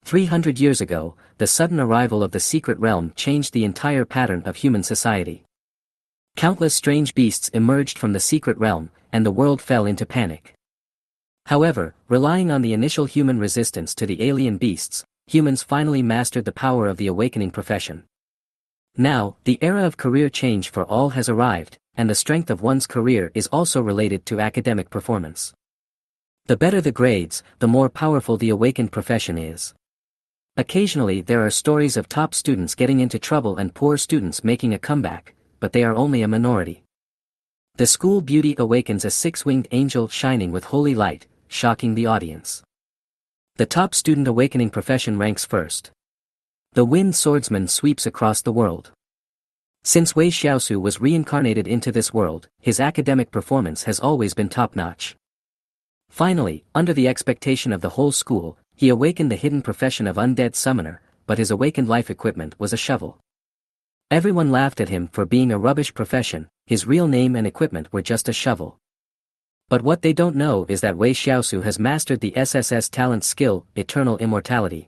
300 years ago, the sudden arrival of the secret realm changed the entire pattern of human society. Countless strange beasts emerged from the secret realm, and the world fell into panic. However, relying on the initial human resistance to the alien beasts, humans finally mastered the power of the awakening profession. Now, the era of career change for all has arrived, and the strength of one's career is also related to academic performance. The better the grades, the more powerful the awakened profession is. Occasionally there are stories of top students getting into trouble and poor students making a comeback, but they are only a minority. The school beauty awakens a six-winged angel shining with holy light, shocking the audience. The top student awakening profession ranks first. The wind swordsman sweeps across the world. Since Wei Shiau was reincarnated into this world, his academic performance has always been top-notch. Finally, under the expectation of the whole school, he awakened the hidden profession of undead summoner, but his awakened life equipment was a shovel. Everyone laughed at him for being a rubbish profession, his real name and equipment were just a shovel. But what they don't know is that Wei Shiau has mastered the SSS talent skill, eternal immortality.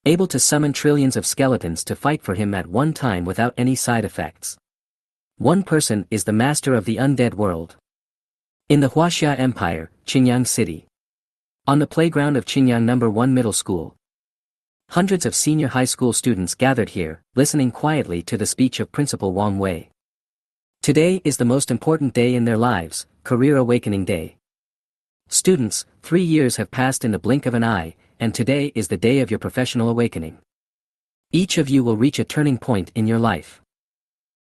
Able to summon trillions of skeletons to fight for him at one time without any side effects. One person is the master of the undead world. In the Huaxia Empire, Qingyang City. On the playground of Qingyang No. 1 Middle School. Hundreds of senior high school students gathered here, listening quietly to the speech of Principal Wang Wei. Today is the most important day in their lives, Career Awakening Day. Students, 3 years have passed in the blink of an eye, and today is the day of your professional awakening. Each of you will reach a turning point in your life.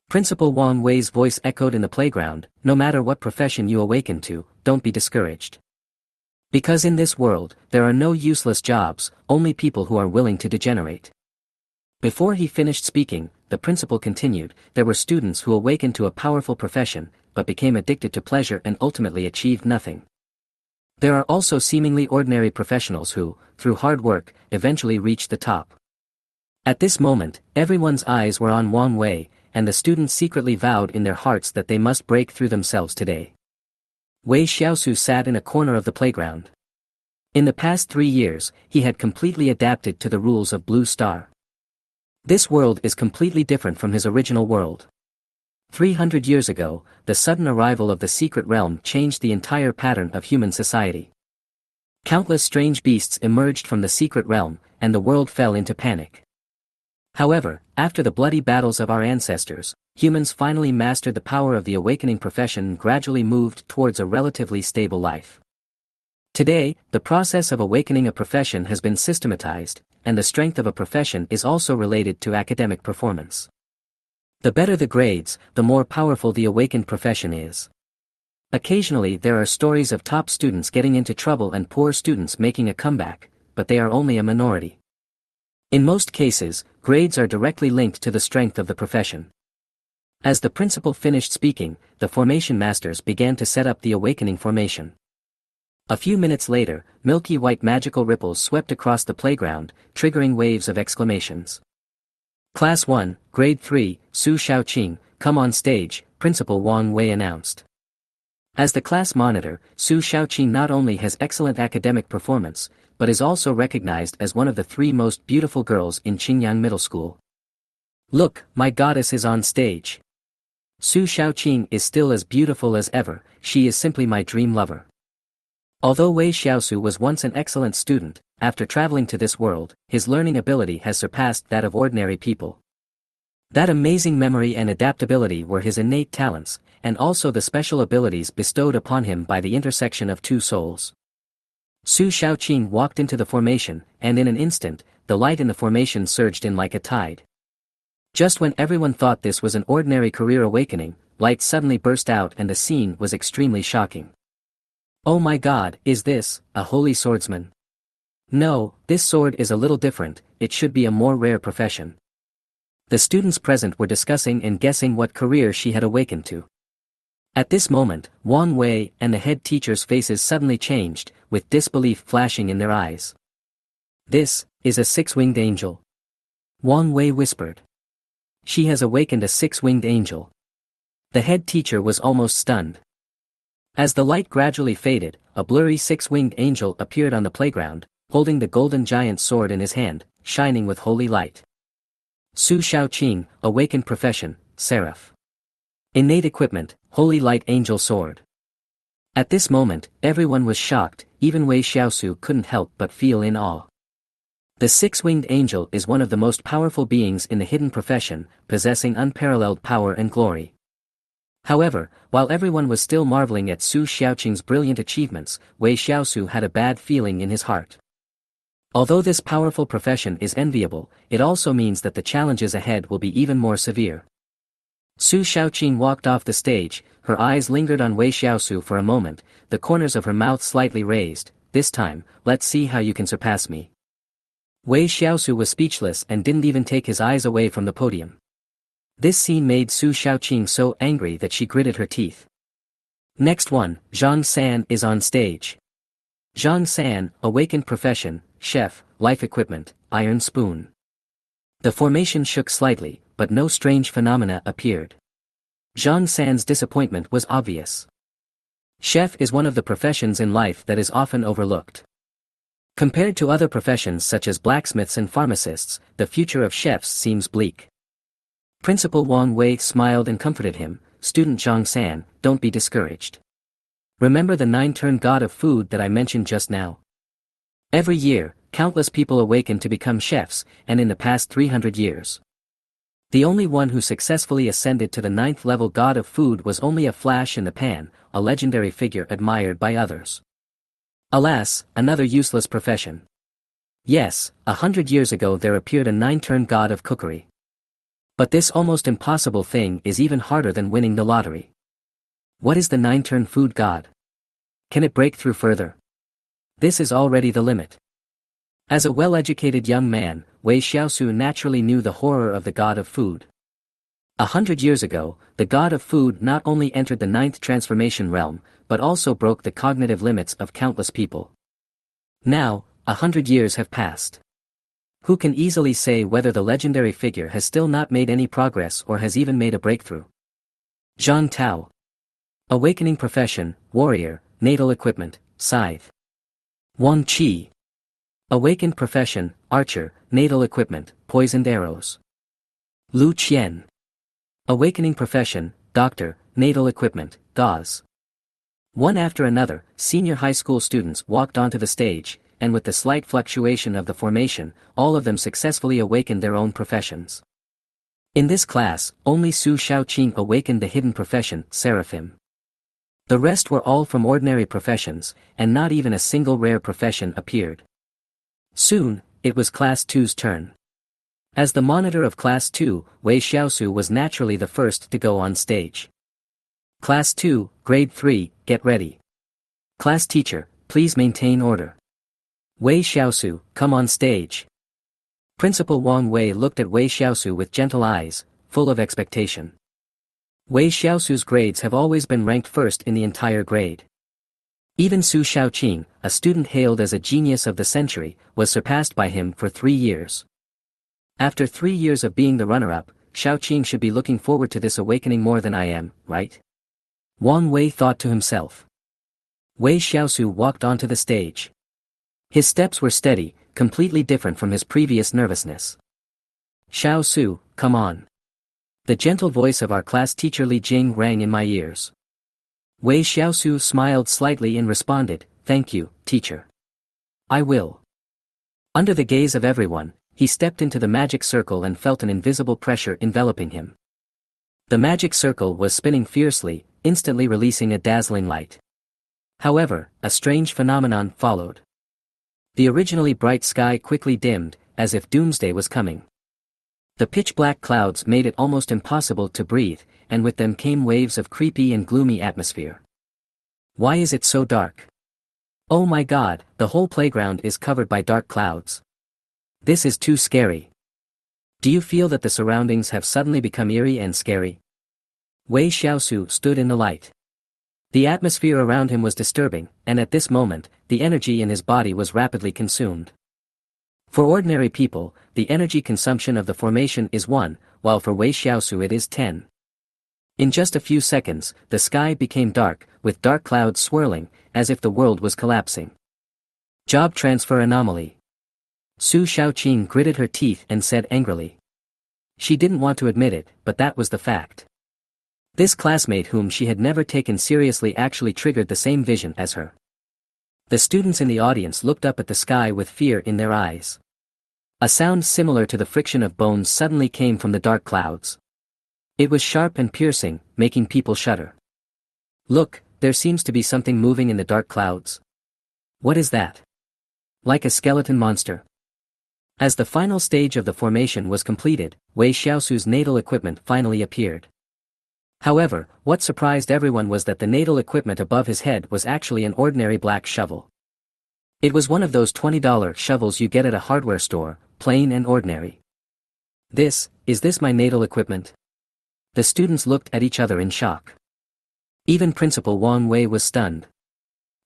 Principal Wang Wei's voice echoed in the playground, no matter what profession you awaken to, don't be discouraged. Because in this world, there are no useless jobs, only people who are willing to degenerate. Before he finished speaking, the principal continued, there were students who awakened to a powerful profession, but became addicted to pleasure and ultimately achieved nothing. There are also seemingly ordinary professionals who, through hard work, eventually reached the top. At this moment, everyone's eyes were on Wang Wei, and the students secretly vowed in their hearts that they must break through themselves today. Wei Shiau sat in a corner of the playground. In the past 3 years, he had completely adapted to the rules of Blue Star. This world is completely different from his original world. 300 years ago, the sudden arrival of the secret realm changed the entire pattern of human society. Countless strange beasts emerged from the secret realm, and the world fell into panic. However, after the bloody battles of our ancestors, humans finally mastered the power of the awakening profession and gradually moved towards a relatively stable life. Today, the process of awakening a profession has been systematized, and the strength of a profession is also related to academic performance. The better the grades, the more powerful the awakened profession is. Occasionally there are stories of top students getting into trouble and poor students making a comeback, but they are only a minority. In most cases, grades are directly linked to the strength of the profession. As the principal finished speaking, the formation masters began to set up the awakening formation. A few minutes later, milky white magical ripples swept across the playground, triggering waves of exclamations. Class 1, Grade 3, Su Xiaoqing, come on stage, Principal Wang Wei announced. As the class monitor, Su Xiaoqing not only has excellent academic performance, but is also recognized as one of the 3 most beautiful girls in Qingyang Middle School. Look, my goddess is on stage. Su Xiaoqing is still as beautiful as ever, she is simply my dream lover. Although Wei Shiau was once an excellent student, after traveling to this world, his learning ability has surpassed that of ordinary people. That amazing memory and adaptability were his innate talents, and also the special abilities bestowed upon him by the intersection of 2 souls. Su Xiaoqing walked into the formation, and in an instant, the light in the formation surged in like a tide. Just when everyone thought this was an ordinary career awakening, light suddenly burst out and the scene was extremely shocking. Oh my god, is this a holy swordsman? No, this sword is a little different, it should be a more rare profession. The students present were discussing and guessing what career she had awakened to. At this moment, Wang Wei and the head teacher's faces suddenly changed, with disbelief flashing in their eyes. This is a 6-winged angel. Wang Wei whispered. She has awakened a 6-winged angel. The head teacher was almost stunned. As the light gradually faded, a blurry 6-winged angel appeared on the playground, holding the golden giant sword in his hand, shining with holy light. Su Xiaoqing, awakened profession, seraph. Innate equipment, holy light angel sword. At this moment, everyone was shocked, even Wei Shiau couldn't help but feel in awe. The six-winged angel is one of the most powerful beings in the hidden profession, possessing unparalleled power and glory. However, while everyone was still marveling at Su Xiaoqing's brilliant achievements, Wei Shiau had a bad feeling in his heart. Although this powerful profession is enviable, it also means that the challenges ahead will be even more severe. Su Xiaoqing walked off the stage, her eyes lingered on Wei Shiau for a moment, the corners of her mouth slightly raised. This time, let's see how you can surpass me. Wei Shiau was speechless and didn't even take his eyes away from the podium. This scene made Su Xiaoqing so angry that she gritted her teeth. Next one, Zhang San is on stage. Zhang San, awakened profession, chef, life equipment, iron spoon. The formation shook slightly, but no strange phenomena appeared. Zhang San's disappointment was obvious. Chef is one of the professions in life that is often overlooked. Compared to other professions such as blacksmiths and pharmacists, the future of chefs seems bleak. Principal Wang Wei smiled and comforted him. Student Zhang San, don't be discouraged. Remember the nine-turn god of food that I mentioned just now? Every year, countless people awaken to become chefs, and in the past 300 years. The only one who successfully ascended to the ninth level god of food was only a flash in the pan, a legendary figure admired by others. Alas, another useless profession. Yes, 100 years ago there appeared a nine-turn god of cookery. But this almost impossible thing is even harder than winning the lottery. What is the nine-turn food god? Can it break through further? This is already the limit. As a well-educated young man, Wei Shiau naturally knew the horror of the god of food. 100 years ago, the god of food not only entered the ninth transformation realm, but also broke the cognitive limits of countless people. Now, 100 years have passed. Who can easily say whether the legendary figure has still not made any progress or has even made a breakthrough? Zhang Tao. Awakening profession, warrior, natal equipment, scythe. Wang Qi. Awakened profession, archer, natal equipment, poisoned arrows. Lu Qian. Awakening profession, doctor, natal equipment, gauze. One after another, senior high school students walked onto the stage, and with the slight fluctuation of the formation, all of them successfully awakened their own professions. In this class, only Su Xiaoqing awakened the hidden profession, seraphim. The rest were all from ordinary professions, and not even a single rare profession appeared. Soon, it was Class 2's turn. As the monitor of Class 2, Wei Shiau was naturally the first to go on stage. Class 2, Grade 3, get ready. Class teacher, please maintain order. Wei Shiau, come on stage. Principal Wang Wei looked at Wei Shiau with gentle eyes, full of expectation. Wei Xiao's grades have always been ranked first in the entire grade. Even Su Xiaoqing, a student hailed as a genius of the century, was surpassed by him for 3 years. After 3 years of being the runner-up, Xiaoqing should be looking forward to this awakening more than I am, right? Wang Wei thought to himself. Wei Shiau walked onto the stage. His steps were steady, completely different from his previous nervousness. Xiao Su, come on. The gentle voice of our class teacher Li Jing rang in my ears. Wei Shiau smiled slightly and responded, thank you, teacher. I will. Under the gaze of everyone, he stepped into the magic circle and felt an invisible pressure enveloping him. The magic circle was spinning fiercely, instantly releasing a dazzling light. However, a strange phenomenon followed. The originally bright sky quickly dimmed, as if doomsday was coming. The pitch-black clouds made it almost impossible to breathe, and with them came waves of creepy and gloomy atmosphere. Why is it so dark? Oh my god, the whole playground is covered by dark clouds. This is too scary. Do you feel that the surroundings have suddenly become eerie and scary? Wei Shiau stood in the light. The atmosphere around him was disturbing, and at this moment, the energy in his body was rapidly consumed. For ordinary people, the energy consumption of the formation is 1, while for Wei Shiau it is 10. In just a few seconds, the sky became dark, with dark clouds swirling, as if the world was collapsing. Job transfer anomaly. Su Shaoqing gritted her teeth and said angrily. She didn't want to admit it, but that was the fact. This classmate whom she had never taken seriously actually triggered the same vision as her. The students in the audience looked up at the sky with fear in their eyes. A sound similar to the friction of bones suddenly came from the dark clouds. It was sharp and piercing, making people shudder. Look, there seems to be something moving in the dark clouds. What is that? Like a skeleton monster. As the final stage of the formation was completed, Wei Shiau's natal equipment finally appeared. However, what surprised everyone was that the natal equipment above his head was actually an ordinary black shovel. It was one of those $20 shovels you get at a hardware store, plain and ordinary. Is this my natal equipment? The students looked at each other in shock. Even Principal Wang Wei was stunned.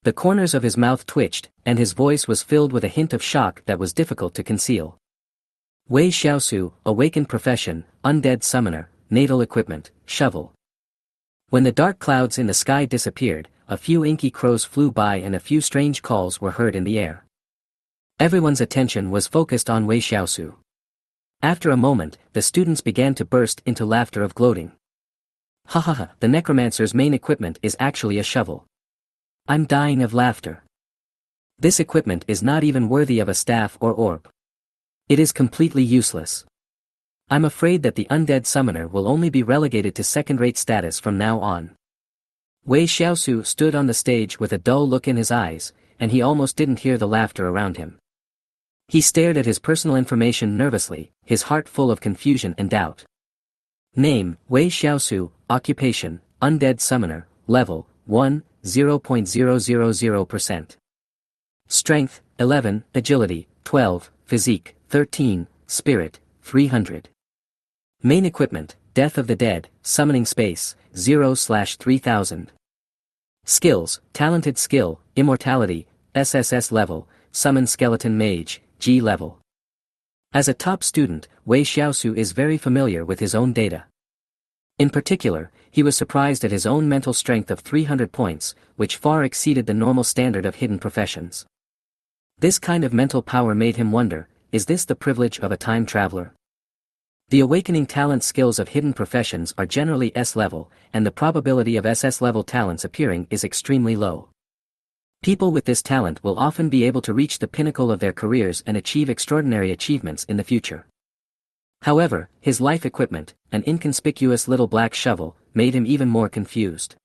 The corners of his mouth twitched, and his voice was filled with a hint of shock that was difficult to conceal. Wei Shiau, awakened profession, undead summoner, natal equipment, shovel. When the dark clouds in the sky disappeared, a few inky crows flew by and a few strange calls were heard in the air. Everyone's attention was focused on Wei Shiau. After a moment, the students began to burst into laughter of gloating. Ha ha ha, the Necromancer's main equipment is actually a shovel. I'm dying of laughter. This equipment is not even worthy of a staff or orb. It is completely useless. I'm afraid that the undead summoner will only be relegated to second-rate status from now on. Wei Shiau stood on the stage with a dull look in his eyes, and he almost didn't hear the laughter around him. He stared at his personal information nervously, his heart full of confusion and doubt. Name, Wei Shiau, occupation, undead summoner, level, 1, 0.000%. Strength, 11, agility, 12, physique, 13, spirit, 300. Main equipment, Death of the Dead, summoning space, 0/3000. Skills, talented skill, immortality, SSS level, summon skeleton mage, G level. As a top student, Wei Shiau is very familiar with his own data. In particular, he was surprised at his own mental strength of 300 points, which far exceeded the normal standard of hidden professions. This kind of mental power made him wonder, is this the privilege of a time traveler? The awakening talent skills of hidden professions are generally S-level, and the probability of SS-level talents appearing is extremely low. People with this talent will often be able to reach the pinnacle of their careers and achieve extraordinary achievements in the future. However, his life equipment, an inconspicuous little black shovel, made him even more confused.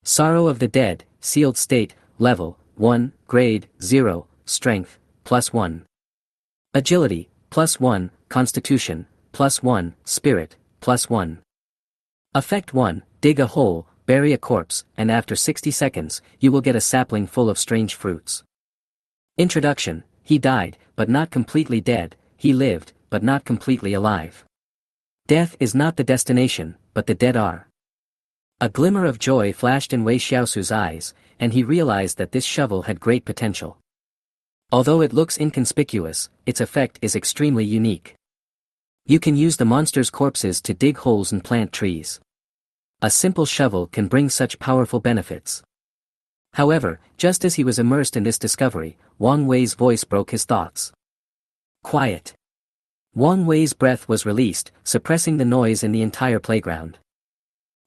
Sorrow of the Dead, sealed state, level, 1, grade, 0, strength, +1. Agility, +1, constitution, +1, spirit, +1. Effect 1, dig a hole, bury a corpse, and after 60 seconds, you will get a sapling full of strange fruits. Introduction, he died, but not completely dead, he lived, but not completely alive. Death is not the destination, but the dead are. A glimmer of joy flashed in Wei Shiau's eyes, and he realized that this shovel had great potential. Although it looks inconspicuous, its effect is extremely unique. You can use the monster's corpses to dig holes and plant trees. A simple shovel can bring such powerful benefits. However, just as he was immersed in this discovery, Wang Wei's voice broke his thoughts. Quiet. Wang Wei's breath was released, suppressing the noise in the entire playground.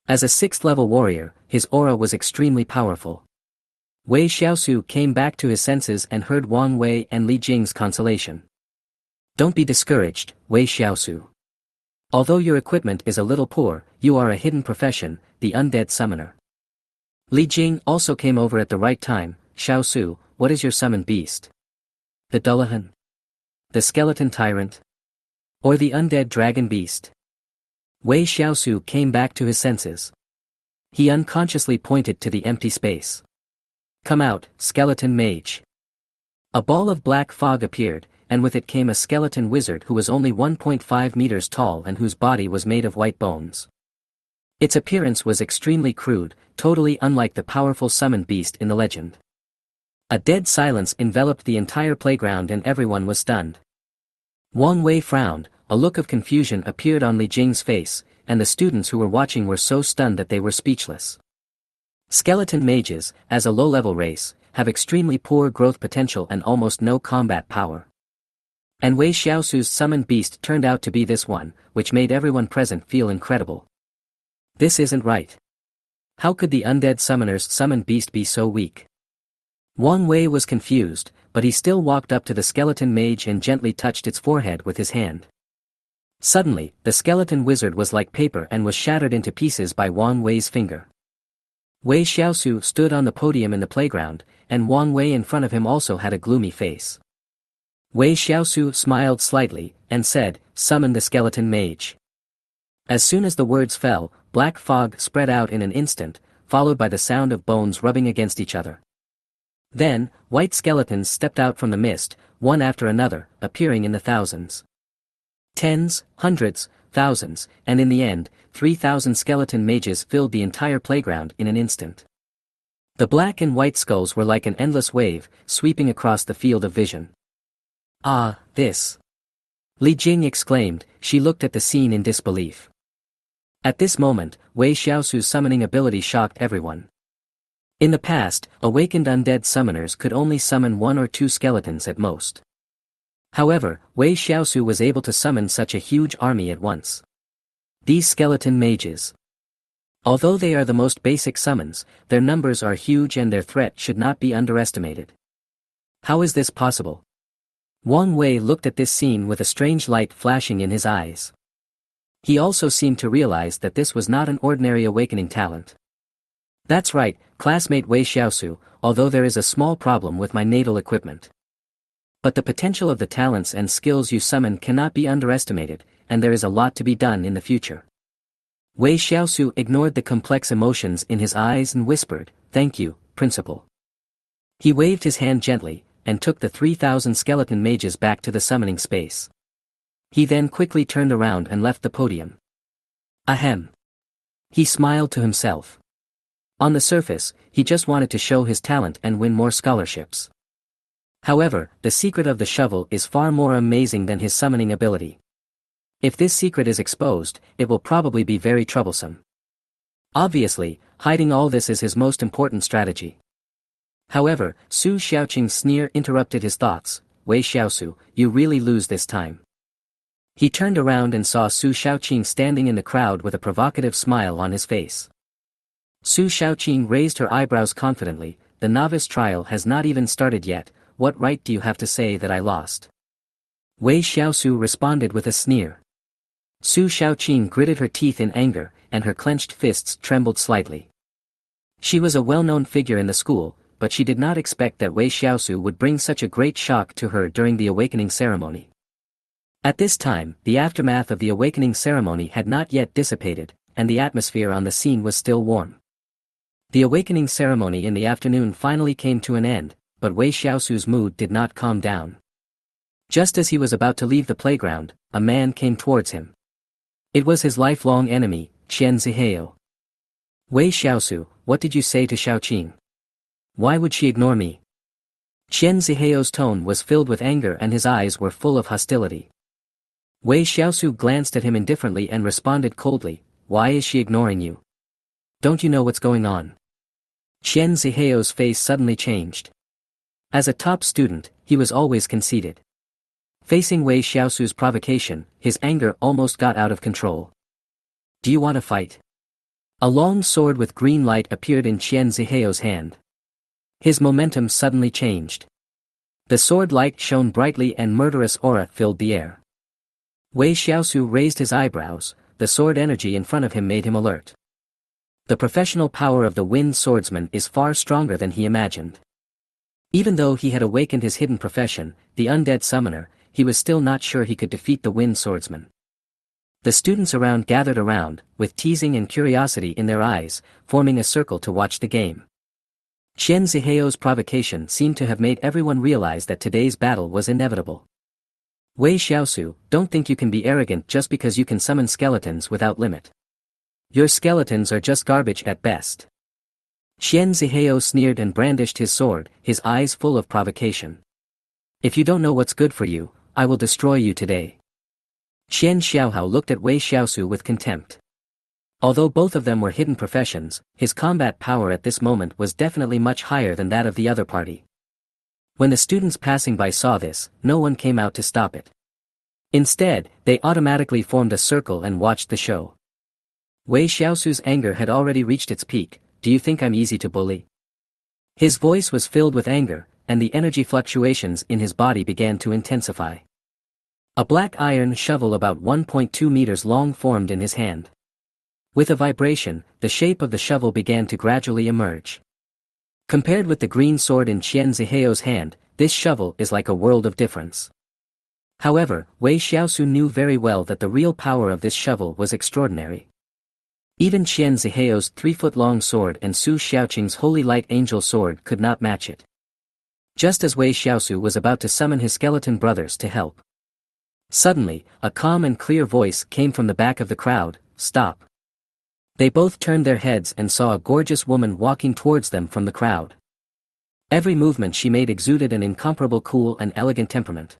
As a 6th-level warrior, his aura was extremely powerful. Wei Shiau came back to his senses and heard Wang Wei and Li Jing's consolation. Don't be discouraged, Wei Shiau. Although your equipment is a little poor, you are a hidden profession, the undead summoner. Li Jing also came over at the right time. Shiau, what is your summoned beast? The Dullahan? The skeleton tyrant? Or the undead dragon beast? Wei Shiau came back to his senses. He unconsciously pointed to the empty space. Come out, skeleton mage. A ball of black fog appeared, and with it came a skeleton wizard who was only 1.5 meters tall and whose body was made of white bones. Its appearance was extremely crude, totally unlike the powerful summoned beast in the legend. A dead silence enveloped the entire playground and everyone was stunned. Wang Wei frowned, a look of confusion appeared on Li Jing's face, and the students who were watching were so stunned that they were speechless. Skeleton mages, as a low-level race, have extremely poor growth potential and almost no combat power. And Wei Shiau's summoned beast turned out to be this one, which made everyone present feel incredible. This isn't right. How could the undead summoner's summoned beast be so weak? Wang Wei was confused, but he still walked up to the skeleton mage and gently touched its forehead with his hand. Suddenly, the skeleton wizard was like paper and was shattered into pieces by Wang Wei's finger. Wei Shiau stood on the podium in the playground, and Wang Wei in front of him also had a gloomy face. Wei Shiau smiled slightly, and said, "Summon the skeleton mage." As soon as the words fell, black fog spread out in an instant, followed by the sound of bones rubbing against each other. Then, white skeletons stepped out from the mist, one after another, appearing in the thousands. Tens, hundreds, thousands, and in the end, 3,000 skeleton mages filled the entire playground in an instant. The black and white skulls were like an endless wave, sweeping across the field of vision. "Ah, this!" Li Jing exclaimed. She looked at the scene in disbelief. At this moment, Wei Shiau's summoning ability shocked everyone. In the past, awakened undead summoners could only summon 1 or 2 skeletons at most. However, Wei Shiau was able to summon such a huge army at once. These skeleton mages. Although they are the most basic summons, their numbers are huge and their threat should not be underestimated. How is this possible? Wang Wei looked at this scene with a strange light flashing in his eyes. He also seemed to realize that this was not an ordinary awakening talent. "That's right, classmate Wei Shiau, although there is a small problem with my natal equipment. But the potential of the talents and skills you summon cannot be underestimated, and there is a lot to be done in the future." Wei Shiau ignored the complex emotions in his eyes and whispered, "Thank you, Principal." He waved his hand gently, and took the 3,000 skeleton mages back to the summoning space. He then quickly turned around and left the podium. Ahem. He smiled to himself. On the surface, he just wanted to show his talent and win more scholarships. However, the secret of the shovel is far more amazing than his summoning ability. If this secret is exposed, it will probably be very troublesome. Obviously, hiding all this is his most important strategy. However, Su Xiaoqing's sneer interrupted his thoughts. "Wei Shiau, you really lose this time." He turned around and saw Su Xiaoqing standing in the crowd with a provocative smile on his face. Su Xiaoqing raised her eyebrows confidently. "The novice trial has not even started yet, what right do you have to say that I lost?" Wei Shiau responded with a sneer. Su Xiaoqing gritted her teeth in anger, and her clenched fists trembled slightly. She was a well-known figure in the school, but she did not expect that Wei Shiau would bring such a great shock to her during the awakening ceremony. At this time, the aftermath of the awakening ceremony had not yet dissipated, and the atmosphere on the scene was still warm. The awakening ceremony in the afternoon finally came to an end, but Wei Shiau's mood did not calm down. Just as he was about to leave the playground, a man came towards him. It was his lifelong enemy, Qian Zihao. "Wei Shiau, what did you say to Xiaoqing? Why would she ignore me?" Qian Zihao's tone was filled with anger and his eyes were full of hostility. Wei Shiau glanced at him indifferently and responded coldly, "Why is she ignoring you? Don't you know what's going on?" Qian Zihao's face suddenly changed. As a top student, he was always conceited. Facing Wei Shiau's provocation, his anger almost got out of control. "Do you want to fight?" A long sword with green light appeared in Qian Zihao's hand. His momentum suddenly changed. The sword light shone brightly and murderous aura filled the air. Wei Shiau raised his eyebrows, the sword energy in front of him made him alert. The professional power of the wind swordsman is far stronger than he imagined. Even though he had awakened his hidden profession, the undead summoner, he was still not sure he could defeat the wind swordsman. The students around gathered around, with teasing and curiosity in their eyes, forming a circle to watch the game. Qian Zihao's provocation seemed to have made everyone realize that today's battle was inevitable. "Wei Shiau, don't think you can be arrogant just because you can summon skeletons without limit. Your skeletons are just garbage at best." Qian Zihao sneered and brandished his sword, his eyes full of provocation. "If you don't know what's good for you, I will destroy you today." Qian Xiaohao looked at Wei Shiau with contempt. Although both of them were hidden professions, his combat power at this moment was definitely much higher than that of the other party. When the students passing by saw this, no one came out to stop it. Instead, they automatically formed a circle and watched the show. Wei Shiau's anger had already reached its peak. Do you think I'm easy to bully? His voice was filled with anger, and the energy fluctuations in his body began to intensify. A black iron shovel about 1.2 meters long formed in his hand. With a vibration, the shape of the shovel began to gradually emerge. Compared with the green sword in Qian Ziheo's hand, this shovel is like a world of difference. However, Wei Shiau knew very well that the real power of this shovel was extraordinary. Even Qian Ziheo's 3-foot-long sword and Su Xiaoqing's Holy Light Angel sword could not match it. Just as Wei Shiau was about to summon his skeleton brothers to help. Suddenly, a calm and clear voice came from the back of the crowd, "Stop." They both turned their heads and saw a gorgeous woman walking towards them from the crowd. Every movement she made exuded an incomparable cool and elegant temperament.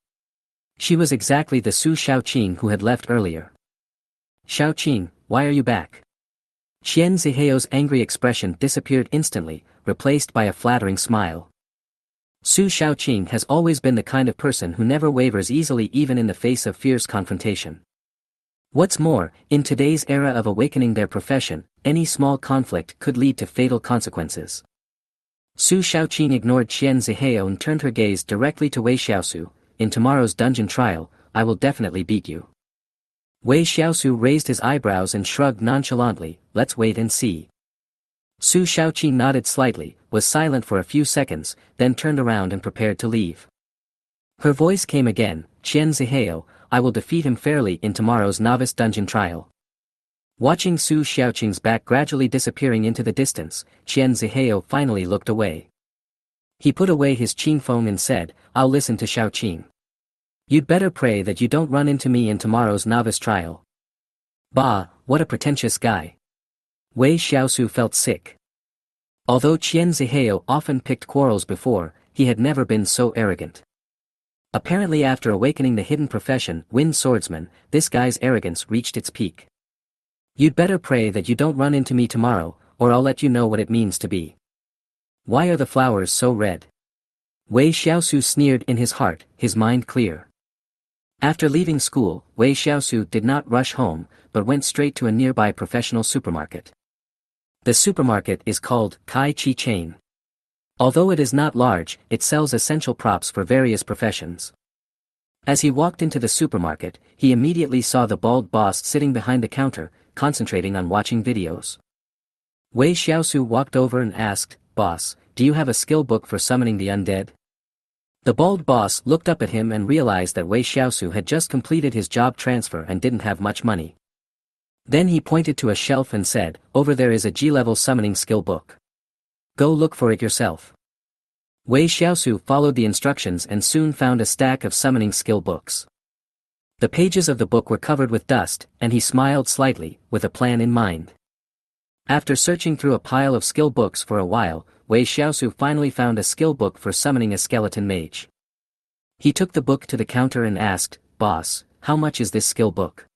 She was exactly the Su Xiaoqing who had left earlier. "Xiaoqing, why are you back?" Qian Ziheo's angry expression disappeared instantly, replaced by a flattering smile. Su Xiaoqing has always been the kind of person who never wavers easily even in the face of fierce confrontation. What's more, in today's era of awakening their profession, any small conflict could lead to fatal consequences. Su Xiaoqing ignored Qian Ziheo and turned her gaze directly to Wei Shiau. "In tomorrow's dungeon trial, I will definitely beat you." Wei Shiau raised his eyebrows and shrugged nonchalantly. "Let's wait and see." Su Xiaoqing nodded slightly, was silent for a few seconds, then turned around and prepared to leave. Her voice came again, "Qian Ziheo, I will defeat him fairly in tomorrow's novice dungeon trial." Watching Su Xiaoqing's back gradually disappearing into the distance, Qian Ziheo finally looked away. He put away his qingfeng and said, "I'll listen to Xiaoqing. You'd better pray that you don't run into me in tomorrow's novice trial." Bah, what a pretentious guy. Wei Shiau felt sick. Although Qian Ziheo often picked quarrels before, he had never been so arrogant. Apparently after awakening the hidden profession, Wind Swordsman, this guy's arrogance reached its peak. "You'd better pray that you don't run into me tomorrow, or I'll let you know what it means to be. Why are the flowers so red?" Wei Shiau sneered in his heart, his mind clear. After leaving school, Wei Shiau did not rush home, but went straight to a nearby professional supermarket. The supermarket is called Kai Chi Chain. Although it is not large, it sells essential props for various professions. As he walked into the supermarket, he immediately saw the bald boss sitting behind the counter, concentrating on watching videos. Wei Shiau walked over and asked, "Boss, do you have a skill book for summoning the undead?" The bald boss looked up at him and realized that Wei Shiau had just completed his job transfer and didn't have much money. Then he pointed to a shelf and said, "Over there is a G-level summoning skill book. Go look for it yourself." Wei Shiau followed the instructions and soon found a stack of summoning skill books. The pages of the book were covered with dust, and he smiled slightly, with a plan in mind. After searching through a pile of skill books for a while, Wei Shiau finally found a skill book for summoning a skeleton mage. He took the book to the counter and asked, "Boss, how much is this skill book?"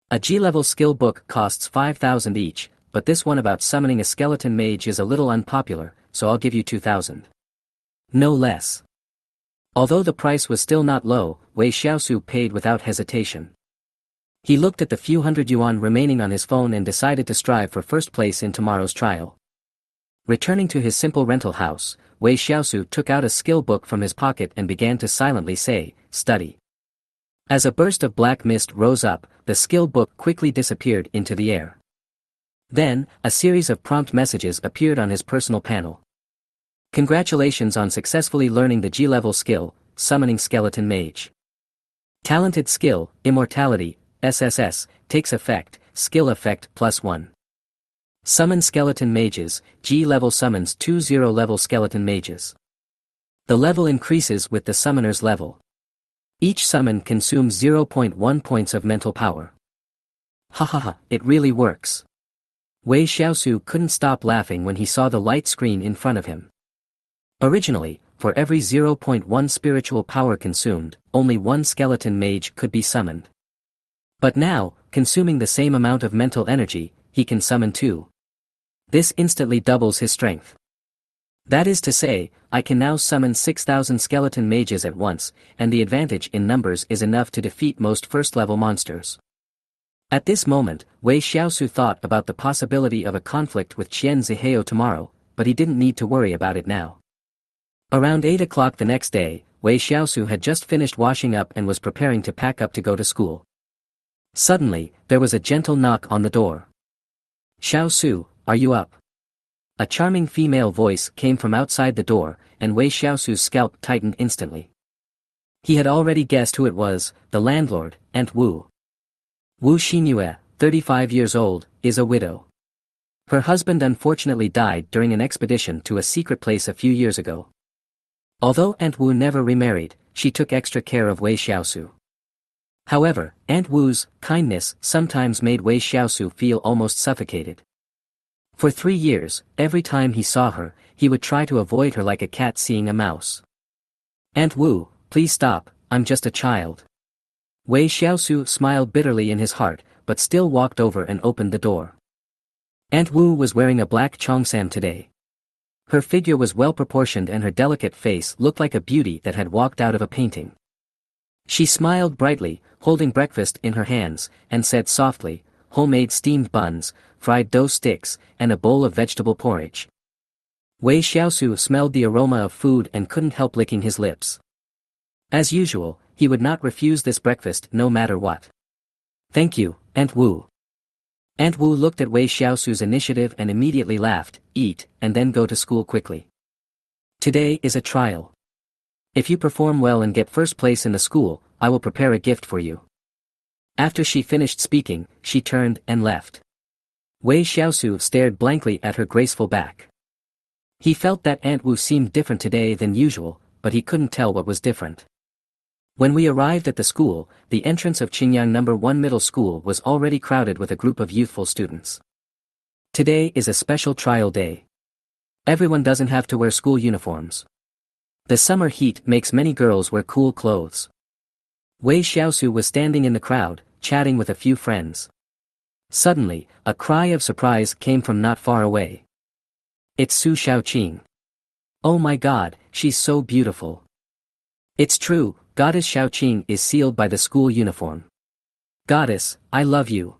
A G-level skill book costs 5,000 each, but this one about summoning a skeleton mage is a little unpopular, so I'll give you 2,000. No less. Although the price was still not low, Wei Shiau paid without hesitation. He looked at the few hundred yuan remaining on his phone and decided to strive for first place in tomorrow's trial. Returning to his simple rental house, Wei Shiau took out a skill book from his pocket and began to silently say, "Study." As a burst of black mist rose up, the skill book quickly disappeared into the air. Then, a series of prompt messages appeared on his personal panel. "Congratulations on successfully learning the G-level skill, Summoning Skeleton Mage. Talented skill, Immortality, SSS, takes effect, skill effect +1. Summon Skeleton Mages, G-level summons 2 0-level Skeleton Mages. The level increases with the summoner's level. Each summon consumes 0.1 points of mental power." Hahaha, it really works. Wei Shiau couldn't stop laughing when he saw the light screen in front of him. Originally, for every 0.1 spiritual power consumed, only one skeleton mage could be summoned. But now, consuming the same amount of mental energy, he can summon 2. This instantly doubles his strength. That is to say, I can now summon 6,000 skeleton mages at once, and the advantage in numbers is enough to defeat most first-level monsters. At this moment, Wei Shiau thought about the possibility of a conflict with Qian Zihao tomorrow, but he didn't need to worry about it now. Around 8 o'clock the next day, Wei Shiau had just finished washing up and was preparing to pack up to go to school. Suddenly, there was a gentle knock on the door. "Shiau, are you up?" A charming female voice came from outside the door, and Wei Shiau's scalp tightened instantly. He had already guessed who it was, the landlord, Aunt Wu. Wu Xingyue, 35 years old, is a widow. Her husband unfortunately died during an expedition to a secret place a few years ago. Although Aunt Wu never remarried, she took extra care of Wei Shiau. However, Aunt Wu's kindness sometimes made Wei Shiau feel almost suffocated. For 3 years, every time he saw her, he would try to avoid her like a cat seeing a mouse. "Aunt Wu, please stop, I'm just a child." Wei Shiau smiled bitterly in his heart, but still walked over and opened the door. Aunt Wu was wearing a black cheongsam today. Her figure was well proportioned and her delicate face looked like a beauty that had walked out of a painting. She smiled brightly, holding breakfast in her hands, and said softly, "Homemade steamed buns, fried dough sticks, and a bowl of vegetable porridge." Wei Shiau smelled the aroma of food and couldn't help licking his lips. As usual, he would not refuse this breakfast no matter what. "Thank you, Aunt Wu." Aunt Wu looked at Wei Shiau's initiative and immediately laughed, "Eat, and then go to school quickly. Today is a trial. If you perform well and get first place in the school, I will prepare a gift for you." After she finished speaking, she turned and left. Wei Shiau stared blankly at her graceful back. He felt that Aunt Wu seemed different today than usual, but he couldn't tell what was different. When we arrived at the school, the entrance of Qingyang No. 1 Middle School was already crowded with a group of youthful students. Today is a special trial day. Everyone doesn't have to wear school uniforms. The summer heat makes many girls wear cool clothes. Wei Shiau was standing in the crowd, chatting with a few friends. Suddenly, a cry of surprise came from not far away. "It's Su Shaoqing. Oh my god, she's so beautiful." It's true, Goddess Shaoqing is sealed by the school uniform. "Goddess, I love you."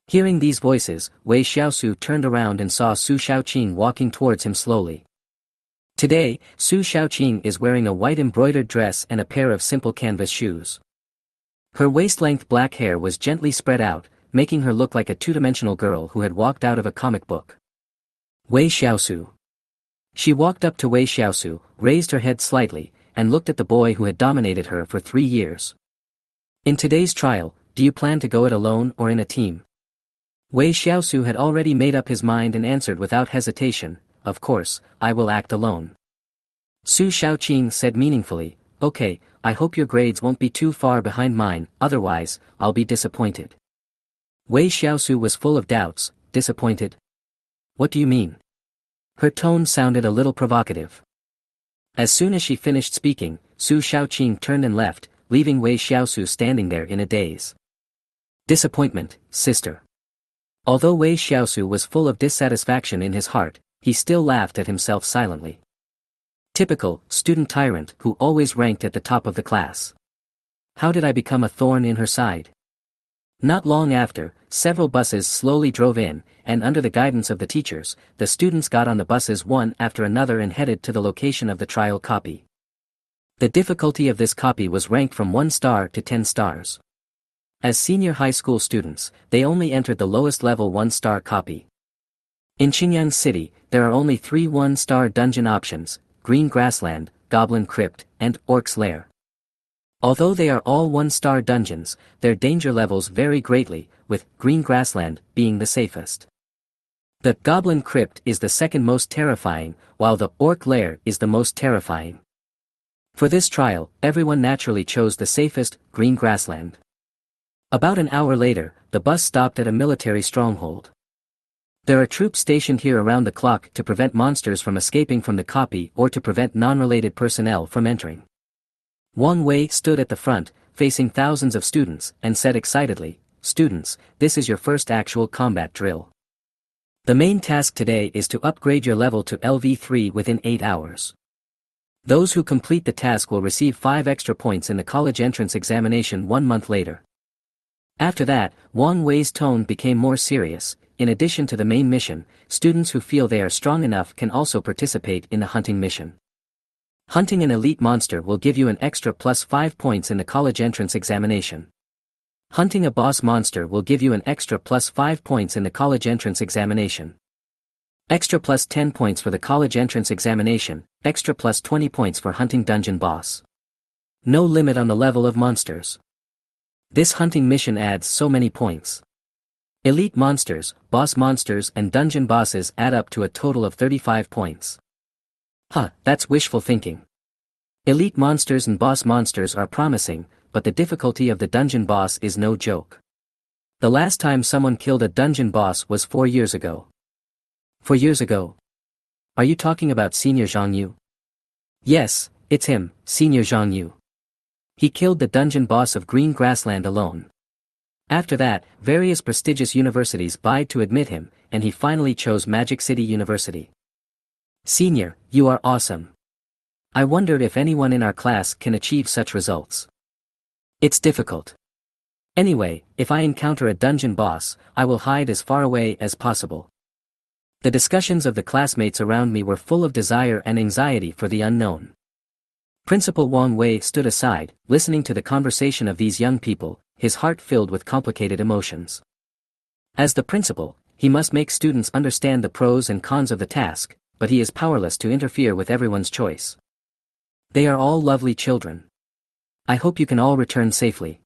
Hearing these voices, Wei Shiau turned around and saw Su Shaoqing walking towards him slowly. Today, Su Shaoqing is wearing a white embroidered dress and a pair of simple canvas shoes. Her waist-length black hair was gently spread out, making her look like a two-dimensional girl who had walked out of a comic book. Wei Shiau. She walked up to Wei Shiau, raised her head slightly, and looked at the boy who had dominated her for 3 years. "In today's trial, do you plan to go it alone or in a team?" Wei Shiau had already made up his mind and answered without hesitation, "Of course, I will act alone." Su Shaoqing said meaningfully, "Okay, I hope your grades won't be too far behind mine, otherwise, I'll be disappointed." Wei Shiau was full of doubts. "Disappointed? What do you mean?" Her tone sounded a little provocative. As soon as she finished speaking, Su Shaoqing turned and left, leaving Wei Shiau standing there in a daze. "Disappointment, sister." Although Wei Shiau was full of dissatisfaction in his heart, he still laughed at himself silently. Typical, student tyrant who always ranked at the top of the class. How did I become a thorn in her side? Not long after, several buses slowly drove in, and under the guidance of the teachers, the students got on the buses one after another and headed to the location of the trial copy. The difficulty of this copy was ranked from 1 star to 10 stars. As senior high school students, they only entered the lowest level 1-star copy. In Qingyang City, there are only 3 1-star dungeon options: Green Grassland, Goblin Crypt, and Orc's Lair. Although they are all 1-star dungeons, their danger levels vary greatly, with Green Grassland being the safest. The Goblin Crypt is the second most terrifying, while the Orc Lair is the most terrifying. For this trial, everyone naturally chose the safest, Green Grassland. About an hour later, the bus stopped at a military stronghold. There are troops stationed here around the clock to prevent monsters from escaping from the copy or to prevent non-related personnel from entering. Wang Wei stood at the front, facing thousands of students, and said excitedly, students, this is your first actual combat drill. The main task today is to upgrade your level to LV3 within 8 hours. Those who complete the task will receive 5 extra points in the college entrance examination 1 month later. After that, Wang Wei's tone became more serious. In addition to the main mission, students who feel they are strong enough can also participate in the hunting mission. Hunting an elite monster will give you an extra plus 5 points in the college entrance examination. Hunting a boss monster will give you an extra plus 5 points in the college entrance examination. Extra plus 10 points for the college entrance examination, extra plus 20 points for hunting dungeon boss. No limit on the level of monsters. This hunting mission adds so many points. Elite monsters, boss monsters and dungeon bosses add up to a total of 35 points. That's wishful thinking. Elite monsters and boss monsters are promising, but the difficulty of the dungeon boss is no joke. The last time someone killed a dungeon boss was 4 years ago. 4 years ago? Are you talking about Senior Zhang Yu? Yes, it's him, Senior Zhang Yu. He killed the dungeon boss of Green Grassland alone. After that, various prestigious universities vied to admit him, and he finally chose Magic City University. Senior, you are awesome. I wondered if anyone in our class can achieve such results. It's difficult. Anyway, if I encounter a dungeon boss, I will hide as far away as possible. The discussions of the classmates around me were full of desire and anxiety for the unknown. Principal Wang Wei stood aside, listening to the conversation of these young people, his heart filled with complicated emotions. As the principal, he must make students understand the pros and cons of the task, but he is powerless to interfere with everyone's choice. They are all lovely children. I hope you can all return safely.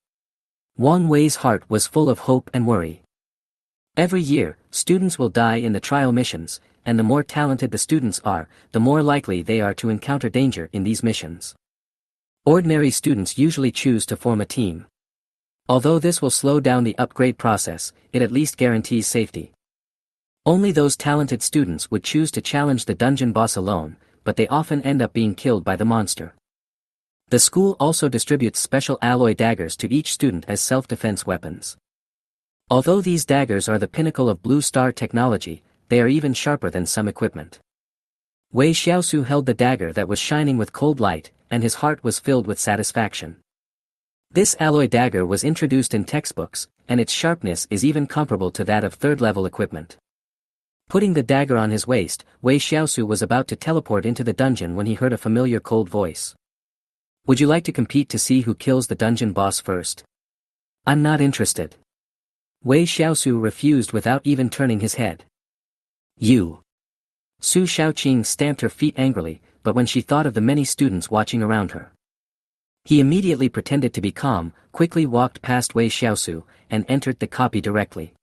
Wang Wei's heart was full of hope and worry. Every year, students will die in the trial missions, and the more talented the students are, the more likely they are to encounter danger in these missions. Ordinary students usually choose to form a team. Although this will slow down the upgrade process, it at least guarantees safety. Only those talented students would choose to challenge the dungeon boss alone, but they often end up being killed by the monster. The school also distributes special alloy daggers to each student as self-defense weapons. Although these daggers are the pinnacle of Blue Star technology, they are even sharper than some equipment. Wei Shiau held the dagger that was shining with cold light, and his heart was filled with satisfaction. This alloy dagger was introduced in textbooks, and its sharpness is even comparable to that of third-level equipment. Putting the dagger on his waist, Wei Shiau was about to teleport into the dungeon when he heard a familiar cold voice. Would you like to compete to see who kills the dungeon boss first? I'm not interested. Wei Shiau refused without even turning his head. You. Su Shaoqing stamped her feet angrily, but when she thought of the many students watching around her. He immediately pretended to be calm, quickly walked past Wei Shiau, and entered the copy directly.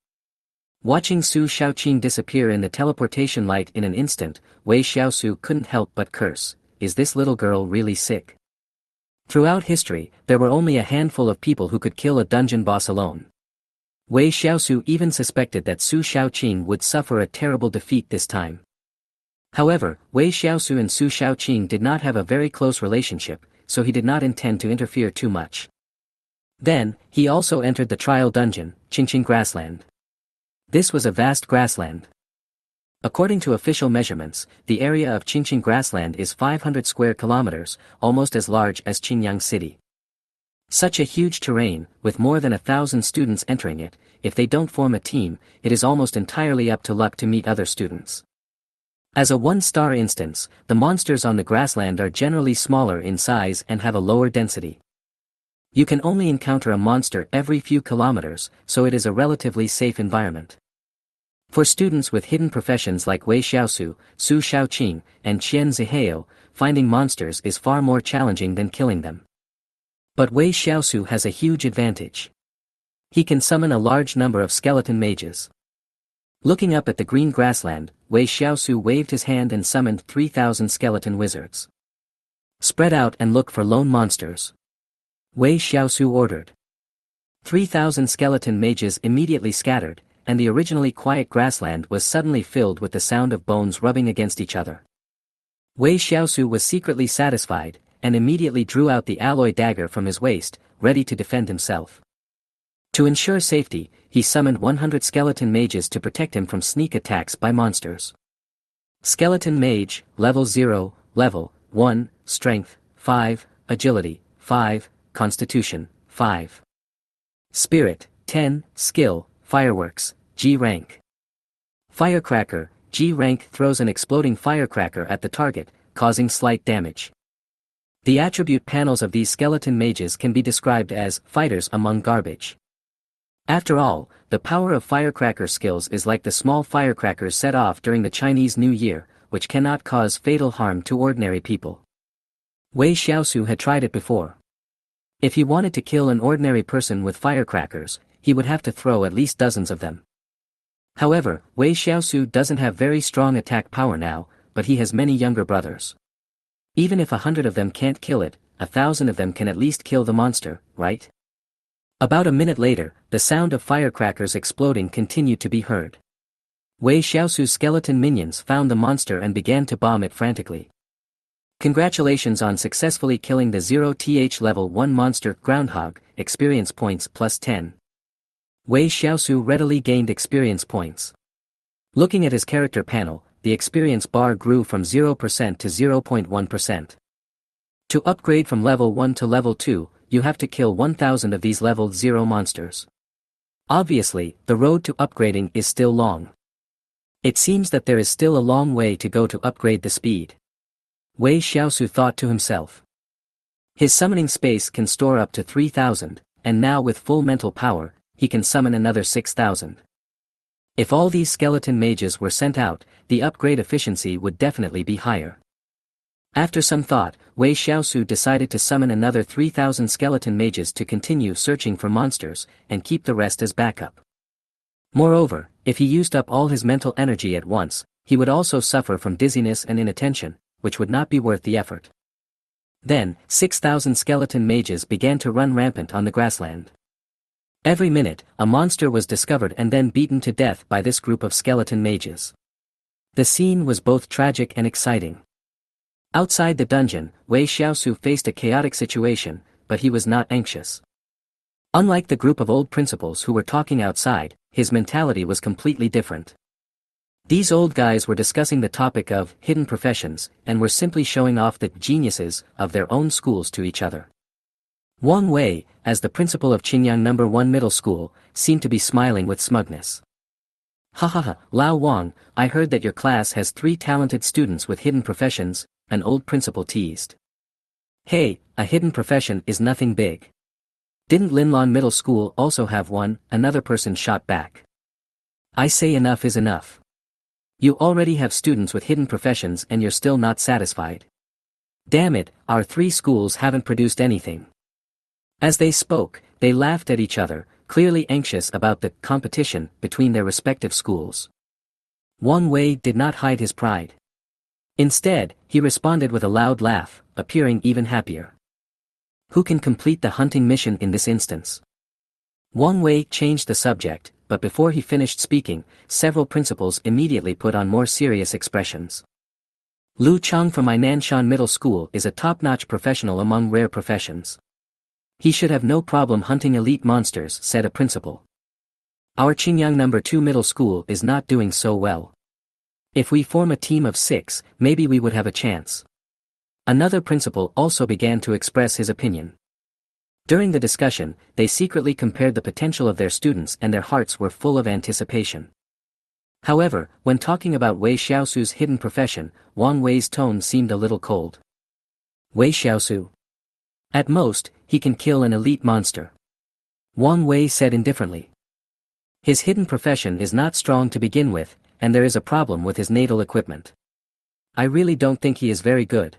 Watching Su Shaoqing disappear in the teleportation light in an instant, Wei Shiau couldn't help but curse, is this little girl really sick? Throughout history, there were only a handful of people who could kill a dungeon boss alone. Wei Shiau even suspected that Su Shaoqing would suffer a terrible defeat this time. However, Wei Shiau and Su Shaoqing did not have a very close relationship, so he did not intend to interfere too much. Then, he also entered the trial dungeon, Qingqing Grassland. This was a vast grassland. According to official measurements, the area of Qingqing Grassland is 500 square kilometers, almost as large as Qingyang City. Such a huge terrain, with more than 1,000 students entering it, if they don't form a team, it is almost entirely up to luck to meet other students. As a one-star instance, the monsters on the grassland are generally smaller in size and have a lower density. You can only encounter a monster every few kilometers, so it is a relatively safe environment. For students with hidden professions like Wei Shiau, Su Shaoqing, and Qian Zihao, finding monsters is far more challenging than killing them. But Wei Shiau has a huge advantage. He can summon a large number of skeleton mages. Looking up at the green grassland, Wei Shiau waved his hand and summoned 3,000 skeleton wizards. Spread out and look for lone monsters. Wei Shiau ordered. 3,000 skeleton mages immediately scattered, and the originally quiet grassland was suddenly filled with the sound of bones rubbing against each other. Wei Shiau was secretly satisfied, and immediately drew out the alloy dagger from his waist, ready to defend himself. To ensure safety, he summoned 100 skeleton mages to protect him from sneak attacks by monsters. Skeleton Mage, Level 0, Level 1, Strength, 5, Agility, 5, Constitution, 5. Spirit, 10, Skill, Fireworks, G rank. Firecracker, G rank throws an exploding firecracker at the target, causing slight damage. The attribute panels of these skeleton mages can be described as fighters among garbage. After all, the power of firecracker skills is like the small firecrackers set off during the Chinese New Year, which cannot cause fatal harm to ordinary people. Wei Shiau had tried it before. If he wanted to kill an ordinary person with firecrackers, he would have to throw at least dozens of them. However, Wei Shiau doesn't have very strong attack power now, but he has many younger brothers. Even if 100 of them can't kill it, 1,000 of them can at least kill the monster, right? About a minute later, the sound of firecrackers exploding continued to be heard. Wei Shiau's skeleton minions found the monster and began to bomb it frantically. Congratulations on successfully killing the 0th level 1 monster Groundhog, experience points plus 10. Wei Shiau readily gained experience points. Looking at his character panel, the experience bar grew from 0% to 0.1%. To upgrade from level 1 to level 2, you have to kill 1,000 of these level 0 monsters. Obviously, the road to upgrading is still long. It seems that there is still a long way to go to upgrade the speed. Wei Shiau thought to himself. His summoning space can store up to 3,000, and now with full mental power, he can summon another 6,000. If all these skeleton mages were sent out, the upgrade efficiency would definitely be higher. After some thought, Wei Shiau decided to summon another 3,000 skeleton mages to continue searching for monsters, and keep the rest as backup. Moreover, if he used up all his mental energy at once, he would also suffer from dizziness and inattention, which would not be worth the effort. Then, 6,000 skeleton mages began to run rampant on the grassland. Every minute, a monster was discovered and then beaten to death by this group of skeleton mages. The scene was both tragic and exciting. Outside the dungeon, Wei Shiau faced a chaotic situation, but he was not anxious. Unlike the group of old principals who were talking outside, his mentality was completely different. These old guys were discussing the topic of hidden professions, and were simply showing off the geniuses of their own schools to each other. Wang Wei, as the principal of Qingyang No. 1 Middle School, seemed to be smiling with smugness. Ha ha ha, Lao Wang, I heard that your class has 3 talented students with hidden professions, an old principal teased. Hey, a hidden profession is nothing big. Didn't Linlon Middle School also have one? Another person shot back. I say enough is enough. You already have students with hidden professions and you're still not satisfied. Damn it, our 3 schools haven't produced anything. As they spoke, they laughed at each other, clearly anxious about the competition between their respective schools. Wang Wei did not hide his pride. Instead, he responded with a loud laugh, appearing even happier. Who can complete the hunting mission in this instance? Wang Wei changed the subject, but before he finished speaking, several principals immediately put on more serious expressions. Lu Chang from Nanshan Middle School is a top-notch professional among rare professions. He should have no problem hunting elite monsters, said a principal. Our Qingyang No. 2 Middle School is not doing so well. If we form a team of 6, maybe we would have a chance. Another principal also began to express his opinion. During the discussion, they secretly compared the potential of their students and their hearts were full of anticipation. However, when talking about Wei Shiau's hidden profession, Wang Wei's tone seemed a little cold. Wei Shiau. At most, he can kill an elite monster. Wang Wei said indifferently. His hidden profession is not strong to begin with, and there is a problem with his natal equipment. I really don't think he is very good.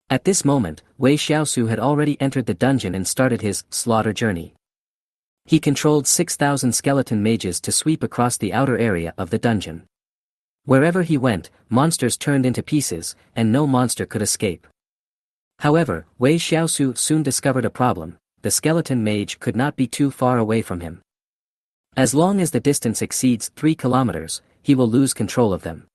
At this moment, Wei Shiau had already entered the dungeon and started his slaughter journey. He controlled 6,000 skeleton mages to sweep across the outer area of the dungeon. Wherever he went, monsters turned into pieces, and no monster could escape. However, Wei Shiau soon discovered a problem: the skeleton mage could not be too far away from him. As long as the distance exceeds 3 kilometers, he will lose control of them.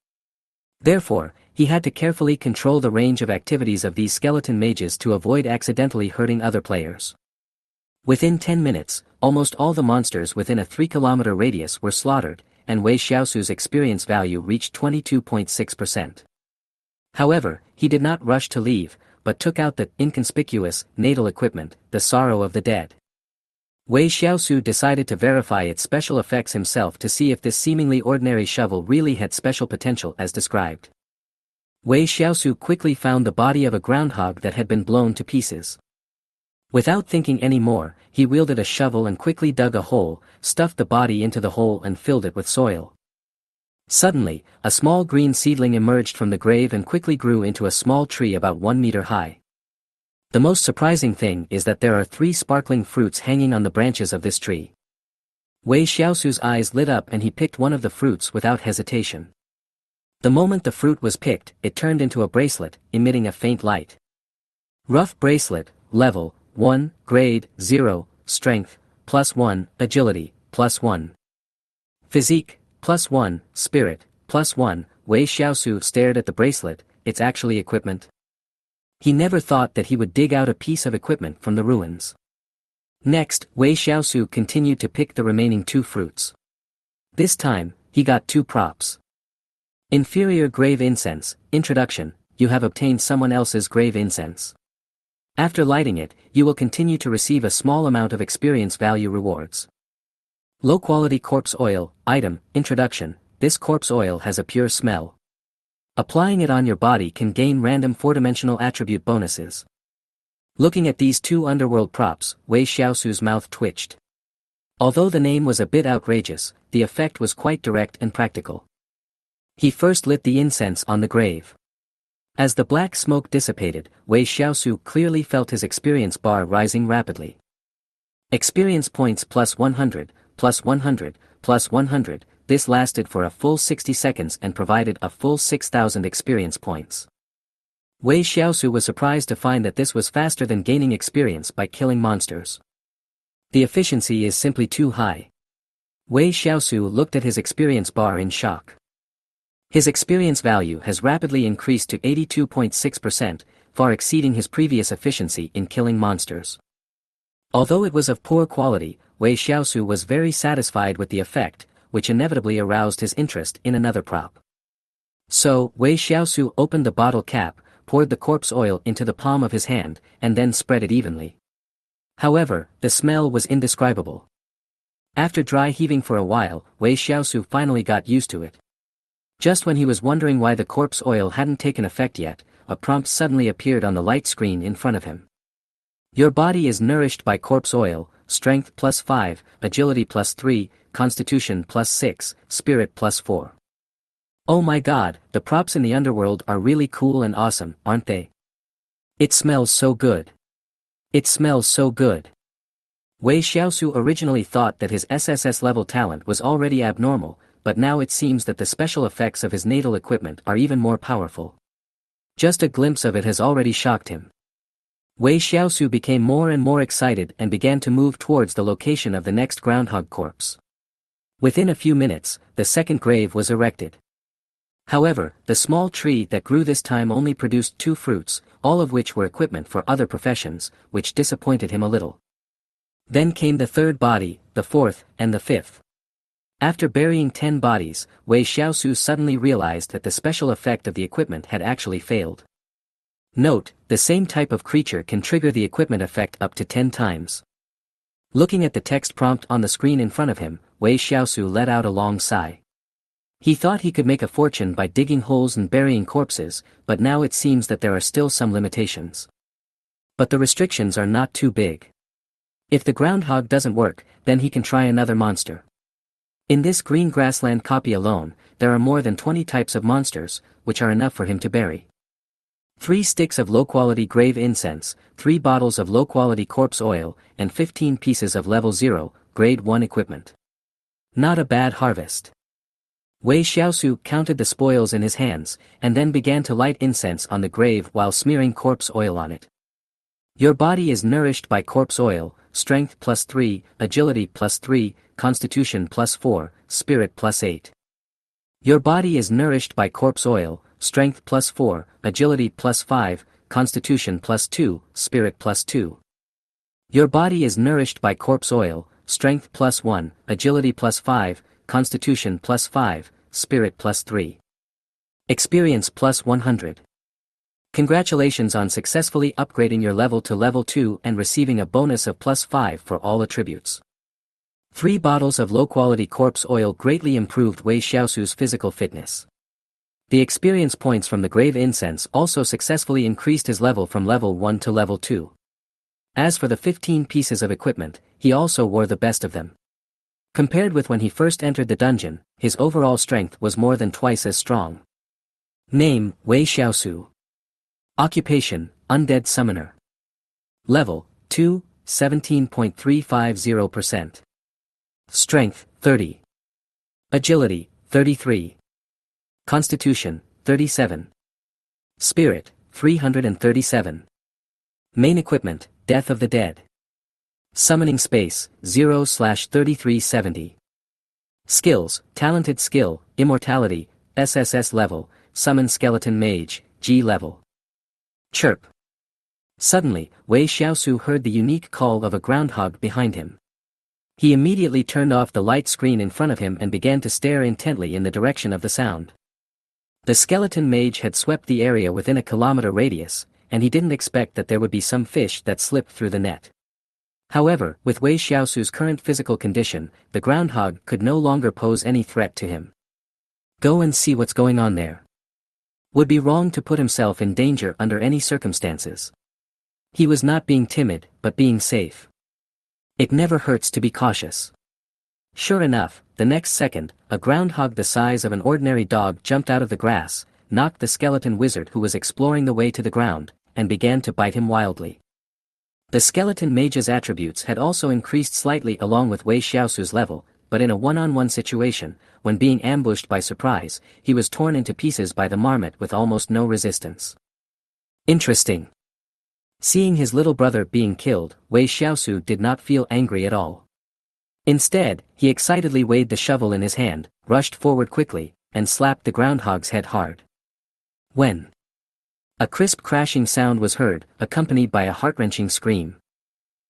Therefore, he had to carefully control the range of activities of these skeleton mages to avoid accidentally hurting other players. Within 10 minutes, almost all the monsters within a 3-kilometer radius were slaughtered, and Wei Shiao's experience value reached 22.6%. However, he did not rush to leave, but took out the inconspicuous natal equipment, the Sorrow of the Dead. Wei Shiao decided to verify its special effects himself to see if this seemingly ordinary shovel really had special potential as described. Wei Shiao quickly found the body of a groundhog that had been blown to pieces. Without thinking any more, he wielded a shovel and quickly dug a hole, stuffed the body into the hole and filled it with soil. Suddenly, a small green seedling emerged from the grave and quickly grew into a small tree about 1 meter high. The most surprising thing is that there are 3 sparkling fruits hanging on the branches of this tree. Wei Shiao's eyes lit up and he picked one of the fruits without hesitation. The moment the fruit was picked, it turned into a bracelet, emitting a faint light. Rough bracelet, level 1, grade 0, strength, +1, agility, +1. Physique, +1, spirit, +1, Wei Shiao stared at the bracelet, it's actually equipment. He never thought that he would dig out a piece of equipment from the ruins. Next, Wei Shiao continued to pick the remaining 2 fruits. This time, he got 2 props. Inferior grave incense, introduction, you have obtained someone else's grave incense. After lighting it, you will continue to receive a small amount of experience value rewards. Low-quality corpse oil, item, introduction, this corpse oil has a pure smell. Applying it on your body can gain random 4-dimensional attribute bonuses. Looking at these 2 underworld props, Wei Shiao's mouth twitched. Although the name was a bit outrageous, the effect was quite direct and practical. He first lit the incense on the grave. As the black smoke dissipated, Wei Shiao clearly felt his experience bar rising rapidly. Experience points +100, +100, +100, this lasted for a full 60 seconds and provided a full 6,000 experience points. Wei Shiao was surprised to find that this was faster than gaining experience by killing monsters. The efficiency is simply too high. Wei Shiao looked at his experience bar in shock. His experience value has rapidly increased to 82.6%, far exceeding his previous efficiency in killing monsters. Although it was of poor quality, Wei Shiao was very satisfied with the effect, which inevitably aroused his interest in another prop. So, Wei Shiao opened the bottle cap, poured the corpse oil into the palm of his hand, and then spread it evenly. However, the smell was indescribable. After dry heaving for a while, Wei Shiao finally got used to it. Just when he was wondering why the corpse oil hadn't taken effect yet, a prompt suddenly appeared on the light screen in front of him. Your body is nourished by corpse oil, strength +5, agility +3, constitution +6, spirit +4. Oh my god, the props in the underworld are really cool and awesome, aren't they? It smells so good. It smells so good. Wei Shiao originally thought that his SSS level talent was already abnormal, but now it seems that the special effects of his natal equipment are even more powerful. Just a glimpse of it has already shocked him. Wei Shiao became more and more excited and began to move towards the location of the next groundhog corpse. Within a few minutes, the second grave was erected. However, the small tree that grew this time only produced 2 fruits, all of which were equipment for other professions, which disappointed him a little. Then came the 3rd body, the 4th, and the 5th. After burying 10 bodies, Wei Shiao suddenly realized that the special effect of the equipment had actually failed. Note, the same type of creature can trigger the equipment effect up to 10 times. Looking at the text prompt on the screen in front of him, Wei Shiao let out a long sigh. He thought he could make a fortune by digging holes and burying corpses, but now it seems that there are still some limitations. But the restrictions are not too big. If the groundhog doesn't work, then he can try another monster. In this green grassland copy alone, there are more than 20 types of monsters, which are enough for him to bury. 3 sticks of low-quality grave incense, 3 bottles of low-quality corpse oil, and 15 pieces of level 0, grade 1 equipment. Not a bad harvest. Wei Shiao counted the spoils in his hands, and then began to light incense on the grave while smearing corpse oil on it. Your body is nourished by corpse oil, strength +3, agility +3, constitution +4, spirit +8. Your body is nourished by corpse oil, strength +4, agility +5, constitution +2, spirit +2. Your body is nourished by corpse oil, Strength +1, Agility +5, Constitution +5, Spirit +3. Experience +100. Congratulations on successfully upgrading your level to level 2 and receiving a bonus of +5 for all attributes. 3 bottles of low-quality corpse oil greatly improved Wei Shiau's physical fitness. The experience points from the grave incense also successfully increased his level from level 1 to level 2. As for the 15 pieces of equipment, he also wore the best of them. Compared with when he first entered the dungeon, his overall strength was more than twice as strong. Name, Wei Shiau. Occupation, Undead Summoner. Level, 2, 17.350%. Strength, 30. Agility, 33. Constitution, 37. Spirit, 337. Main equipment, Death of the Dead. Summoning space, 0/3370. Skills, Talented Skill, Immortality, SSS level, Summon Skeleton Mage, G level. Chirp. Suddenly, Wei Shiau heard the unique call of a groundhog behind him. He immediately turned off the light screen in front of him and began to stare intently in the direction of the sound. The skeleton mage had swept the area within a kilometer radius, and he didn't expect that there would be some fish that slipped through the net. However, with Wei Shiau's current physical condition, the groundhog could no longer pose any threat to him. Go and see what's going on there. Would be wrong to put himself in danger under any circumstances. He was not being timid, but being safe. It never hurts to be cautious. Sure enough, the next second, a groundhog the size of an ordinary dog jumped out of the grass, knocked the skeleton wizard who was exploring the way to the ground, and began to bite him wildly. The skeleton mage's attributes had also increased slightly along with Wei Shiau's level, but in a one-on-one situation, when being ambushed by surprise, he was torn into pieces by the marmot with almost no resistance. Interesting. Seeing his little brother being killed, Wei Shiau did not feel angry at all. Instead, he excitedly weighed the shovel in his hand, rushed forward quickly, and slapped the groundhog's head hard. When a crisp crashing sound was heard, accompanied by a heart-wrenching scream.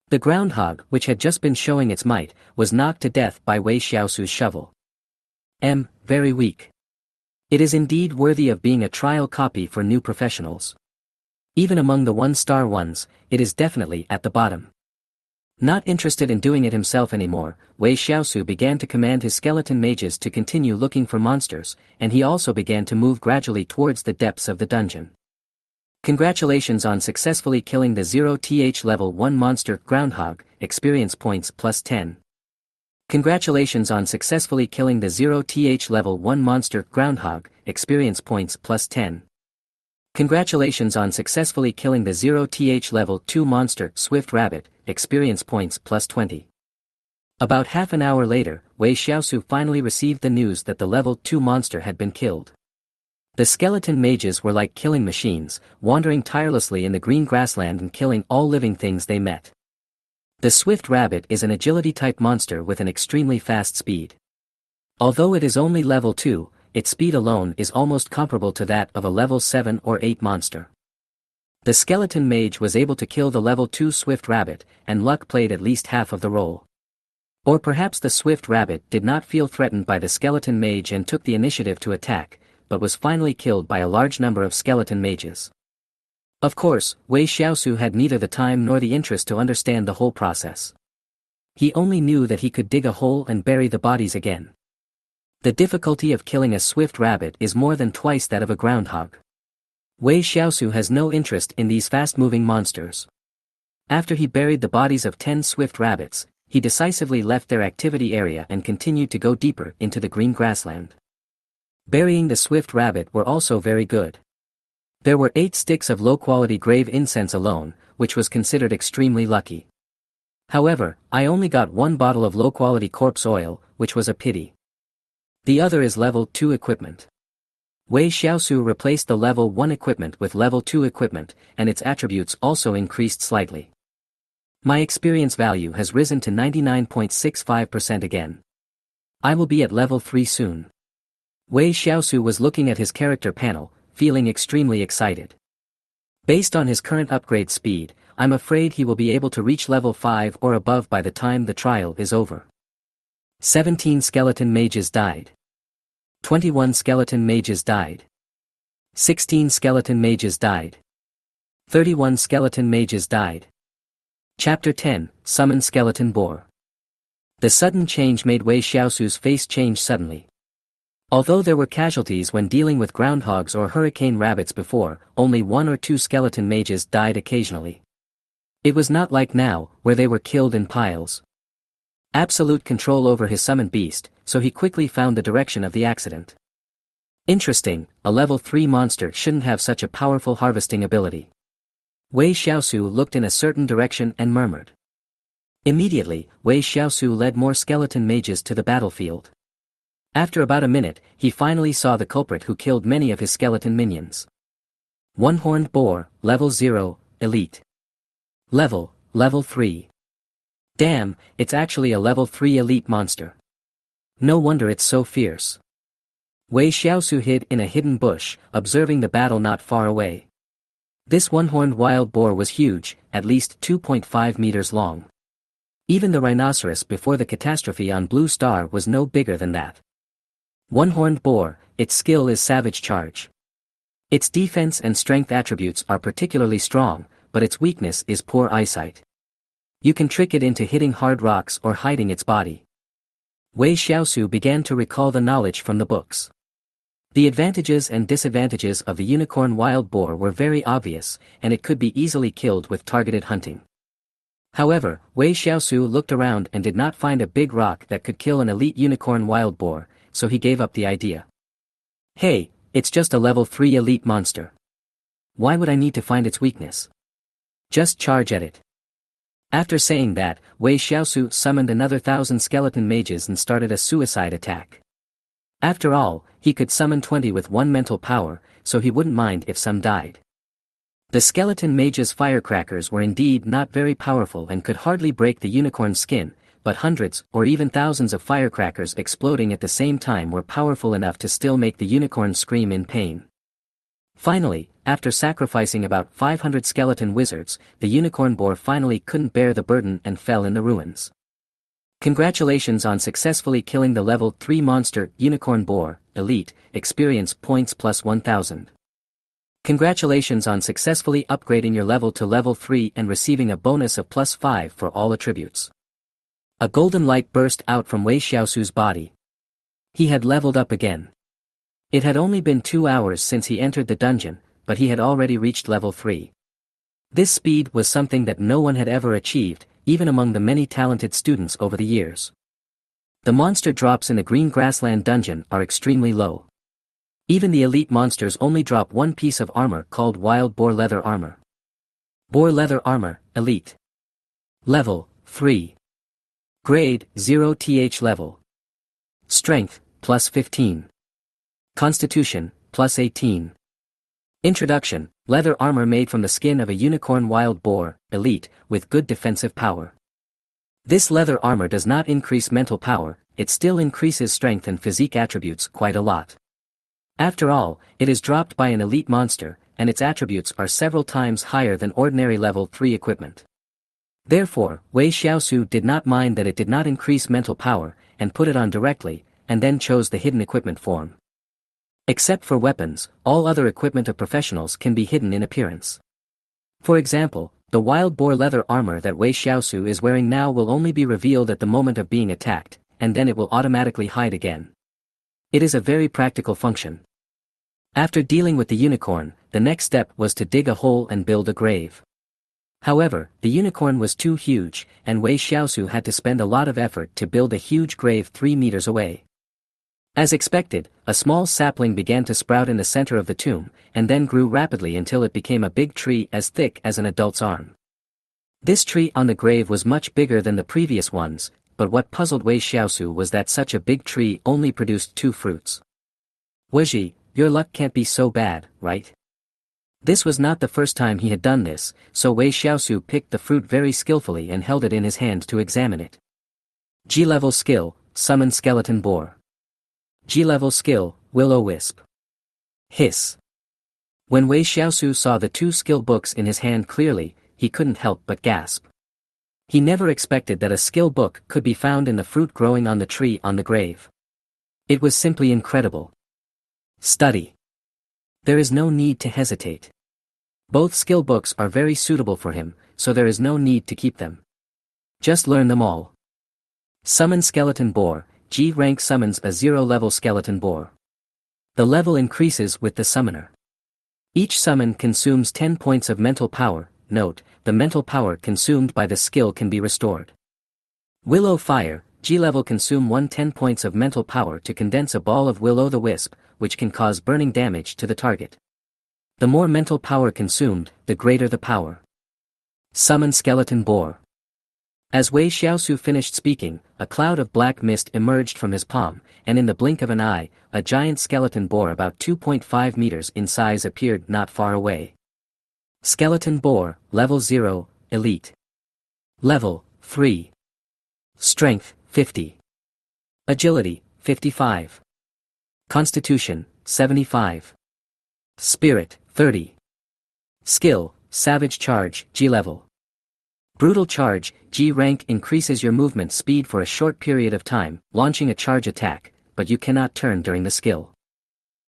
The groundhog, which had just been showing its might, was knocked to death by Wei Shiau's shovel. Very weak. It is indeed worthy of being a trial copy for new professionals. Even among the one-star ones, it is definitely at the bottom. Not interested in doing it himself anymore, Wei Shiau began to command his skeleton mages to continue looking for monsters, and he also began to move gradually towards the depths of the dungeon. Congratulations on successfully killing the 0th level 1 monster groundhog, experience points +10. Congratulations on successfully killing the 0th level 1 monster groundhog, experience points +10. Congratulations on successfully killing the 0th level 2 monster swift rabbit, experience points +20. About half an hour later, Wei Shiau finally received the news that the level 2 monster had been killed. The skeleton mages were like killing machines, wandering tirelessly in the green grassland and killing all living things they met. The swift rabbit is an agility-type monster with an extremely fast speed. Although it is only level 2, its speed alone is almost comparable to that of a level 7 or 8 monster. The skeleton mage was able to kill the level 2 swift rabbit, and luck played at least half of the role. Or perhaps the swift rabbit did not feel threatened by the skeleton mage and took the initiative to attack, but was finally killed by a large number of skeleton mages. Of course, Wei Shiau had neither the time nor the interest to understand the whole process. He only knew that he could dig a hole and bury the bodies again. The difficulty of killing a swift rabbit is more than twice that of a groundhog. Wei Shiau has no interest in these fast-moving monsters. After he buried the bodies of 10 swift rabbits, he decisively left their activity area and continued to go deeper into the green grassland. Burying the swift rabbit were also very good. There were 8 sticks of low-quality grave incense alone, which was considered extremely lucky. However, I only got 1 bottle of low-quality corpse oil, which was a pity. The other is level 2 equipment. Wei Shiau replaced the level 1 equipment with level 2 equipment, and its attributes also increased slightly. My experience value has risen to 99.65% again. I will be at level 3 soon. Wei Shiau was looking at his character panel, feeling extremely excited. Based on his current upgrade speed, I'm afraid he will be able to reach level 5 or above by the time the trial is over. 17 skeleton mages died. 21 skeleton mages died. 16 skeleton mages died. 31 skeleton mages died. Chapter 10, Summon Skeleton Boar. The sudden change made Wei Shiau's face change suddenly. Although there were casualties when dealing with groundhogs or hurricane rabbits before, only 1 or 2 skeleton mages died occasionally. It was not like now, where they were killed in piles. Absolute control over his summoned beast, so he quickly found the direction of the accident. Interesting, a level 3 monster shouldn't have such a powerful harvesting ability. Wei Shiau looked in a certain direction and murmured. Immediately, Wei Shiau led more skeleton mages to the battlefield. After about a minute, he finally saw the culprit who killed many of his skeleton minions. One-horned boar, level 0, elite. Level 3. Damn, it's actually a level 3 elite monster. No wonder it's so fierce. Wei Shiau hid in a hidden bush, observing the battle not far away. This one-horned wild boar was huge, at least 2.5 meters long. Even the rhinoceros before the catastrophe on Blue Star was no bigger than that. One-horned boar, its skill is Savage Charge. Its defense and strength attributes are particularly strong, but its weakness is poor eyesight. You can trick it into hitting hard rocks or hiding its body. Wei Shiau began to recall the knowledge from the books. The advantages and disadvantages of the unicorn wild boar were very obvious, and it could be easily killed with targeted hunting. However, Wei Shiau looked around and did not find a big rock that could kill an elite unicorn wild boar, so he gave up the idea. Hey, it's just a level 3 elite monster. Why would I need to find its weakness? Just charge at it. After saying that, Wei Shiau summoned another 1,000 skeleton mages and started a suicide attack. After all, he could summon 20 with 1 mental power, so he wouldn't mind if some died. The skeleton mages' firecrackers were indeed not very powerful and could hardly break the unicorn's skin, but hundreds or even thousands of firecrackers exploding at the same time were powerful enough to still make the unicorn scream in pain. Finally, after sacrificing about 500 skeleton wizards, the unicorn boar finally couldn't bear the burden and fell in the ruins. Congratulations on successfully killing the level 3 monster, Unicorn Boar, Elite, experience points plus 1000. Congratulations on successfully upgrading your level to level 3 and receiving a bonus of plus 5 for all attributes. A golden light burst out from Wei Shiau's body. He had leveled up again. It had only been 2 hours since he entered the dungeon, but he had already reached level 3. This speed was something that no one had ever achieved, even among the many talented students over the years. The monster drops in the green grassland dungeon are extremely low. Even the elite monsters only drop 1 piece of armor called Wild Boar Leather Armor. Boar Leather Armor, Elite. Level 3. Grade 0th level. Strength, plus 15. Constitution, plus 18. Introduction, leather armor made from the skin of a unicorn wild boar, elite, with good defensive power. This leather armor does not increase mental power, it still increases strength and physique attributes quite a lot. After all, it is dropped by an elite monster, and its attributes are several times higher than ordinary level 3 equipment. Therefore, Wei Shiau did not mind that it did not increase mental power, and put it on directly, and then chose the hidden equipment form. Except for weapons, all other equipment of professionals can be hidden in appearance. For example, the wild boar leather armor that Wei Shiau is wearing now will only be revealed at the moment of being attacked, and then it will automatically hide again. It is a very practical function. After dealing with the unicorn, the next step was to dig a hole and build a grave. However, the unicorn was too huge, and Wei Shiau had to spend a lot of effort to build a huge grave 3 meters away. As expected, a small sapling began to sprout in the center of the tomb, and then grew rapidly until it became a big tree as thick as an adult's arm. This tree on the grave was much bigger than the previous ones, but what puzzled Wei Shiau was that such a big tree only produced 2 fruits. Weiji, your luck can't be so bad, right? This was not the first time he had done this, so Wei Shiau picked the fruit very skillfully and held it in his hand to examine it. G-level skill, Summon Skeleton Boar. G-level skill, Will-O-Wisp. Hiss. When Wei Shiau saw the 2 skill books in his hand clearly, he couldn't help but gasp. He never expected that a skill book could be found in the fruit growing on the tree on the grave. It was simply incredible. Study. There is no need to hesitate. Both skill books are very suitable for him, so there is no need to keep them. Just learn them all. Summon Skeleton Boar. G rank summons a 0-level skeleton boar. The level increases with the summoner. Each summon consumes 10 points of mental power. Note, the mental power consumed by the skill can be restored. Willow Fire. G level consume 10 points of mental power to condense a ball of will-o'-the-wisp, which can cause burning damage to the target. The more mental power consumed, the greater the power. Summon Skeleton Boar. As Wei Shiau finished speaking, a cloud of black mist emerged from his palm, and in the blink of an eye, a giant skeleton boar about 2.5 meters in size appeared not far away. Skeleton Boar, Level 0, Elite. Level 3. Strength, 50. Agility, 55. Constitution, 75. Spirit, 30. Skill, Savage Charge, G level. Brutal Charge, G rank increases your movement speed for a short period of time, launching a charge attack, but you cannot turn during the skill.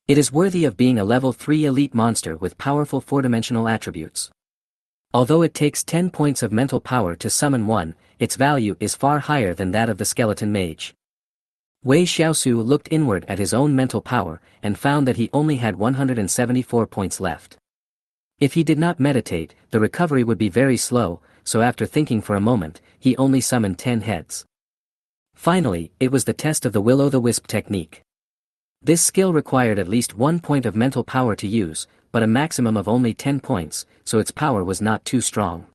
It is worthy of being a level 3 elite monster with powerful 4-dimensional attributes. Although it takes 10 points of mental power to summon one, its value is far higher than that of the skeleton mage. Wei Shiau looked inward at his own mental power, and found that he only had 174 points left. If he did not meditate, the recovery would be very slow, so after thinking for a moment, he only summoned 10 heads. Finally, it was the test of the will-o'-the-wisp technique. This skill required at least 1 point of mental power to use, but a maximum of only 10 points, so its power was not too strong.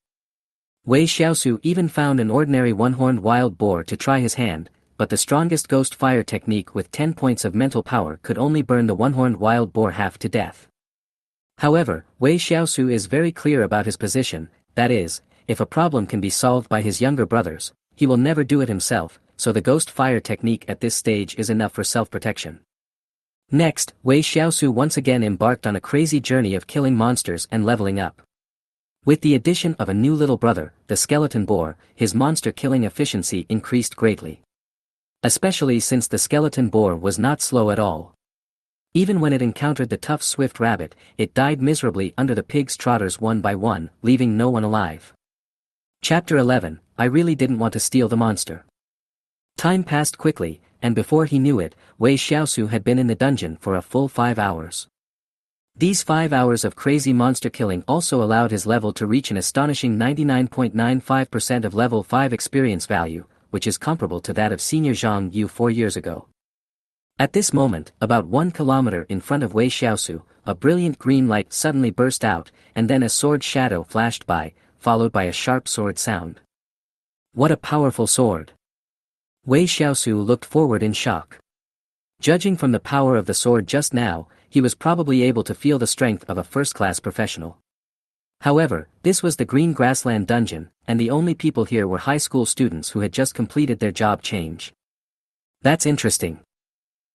Wei Shiau even found an ordinary one-horned wild boar to try his hand, but the strongest ghost fire technique with 10 points of mental power could only burn the one-horned wild boar half to death. However, Wei Shiau is very clear about his position, that is, if a problem can be solved by his younger brothers, he will never do it himself, so the ghost fire technique at this stage is enough for self-protection. Next, Wei Shiau once again embarked on a crazy journey of killing monsters and leveling up. With the addition of a new little brother, the skeleton boar, his monster killing efficiency increased greatly. Especially since the skeleton boar was not slow at all. Even when it encountered the tough swift rabbit, it died miserably under the pig's trotters one by one, leaving no one alive. Chapter 11, I really didn't want to steal the monster. Time passed quickly, and before he knew it, Wei Shiau had been in the dungeon for a full 5 hours. These 5 hours of crazy monster killing also allowed his level to reach an astonishing 99.95% of level 5 experience value, which is comparable to that of Senior Zhang Yu 4 years ago. At this moment, about 1 kilometer in front of Wei Shiau, a brilliant green light suddenly burst out, and then a sword shadow flashed by, followed by a sharp sword sound. What a powerful sword! Wei Shiau looked forward in shock. Judging from the power of the sword just now, he was probably able to feel the strength of a first-class professional. However, this was the Green Grassland dungeon, and the only people here were high school students who had just completed their job change. That's interesting.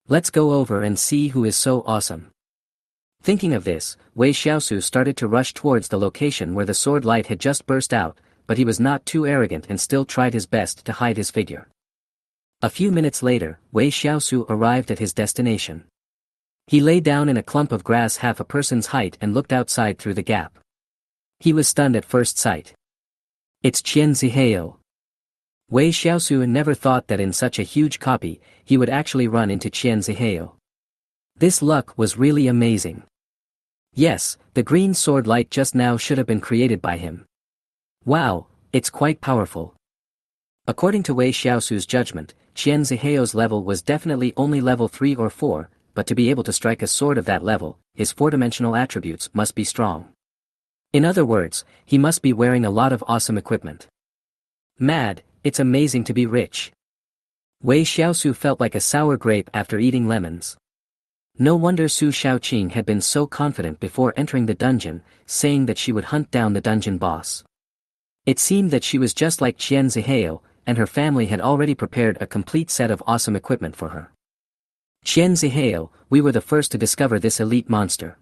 Let's go over and see who is so awesome. Thinking of this, Wei Shiau started to rush towards the location where the sword light had just burst out, but he was not too arrogant and still tried his best to hide his figure. A few minutes later, Wei Shiau arrived at his destination. He lay down in a clump of grass half a person's height and looked outside through the gap. He was stunned at first sight. It's Qian Zihao. Wei Shiau never thought that in such a huge copy, he would actually run into Qian Zihao. This luck was really amazing. Yes, the green sword light just now should have been created by him. Wow, it's quite powerful. According to Wei Shiau's judgment, Qian Zihao's level was definitely only level 3 or 4, but to be able to strike a sword of that level, his 4-dimensional attributes must be strong. In other words, he must be wearing a lot of awesome equipment. Mad, it's amazing to be rich. Wei Shiau felt like a sour grape after eating lemons. No wonder Su Shaoqing had been so confident before entering the dungeon, saying that she would hunt down the dungeon boss. It seemed that she was just like Qian Zihao, and her family had already prepared a complete set of awesome equipment for her. Qian Zihao, we were the first to discover this elite monster.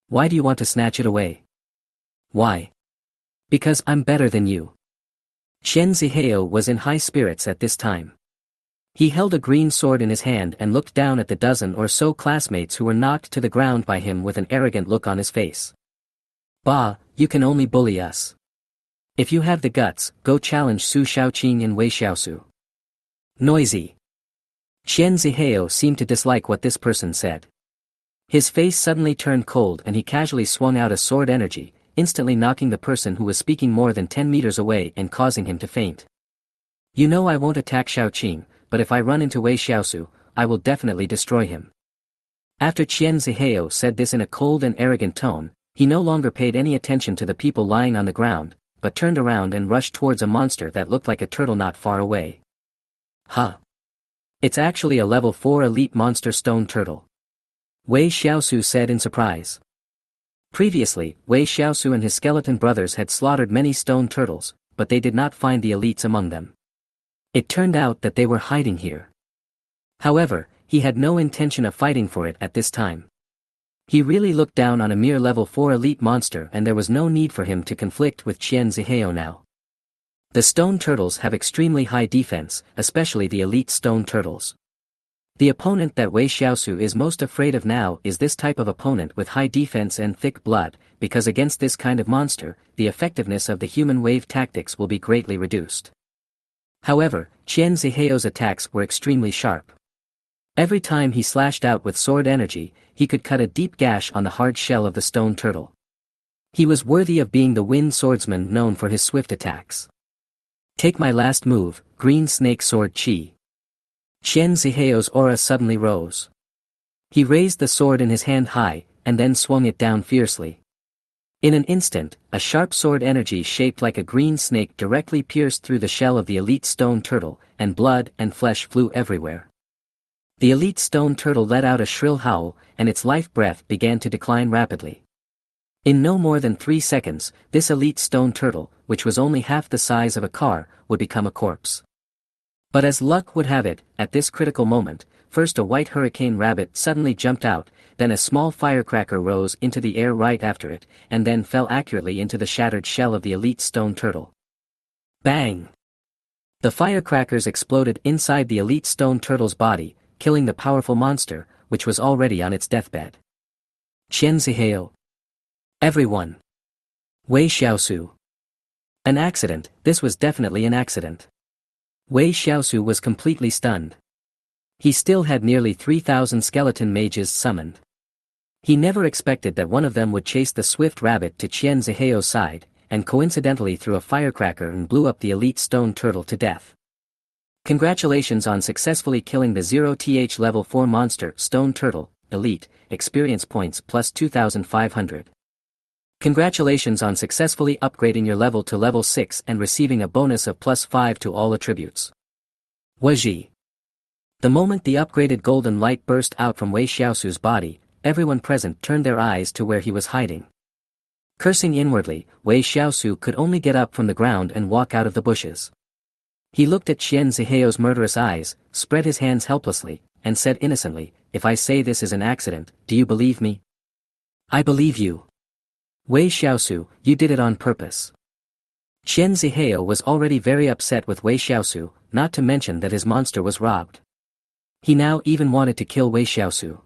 Why do you want to snatch it away? Why? Because I'm better than you. Chen Zihao was in high spirits at this time. He held a green sword in his hand and looked down at the dozen or so classmates who were knocked to the ground by him with an arrogant look on his face. Bah, you can only bully us. If you have the guts, go challenge Su Shaoqing and Wei Shiau. Noisy. Chen Zihao seemed to dislike what this person said. His face suddenly turned cold and he casually swung out a sword energy, instantly knocking the person who was speaking more than 10 meters away and causing him to faint. You know I won't attack Shaoqing, but if I run into Wei Shiau, I will definitely destroy him. After Chen Zihao said this in a cold and arrogant tone, he no longer paid any attention to the people lying on the ground, but turned around and rushed towards a monster that looked like a turtle not far away. Huh. It's actually a level 4 elite monster stone turtle. Wei Shiau said in surprise. Previously, Wei Shiau and his skeleton brothers had slaughtered many stone turtles, but they did not find the elites among them. It turned out that they were hiding here. However, he had no intention of fighting for it at this time. He really looked down on a mere level 4 elite monster and there was no need for him to conflict with Chen Zihao now. The stone turtles have extremely high defense, especially the elite stone turtles. The opponent that Wei Shiau is most afraid of now is this type of opponent with high defense and thick blood, because against this kind of monster, the effectiveness of the human wave tactics will be greatly reduced. However, Chen Zihao's attacks were extremely sharp. Every time he slashed out with sword energy, he could cut a deep gash on the hard shell of the stone turtle. He was worthy of being the wind swordsman known for his swift attacks. Take my last move, green snake sword chi. Chen Zihao's aura suddenly rose. He raised the sword in his hand high, and then swung it down fiercely. In an instant, a sharp sword energy shaped like a green snake directly pierced through the shell of the elite stone turtle, and blood and flesh flew everywhere. The elite stone turtle let out a shrill howl, and its life breath began to decline rapidly. In no more than 3 seconds, this elite stone turtle, which was only half the size of a car, would become a corpse. But as luck would have it, at this critical moment, first a white hurricane rabbit suddenly jumped out, then a small firecracker rose into the air right after it, and then fell accurately into the shattered shell of the elite stone turtle. Bang! The firecrackers exploded inside the elite stone turtle's body, killing the powerful monster, which was already on its deathbed. Chen Zihao. Everyone. Wei Shiau. An accident, this was definitely an accident. Wei Shiau was completely stunned. He still had nearly 3,000 skeleton mages summoned. He never expected that one of them would chase the swift rabbit to Chen Zihao's side, and coincidentally threw a firecracker and blew up the elite stone turtle to death. Congratulations on successfully killing the 0th level 4 monster stone turtle, elite, experience points plus 2,500. Congratulations on successfully upgrading your level to level 6 and receiving a bonus of plus 5 to all attributes. Waji. The moment the upgraded golden light burst out from Wei Shiau's body, everyone present turned their eyes to where he was hiding. Cursing inwardly, Wei Shiau could only get up from the ground and walk out of the bushes. He looked at Chen Zihao's murderous eyes, spread his hands helplessly, and said innocently, "If I say this is an accident, do you believe me?" "I believe you. Wei Shiau, you did it on purpose." Chen Zihao was already very upset with Wei Shiau, not to mention that his monster was robbed. He now even wanted to kill Wei Shiau.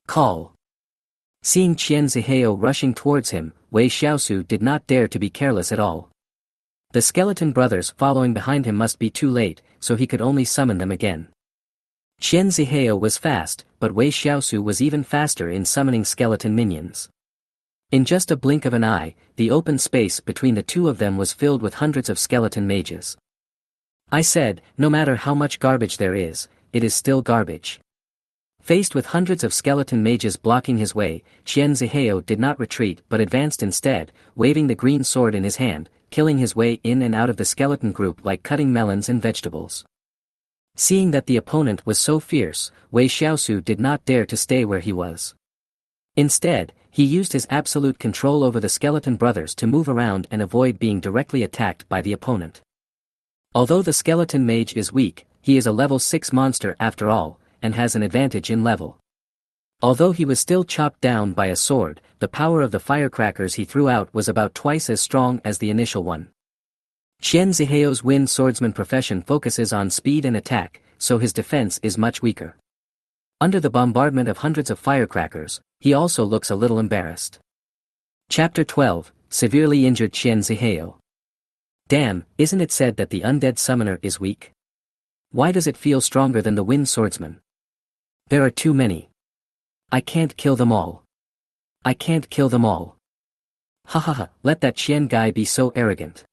Call. Seeing Chen Zihao rushing towards him, Wei Shiau did not dare to be careless at all. The skeleton brothers following behind him must be too late, so he could only summon them again. Chen Zihao was fast, but Wei Shiau was even faster in summoning skeleton minions. In just a blink of an eye, the open space between the two of them was filled with hundreds of skeleton mages. I said, no matter how much garbage there is, it is still garbage. Faced with hundreds of skeleton mages blocking his way, Chen Zihao did not retreat but advanced instead, waving the green sword in his hand, killing his way in and out of the skeleton group like cutting melons and vegetables. Seeing that the opponent was so fierce, Wei Shiau did not dare to stay where he was. Instead, he used his absolute control over the skeleton brothers to move around and avoid being directly attacked by the opponent. Although the skeleton mage is weak, he is a level 6 monster after all, and has an advantage in level. Although he was still chopped down by a sword, the power of the firecrackers he threw out was about twice as strong as the initial one. Qian Zihao's wind swordsman profession focuses on speed and attack, so his defense is much weaker. Under the bombardment of hundreds of firecrackers, he also looks a little embarrassed. Chapter 12, Severely Injured Qian Zihao. Damn, isn't it said that the undead summoner is weak? Why does it feel stronger than the wind swordsman? There are too many. I can't kill them all. I can't kill them all. Ha ha ha, let that Qian guy be so arrogant.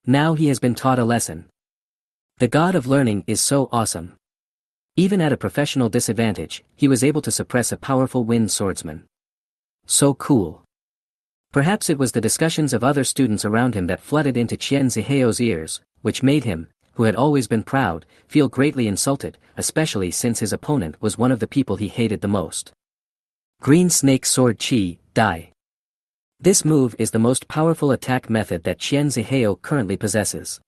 Now he has been taught a lesson. The god of learning is so awesome. Even at a professional disadvantage, he was able to suppress a powerful wind swordsman. So cool. Perhaps it was the discussions of other students around him that flooded into Qian Zihao's ears, which made him, who had always been proud, feel greatly insulted, especially since his opponent was one of the people he hated the most. Green Snake Sword Chi, Die. This move is the most powerful attack method that Qian Zihao currently possesses.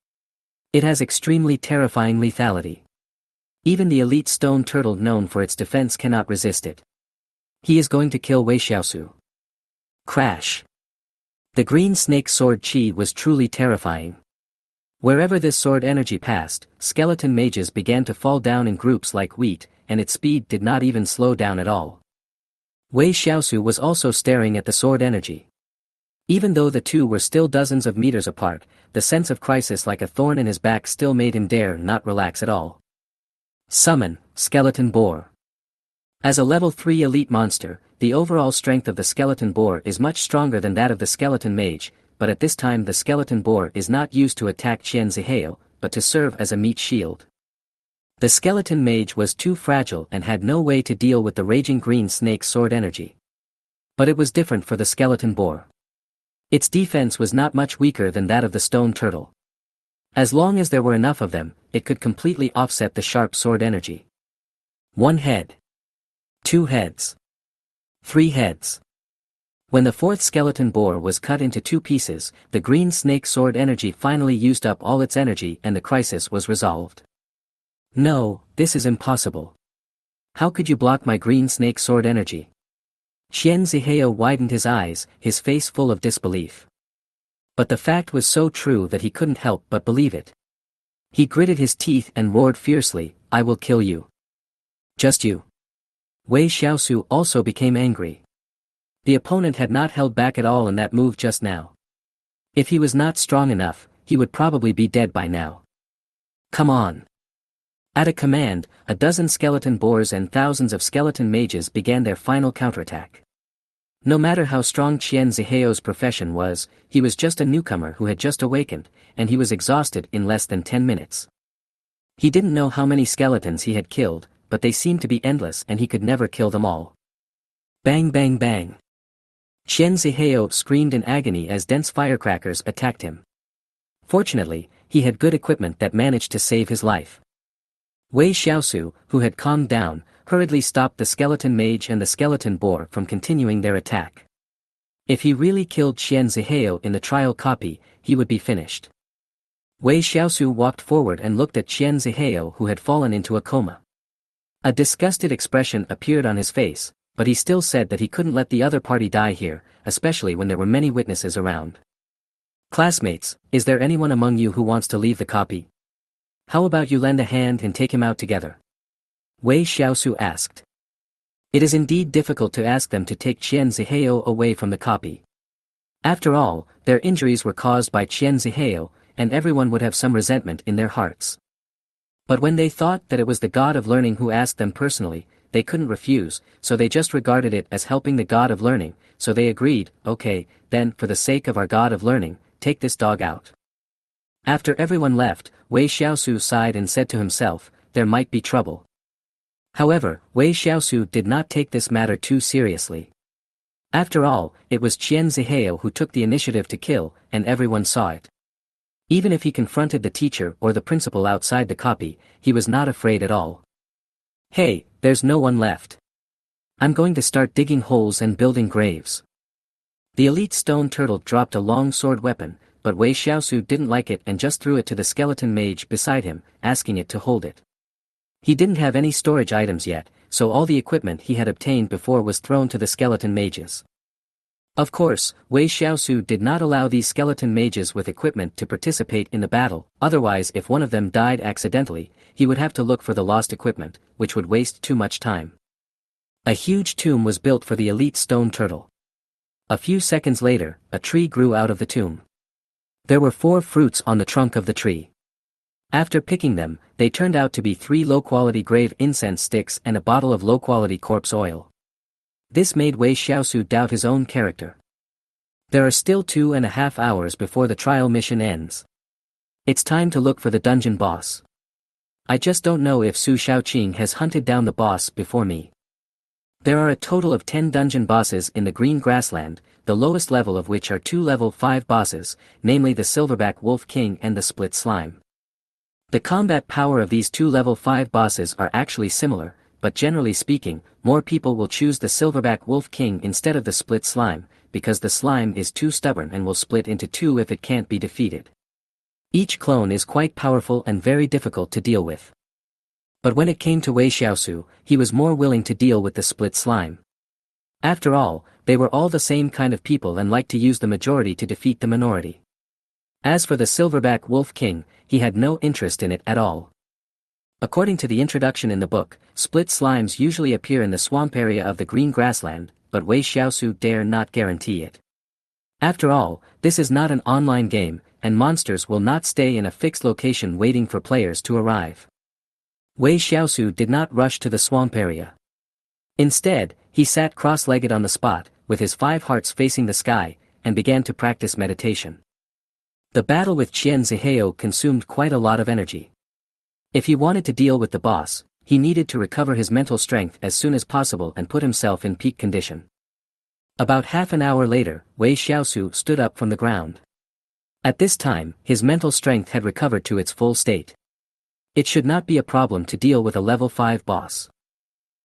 It has extremely terrifying lethality. Even the elite stone turtle known for its defense cannot resist it. He is going to kill Wei Shiau. Crash. The green snake sword chi was truly terrifying. Wherever this sword energy passed, skeleton mages began to fall down in groups like wheat, and its speed did not even slow down at all. Wei Shiau was also staring at the sword energy. Even though the two were still dozens of meters apart, the sense of crisis like a thorn in his back still made him dare not relax at all. Summon, Skeleton Boar. As a level 3 elite monster, the overall strength of the skeleton boar is much stronger than that of the skeleton mage, but at this time the skeleton boar is not used to attack Qian Zihao, but to serve as a meat shield. The skeleton mage was too fragile and had no way to deal with the raging green snake sword energy. But it was different for the skeleton boar. Its defense was not much weaker than that of the stone turtle. As long as there were enough of them, it could completely offset the sharp sword energy. 1 head. 2 heads. 3 heads. When the fourth skeleton boar was cut into 2 pieces, the green snake sword energy finally used up all its energy and the crisis was resolved. No, this is impossible. How could you block my green snake sword energy? Qian Zihao widened his eyes, his face full of disbelief. But the fact was so true that he couldn't help but believe it. He gritted his teeth and roared fiercely, I will kill you. Just you. Wei Shiau also became angry. The opponent had not held back at all in that move just now. If he was not strong enough, he would probably be dead by now. Come on. At a command, a dozen skeleton boars and thousands of skeleton mages began their final counterattack. No matter how strong Qian Zihao's profession was, he was just a newcomer who had just awakened, and he was exhausted in less than 10 minutes. He didn't know how many skeletons he had killed, but they seemed to be endless and he could never kill them all. Bang bang bang. Qian Zihao screamed in agony as dense firecrackers attacked him. Fortunately, he had good equipment that managed to save his life. Wei Shiau, who had calmed down, hurriedly stopped the skeleton mage and the skeleton boar from continuing their attack. If he really killed Qian Zihao in the trial copy, he would be finished. Wei Shiau walked forward and looked at Qian Zihao who had fallen into a coma. A disgusted expression appeared on his face, but he still said that he couldn't let the other party die here, especially when there were many witnesses around. Classmates, is there anyone among you who wants to leave the copy? How about you lend a hand and take him out together? Wei Shiau asked. It is indeed difficult to ask them to take Qian Zihao away from the copy. After all, their injuries were caused by Qian Zihao, and everyone would have some resentment in their hearts. But when they thought that it was the god of learning who asked them personally, they couldn't refuse, so they just regarded it as helping the god of learning, so they agreed, okay, then, for the sake of our god of learning, take this dog out. After everyone left, Wei Shiau sighed and said to himself, there might be trouble. However, Wei Shiau did not take this matter too seriously. After all, it was Qian Zihao who took the initiative to kill, and everyone saw it. Even if he confronted the teacher or the principal outside the copy, he was not afraid at all. Hey, there's no one left. I'm going to start digging holes and building graves. The elite stone turtle dropped a long sword weapon, but Wei Shiau didn't like it and just threw it to the skeleton mage beside him, asking it to hold it. He didn't have any storage items yet, so all the equipment he had obtained before was thrown to the skeleton mages. Of course, Wei Shiau did not allow these skeleton mages with equipment to participate in the battle, otherwise if one of them died accidentally, he would have to look for the lost equipment, which would waste too much time. A huge tomb was built for the elite stone turtle. A few seconds later, a tree grew out of the tomb. There were 4 fruits on the trunk of the tree. After picking them, they turned out to be 3 low-quality grave incense sticks and a bottle of low-quality corpse oil. This made Wei Shiau doubt his own character. There are still 2.5 hours before the trial mission ends. It's time to look for the dungeon boss. I just don't know if Su Shaoqing has hunted down the boss before me. There are a total of 10 dungeon bosses in the Green Grassland, the lowest level of which are 2 level 5 bosses, namely the Silverback Wolf King and the Split Slime. The combat power of these 2 level 5 bosses are actually similar, but generally speaking, more people will choose the Silverback Wolf King instead of the Split Slime, because the slime is too stubborn and will split into 2 if it can't be defeated. Each clone is quite powerful and very difficult to deal with. But when it came to Wei Shiau, he was more willing to deal with the Split Slime. After all, they were all the same kind of people and liked to use the majority to defeat the minority. As for the Silverback Wolf King, he had no interest in it at all. According to the introduction in the book, split slimes usually appear in the swamp area of the Green Grassland, but Wei Shiau dare not guarantee it. After all, this is not an online game, and monsters will not stay in a fixed location waiting for players to arrive. Wei Shiau did not rush to the swamp area. Instead, he sat cross-legged on the spot, with his 5 hearts facing the sky, and began to practice meditation. The battle with Qian Zihao consumed quite a lot of energy. If he wanted to deal with the boss, he needed to recover his mental strength as soon as possible and put himself in peak condition. About half an hour later, Wei Shiau stood up from the ground. At this time, his mental strength had recovered to its full state. It should not be a problem to deal with a level 5 boss.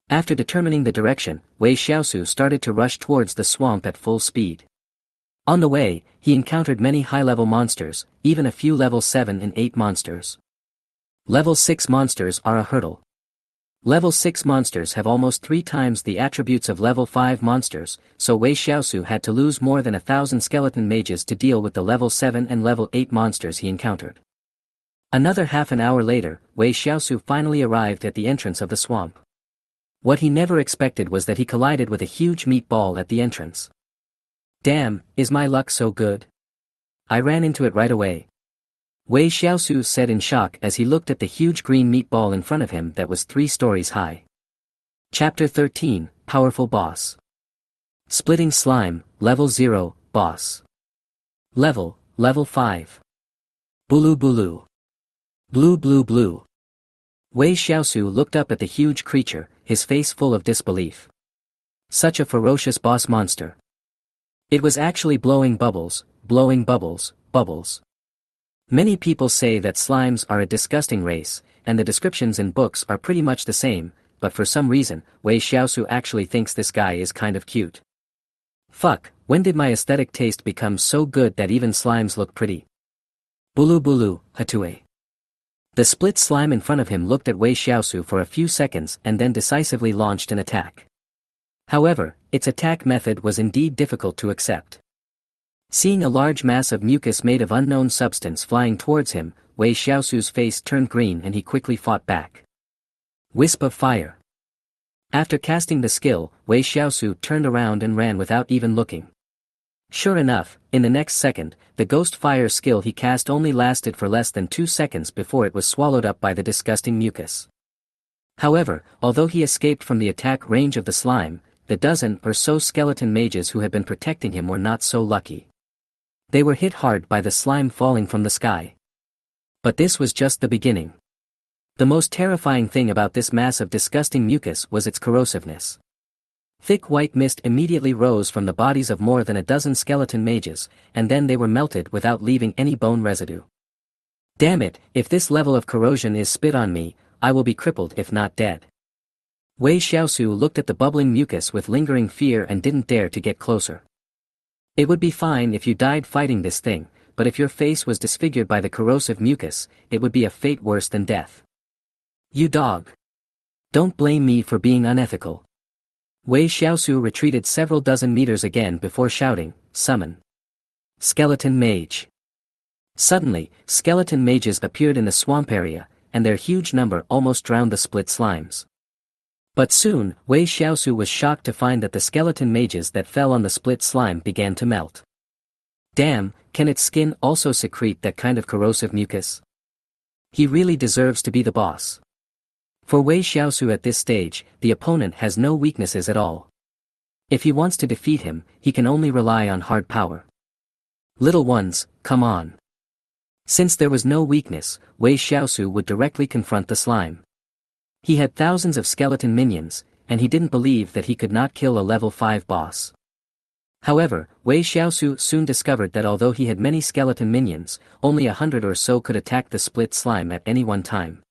After determining the direction, Wei Shiau started to rush towards the swamp at full speed. On the way, he encountered many high-level monsters, even a few level 7 and 8 monsters. Level 6 monsters are a hurdle. Level 6 monsters have almost 3 times the attributes of level 5 monsters, so Wei Shiau had to lose more than 1,000 skeleton mages to deal with the level 7 and level 8 monsters he encountered. Another half an hour later, Wei Shiau finally arrived at the entrance of the swamp. What he never expected was that he collided with a huge meatball at the entrance. Damn, is my luck so good? I ran into it right away. Wei Shiau said in shock as he looked at the huge green meatball in front of him that was 3 stories high. Chapter 13, Powerful Boss. Splitting Slime, Level 0, Boss. Level 5. Bulu Bulu. Blue Blue Blue. Wei Shiau looked up at the huge creature, his face full of disbelief. Such a ferocious boss monster. It was actually blowing bubbles, bubbles. Many people say that slimes are a disgusting race, and the descriptions in books are pretty much the same, but for some reason, Wei Shiau actually thinks this guy is kind of cute. Fuck, when did my aesthetic taste become so good that even slimes look pretty? Bulu Bulu, Hatue. The split slime in front of him looked at Wei Shiau for a few seconds and then decisively launched an attack. However, its attack method was indeed difficult to accept. Seeing a large mass of mucus made of unknown substance flying towards him, Wei Shiau's face turned green and he quickly fought back. Wisp of Fire. After casting the skill, Wei Shiau turned around and ran without even looking. Sure enough, in the next second, the Ghost Fire skill he cast only lasted for less than 2 seconds before it was swallowed up by the disgusting mucus. However, although he escaped from the attack range of the slime, the dozen or so skeleton mages who had been protecting him were not so lucky. They were hit hard by the slime falling from the sky. But this was just the beginning. The most terrifying thing about this mass of disgusting mucus was its corrosiveness. Thick white mist immediately rose from the bodies of more than a dozen skeleton mages, and then they were melted without leaving any bone residue. Damn it, if this level of corrosion is spit on me, I will be crippled if not dead. Wei Shiau looked at the bubbling mucus with lingering fear and didn't dare to get closer. It would be fine if you died fighting this thing, but if your face was disfigured by the corrosive mucus, it would be a fate worse than death. You dog. Don't blame me for being unethical. Wei Shiau retreated several dozen meters again before shouting, "Summon. Skeleton Mage." Suddenly, skeleton mages appeared in the swamp area, and their huge number almost drowned the split slimes. But soon, Wei Shiau was shocked to find that the skeleton mages that fell on the split slime began to melt. Damn, can its skin also secrete that kind of corrosive mucus? He really deserves to be the boss. For Wei Shiau at this stage, the opponent has no weaknesses at all. If he wants to defeat him, he can only rely on hard power. Little ones, come on. Since there was no weakness, Wei Shiau would directly confront the slime. He had thousands of skeleton minions, and he didn't believe that he could not kill a level 5 boss. However, Wei Shiau soon discovered that although he had many skeleton minions, only 100 or so could attack the split slime at any one time.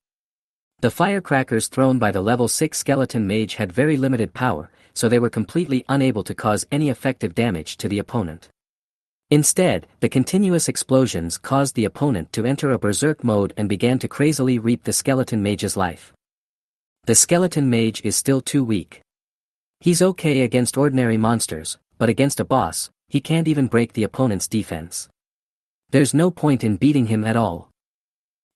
The firecrackers thrown by the level 6 skeleton mage had very limited power, so they were completely unable to cause any effective damage to the opponent. Instead, the continuous explosions caused the opponent to enter a berserk mode and began to crazily reap the skeleton mage's life. The skeleton mage is still too weak. He's okay against ordinary monsters, but against a boss, he can't even break the opponent's defense. There's no point in beating him at all.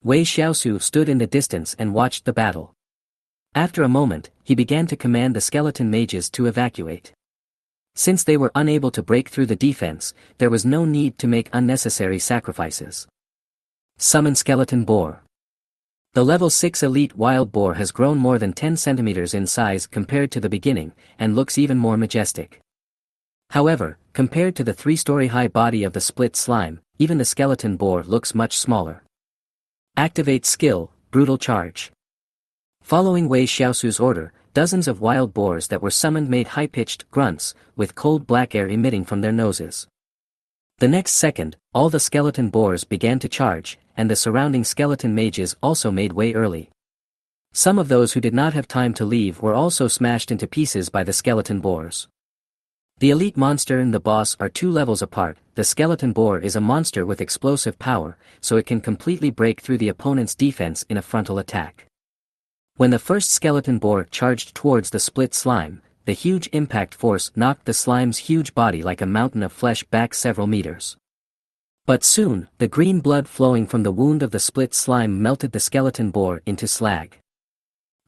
Wei Shiau stood in the distance and watched the battle. After a moment, he began to command the skeleton mages to evacuate. Since they were unable to break through the defense, there was no need to make unnecessary sacrifices. Summon Skeleton Boar. The level 6 elite wild boar has grown more than 10 centimeters in size compared to the beginning, and looks even more majestic. However, compared to the 3-story high body of the split slime, even the skeleton boar looks much smaller. Activate skill, Brutal Charge. Following Wei Shiau's order, dozens of wild boars that were summoned made high-pitched grunts, with cold black air emitting from their noses. The next second, all the skeleton boars began to charge, and the surrounding skeleton mages also made way early. Some of those who did not have time to leave were also smashed into pieces by the skeleton boars. The elite monster and the boss are 2 levels apart. The skeleton boar is a monster with explosive power, so it can completely break through the opponent's defense in a frontal attack. When the first skeleton boar charged towards the split slime, the huge impact force knocked the slime's huge body like a mountain of flesh back several meters. But soon, the green blood flowing from the wound of the split slime melted the skeleton boar into slag.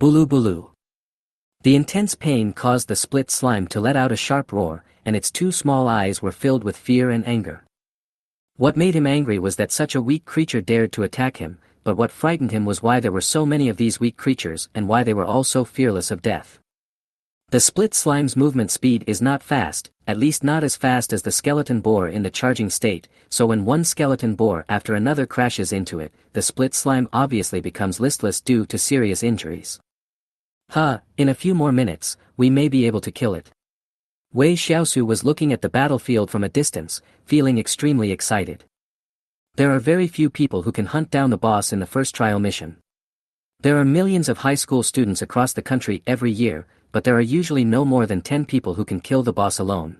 Bulu bulu. The intense pain caused the split slime to let out a sharp roar, and its 2 small eyes were filled with fear and anger. What made him angry was that such a weak creature dared to attack him, but what frightened him was why there were so many of these weak creatures and why they were all so fearless of death. The split slime's movement speed is not fast, at least not as fast as the skeleton boar in the charging state, so when one skeleton boar after another crashes into it, the split slime obviously becomes listless due to serious injuries. In a few more minutes, we may be able to kill it. Wei Shiau was looking at the battlefield from a distance, feeling extremely excited. There are very few people who can hunt down the boss in the first trial mission. There are millions of high school students across the country every year, but there are usually no more than 10 people who can kill the boss alone.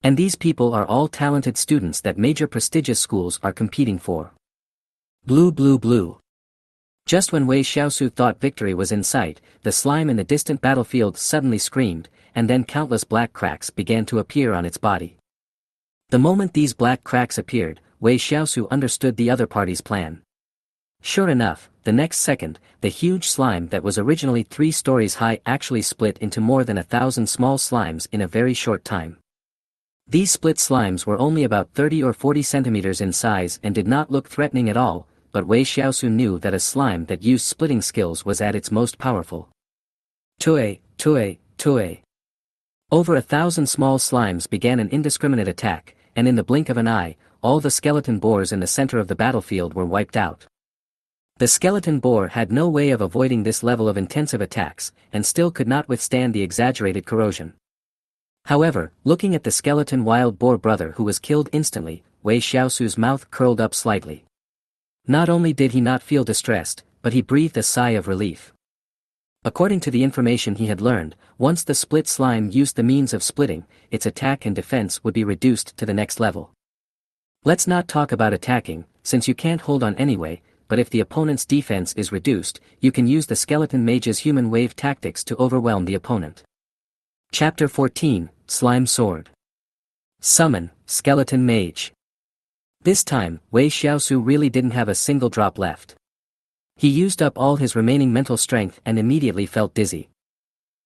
And these people are all talented students that major prestigious schools are competing for. Blue blue blue. Just when Wei Shiau thought victory was in sight, the slime in the distant battlefield suddenly screamed, and then countless black cracks began to appear on its body. The moment these black cracks appeared, Wei Shiau understood the other party's plan. Sure enough, the next second, the huge slime that was originally 3 stories high actually split into more than 1,000 small slimes in a very short time. These split slimes were only about 30 or 40 centimeters in size and did not look threatening at all, but Wei Shiau knew that a slime that used splitting skills was at its most powerful. Tue, tue, tue. Over 1,000 small slimes began an indiscriminate attack, and in the blink of an eye, all the skeleton boars in the center of the battlefield were wiped out. The skeleton boar had no way of avoiding this level of intensive attacks, and still could not withstand the exaggerated corrosion. However, looking at the skeleton wild boar brother who was killed instantly, Wei Shiau's mouth curled up slightly. Not only did he not feel distressed, but he breathed a sigh of relief. According to the information he had learned, once the split slime used the means of splitting, its attack and defense would be reduced to the next level. Let's not talk about attacking, since you can't hold on anyway, but if the opponent's defense is reduced, you can use the skeleton mage's human wave tactics to overwhelm the opponent. Chapter 14, Slime Sword. Summon, Skeleton Mage. This time, Wei Shiau really didn't have a single drop left. He used up all his remaining mental strength and immediately felt dizzy.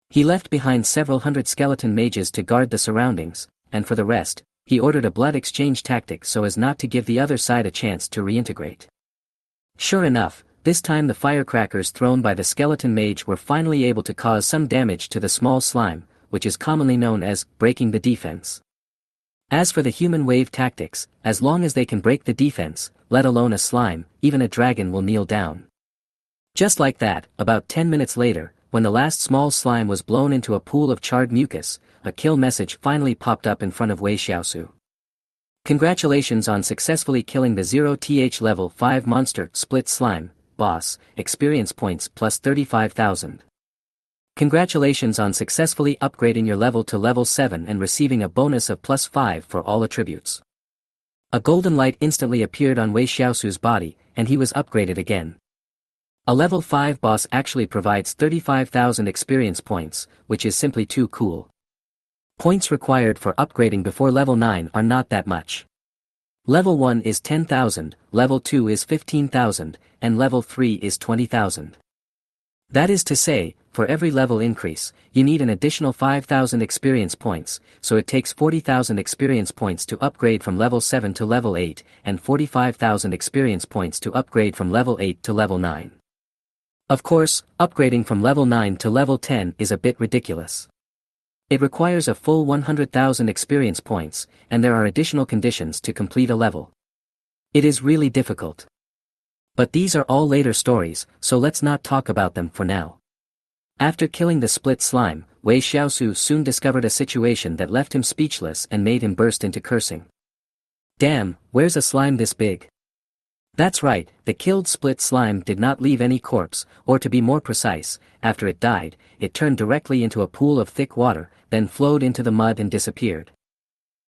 He left behind several hundred skeleton mages to guard the surroundings, and for the rest, he ordered a blood exchange tactic so as not to give the other side a chance to reintegrate. Sure enough, this time the firecrackers thrown by the skeleton mage were finally able to cause some damage to the small slime, which is commonly known as breaking the defense. As for the human wave tactics, as long as they can break the defense, let alone a slime, even a dragon will kneel down. Just like that, about 10 minutes later, when the last small slime was blown into a pool of charred mucus, a kill message finally popped up in front of Wei Shiau. Congratulations on successfully killing the 0th level 5 monster split slime boss, experience points plus 35,000. Congratulations on successfully upgrading your level to level 7 and receiving a bonus of plus 5 for all attributes. A golden light instantly appeared on Wei Shiau's body, and he was upgraded again. A level 5 boss actually provides 35,000 experience points, which is simply too cool. Points required for upgrading before level 9 are not that much. Level 1 is 10,000, level 2 is 15,000, and level 3 is 20,000. That is to say, for every level increase, you need an additional 5,000 experience points, so it takes 40,000 experience points to upgrade from level 7 to level 8, and 45,000 experience points to upgrade from level 8 to level 9. Of course, upgrading from level 9 to level 10 is a bit ridiculous. It requires a full 100,000 experience points, and there are additional conditions to complete a level. It is really difficult. But these are all later stories, so let's not talk about them for now. After killing the split slime, Wei Shiau soon discovered a situation that left him speechless and made him burst into cursing. Damn, where's a slime this big? That's right, the killed split slime did not leave any corpse, or to be more precise, after it died, it turned directly into a pool of thick water, then flowed into the mud and disappeared.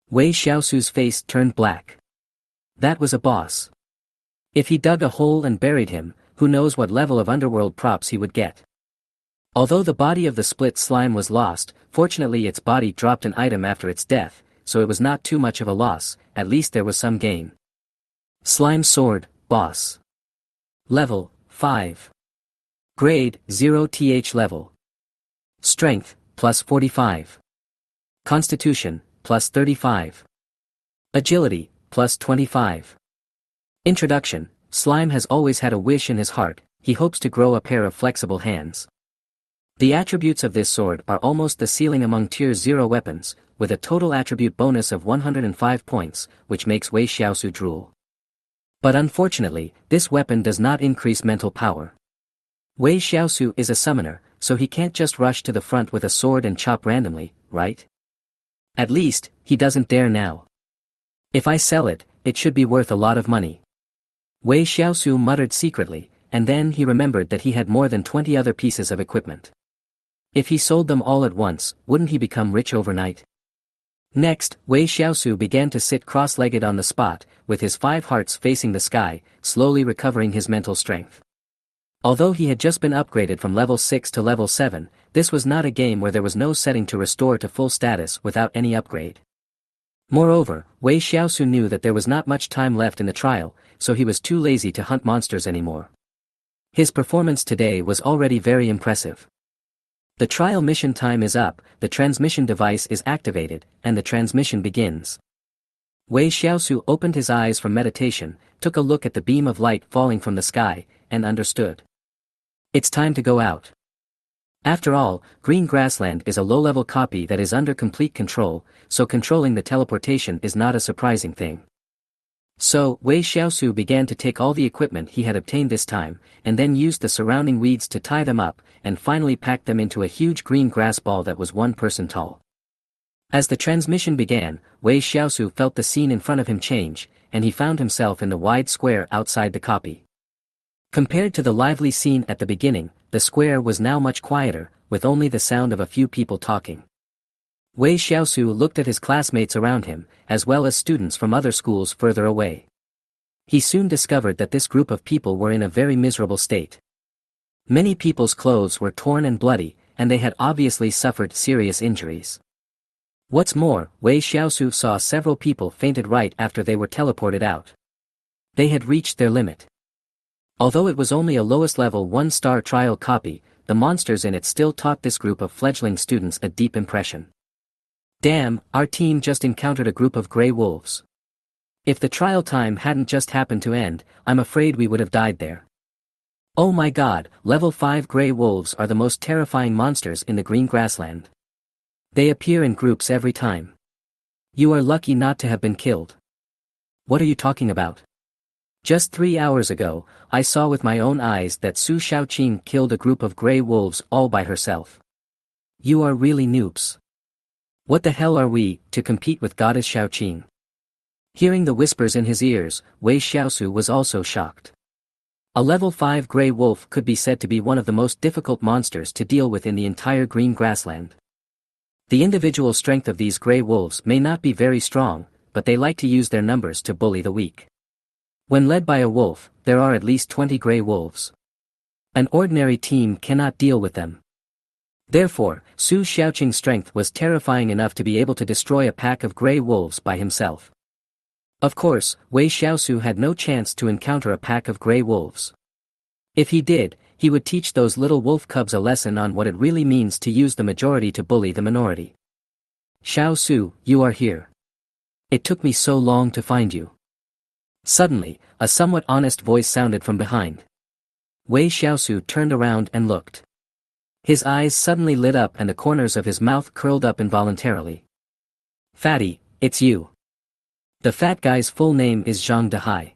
Wei Shiau's face turned black. That was a boss. If he dug a hole and buried him, who knows what level of underworld props he would get. Although the body of the split slime was lost, fortunately its body dropped an item after its death, so it was not too much of a loss, at least there was some gain. Slime Sword, Boss. Level, 5. Grade, 0th level. Strength, plus 45. Constitution, plus 35. Agility, plus 25. Introduction, Slime has always had a wish in his heart, he hopes to grow a pair of flexible hands. The attributes of this sword are almost the ceiling among tier 0 weapons, with a total attribute bonus of 105 points, which makes Wei Shiau drool. But unfortunately, this weapon does not increase mental power. Wei Shiau is a summoner, so he can't just rush to the front with a sword and chop randomly, right? At least, he doesn't dare now. If I sell it, it should be worth a lot of money. Wei Shiau muttered secretly, and then he remembered that he had more than 20 other pieces of equipment. If he sold them all at once, wouldn't he become rich overnight? Next, Wei Shiau began to sit cross-legged on the spot, with his 5 hearts facing the sky, slowly recovering his mental strength. Although he had just been upgraded from level 6 to level 7, this was not a game where there was no setting to restore to full status without any upgrade. Moreover, Wei Shiau knew that there was not much time left in the trial, so he was too lazy to hunt monsters anymore. His performance today was already very impressive. The trial mission time is up, the transmission device is activated, and the transmission begins. Wei Shiau opened his eyes from meditation, took a look at the beam of light falling from the sky, and understood. It's time to go out. After all, Green Grassland is a low-level copy that is under complete control, so controlling the teleportation is not a surprising thing. So, Wei Shiau began to take all the equipment he had obtained this time, and then used the surrounding weeds to tie them up, and finally packed them into a huge green grass ball that was 1 person tall. As the transmission began, Wei Shiau felt the scene in front of him change, and he found himself in the wide square outside the copy. Compared to the lively scene at the beginning, the square was now much quieter, with only the sound of a few people talking. Wei Shiau looked at his classmates around him, as well as students from other schools further away. He soon discovered that this group of people were in a very miserable state. Many people's clothes were torn and bloody, and they had obviously suffered serious injuries. What's more, Wei Shiau saw several people fainted right after they were teleported out. They had reached their limit. Although it was only a lowest level 1-star trial copy, the monsters in it still taught this group of fledgling students a deep impression. Damn, our team just encountered a group of grey wolves. If the trial time hadn't just happened to end, I'm afraid we would have died there. Oh my god, level 5 grey wolves are the most terrifying monsters in the green grassland. They appear in groups every time. You are lucky not to have been killed. What are you talking about? Just 3 hours ago, I saw with my own eyes that Su Shaoqing killed a group of grey wolves all by herself. You are really noobs. What the hell are we, to compete with Goddess Shaoqing? Hearing the whispers in his ears, Wei Shiau was also shocked. A level 5 grey wolf could be said to be one of the most difficult monsters to deal with in the entire green grassland. The individual strength of these grey wolves may not be very strong, but they like to use their numbers to bully the weak. When led by a wolf, there are at least 20 grey wolves. An ordinary team cannot deal with them. Therefore, Su Shaoqing's strength was terrifying enough to be able to destroy a pack of grey wolves by himself. Of course, Wei Shiau had no chance to encounter a pack of grey wolves. If he did, he would teach those little wolf cubs a lesson on what it really means to use the majority to bully the minority. Shiau, you are here. It took me so long to find you. Suddenly, a somewhat honest voice sounded from behind. Wei Shiau turned around and looked. His eyes suddenly lit up and the corners of his mouth curled up involuntarily. Fatty, it's you. The fat guy's full name is Zhang Dehai.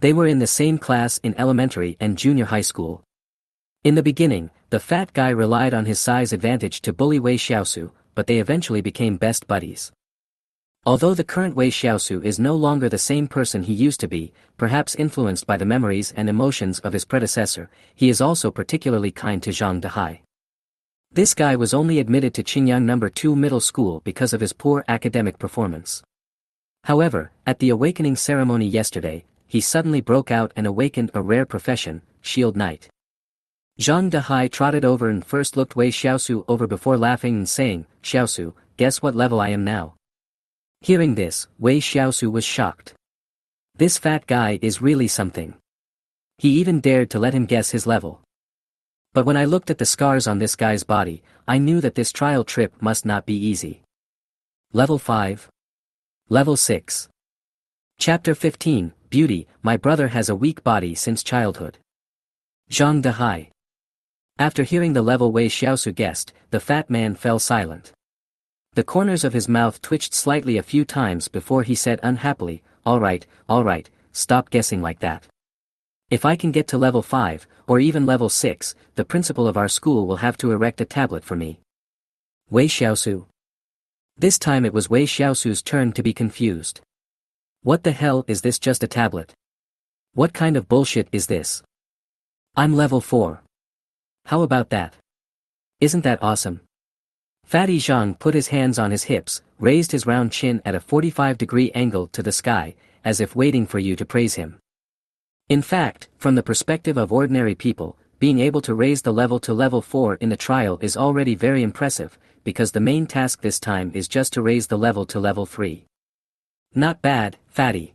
They were in the same class in elementary and junior high school. In the beginning, the fat guy relied on his size advantage to bully Wei Shiau, but they eventually became best buddies. Although the current Wei Shiau is no longer the same person he used to be, perhaps influenced by the memories and emotions of his predecessor, he is also particularly kind to Zhang Dehai. This guy was only admitted to Qingyang No. 2 middle school because of his poor academic performance. However, at the awakening ceremony yesterday, he suddenly broke out and awakened a rare profession, Shield Knight. Zhang Dehai trotted over and first looked Wei Shiau over before laughing and saying, Shiau, guess what level I am now? Hearing this, Wei Shiau was shocked. This fat guy is really something. He even dared to let him guess his level. But when I looked at the scars on this guy's body, I knew that this trial trip must not be easy. Level 5. Level 6. Chapter 15, Beauty, my brother has a weak body since childhood. Zhang Dehai. After hearing the level Wei Shiau guessed, the fat man fell silent. The corners of his mouth twitched slightly a few times before he said unhappily, all right, stop guessing like that. If I can get to level 5, or even level 6, the principal of our school will have to erect a tablet for me. Wei Shiau. This time it was Wei Shiau's turn to be confused. What the hell is this, just a tablet? What kind of bullshit is this? I'm level 4. How about that? Isn't that awesome? Fatty Zhang put his hands on his hips, raised his round chin at a 45-degree angle to the sky, as if waiting for you to praise him. In fact, from the perspective of ordinary people, being able to raise the level to level 4 in the trial is already very impressive, because the main task this time is just to raise the level to level 3. Not bad, Fatty.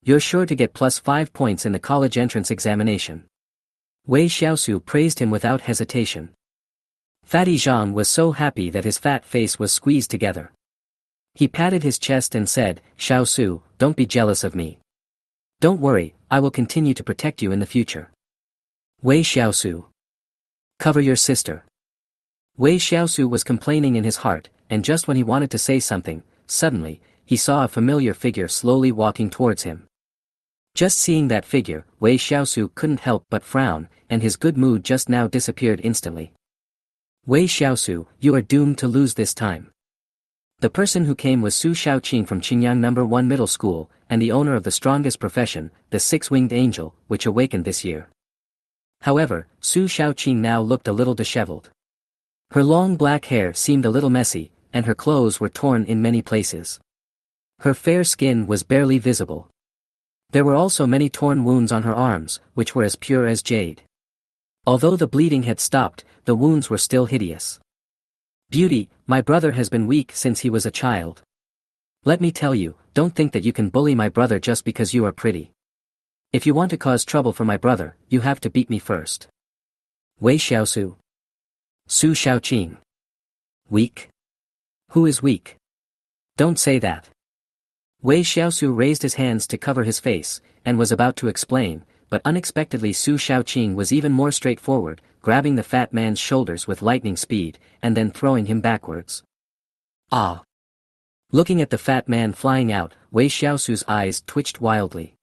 You're sure to get plus 5 points in the college entrance examination. Wei Shiau praised him without hesitation. Fatty Zhang was so happy that his fat face was squeezed together. He patted his chest and said, Shiau, don't be jealous of me. Don't worry, I will continue to protect you in the future. Wei Shiau. Cover your sister. Wei Shiau was complaining in his heart, and just when he wanted to say something, suddenly, he saw a familiar figure slowly walking towards him. Just seeing that figure, Wei Shiau couldn't help but frown, and his good mood just now disappeared instantly. Wei Shiau, you are doomed to lose this time. The person who came was Su Shaoqing from Qingyang No. 1 middle school, and the owner of the strongest profession, the six-winged angel, which awakened this year. However, Su Shaoqing now looked a little disheveled. Her long black hair seemed a little messy, and her clothes were torn in many places. Her fair skin was barely visible. There were also many torn wounds on her arms, which were as pure as jade. Although the bleeding had stopped, the wounds were still hideous. "Beauty, my brother has been weak since he was a child. Let me tell you, don't think that you can bully my brother just because you are pretty. If you want to cause trouble for my brother, you have to beat me first." Wei Shiau Su. Su Xiaoqing. Weak? Who is weak? Don't say that. Wei Shiao raised his hands to cover his face, and was about to explain, but unexpectedly Su Xiaoqing was even more straightforward, grabbing the fat man's shoulders with lightning speed, and then throwing him backwards. Ah! Looking at the fat man flying out, Wei Xiaosu's eyes twitched wildly.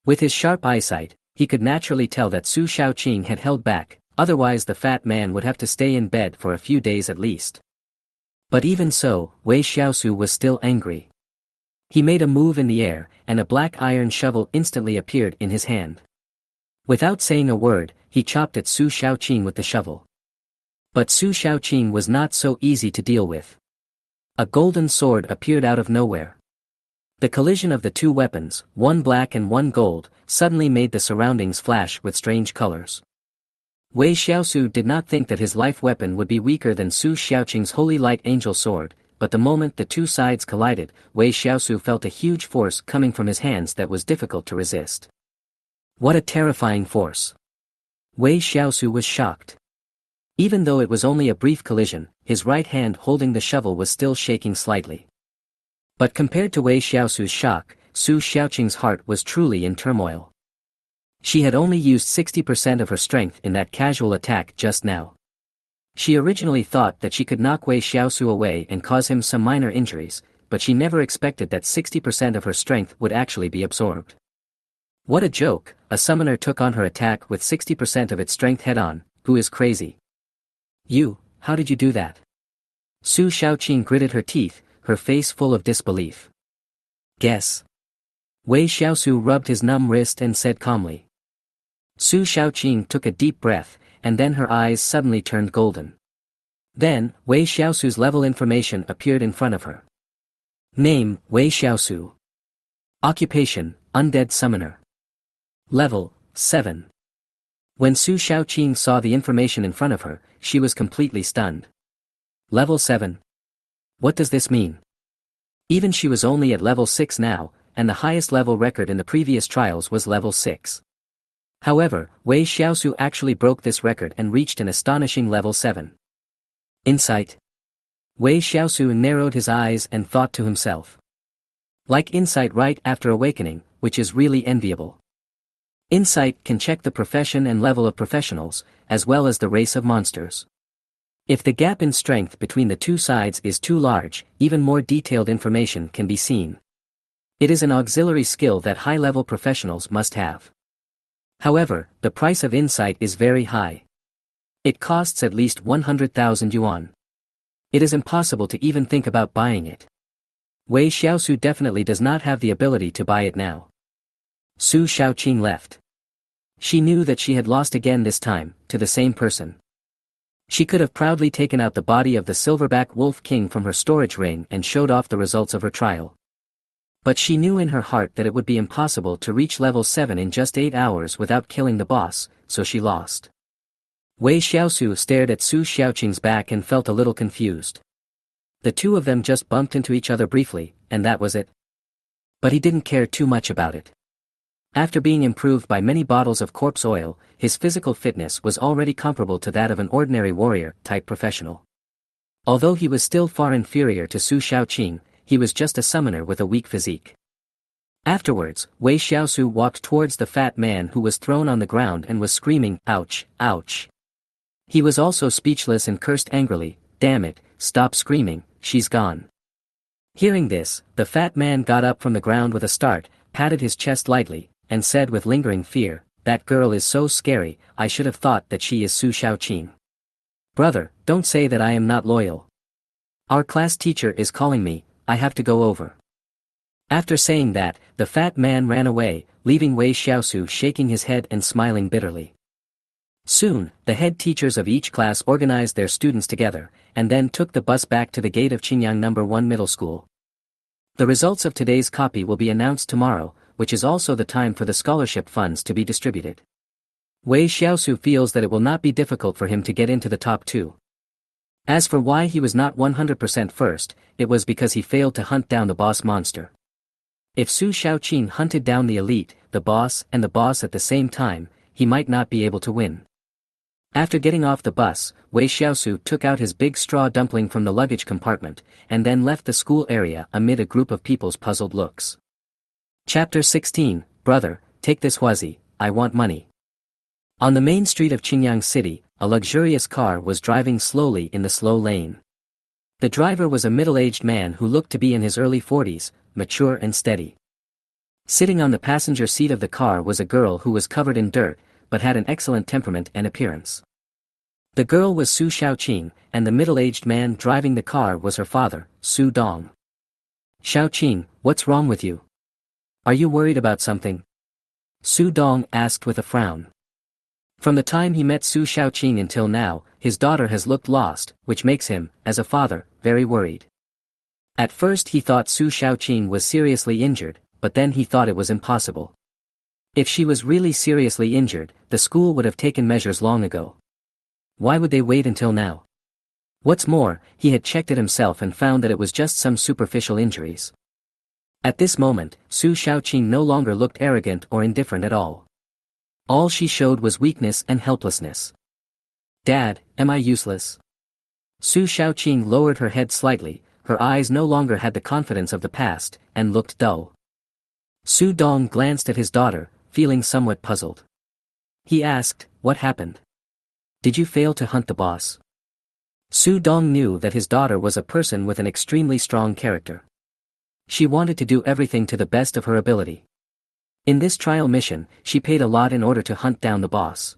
With his sharp eyesight, he could naturally tell that Su Xiaoqing had held back, otherwise the fat man would have to stay in bed for a few days at least. But even so, Wei Xiaosu was still angry. He made a move in the air, and a black iron shovel instantly appeared in his hand. Without saying a word, he chopped at Su Xiaoqing with the shovel. But Su Xiaoqing was not so easy to deal with. A golden sword appeared out of nowhere. The collision of the two weapons, one black and one gold, suddenly made the surroundings flash with strange colors. Wei Xiaosu did not think that his life weapon would be weaker than Su Xiaoqing's holy light angel sword, but the moment the two sides collided, Wei Xiaosu felt a huge force coming from his hands that was difficult to resist. What a terrifying force! Wei Xiaosu was shocked. Even though it was only a brief collision, his right hand holding the shovel was still shaking slightly. But compared to Wei Xiaosu's shock, Su Xiaoqing's heart was truly in turmoil. She had only used 60% of her strength in that casual attack just now. She originally thought that she could knock Wei Xiaosu away and cause him some minor injuries, but she never expected that 60% of her strength would actually be absorbed. What a joke, a summoner took on her attack with 60% of its strength head-on. Who is crazy? You, how did you do that? Su Xiaoqing gritted her teeth, her face full of disbelief. Guess. Wei Xiaosu rubbed his numb wrist and said calmly. Su Xiaoqing took a deep breath, and then her eyes suddenly turned golden. Then, Wei Xiaosu's level information appeared in front of her. Name, Wei Xiaosu. Occupation, Undead Summoner. Level, 7. When Su Xiaoqing saw the information in front of her, she was completely stunned. Level 7. What does this mean? Even she was only at level 6 now, and the highest level record in the previous trials was level 6. However, Wei Xiaosu actually broke this record and reached an astonishing level 7. Insight. Wei Xiaosu narrowed his eyes and thought to himself. Like insight right after awakening, which is really enviable. Insight can check the profession and level of professionals, as well as the race of monsters. If the gap in strength between the two sides is too large, even more detailed information can be seen. It is an auxiliary skill that high-level professionals must have. However, the price of insight is very high. It costs at least 100,000 yuan. It is impossible to even think about buying it. Wei Xiaosu definitely does not have the ability to buy it now. Su Xiaoqing left. She knew that she had lost again this time, to the same person. She could have proudly taken out the body of the silverback wolf king from her storage ring and showed off the results of her trial. But she knew in her heart that it would be impossible to reach level 7 in just 8 hours without killing the boss, so she lost. Wei Xiaosu stared at Su Xiaoqing's back and felt a little confused. The two of them just bumped into each other briefly, and that was it. But he didn't care too much about it. After being improved by many bottles of corpse oil, his physical fitness was already comparable to that of an ordinary warrior-type professional. Although he was still far inferior to Su Xiaoqing, he was just a summoner with a weak physique. Afterwards, Wei Xiaosu walked towards the fat man who was thrown on the ground and was screaming, "Ouch, ouch." He was also speechless and cursed angrily, "Damn it, stop screaming, she's gone." Hearing this, the fat man got up from the ground with a start, patted his chest lightly, and said with lingering fear, "That girl is so scary, I should have thought that she is Su Xiaoqing." "Brother, don't say that I am not loyal. Our class teacher is calling me, I have to go over." After saying that, the fat man ran away, leaving Wei Xiaosu shaking his head and smiling bitterly. Soon, the head teachers of each class organized their students together, and then took the bus back to the gate of Qinyang No. 1 Middle School. The results of today's copy will be announced tomorrow, which is also the time for the scholarship funds to be distributed. Wei Shiau feels that it will not be difficult for him to get into the top 2. As for why he was not 100% first, it was because he failed to hunt down the boss monster. If Su Shaoqing hunted down the elite, the boss at the same time, he might not be able to win. After getting off the bus, Wei Shiau took out his big straw dumpling from the luggage compartment, and then left the school area amid a group of people's puzzled looks. Chapter 16, Brother, take this huazi, I want money. On the main street of Qingyang City, a luxurious car was driving slowly in the slow lane. The driver was a middle-aged man who looked to be in his early 40s, mature and steady. Sitting on the passenger seat of the car was a girl who was covered in dirt, but had an excellent temperament and appearance. The girl was Su Shaoqing, and the middle-aged man driving the car was her father, Su Dong. Shaoqing, what's wrong with you? Are you worried about something? Su Dong asked with a frown. From the time he met Su Shaoqing until now, his daughter has looked lost, which makes him, as a father, very worried. At first he thought Su Shaoqing was seriously injured, but then he thought it was impossible. If she was really seriously injured, the school would have taken measures long ago. Why would they wait until now? What's more, he had checked it himself and found that it was just some superficial injuries. At this moment, Su Shaoqing no longer looked arrogant or indifferent at all. All she showed was weakness and helplessness. Dad, am I useless? Su Shaoqing lowered her head slightly, her eyes no longer had the confidence of the past, and looked dull. Su Dong glanced at his daughter, feeling somewhat puzzled. He asked, what happened? Did you fail to hunt the boss? Su Dong knew that his daughter was a person with an extremely strong character. She wanted to do everything to the best of her ability. In this trial mission, she paid a lot in order to hunt down the boss.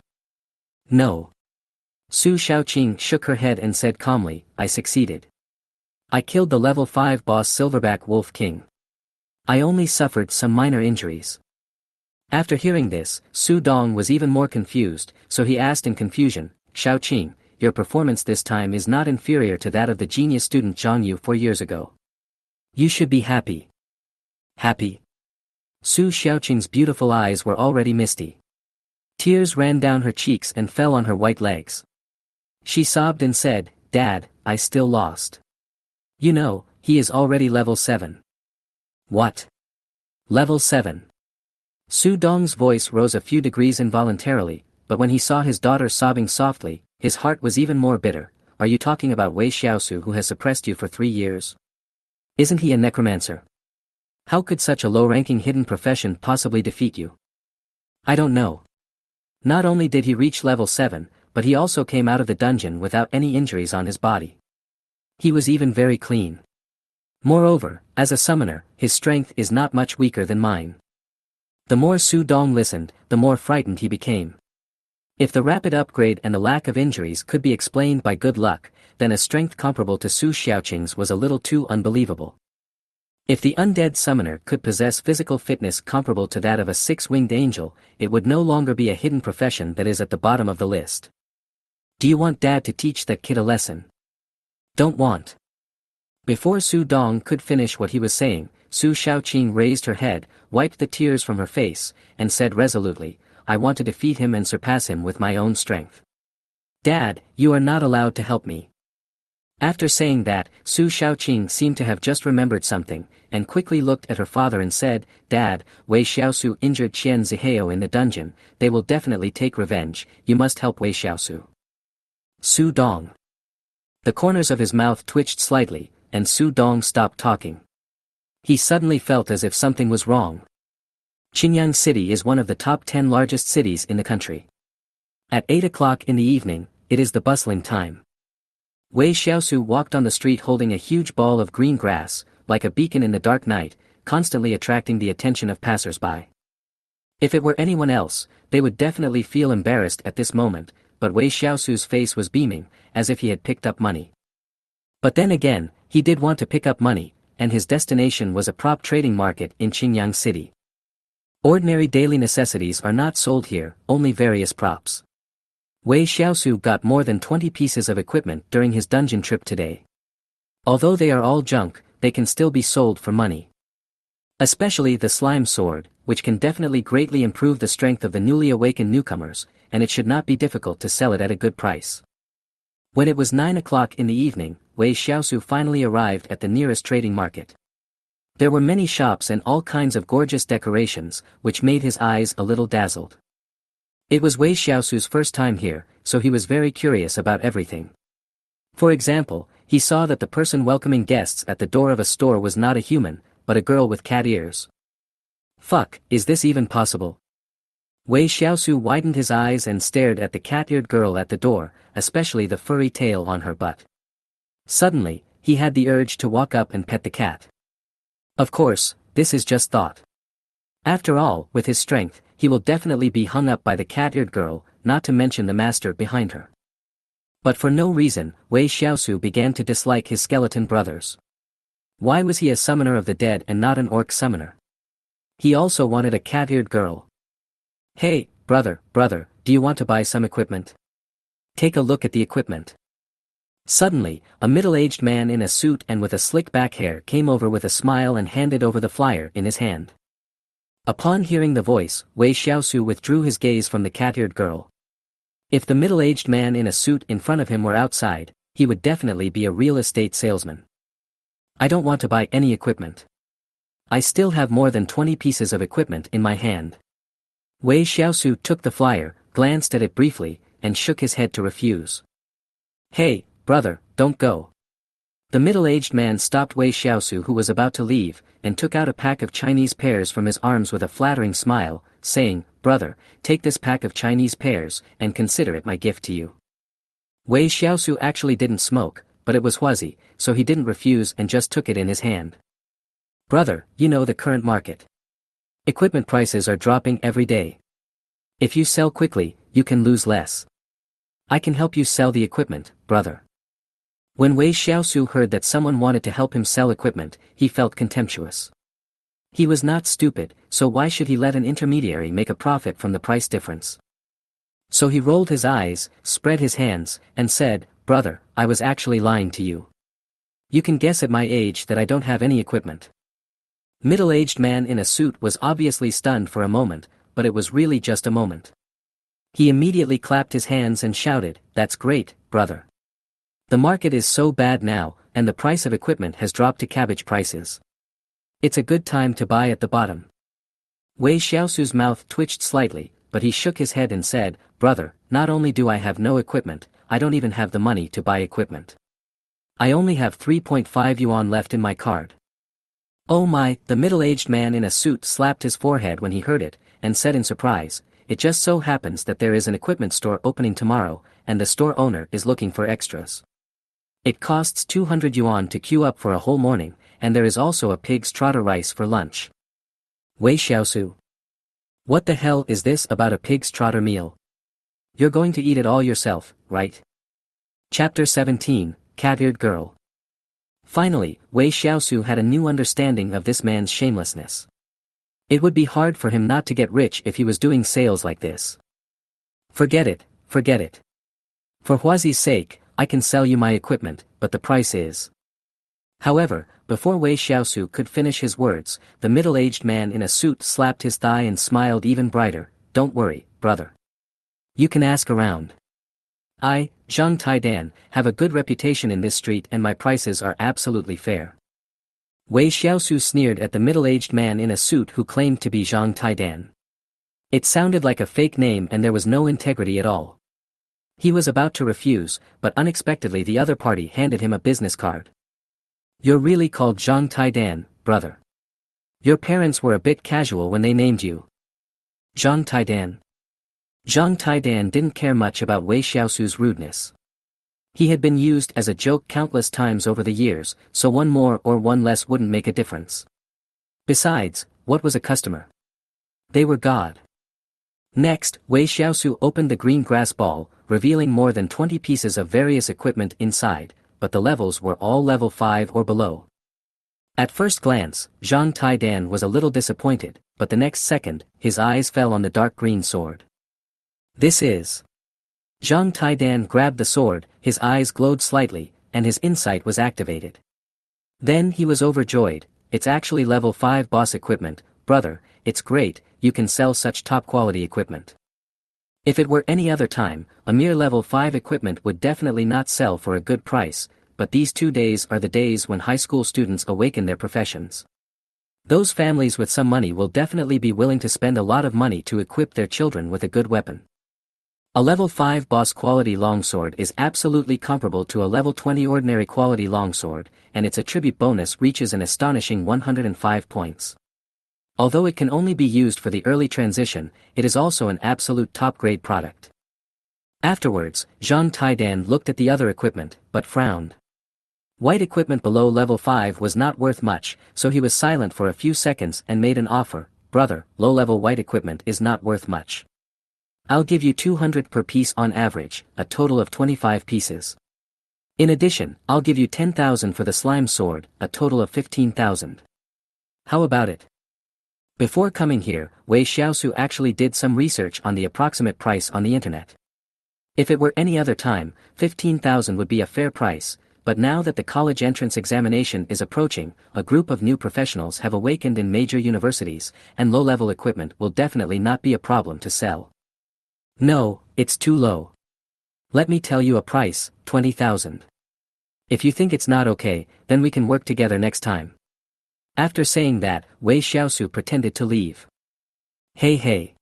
No. Su Shaoqing shook her head and said calmly, I succeeded. I killed the level 5 boss Silverback Wolf King. I only suffered some minor injuries. After hearing this, Su Dong was even more confused, so he asked in confusion, Shaoqing, your performance this time is not inferior to that of the genius student Zhang Yu 4 years ago. You should be happy. Happy? Su Shaoqing's beautiful eyes were already misty. Tears ran down her cheeks and fell on her white legs. She sobbed and said, Dad, I still lost. You know, he is already level 7. What? Level 7. Su Dong's voice rose a few degrees involuntarily, but when he saw his daughter sobbing softly, his heart was even more bitter. Are you talking about Wei Shiau who has suppressed you for 3 years? Isn't he a necromancer? How could such a low-ranking hidden profession possibly defeat you? I don't know. Not only did he reach level 7, but he also came out of the dungeon without any injuries on his body. He was even very clean. Moreover, as a summoner, his strength is not much weaker than mine. The more Su Dong listened, the more frightened he became. If the rapid upgrade and the lack of injuries could be explained by good luck, then a strength comparable to Su Shaoqing's was a little too unbelievable. If the undead summoner could possess physical fitness comparable to that of a 6-winged angel, it would no longer be a hidden profession that is at the bottom of the list. Do you want Dad to teach that kid a lesson? Don't want. Before Su Dong could finish what he was saying, Su Shaoqing raised her head, wiped the tears from her face, and said resolutely, I want to defeat him and surpass him with my own strength. Dad, you are not allowed to help me. After saying that, Su Shaoqing seemed to have just remembered something, and quickly looked at her father and said, Dad, Wei Shiau injured Qian Zihao in the dungeon, they will definitely take revenge, you must help Wei Shiau. Su Dong. The corners of his mouth twitched slightly, and Su Dong stopped talking. He suddenly felt as if something was wrong. Qingyang City is one of the top 10 largest cities in the country. At 8 o'clock in the evening, it is the bustling time. Wei Shiau walked on the street holding a huge ball of green grass, like a beacon in the dark night, constantly attracting the attention of passers-by. If it were anyone else, they would definitely feel embarrassed at this moment, but Wei Shiau's face was beaming, as if he had picked up money. But then again, he did want to pick up money, and his destination was a prop trading market in Qingyang City. Ordinary daily necessities are not sold here, only various props. Wei Shiau got more than 20 pieces of equipment during his dungeon trip today. Although they are all junk, they can still be sold for money. Especially the slime sword, which can definitely greatly improve the strength of the newly awakened newcomers, and it should not be difficult to sell it at a good price. When it was 9 o'clock in the evening, Wei Shiau finally arrived at the nearest trading market. There were many shops and all kinds of gorgeous decorations, which made his eyes a little dazzled. It was Wei Shiau's first time here, so he was very curious about everything. For example, he saw that the person welcoming guests at the door of a store was not a human, but a girl with cat ears. Fuck, is this even possible? Wei Shiau widened his eyes and stared at the cat-eared girl at the door, especially the furry tail on her butt. Suddenly, he had the urge to walk up and pet the cat. Of course, this is just thought. After all, with his strength, he will definitely be hung up by the cat-eared girl, not to mention the master behind her. But for no reason, Wei Shiau began to dislike his skeleton brothers. Why was he a summoner of the dead and not an orc summoner? He also wanted a cat-eared girl. Hey, brother, do you want to buy some equipment? Take a look at the equipment. Suddenly, a middle-aged man in a suit and with a slick back hair came over with a smile and handed over the flyer in his hand. Upon hearing the voice, Wei Shiau withdrew his gaze from the cat-eared girl. If the middle-aged man in a suit in front of him were outside, he would definitely be a real estate salesman. I don't want to buy any equipment. I still have more than 20 pieces of equipment in my hand. Wei Shiau took the flyer, glanced at it briefly, and shook his head to refuse. Hey, brother, don't go. The middle-aged man stopped Wei Shiau, who was about to leave, and took out a pack of Chinese pears from his arms with a flattering smile, saying, Brother, take this pack of Chinese pears, and consider it my gift to you. Wei Shiau actually didn't smoke, but it was Huazi, so he didn't refuse and just took it in his hand. Brother, you know the current market. Equipment prices are dropping every day. If you sell quickly, you can lose less. I can help you sell the equipment, brother. When Wei Shiau heard that someone wanted to help him sell equipment, he felt contemptuous. He was not stupid, so why should he let an intermediary make a profit from the price difference? So he rolled his eyes, spread his hands, and said, Brother, I was actually lying to you. You can guess at my age that I don't have any equipment. Middle-aged man in a suit was obviously stunned for a moment, but it was really just a moment. He immediately clapped his hands and shouted, That's great, brother. The market is so bad now, and the price of equipment has dropped to cabbage prices. It's a good time to buy at the bottom. Wei Shiau's mouth twitched slightly, but he shook his head and said, Brother, not only do I have no equipment, I don't even have the money to buy equipment. I only have 3.5 yuan left in my card. Oh my, the middle-aged man in a suit slapped his forehead when he heard it, and said in surprise, It just so happens that there is an equipment store opening tomorrow, and the store owner is looking for extras. It costs 200 yuan to queue up for a whole morning, and there is also a pig's trotter rice for lunch. Wei Shiau. What the hell is this about a pig's trotter meal? You're going to eat it all yourself, right? Chapter 17, Cat-Eared Girl. Finally, Wei Shiau had a new understanding of this man's shamelessness. It would be hard for him not to get rich if he was doing sales like this. Forget it. For Huazi's sake, I can sell you my equipment, but the price is. However, before Wei Shiau could finish his words, the middle-aged man in a suit slapped his thigh and smiled even brighter, Don't worry, brother. You can ask around. I, Zhang Taidan, have a good reputation in this street and my prices are absolutely fair. Wei Shiau sneered at the middle-aged man in a suit who claimed to be Zhang Taidan. It sounded like a fake name and there was no integrity at all. He was about to refuse, but unexpectedly the other party handed him a business card. You're really called Zhang Taidan, brother. Your parents were a bit casual when they named you. Zhang Taidan. Zhang Taidan didn't care much about Wei Shiau's rudeness. He had been used as a joke countless times over the years, so one more or one less wouldn't make a difference. Besides, what was a customer? They were God. Next, Wei Shiau opened the green grass ball, revealing more than 20 pieces of various equipment inside, but the levels were all level 5 or below. At first glance, Zhang Taidan was a little disappointed, but the next second, his eyes fell on the dark green sword. This is. Zhang Taidan grabbed the sword, his eyes glowed slightly, and his insight was activated. Then he was overjoyed, It's actually level 5 boss equipment, brother, it's great, you can sell such top-quality equipment. If it were any other time, a mere level 5 equipment would definitely not sell for a good price, but these 2 days are the days when high school students awaken their professions. Those families with some money will definitely be willing to spend a lot of money to equip their children with a good weapon. A level 5 boss quality longsword is absolutely comparable to a level 20 ordinary quality longsword, and its attribute bonus reaches an astonishing 105 points. Although it can only be used for the early transition, it is also an absolute top-grade product. Afterwards, Zhang Taidan looked at the other equipment, but frowned. White equipment below level 5 was not worth much, so he was silent for a few seconds and made an offer. Brother, low-level white equipment is not worth much. I'll give you 200 per piece on average, a total of 25 pieces. In addition, I'll give you 10,000 for the slime sword, a total of 15,000. How about it? Before coming here, Wei Shiau actually did some research on the approximate price on the internet. If it were any other time, 15,000 would be a fair price, but now that the college entrance examination is approaching, a group of new professionals have awakened in major universities, and low-level equipment will definitely not be a problem to sell. No, it's too low. Let me tell you a price, 20,000. If you think it's not okay, then we can work together next time. After saying that, Wei Shiau pretended to leave. Hey.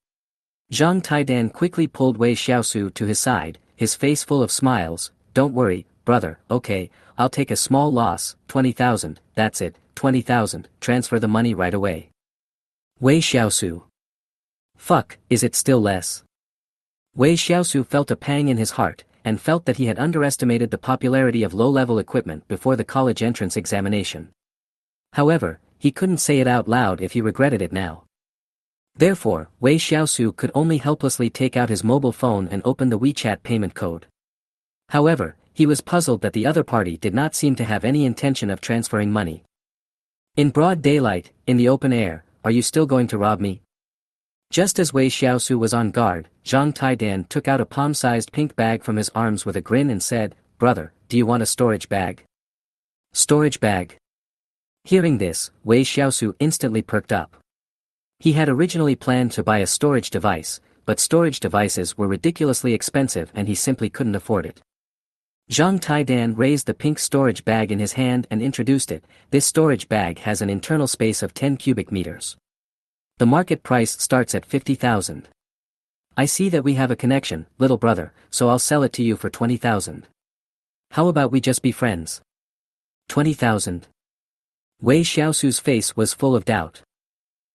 Zhang Taidan quickly pulled Wei Shiau to his side, his face full of smiles. Don't worry, brother, okay, I'll take a small loss, 20,000, that's it, 20,000, transfer the money right away. Wei Shiau. Fuck, is it still less? Wei Shiau felt a pang in his heart, and felt that he had underestimated the popularity of low-level equipment before the college entrance examination. However, he couldn't say it out loud if he regretted it now. Therefore, Wei Shiau could only helplessly take out his mobile phone and open the WeChat payment code. However, he was puzzled that the other party did not seem to have any intention of transferring money. In broad daylight, in the open air, are you still going to rob me? Just as Wei Shiau was on guard, Zhang Taidan took out a palm-sized pink bag from his arms with a grin and said, Brother, do you want a storage bag? Storage bag? Hearing this, Wei Shiau instantly perked up. He had originally planned to buy a storage device, but storage devices were ridiculously expensive and he simply couldn't afford it. Zhang Taidan raised the pink storage bag in his hand and introduced it. This storage bag has an internal space of 10 cubic meters. The market price starts at 50,000. I see that we have a connection, little brother, so I'll sell it to you for 20,000. How about we just be friends? 20,000. Wei Shiau's face was full of doubt.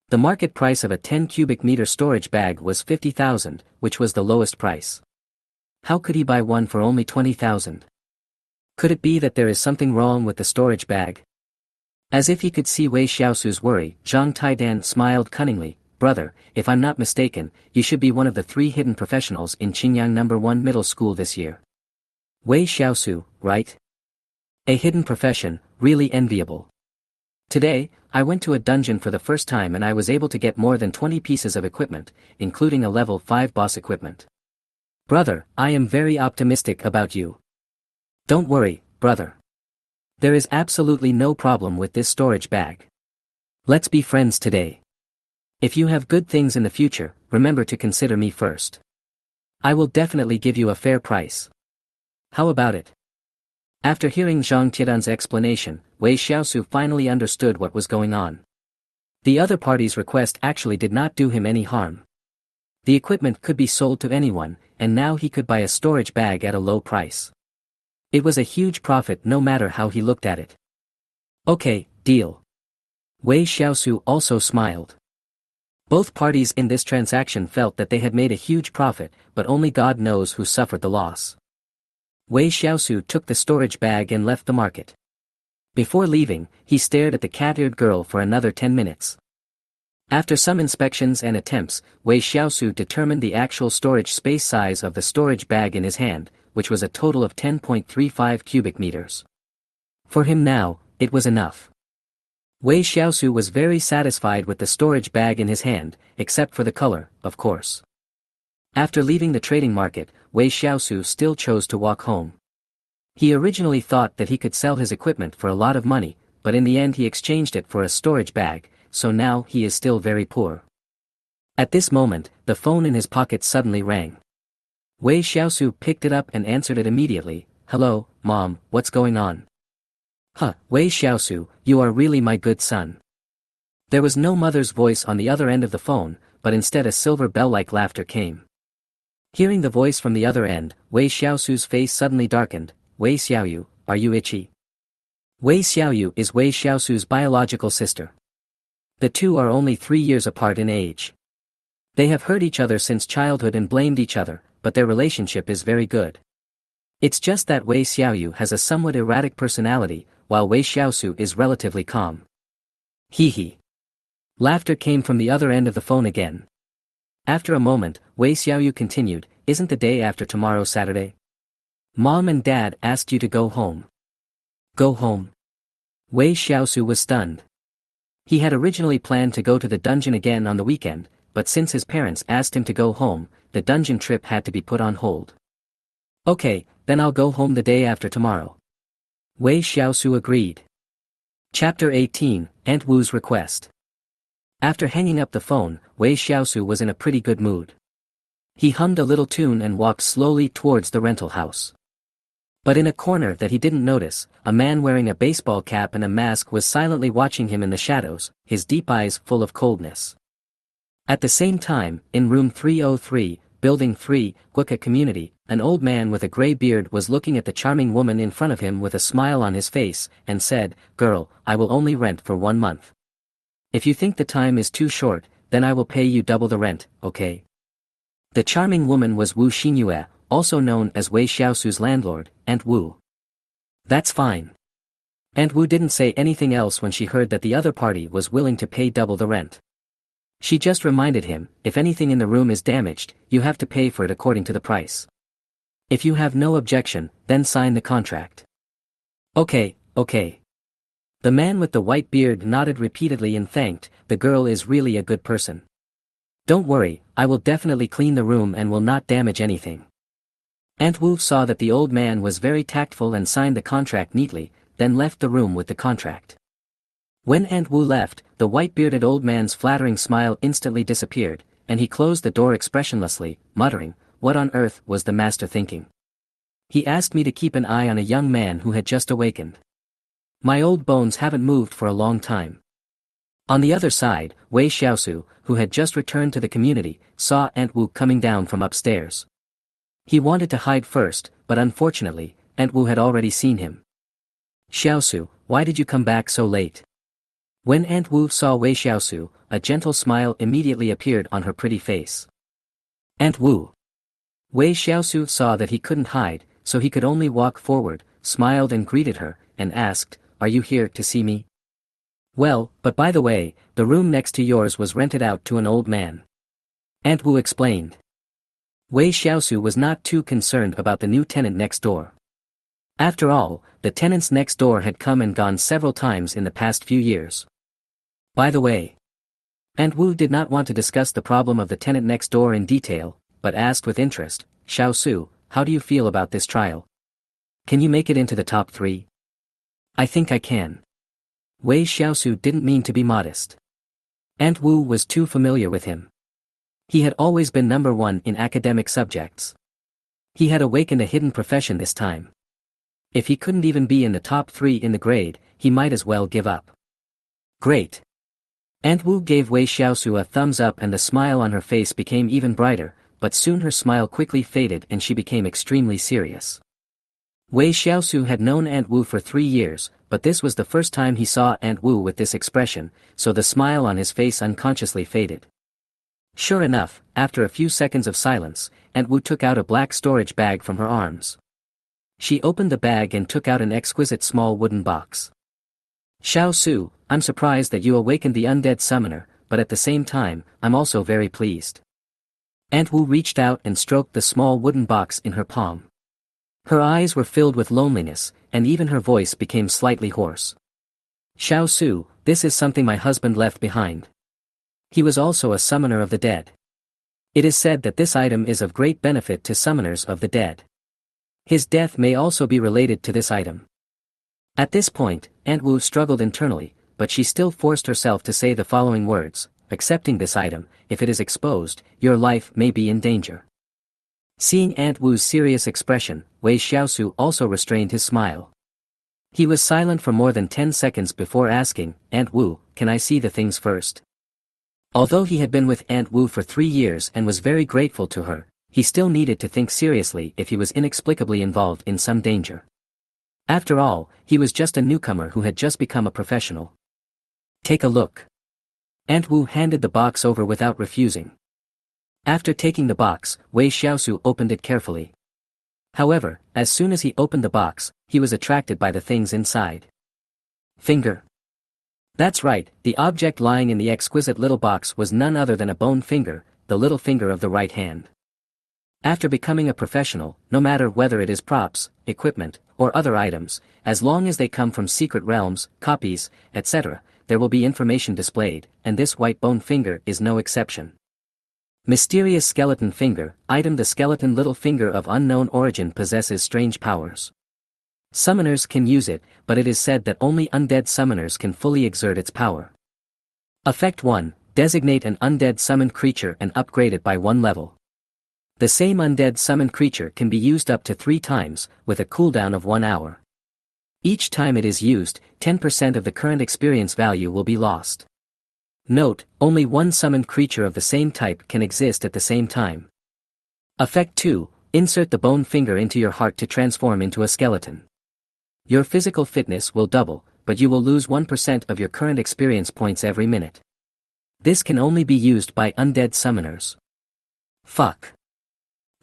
The market price of a 10 cubic meter storage bag was 50,000, which was the lowest price. How could he buy one for only 20,000? Could it be that there is something wrong with the storage bag? As if he could see Wei Shiau's worry, Zhang Taidan smiled cunningly. Brother, if I'm not mistaken, you should be one of the 3 hidden professionals in Qingyang No. 1 middle school this year. Wei Shiau, right? A hidden profession, really enviable. Today, I went to a dungeon for the first time and I was able to get more than 20 pieces of equipment, including a level 5 boss equipment. Brother, I am very optimistic about you. Don't worry, brother. There is absolutely no problem with this storage bag. Let's be friends today. If you have good things in the future, remember to consider me first. I will definitely give you a fair price. How about it? After hearing Zhang Taidan's explanation, Wei Shiau finally understood what was going on. The other party's request actually did not do him any harm. The equipment could be sold to anyone, and now he could buy a storage bag at a low price. It was a huge profit no matter how he looked at it. Okay, deal. Wei Shiau also smiled. Both parties in this transaction felt that they had made a huge profit, but only God knows who suffered the loss. Wei Shiau took the storage bag and left the market. Before leaving, he stared at the cat-eared girl for another 10 minutes. After some inspections and attempts, Wei Shiau determined the actual storage space size of the storage bag in his hand, which was a total of 10.35 cubic meters. For him now, it was enough. Wei Shiau was very satisfied with the storage bag in his hand, except for the color, of course. After leaving the trading market, Wei Shiau still chose to walk home. He originally thought that he could sell his equipment for a lot of money, but in the end he exchanged it for a storage bag, so now he is still very poor. At this moment, the phone in his pocket suddenly rang. Wei Shiao picked it up and answered it immediately. Hello, Mom, what's going on? Huh, Wei Shiao, you are really my good son. There was no mother's voice on the other end of the phone, but instead a silver bell-like laughter came. Hearing the voice from the other end, Wei Xiaosu's face suddenly darkened. Wei Xiaoyu, are you itchy? Wei Xiaoyu is Wei Xiaosu's biological sister. The two are only 3 years apart in age. They have hurt each other since childhood and blamed each other, but their relationship is very good. It's just that Wei Xiaoyu has a somewhat erratic personality, while Wei Xiaosu is relatively calm. Hee hee. Laughter came from the other end of the phone again. After a moment, Wei Xiaoyu continued, isn't the day after tomorrow Saturday? Mom and Dad asked you to go home. Go home? Wei Xiaosu was stunned. He had originally planned to go to the dungeon again on the weekend, but since his parents asked him to go home, the dungeon trip had to be put on hold. Okay, then I'll go home the day after tomorrow. Wei Xiaosu agreed. Chapter 18, Aunt Wu's Request. After hanging up the phone, Wei Xiaosu was in a pretty good mood. He hummed a little tune and walked slowly towards the rental house. But in a corner that he didn't notice, a man wearing a baseball cap and a mask was silently watching him in the shadows, his deep eyes full of coldness. At the same time, in room 303, building 3, Guka community, an old man with a gray beard was looking at the charming woman in front of him with a smile on his face, and said, Girl, I will only rent for 1 month. If you think the time is too short, then I will pay you double the rent, okay? The charming woman was Wu Xinyue, also known as Wei Xiaosu's landlord, Aunt Wu. That's fine. Aunt Wu didn't say anything else when she heard that the other party was willing to pay double the rent. She just reminded him, if anything in the room is damaged, you have to pay for it according to the price. If you have no objection, then sign the contract. Okay. The man with the white beard nodded repeatedly and thanked, the girl is really a good person. Don't worry, I will definitely clean the room and will not damage anything. Aunt Wu saw that the old man was very tactful and signed the contract neatly, then left the room with the contract. When Aunt Wu left, the white-bearded old man's flattering smile instantly disappeared, and he closed the door expressionlessly, muttering, what on earth was the master thinking? He asked me to keep an eye on a young man who had just awakened. My old bones haven't moved for a long time. On the other side, Wei Xiaosu, who had just returned to the community, saw Aunt Wu coming down from upstairs. He wanted to hide first, but unfortunately, Aunt Wu had already seen him. Xiaosu, why did you come back so late? When Aunt Wu saw Wei Xiaosu, a gentle smile immediately appeared on her pretty face. Aunt Wu. Wei Xiaosu saw that he couldn't hide, so he could only walk forward, smiled and greeted her, and asked, Are you here to see me? Well, but by the way, the room next to yours was rented out to an old man. Aunt Wu explained. Wei Xiaosu was not too concerned about the new tenant next door. After all, the tenants next door had come and gone several times in the past few years. By the way, Aunt Wu did not want to discuss the problem of the tenant next door in detail, but asked with interest, Xiaosu, how do you feel about this trial? Can you make it into the top 3? I think I can. Wei Xiaosu didn't mean to be modest. Aunt Wu was too familiar with him. He had always been number 1 in academic subjects. He had awakened a hidden profession this time. If he couldn't even be in the top 3 in the grade, he might as well give up. Great. Aunt Wu gave Wei Xiaosu a thumbs up and the smile on her face became even brighter, but soon her smile quickly faded and she became extremely serious. Wei Xiaosu had known Aunt Wu for 3 years, but this was the first time he saw Aunt Wu with this expression, so the smile on his face unconsciously faded. Sure enough, after a few seconds of silence, Aunt Wu took out a black storage bag from her arms. She opened the bag and took out an exquisite small wooden box. Xiaosu, I'm surprised that you awakened the undead summoner, but at the same time, I'm also very pleased. Aunt Wu reached out and stroked the small wooden box in her palm. Her eyes were filled with loneliness, and even her voice became slightly hoarse. Xiaosu, this is something my husband left behind. He was also a summoner of the dead. It is said that this item is of great benefit to summoners of the dead. His death may also be related to this item. At this point, Aunt Wu struggled internally, but she still forced herself to say the following words, accepting this item, if it is exposed, your life may be in danger. Seeing Aunt Wu's serious expression, Wei Shiao also restrained his smile. He was silent for more than 10 seconds before asking, Aunt Wu, can I see the things first? Although he had been with Aunt Wu for 3 years and was very grateful to her, he still needed to think seriously if he was inexplicably involved in some danger. After all, he was just a newcomer who had just become a professional. Take a look. Aunt Wu handed the box over without refusing. After taking the box, Wei Shiao opened it carefully. However, as soon as he opened the box, he was attracted by the things inside. Finger. That's right, the object lying in the exquisite little box was none other than a bone finger, the little finger of the right hand. After becoming a professional, no matter whether it is props, equipment, or other items, as long as they come from secret realms, copies, etc., there will be information displayed, and this white bone finger is no exception. Mysterious skeleton finger, item. The skeleton little finger of unknown origin possesses strange powers. Summoners can use it, but it is said that only undead summoners can fully exert its power. Effect 1, designate an undead summoned creature and upgrade it by 1 level. The same undead summoned creature can be used up to 3 times, with a cooldown of 1 hour. Each time it is used, 10% of the current experience value will be lost. Note, only one summoned creature of the same type can exist at the same time. Effect 2, insert the bone finger into your heart to transform into a skeleton. Your physical fitness will double, but you will lose 1% of your current experience points every minute. This can only be used by undead summoners. Fuck.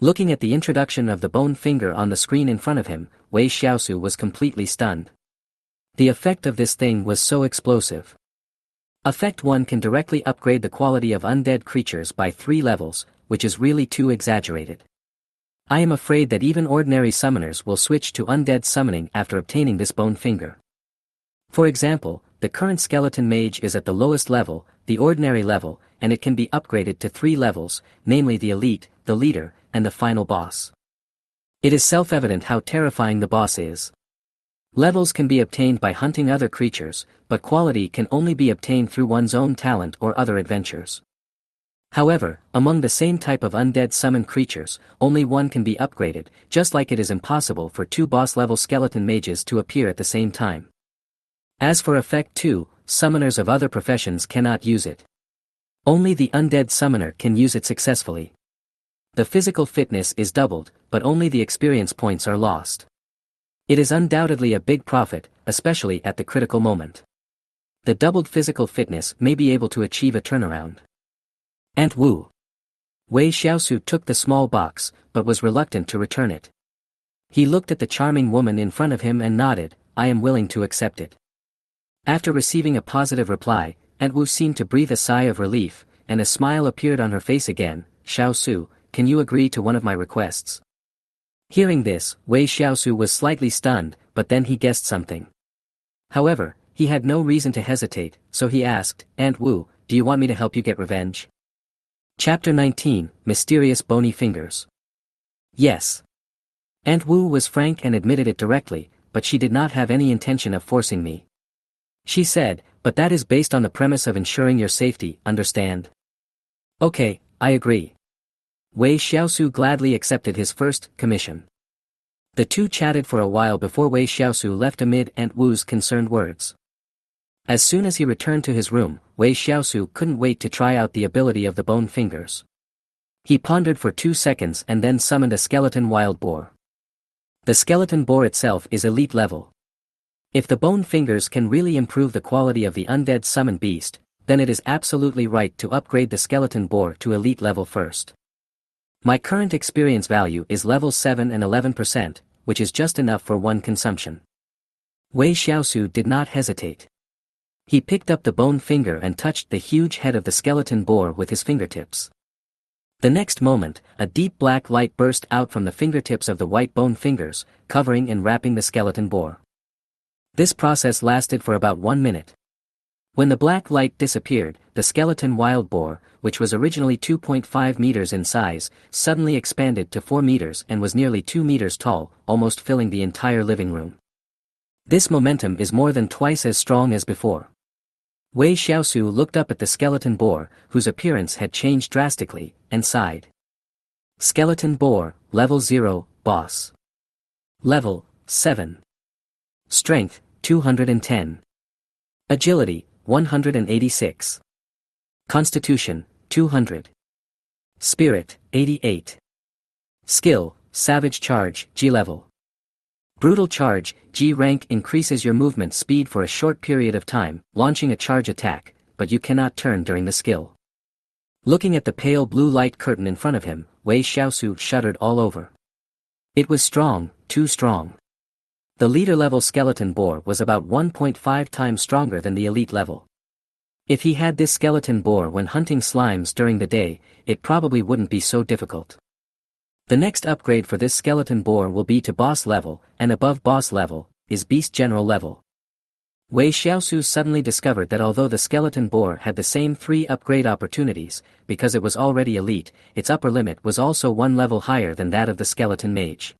Looking at the introduction of the bone finger on the screen in front of him, Wei Shiao was completely stunned. The effect of this thing was so explosive. Effect 1 can directly upgrade the quality of undead creatures by 3 levels, which is really too exaggerated. I am afraid that even ordinary summoners will switch to undead summoning after obtaining this bone finger. For example, the current skeleton mage is at the lowest level, the ordinary level, and it can be upgraded to 3 levels, namely the elite, the leader, and the final boss. It is self-evident how terrifying the boss is. Levels can be obtained by hunting other creatures, but quality can only be obtained through one's own talent or other adventures. However, among the same type of undead summoned creatures, only one can be upgraded, just like it is impossible for 2 boss-level skeleton mages to appear at the same time. As for Effect 2, summoners of other professions cannot use it. Only the undead summoner can use it successfully. The physical fitness is doubled, but only the experience points are lost. It is undoubtedly a big profit, especially at the critical moment. The doubled physical fitness may be able to achieve a turnaround. Aunt Wu. Wei Shiao took the small box, but was reluctant to return it. He looked at the charming woman in front of him and nodded, I am willing to accept it. After receiving a positive reply, Aunt Wu seemed to breathe a sigh of relief, and a smile appeared on her face again. Shiao, can you agree to one of my requests? Hearing this, Wei Shiao was slightly stunned, but then he guessed something. However, he had no reason to hesitate, so he asked, Aunt Wu, do you want me to help you get revenge? Chapter 19, Mysterious Bony Fingers. Yes. Aunt Wu was frank and admitted it directly, but she did not have any intention of forcing me. She said, but that is based on the premise of ensuring your safety, understand? Okay, I agree. Wei Shiao gladly accepted his first commission. The two chatted for a while before Wei Shiao left amid Aunt Wu's concerned words. As soon as he returned to his room, Wei Shiao couldn't wait to try out the ability of the bone fingers. He pondered for 2 seconds and then summoned a skeleton wild boar. The skeleton boar itself is elite level. If the bone fingers can really improve the quality of the undead summoned beast, then it is absolutely right to upgrade the skeleton boar to elite level first. My current experience value is level 7 and 11%, which is just enough for 1 consumption. Wei Shiao did not hesitate. He picked up the bone finger and touched the huge head of the skeleton boar with his fingertips. The next moment, a deep black light burst out from the fingertips of the white bone fingers, covering and wrapping the skeleton boar. This process lasted for about 1 minute. When the black light disappeared, the skeleton wild boar, which was originally 2.5 meters in size, suddenly expanded to 4 meters and was nearly 2 meters tall, almost filling the entire living room. This momentum is more than twice as strong as before. Wei Shiau looked up at the skeleton boar, whose appearance had changed drastically, and sighed. Skeleton boar, level 0, boss. Level 7. Strength, 210. Agility, 186. Constitution, 200. Spirit, 88. Skill, Savage Charge, G level. Brutal Charge, G rank increases your movement speed for a short period of time, launching a charge attack, but you cannot turn during the skill. Looking at the pale blue light curtain in front of him, Wei Shiau shuddered all over. It was strong, too strong. The leader level skeleton boar was about 1.5 times stronger than the elite level. If he had this skeleton boar when hunting slimes during the day, it probably wouldn't be so difficult. The next upgrade for this skeleton boar will be to boss level, and above boss level, is beast general level. Wei Shiau suddenly discovered that although the skeleton boar had the same 3 upgrade opportunities, because it was already elite, its upper limit was also 1 level higher than that of the skeleton mage.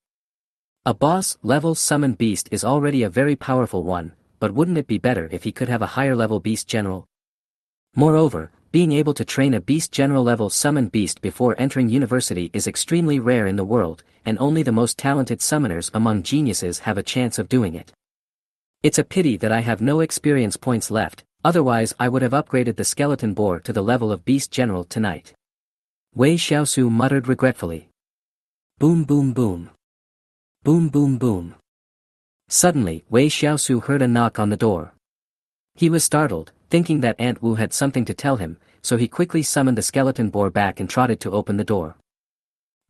A boss level summoned beast is already a very powerful one, but wouldn't it be better if he could have a higher level beast general? Moreover, being able to train a beast general level summoned beast before entering university is extremely rare in the world, and only the most talented summoners among geniuses have a chance of doing it. It's a pity that I have no experience points left, otherwise I would have upgraded the skeleton boar to the level of beast general tonight. Wei Shiau muttered regretfully. Boom boom boom. Boom boom boom. Suddenly, Wei Shiau heard a knock on the door. He was startled, thinking that Aunt Wu had something to tell him, so he quickly summoned the skeleton boar back and trotted to open the door.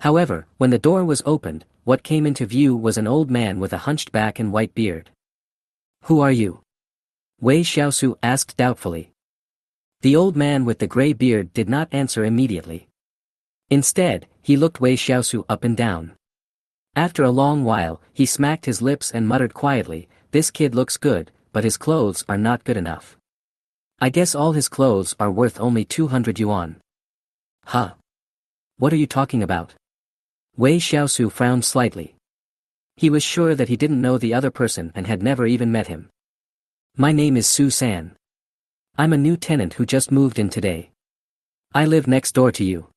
However, when the door was opened, what came into view was an old man with a hunched back and white beard. Who are you? Wei Shiau asked doubtfully. The old man with the gray beard did not answer immediately. Instead, he looked Wei Shiau up and down. After a long while, he smacked his lips and muttered quietly, "This kid looks good, but his clothes are not good enough. I guess all his clothes are worth only 200 yuan. Huh? What are you talking about? Wei Shiau frowned slightly. He was sure that he didn't know the other person and had never even met him. My name is Su San. I'm a new tenant who just moved in today. I live next door to you.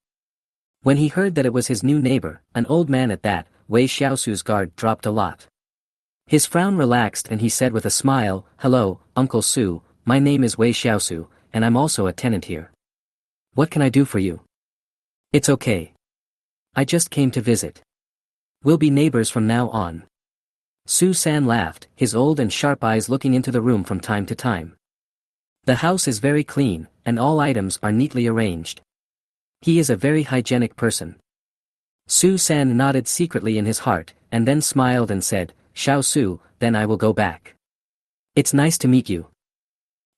When he heard that it was his new neighbor, an old man at that, Wei Shiau's guard dropped a lot. His frown relaxed and he said with a smile, "Hello, Uncle Su, my name is Wei Shiau, and I'm also a tenant here. What can I do for you?" "It's okay. I just came to visit. We'll be neighbors from now on." Su San laughed, his old and sharp eyes looking into the room from time to time. The house is very clean, and all items are neatly arranged. He is a very hygienic person. Su San nodded secretly in his heart, and then smiled and said, "Xiao Su, then I will go back. It's nice to meet you."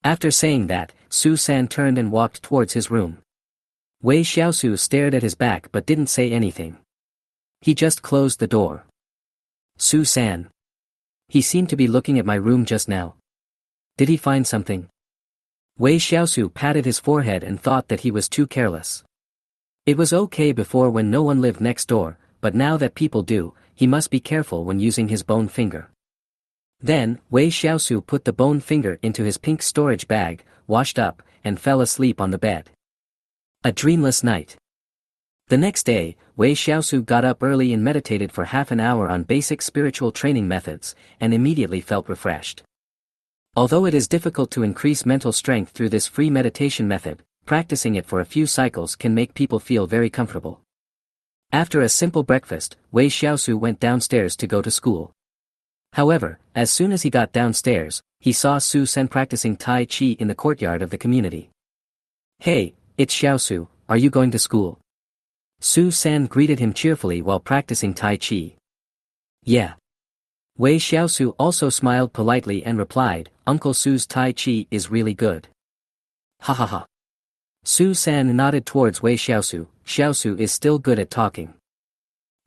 After saying that, Su San turned and walked towards his room. Wei Shiau stared at his back but didn't say anything. He just closed the door. Su San. He seemed to be looking at my room just now. Did he find something? Wei Shiau patted his forehead and thought that he was too careless. It was okay before when no one lived next door, but now that people do, he must be careful when using his bone finger. Then, Wei Shiau put the bone finger into his pink storage bag, washed up, and fell asleep on the bed. A dreamless night. The next day, Wei Shiau got up early and meditated for half an hour on basic spiritual training methods, and immediately felt refreshed. Although it is difficult to increase mental strength through this free meditation method, practicing it for a few cycles can make people feel very comfortable. After a simple breakfast, Wei Shiau went downstairs to go to school. However, as soon as he got downstairs, he saw Su San practicing Tai Chi in the courtyard of the community. "Hey, it's Xiao, are you going to school?" Su San greeted him cheerfully while practicing Tai Chi. "Yeah." Wei Shiau also smiled politely and replied, "Uncle Su's Tai Chi is really good." "Ha ha ha." Su San nodded towards Wei Shiau, "Xiao is still good at talking."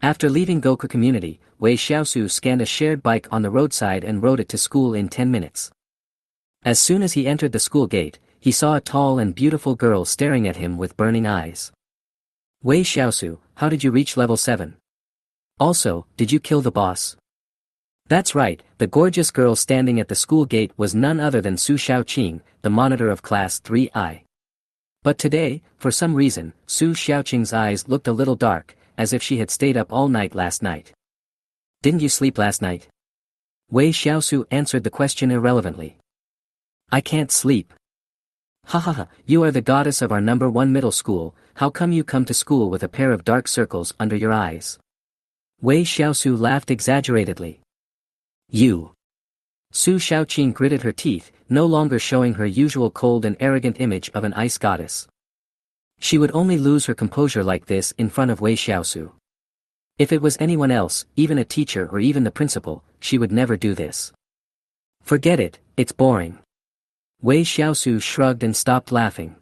After leaving Goku Community, Wei Shiau scanned a shared bike on the roadside and rode it to school in 10 minutes. As soon as he entered the school gate, he saw a tall and beautiful girl staring at him with burning eyes. "Wei Shiau, how did you reach level 7? Also, did you kill the boss?" That's right, the gorgeous girl standing at the school gate was none other than Su Xiaoqing, the monitor of Class 3I. But today, for some reason, Su Xiaoqing's eyes looked a little dark, as if she had stayed up all night last night. Didn't you sleep last night? Wei Shiau answered the question irrelevantly. I can't sleep. Ha ha ha, you are the goddess of our number 1 middle school, how come you come to school with a pair of dark circles under your eyes? Wei Shiau laughed exaggeratedly. You. Su Xiaoqing gritted her teeth, no longer showing her usual cold and arrogant image of an ice goddess. She would only lose her composure like this in front of Wei Shiau. If it was anyone else, even a teacher or even the principal, she would never do this. Forget it, it's boring. Wei Shiau shrugged and stopped laughing.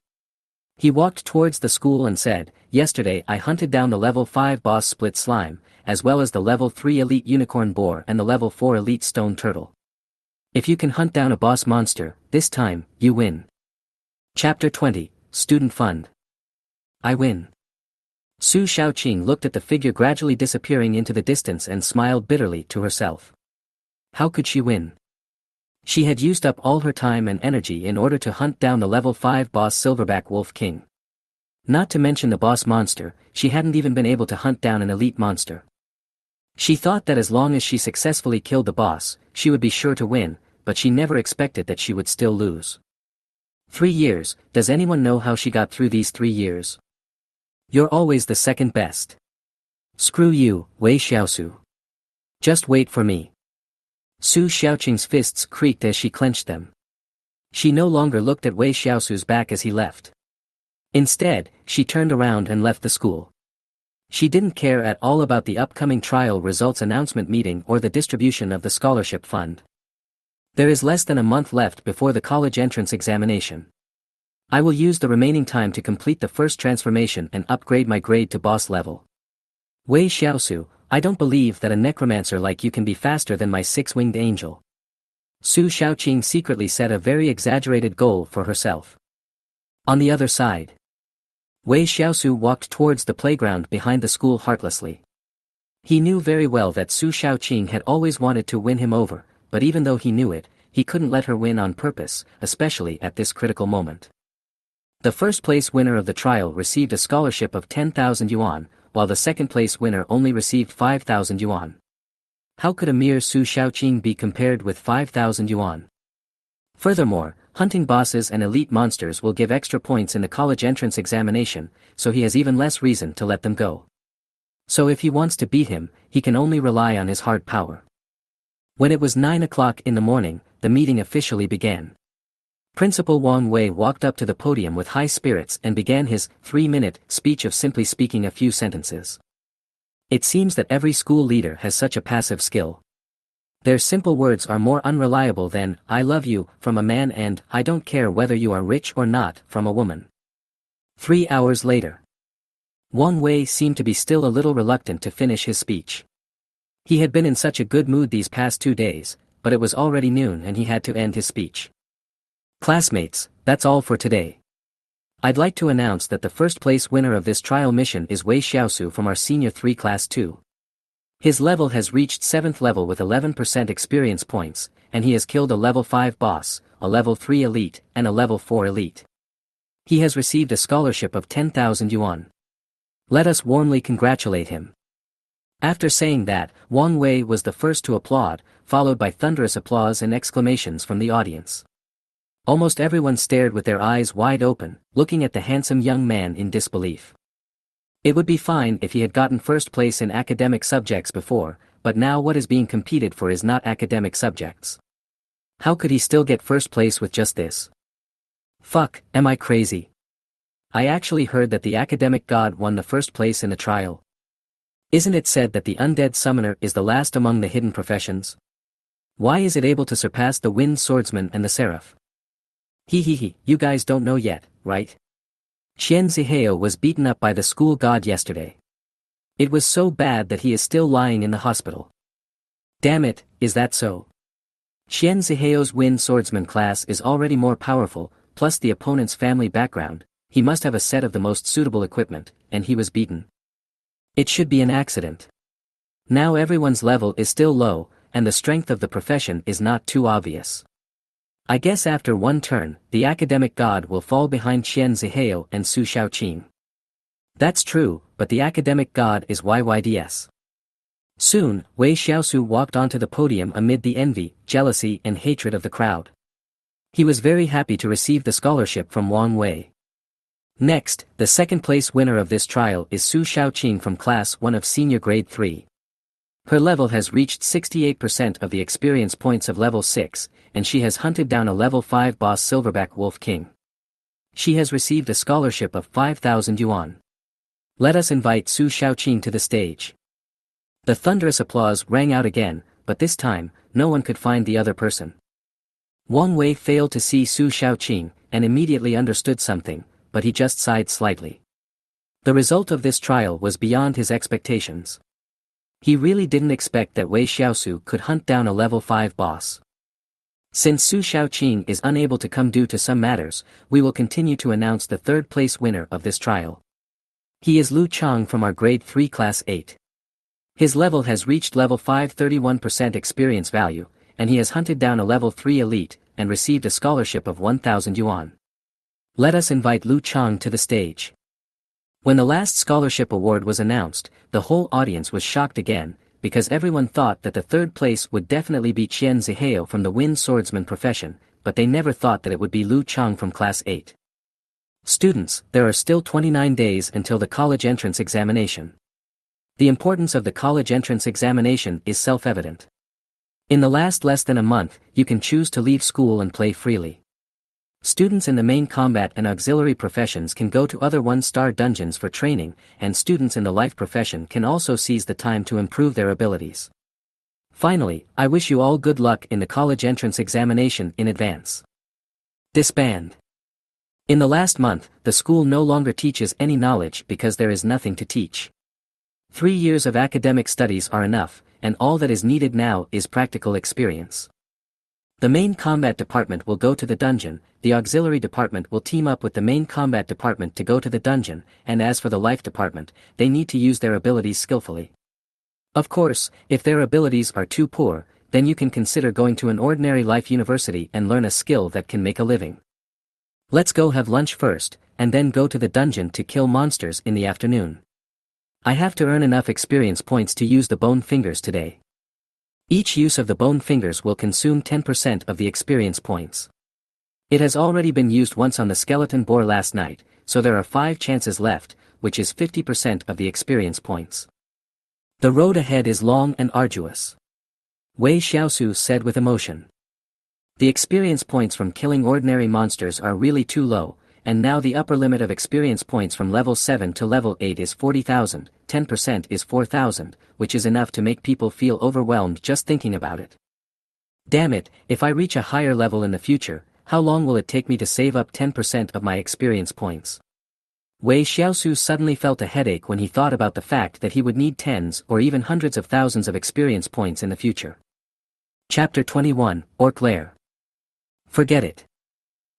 He walked towards the school and said, yesterday I hunted down the level 5 boss split slime, as well as the level 3 elite unicorn boar and the level 4 elite stone turtle. If you can hunt down a boss monster, this time, you win. Chapter 20, Student Fund. I win. Su Xiaoqing looked at the figure gradually disappearing into the distance and smiled bitterly to herself. How could she win? She had used up all her time and energy in order to hunt down the level 5 boss Silverback Wolf King. Not to mention the boss monster, she hadn't even been able to hunt down an elite monster. She thought that as long as she successfully killed the boss, she would be sure to win, but she never expected that she would still lose. 3 years, does anyone know how she got through these 3 years? You're always the second best. Screw you, Wei Shiau. Just wait for me. Su Xiaoqing's fists creaked as she clenched them. She no longer looked at Wei Xiao's back as he left. Instead, she turned around and left the school. She didn't care at all about the upcoming trial results announcement meeting or the distribution of the scholarship fund. There is less than a month left before the college entrance examination. I will use the remaining time to complete the first transformation and upgrade my grade to boss level. Wei Shiau, I don't believe that a necromancer like you can be faster than my 6-winged angel. Su Xiaoqing secretly set a very exaggerated goal for herself. On the other side, Wei Shiau walked towards the playground behind the school heartlessly. He knew very well that Su Xiaoqing had always wanted to win him over, but even though he knew it, he couldn't let her win on purpose, especially at this critical moment. The first place winner of the trial received a scholarship of 10,000 yuan, while the second place winner only received 5,000 yuan. How could a mere Su Xiaoqing be compared with 5,000 yuan? Furthermore, hunting bosses and elite monsters will give extra points in the college entrance examination, so he has even less reason to let them go. So if he wants to beat him, he can only rely on his hard power. When it was 9 o'clock in the morning, the meeting officially began. Principal Wang Wei walked up to the podium with high spirits and began his 3-minute speech of simply speaking a few sentences. It seems that every school leader has such a passive skill. Their simple words are more unreliable than, I love you, from a man and, I don't care whether you are rich or not, from a woman. 3 hours later. Wang Wei seemed to be still a little reluctant to finish his speech. He had been in such a good mood these past 2 days, but it was already noon and he had to end his speech. Classmates, that's all for today. I'd like to announce that the first place winner of this trial mission is Wei Shiau from our Senior 3 Class 2. His level has reached 7th level with 11% experience points, and he has killed a level 5 boss, a level 3 elite, and a level 4 elite. He has received a scholarship of 10,000 yuan. Let us warmly congratulate him. After saying that, Wang Wei was the first to applaud, followed by thunderous applause and exclamations from the audience. Almost everyone stared with their eyes wide open, looking at the handsome young man in disbelief. It would be fine if he had gotten first place in academic subjects before, but now what is being competed for is not academic subjects. How could he still get first place with just this? Fuck, am I crazy? I actually heard that the academic god won the first place in the trial. Isn't it said that the undead summoner is the last among the hidden professions? Why is it able to surpass the wind swordsman and the seraph? You guys don't know yet, right? Xian Zihao was beaten up by the school god yesterday. It was so bad that he is still lying in the hospital. Damn it, is that so? Xian Zihao's wind swordsman class is already more powerful, plus the opponent's family background, he must have a set of the most suitable equipment, and he was beaten. It should be an accident. Now everyone's level is still low, and the strength of the profession is not too obvious. I guess after one turn, the academic god will fall behind Qian Zihao and Su Shaoqing. That's true, but the academic god is YYDS. Soon, Wei Shiau walked onto the podium amid the envy, jealousy and hatred of the crowd. He was very happy to receive the scholarship from Wang Wei. Next, the second-place winner of this trial is Su Shaoqing from Class 1 of Senior Grade 3. Her level has reached 68% of the experience points of level 6, and she has hunted down a level 5 boss Silverback Wolf King. She has received a scholarship of 5,000 yuan. Let us invite Su Shaoqing to the stage. The thunderous applause rang out again, but this time, no one could find the other person. Wang Wei failed to see Su Shaoqing, and immediately understood something, but he just sighed slightly. The result of this trial was beyond his expectations. He really didn't expect that Wei Shiau could hunt down a level 5 boss. Since Su Shaoqing is unable to come due to some matters, we will continue to announce the third-place winner of this trial. He is Lu Chang from our Grade 3 Class 8. His level has reached level 5 31% experience value, and he has hunted down a level 3 elite, and received a scholarship of 1,000 yuan. Let us invite Lu Chang to the stage. When the last scholarship award was announced, the whole audience was shocked again, because everyone thought that the third place would definitely be Qian Zihao from the Wind Swordsman profession, but they never thought that it would be Lu Chang from Class 8. Students, there are still 29 days until the college entrance examination. The importance of the college entrance examination is self-evident. In the last less than a month, you can choose to leave school and play freely. Students in the main combat and auxiliary professions can go to other one-star dungeons for training, and students in the life profession can also seize the time to improve their abilities. Finally, I wish you all good luck in the college entrance examination in advance. Disband. In the last month, the school no longer teaches any knowledge because there is nothing to teach. 3 years of academic studies are enough, and all that is needed now is practical experience. The main combat department will go to the dungeon, the auxiliary department will team up with the main combat department to go to the dungeon, and as for the life department, they need to use their abilities skillfully. Of course, if their abilities are too poor, then you can consider going to an ordinary life university and learn a skill that can make a living. Let's go have lunch first, and then go to the dungeon to kill monsters in the afternoon. I have to earn enough experience points to use the bone fingers today. Each use of the bone fingers will consume 10% of the experience points. It has already been used once on the skeleton boar last night, so there are 5 chances left, which is 50% of the experience points. The road ahead is long and arduous. Wei Shiau said with emotion. The experience points from killing ordinary monsters are really too low, and now the upper limit of experience points from level 7 to level 8 is 40,000, 10% is 4,000, which is enough to make people feel overwhelmed just thinking about it. Damn it, if I reach a higher level in the future, how long will it take me to save up 10% of my experience points? Wei Shiau suddenly felt a headache when he thought about the fact that he would need tens or even hundreds of thousands of experience points in the future. Chapter 21, Orc Lair. Forget it.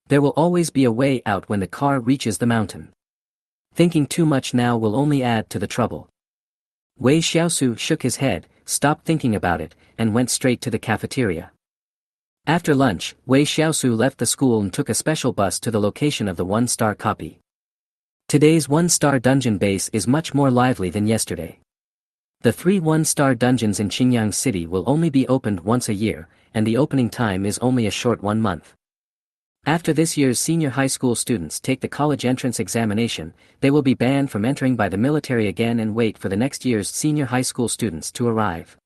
There will always be a way out when the car reaches the mountain. Thinking too much now will only add to the trouble. Wei Shiau shook his head, stopped thinking about it, and went straight to the cafeteria. After lunch, Wei Shiau left the school and took a special bus to the location of the one-star copy. Today's one-star dungeon base is much more lively than yesterday. The 3 one-star dungeons in Qingyang City will only be opened once a year, and the opening time is only a short 1 month. After this year's senior high school students take the college entrance examination, they will be banned from entering by the military again and wait for the next year's senior high school students to arrive.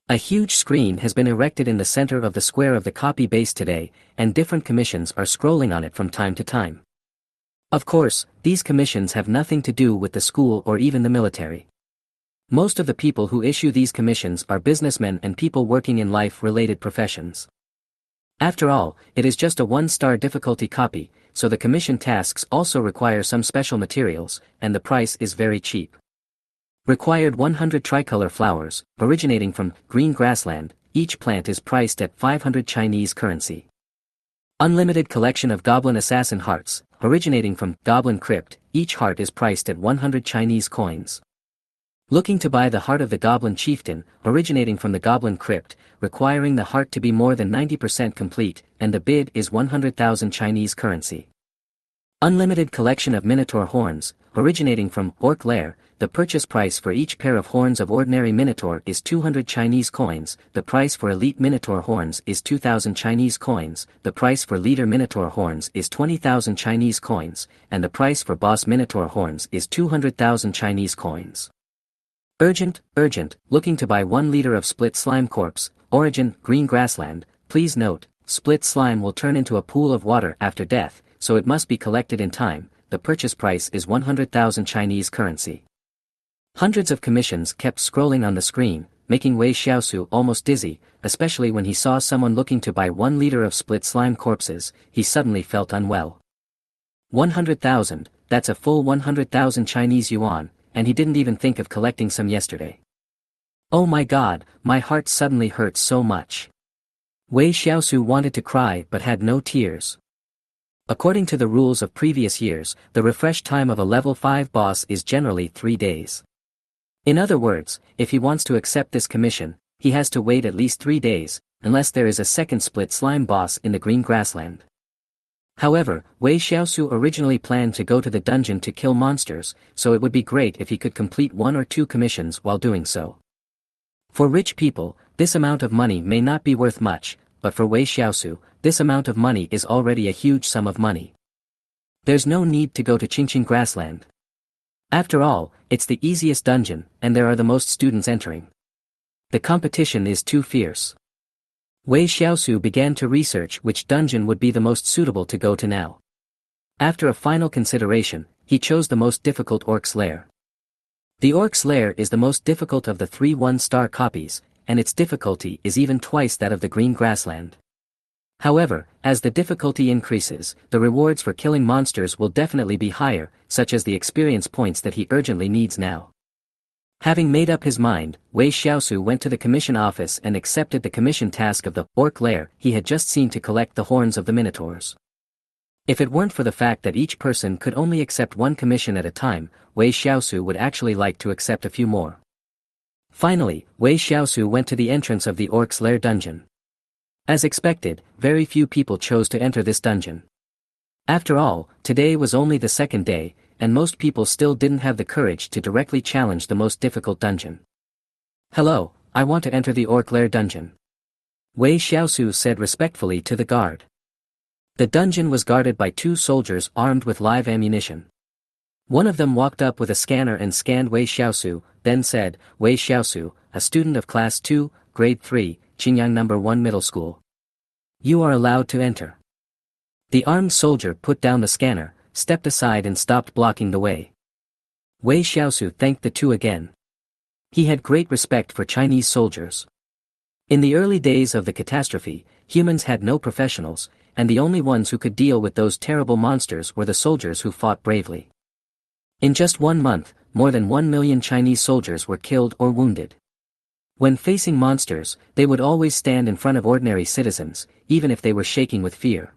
A huge screen has been erected in the center of the square of the copy base today, and different commissions are scrolling on it from time to time. Of course, these commissions have nothing to do with the school or even the military. Most of the people who issue these commissions are businessmen and people working in life-related professions. After all, it is just a one-star difficulty copy, so the commission tasks also require some special materials, and the price is very cheap. Required 100 tricolor flowers, originating from green grassland, each plant is priced at 500 Chinese currency. Unlimited collection of goblin assassin hearts, originating from goblin crypt, each heart is priced at 100 Chinese coins. Looking to buy the heart of the goblin chieftain, originating from the goblin crypt, requiring the heart to be more than 90% complete, and the bid is 100,000 Chinese currency. Unlimited collection of minotaur horns, originating from Orc Lair, the purchase price for each pair of horns of ordinary minotaur is 200 Chinese coins, the price for elite minotaur horns is 2,000 Chinese coins, the price for leader minotaur horns is 20,000 Chinese coins, and the price for boss minotaur horns is 200,000 Chinese coins. Urgent, looking to buy 1 liter of split slime corpse, origin, green grassland. Please note, split slime will turn into a pool of water after death, so it must be collected in time. The purchase price is 100,000 Chinese currency. Hundreds of commissions kept scrolling on the screen, making Wei Shiau almost dizzy, especially when he saw someone looking to buy 1 liter of split slime corpses. He suddenly felt unwell. 100,000, that's a full 100,000 Chinese yuan, and he didn't even think of collecting some yesterday. Oh my god, my heart suddenly hurts so much. Wei Shiau wanted to cry but had no tears. According to the rules of previous years, the refresh time of a level 5 boss is generally 3 days. In other words, if he wants to accept this commission, he has to wait at least 3 days, unless there is a second split slime boss in the green grassland. However, Wei Shiau originally planned to go to the dungeon to kill monsters, so it would be great if he could complete 1 or 2 commissions while doing so. For rich people, this amount of money may not be worth much, but for Wei Shiau, this amount of money is already a huge sum of money. There's no need to go to Qingqing grassland. After all, it's the easiest dungeon, and there are the most students entering. The competition is too fierce. Wei Shiau began to research which dungeon would be the most suitable to go to now. After a final consideration, he chose the most difficult Orc's Lair. The Orc's Lair is the most difficult of the 3 1-star copies, and its difficulty is even twice that of the green grassland. However, as the difficulty increases, the rewards for killing monsters will definitely be higher, such as the experience points that he urgently needs now. Having made up his mind, Wei Shiau went to the commission office and accepted the commission task of the Orc Lair he had just seen to collect the horns of the minotaurs. If it weren't for the fact that each person could only accept 1 commission at a time, Wei Shiau would actually like to accept a few more. Finally, Wei Shiau went to the entrance of the Orc's Lair dungeon. As expected, very few people chose to enter this dungeon. After all, today was only the 2nd day, and most people still didn't have the courage to directly challenge the most difficult dungeon. Hello, I want to enter the Orc Lair dungeon. Wei Shiau said respectfully to the guard. The dungeon was guarded by 2 soldiers armed with live ammunition. One of them walked up with a scanner and scanned Wei Shiau, then said, Wei Shiau, a student of Class 2, Grade 3, Qingyang No. 1 Middle School. You are allowed to enter. The armed soldier put down the scanner, stepped aside and stopped blocking the way. Wei Shiau thanked the 2 again. He had great respect for Chinese soldiers. In the early days of the catastrophe, humans had no professionals, and the only ones who could deal with those terrible monsters were the soldiers who fought bravely. In just 1 month, more than 1 million Chinese soldiers were killed or wounded. When facing monsters, they would always stand in front of ordinary citizens, even if they were shaking with fear.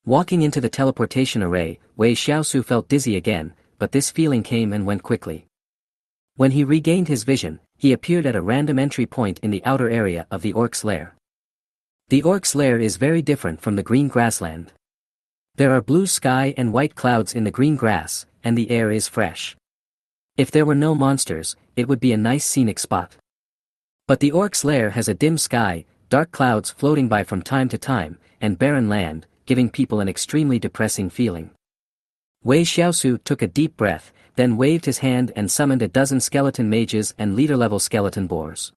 Walking into the teleportation array, Wei Shiau felt dizzy again, but this feeling came and went quickly. When he regained his vision, he appeared at a random entry point in the outer area of the Orc's Lair. The Orc's Lair is very different from the green grassland. There are blue sky and white clouds in the green grass, and the air is fresh. If there were no monsters, it would be a nice scenic spot. But the Orc's Lair has a dim sky, dark clouds floating by from time to time, and barren land, giving people an extremely depressing feeling. Wei Shiau took a deep breath, then waved his hand and summoned a dozen skeleton mages and leader-level skeleton boars.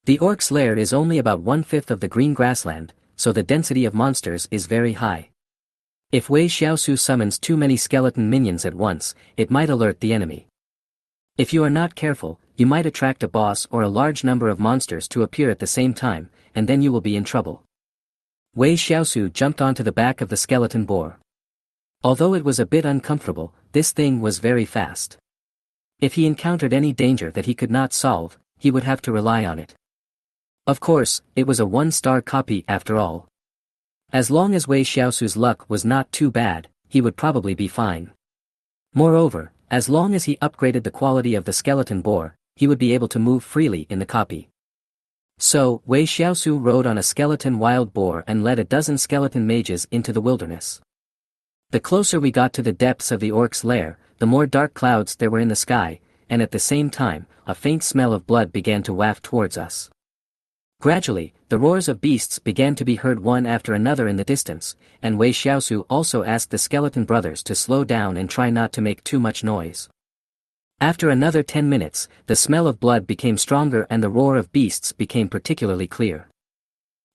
The Orc's Lair is only about 1/5 of the green grassland, so the density of monsters is very high. If Wei Shiau summons too many skeleton minions at once, it might alert the enemy. If you are not careful, you might attract a boss or a large number of monsters to appear at the same time, and then you will be in trouble. Wei Shiau jumped onto the back of the skeleton boar. Although it was a bit uncomfortable, this thing was very fast. If he encountered any danger that he could not solve, he would have to rely on it. Of course, it was a 1-star copy after all. As long as Wei Shiau's luck was not too bad, he would probably be fine. Moreover, As long as he upgraded the quality of the skeleton boar, he would be able to move freely in the copy. So, Wei Shiao rode on a skeleton wild boar and led a dozen skeleton mages into the wilderness. The closer we got to the depths of the orc's lair, the more dark clouds there were in the sky, and at the same time, a faint smell of blood began to waft towards us. Gradually, the roars of beasts began to be heard one after another in the distance, and Wei Shiao also asked the skeleton brothers to slow down and try not to make too much noise. After another 10 minutes, the smell of blood became stronger and the roar of beasts became particularly clear.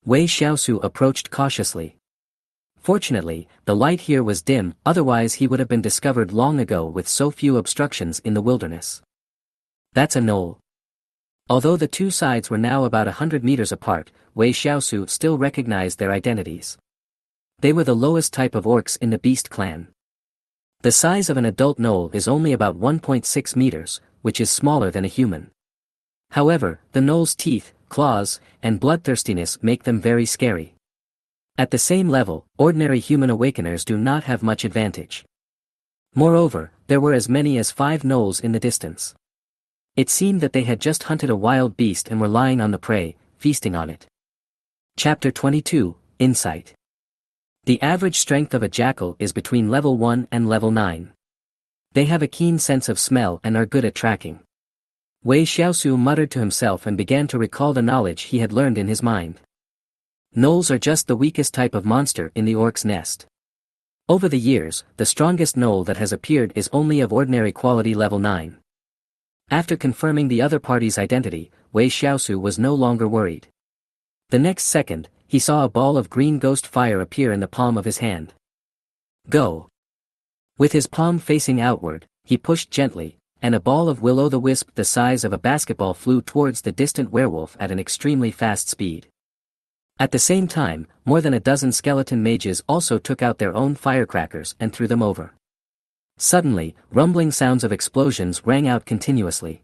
Wei Shiao approached cautiously. Fortunately, the light here was dim, otherwise he would have been discovered long ago with so few obstructions in the wilderness. That's a knoll. Although the two sides were now about 100 meters apart, Wei Shiao still recognized their identities. They were the lowest type of orcs in the beast clan. The size of an adult knoll is only about 1.6 meters, which is smaller than a human. However, the knoll's teeth, claws, and bloodthirstiness make them very scary. At the same level, ordinary human awakeners do not have much advantage. Moreover, there were as many as 5 knolls in the distance. It seemed that they had just hunted a wild beast and were lying on the prey, feasting on it. Chapter 22, Insight. The average strength of a jackal is between level 1 and level 9. They have a keen sense of smell and are good at tracking. Wei Shiao muttered to himself and began to recall the knowledge he had learned in his mind. Gnolls are just the weakest type of monster in the orc's nest. Over the years, the strongest gnoll that has appeared is only of ordinary quality level 9. After confirming the other party's identity, Wei Shiao was no longer worried. The next second, he saw a ball of green ghost fire appear in the palm of his hand. Go! With his palm facing outward, he pushed gently, and a ball of will-o'-the-wisp the size of a basketball flew towards the distant werewolf at an extremely fast speed. At the same time, more than a dozen skeleton mages also took out their own firecrackers and threw them over. Suddenly, rumbling sounds of explosions rang out continuously.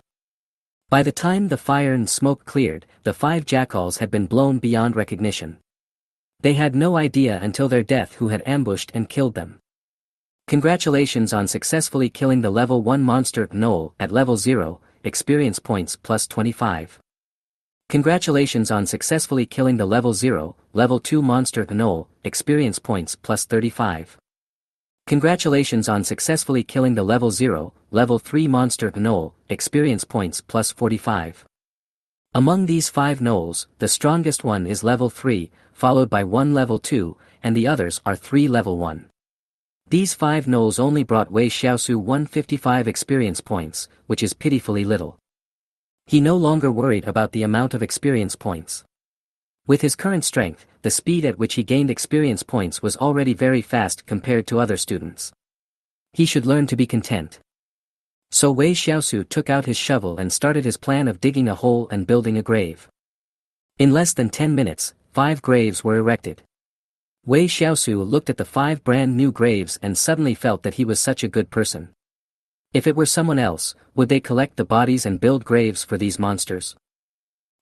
By the time the fire and smoke cleared, the 5 jackals had been blown beyond recognition. They had no idea until their death who had ambushed and killed them. Congratulations on successfully killing the level 1 monster gnoll at level 0, experience points plus 25. Congratulations on successfully killing the level 0, level 2 monster gnoll, experience points plus 35. Congratulations on successfully killing the level 0, level 3 monster gnoll, experience points plus 45. Among these 5 gnolls, the strongest one is level 3, followed by 1 level 2, and the others are 3 level 1. These 5 gnolls only brought Wei Shiao 155 experience points, which is pitifully little. He no longer worried about the amount of experience points. With his current strength, the speed at which he gained experience points was already very fast compared to other students. He should learn to be content. So Wei Shiao took out his shovel and started his plan of digging a hole and building a grave. In less than 10 minutes, 5 graves were erected. Wei Shiao looked at the 5 brand new graves and suddenly felt that he was such a good person. If it were someone else, would they collect the bodies and build graves for these monsters?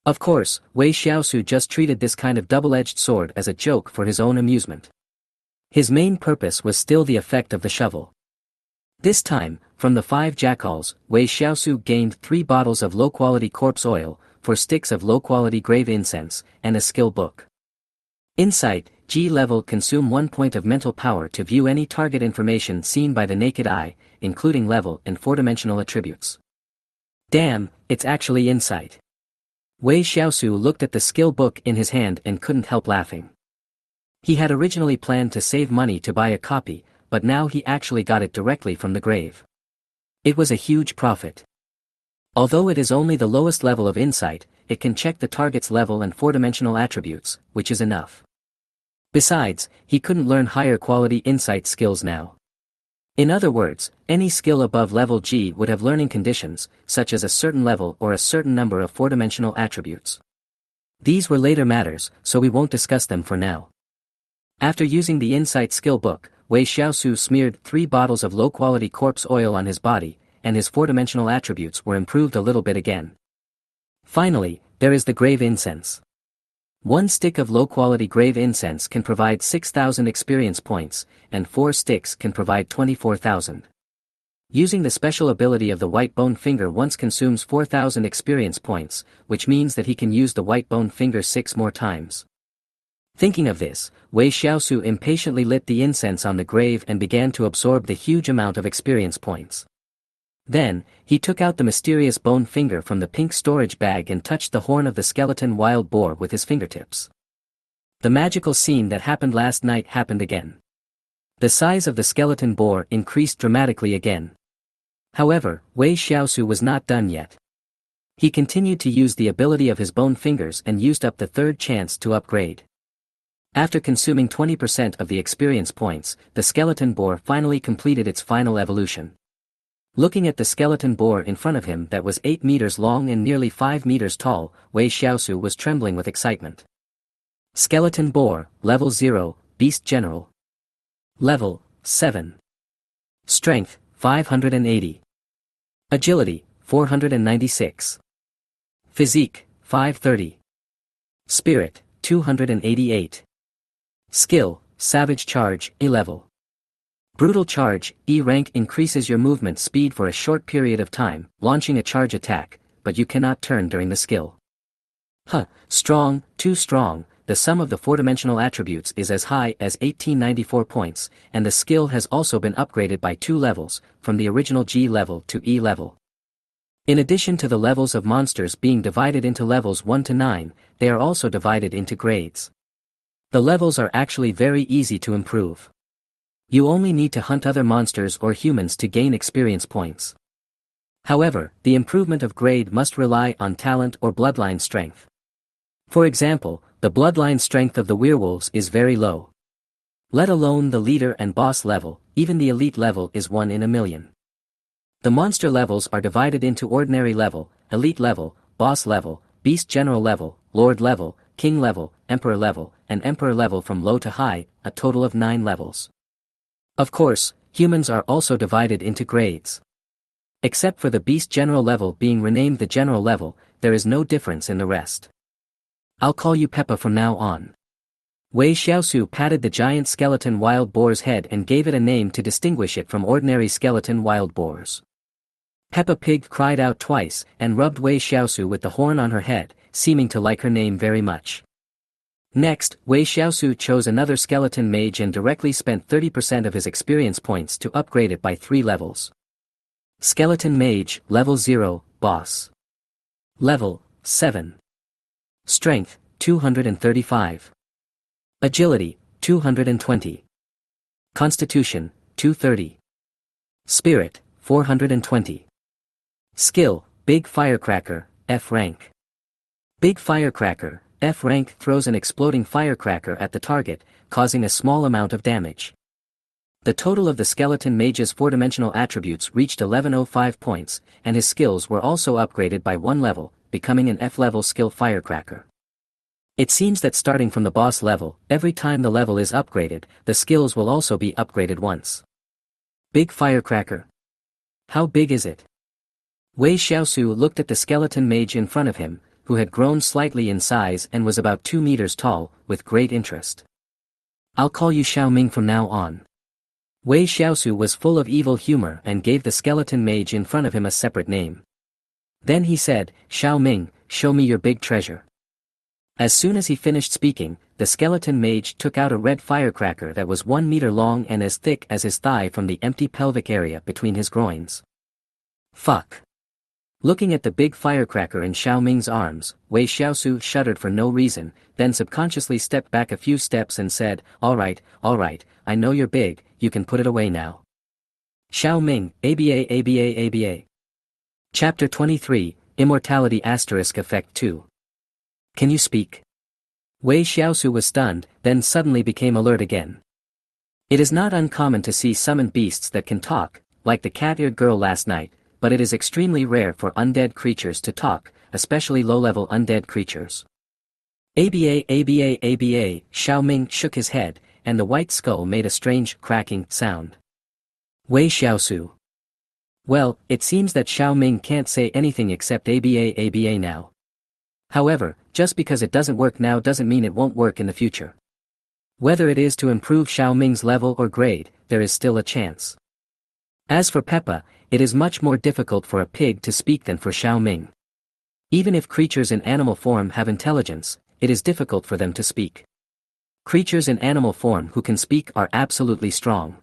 Of course, Wei Shiao just treated this kind of double-edged sword as a joke for his own amusement. His main purpose was still the effect of the shovel. This time, from the 5 jackals, Wei Shiao gained 3 bottles of low-quality corpse oil, 4 sticks of low-quality grave incense, and a skill book. Insight, G level. Consume 1 point of mental power to view any target information seen by the naked eye, including level and 4-dimensional attributes. Damn, it's actually insight. Wei Shiao looked at the skill book in his hand and couldn't help laughing. He had originally planned to save money to buy a copy, but now he actually got it directly from the grave. It was a huge profit. Although it is only the lowest level of insight, it can check the target's level and 4-dimensional attributes, which is enough. Besides, he couldn't learn higher quality insight skills now. In other words, any skill above level G would have learning conditions, such as a certain level or a certain number of 4-dimensional attributes. These were later matters, so we won't discuss them for now. After using the insight skill book, Wei Shiao smeared 3 bottles of low-quality corpse oil on his body, and his 4-dimensional attributes were improved a little bit again. Finally, there is the grave incense. 1 stick of low-quality grave incense can provide 6,000 experience points, and 4 sticks can provide 24,000. Using the special ability of the white bone finger once consumes 4,000 experience points, which means that he can use the white bone finger 6 more times. Thinking of this, Wei Shiau impatiently lit the incense on the grave and began to absorb the huge amount of experience points. Then, he took out the mysterious bone finger from the pink storage bag and touched the horn of the skeleton wild boar with his fingertips. The magical scene that happened last night happened again. The size of the skeleton boar increased dramatically again. However, Wei Shiau was not done yet. He continued to use the ability of his bone fingers and used up the third chance to upgrade. After consuming 20% of the experience points, the skeleton boar finally completed its final evolution. Looking at the skeleton boar in front of him that was 8 meters long and nearly 5 meters tall, Wei Shiau was trembling with excitement. Skeleton boar, level 0, beast general. Level 7. Strength 580. Agility 496. Physique 530. Spirit 288. Skill Savage Charge E level. Brutal Charge E rank increases your movement speed for a short period of time, launching a charge attack, but you cannot turn during the skill. Strong, too strong. The sum of the 4-dimensional attributes is as high as 1894 points, and the skill has also been upgraded by 2 levels, from the original G level to E level. In addition to the levels of monsters being divided into levels 1 to 9, they are also divided into grades. The levels are actually very easy to improve. You only need to hunt other monsters or humans to gain experience points. However, the improvement of grade must rely on talent or bloodline strength. For example, the bloodline strength of the werewolves is very low. Let alone the leader and boss level, even the elite level is 1 in a million. The monster levels are divided into ordinary level, elite level, boss level, beast general level, lord level, king level, emperor level, and emperor level from low to high, a total of 9 levels. Of course, humans are also divided into grades. Except for the beast general level being renamed the general level, there is no difference in the rest. I'll call you Peppa from now on. Wei Shiau patted the giant skeleton wild boar's head and gave it a name to distinguish it from ordinary skeleton wild boars. Peppa Pig cried out twice and rubbed Wei Shiau with the horn on her head, seeming to like her name very much. Next, Wei Shiau chose another skeleton mage and directly spent 30% of his experience points to upgrade it by 3 levels. Skeleton Mage, Level 0, Boss. Level 7. Strength, 235. Agility, 220. Constitution, 230. Spirit, 420. Skill, Big Firecracker, F rank. Big Firecracker, F rank throws an exploding firecracker at the target, causing a small amount of damage. The total of the skeleton mage's 4-dimensional attributes reached 1105 points, and his skills were also upgraded by 1 level, becoming an F-level skill firecracker. It seems that starting from the boss level, every time the level is upgraded, the skills will also be upgraded once. Big Firecracker. How big is it? Wei Shiau looked at the skeleton mage in front of him, who had grown slightly in size and was about 2 meters tall, with great interest. I'll call you Xiao Ming from now on. Wei Shiau was full of evil humor and gave the skeleton mage in front of him a separate name. Then he said, Xiao Ming, show me your big treasure. As soon as he finished speaking, the skeleton mage took out a red firecracker that was 1 meter long and as thick as his thigh from the empty pelvic area between his groins. Fuck. Looking at the big firecracker in Xiao Ming's arms, Wei Shiau shuddered for no reason, then subconsciously stepped back a few steps and said, alright, I know you're big, you can put it away now. Xiao Ming, ABA. Chapter 23, Immortality ** Effect 2. Can you speak? Wei Shiau was stunned, then suddenly became alert again. It is not uncommon to see summoned beasts that can talk, like the cat-eared girl last night, but it is extremely rare for undead creatures to talk, especially low-level undead creatures. ABA, Xiao Ming shook his head, and the white skull made a strange, cracking sound. Wei Shiau. Well, it seems that Xiao Ming can't say anything except ABA now. However, just because it doesn't work now doesn't mean it won't work in the future. Whether it is to improve Xiao Ming's level or grade, there is still a chance. As for Peppa, it is much more difficult for a pig to speak than for Xiao Ming. Even if creatures in animal form have intelligence, it is difficult for them to speak. Creatures in animal form who can speak are absolutely strong.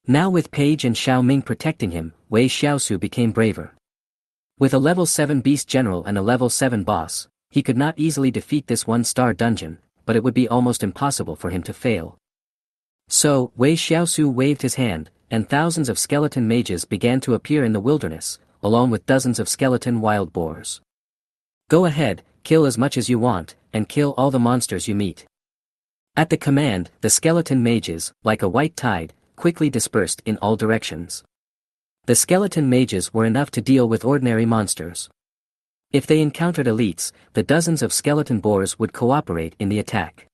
Now with Paige and Xiao Ming protecting him, Wei Shiau became braver. With a level 7 beast general and a level 7 boss, he could not easily defeat this 1-star dungeon, but it would be almost impossible for him to fail. So, Wei Shiau waved his hand, and thousands of skeleton mages began to appear in the wilderness, along with dozens of skeleton wild boars. Go ahead, kill as much as you want, and kill all the monsters you meet. At the command, the skeleton mages, like a white tide, quickly dispersed in all directions. The skeleton mages were enough to deal with ordinary monsters. If they encountered elites, the dozens of skeleton boars would cooperate in the attack.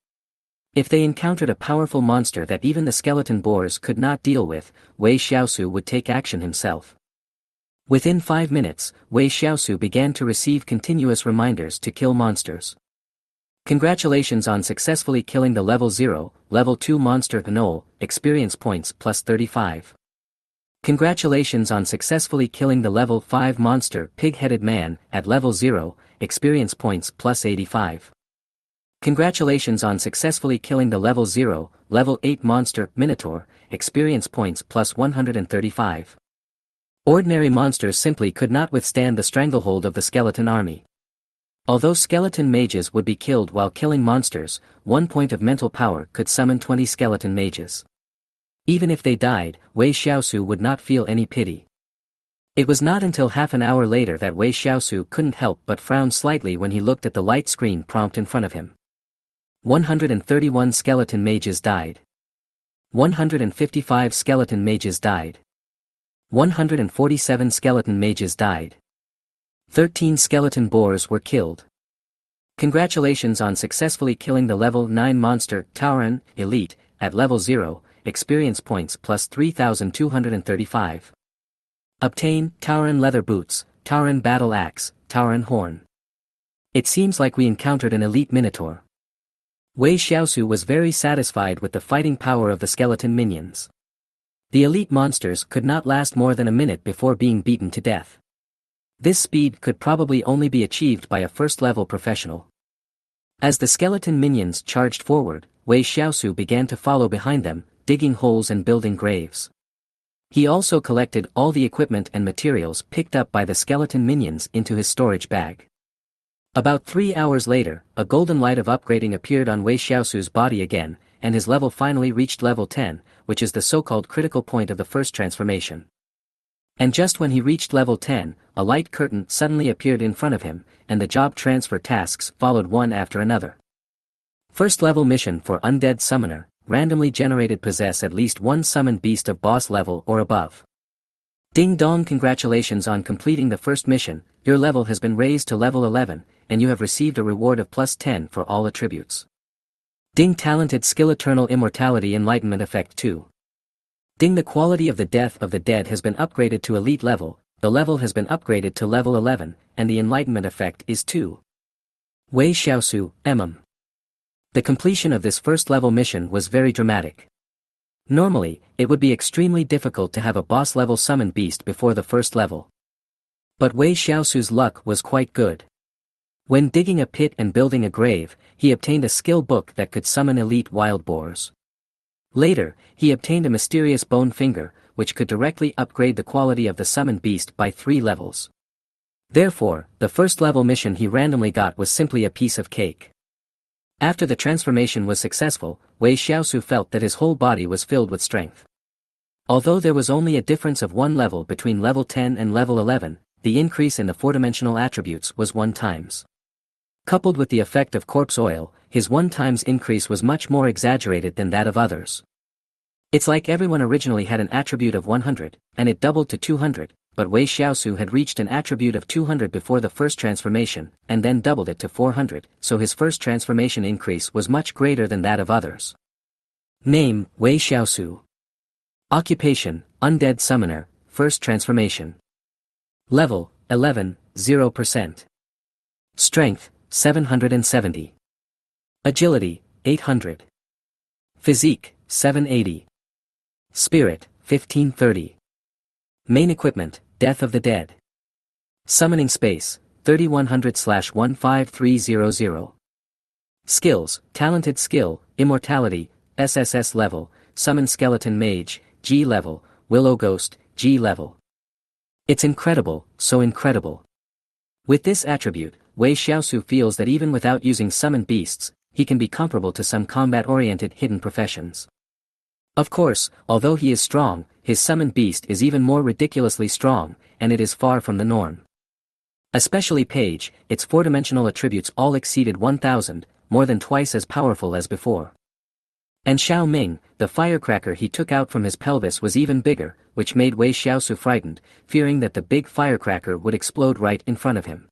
If they encountered a powerful monster that even the skeleton boars could not deal with, Wei Shiau would take action himself. Within 5 minutes, Wei Shiau began to receive continuous reminders to kill monsters. Congratulations on successfully killing the level 0, level 2 monster Gnoll, experience points plus 35. Congratulations on successfully killing the level 5 monster Pig-Headed Man at level 0, experience points plus 85. Congratulations on successfully killing the level 0, level 8 monster Minotaur, experience points plus 135. Ordinary monsters simply could not withstand the stranglehold of the skeleton army. Although skeleton mages would be killed while killing monsters, 1 point of mental power could summon 20 skeleton mages. Even if they died, Wei Shiau would not feel any pity. It was not until half an hour later that Wei Shiau couldn't help but frown slightly when he looked at the light screen prompt in front of him. 131 skeleton mages died. 155 skeleton mages died. 147 skeleton mages died. 13 skeleton boars were killed. Congratulations on successfully killing the level 9 monster Tauren Elite at level 0, experience points plus 3235. Obtain Tauren leather boots, Tauren battle axe, Tauren horn. It seems like we encountered an elite minotaur. Wei Shiau was very satisfied with the fighting power of the skeleton minions. The elite monsters could not last more than a minute before being beaten to death. This speed could probably only be achieved by a first-level professional. As the skeleton minions charged forward, Wei Shiau began to follow behind them, digging holes and building graves. He also collected all the equipment and materials picked up by the skeleton minions into his storage bag. About 3 hours later, a golden light of upgrading appeared on Wei Shiau's body again, and his level finally reached level 10, which is the so-called critical point of the first transformation. And just when he reached level 10, a light curtain suddenly appeared in front of him, and the job transfer tasks followed one after another. First level mission for Undead Summoner, randomly generated possess at least one summoned beast of boss level or above. Ding dong, congratulations on completing the first mission, your level has been raised to level 11, and you have received a reward of plus 10 for all attributes. Ding talented skill eternal immortality enlightenment effect 2. Ding the quality of the death of the dead has been upgraded to elite level, the level has been upgraded to level 11, and the enlightenment effect is 2. Wei Shiau, The completion of this first level mission was very dramatic. Normally, it would be extremely difficult to have a boss level summoned beast before the first level. But Wei Shiau's luck was quite good. When digging a pit and building a grave, he obtained a skill book that could summon elite wild boars. Later, he obtained a mysterious bone finger, which could directly upgrade the quality of the summoned beast by 3 levels. Therefore, the first level mission he randomly got was simply a piece of cake. After the transformation was successful, Wei Shiau felt that his whole body was filled with strength. Although there was only a difference of 1 level between level 10 and level 11, the increase in the 4-dimensional attributes was 1 times. Coupled with the effect of corpse oil, his 1 times increase was much more exaggerated than that of others. It's like everyone originally had an attribute of 100, and it doubled to 200, but Wei Shiau had reached an attribute of 200 before the first transformation, and then doubled it to 400, so his first transformation increase was much greater than that of others. Name, Wei Shiau. Occupation, Undead Summoner, first transformation. Level, 11, 0%. Strength, 770. Agility, 800. Physique, 780. Spirit, 1530. Main equipment, Death of the Dead. Summoning space, 3100/15300. Skills, Talented Skill, Immortality, SSS level, Summon Skeleton Mage, G level, Willow Ghost, G level. It's incredible, so incredible. With this attribute, Wei Shiau feels that even without using summoned beasts, he can be comparable to some combat-oriented hidden professions. Of course, although he is strong, his summoned beast is even more ridiculously strong, and it is far from the norm. Especially Page, its four-dimensional attributes all exceeded 1,000, more than twice as powerful as before. And Xiao Ming, the firecracker he took out from his pelvis was even bigger, which made Wei Shiau frightened, fearing that the big firecracker would explode right in front of him.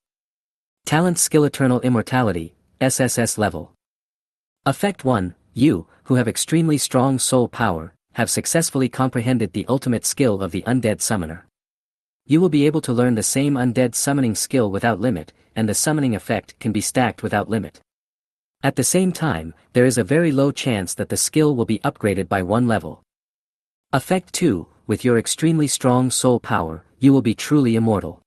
Talent Skill Eternal Immortality, SSS level. Effect 1, you, who have extremely strong soul power, have successfully comprehended the ultimate skill of the Undead Summoner. You will be able to learn the same Undead summoning skill without limit, and the summoning effect can be stacked without limit. At the same time, there is a very low chance that the skill will be upgraded by one level. Effect 2, with your extremely strong soul power, you will be truly immortal.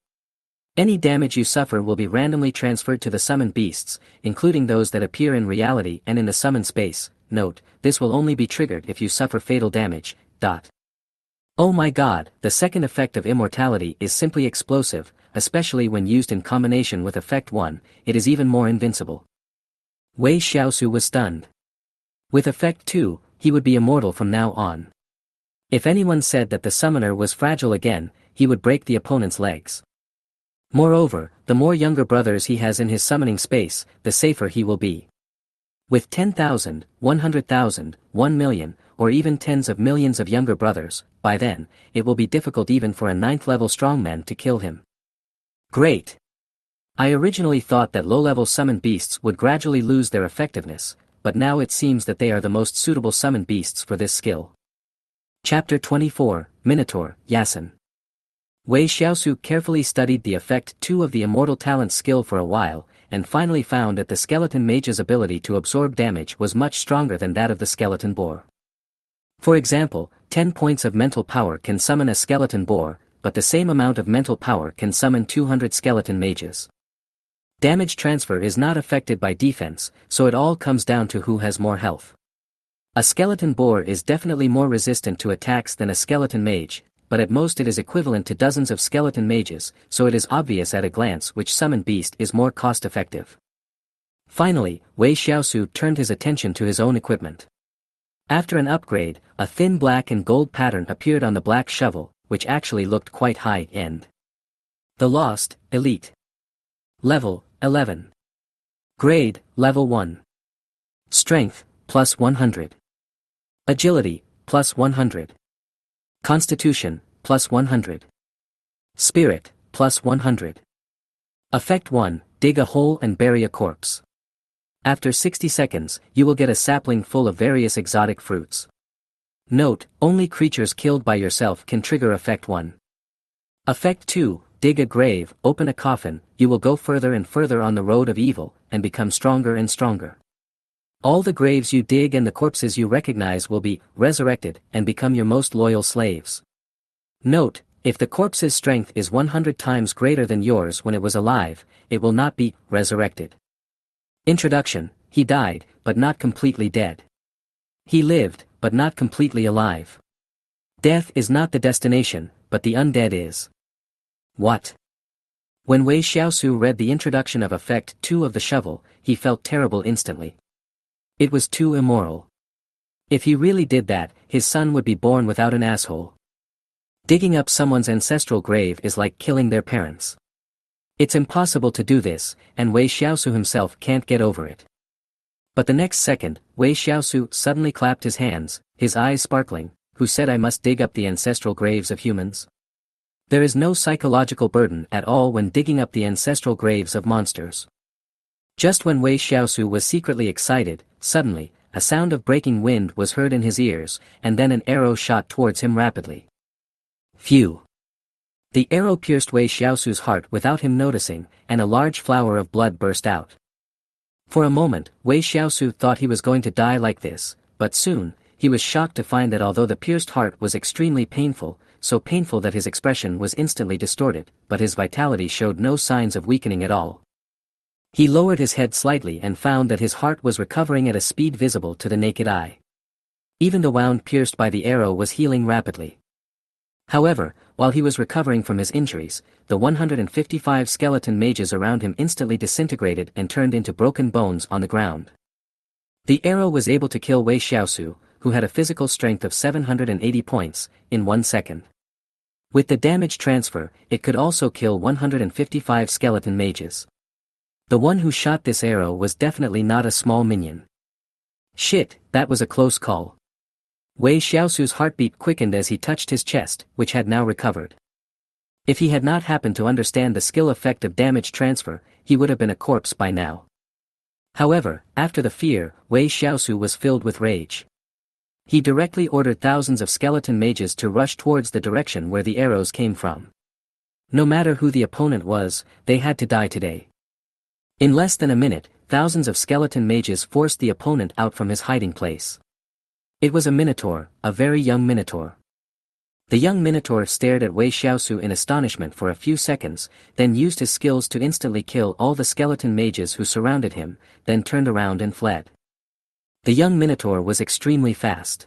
Any damage you suffer will be randomly transferred to the summoned beasts, including those that appear in reality and in the summoned space. Note, this will only be triggered if you suffer fatal damage. Oh my god, the second effect of immortality is simply explosive, especially when used in combination with effect 1, it is even more invincible. Wei Shiau was stunned. With effect 2, he would be immortal from now on. If anyone said that the summoner was fragile again, he would break the opponent's legs. Moreover, the more younger brothers he has in his summoning space, the safer he will be. With 10,000, 100,000, 1 million, or even tens of millions of younger brothers, by then, it will be difficult even for a 9th-level strongman to kill him. Great! I originally thought that low-level summoned beasts would gradually lose their effectiveness, but now it seems that they are the most suitable summoned beasts for this skill. Chapter 24, Minotaur, Yasin. Wei Shiau carefully studied the effect 2 of the Immortal Talent skill for a while, and finally found that the Skeleton Mage's ability to absorb damage was much stronger than that of the Skeleton Boar. For example, 10 points of mental power can summon a Skeleton Boar, but the same amount of mental power can summon 200 Skeleton Mages. Damage transfer is not affected by defense, so it all comes down to who has more health. A Skeleton Boar is definitely more resistant to attacks than a Skeleton Mage, but at most it is equivalent to dozens of Skeleton Mages, so it is obvious at a glance which summoned beast is more cost-effective. Finally, Wei Shiau turned his attention to his own equipment. After an upgrade, a thin black and gold pattern appeared on the black shovel, which actually looked quite high-end. The Lost, Elite. Level, 11. Grade, Level 1. Strength, plus 100. Agility, plus 100. Constitution, plus 100. Spirit, plus 100. Effect 1, dig a hole and bury a corpse. After 60 seconds, you will get a sapling full of various exotic fruits. Note, only creatures killed by yourself can trigger Effect 1. Effect 2, dig a grave, open a coffin, you will go further and further on the road of evil, and become stronger and stronger. All the graves you dig and the corpses you recognize will be resurrected and become your most loyal slaves. Note, if the corpse's strength is 100 times greater than yours when it was alive, it will not be resurrected. Introduction, he died, but not completely dead. He lived, but not completely alive. Death is not the destination, but the undead is. What? When Wei Shiau read the introduction of Effect 2 of the shovel, he felt terrible instantly. It was too immoral. If he really did that, his son would be born without an asshole. Digging up someone's ancestral grave is like killing their parents. It's impossible to do this, and Wei Shiau himself can't get over it. But the next second, Wei Shiau suddenly clapped his hands, his eyes sparkling. Who said I must dig up the ancestral graves of humans? There is no psychological burden at all when digging up the ancestral graves of monsters. Just when Wei Shiau was secretly excited, suddenly, a sound of breaking wind was heard in his ears, and then an arrow shot towards him rapidly. Phew! The arrow pierced Wei Shiau's heart without him noticing, and a large flower of blood burst out. For a moment, Wei Shiau thought he was going to die like this, but soon, he was shocked to find that although the pierced heart was extremely painful, so painful that his expression was instantly distorted, but his vitality showed no signs of weakening at all. He lowered his head slightly and found that his heart was recovering at a speed visible to the naked eye. Even the wound pierced by the arrow was healing rapidly. However, while he was recovering from his injuries, the 155 skeleton mages around him instantly disintegrated and turned into broken bones on the ground. The arrow was able to kill Wei Shiau, who had a physical strength of 780 points, in 1 second. With the damage transfer, it could also kill 155 skeleton mages. The one who shot this arrow was definitely not a small minion. Shit, that was a close call. Wei Shiau's heartbeat quickened as he touched his chest, which had now recovered. If he had not happened to understand the skill effect of damage transfer, he would have been a corpse by now. However, after the fear, Wei Shiau was filled with rage. He directly ordered thousands of skeleton mages to rush towards the direction where the arrows came from. No matter who the opponent was, they had to die today. In less than a minute, thousands of skeleton mages forced the opponent out from his hiding place. It was a minotaur, a very young minotaur. The young minotaur stared at Wei Shiau in astonishment for a few seconds, then used his skills to instantly kill all the skeleton mages who surrounded him, then turned around and fled. The young minotaur was extremely fast.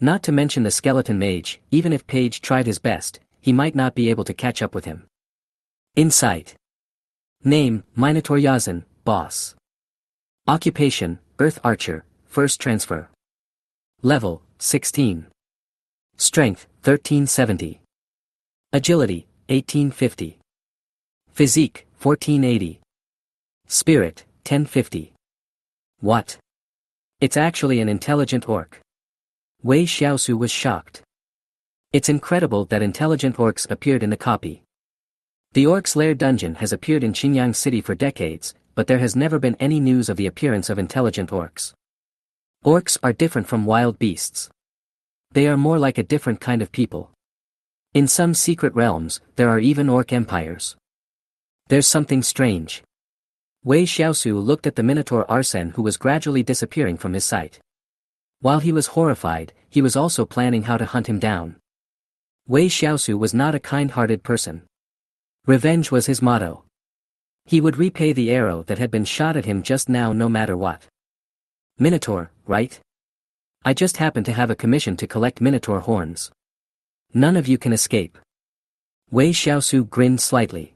Not to mention the skeleton mage, even if Page tried his best, he might not be able to catch up with him. Insight. Name, Minotaur Yazan, Boss. Occupation, Earth Archer, First Transfer. Level, 16. Strength, 1370. Agility, 1850. Physique, 1480. Spirit, 1050. What? It's actually an intelligent orc. Wei Shiau was shocked. It's incredible that intelligent orcs appeared in the copy. The Orc's Lair dungeon has appeared in Xinjiang City for decades, but there has never been any news of the appearance of intelligent orcs. Orcs are different from wild beasts. They are more like a different kind of people. In some secret realms, there are even orc empires. There's something strange. Wei Shiau looked at the Minotaur Arsene who was gradually disappearing from his sight. While he was horrified, he was also planning how to hunt him down. Wei Shiau was not a kind-hearted person. Revenge was his motto. He would repay the arrow that had been shot at him just now no matter what. Minotaur, right? I just happen to have a commission to collect Minotaur horns. None of you can escape. Wei Shiau grinned slightly.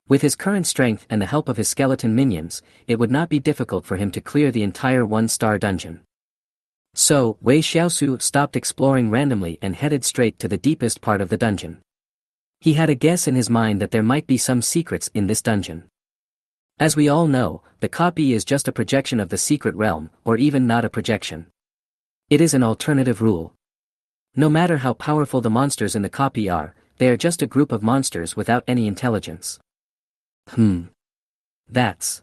With his current strength and the help of his skeleton minions, it would not be difficult for him to clear the entire one-star dungeon. So, Wei Shiau stopped exploring randomly and headed straight to the deepest part of the dungeon. He had a guess in his mind that there might be some secrets in this dungeon. As we all know, the copy is just a projection of the secret realm, or even not a projection. It is an alternative rule. No matter how powerful the monsters in the copy are, they are just a group of monsters without any intelligence. That's...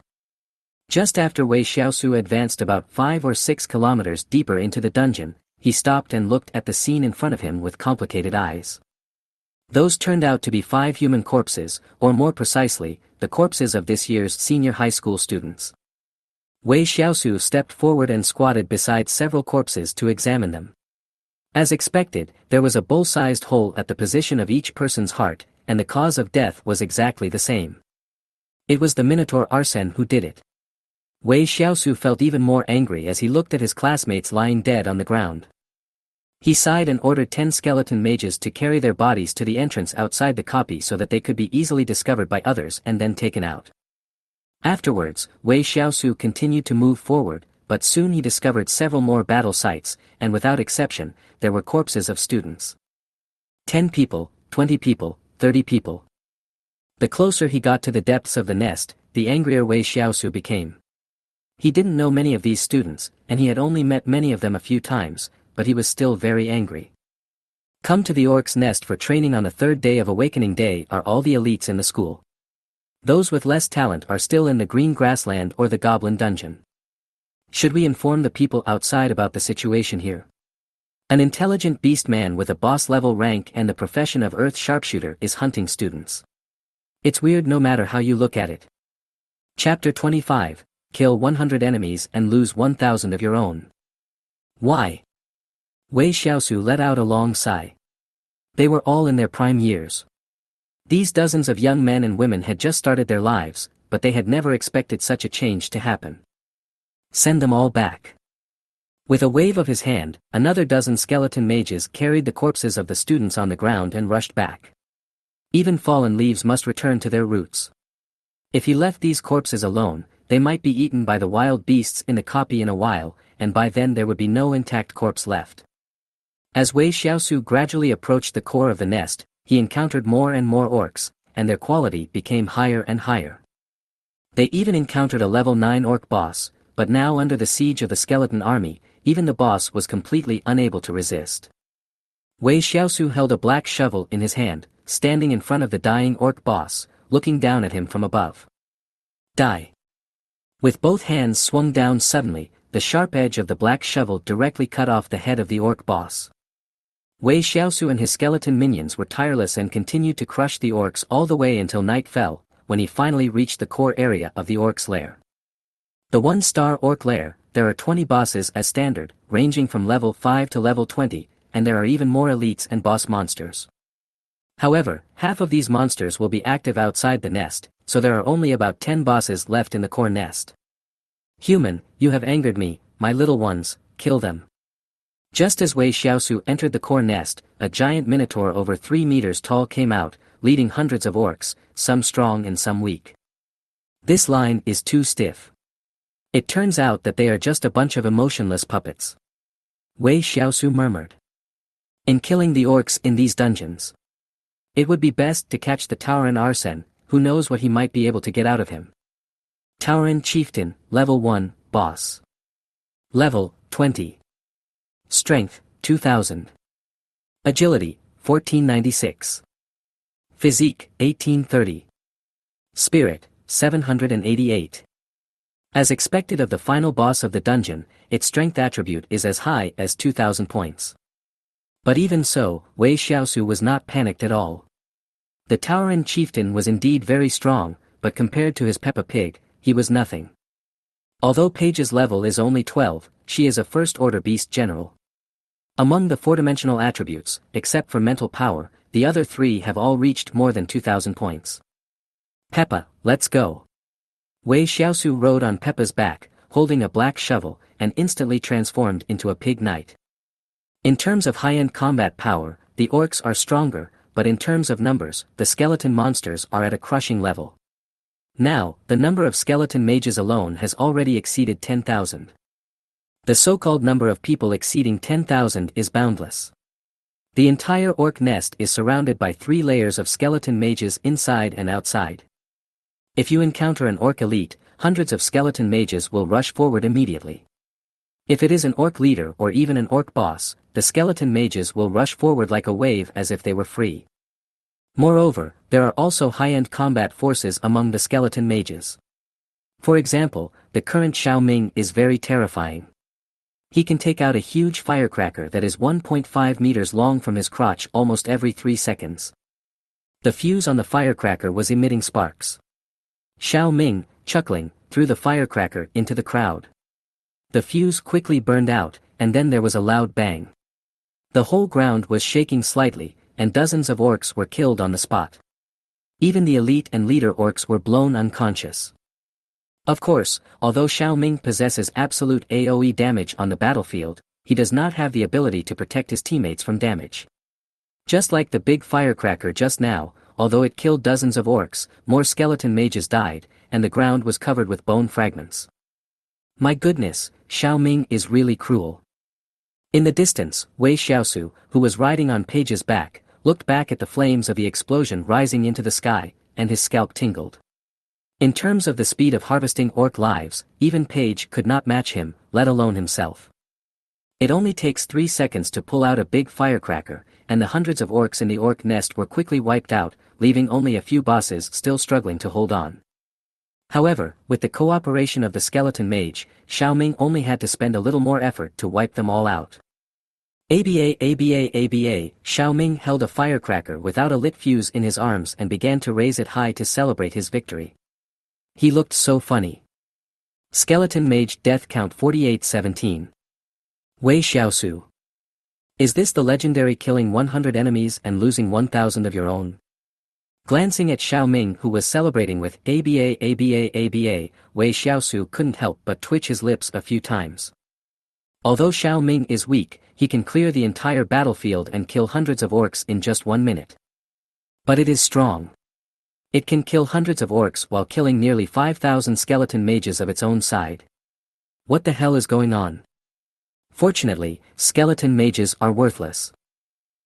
Just after Wei Shiau advanced about 5 or 6 kilometers deeper into the dungeon, he stopped and looked at the scene in front of him with complicated eyes. Those turned out to be 5 human corpses, or more precisely, the corpses of this year's senior high school students. Wei Shiau stepped forward and squatted beside several corpses to examine them. As expected, there was a bull-sized hole at the position of each person's heart, and the cause of death was exactly the same. It was the Minotaur Arsene who did it. Wei Shiau felt even more angry as he looked at his classmates lying dead on the ground. He sighed and ordered 10 skeleton mages to carry their bodies to the entrance outside the copy so that they could be easily discovered by others and then taken out. Afterwards, Wei Shiau continued to move forward, but soon he discovered several more battle sites, and without exception, there were corpses of students. 10 people, 20 people, 30 people. The closer he got to the depths of the nest, the angrier Wei Shiau became. He didn't know many of these students, and he had only met many of them a few times, but he was still very angry. Come to the orc's nest for training on the 3rd day of Awakening Day are all the elites in the school. Those with less talent are still in the green grassland or the goblin dungeon. Should we inform the people outside about the situation here? An intelligent beast man with a boss-level rank and the profession of earth sharpshooter is hunting students. It's weird no matter how you look at it. Chapter 25, Kill 100 enemies and lose 1,000 of your own. Why? Wei Shiau let out a long sigh. They were all in their prime years. These dozens of young men and women had just started their lives, but they had never expected such a change to happen. Send them all back. With a wave of his hand, another dozen skeleton mages carried the corpses of the students on the ground and rushed back. Even fallen leaves must return to their roots. If he left these corpses alone, they might be eaten by the wild beasts in the copy in a while, and by then there would be no intact corpse left. As Wei Shiau gradually approached the core of the nest, he encountered more and more orcs, and their quality became higher and higher. They even encountered a level 9 orc boss, but now under the siege of the skeleton army, even the boss was completely unable to resist. Wei Shiau held a black shovel in his hand, standing in front of the dying orc boss, looking down at him from above. Die. With both hands swung down suddenly, the sharp edge of the black shovel directly cut off the head of the orc boss. Wei Shiau and his skeleton minions were tireless and continued to crush the orcs all the way until night fell, when he finally reached the core area of the orc's lair. The 1-star orc lair, there are 20 bosses as standard, ranging from level 5 to level 20, and there are even more elites and boss monsters. However, half of these monsters will be active outside the nest, so there are only about 10 bosses left in the core nest. Human, you have angered me, my little ones, kill them. Just as Wei Shiau entered the core nest, a giant minotaur over 3 meters tall came out, leading hundreds of orcs, some strong and some weak. This line is too stiff. It turns out that they are just a bunch of emotionless puppets. Wei Shiau murmured. In killing the orcs in these dungeons, it would be best to catch the Tauren Arsene, who knows what he might be able to get out of him. Tauren Chieftain, Level 1, Boss. Level, 20. Strength, 2000. Agility, 1496. Physique, 1830. Spirit, 788. As expected of the final boss of the dungeon, its strength attribute is as high as 2000 points. But even so, Wei Shiau was not panicked at all. The Tauren Chieftain was indeed very strong, but compared to his Peppa Pig, he was nothing. Although Paige's level is only 12, she is a first-order beast general. Among the 4-dimensional attributes, except for mental power, the other 3 have all reached more than 2000 points. Peppa, let's go. Wei Shiau rode on Peppa's back, holding a black shovel, and instantly transformed into a pig knight. In terms of high-end combat power, the orcs are stronger, but in terms of numbers, the skeleton monsters are at a crushing level. Now, the number of skeleton mages alone has already exceeded 10,000. The so-called number of people exceeding 10,000 is boundless. The entire orc nest is surrounded by 3 layers of skeleton mages inside and outside. If you encounter an orc elite, hundreds of skeleton mages will rush forward immediately. If it is an orc leader or even an orc boss, the skeleton mages will rush forward like a wave as if they were free. Moreover, there are also high-end combat forces among the skeleton mages. For example, the current Xiao Ming is very terrifying. He can take out a huge firecracker that is 1.5 meters long from his crotch almost every 3 seconds. The fuse on the firecracker was emitting sparks. Xiao Ming, chuckling, threw the firecracker into the crowd. The fuse quickly burned out, and then there was a loud bang. The whole ground was shaking slightly, and dozens of orcs were killed on the spot. Even the elite and leader orcs were blown unconscious. Of course, although Xiao Ming possesses absolute AoE damage on the battlefield, he does not have the ability to protect his teammates from damage. Just like the big firecracker just now, although it killed dozens of orcs, more skeleton mages died, and the ground was covered with bone fragments. My goodness, Xiao Ming is really cruel. In the distance, Wei Shiau, who was riding on Paige's back, looked back at the flames of the explosion rising into the sky, and his scalp tingled. In terms of the speed of harvesting orc lives, even Paige could not match him, let alone himself. It only takes 3 seconds to pull out a big firecracker, and the hundreds of orcs in the orc nest were quickly wiped out, leaving only a few bosses still struggling to hold on. However, with the cooperation of the skeleton mage, Xiao Ming only had to spend a little more effort to wipe them all out. ABA, Xiao Ming held a firecracker without a lit fuse in his arms and began to raise it high to celebrate his victory. He looked so funny. Skeleton mage death count 4817. Wei Shiau. Is this the legendary killing 100 enemies and losing 1,000 of your own? Glancing at Xiao Ming, who was celebrating with ABA, Wei Shiau couldn't help but twitch his lips a few times. Although Xiao Ming is weak, he can clear the entire battlefield and kill hundreds of orcs in just 1 minute. But it is strong. It can kill hundreds of orcs while killing nearly 5,000 skeleton mages of its own side. What the hell is going on? Fortunately, skeleton mages are worthless.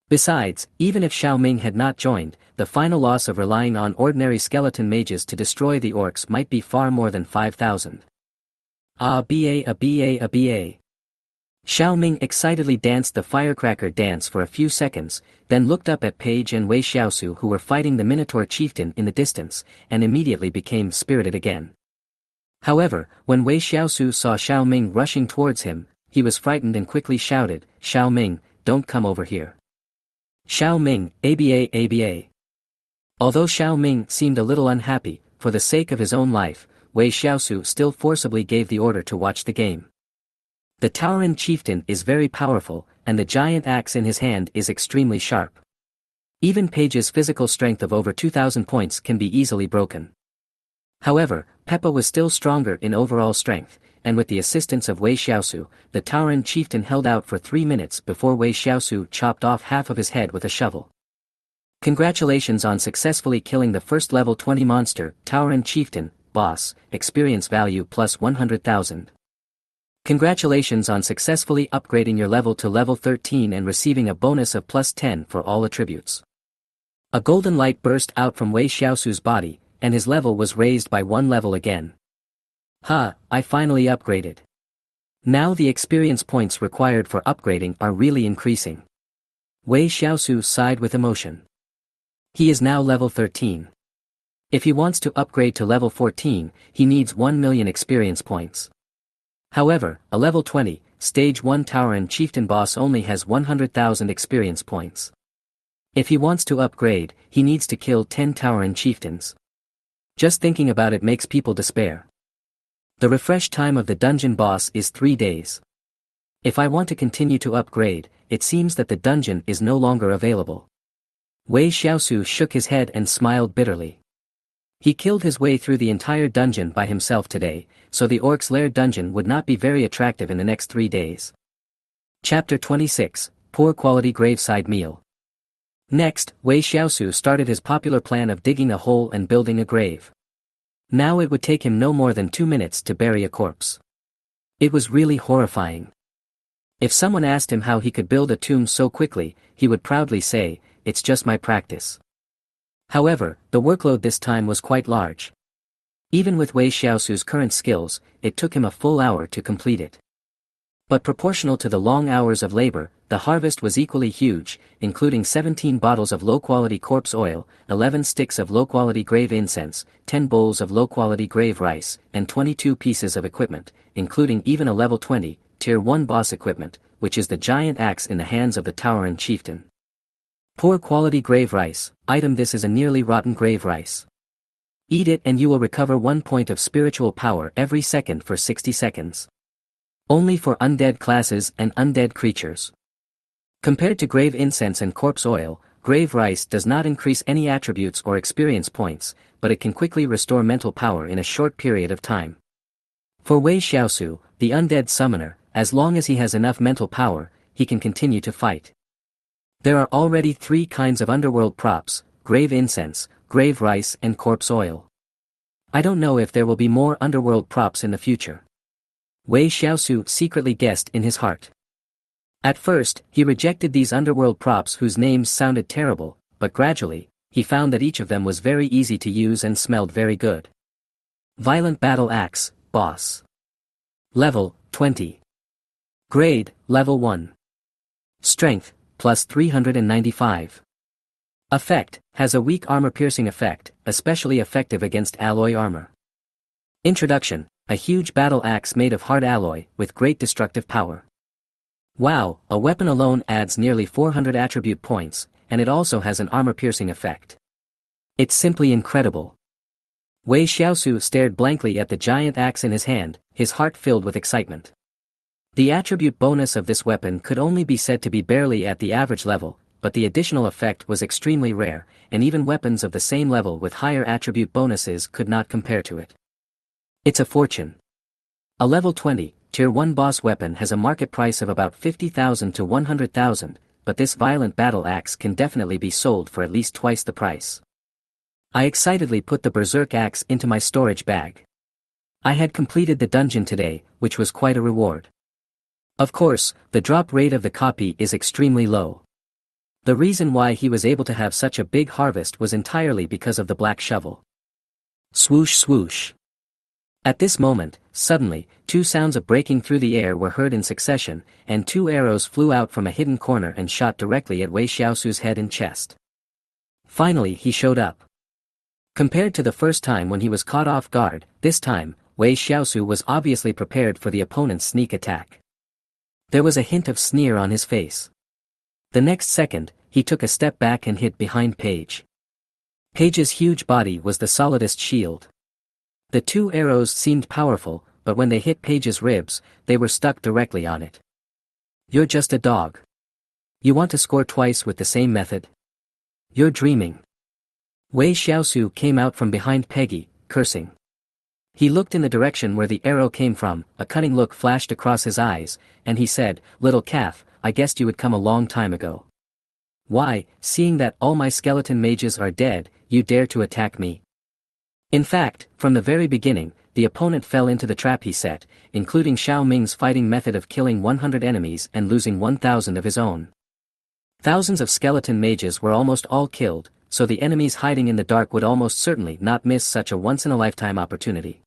Besides, even if Xiao Ming had not joined, the final loss of relying on ordinary skeleton mages to destroy the orcs might be far more than 5,000. A ba. Xiao Ming excitedly danced the firecracker dance for a few seconds, then looked up at Paige and Wei Shiau who were fighting the Minotaur chieftain in the distance, and immediately became spirited again. However, when Wei Shiau saw Xiao Ming rushing towards him, he was frightened and quickly shouted, "Xiao Ming, don't come over here." Xiao Ming, ABA. Although Xiao Ming seemed a little unhappy, for the sake of his own life, Wei Shiau still forcibly gave the order to watch the game. The Tauren chieftain is very powerful, and the giant axe in his hand is extremely sharp. Even Paige's physical strength of over 2,000 points can be easily broken. However, Peppa was still stronger in overall strength, and with the assistance of Wei Shiau, the Tauren chieftain held out for 3 minutes before Wei Shiau chopped off half of his head with a shovel. Congratulations on successfully killing the first level 20 monster, Tauren chieftain, boss, experience value plus 100,000. Congratulations on successfully upgrading your level to level 13 and receiving a bonus of plus 10 for all attributes. A golden light burst out from Wei Shiau's body, and his level was raised by 1 level again. I finally upgraded. Now the experience points required for upgrading are really increasing. Wei Shiau sighed with emotion. He is now level 13. If he wants to upgrade to level 14, he needs 1 million experience points. However, a level 20, stage 1 Tauren chieftain boss only has 100,000 experience points. If he wants to upgrade, he needs to kill 10 Tauren chieftains. Just thinking about it makes people despair. The refresh time of the dungeon boss is 3 days. If I want to continue to upgrade, it seems that the dungeon is no longer available. Wei Shiau shook his head and smiled bitterly. He killed his way through the entire dungeon by himself today, so the Orc's Lair dungeon would not be very attractive in the next 3 days. Chapter 26, Poor Quality Graveside Meal. Next, Wei Shiau started his popular plan of digging a hole and building a grave. Now it would take him no more than 2 minutes to bury a corpse. It was really horrifying. If someone asked him how he could build a tomb so quickly, he would proudly say, "It's just my practice." However, the workload this time was quite large. Even with Wei Shiau's current skills, it took him a full hour to complete it. But proportional to the long hours of labor, the harvest was equally huge, including 17 bottles of low-quality corpse oil, 11 sticks of low-quality grave incense, 10 bowls of low-quality grave rice, and 22 pieces of equipment, including even a level 20, tier 1 boss equipment, which is the giant axe in the hands of the Tauren chieftain. Poor quality grave rice, item this is a nearly rotten grave rice. Eat it and you will recover 1 point of spiritual power every second for 60 seconds. Only for undead classes and undead creatures. Compared to grave incense and corpse oil, grave rice does not increase any attributes or experience points, but it can quickly restore mental power in a short period of time. For Wei Shiau, the undead summoner, as long as he has enough mental power, he can continue to fight. There are already 3 kinds of underworld props, grave incense, grave rice and corpse oil. I don't know if there will be more underworld props in the future. Wei Shiau secretly guessed in his heart. At first, he rejected these underworld props whose names sounded terrible, but gradually, he found that each of them was very easy to use and smelled very good. Violent Battle Axe, Boss. Level, 20. Grade, Level 1. Strength, plus 395. Effect, has a weak armor-piercing effect, especially effective against alloy armor. Introduction, a huge battle axe made of hard alloy, with great destructive power. Wow, a weapon alone adds nearly 400 attribute points, and it also has an armor-piercing effect. It's simply incredible. Wei Shiau stared blankly at the giant axe in his hand, his heart filled with excitement. The attribute bonus of this weapon could only be said to be barely at the average level, but the additional effect was extremely rare, and even weapons of the same level with higher attribute bonuses could not compare to it. It's a fortune. A level 20, tier 1 boss weapon has a market price of about 50,000 to 100,000, but this violent battle axe can definitely be sold for at least twice the price. I excitedly put the berserk axe into my storage bag. I had completed the dungeon today, which was quite a reward. Of course, the drop rate of the copy is extremely low. The reason why he was able to have such a big harvest was entirely because of the black shovel. Swoosh swoosh. At this moment, suddenly, two sounds of breaking through the air were heard in succession, and two arrows flew out from a hidden corner and shot directly at Wei Shiau's head and chest. Finally he showed up. Compared to the first time when he was caught off guard, this time, Wei Shiau was obviously prepared for the opponent's sneak attack. There was a hint of sneer on his face. The next second, he took a step back and hid behind Paige. Paige's huge body was the solidest shield. The two arrows seemed powerful, but when they hit Paige's ribs, they were stuck directly on it. You're just a dog. You want to score twice with the same method? You're dreaming. Wei Shiau came out from behind Peggy, cursing. He looked in the direction where the arrow came from, a cunning look flashed across his eyes, and he said, "Little calf, I guessed you would come a long time ago. Why, seeing that all my skeleton mages are dead, you dare to attack me?" In fact, from the very beginning, the opponent fell into the trap he set, including Xiao Ming's fighting method of killing 100 enemies and losing 1,000 of his own. Thousands of skeleton mages were almost all killed, so the enemies hiding in the dark would almost certainly not miss such a once-in-a-lifetime opportunity.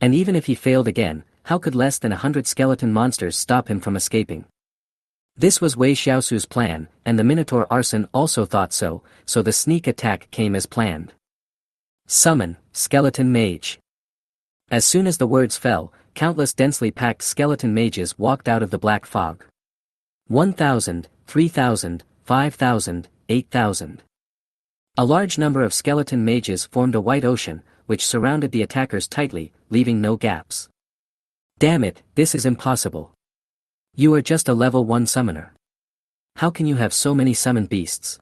And even if he failed again, how could less than 100 skeleton monsters stop him from escaping? This was Wei Shiau's plan, and the Minotaur Arson also thought so, so the sneak attack came as planned. Summon, Skeleton Mage. As soon as the words fell, countless densely packed skeleton mages walked out of the black fog. 1,000, 3,000, 5,000, 8,000. A large number of skeleton mages formed a white ocean, which surrounded the attackers tightly, leaving no gaps. Damn it, this is impossible. You are just a level 1 summoner. How can you have so many summoned beasts?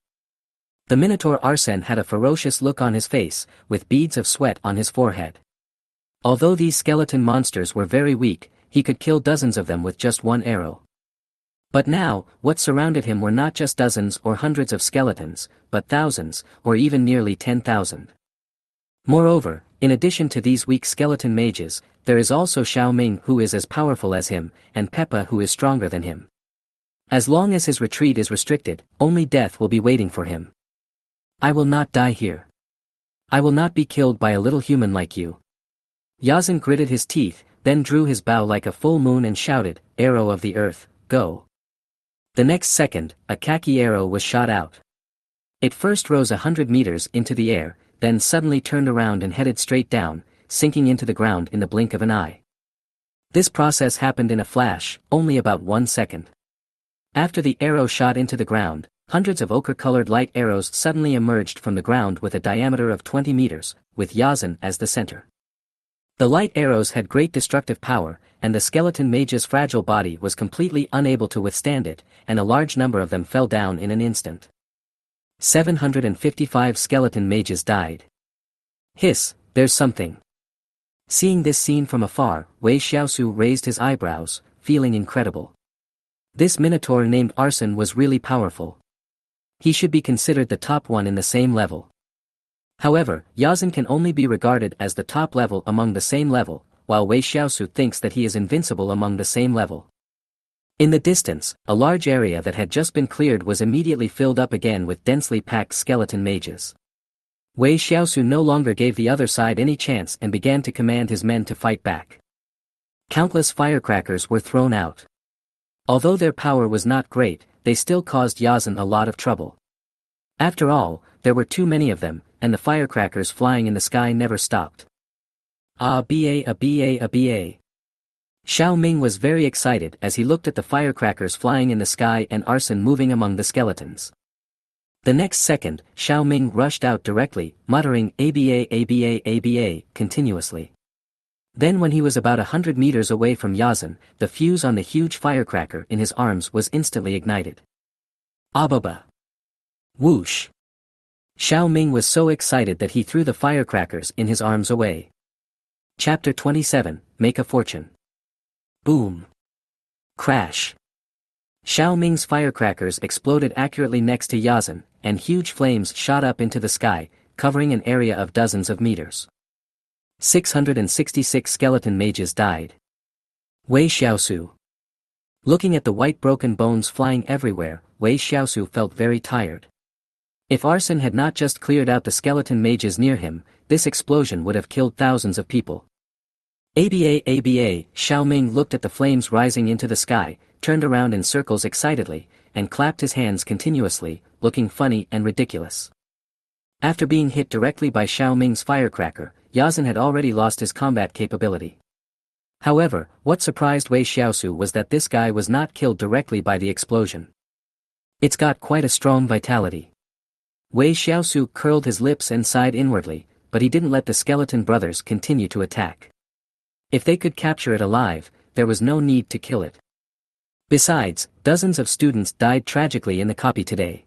The Minotaur Arsene had a ferocious look on his face, with beads of sweat on his forehead. Although these skeleton monsters were very weak, he could kill dozens of them with just one arrow. But now, what surrounded him were not just dozens or hundreds of skeletons, but thousands, or even nearly 10,000. Moreover, in addition to these weak skeleton mages, there is also Xiao Ming who is as powerful as him, and Peppa who is stronger than him. As long as his retreat is restricted, only death will be waiting for him. I will not die here. I will not be killed by a little human like you. Yazan gritted his teeth, then drew his bow like a full moon and shouted, "Arrow of the earth, go." The next second, a khaki arrow was shot out. It first rose 100 meters into the air, then suddenly turned around and headed straight down, sinking into the ground in the blink of an eye. This process happened in a flash, only about 1 second. After the arrow shot into the ground, hundreds of ochre-colored light arrows suddenly emerged from the ground with a diameter of 20 meters, with Yazan as the center. The light arrows had great destructive power, and the skeleton mage's fragile body was completely unable to withstand it, and a large number of them fell down in an instant. 755 skeleton mages died. Hiss, there's something. Seeing this scene from afar, Wei Shiau raised his eyebrows, feeling incredible. This minotaur named Arsene was really powerful. He should be considered the top one in the same level. However, Yazan can only be regarded as the top level among the same level, while Wei Shiau thinks that he is invincible among the same level. In the distance, a large area that had just been cleared was immediately filled up again with densely packed skeleton mages. Wei Shiau no longer gave the other side any chance and began to command his men to fight back. Countless firecrackers were thrown out. Although their power was not great, they still caused Yazan a lot of trouble. After all, there were too many of them, and the firecrackers flying in the sky never stopped. Ah ba a ba a ba. Xiao Ming was very excited as he looked at the firecrackers flying in the sky and Arsene moving among the skeletons. The next second, Xiao Ming rushed out directly, muttering ABA ABA ABA continuously. Then when he was about 100 meters away from Yazan, the fuse on the huge firecracker in his arms was instantly ignited. Ababa! Whoosh! Xiao Ming was so excited that he threw the firecrackers in his arms away. Chapter 27, Make a Fortune. Boom! Crash! Xiao Ming's firecrackers exploded accurately next to Yazan, and huge flames shot up into the sky, covering an area of dozens of meters. 666 skeleton mages died. Wei Shiao. Looking at the white broken bones flying everywhere, Wei Shiao felt very tired. If arson had not just cleared out the skeleton mages near him, this explosion would have killed thousands of people. ABA, Xiao Ming looked at the flames rising into the sky, turned around in circles excitedly, and clapped his hands continuously, looking funny and ridiculous. After being hit directly by Xiao Ming's firecracker, Yazan had already lost his combat capability. However, what surprised Wei Shiao was that this guy was not killed directly by the explosion. It's got quite a strong vitality. Wei Shiao curled his lips and sighed inwardly, but he didn't let the skeleton brothers continue to attack. If they could capture it alive, there was no need to kill it. Besides, dozens of students died tragically in the copy today.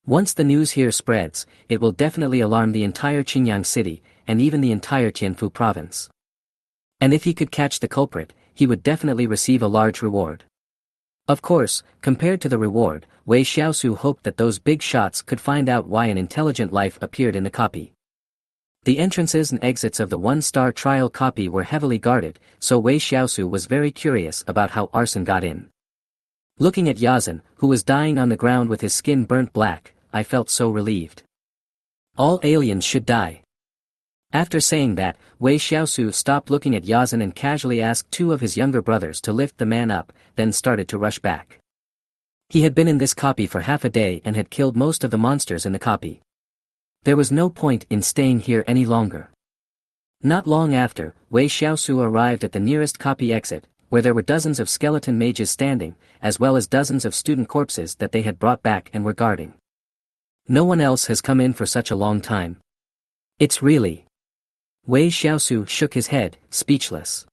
Once the news here spreads, it will definitely alarm the entire Qingyang city, and even the entire Tianfu province. And if he could catch the culprit, he would definitely receive a large reward. Of course, compared to the reward, Wei Shiao hoped that those big shots could find out why an intelligent life appeared in the copy. The entrances and exits of the one-star trial copy were heavily guarded, so Wei Shiao was very curious about how arson got in. Looking at Yazan, who was dying on the ground with his skin burnt black, I felt so relieved. All aliens should die. After saying that, Wei Shiao stopped looking at Yazan and casually asked two of his younger brothers to lift the man up, then started to rush back. He had been in this copy for half a day and had killed most of the monsters in the copy. There was no point in staying here any longer. Not long after, Wei Shiao arrived at the nearest copy exit, where there were dozens of skeleton mages standing, as well as dozens of student corpses that they had brought back and were guarding. No one else has come in for such a long time. It's really... Wei Shiao shook his head, speechless.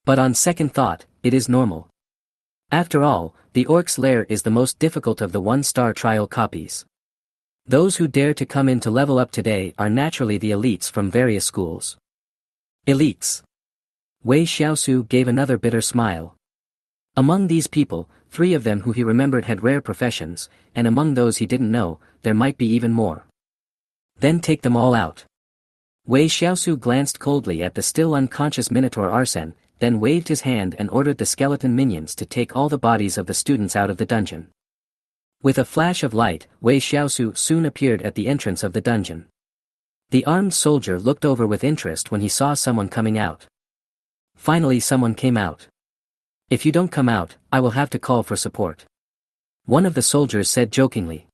But on second thought, it is normal. After all, the Orc's Lair is the most difficult of the one-star trial copies. Those who dare to come in to level up today are naturally the elites from various schools. Elites. Wei Shiao gave another bitter smile. Among these people, 3 of them who he remembered had rare professions, and among those he didn't know, there might be even more. Then take them all out. Wei Shiao glanced coldly at the still unconscious Minotaur Arsene, then waved his hand and ordered the skeleton minions to take all the bodies of the students out of the dungeon. With a flash of light, Wei Shiao soon appeared at the entrance of the dungeon. The armed soldier looked over with interest when he saw someone coming out. Finally someone came out. If you don't come out, I will have to call for support. One of the soldiers said jokingly.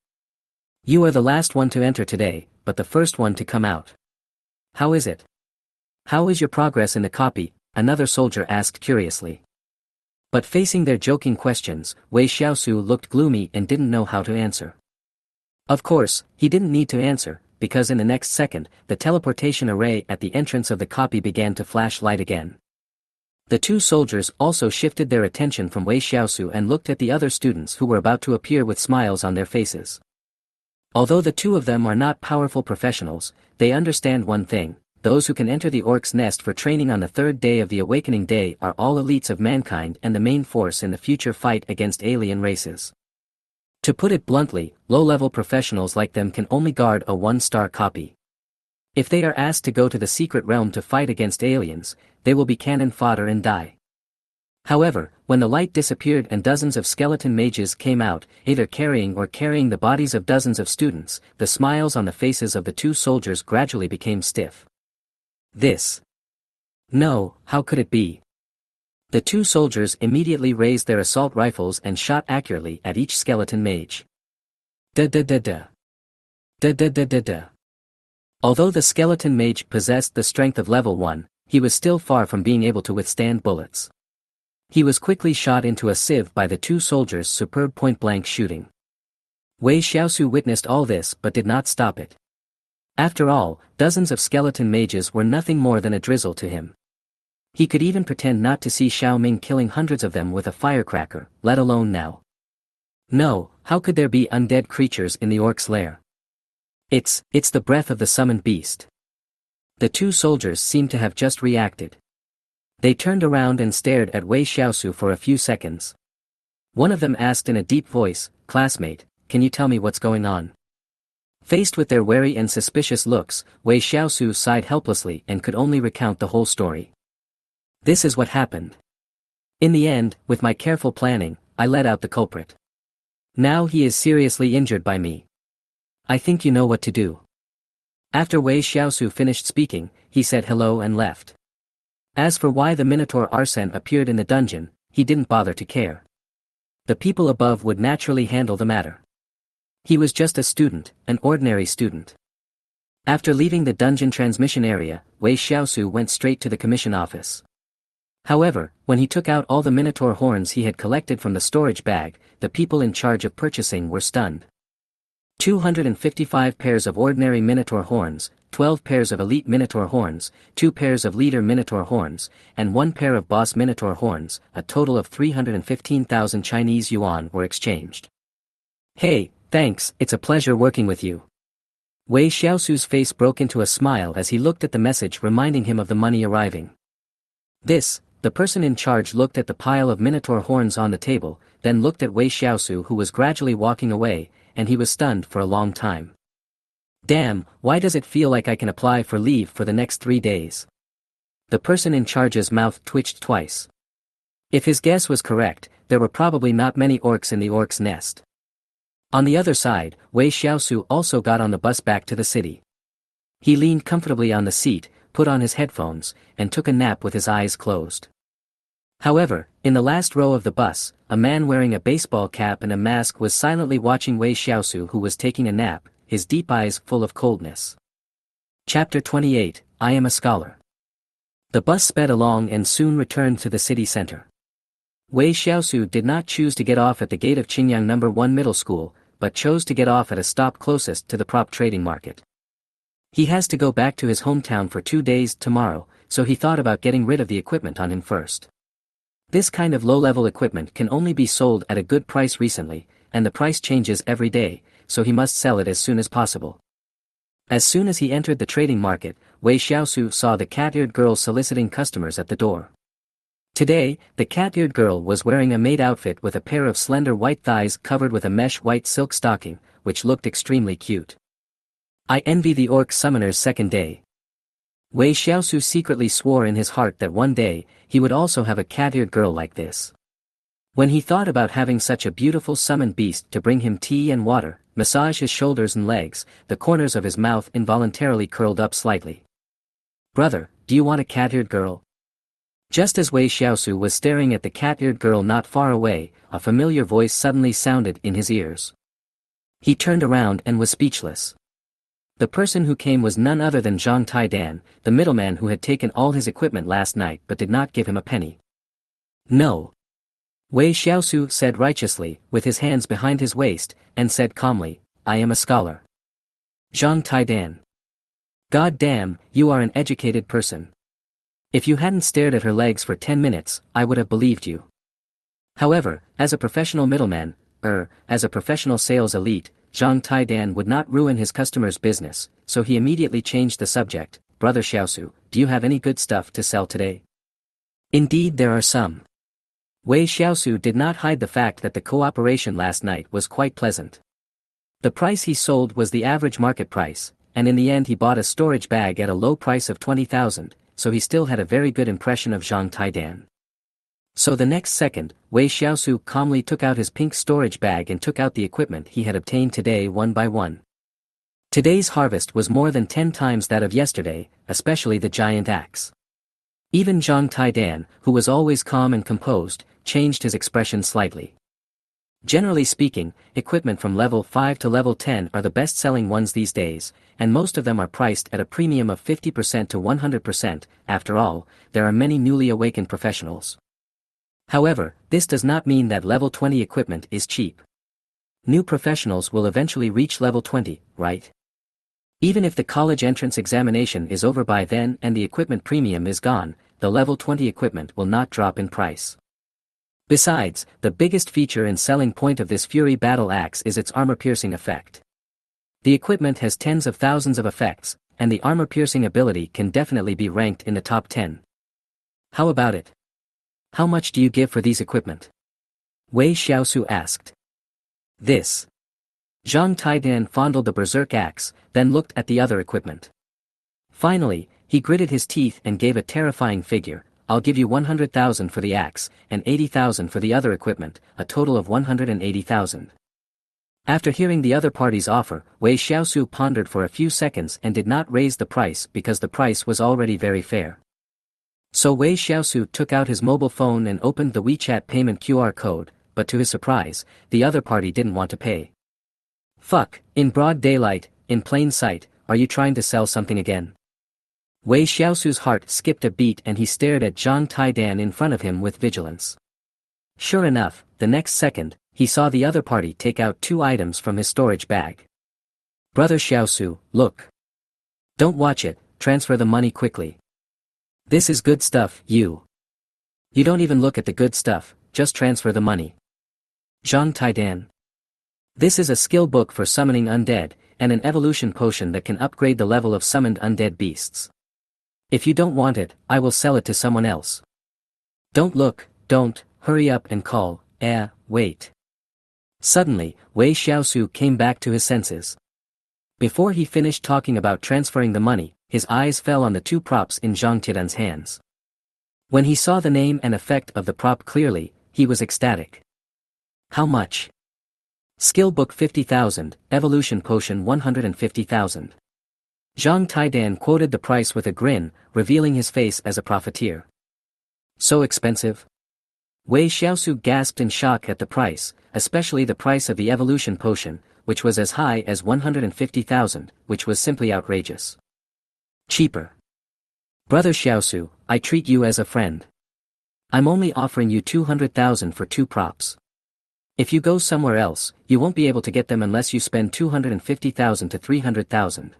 You are the last one to enter today, but the first one to come out. How is it? How is your progress in the copy? Another soldier asked curiously. But facing their joking questions, Wei Shiao looked gloomy and didn't know how to answer. Of course, he didn't need to answer, because in the next second, the teleportation array at the entrance of the copy began to flash light again. The 2 soldiers also shifted their attention from Wei Shiao and looked at the other students who were about to appear with smiles on their faces. Although the 2 of them are not powerful professionals, they understand one thing: those who can enter the Orc's Nest for training on the 3rd day of the Awakening Day are all elites of mankind and the main force in the future fight against alien races. To put it bluntly, low-level professionals like them can only guard a 1-star copy. If they are asked to go to the secret realm to fight against aliens, they will be cannon fodder and die. However, when the light disappeared and dozens of skeleton mages came out, either carrying the bodies of dozens of students, the smiles on the faces of the 2 soldiers gradually became stiff. This. No, how could it be? The 2 soldiers immediately raised their assault rifles and shot accurately at each skeleton mage. Da-da-da-da. Da-da-da-da-da. Although the skeleton mage possessed the strength of level 1, he was still far from being able to withstand bullets. He was quickly shot into a sieve by the 2 soldiers' superb point-blank shooting. Wei Shiao witnessed all this but did not stop it. After all, dozens of skeleton mages were nothing more than a drizzle to him. He could even pretend not to see Xiao Ming killing hundreds of them with a firecracker, let alone now. No, how could there be undead creatures in the orc's lair? It's the breath of the summoned beast. The two soldiers seemed to have just reacted. They turned around and stared at Wei Shiau for a few seconds. One of them asked in a deep voice, "Classmate, can you tell me what's going on?" Faced with their wary and suspicious looks, Wei Shiau sighed helplessly and could only recount the whole story. This is what happened. In the end, with my careful planning, I let out the culprit. Now he is seriously injured by me. I think you know what to do. After Wei Shiau finished speaking, he said hello and left. As for why the Minotaur Arsene appeared in the dungeon, he didn't bother to care. The people above would naturally handle the matter. He was just a student, an ordinary student. After leaving the dungeon transmission area, Wei Shiau went straight to the commission office. However, when he took out all the Minotaur horns he had collected from the storage bag, the people in charge of purchasing were stunned. 255 pairs of ordinary Minotaur horns, 12 pairs of elite Minotaur horns, 2 pairs of leader Minotaur horns, and 1 pair of boss Minotaur horns, a total of 315,000 Chinese yuan were exchanged. Hey, thanks, it's a pleasure working with you. Wei Shiau's face broke into a smile as he looked at the message reminding him of the money arriving. The person in charge looked at the pile of Minotaur horns on the table, then looked at Wei Shiau who was gradually walking away, and he was stunned for a long time. Damn, why does it feel like I can apply for leave for the next 3 days? The person in charge's mouth twitched twice. If his guess was correct, there were probably not many orcs in the orc's nest. On the other side, Wei Shiau also got on the bus back to the city. He leaned comfortably on the seat, put on his headphones, and took a nap with his eyes closed. However, in the last row of the bus, a man wearing a baseball cap and a mask was silently watching Wei Shiau who was taking a nap, his deep eyes full of coldness. Chapter 28, I Am a Scholar. The bus sped along and soon returned to the city center. Wei Shiau did not choose to get off at the gate of Qingyang No. 1 Middle School, but chose to get off at a stop closest to the prop trading market. He has to go back to his hometown for 2 days tomorrow, so he thought about getting rid of the equipment on him first. This kind of low-level equipment can only be sold at a good price recently, and the price changes every day, so he must sell it as soon as possible. As soon as he entered the trading market, Wei Shiau saw the cat-eared girl soliciting customers at the door. Today, the cat-eared girl was wearing a maid outfit with a pair of slender white thighs covered with a mesh white silk stocking, which looked extremely cute. I envy the orc summoner's second day. Wei Shiau secretly swore in his heart that one day, he would also have a cat-eared girl like this. When he thought about having such a beautiful summoned beast to bring him tea and water, massage his shoulders and legs, the corners of his mouth involuntarily curled up slightly. Brother, do you want a cat-eared girl? Just as Wei Shiau was staring at the cat-eared girl not far away, a familiar voice suddenly sounded in his ears. He turned around and was speechless. The person who came was none other than Zhang Taidan, the middleman who had taken all his equipment last night but did not give him a penny. No. Wei Shiau said righteously, with his hands behind his waist, and said calmly, I am a scholar. Zhang Taidan. God damn, you are an educated person. If you hadn't stared at her legs for 10 minutes, I would have believed you. However, as a professional middleman, as a professional sales elite, Zhang Taidan would not ruin his customer's business, so he immediately changed the subject. Brother Shiau, do you have any good stuff to sell today? Indeed there are some. Wei Shiau did not hide the fact that the cooperation last night was quite pleasant. The price he sold was the average market price, and in the end he bought a storage bag at a low price of 20,000, so he still had a very good impression of Zhang Taidan. So the next second, Wei Shiau calmly took out his pink storage bag and took out the equipment he had obtained today one by one. Today's harvest was more than 10 times that of yesterday, especially the giant axe. Even Zhang Taidan, who was always calm and composed, changed his expression slightly. Generally speaking, equipment from level 5 to level 10 are the best-selling ones these days, and most of them are priced at a premium of 50% to 100%, after all, there are many newly awakened professionals. However, this does not mean that level 20 equipment is cheap. New professionals will eventually reach level 20, right? Even if the college entrance examination is over by then and the equipment premium is gone, the level 20 equipment will not drop in price. Besides, the biggest feature and selling point of this Fury Battle Axe is its armor-piercing effect. The equipment has tens of thousands of effects, and the armor-piercing ability can definitely be ranked in the top 10. How about it? How much do you give for these equipment? Wei Shiau asked. This. Zhang Taidan fondled the berserk axe, then looked at the other equipment. Finally, he gritted his teeth and gave a terrifying figure. I'll give you 100,000 for the axe, and 80,000 for the other equipment, a total of 180,000. After hearing the other party's offer, Wei Shiau pondered for a few seconds and did not raise the price because the price was already very fair. So Wei Shiau took out his mobile phone and opened the WeChat payment QR code, but to his surprise, the other party didn't want to pay. Fuck, in broad daylight, in plain sight, are you trying to sell something again? Wei Shiau's heart skipped a beat and he stared at Zhang Taidan in front of him with vigilance. Sure enough, the next second, he saw the other party take out 2 items from his storage bag. Brother Shiau, look. Don't watch it, transfer the money quickly. This is good stuff, you. You don't even look at the good stuff, just transfer the money. Zhang Taidan. This is a skill book for summoning undead, and an evolution potion that can upgrade the level of summoned undead beasts. If you don't want it, I will sell it to someone else. Don't look, don't, hurry up and call, wait. Suddenly, Wei Shiau came back to his senses. Before he finished talking about transferring the money, his eyes fell on the 2 props in Zhang Taidan's hands. When he saw the name and effect of the prop clearly, he was ecstatic. How much? Skill book 50,000, evolution potion 150,000. Zhang Taidan quoted the price with a grin, revealing his face as a profiteer. So expensive? Wei Shiau gasped in shock at the price, especially the price of the evolution potion, which was as high as 150,000, which was simply outrageous. Cheaper. Brother Shiau, I treat you as a friend. I'm only offering you 200,000 for 2 props. If you go somewhere else, you won't be able to get them unless you spend 250,000 to 300,000.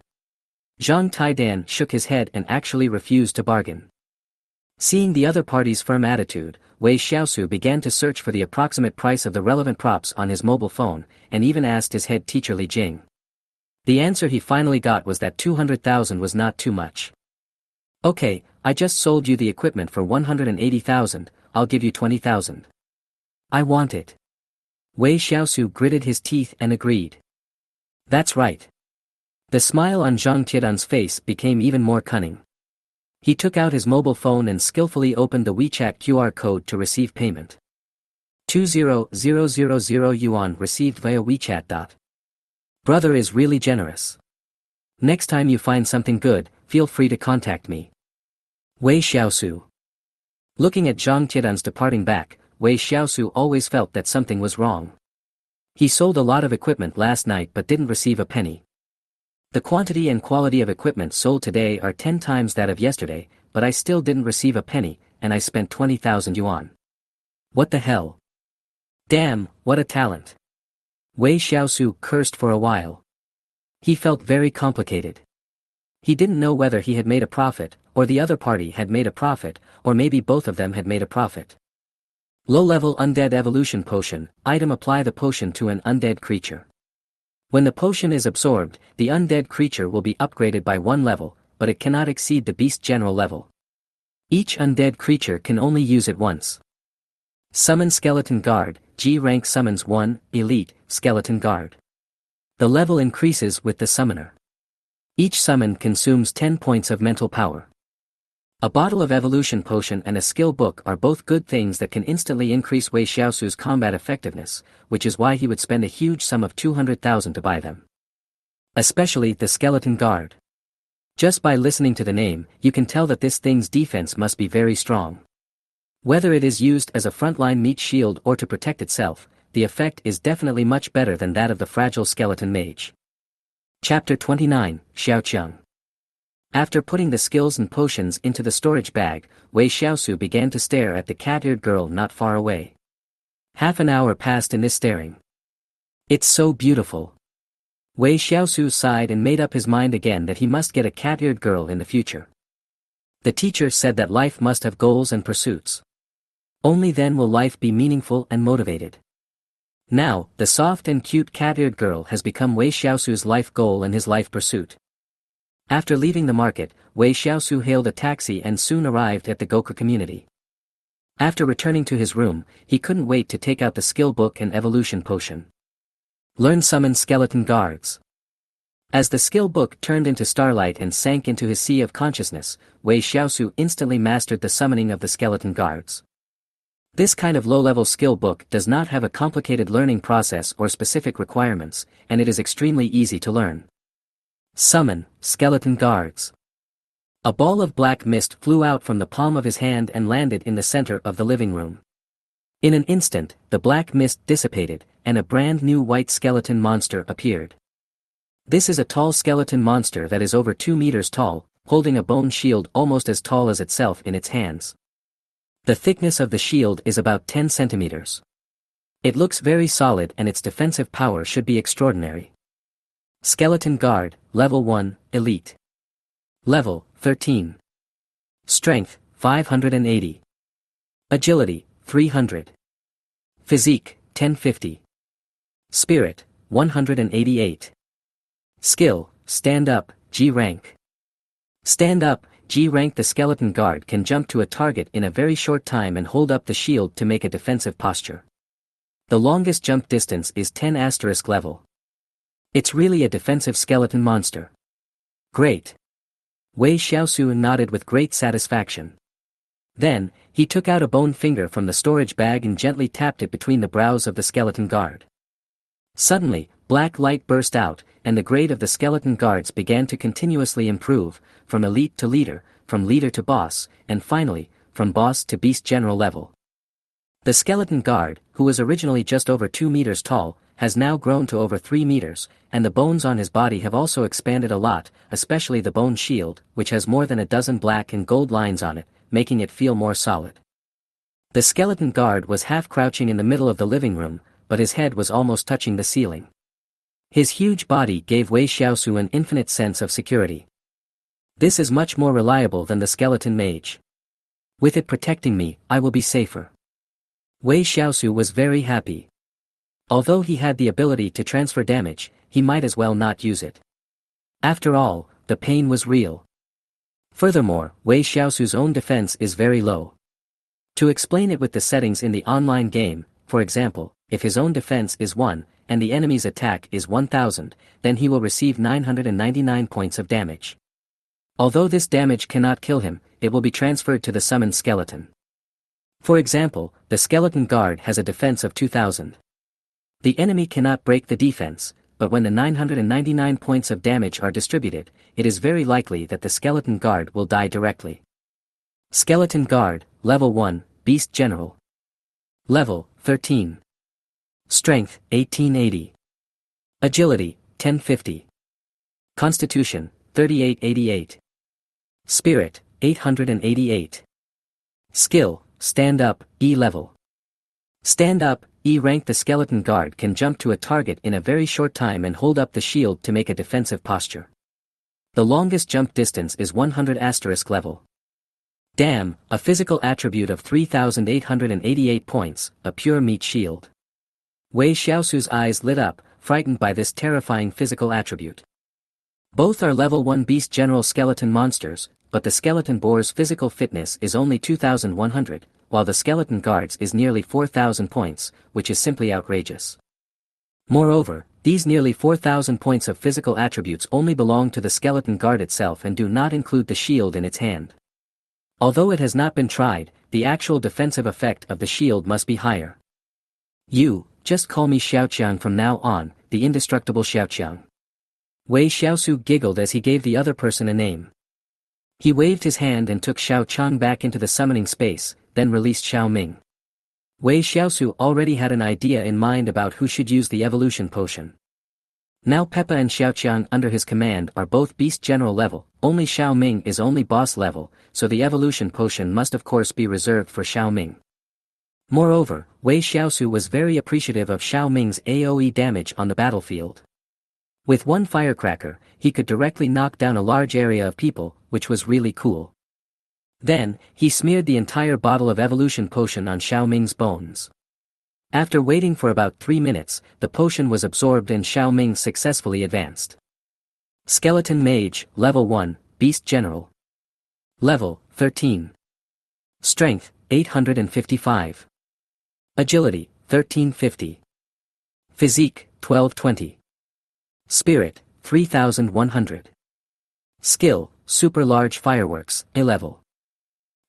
Zhang Taidan shook his head and actually refused to bargain. Seeing the other party's firm attitude, Wei Shiau began to search for the approximate price of the relevant props on his mobile phone, and even asked his head teacher Li Jing. The answer he finally got was that 200,000 was not too much. Okay, I just sold you the equipment for 180,000, I'll give you 20,000. I want it. Wei Shiau gritted his teeth and agreed. That's right. The smile on Zhang Taidan's face became even more cunning. He took out his mobile phone and skillfully opened the WeChat QR code to receive payment. 20,000 yuan received via WeChat. Brother is really generous. Next time you find something good, feel free to contact me. Wei Shiau. Looking at Zhang Taidan's departing back, Wei Shiau always felt that something was wrong. He sold a lot of equipment last night but didn't receive a penny. The quantity and quality of equipment sold today are 10 times that of yesterday, but I still didn't receive a penny, and I spent 20,000 yuan. What the hell? Damn, what a talent. Wei Shiau cursed for a while. He felt very complicated. He didn't know whether he had made a profit, or the other party had made a profit, or maybe both of them had made a profit. Low-level undead evolution potion, item apply the potion to an undead creature. When the potion is absorbed, the undead creature will be upgraded by 1 level, but it cannot exceed the beast general level. Each undead creature can only use it once. Summon Skeleton Guard, G rank summons 1, Elite, Skeleton Guard. The level increases with the summoner. Each summon consumes 10 points of mental power. A bottle of evolution potion and a skill book are both good things that can instantly increase Wei Shiau's combat effectiveness, which is why he would spend a huge sum of 200,000 to buy them. Especially the Skeleton Guard. Just by listening to the name, you can tell that this thing's defense must be very strong. Whether it is used as a frontline meat shield or to protect itself, the effect is definitely much better than that of the fragile skeleton mage. Chapter 29, Xiaoqiang. After putting the skills and potions into the storage bag, Wei Shiau began to stare at the cat-eared girl not far away. Half an hour passed in this staring. It's so beautiful. Wei Shiau sighed and made up his mind again that he must get a cat-eared girl in the future. The teacher said that life must have goals and pursuits. Only then will life be meaningful and motivated. Now, the soft and cute cat-eared girl has become Wei Xiaosu's life goal and his life pursuit. After leaving the market, Wei Xiaosu hailed a taxi and soon arrived at the Goku community. After returning to his room, he couldn't wait to take out the skill book and evolution potion. Learn summon skeleton guards. As the skill book turned into starlight and sank into his sea of consciousness, Wei Xiaosu instantly mastered the summoning of the skeleton guards. This kind of low-level skill book does not have a complicated learning process or specific requirements, and it is extremely easy to learn. Summon skeleton guards. A ball of black mist flew out from the palm of his hand and landed in the center of the living room. In an instant, the black mist dissipated, and a brand new white skeleton monster appeared. This is a tall skeleton monster that is over 2 meters tall, holding a bone shield almost as tall as itself in its hands. The thickness of the shield is about 10 centimeters. It looks very solid and its defensive power should be extraordinary. Skeleton Guard, Level 1, Elite. Level, 13. Strength, 580. Agility, 300. Physique, 1050. Spirit, 188. Skill, Stand Up, G rank. Stand Up, G rank. The skeleton guard can jump to a target in a very short time and hold up the shield to make a defensive posture. The longest jump distance is 10 asterisk level. It's really a defensive skeleton monster. Great. Wei Xiaosu nodded with great satisfaction. Then, he took out a bone finger from the storage bag and gently tapped it between the brows of the skeleton guard. Suddenly, black light burst out, and the grade of the skeleton guards began to continuously improve, from elite to leader, from leader to boss, and finally, from boss to beast general level. The skeleton guard, who was originally just over 2 meters tall, has now grown to over 3 meters, and the bones on his body have also expanded a lot, especially the bone shield, which has more than a dozen black and gold lines on it, making it feel more solid. The skeleton guard was half crouching in the middle of the living room, but his head was almost touching the ceiling. His huge body gave Wei Xiaosu an infinite sense of security. This is much more reliable than the skeleton mage. With it protecting me, I will be safer. Wei Xiaosu was very happy. Although he had the ability to transfer damage, he might as well not use it. After all, the pain was real. Furthermore, Wei Xiaosu's own defense is very low. To explain it with the settings in the online game, for example, if his own defense is 1, and the enemy's attack is 1000, then he will receive 999 points of damage. Although this damage cannot kill him, it will be transferred to the summoned skeleton. For example, the skeleton guard has a defense of 2000. The enemy cannot break the defense, but when the 999 points of damage are distributed, it is very likely that the skeleton guard will die directly. Skeleton Guard, Level 1, Beast General. Level, 13. Strength, 1880. Agility, 1050. Constitution, 3888. Spirit, 888. Skill, Stand Up, E level. Stand Up, E rank. The skeleton guard can jump to a target in a very short time and hold up the shield to make a defensive posture. The longest jump distance is 100 asterisk level. Damn, a physical attribute of 3,888 points, a pure meat shield. Wei Xiaosu's eyes lit up, frightened by this terrifying physical attribute. Both are level 1 beast general skeleton monsters, but the skeleton boar's physical fitness is only 2,100, while the skeleton guard's is nearly 4,000 points, which is simply outrageous. Moreover, these nearly 4,000 points of physical attributes only belong to the skeleton guard itself and do not include the shield in its hand. Although it has not been tried, the actual defensive effect of the shield must be higher. You, just call me Xiaoqiang from now on, the indestructible Xiaoqiang. Wei Xiaosu giggled as he gave the other person a name. He waved his hand and took Xiaoqiang back into the summoning space, then released Xiaoming. Wei Xiaosu already had an idea in mind about who should use the evolution potion. Now Peppa and Xiaoqiang under his command are both beast general level, only Xiaoming is only boss level, so the evolution potion must of course be reserved for Xiaoming. Moreover, Wei Xiaosu was very appreciative of Xiaoming's AoE damage on the battlefield. With one firecracker, he could directly knock down a large area of people, which was really cool. Then, he smeared the entire bottle of evolution potion on Xiao Ming's bones. After waiting for about 3 minutes, the potion was absorbed and Xiao Ming successfully advanced. Skeleton Mage, Level 1, Beast General. Level, 13. Strength, 855. Agility, 1350. Physique, 1220. Spirit, 3100. Skill, Super Large Fireworks, A level.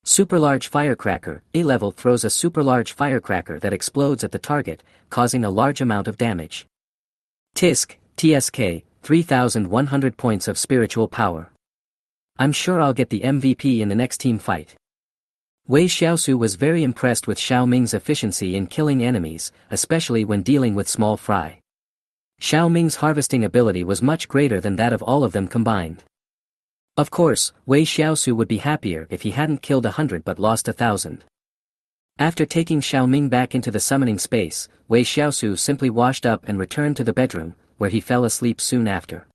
Super Large Firecracker, A level throws a super large firecracker that explodes at the target, causing a large amount of damage. Tisk, TSK, 3100 points of spiritual power. I'm sure I'll get the MVP in the next team fight. Wei Shiau was very impressed with Xiao Ming's efficiency in killing enemies, especially when dealing with small fry. Xiao Ming's harvesting ability was much greater than that of all of them combined. Of course, Wei Shiau would be happier if he hadn't killed 100 but lost 1,000. After taking Xiao Ming back into the summoning space, Wei Shiau simply washed up and returned to the bedroom, where he fell asleep soon after.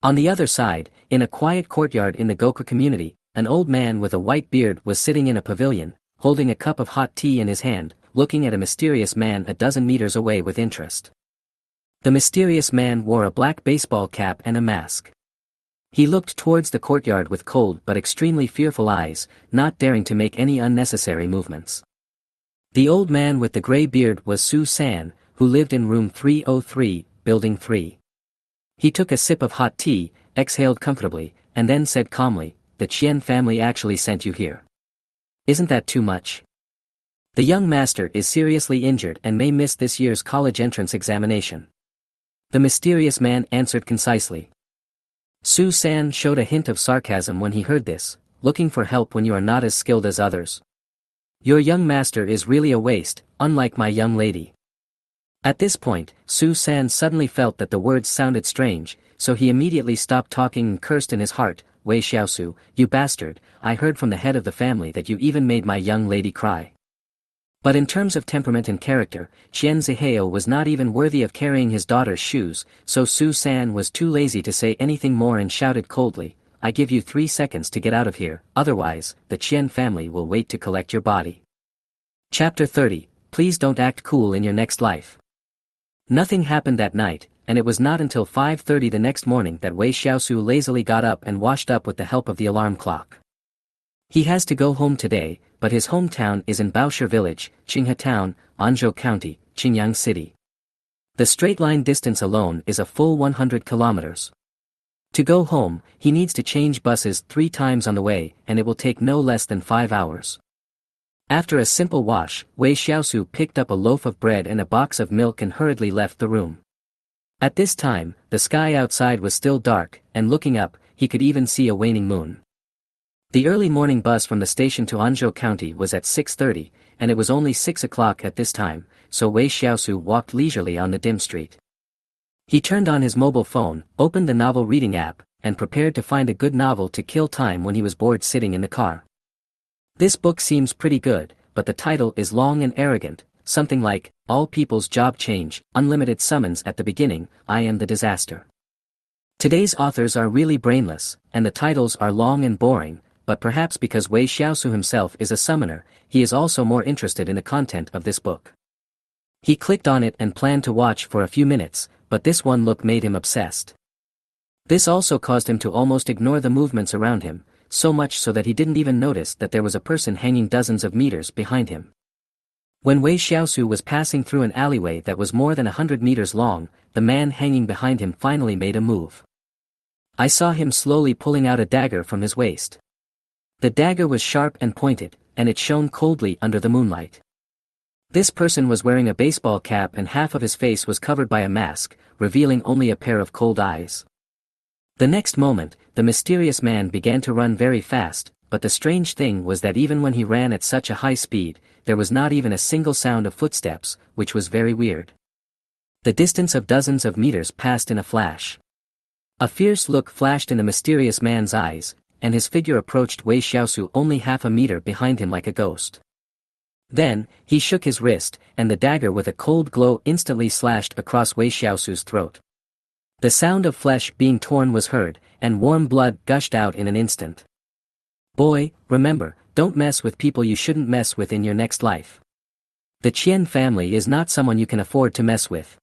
On the other side, in a quiet courtyard in the Goku community, an old man with a white beard was sitting in a pavilion, holding a cup of hot tea in his hand, looking at a mysterious man a dozen meters away with interest. The mysterious man wore a black baseball cap and a mask. He looked towards the courtyard with cold but extremely fearful eyes, not daring to make any unnecessary movements. The old man with the gray beard was Su San, who lived in room 303, building 3. He took a sip of hot tea, exhaled comfortably, and then said calmly, "The Qian family actually sent you here. Isn't that too much? The young master is seriously injured and may miss this year's college entrance examination." The mysterious man answered concisely. Su San showed a hint of sarcasm when he heard this, looking for help when you are not as skilled as others. Your young master is really a waste, unlike my young lady. At this point, Su San suddenly felt that the words sounded strange, so he immediately stopped talking and cursed in his heart, "Wei Shiau, you bastard, I heard from the head of the family that you even made my young lady cry." But in terms of temperament and character, Qian Zihao was not even worthy of carrying his daughter's shoes, so Su San was too lazy to say anything more and shouted coldly, "I give you 3 seconds to get out of here, otherwise, the Qian family will wait to collect your body." Chapter 30, Please don't act cool in your next life. Nothing happened that night, and it was not until 5:30 the next morning that Wei Shiau lazily got up and washed up with the help of the alarm clock. He has to go home today, but his hometown is in Baosher Village, Qinghe Town, Anzhou County, Qingyang City. The straight line distance alone is a full 100 kilometers. To go home, he needs to change buses 3 times on the way, and it will take no less than 5 hours. After a simple wash, Wei Shiau picked up a loaf of bread and a box of milk and hurriedly left the room. At this time, the sky outside was still dark, and looking up, he could even see a waning moon. The early morning bus from the station to Anzhou County was at 6:30, and it was only 6 o'clock at this time, so Wei Shiau walked leisurely on the dim street. He turned on his mobile phone, opened the novel reading app, and prepared to find a good novel to kill time when he was bored sitting in the car. This book seems pretty good, but the title is long and arrogant, something like, "All People's Job Change, Unlimited Summons at the Beginning, I Am the Disaster." Today's authors are really brainless, and the titles are long and boring, but perhaps because Wei Shiau himself is a summoner, he is also more interested in the content of this book. He clicked on it and planned to watch for a few minutes, but this one look made him obsessed. This also caused him to almost ignore the movements around him, so much so that he didn't even notice that there was a person hanging dozens of meters behind him. When Wei Shiau was passing through an alleyway that was more than 100 meters long, the man hanging behind him finally made a move. I saw him slowly pulling out a dagger from his waist. The dagger was sharp and pointed, and it shone coldly under the moonlight. This person was wearing a baseball cap and half of his face was covered by a mask, revealing only a pair of cold eyes. The next moment, the mysterious man began to run very fast, but the strange thing was that even when he ran at such a high speed, there was not even a single sound of footsteps, which was very weird. The distance of dozens of meters passed in a flash. A fierce look flashed in the mysterious man's eyes, and his figure approached Wei Shiau only half a meter behind him like a ghost. Then, he shook his wrist, and the dagger with a cold glow instantly slashed across Wei Xiao's throat. The sound of flesh being torn was heard, and warm blood gushed out in an instant. Boy, remember, don't mess with people you shouldn't mess with in your next life. The Qian family is not someone you can afford to mess with.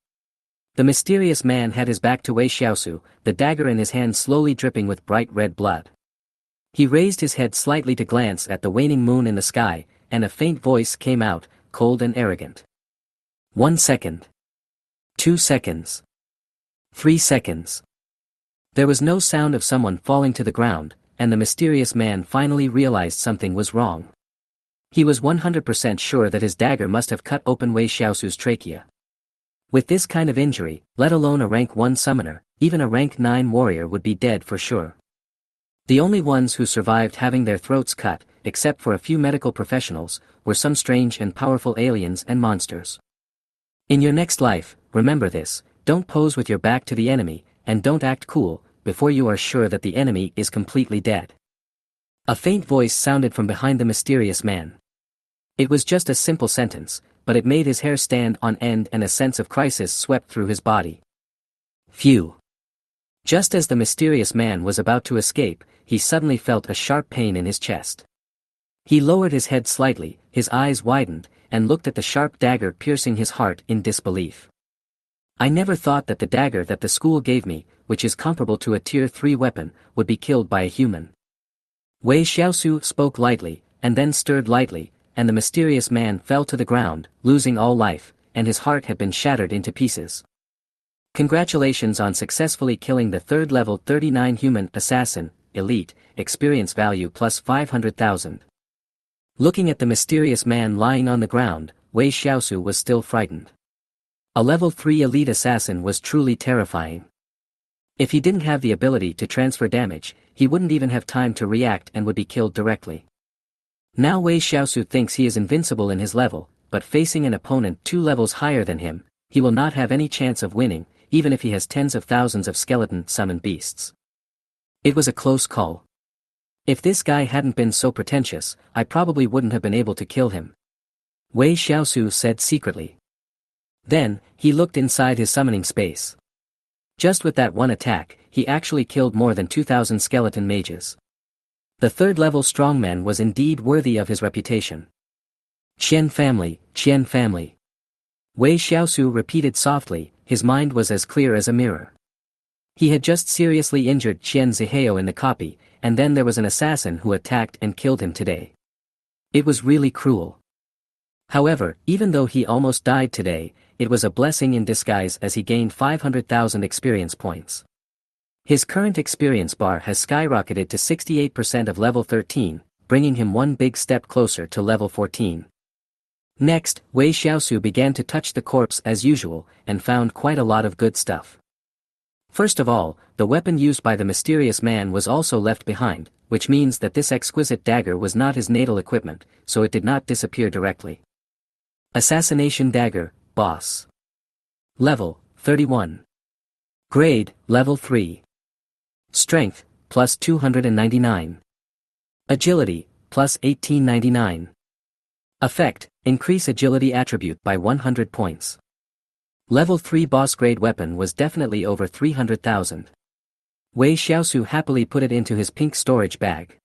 The mysterious man had his back to Wei Shiau, the dagger in his hand slowly dripping with bright red blood. He raised his head slightly to glance at the waning moon in the sky, and a faint voice came out, cold and arrogant. 1 second. 2 seconds. 3 seconds. There was no sound of someone falling to the ground, and the mysterious man finally realized something was wrong. He was 100% sure that his dagger must have cut open Wei Shiau's trachea. With this kind of injury, let alone a rank 1 summoner, even a rank 9 warrior would be dead for sure. The only ones who survived having their throats cut, except for a few medical professionals, were some strange and powerful aliens and monsters. In your next life, remember this, don't pose with your back to the enemy, and don't act cool, before you are sure that the enemy is completely dead. A faint voice sounded from behind the mysterious man. It was just a simple sentence, but it made his hair stand on end and a sense of crisis swept through his body. Phew. Just as the mysterious man was about to escape, he suddenly felt a sharp pain in his chest. He lowered his head slightly, his eyes widened, and looked at the sharp dagger piercing his heart in disbelief. I never thought that the dagger that the school gave me, which is comparable to a tier 3 weapon, would be killed by a human. Wei Shiau spoke lightly, and then stirred lightly, and the mysterious man fell to the ground, losing all life, and his heart had been shattered into pieces. Congratulations on successfully killing the 3rd level 39 human assassin, elite, experience value plus 500,000. Looking at the mysterious man lying on the ground, Wei Shiau was still frightened. A level 3 elite assassin was truly terrifying. If he didn't have the ability to transfer damage, he wouldn't even have time to react and would be killed directly. Now Wei Shiau thinks he is invincible in his level, but facing an opponent 2 levels higher than him, he will not have any chance of winning, even if he has tens of thousands of skeleton summoned beasts. It was a close call. If this guy hadn't been so pretentious, I probably wouldn't have been able to kill him. Wei Shiau said secretly. Then, he looked inside his summoning space. Just with that one attack, he actually killed more than 2,000 skeleton mages. The 3rd level strongman was indeed worthy of his reputation. Qian family, Qian family. Wei Shiau repeated softly, his mind was as clear as a mirror. He had just seriously injured Qian Zihao in the copy, and then there was an assassin who attacked and killed him today. It was really cruel. However, even though he almost died today, it was a blessing in disguise as he gained 500,000 experience points. His current experience bar has skyrocketed to 68% of level 13, bringing him one big step closer to level 14. Next, Wei Shiau began to touch the corpse as usual, and found quite a lot of good stuff. First of all, the weapon used by the mysterious man was also left behind, which means that this exquisite dagger was not his natal equipment, so it did not disappear directly. Assassination dagger, boss. Level, 31. Grade, level 3. Strength, plus 299. Agility, plus 1899. Effect, increase agility attribute by 100 points. Level 3 boss grade weapon was definitely over 300,000. Wei Shiau happily put it into his pink storage bag.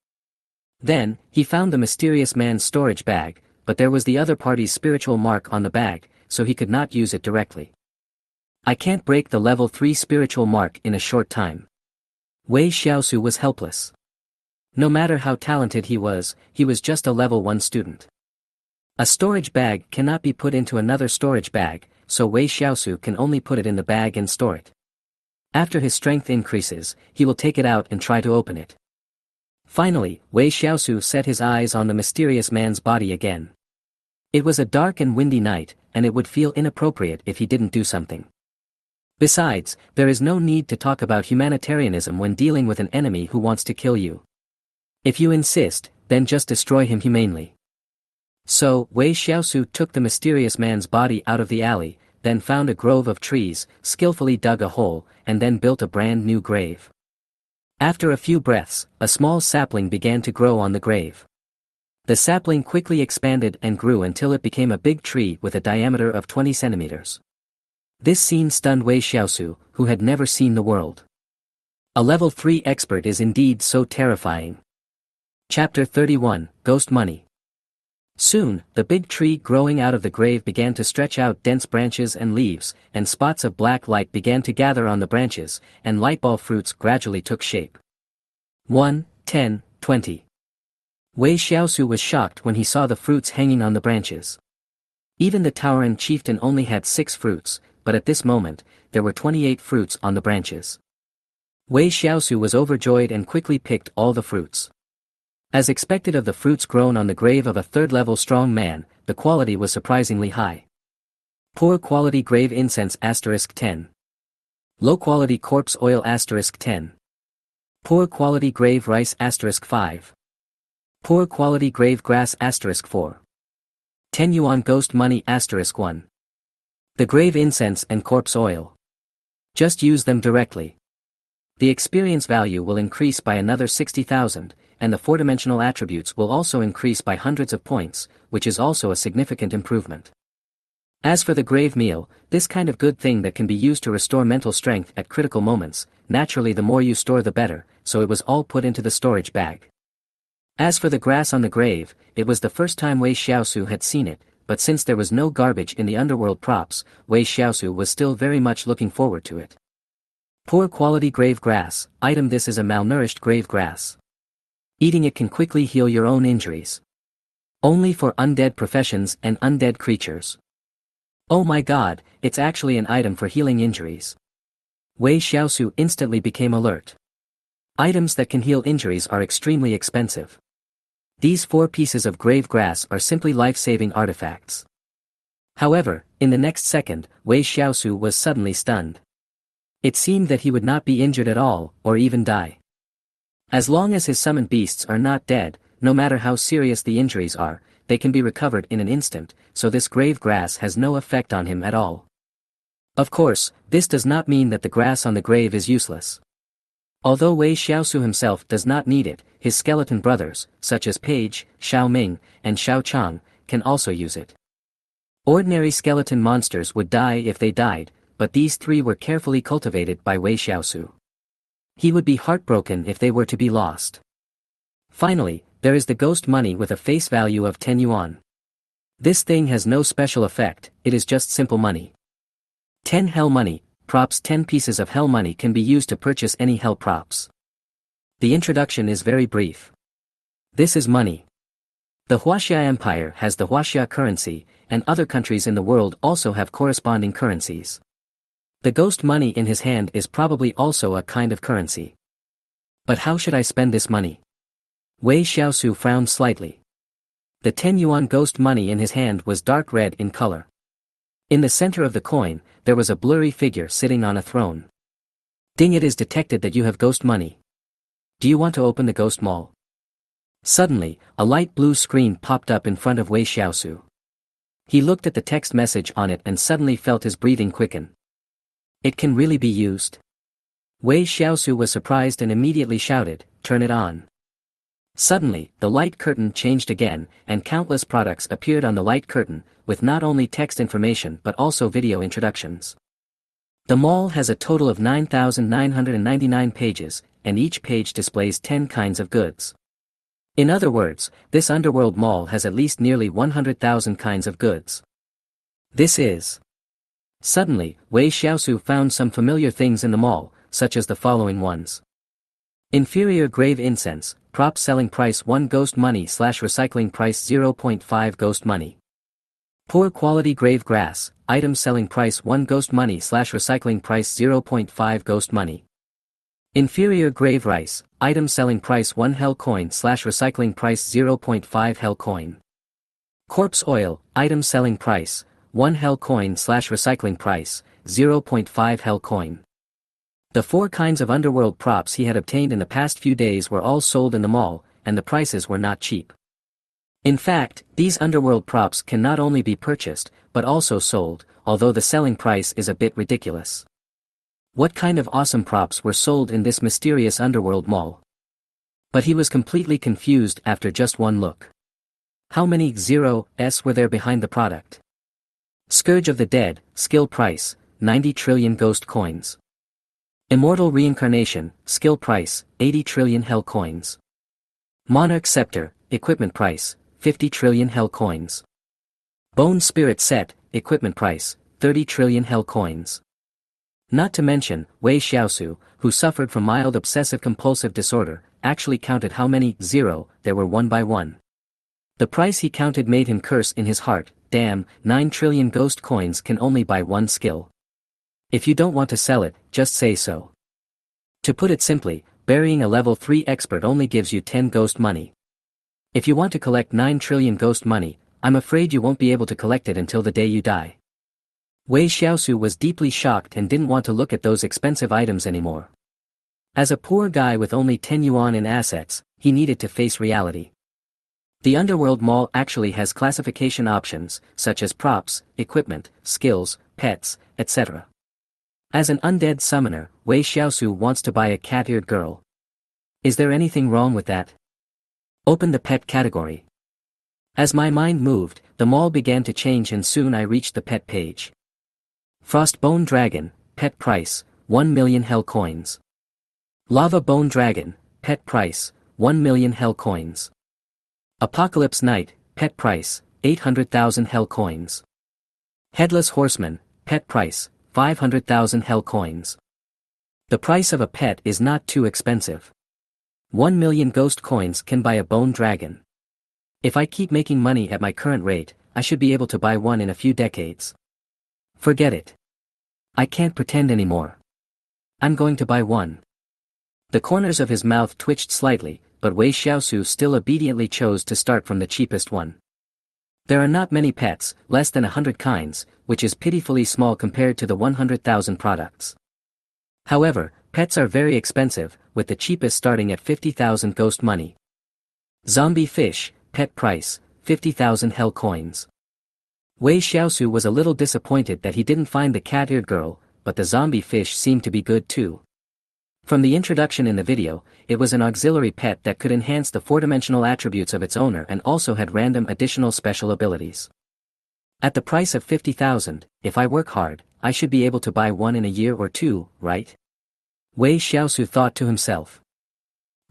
Then, he found the mysterious man's storage bag, but there was the other party's spiritual mark on the bag, so he could not use it directly. I can't break the level 3 spiritual mark in a short time. Wei Shiau was helpless. No matter how talented he was just a level 1 student. A storage bag cannot be put into another storage bag, so Wei Shiau can only put it in the bag and store it. After his strength increases, he will take it out and try to open it. Finally, Wei Shiau set his eyes on the mysterious man's body again. It was a dark and windy night, and it would feel inappropriate if he didn't do something. Besides, there is no need to talk about humanitarianism when dealing with an enemy who wants to kill you. If you insist, then just destroy him humanely. So, Wei Shiau took the mysterious man's body out of the alley, then found a grove of trees, skillfully dug a hole, and then built a brand new grave. After a few breaths, a small sapling began to grow on the grave. The sapling quickly expanded and grew until it became a big tree with a diameter of 20 centimeters. This scene stunned Wei Shiau, who had never seen the world. A level 3 expert is indeed so terrifying. Chapter 31, Ghost Money. Soon, the big tree growing out of the grave began to stretch out dense branches and leaves, and spots of black light began to gather on the branches, and lightball fruits gradually took shape. 1, 10, 20. Wei Shiau was shocked when he saw the fruits hanging on the branches. Even the towering chieftain only had 6 fruits, but at this moment, there were 28 fruits on the branches. Wei Shiau was overjoyed and quickly picked all the fruits. As expected of the fruits grown on the grave of a third-level strong man, the quality was surprisingly high. Poor quality grave incense *10. Low quality corpse oil *10. Poor quality grave rice *5. Poor quality grave grass *4. 10 yuan ghost money *1. The grave incense and corpse oil. Just use them directly. The experience value will increase by another 60,000, and the 4-dimensional attributes will also increase by hundreds of points, which is also a significant improvement. As for the grave meal, this kind of good thing that can be used to restore mental strength at critical moments, naturally the more you store the better, so it was all put into the storage bag. As for the grass on the grave, it was the first time Wei Shiau had seen it, but since there was no garbage in the underworld props, Wei Shiau was still very much looking forward to it. Poor quality grave grass, item. This is a malnourished grave grass. Eating it can quickly heal your own injuries. Only for undead professions and undead creatures. Oh my god, it's actually an item for healing injuries. Wei Shiau instantly became alert. Items that can heal injuries are extremely expensive. These 4 pieces of grave grass are simply life-saving artifacts. However, in the next second, Wei Shiau was suddenly stunned. It seemed that he would not be injured at all, or even die. As long as his summoned beasts are not dead, no matter how serious the injuries are, they can be recovered in an instant, so this grave grass has no effect on him at all. Of course, this does not mean that the grass on the grave is useless. Although Wei Shiau himself does not need it, his skeleton brothers, such as Page, Xiao Ming, and Xiao Chang, can also use it. Ordinary skeleton monsters would die if they died, but these 3 were carefully cultivated by Wei Shiau. He would be heartbroken if they were to be lost. Finally, there is the ghost money with a face value of 10 yuan. This thing has no special effect, it is just simple money. 10 hell money, props. 10 pieces of hell money can be used to purchase any hell props. The introduction is very brief. This is money. The Huaxia Empire has the Huaxia currency, and other countries in the world also have corresponding currencies. The ghost money in his hand is probably also a kind of currency. But how should I spend this money? Wei Shiau frowned slightly. The 10 yuan ghost money in his hand was dark red in color. In the center of the coin, there was a blurry figure sitting on a throne. Ding, it is detected that you have ghost money. Do you want to open the ghost mall? Suddenly, a light blue screen popped up in front of Wei Shiau. He looked at the text message on it and suddenly felt his breathing quicken. It can really be used? Wei Shiau was surprised and immediately shouted, "Turn it on." Suddenly, the light curtain changed again, and countless products appeared on the light curtain, with not only text information but also video introductions. The mall has a total of 9,999 pages, and each page displays 10 kinds of goods. In other words, this underworld mall has at least nearly 100,000 kinds of goods. This is... Suddenly, Wei Shiau found some familiar things in the mall, such as the following ones. Inferior grave incense, prop selling price 1 ghost money / recycling price 0.5 ghost money. Poor quality grave grass, item selling price 1 ghost money / recycling price 0.5 ghost money. Inferior grave rice, item selling price 1 hell coin / recycling price 0.5 hell coin. Corpse oil, item selling price 1 hell coin / recycling price, 0.5 hell coin. The 4 kinds of underworld props he had obtained in the past few days were all sold in the mall, and the prices were not cheap. In fact, these underworld props can not only be purchased, but also sold, although the selling price is a bit ridiculous. What kind of awesome props were sold in this mysterious underworld mall? But he was completely confused after just one look. How many zeros were there behind the product? Scourge of the Dead, skill price, 90 trillion ghost coins. Immortal Reincarnation, skill price, 80 trillion hell coins. Monarch Scepter, equipment price, 50 trillion hell coins. Bone Spirit Set, equipment price, 30 trillion hell coins. Not to mention, Wei Shiau, who suffered from mild obsessive-compulsive disorder, actually counted how many there were one by one. The price he counted made him curse in his heart, damn, 9 trillion ghost coins can only buy one skill. If you don't want to sell it, just say so. To put it simply, burying a level 3 expert only gives you 10 ghost money. If you want to collect 9 trillion ghost money, I'm afraid you won't be able to collect it until the day you die. Wei Shiau was deeply shocked and didn't want to look at those expensive items anymore. As a poor guy with only 10 yuan in assets, he needed to face reality. The Underworld Mall actually has classification options, such as props, equipment, skills, pets, etc. As an undead summoner, Wei Shiau wants to buy a cat-eared girl. Is there anything wrong with that? Open the pet category. As my mind moved, the mall began to change and soon I reached the pet page. Frostbone Dragon, pet price, 1 million hell coins. Lava Bone Dragon, pet price, 1 million hell coins. Apocalypse Knight, pet price, 800,000 hell coins. Headless Horseman, pet price, 500,000 hell coins. The price of a pet is not too expensive. 1 million ghost coins can buy a bone dragon. If I keep making money at my current rate, I should be able to buy one in a few decades. Forget it. I can't pretend anymore. I'm going to buy one. The corners of his mouth twitched slightly, but Wei Shiau still obediently chose to start from the cheapest one. There are not many pets, less than 100 kinds, which is pitifully small compared to the 100,000 products. However, pets are very expensive, with the cheapest starting at 50,000 ghost money. Zombie Fish, pet price, 50,000 hell coins. Wei Shiau was a little disappointed that he didn't find the cat-eared girl, but the zombie fish seemed to be good too. From the introduction in the video, it was an auxiliary pet that could enhance the four-dimensional attributes of its owner and also had random additional special abilities. At the price of 50,000, if I work hard, I should be able to buy one in a year or two, right? Wei Shiau thought to himself.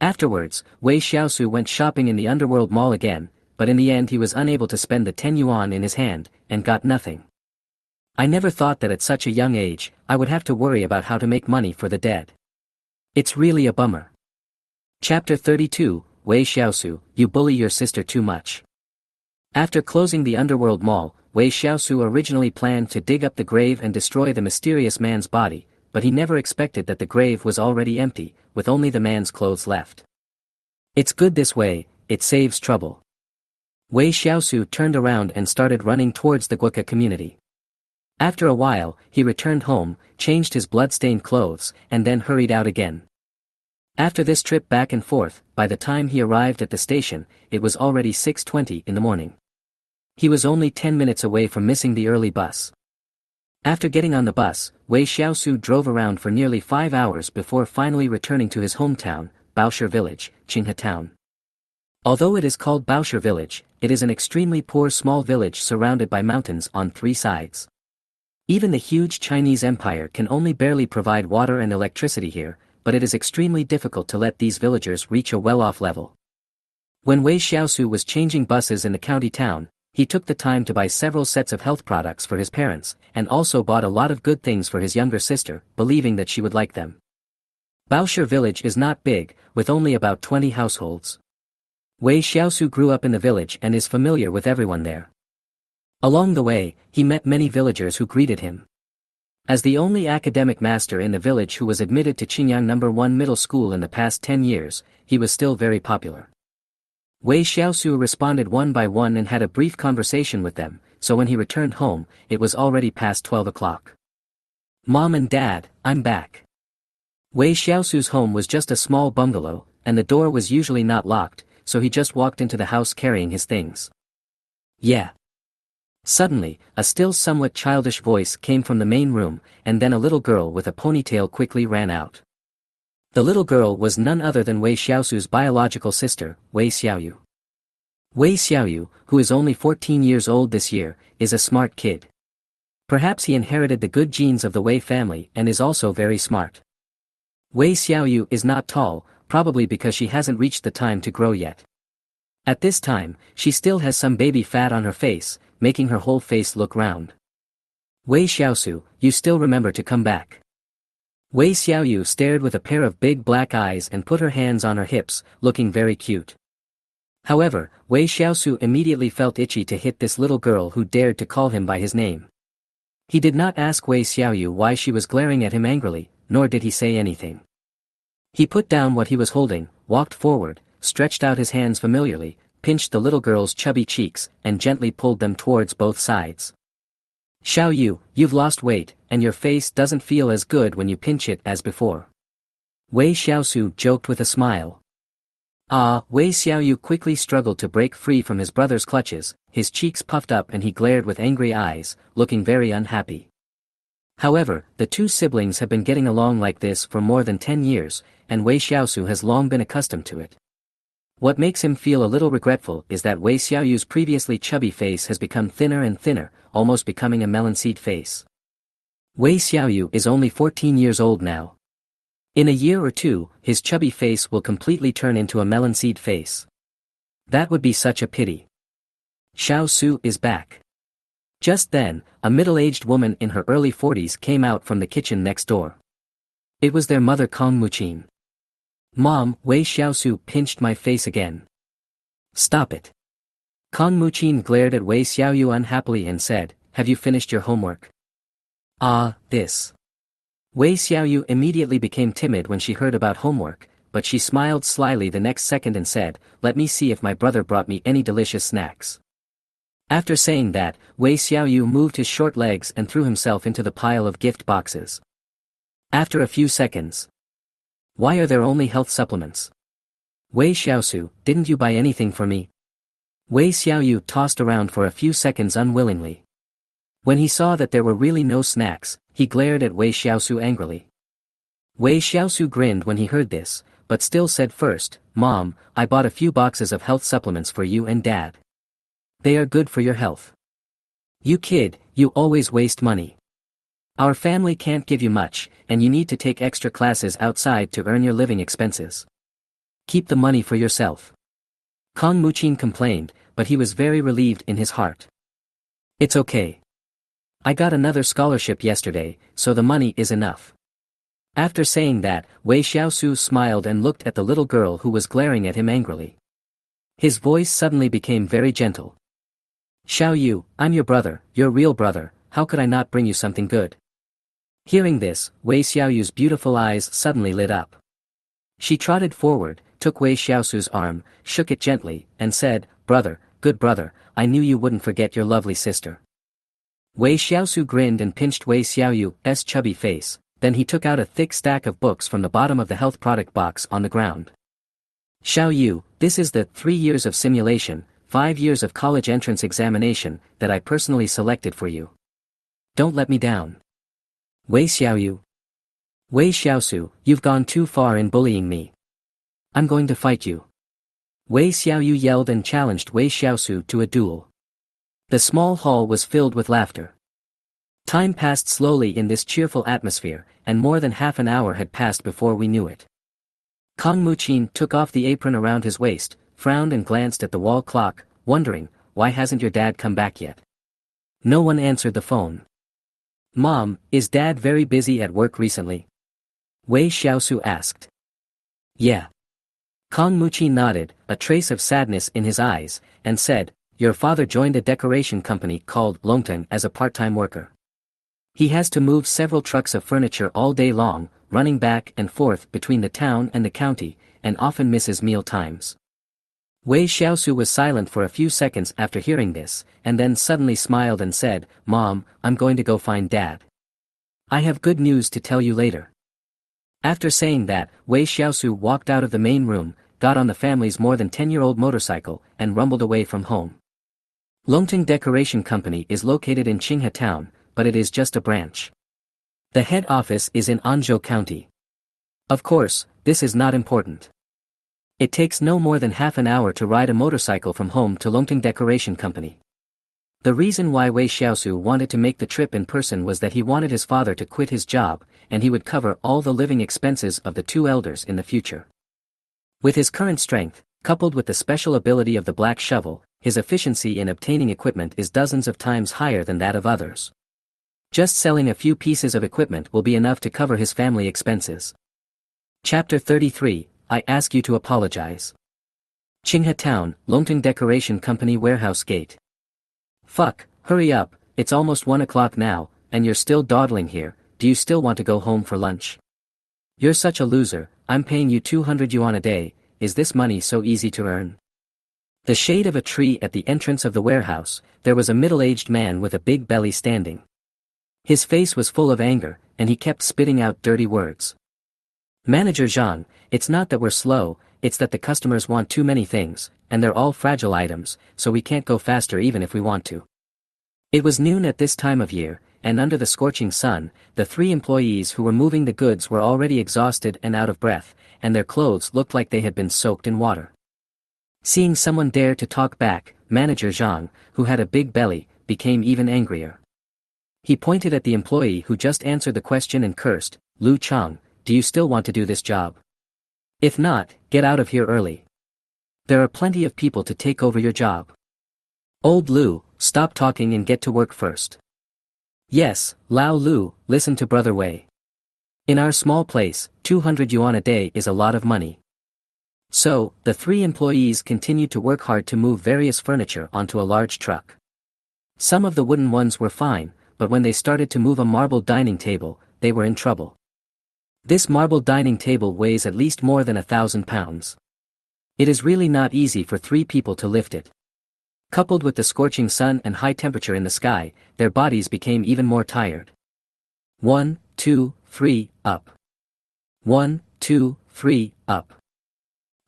Afterwards, Wei Shiau went shopping in the Underworld Mall again, but in the end he was unable to spend the 10 yuan in his hand, and got nothing. I never thought that at such a young age, I would have to worry about how to make money for the dead. It's really a bummer. Chapter 32, Wei Shiau, you bully your sister too much. After closing the Underworld Mall, Wei Shiau originally planned to dig up the grave and destroy the mysterious man's body, but he never expected that the grave was already empty, with only the man's clothes left. It's good this way, it saves trouble. Wei Shiau turned around and started running towards the Guoka community. After a while, he returned home, changed his blood-stained clothes, and then hurried out again. After this trip back and forth, by the time he arrived at the station, it was already 6:20 in the morning. He was only 10 minutes away from missing the early bus. After getting on the bus, Wei Shiau drove around for nearly 5 hours before finally returning to his hometown, Baoshi Village, Qinghe Town. Although it is called Baoshi Village, it is an extremely poor small village surrounded by mountains on 3 sides. Even the huge Chinese Empire can only barely provide water and electricity here, but it is extremely difficult to let these villagers reach a well-off level. When Wei Shiau was changing buses in the county town, he took the time to buy several sets of health products for his parents, and also bought a lot of good things for his younger sister, believing that she would like them. Baoshi Village is not big, with only about 20 households. Wei Shiau grew up in the village and is familiar with everyone there. Along the way, he met many villagers who greeted him. As the only academic master in the village who was admitted to Qingyang No. 1 middle school in the past 10 years, he was still very popular. Wei Shiau responded one by one and had a brief conversation with them, so when he returned home, it was already past 12 o'clock. Mom and Dad, I'm back. Wei Shiau's home was just a small bungalow, and the door was usually not locked, so he just walked into the house carrying his things. Yeah. Suddenly, a still somewhat childish voice came from the main room, and then a little girl with a ponytail quickly ran out. The little girl was none other than Wei Shiau's biological sister, Wei Shiau. Wei Shiau, who is only 14 years old this year, is a smart kid. Perhaps he inherited the good genes of the Wei family and is also very smart. Wei Shiau is not tall, probably because she hasn't reached the time to grow yet. At this time, she still has some baby fat on her face, making her whole face look round. Wei Shiao, you still remember to come back. Wei Xiaoyu stared with a pair of big black eyes and put her hands on her hips, looking very cute. However, Wei Xiaosu immediately felt itchy to hit this little girl who dared to call him by his name. He did not ask Wei Xiaoyu why she was glaring at him angrily, nor did he say anything. He put down what he was holding, walked forward, stretched out his hands familiarly, pinched the little girl's chubby cheeks, and gently pulled them towards both sides. Xiaoyu, you've lost weight, and your face doesn't feel as good when you pinch it as before. Wei Xiaosu joked with a smile. Wei Xiaoyu quickly struggled to break free from his brother's clutches, his cheeks puffed up and he glared with angry eyes, looking very unhappy. However, the two siblings have been getting along like this for more than 10 years, and Wei Xiaosu has long been accustomed to it. What makes him feel a little regretful is that Wei Xiaoyu's previously chubby face has become thinner and thinner, almost becoming a melon-seed face. Wei Xiaoyu is only 14 years old now. In a year or two, his chubby face will completely turn into a melon-seed face. That would be such a pity. Xiao Su is back. Just then, a middle-aged woman in her early 40s came out from the kitchen next door. It was their mother Kong Muqin. Mom, Wei Xiaosu pinched my face again. Stop it. Kong Muqin glared at Wei Xiaoyu unhappily and said, have you finished your homework? This. Wei Xiaoyu immediately became timid when she heard about homework, but she smiled slyly the next second and said, let me see if my brother brought me any delicious snacks. After saying that, Wei Xiaoyu moved his short legs and threw himself into the pile of gift boxes. After a few seconds. Why are there only health supplements? Wei Xiaosu, didn't you buy anything for me? Wei Xiaoyu tossed around for a few seconds unwillingly. When he saw that there were really no snacks, he glared at Wei Xiaosu angrily. Wei Xiaosu grinned when he heard this, but still said first, Mom, I bought a few boxes of health supplements for you and Dad. They are good for your health. You kid, you always waste money. Our family can't give you much, and you need to take extra classes outside to earn your living expenses. Keep the money for yourself. Kong Muqin complained, but he was very relieved in his heart. It's okay. I got another scholarship yesterday, so the money is enough. After saying that, Wei Xiaosu smiled and looked at the little girl who was glaring at him angrily. His voice suddenly became very gentle. Xiaoyu, I'm your brother, your real brother, how could I not bring you something good? Hearing this, Wei Xiaoyu's beautiful eyes suddenly lit up. She trotted forward, took Wei Xiaosu's arm, shook it gently, and said, Brother, good brother, I knew you wouldn't forget your lovely sister. Wei Xiaosu grinned and pinched Wei Xiaoyu's chubby face, then he took out a thick stack of books from the bottom of the health product box on the ground. Xiaoyu, this is the 3 years of simulation, 5 years of college entrance examination, that I personally selected for you. Don't let me down. Wei Xiaoyu. Wei Xiaosu, you've gone too far in bullying me. I'm going to fight you. Wei Xiaoyu yelled and challenged Wei Xiaosu to a duel. The small hall was filled with laughter. Time passed slowly in this cheerful atmosphere, and more than half an hour had passed before we knew it. Kong Muqin took off the apron around his waist, frowned and glanced at the wall clock, wondering, why hasn't your dad come back yet? No one answered the phone. Mom, is Dad very busy at work recently? Wei Xiaosu asked. Yeah. Kong Muqin nodded, a trace of sadness in his eyes, and said, your father joined a decoration company called Longteng as a part-time worker. He has to move several trucks of furniture all day long, running back and forth between the town and the county, and often misses meal times. Wei Xiaosu was silent for a few seconds after hearing this, and then suddenly smiled and said, Mom, I'm going to go find Dad. I have good news to tell you later. After saying that, Wei Xiaosu walked out of the main room, got on the family's more than 10-year-old motorcycle, and rumbled away from home. Longteng Decoration Company is located in Qinghe Town, but it is just a branch. The head office is in Anzhou County. Of course, this is not important. It takes no more than half an hour to ride a motorcycle from home to Longteng Decoration Company. The reason why Wei Xiaosu wanted to make the trip in person was that he wanted his father to quit his job, and he would cover all the living expenses of the two elders in the future. With his current strength, coupled with the special ability of the black shovel, his efficiency in obtaining equipment is dozens of times higher than that of others. Just selling a few pieces of equipment will be enough to cover his family expenses. Chapter 33, I Ask You to Apologize. Qinghe Town, Longting Decoration Company Warehouse Gate. Fuck, hurry up, it's almost 1 o'clock now, and you're still dawdling here. Do you still want to go home for lunch? You're such a loser, I'm paying you 200 yuan a day, is this money so easy to earn? The shade of a tree at the entrance of the warehouse, there was a middle-aged man with a big belly standing. His face was full of anger, and he kept spitting out dirty words. Manager Zhang, it's not that we're slow, it's that the customers want too many things, and they're all fragile items, so we can't go faster even if we want to. It was noon at this time of year, and under the scorching sun, the 3 employees who were moving the goods were already exhausted and out of breath, and their clothes looked like they had been soaked in water. Seeing someone dare to talk back, Manager Zhang, who had a big belly, became even angrier. He pointed at the employee who just answered the question and cursed, Lu Chang, do you still want to do this job? If not, get out of here early. There are plenty of people to take over your job. Old Lu, stop talking and get to work first. Yes, Lao Lu, listen to Brother Wei. In our small place, 200 yuan a day is a lot of money. So, the 3 employees continued to work hard to move various furniture onto a large truck. Some of the wooden ones were fine, but when they started to move a marble dining table, they were in trouble. This marble dining table weighs at least more than 1,000 pounds. It is really not easy for 3 people to lift it. Coupled with the scorching sun and high temperature in the sky, their bodies became even more tired. 1, 2, 3, up. 1, 2, 3, up.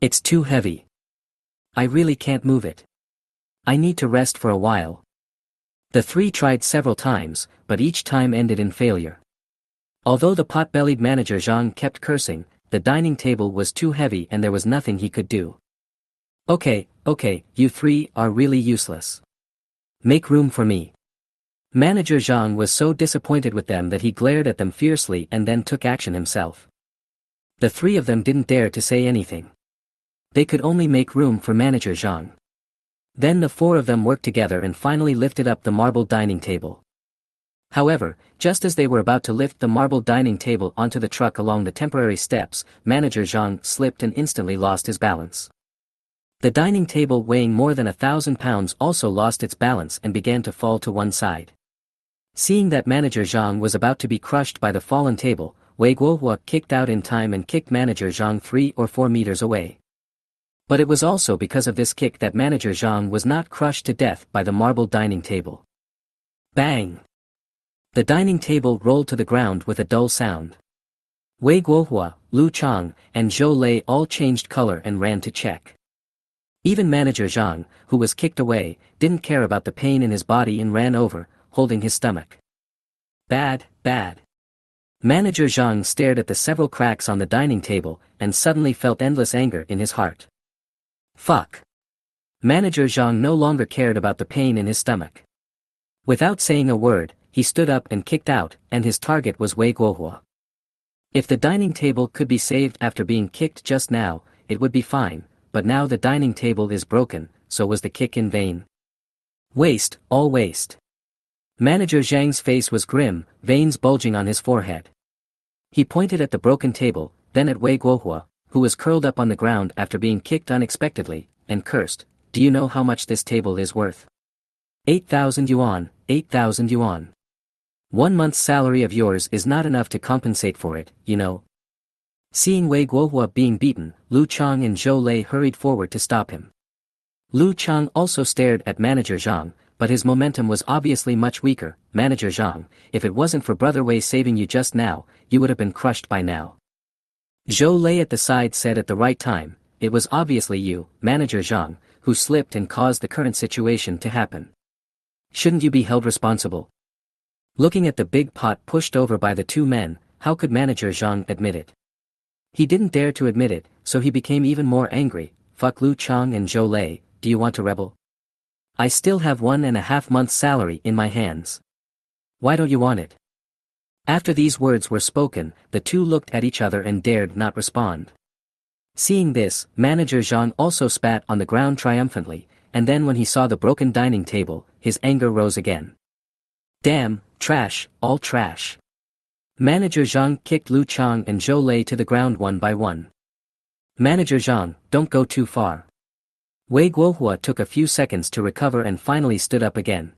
It's too heavy. I really can't move it. I need to rest for a while. The 3 tried several times, but each time ended in failure. Although the pot-bellied manager Zhang kept cursing, the dining table was too heavy and there was nothing he could do. Okay, you 3 are really useless. Make room for me. Manager Zhang was so disappointed with them that he glared at them fiercely and then took action himself. The 3 of them didn't dare to say anything. They could only make room for Manager Zhang. Then the 4 of them worked together and finally lifted up the marble dining table. However, just as they were about to lift the marble dining table onto the truck along the temporary steps, Manager Zhang slipped and instantly lost his balance. The dining table weighing more than 1,000 pounds also lost its balance and began to fall to one side. Seeing that Manager Zhang was about to be crushed by the fallen table, Wei Guohua kicked out in time and kicked Manager Zhang 3 or 4 meters away. But it was also because of this kick that Manager Zhang was not crushed to death by the marble dining table. Bang! The dining table rolled to the ground with a dull sound. Wei Guohua, Lu Chang, and Zhou Lei all changed color and ran to check. Even Manager Zhang, who was kicked away, didn't care about the pain in his body and ran over, holding his stomach. Bad. Manager Zhang stared at the several cracks on the dining table and suddenly felt endless anger in his heart. Fuck. Manager Zhang no longer cared about the pain in his stomach. Without saying a word, he stood up and kicked out, and his target was Wei Guohua. If the dining table could be saved after being kicked just now, it would be fine, but now the dining table is broken, so was the kick in vain? Waste, all waste. Manager Zhang's face was grim, veins bulging on his forehead. He pointed at the broken table, then at Wei Guohua, who was curled up on the ground after being kicked unexpectedly, and cursed, "Do you know how much this table is worth? 8,000 yuan, 8,000 yuan. 1 month's salary of yours is not enough to compensate for it, you know." Seeing Wei Guohua being beaten, Lu Chang and Zhou Lei hurried forward to stop him. Lu Chang also stared at Manager Zhang, but his momentum was obviously much weaker. "Manager Zhang, if it wasn't for Brother Wei saving you just now, you would have been crushed by now." Zhou Lei at the side said at the right time, "It was obviously you, Manager Zhang, who slipped and caused the current situation to happen. Shouldn't you be held responsible?" Looking at the big pot pushed over by the 2 men, how could Manager Zhang admit it? He didn't dare to admit it, so he became even more angry. "Fuck Lu Chang and Zhou Lei, do you want to rebel? I still have 1.5 months' salary in my hands. Why don't you want it?" After these words were spoken, the 2 looked at each other and dared not respond. Seeing this, Manager Zhang also spat on the ground triumphantly, and then when he saw the broken dining table, his anger rose again. Damn, trash, all trash. Manager Zhang kicked Lu Chang and Zhou Lei to the ground one by one. Manager Zhang, don't go too far. Wei Guohua took a few seconds to recover and finally stood up again.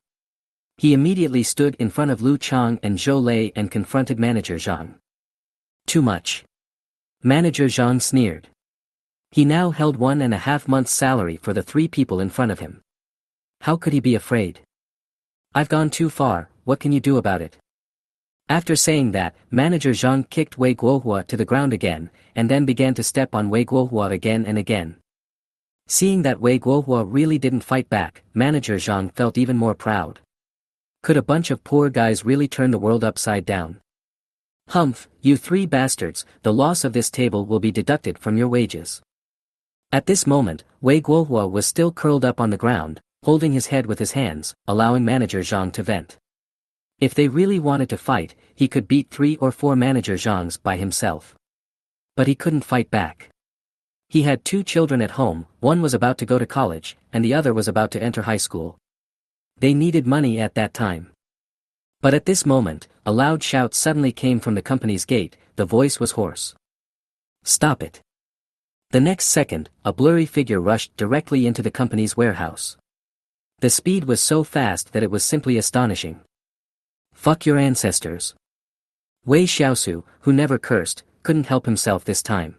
He immediately stood in front of Lu Chang and Zhou Lei and confronted Manager Zhang. Too much. Manager Zhang sneered. He now held 1.5 months' salary for the 3 people in front of him. How could he be afraid? I've gone too far, what can you do about it? After saying that, Manager Zhang kicked Wei Guohua to the ground again, and then began to step on Wei Guohua again and again. Seeing that Wei Guohua really didn't fight back, Manager Zhang felt even more proud. Could a bunch of poor guys really turn the world upside down? Humph, you 3 bastards, the loss of this table will be deducted from your wages. At this moment, Wei Guohua was still curled up on the ground, holding his head with his hands, allowing Manager Zhang to vent. If they really wanted to fight, he could beat 3 or 4 Manager Zhangs by himself. But he couldn't fight back. He had 2 children at home, one was about to go to college, and the other was about to enter high school. They needed money at that time. But at this moment, a loud shout suddenly came from the company's gate, the voice was hoarse. Stop it. The next second, a blurry figure rushed directly into the company's warehouse. The speed was so fast that it was simply astonishing. Fuck your ancestors. Wei Shiau, who never cursed, couldn't help himself this time.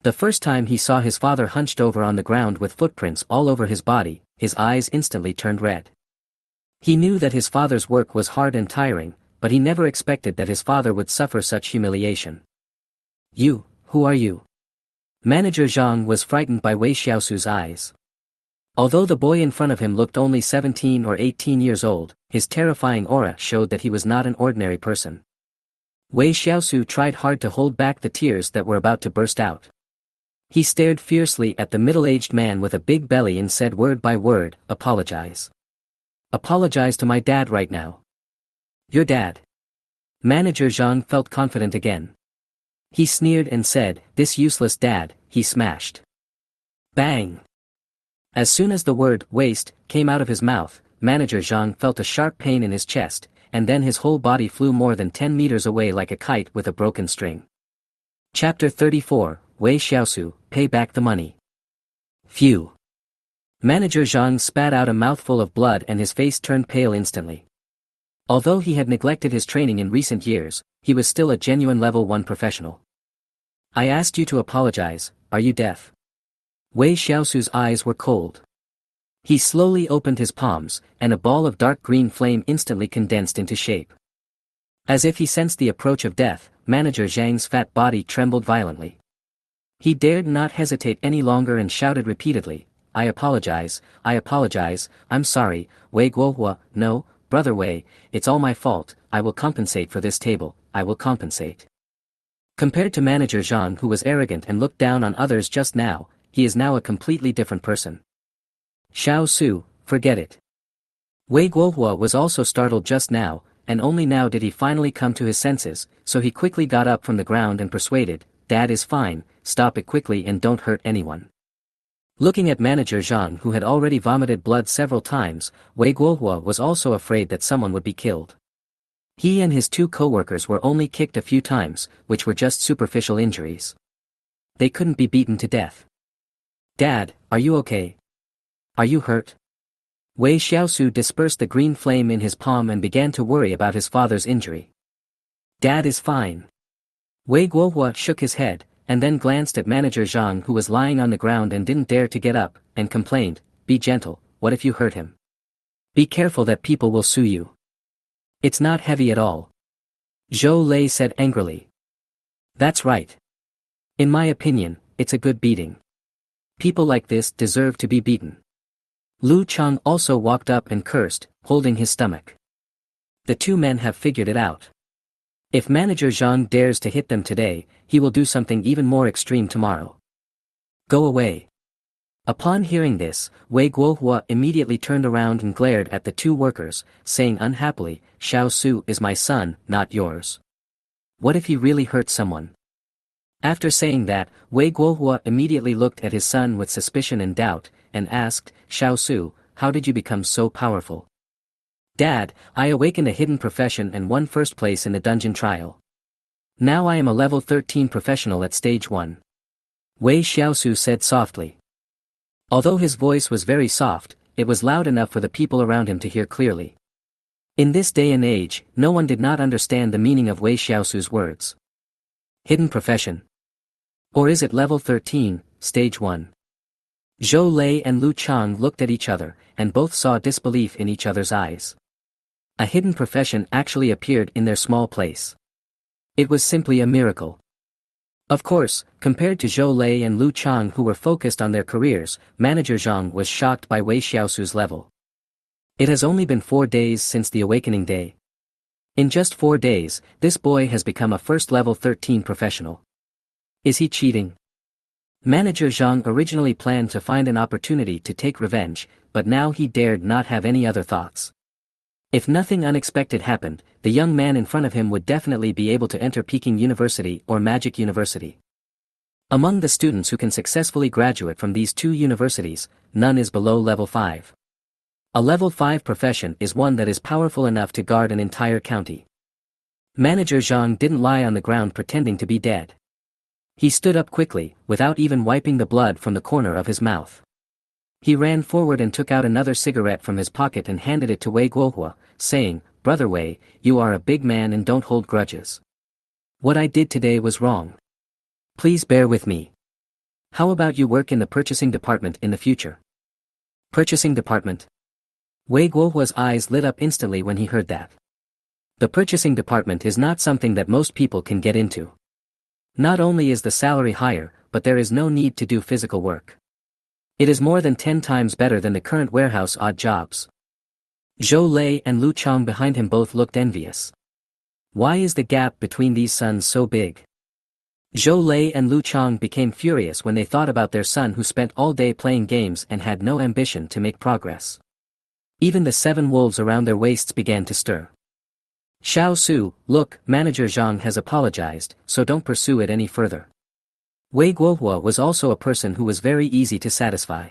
The first time he saw his father hunched over on the ground with footprints all over his body, his eyes instantly turned red. He knew that his father's work was hard and tiring, but he never expected that his father would suffer such humiliation. You, who are you? Manager Zhang was frightened by Wei Shiau's eyes. Although the boy in front of him looked only 17 or 18 years old, his terrifying aura showed that he was not an ordinary person. Wei Shiau tried hard to hold back the tears that were about to burst out. He stared fiercely at the middle-aged man with a big belly and said word by word, apologize. Apologize to my dad right now. Your dad. Manager Zhang felt confident again. He sneered and said, this useless dad, he smashed. Bang! As soon as the word, waste, came out of his mouth, Manager Zhang felt a sharp pain in his chest, and then his whole body flew more than 10 meters away like a kite with a broken string. Chapter 34, Wei Shiau, pay back the money. Phew. Manager Zhang spat out a mouthful of blood and his face turned pale instantly. Although he had neglected his training in recent years, he was still a genuine level 1 professional. I asked you to apologize, are you deaf? Wei Shiau's eyes were cold. He slowly opened his palms, and a ball of dark green flame instantly condensed into shape. As if he sensed the approach of death, Manager Zhang's fat body trembled violently. He dared not hesitate any longer and shouted repeatedly, I apologize, I'm sorry, Wei Guohua, no, brother Wei, it's all my fault, I will compensate for this table, I will compensate. Compared to Manager Zhang, who was arrogant and looked down on others just now, he is now a completely different person. Shiau, forget it. Wei Guohua was also startled just now, and only now did he finally come to his senses, so he quickly got up from the ground and persuaded, Dad is fine, stop it quickly and don't hurt anyone. Looking at Manager Zhang, who had already vomited blood several times, Wei Guohua was also afraid that someone would be killed. He and his 2 co-workers were only kicked a few times, which were just superficial injuries. They couldn't be beaten to death. Dad, are you okay? Are you hurt? Wei Shiau dispersed the green flame in his palm and began to worry about his father's injury. Dad is fine. Wei Guohua shook his head, and then glanced at Manager Zhang, who was lying on the ground and didn't dare to get up, and complained, be gentle, what if you hurt him? Be careful that people will sue you. It's not heavy at all. Zhou Lei said angrily. That's right. In my opinion, it's a good beating. People like this deserve to be beaten. Lu Chang also walked up and cursed, holding his stomach. The 2 men have figured it out. If Manager Zhang dares to hit them today, he will do something even more extreme tomorrow. Go away. Upon hearing this, Wei Guohua immediately turned around and glared at the 2 workers, saying unhappily, Shiau is my son, not yours. What if he really hurt someone? After saying that, Wei Guohua immediately looked at his son with suspicion and doubt, and asked, Xiao Su, how did you become so powerful? Dad, I awakened a hidden profession and won first place in the dungeon trial. Now I am a level 13 professional at stage 1. Wei Shiau said softly. Although his voice was very soft, it was loud enough for the people around him to hear clearly. In this day and age, no one did not understand the meaning of Wei Shiau's words. Hidden profession. Or is it level 13, stage 1? Zhou Lei and Lu Chang looked at each other, and both saw disbelief in each other's eyes. A hidden profession actually appeared in their small place. It was simply a miracle. Of course, compared to Zhou Lei and Lu Chang who were focused on their careers, Manager Zhang was shocked by Wei Shiau's level. It has only been 4 days since the awakening day. In just 4 days, this boy has become a first level 13 professional. Is he cheating? Manager Zhang originally planned to find an opportunity to take revenge, but now he dared not have any other thoughts. If nothing unexpected happened, the young man in front of him would definitely be able to enter Peking University or Magic University. Among the students who can successfully graduate from these 2 universities, none is below level 5. A level 5 profession is one that is powerful enough to guard an entire county. Manager Zhang didn't lie on the ground pretending to be dead. He stood up quickly, without even wiping the blood from the corner of his mouth. He ran forward and took out another cigarette from his pocket and handed it to Wei Guohua, saying, Brother Wei, you are a big man and don't hold grudges. What I did today was wrong. Please bear with me. How about you work in the purchasing department in the future? Purchasing department? Wei Guohua's eyes lit up instantly when he heard that. The purchasing department is not something that most people can get into. Not only is the salary higher, but there is no need to do physical work. It is more than 10 times better than the current warehouse odd jobs. Zhou Lei and Lu Chang behind him both looked envious. Why is the gap between these sons so big? Zhou Lei and Lu Chang became furious when they thought about their son who spent all day playing games and had no ambition to make progress. Even the 7 wolves around their waists began to stir. Xiao Su, look, Manager Zhang has apologized, so don't pursue it any further. Wei Guohua was also a person who was very easy to satisfy.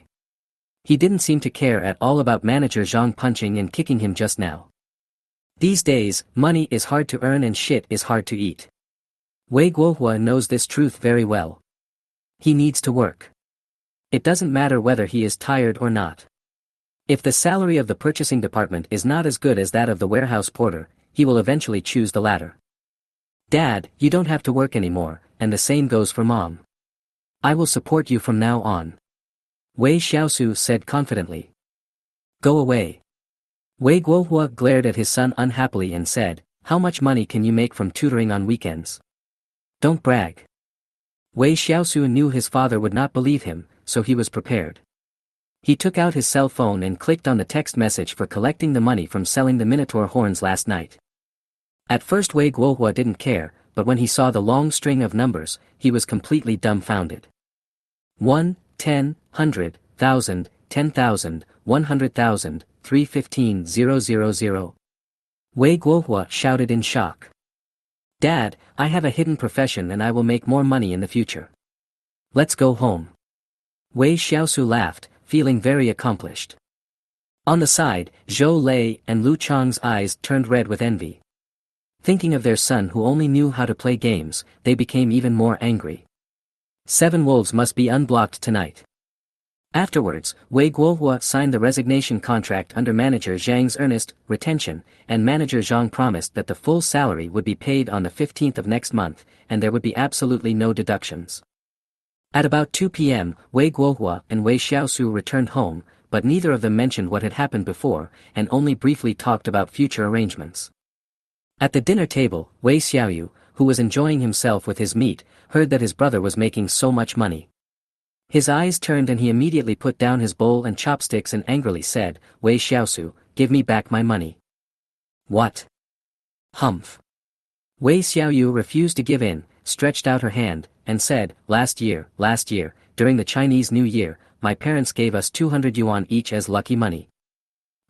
He didn't seem to care at all about Manager Zhang punching and kicking him just now. These days, money is hard to earn and shit is hard to eat. Wei Guohua knows this truth very well. He needs to work. It doesn't matter whether he is tired or not. If the salary of the purchasing department is not as good as that of the warehouse porter, he will eventually choose the latter. Dad, you don't have to work anymore, and the same goes for Mom. I will support you from now on. Wei Shiau said confidently. Go away. Wei Guohua glared at his son unhappily and said, how much money can you make from tutoring on weekends? Don't brag. Wei Shiau knew his father would not believe him, so he was prepared. He took out his cell phone and clicked on the text message for collecting the money from selling the Minotaur horns last night. At first Wei Guohua didn't care, but when he saw the long string of numbers, he was completely dumbfounded. 1, 10, 100, 1000, 10,000, 100,000, 315, 000. Wei Guohua shouted in shock. Dad, I have a hidden profession and I will make more money in the future. Let's go home. Wei Shiau laughed, feeling very accomplished. On the side, Zhou Lei and Lu Chang's eyes turned red with envy. Thinking of their son who only knew how to play games, they became even more angry. 7 wolves must be unblocked tonight. Afterwards, Wei Guohua signed the resignation contract under Manager Zhang's earnest retention, and Manager Zhang promised that the full salary would be paid on the 15th of next month, and there would be absolutely no deductions. At about 2 p.m., Wei Guohua and Wei Shiau returned home, but neither of them mentioned what had happened before, and only briefly talked about future arrangements. At the dinner table, Wei Shiau, who was enjoying himself with his meat, heard that his brother was making so much money. His eyes turned and he immediately put down his bowl and chopsticks and angrily said, Wei Shiau, give me back my money. What? Humph. Wei Shiau refused to give in, stretched out her hand, and said, last year, during the Chinese New Year, my parents gave us 200 yuan each as lucky money.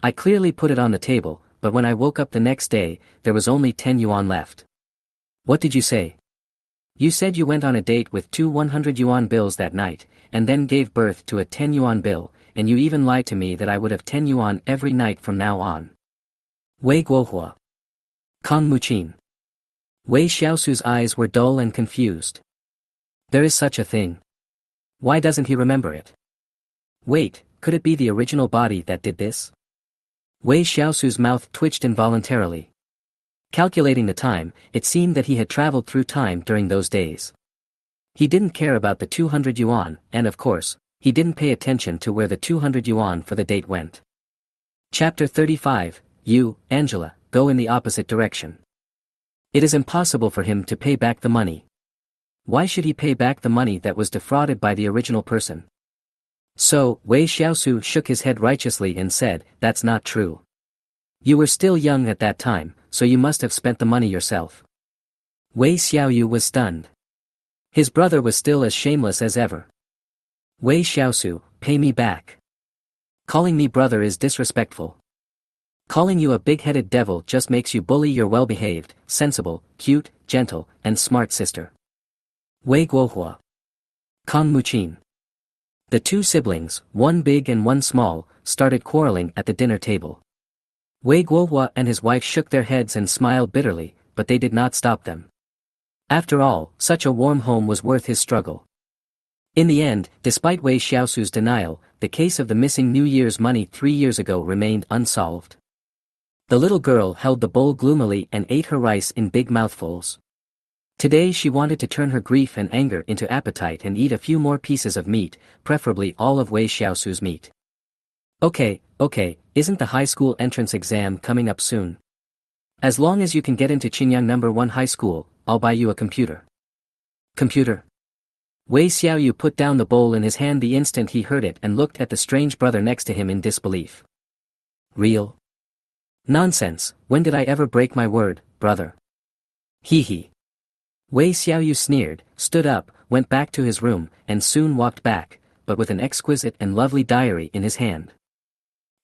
I clearly put it on the table, but when I woke up the next day, there was only 10 yuan left. What did you say? You said you went on a date with two 100 yuan bills that night, and then gave birth to a 10 yuan bill, and you even lied to me that I would have 10 yuan every night from now on. Wei Guohua. Kong Muqin. Wei Xiaosu's eyes were dull and confused. There is such a thing. Why doesn't he remember it? Wait, could it be the original body that did this? Wei Xiaosu's mouth twitched involuntarily. Calculating the time, it seemed that he had traveled through time during those days. He didn't care about the 200 yuan, and of course, he didn't pay attention to where the 200 yuan for the date went. Chapter 35, You, Angela, go in the opposite direction. It is impossible for him to pay back the money. Why should he pay back the money that was defrauded by the original person? So, Wei Xiaosu shook his head righteously and said, that's not true. You were still young at that time, so you must have spent the money yourself. Wei Xiaoyu was stunned. His brother was still as shameless as ever. Wei Xiaosu, pay me back. Calling me brother is disrespectful. Calling you a big-headed devil just makes you bully your well-behaved, sensible, cute, gentle, and smart sister. Wei Guohua. Kong Muqin. The two siblings, one big and one small, started quarreling at the dinner table. Wei Guohua and his wife shook their heads and smiled bitterly, but they did not stop them. After all, such a warm home was worth his struggle. In the end, despite Wei Xiaosu's denial, the case of the missing New Year's money 3 years ago remained unsolved. The little girl held the bowl gloomily and ate her rice in big mouthfuls. Today she wanted to turn her grief and anger into appetite and eat a few more pieces of meat, preferably all of Wei Xiaosu's meat. Okay, isn't the high school entrance exam coming up soon? As long as you can get into Qinyang No. 1 high school, I'll buy you a computer. Computer? Wei Xiaoyu put down the bowl in his hand the instant he heard it and looked at the strange brother next to him in disbelief. Real? Nonsense, when did I ever break my word, brother? Hee hee. Wei Xiaoyu sneered, stood up, went back to his room, and soon walked back, but with an exquisite and lovely diary in his hand.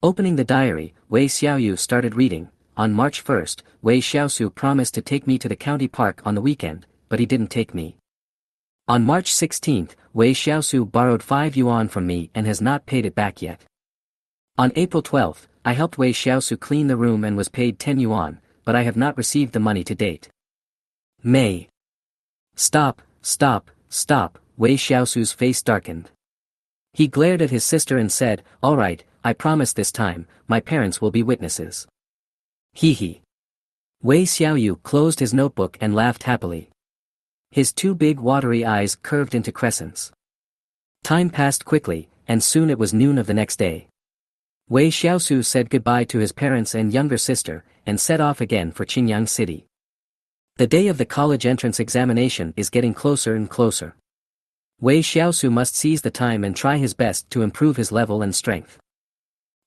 Opening the diary, Wei Xiaoyu started reading. On March 1st, Wei Xiaosu promised to take me to the county park on the weekend, but he didn't take me. On March 16th, Wei Xiaosu borrowed 5 yuan from me and has not paid it back yet. On April 12th, I helped Wei Xiaosu clean the room and was paid 10 yuan, but I have not received the money to date. May. Stop, Wei Xiaosu's face darkened. He glared at his sister and said, all right, I promise this time, my parents will be witnesses. Hee hee. Wei Xiaoyu closed his notebook and laughed happily. His two big watery eyes curved into crescents. Time passed quickly, and soon it was noon of the next day. Wei Xiaosu said goodbye to his parents and younger sister, and set off again for Qinyang City. The day of the college entrance examination is getting closer and closer. Wei Xiaosu must seize the time and try his best to improve his level and strength.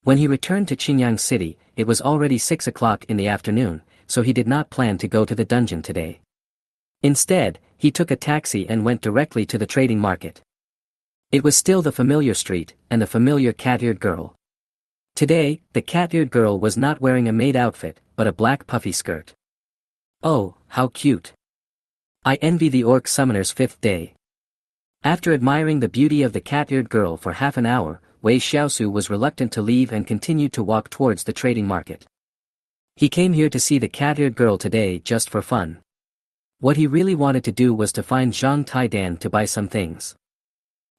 When he returned to Qinyang City, it was already 6 o'clock in the afternoon, so he did not plan to go to the dungeon today. Instead, he took a taxi and went directly to the trading market. It was still the familiar street, and the familiar cat-eared girl. Today, the cat-eared girl was not wearing a maid outfit, but a black puffy skirt. Oh, how cute. I envy the orc summoner's 5th day. After admiring the beauty of the cat-eared girl for half an hour, Wei Xiaosu was reluctant to leave and continued to walk towards the trading market. He came here to see the cat-eared girl today just for fun. What he really wanted to do was to find Zhang Taidan to buy some things.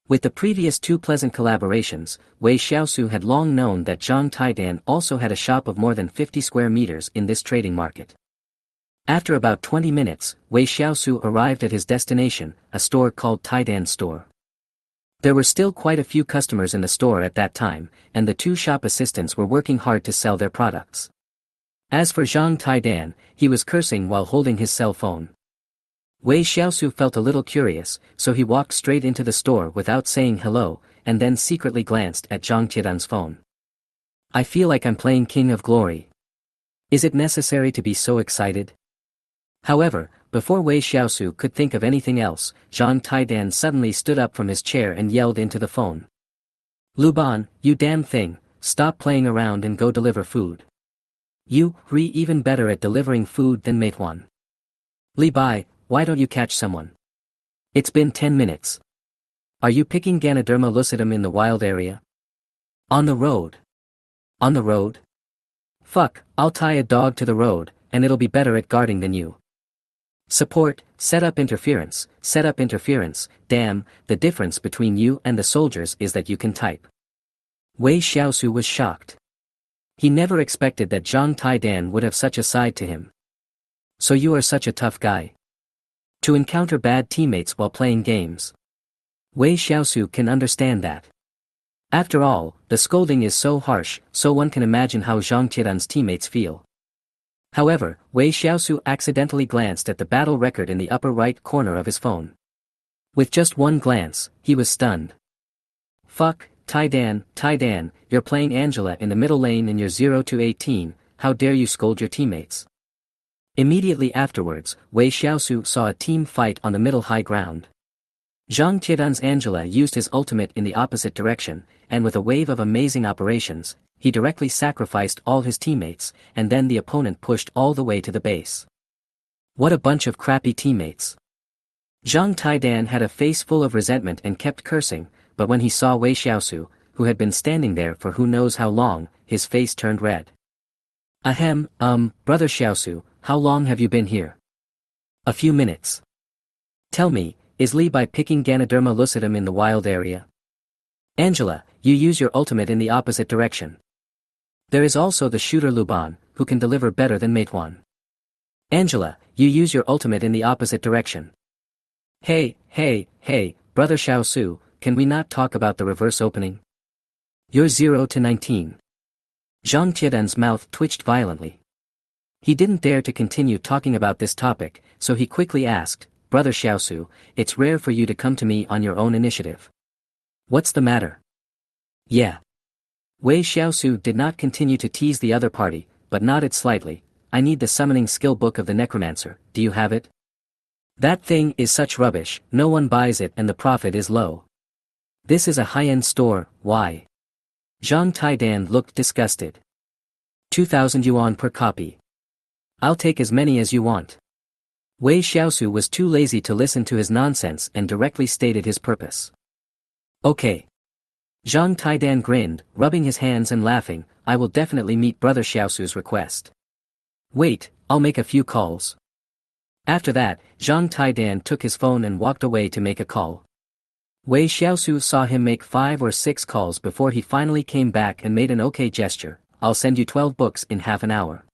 With the previous 2 pleasant collaborations, Wei Xiaosu had long known that Zhang Taidan also had a shop of more than 50 square meters in this trading market. After about 20 minutes, Wei Xiaosu arrived at his destination, a store called Taidan Store. There were still quite a few customers in the store at that time, and the 2 shop assistants were working hard to sell their products. As for Zhang Taidan, he was cursing while holding his cell phone. Wei Xiaosu felt a little curious, so he walked straight into the store without saying hello, and then secretly glanced at Zhang Taidan's phone. I feel like I'm playing King of Glory. Is it necessary to be so excited? However, before Wei Xiaosu could think of anything else, Zhang Taidan suddenly stood up from his chair and yelled into the phone. Luban, you damn thing, stop playing around and go deliver food. You, even better at delivering food than Meituan. Li Bai, why don't you catch someone? It's been 10 minutes. Are you picking Ganoderma lucidum in the wild area? On the road. On the road? Fuck, I'll tie a dog to the road, and it'll be better at guarding than you. Support, set up interference, damn, the difference between you and the soldiers is that you can type. Wei Shiau was shocked. He never expected that Zhang Taidan would have such a side to him. So you are such a tough guy. To encounter bad teammates while playing games. Wei Shiau can understand that. After all, the scolding is so harsh, so one can imagine how Zhang Qidan's teammates feel. However, Wei Shiau accidentally glanced at the battle record in the upper right corner of his phone. With just one glance, he was stunned. Fuck, Taidan, you're playing Angela in the middle lane in your 0-18, how dare you scold your teammates. Immediately afterwards, Wei Shiau saw a team fight on the middle high ground. Zhang Qidan's Angela used his ultimate in the opposite direction, and with a wave of amazing operations, he directly sacrificed all his teammates, and then the opponent pushed all the way to the base. What a bunch of crappy teammates. Zhang Taidan had a face full of resentment and kept cursing, but when he saw Wei Shiau, who had been standing there for who knows how long, his face turned red. Ahem, brother Shiau, how long have you been here? A few minutes. Tell me, is Li by picking Ganoderma lucidum in the wild area? Angela, you use your ultimate in the opposite direction. There is also the shooter Luban, who can deliver better than Meituan. Angela, you use your ultimate in the opposite direction. Hey, brother Shiau, can we not talk about the reverse opening? You're 0-19. Zhang Qidan's mouth twitched violently. He didn't dare to continue talking about this topic, so he quickly asked, Brother Shiau, it's rare for you to come to me on your own initiative. What's the matter? Yeah. Wei Shiau did not continue to tease the other party, but nodded slightly. I need the summoning skill book of the Necromancer, do you have it? That thing is such rubbish, no one buys it and the profit is low. This is a high-end store, why? Zhang Taidan looked disgusted. 2,000 yuan per copy. I'll take as many as you want. Wei Shiau was too lazy to listen to his nonsense and directly stated his purpose. Okay. Zhang Taidan grinned, rubbing his hands and laughing, I will definitely meet Brother Xiaosu's request. Wait, I'll make a few calls. After that, Zhang Taidan took his phone and walked away to make a call. Wei Shiau saw him make 5 or 6 calls before he finally came back and made an okay gesture, I'll send you 12 books in half an hour.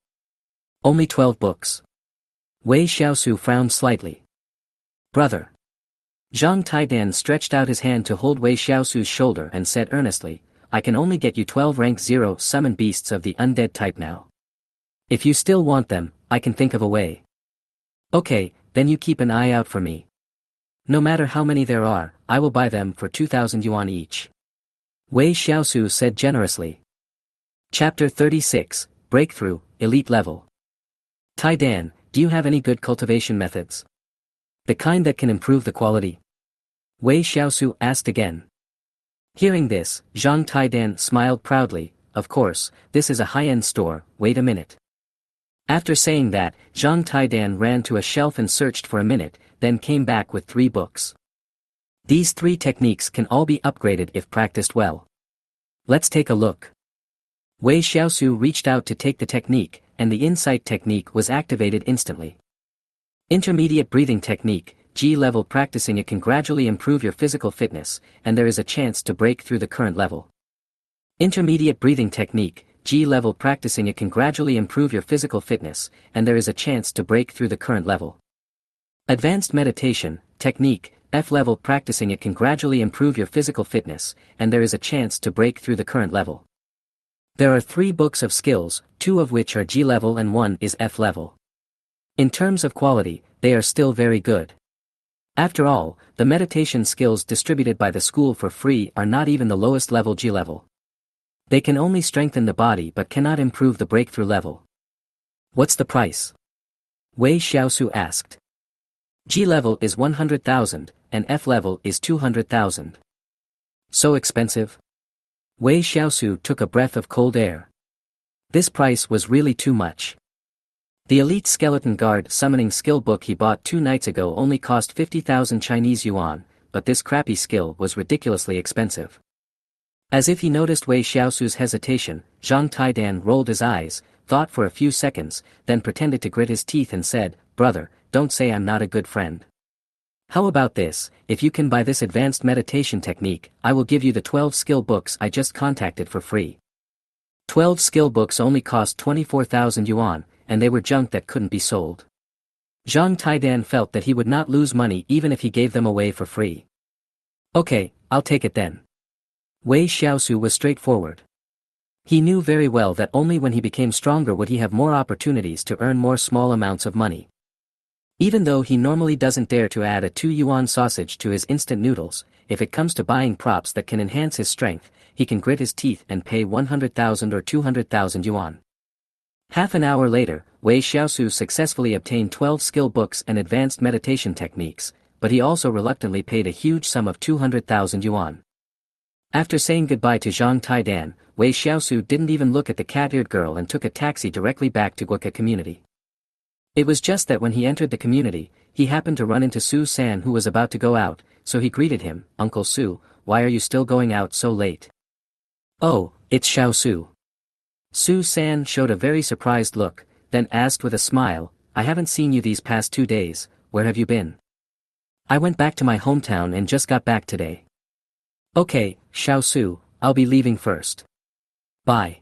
Only 12 books. Wei Shiau frowned slightly. Brother. Zhang Taidan stretched out his hand to hold Wei Xiaosu's shoulder and said earnestly, I can only get you 12 rank 0 summon beasts of the undead type now. If you still want them, I can think of a way. Okay, then you keep an eye out for me. No matter how many there are, I will buy them for 2,000 yuan each. Wei Xiaosu said generously. Chapter 36, Breakthrough, Elite Level. Taidan, do you have any good cultivation methods? The kind that can improve the quality? Wei Xiaosu asked again. Hearing this, Zhang Taidan smiled proudly, of course, this is a high-end store, wait a minute. After saying that, Zhang Taidan ran to a shelf and searched for a minute, then came back with 3 books. These 3 techniques can all be upgraded if practiced well. Let's take a look. Wei Xiaosu reached out to take the technique, and the insight technique was activated instantly. Intermediate breathing technique, G-level practicing it can gradually improve your physical fitness, and there is a chance to break through the current level. Intermediate breathing technique, G-level practicing it can gradually improve your physical fitness, and there is a chance to break through the current level. Advanced meditation, technique, F-level practicing it can gradually improve your physical fitness, and there is a chance to break through the current level. There are 3 books of skills, 2 of which are G-level and 1 is F-level. In terms of quality, they are still very good. After all, the meditation skills distributed by the school for free are not even the lowest level G-level. They can only strengthen the body but cannot improve the breakthrough level. What's the price? Wei Xiaosu asked. G-level is 100,000, and F-level is 200,000. So expensive? Wei Xiaosu took a breath of cold air. This price was really too much. The Elite Skeleton Guard summoning skill book he bought 2 nights ago only cost 50,000 Chinese yuan, but this crappy skill was ridiculously expensive. As if he noticed Wei Shiau's hesitation, Zhang Taidan rolled his eyes, thought for a few seconds, then pretended to grit his teeth and said, "Brother, don't say I'm not a good friend. How about this, if you can buy this advanced meditation technique, I will give you the 12 skill books I just contacted for free." 12 skill books only cost 24,000 yuan, and they were junk that couldn't be sold. Zhang Taidan felt that he would not lose money even if he gave them away for free. "Okay, I'll take it then." Wei Shiau was straightforward. He knew very well that only when he became stronger would he have more opportunities to earn more small amounts of money. Even though he normally doesn't dare to add a 2 yuan sausage to his instant noodles, if it comes to buying props that can enhance his strength, he can grit his teeth and pay 100,000 or 200,000 yuan. Half an hour later, Wei Shiau successfully obtained 12 skill books and advanced meditation techniques, but he also reluctantly paid a huge sum of 200,000 yuan. After saying goodbye to Zhang Taidan, Wei Shiau didn't even look at the cat-eared girl and took a taxi directly back to Guoka community. It was just that when he entered the community, he happened to run into Su San, who was about to go out, so he greeted him, "Uncle Su, why are you still going out so late?" "Oh, it's Xiao Su." Su San showed a very surprised look, then asked with a smile, "I haven't seen you these past 2 days, where have you been?" "I went back to my hometown and just got back today." "Okay, Xiao Su, I'll be leaving first. Bye."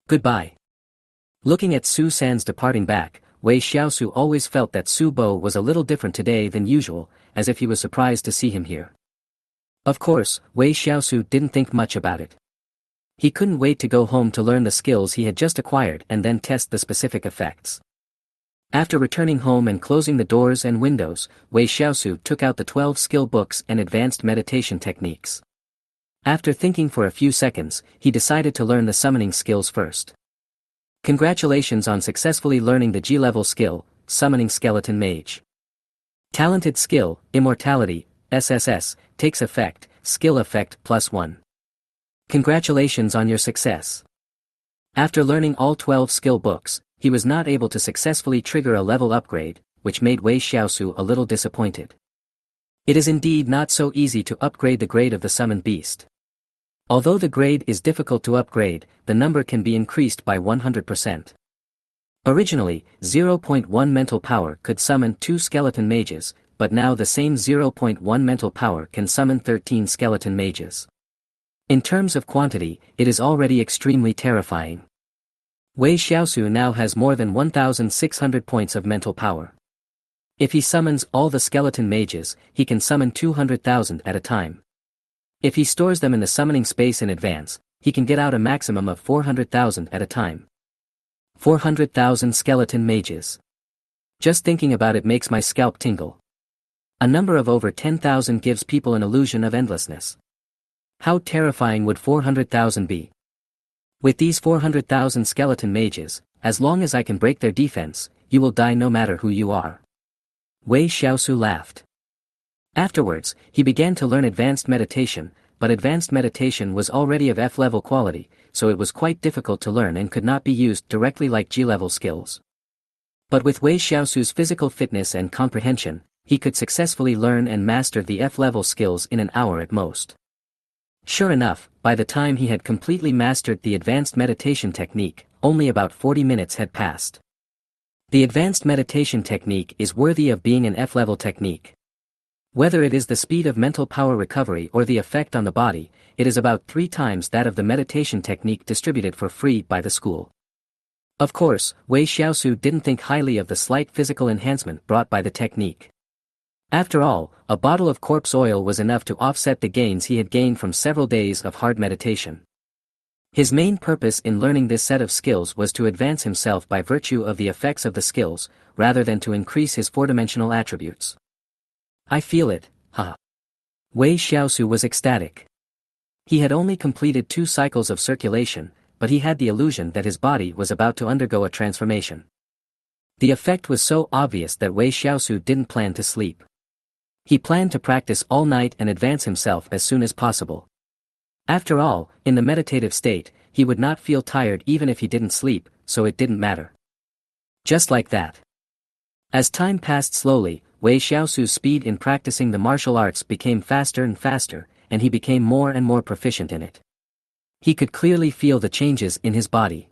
"Goodbye." Looking at Su San's departing back, Wei Shiau always felt that Su Bo was a little different today than usual, as if he was surprised to see him here. Of course, Wei Shiau didn't think much about it. He couldn't wait to go home to learn the skills he had just acquired and then test the specific effects. After returning home and closing the doors and windows, Wei Shiau took out the 12 skill books and advanced meditation techniques. After thinking for a few seconds, he decided to learn the summoning skills first. Congratulations on successfully learning the G-level skill, Summoning Skeleton Mage. Talented skill, Immortality, SSS, takes effect, skill effect +1. Congratulations on your success. After learning all 12 skill books, he was not able to successfully trigger a level upgrade, which made Wei Shiau a little disappointed. It is indeed not so easy to upgrade the grade of the summoned beast. Although the grade is difficult to upgrade, the number can be increased by 100%. Originally, 0.1 mental power could summon 2 skeleton mages, but now the same 0.1 mental power can summon 13 skeleton mages. In terms of quantity, it is already extremely terrifying. Wei Shiau now has more than 1,600 points of mental power. If he summons all the skeleton mages, he can summon 200,000 at a time. If he stores them in the summoning space in advance, he can get out a maximum of 400,000 at a time. 400,000 skeleton mages. Just thinking about it makes my scalp tingle. A number of over 10,000 gives people an illusion of endlessness. How terrifying would 400,000 be? With these 400,000 skeleton mages, as long as I can break their defense, you will die no matter who you are. Wei Shiau laughed. Afterwards, he began to learn advanced meditation, but advanced meditation was already of F-level quality, so it was quite difficult to learn and could not be used directly like G-level skills. But with Wei Shiau's physical fitness and comprehension, he could successfully learn and master the F-level skills in an hour at most. Sure enough, by the time he had completely mastered the advanced meditation technique, only about 40 minutes had passed. The advanced meditation technique is worthy of being an F-level technique. Whether it is the speed of mental power recovery or the effect on the body, it is about 3 times that of the meditation technique distributed for free by the school. Of course, Wei Shiau didn't think highly of the slight physical enhancement brought by the technique. After all, a bottle of corpse oil was enough to offset the gains he had gained from several days of hard meditation. His main purpose in learning this set of skills was to advance himself by virtue of the effects of the skills, rather than to increase his 4-dimensional attributes. I feel it, haha. Wei Shiau was ecstatic. He had only completed 2 cycles of circulation, but he had the illusion that his body was about to undergo a transformation. The effect was so obvious that Wei Shiau didn't plan to sleep. He planned to practice all night and advance himself as soon as possible. After all, in the meditative state, he would not feel tired even if he didn't sleep, so it didn't matter. Just like that. As time passed slowly, Wei Shiau's speed in practicing the martial arts became faster and faster, and he became more and more proficient in it. He could clearly feel the changes in his body.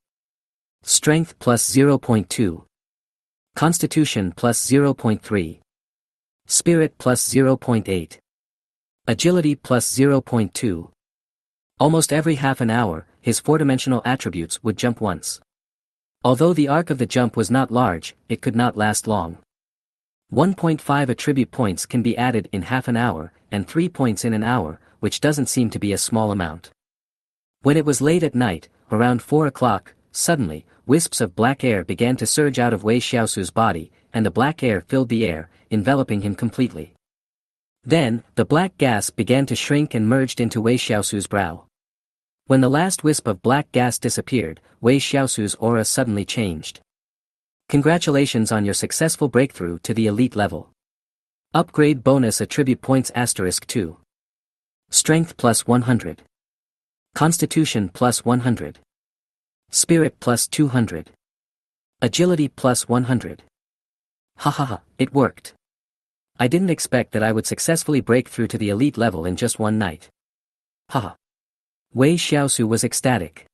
Strength plus 0.2. Constitution plus 0.3. Spirit plus 0.8. Agility plus 0.2. Almost every half an hour, his four-dimensional attributes would jump once. Although the arc of the jump was not large, it could not last long. 1.5 attribute points can be added in half an hour, and 3 points in an hour, which doesn't seem to be a small amount. When it was late at night, around 4 o'clock, suddenly, wisps of black air began to surge out of Wei Shiau's body, and the black air filled the air, enveloping him completely. Then, the black gas began to shrink and merged into Wei Shiau's brow. When the last wisp of black gas disappeared, Wei Shiau's aura suddenly changed. Congratulations on your successful breakthrough to the elite level. Upgrade bonus attribute points *2. Strength plus 100. Constitution plus 100. Spirit plus 200. Agility plus 100. Hahaha, it worked. I didn't expect that I would successfully break through to the elite level in just one night. Haha. Wei Shiau was ecstatic.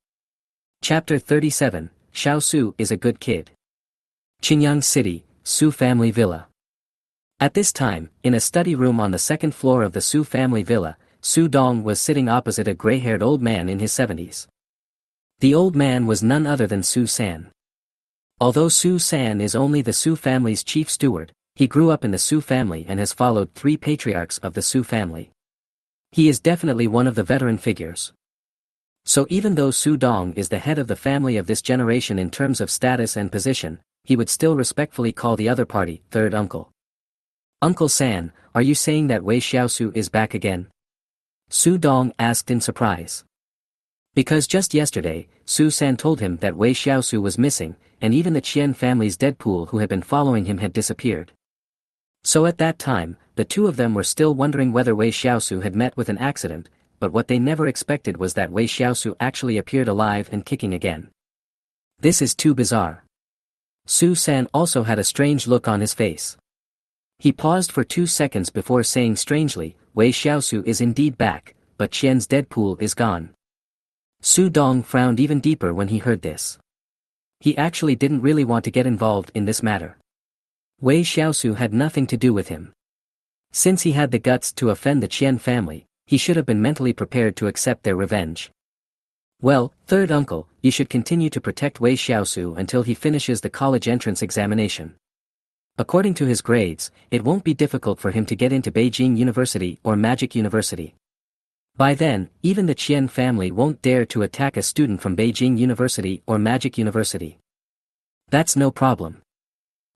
Chapter 37, Xiao Su is a good kid. Qinyang City, Su family villa. At this time, in a study room on the second floor of the Su family villa, Su Dong was sitting opposite a gray-haired old man in his 70s. The old man was none other than Su San. Although Su San is only the Su family's chief steward, he grew up in the Su family and has followed 3 patriarchs of the Su family. He is definitely one of the veteran figures. So even though Su Dong is the head of the family of this generation in terms of status and position, he would still respectfully call the other party third uncle. Uncle San, are you saying that Wei Shiau is back again? Su Dong asked in surprise. Because just yesterday, Su San told him that Wei Shiau was missing, and even the Qian family's Deadpool who had been following him had disappeared. So at that time, the two of them were still wondering whether Wei Shiau had met with an accident, but what they never expected was that Wei Shiau actually appeared alive and kicking again. This is too bizarre. Su San also had a strange look on his face. He paused for 2 seconds before saying strangely, Wei Shiau is indeed back, but Qian's Deadpool is gone. Su Dong frowned even deeper when he heard this. He actually didn't really want to get involved in this matter. Wei Shiau had nothing to do with him. Since he had the guts to offend the Qian family, he should have been mentally prepared to accept their revenge. Well, third uncle, you should continue to protect Wei Shiau until he finishes the college entrance examination. According to his grades, it won't be difficult for him to get into Beijing University or Magic University. By then, even the Qian family won't dare to attack a student from Beijing University or Magic University. That's no problem.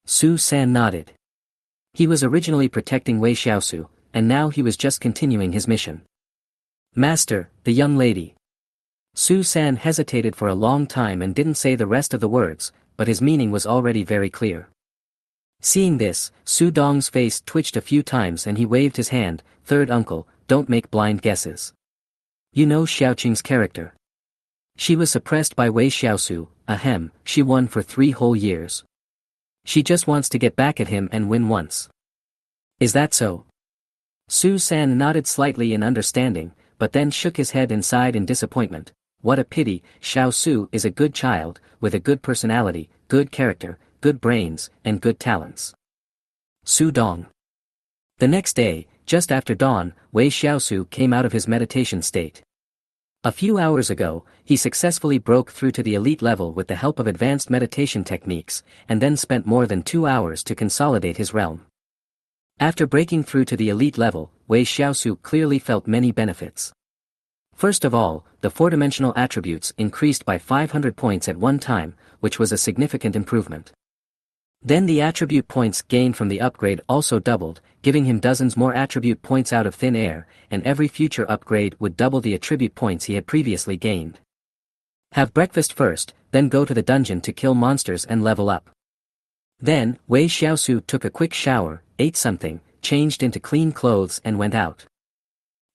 Su San nodded. He was originally protecting Wei Shiau, and now he was just continuing his mission. Master, the young lady. Su San hesitated for a long time and didn't say the rest of the words, but his meaning was already very clear. Seeing this, Su Dong's face twitched a few times and he waved his hand, third uncle, don't make blind guesses. You know Xiaoqing's character. She was suppressed by Wei Shiau, ahem, she won for 3 whole years. She just wants to get back at him and win once. Is that so? Su San nodded slightly in understanding, but then shook his head and sighed in disappointment. What a pity, Xiao Su is a good child, with a good personality, good character, good brains, and good talents. Su Dong. The next day, just after dawn, Wei Shiau came out of his meditation state. A few hours ago, he successfully broke through to the elite level with the help of advanced meditation techniques, and then spent more than 2 hours to consolidate his realm. After breaking through to the elite level, Wei Shiau clearly felt many benefits. First of all, the 4-dimensional attributes increased by 500 points at one time, which was a significant improvement. Then the attribute points gained from the upgrade also doubled, giving him dozens more attribute points out of thin air, and every future upgrade would double the attribute points he had previously gained. Have breakfast first, then go to the dungeon to kill monsters and level up. Then, Wei Shiau took a quick shower, ate something, changed into clean clothes and went out.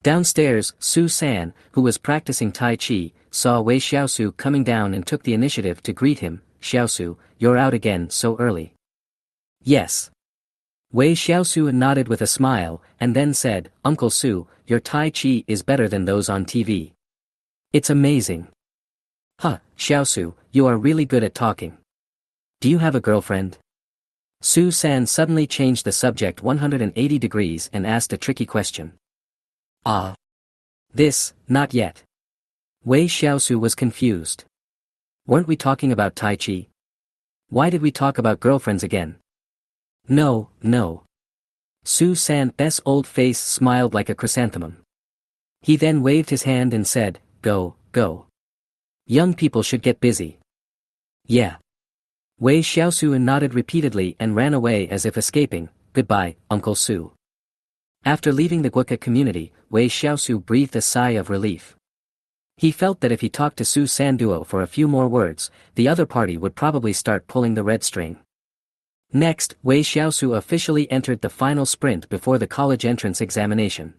Downstairs, Su San, who was practicing Tai Chi, saw Wei Shiau coming down and took the initiative to greet him. Shiao, you're out again so early. Yes. Wei Shiau nodded with a smile, and then said, Uncle Su, your Tai Chi is better than those on TV. It's amazing. Huh, Xiao, you are really good at talking. Do you have a girlfriend? Su San suddenly changed the subject 180 degrees and asked a tricky question. Ah. Not yet. Wei Shiau was confused. Weren't we talking about Tai Chi? Why did we talk about girlfriends again? No. Su San's old face smiled like a chrysanthemum. He then waved his hand and said, Go. Young people should get busy. Yeah. Wei Shiau nodded repeatedly and ran away as if escaping. Goodbye, Uncle Su. After leaving the Gurkha community, Wei Shiau breathed a sigh of relief. He felt that if he talked to Su San Duo for a few more words, the other party would probably start pulling the red string. Next, Wei Shiau officially entered the final sprint before the college entrance examination.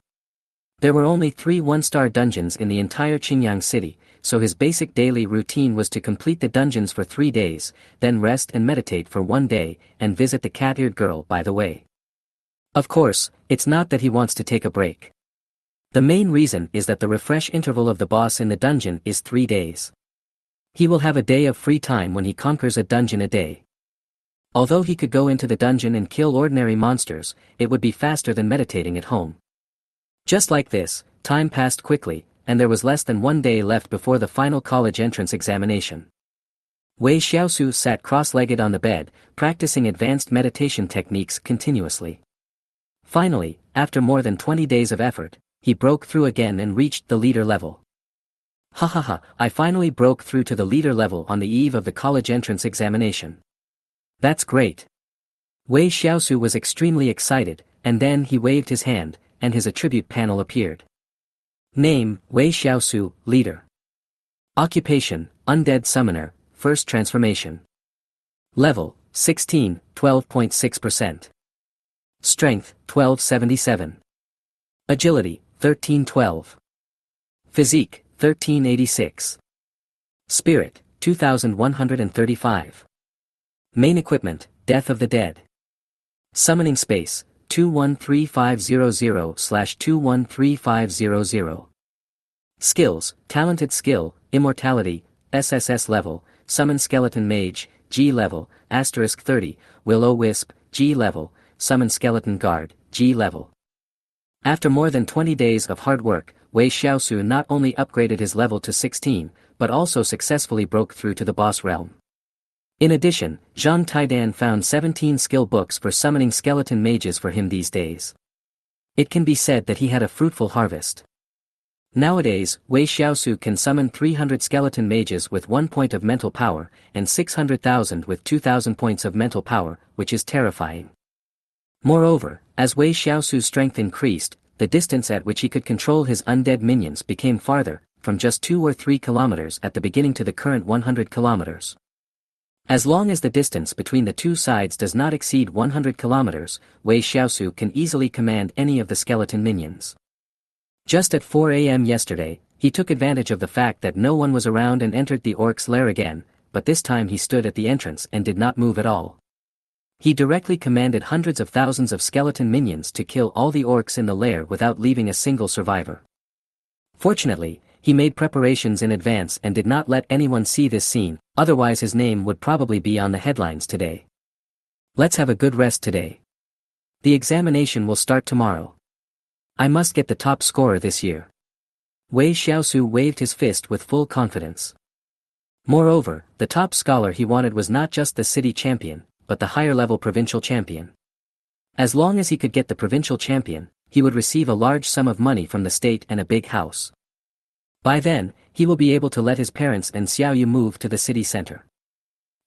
There were only 3 one-star dungeons in the entire Qingyang city, so his basic daily routine was to complete the dungeons for 3 days, then rest and meditate for 1 day, and visit the cat-eared girl by the way. Of course, it's not that he wants to take a break. The main reason is that the refresh interval of the boss in the dungeon is 3 days. He will have a day of free time when he conquers a dungeon a day. Although he could go into the dungeon and kill ordinary monsters, it would be faster than meditating at home. Just like this, time passed quickly, and there was less than 1 day left before the final college entrance examination. Wei Shiau sat cross-legged on the bed, practicing advanced meditation techniques continuously. Finally, after more than 20 days of effort, he broke through again and reached the leader level. I finally broke through to the leader level on the eve of the college entrance examination. That's great. Wei Shiau was extremely excited, and then he waved his hand, and his attribute panel appeared. Name, Wei Shiau, Leader. Occupation, Undead Summoner, First Transformation. Level, 16, 12.6%. Strength, 1277. Agility, 1312. Physique, 1386. Spirit, 2135. Main equipment, Death of the Dead. Summoning space, 213500/213500. Skills, Talented Skill, Immortality, SSS level, Summon Skeleton Mage, G level, *30, Will-O-Wisp, G level, Summon Skeleton Guard, G level. After more than 20 days of hard work, Wei Shiau not only upgraded his level to 16, but also successfully broke through to the boss realm. In addition, Zhang Taidan found 17 skill books for summoning skeleton mages for him these days. It can be said that he had a fruitful harvest. Nowadays, Wei Shiau can summon 300 skeleton mages with 1 point of mental power, and 600,000 with 2,000 points of mental power, which is terrifying. Moreover, as Wei Shiau's strength increased, the distance at which he could control his undead minions became farther, from just 2 or 3 kilometers at the beginning to the current 100 kilometers. As long as the distance between the two sides does not exceed 100 kilometers, Wei Shiau can easily command any of the skeleton minions. Just at 4 a.m. yesterday, he took advantage of the fact that no one was around and entered the orc's lair again, but this time he stood at the entrance and did not move at all. He directly commanded hundreds of thousands of skeleton minions to kill all the orcs in the lair without leaving a single survivor. Fortunately, he made preparations in advance and did not let anyone see this scene, otherwise his name would probably be on the headlines today. Let's have a good rest today. The examination will start tomorrow. I must get the top scorer this year. Wei Shiau waved his fist with full confidence. Moreover, the top scholar he wanted was not just the city champion, but the higher-level provincial champion. As long as he could get the provincial champion, he would receive a large sum of money from the state and a big house. By then, he will be able to let his parents and Xiaoyu move to the city center.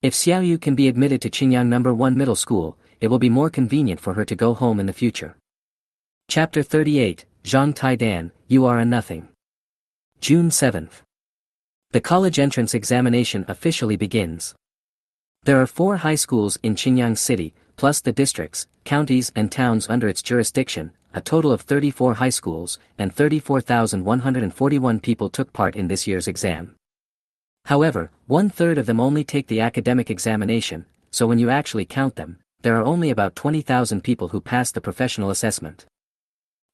If Xiaoyu can be admitted to Qingyang No. 1 Middle School, it will be more convenient for her to go home in the future. Chapter 38, Zhang Taidan, You Are a Nothing. June 7th. The college entrance examination officially begins. There are 4 high schools in Qingyang City, plus the districts, counties and towns under its jurisdiction. A total of 34 high schools, and 34,141 people took part in this year's exam. However, 1/3 of them only take the academic examination, so when you actually count them, there are only about 20,000 people who pass the professional assessment.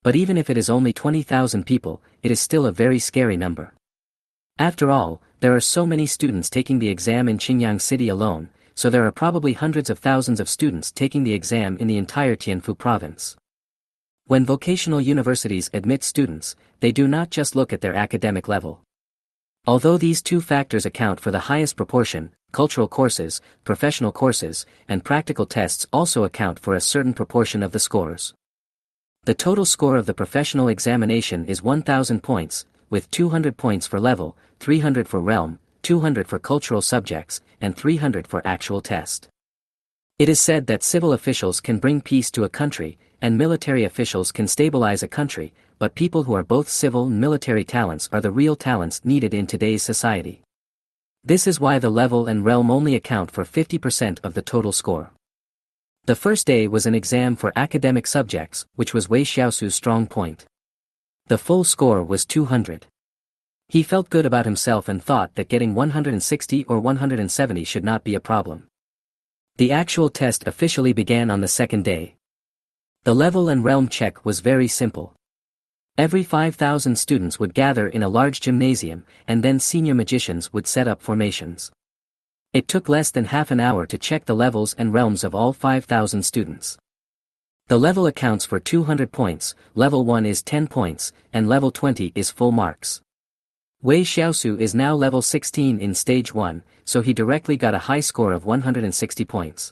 But even if it is only 20,000 people, it is still a very scary number. After all, there are so many students taking the exam in Qingyang City alone, so there are probably hundreds of thousands of students taking the exam in the entire Tianfu province. When vocational universities admit students, they do not just look at their academic level. Although these two factors account for the highest proportion, cultural courses, professional courses, and practical tests also account for a certain proportion of the scores. The total score of the professional examination is 1,000 points, with 200 points for level, 300 for realm, 200 for cultural subjects, and 300 for actual test. It is said that civil officials can bring peace to a country, and military officials can stabilize a country, but people who are both civil and military talents are the real talents needed in today's society. This is why the level and realm only account for 50% of the total score. The first day was an exam for academic subjects, which was Wei Shiau's strong point. The full score was 200. He felt good about himself and thought that getting 160 or 170 should not be a problem. The actual test officially began on the second day. The level and realm check was very simple. Every 5,000 students would gather in a large gymnasium, and then senior magicians would set up formations. It took less than half an hour to check the levels and realms of all 5,000 students. The level accounts for 200 points, level 1 is 10 points, and level 20 is full marks. Wei Shiau is now level 16 in stage 1, so he directly got a high score of 160 points.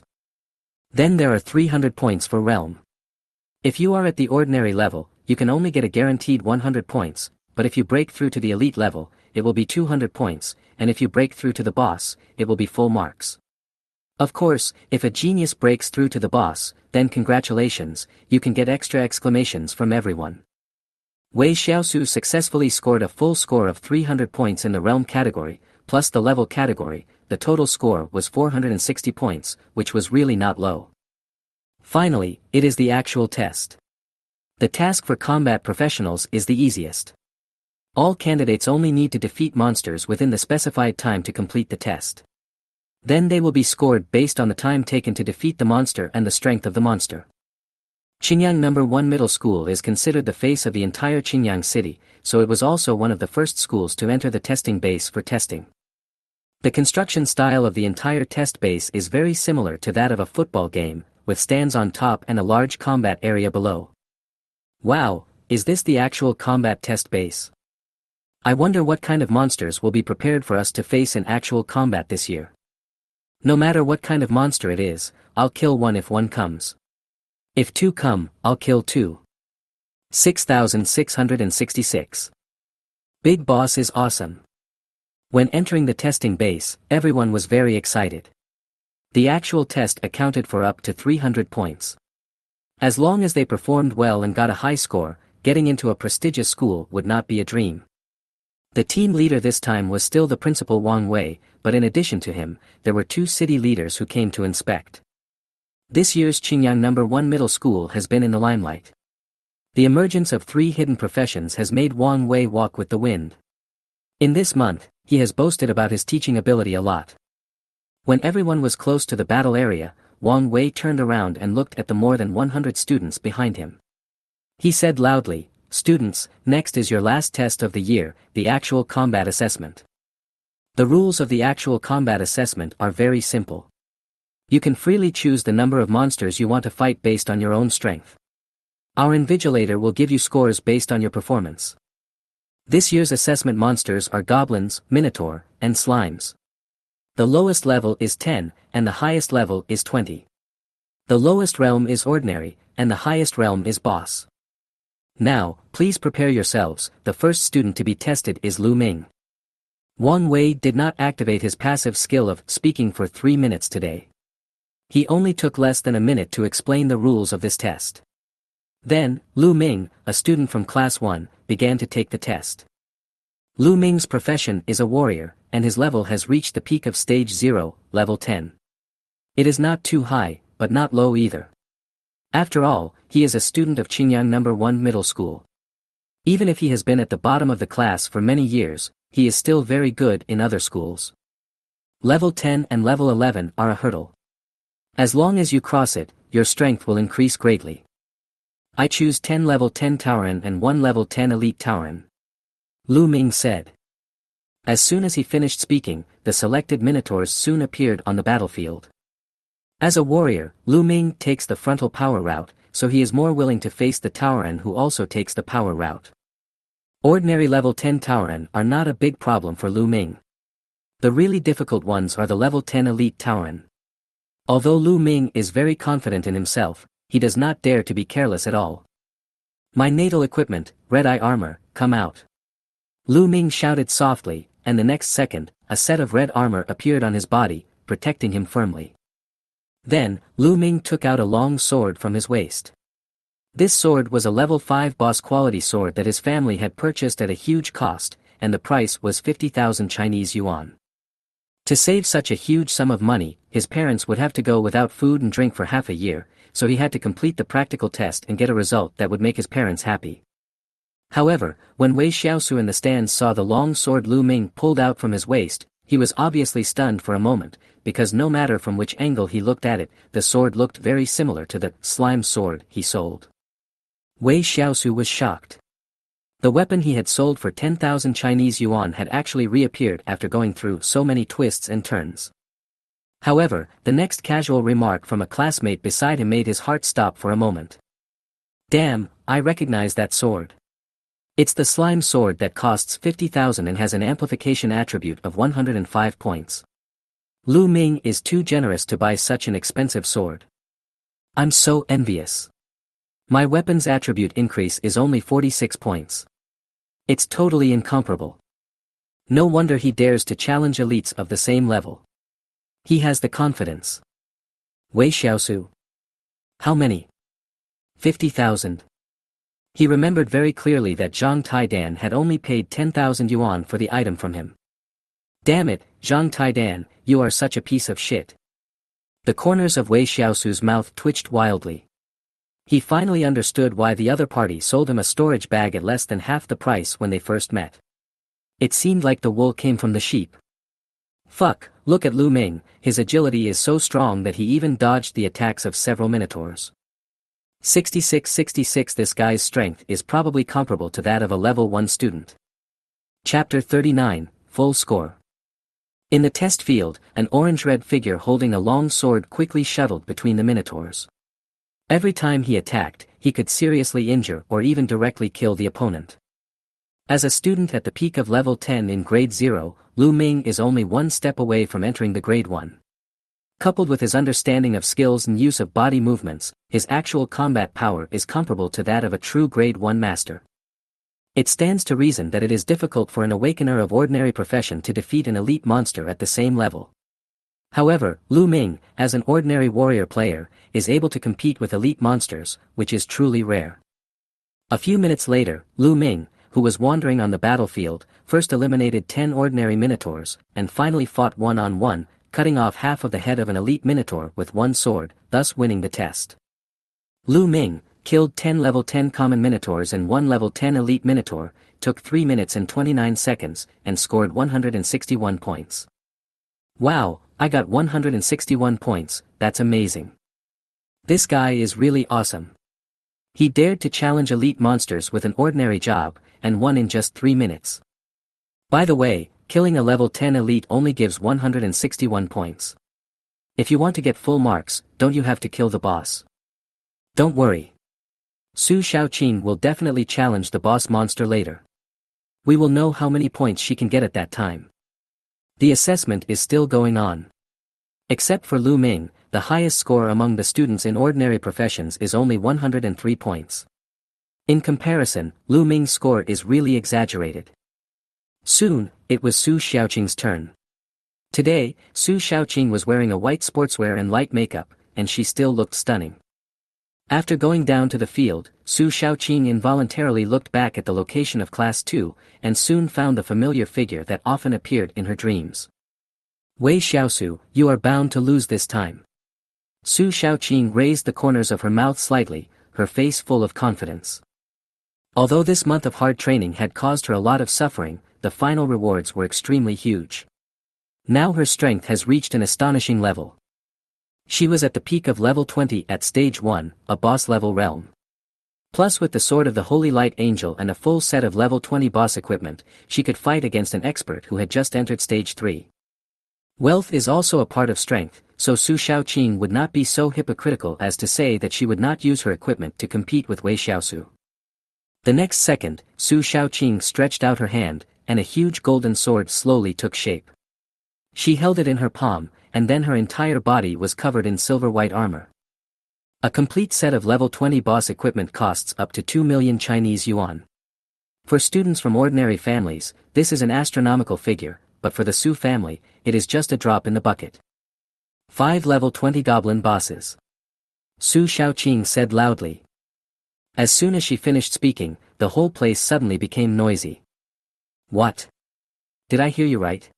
Then there are 300 points for realm. If you are at the ordinary level, you can only get a guaranteed 100 points, but if you break through to the elite level, it will be 200 points, and if you break through to the boss, it will be full marks. Of course, if a genius breaks through to the boss, then congratulations, you can get extra exclamations from everyone. Wei Shiau successfully scored a full score of 300 points in the realm category, plus the level category. The total score was 460 points, which was really not low. Finally, it is the actual test. The task for combat professionals is the easiest. All candidates only need to defeat monsters within the specified time to complete the test. Then they will be scored based on the time taken to defeat the monster and the strength of the monster. Qingyang No. 1 Middle School is considered the face of the entire Qingyang City, so it was also one of the first schools to enter the testing base for testing. The construction style of the entire test base is very similar to that of a football game, with stands on top and a large combat area below. Wow, is this the actual combat test base? I wonder what kind of monsters will be prepared for us to face in actual combat this year. No matter what kind of monster it is, I'll kill one if one comes. If two come, I'll kill two. 6666. Big Boss is awesome. When entering the testing base, everyone was very excited. The actual test accounted for up to 300 points. As long as they performed well and got a high score, getting into a prestigious school would not be a dream. The team leader this time was still the principal Wang Wei, but in addition to him, there were two city leaders who came to inspect. This year's Qingyang No. 1 Middle School has been in the limelight. The emergence of 3 hidden professions has made Wang Wei walk with the wind. In this month, he has boasted about his teaching ability a lot. When everyone was close to the battle area, Wang Wei turned around and looked at the more than 100 students behind him. He said loudly, "Students, next is your last test of the year, the actual combat assessment." The rules of the actual combat assessment are very simple. You can freely choose the number of monsters you want to fight based on your own strength. Our invigilator will give you scores based on your performance. This year's assessment monsters are goblins, minotaur, and slimes. The lowest level is 10, and the highest level is 20. The lowest realm is ordinary, and the highest realm is boss. Now, please prepare yourselves. The first student to be tested is Lu Ming. Wang Wei did not activate his passive skill of speaking for 3 minutes today. He only took less than a minute to explain the rules of this test. Then, Lu Ming, a student from class 1, began to take the test. Lu Ming's profession is a warrior, and his level has reached the peak of stage 0, level 10. It is not too high, but not low either. After all, he is a student of Qingyang No. 1 Middle School. Even if he has been at the bottom of the class for many years, he is still very good in other schools. Level 10 and level 11 are a hurdle. As long as you cross it, your strength will increase greatly. I choose 10 level 10 Tauren and 1 level 10 elite Tauren. Lu Ming said. As soon as he finished speaking, the selected minotaurs soon appeared on the battlefield. As a warrior, Lu Ming takes the frontal power route, so he is more willing to face the Tauren who also takes the power route. Ordinary level 10 Tauren are not a big problem for Lu Ming. The really difficult ones are the level 10 elite Tauren. Although Lu Ming is very confident in himself, he does not dare to be careless at all. My natal equipment, red eye armor, come out. Lu Ming shouted softly, and the next second, a set of red armor appeared on his body, protecting him firmly. Then, Lu Ming took out a long sword from his waist. This sword was a level 5 boss quality sword that his family had purchased at a huge cost, and the price was 50,000 Chinese yuan. To save such a huge sum of money, his parents would have to go without food and drink for half a year, so he had to complete the practical test and get a result that would make his parents happy. However, when Wei Shiau in the stands saw the long sword Lu Ming pulled out from his waist, he was obviously stunned for a moment, because no matter from which angle he looked at it, the sword looked very similar to the slime sword he sold. Wei Shiau was shocked. The weapon he had sold for 10,000 Chinese yuan had actually reappeared after going through so many twists and turns. However, the next casual remark from a classmate beside him made his heart stop for a moment. Damn, I recognize that sword. It's the slime sword that costs 50,000 and has an amplification attribute of 105 points. Lu Ming is too generous to buy such an expensive sword. I'm so envious. My weapon's attribute increase is only 46 points. It's totally incomparable. No wonder he dares to challenge elites of the same level. He has the confidence. Wei Shiau. How many? 50,000. He remembered very clearly that Zhang Taidan had only paid 10,000 yuan for the item from him. Damn it, Zhang Taidan, you are such a piece of shit. The corners of Wei Shiau's mouth twitched wildly. He finally understood why the other party sold him a storage bag at less than half the price when they first met. It seemed like the wool came from the sheep. Fuck, look at Lu Ming, his agility is so strong that he even dodged the attacks of several minotaurs. 66. This guy's strength is probably comparable to that of a level 1 student. Chapter 39, Full Score. In the test field, an orange-red figure holding a long sword quickly shuttled between the minotaurs. Every time he attacked, he could seriously injure or even directly kill the opponent. As a student at the peak of level 10 in grade 0, Lu Ming is only one step away from entering the grade 1. Coupled with his understanding of skills and use of body movements, his actual combat power is comparable to that of a true grade 1 master. It stands to reason that it is difficult for an awakener of ordinary profession to defeat an elite monster at the same level. However, Lu Ming, as an ordinary warrior player, is able to compete with elite monsters, which is truly rare. A few minutes later, Lu Ming, who was wandering on the battlefield, first eliminated 10 ordinary minotaurs, and finally fought one-on-one, cutting off half of the head of an elite minotaur with one sword, thus winning the test. Lu Ming killed 10 level 10 common minotaurs and 1 level 10 elite minotaur, took 3 minutes and 29 seconds, and scored 161 points. Wow, I got 161 points, that's amazing. This guy is really awesome. He dared to challenge elite monsters with an ordinary job, and won in just 3 minutes. By the way, killing a level 10 elite only gives 161 points. If you want to get full marks, don't you have to kill the boss? Don't worry. Su Shaoqing will definitely challenge the boss monster later. We will know how many points she can get at that time. The assessment is still going on. Except for Lu Ming, the highest score among the students in ordinary professions is only 103 points. In comparison, Lu Ming's score is really exaggerated. Soon, it was Su Shaoqing's turn. Today, Su Shaoqing was wearing a white sportswear and light makeup, and she still looked stunning. After going down to the field, Su Shaoqing involuntarily looked back at the location of Class 2, and soon found the familiar figure that often appeared in her dreams. Wei Shiau, you are bound to lose this time. Su Shaoqing raised the corners of her mouth slightly, her face full of confidence. Although this month of hard training had caused her a lot of suffering, the final rewards were extremely huge. Now her strength has reached an astonishing level. She was at the peak of level 20 at stage 1, a boss level realm. Plus with the sword of the Holy Light Angel and a full set of level 20 boss equipment, she could fight against an expert who had just entered stage 3. Wealth is also a part of strength, so Su Shaoqing would not be so hypocritical as to say that she would not use her equipment to compete with Wei Shiau. The next second, Su Shaoqing stretched out her hand, and a huge golden sword slowly took shape. She held it in her palm, and then her entire body was covered in silver-white armor. A complete set of level 20 boss equipment costs up to 2 million Chinese yuan. For students from ordinary families, this is an astronomical figure, but for the Su family, it is just a drop in the bucket. 5 level 20 goblin bosses. Su Shaoqing said loudly. As soon as she finished speaking, the whole place suddenly became noisy. What? Did I hear you right?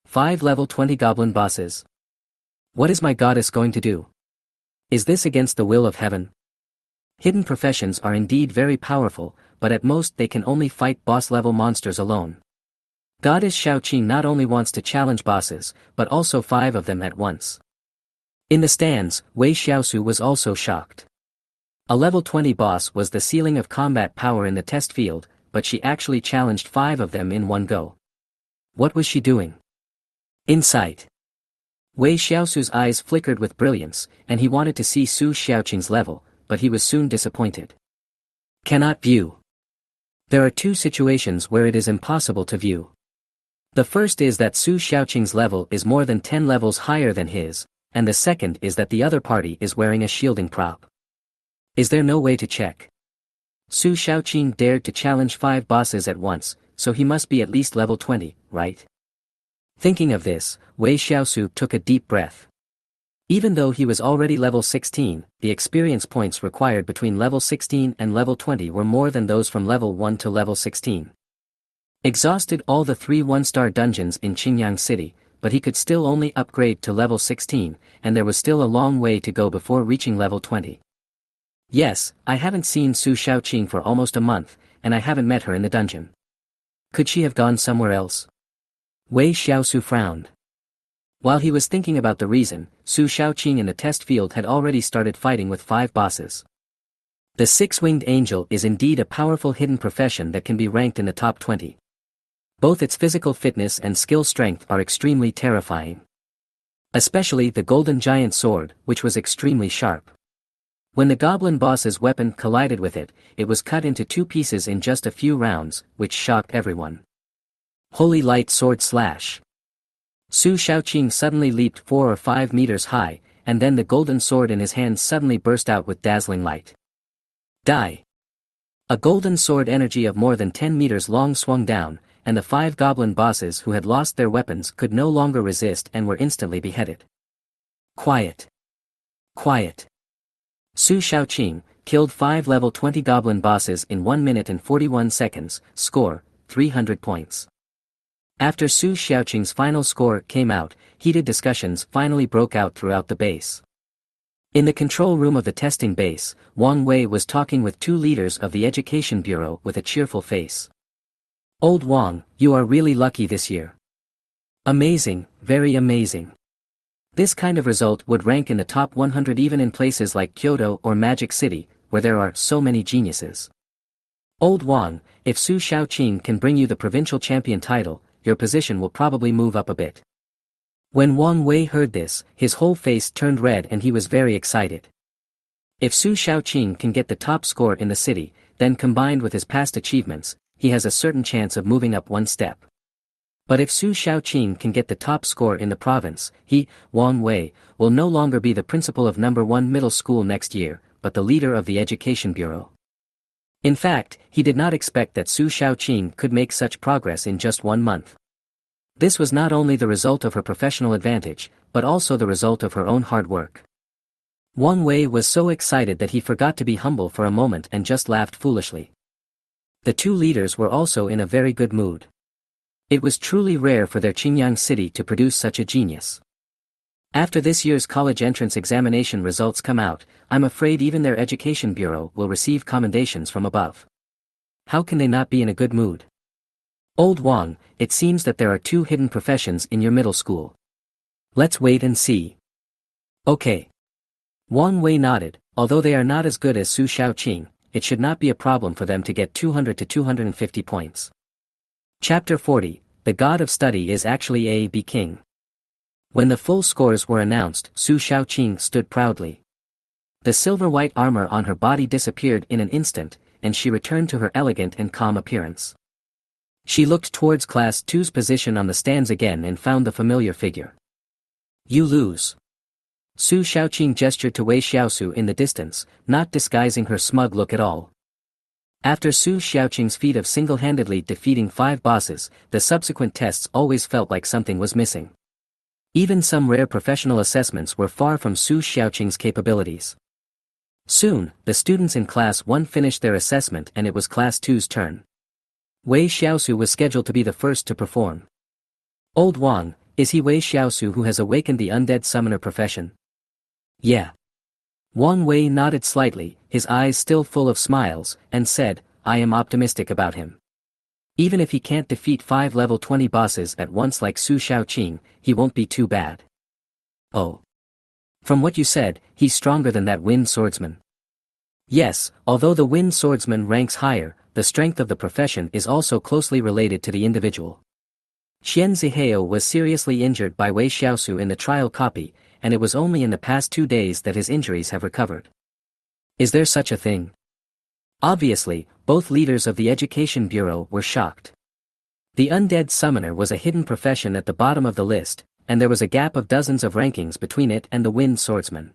5 level 20 goblin bosses. What is my goddess going to do? Is this against the will of heaven? Hidden professions are indeed very powerful, but at most they can only fight boss-level monsters alone. Goddess Shaoqing not only wants to challenge bosses, but also 5 of them at once. In the stands, Wei Shiau was also shocked. A level 20 boss was the ceiling of combat power in the test field, but she actually challenged 5 of them in one go. What was she doing? Insight. Wei Shiau's eyes flickered with brilliance, and he wanted to see Su Shaoqing's level, but he was soon disappointed. Cannot view. There are 2 situations where it is impossible to view. The first is that Su Shaoqing's level is more than 10 levels higher than his, and the second is that the other party is wearing a shielding prop. Is there no way to check? Su Shaoqing dared to challenge 5 bosses at once, so he must be at least level 20, right? Thinking of this, Wei Shiau took a deep breath. Even though he was already level 16, the experience points required between level 16 and level 20 were more than those from level 1 to level 16. Exhausted all the 3 1-star dungeons in Qingyang City, but he could still only upgrade to level 16, and there was still a long way to go before reaching level 20. Yes, I haven't seen Su Shaoqing for almost a month, and I haven't met her in the dungeon. Could she have gone somewhere else? Wei Shiau frowned. While he was thinking about the reason, Su Shaoqing in the test field had already started fighting with 5 bosses. The 6-winged angel is indeed a powerful hidden profession that can be ranked in the top 20. Both its physical fitness and skill strength are extremely terrifying. Especially the golden giant sword, which was extremely sharp. When the goblin boss's weapon collided with it, it was cut into 2 pieces in just a few rounds, which shocked everyone. Holy Light Sword Slash. Su Shaoqing suddenly leaped 4 or 5 meters high, and then the golden sword in his hand suddenly burst out with dazzling light. Die. A golden sword energy of more than 10 meters long swung down, and the 5 goblin bosses who had lost their weapons could no longer resist and were instantly beheaded. Quiet. Quiet. Su Shaoqing killed 5 level 20 goblin bosses in 1 minute and 41 seconds, score, 300 points. After Su Shaoqing's final score came out, heated discussions finally broke out throughout the base. In the control room of the testing base, Wang Wei was talking with 2 leaders of the Education Bureau with a cheerful face. Old Wang, you are really lucky this year. Amazing, very amazing. This kind of result would rank in the top 100 even in places like Kyoto or Magic City, where there are so many geniuses. Old Wang, if Su Shaoqing can bring you the provincial champion title, your position will probably move up a bit. When Wang Wei heard this, his whole face turned red and he was very excited. If Su Shaoqing can get the top score in the city, then combined with his past achievements, he has a certain chance of moving up 1 step. But if Su Shaoqing can get the top score in the province, he, Wang Wei, will no longer be the principal of No. 1 middle school next year, but the leader of the Education Bureau. In fact, he did not expect that Su Shaoqing could make such progress in just 1 month. This was not only the result of her professional advantage, but also the result of her own hard work. Wang Wei was so excited that he forgot to be humble for a moment and just laughed foolishly. The 2 leaders were also in a very good mood. It was truly rare for their Qingyang city to produce such a genius. After this year's college entrance examination results come out, I'm afraid even their education bureau will receive commendations from above. How can they not be in a good mood? Old Wang, it seems that there are two hidden professions in your middle school. Let's wait and see. Okay. Wang Wei nodded. Although they are not as good as Su Xiaoqing, it should not be a problem for them to get 200 to 250 points. Chapter 40, The God of Study is actually A.B. King. When the full scores were announced, Su Xiaoqing stood proudly. The silver-white armor on her body disappeared in an instant, and she returned to her elegant and calm appearance. She looked towards Class 2's position on the stands again and found the familiar figure. You lose. Su Xiaoqing gestured to Wei Shiau in the distance, not disguising her smug look at all. After Su Xiaoqing's feat of single-handedly defeating 5 bosses, the subsequent tests always felt like something was missing. Even some rare professional assessments were far from Su Xiaoqing's capabilities. Soon, the students in Class 1 finished their assessment and it was Class 2's turn. Wei Shiau was scheduled to be the first to perform. Old Wang, is he Wei Shiau who has awakened the undead summoner profession? Yeah. Wang Wei nodded slightly, his eyes still full of smiles, and said, I am optimistic about him. Even if he can't defeat 5 level 20 bosses at once like Su Xiaoqing, he won't be too bad. Oh. From what you said, he's stronger than that wind swordsman. Yes, although the wind swordsman ranks higher, the strength of the profession is also closely related to the individual. Qian Zihao was seriously injured by Wei Shiau in the trial copy, and it was only in the past 2 days that his injuries have recovered. Is there such a thing? Obviously, both leaders of the Education Bureau were shocked. The undead summoner was a hidden profession at the bottom of the list, and there was a gap of dozens of rankings between it and the wind swordsman.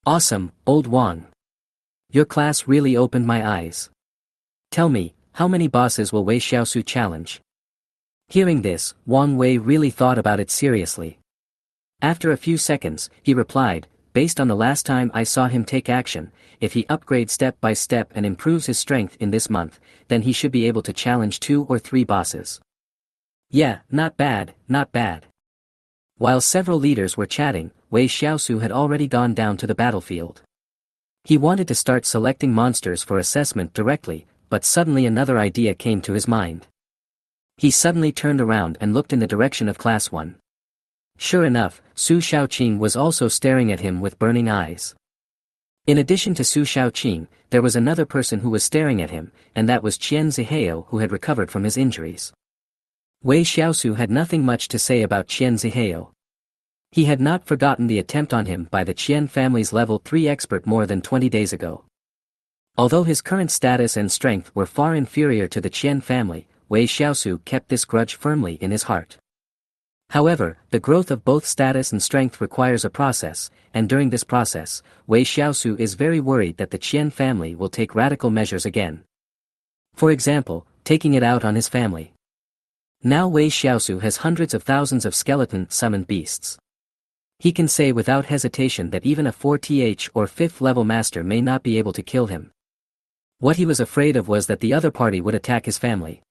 Awesome, Old Wang. Your class really opened my eyes. Tell me, how many bosses will Wei Shiau challenge? Hearing this, Wang Wei really thought about it seriously. After a few seconds, he replied, based on the last time I saw him take action, if he upgrades step by step and improves his strength in this month, then he should be able to challenge 2 or 3 bosses. Yeah, not bad, not bad. While several leaders were chatting, Wei Shiau had already gone down to the battlefield. He wanted to start selecting monsters for assessment directly, but suddenly another idea came to his mind. He suddenly turned around and looked in the direction of Class 1. Sure enough, Su Xiaoqing was also staring at him with burning eyes. In addition to Su Xiaoqing, there was another person who was staring at him, and that was Qian Zihao who had recovered from his injuries. Wei Shiau had nothing much to say about Qian Zihao. He had not forgotten the attempt on him by the Qian family's level 3 expert more than 20 days ago. Although his current status and strength were far inferior to the Qian family, Wei Shiau kept this grudge firmly in his heart. However, the growth of both status and strength requires a process, and during this process, Wei Shiau is very worried that the Qian family will take radical measures again. For example, taking it out on his family. Now Wei Shiau has hundreds of thousands of skeleton summoned beasts. He can say without hesitation that even a 4th or 5th level master may not be able to kill him. What he was afraid of was that the other party would attack his family.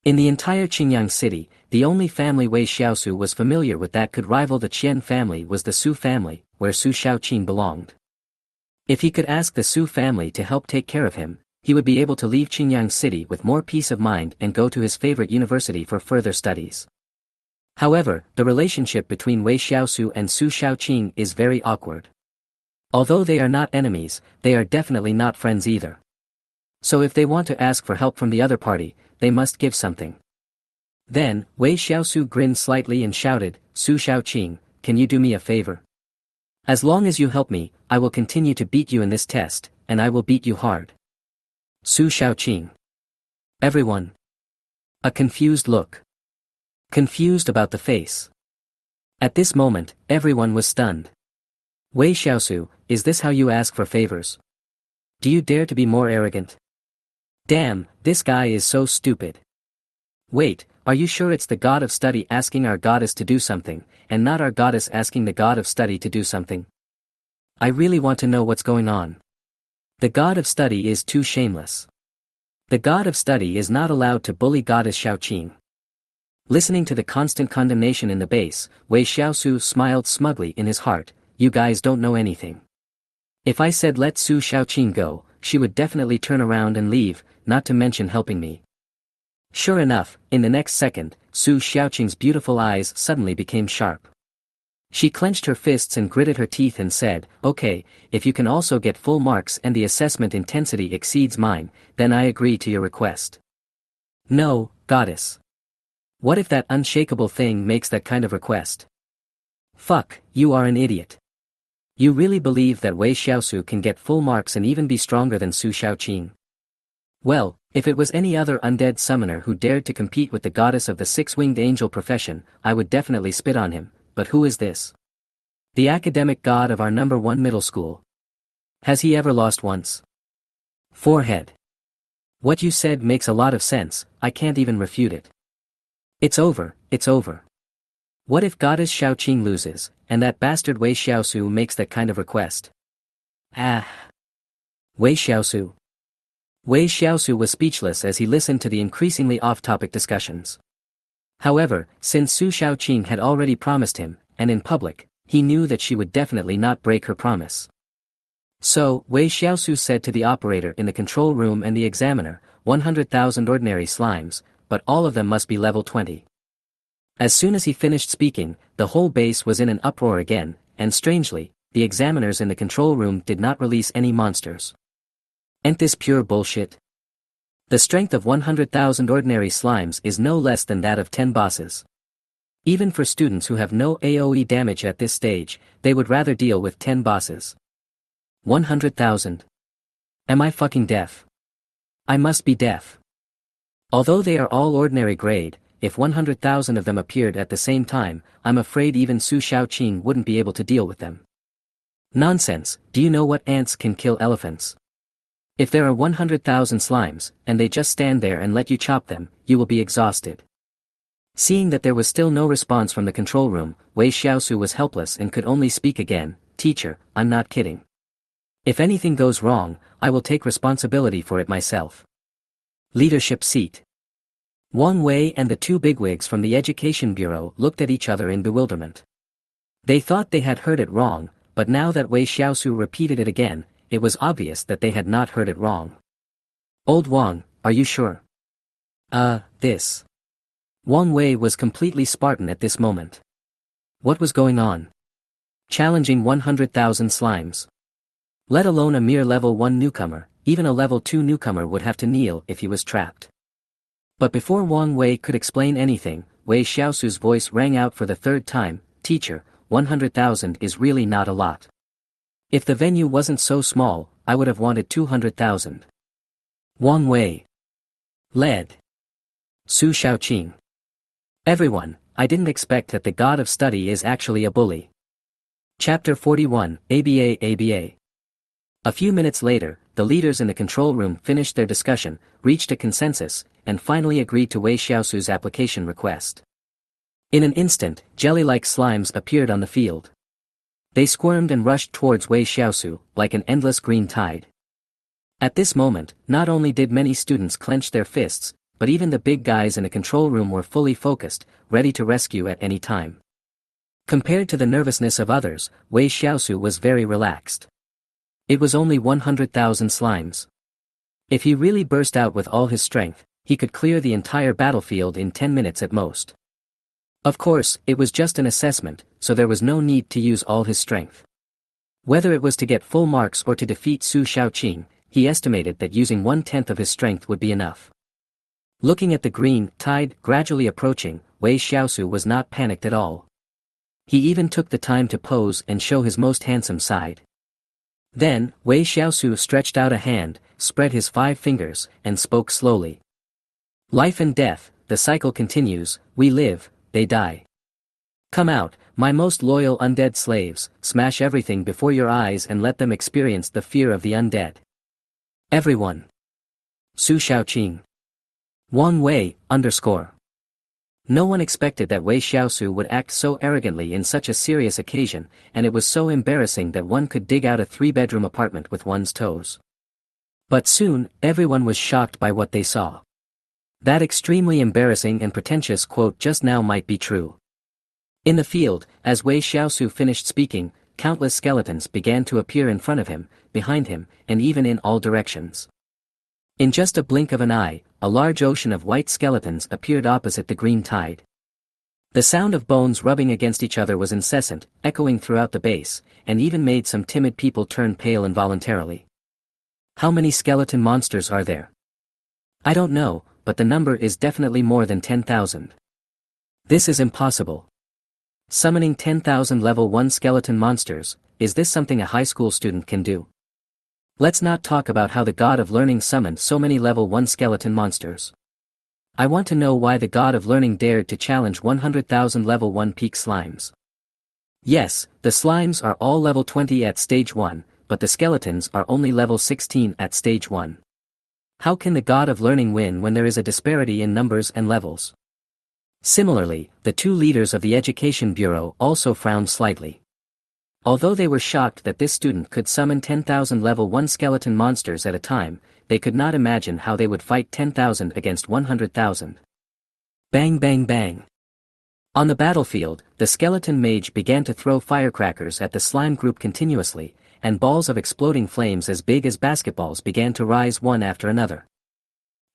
In the entire Qingyang city, the only family Wei Shiau was familiar with that could rival the Qian family was the Su family, where Su Xiaoqing belonged. If he could ask the Su family to help take care of him, he would be able to leave Qingyang city with more peace of mind and go to his favorite university for further studies. However, the relationship between Wei Shiau and Su Xiaoqing is very awkward. Although they are not enemies, they are definitely not friends either. So if they want to ask for help from the other party, they must give something. Then, Wei Shiau grinned slightly and shouted, Su Xiaoqing, can you do me a favor? As long as you help me, I will continue to beat you in this test, and I will beat you hard. Su Xiaoqing. Everyone. A confused look. Confused about the face. At this moment, everyone was stunned. Wei Shiau, is this how you ask for favors? Do you dare to be more arrogant? Damn, this guy is so stupid. Wait, are you sure it's the god of study asking our goddess to do something, and not our goddess asking the god of study to do something? I really want to know what's going on. The god of study is too shameless. The god of study is not allowed to bully goddess Xiaoqing. Listening to the constant condemnation in the base, Wei Shiau smiled smugly in his heart, you guys don't know anything. If I said let Su Xiaoqing go, she would definitely turn around and leave, not to mention helping me. Sure enough, in the next second, Su Xiaoqing's beautiful eyes suddenly became sharp. She clenched her fists and gritted her teeth and said, "Okay, if you can also get full marks and the assessment intensity exceeds mine, then I agree to your request." "No, goddess. What if that unshakable thing makes that kind of request?" "Fuck, you are an idiot. You really believe that Wei Shiau can get full marks and even be stronger than Su Xiaoqing?" Well, if it was any other undead summoner who dared to compete with the goddess of the six-winged angel profession, I would definitely spit on him, but who is this? The academic god of our #1 middle school. Has he ever lost once? Forehead. What you said makes a lot of sense, I can't even refute it. It's over, it's over. What if goddess Xiaoqing loses, and that bastard Wei Shiau makes that kind of request? Ah. Wei Shiau. Wei Shiau was speechless as he listened to the increasingly off-topic discussions. However, since Su Xiaoqing had already promised him, and in public, he knew that she would definitely not break her promise. So, Wei Shiau said to the operator in the control room and the examiner, 100,000 ordinary slimes, but all of them must be level 20. As soon as he finished speaking, the whole base was in an uproar again, and strangely, the examiners in the control room did not release any monsters. Ain't this pure bullshit? The strength of 100,000 ordinary slimes is no less than that of 10 bosses. Even for students who have no AoE damage at this stage, they would rather deal with 10 bosses. 100,000. Am I fucking deaf? I must be deaf. Although they are all ordinary grade, if 100,000 of them appeared at the same time, I'm afraid even Su Xiaoqing wouldn't be able to deal with them. Nonsense, do you know what ants can kill elephants? If there are 100,000 slimes, and they just stand there and let you chop them, you will be exhausted. Seeing that there was still no response from the control room, Wei Shiau was helpless and could only speak again, "Teacher, I'm not kidding. If anything goes wrong, I will take responsibility for it myself." Leadership seat. Wang Wei and the two bigwigs from the Education Bureau looked at each other in bewilderment. They thought they had heard it wrong, but now that Wei Shiau repeated it again, it was obvious that they had not heard it wrong. "Old Wang, are you sure?" This. Wang Wei was completely Spartan at this moment. What was going on? Challenging 100,000 slimes. Let alone a mere level 1 newcomer, even a level 2 newcomer would have to kneel if he was trapped. But before Wang Wei could explain anything, Wei Xiao's voice rang out for the third time, "Teacher, 100,000 is really not a lot. If the venue wasn't so small, I would have wanted 200,000. Wang Wei. Led. Su Xiaoqing. Everyone, I didn't expect that the god of study is actually a bully. Chapter 41, ABA ABA. A few minutes later, the leaders in the control room finished their discussion, reached a consensus, and finally agreed to Wei Shiau's application request. In an instant, jelly-like slimes appeared on the field. They squirmed and rushed towards Wei Shiau, like an endless green tide. At this moment, not only did many students clench their fists, but even the big guys in the control room were fully focused, ready to rescue at any time. Compared to the nervousness of others, Wei Shiau was very relaxed. It was only 100,000 slimes. If he really burst out with all his strength, he could clear the entire battlefield in 10 minutes at most. Of course, it was just an assessment, so there was no need to use all his strength. Whether it was to get full marks or to defeat Su Xiaoqing, he estimated that using 1/10 of his strength would be enough. Looking at the green tide gradually approaching, Wei Shiau was not panicked at all. He even took the time to pose and show his most handsome side. Then, Wei Shiau stretched out a hand, spread his 5 fingers, and spoke slowly. "Life and death, the cycle continues, we live, they die. Come out, my most loyal undead slaves, smash everything before your eyes and let them experience the fear of the undead. Everyone. Su Xiaoqing. Wang Wei, _." No one expected that Wei Shiau would act so arrogantly in such a serious occasion, and it was so embarrassing that one could dig out a 3-bedroom apartment with one's toes. But soon, everyone was shocked by what they saw. That extremely embarrassing and pretentious quote just now might be true. In the field, as Wei Shiau finished speaking, countless skeletons began to appear in front of him, behind him, and even in all directions. In just a blink of an eye, a large ocean of white skeletons appeared opposite the green tide. The sound of bones rubbing against each other was incessant, echoing throughout the base, and even made some timid people turn pale involuntarily. How many skeleton monsters are there? I don't know, but the number is definitely more than 10,000. This is impossible. Summoning 10,000 level 1 skeleton monsters, is this something a high school student can do? Let's not talk about how the god of learning summoned so many level 1 skeleton monsters. I want to know why the god of learning dared to challenge 100,000 level 1 peak slimes. Yes, the slimes are all level 20 at stage 1, but the skeletons are only level 16 at stage 1. How can the god of learning win when there is a disparity in numbers and levels? Similarly, the two leaders of the Education Bureau also frowned slightly. Although they were shocked that this student could summon 10,000 level 1 skeleton monsters at a time, they could not imagine how they would fight 10,000 against 100,000. Bang bang bang. On the battlefield, the skeleton mage began to throw firecrackers at the slime group continuously, and balls of exploding flames as big as basketballs began to rise one after another.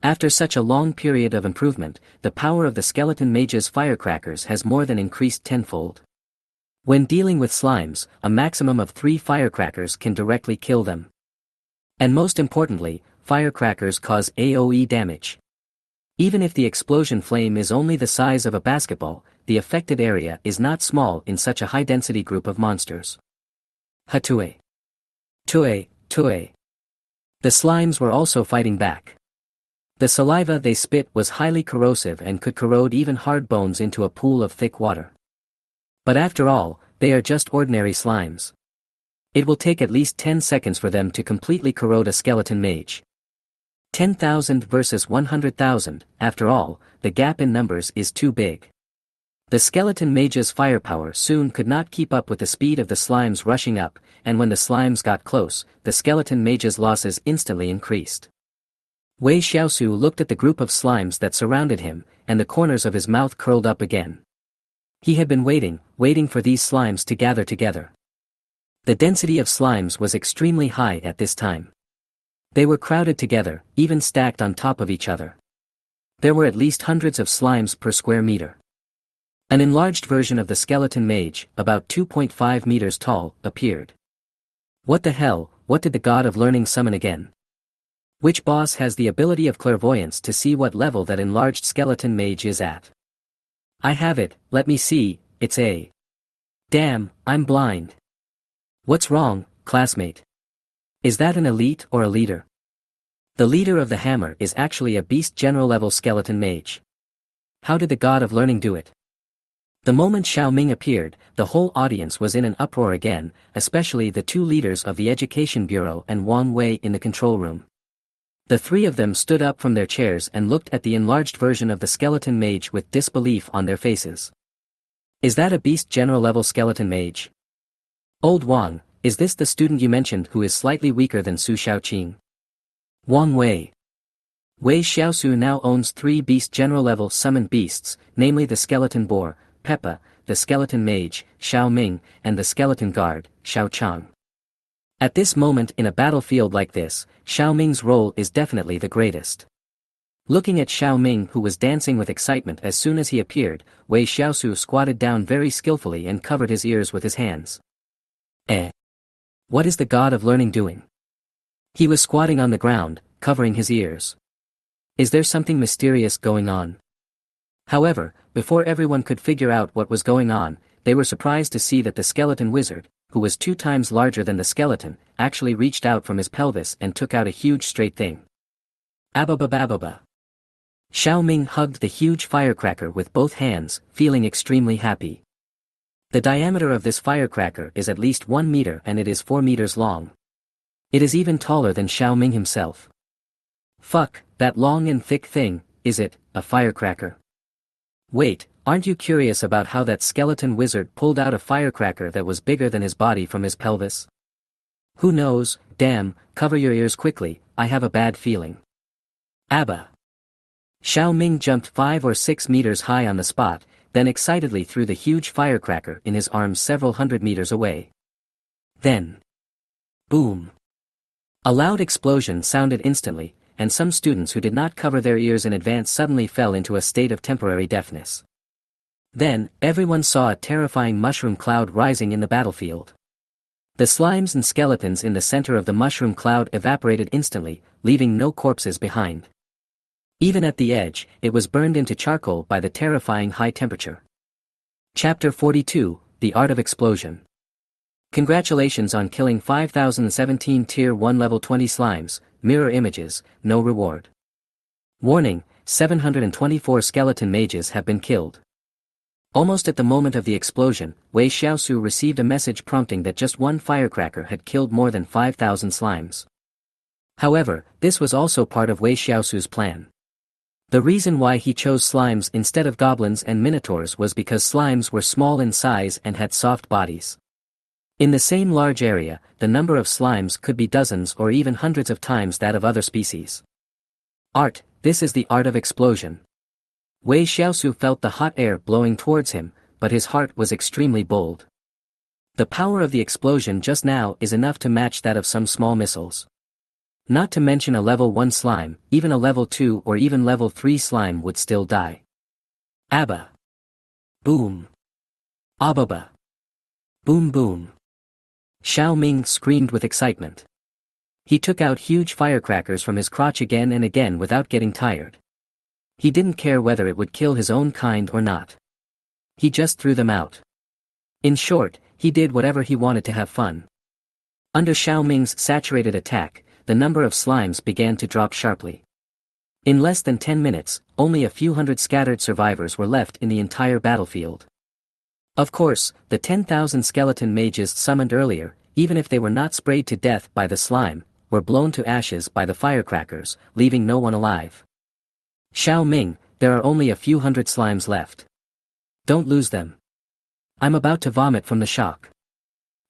After such a long period of improvement, the power of the skeleton mage's firecrackers has more than increased tenfold. When dealing with slimes, a maximum of 3 firecrackers can directly kill them. And most importantly, firecrackers cause AoE damage. Even if the explosion flame is only the size of a basketball, the affected area is not small in such a high-density group of monsters. Hatue. Tue. The slimes were also fighting back. The saliva they spit was highly corrosive and could corrode even hard bones into a pool of thick water. But after all, they are just ordinary slimes. It will take at least 10 seconds for them to completely corrode a skeleton mage. 10,000 versus 100,000, after all, the gap in numbers is too big. The skeleton mage's firepower soon could not keep up with the speed of the slimes rushing up, and when the slimes got close, the skeleton mage's losses instantly increased. Wei Shiau looked at the group of slimes that surrounded him, and the corners of his mouth curled up again. He had been waiting for these slimes to gather together. The density of slimes was extremely high at this time. They were crowded together, even stacked on top of each other. There were at least hundreds of slimes per square meter. An enlarged version of the skeleton mage, about 2.5 meters tall, appeared. What the hell, what did the god of learning summon again? Which boss has the ability of clairvoyance to see what level that enlarged skeleton mage is at? I have it, let me see, it's a... Damn, I'm blind. What's wrong, classmate? Is that an elite or a leader? The leader of the hammer is actually a beast general level skeleton mage. How did the god of learning do it? The moment Xiao Ming appeared, the whole audience was in an uproar again, especially the two leaders of the Education Bureau and Wang Wei in the control room. The three of them stood up from their chairs and looked at the enlarged version of the skeleton mage with disbelief on their faces. Is that a beast general level skeleton mage? Old Wang, is this the student you mentioned who is slightly weaker than Su Xiaoqing? Wang Wei. Wei Shiau now owns 3 beast general level summoned beasts, namely the skeleton boar, Peppa, the skeleton mage, Xiao Ming, and the skeleton guard, Xiao Chang. At this moment in a battlefield like this, Xiao Ming's role is definitely the greatest. Looking at Xiao Ming who was dancing with excitement as soon as he appeared, Wei Shiau squatted down very skillfully and covered his ears with his hands. What is the god of learning doing? He was squatting on the ground, covering his ears. Is there something mysterious going on? However, before everyone could figure out what was going on, they were surprised to see that the skeleton wizard, who was 2 times larger than the skeleton, actually reached out from his pelvis and took out a huge straight thing. Ababa. Xiao Ming hugged the huge firecracker with both hands, feeling extremely happy. The diameter of this firecracker is at least 1 meter and it is 4 meters long. It is even taller than Xiao Ming himself. Fuck, that long and thick thing, is it, a firecracker? Wait, aren't you curious about how that skeleton wizard pulled out a firecracker that was bigger than his body from his pelvis? Who knows, damn, cover your ears quickly, I have a bad feeling. Abba. Xiao Ming jumped 5 or 6 meters high on the spot, then excitedly threw the huge firecracker in his arms several hundred meters away. Then. Boom. A loud explosion sounded instantly, and some students who did not cover their ears in advance suddenly fell into a state of temporary deafness. Then, everyone saw a terrifying mushroom cloud rising in the battlefield. The slimes and skeletons in the center of the mushroom cloud evaporated instantly, leaving no corpses behind. Even at the edge, it was burned into charcoal by the terrifying high temperature. Chapter 42, The Art of Explosion. Congratulations on killing 5017 Tier 1 Level 20 slimes, mirror images, no reward. Warning, 724 skeleton mages have been killed. Almost at the moment of the explosion, Wei Shiau received a message prompting that just one firecracker had killed more than 5,000 slimes. However, this was also part of Wei Shiau's plan. The reason why he chose slimes instead of goblins and minotaurs was because slimes were small in size and had soft bodies. In the same large area, the number of slimes could be dozens or even hundreds of times that of other species. Art, this is the art of explosion. Wei Shiau felt the hot air blowing towards him, but his heart was extremely bold. The power of the explosion just now is enough to match that of some small missiles. Not to mention a level 1 slime, even a level 2 or even level 3 slime would still die. Abba. Boom. Ababa. Boom boom. Xiao Ming screamed with excitement. He took out huge firecrackers from his crotch again and again without getting tired. He didn't care whether it would kill his own kind or not. He just threw them out. In short, he did whatever he wanted to have fun. Under Xiao Ming's saturated attack, the number of slimes began to drop sharply. In less than 10 minutes, only a few hundred scattered survivors were left in the entire battlefield. Of course, the 10,000 skeleton mages summoned earlier, even if they were not sprayed to death by the slime, were blown to ashes by the firecrackers, leaving no one alive. Xiao Ming, there are only a few hundred slimes left. Don't lose them. I'm about to vomit from the shock.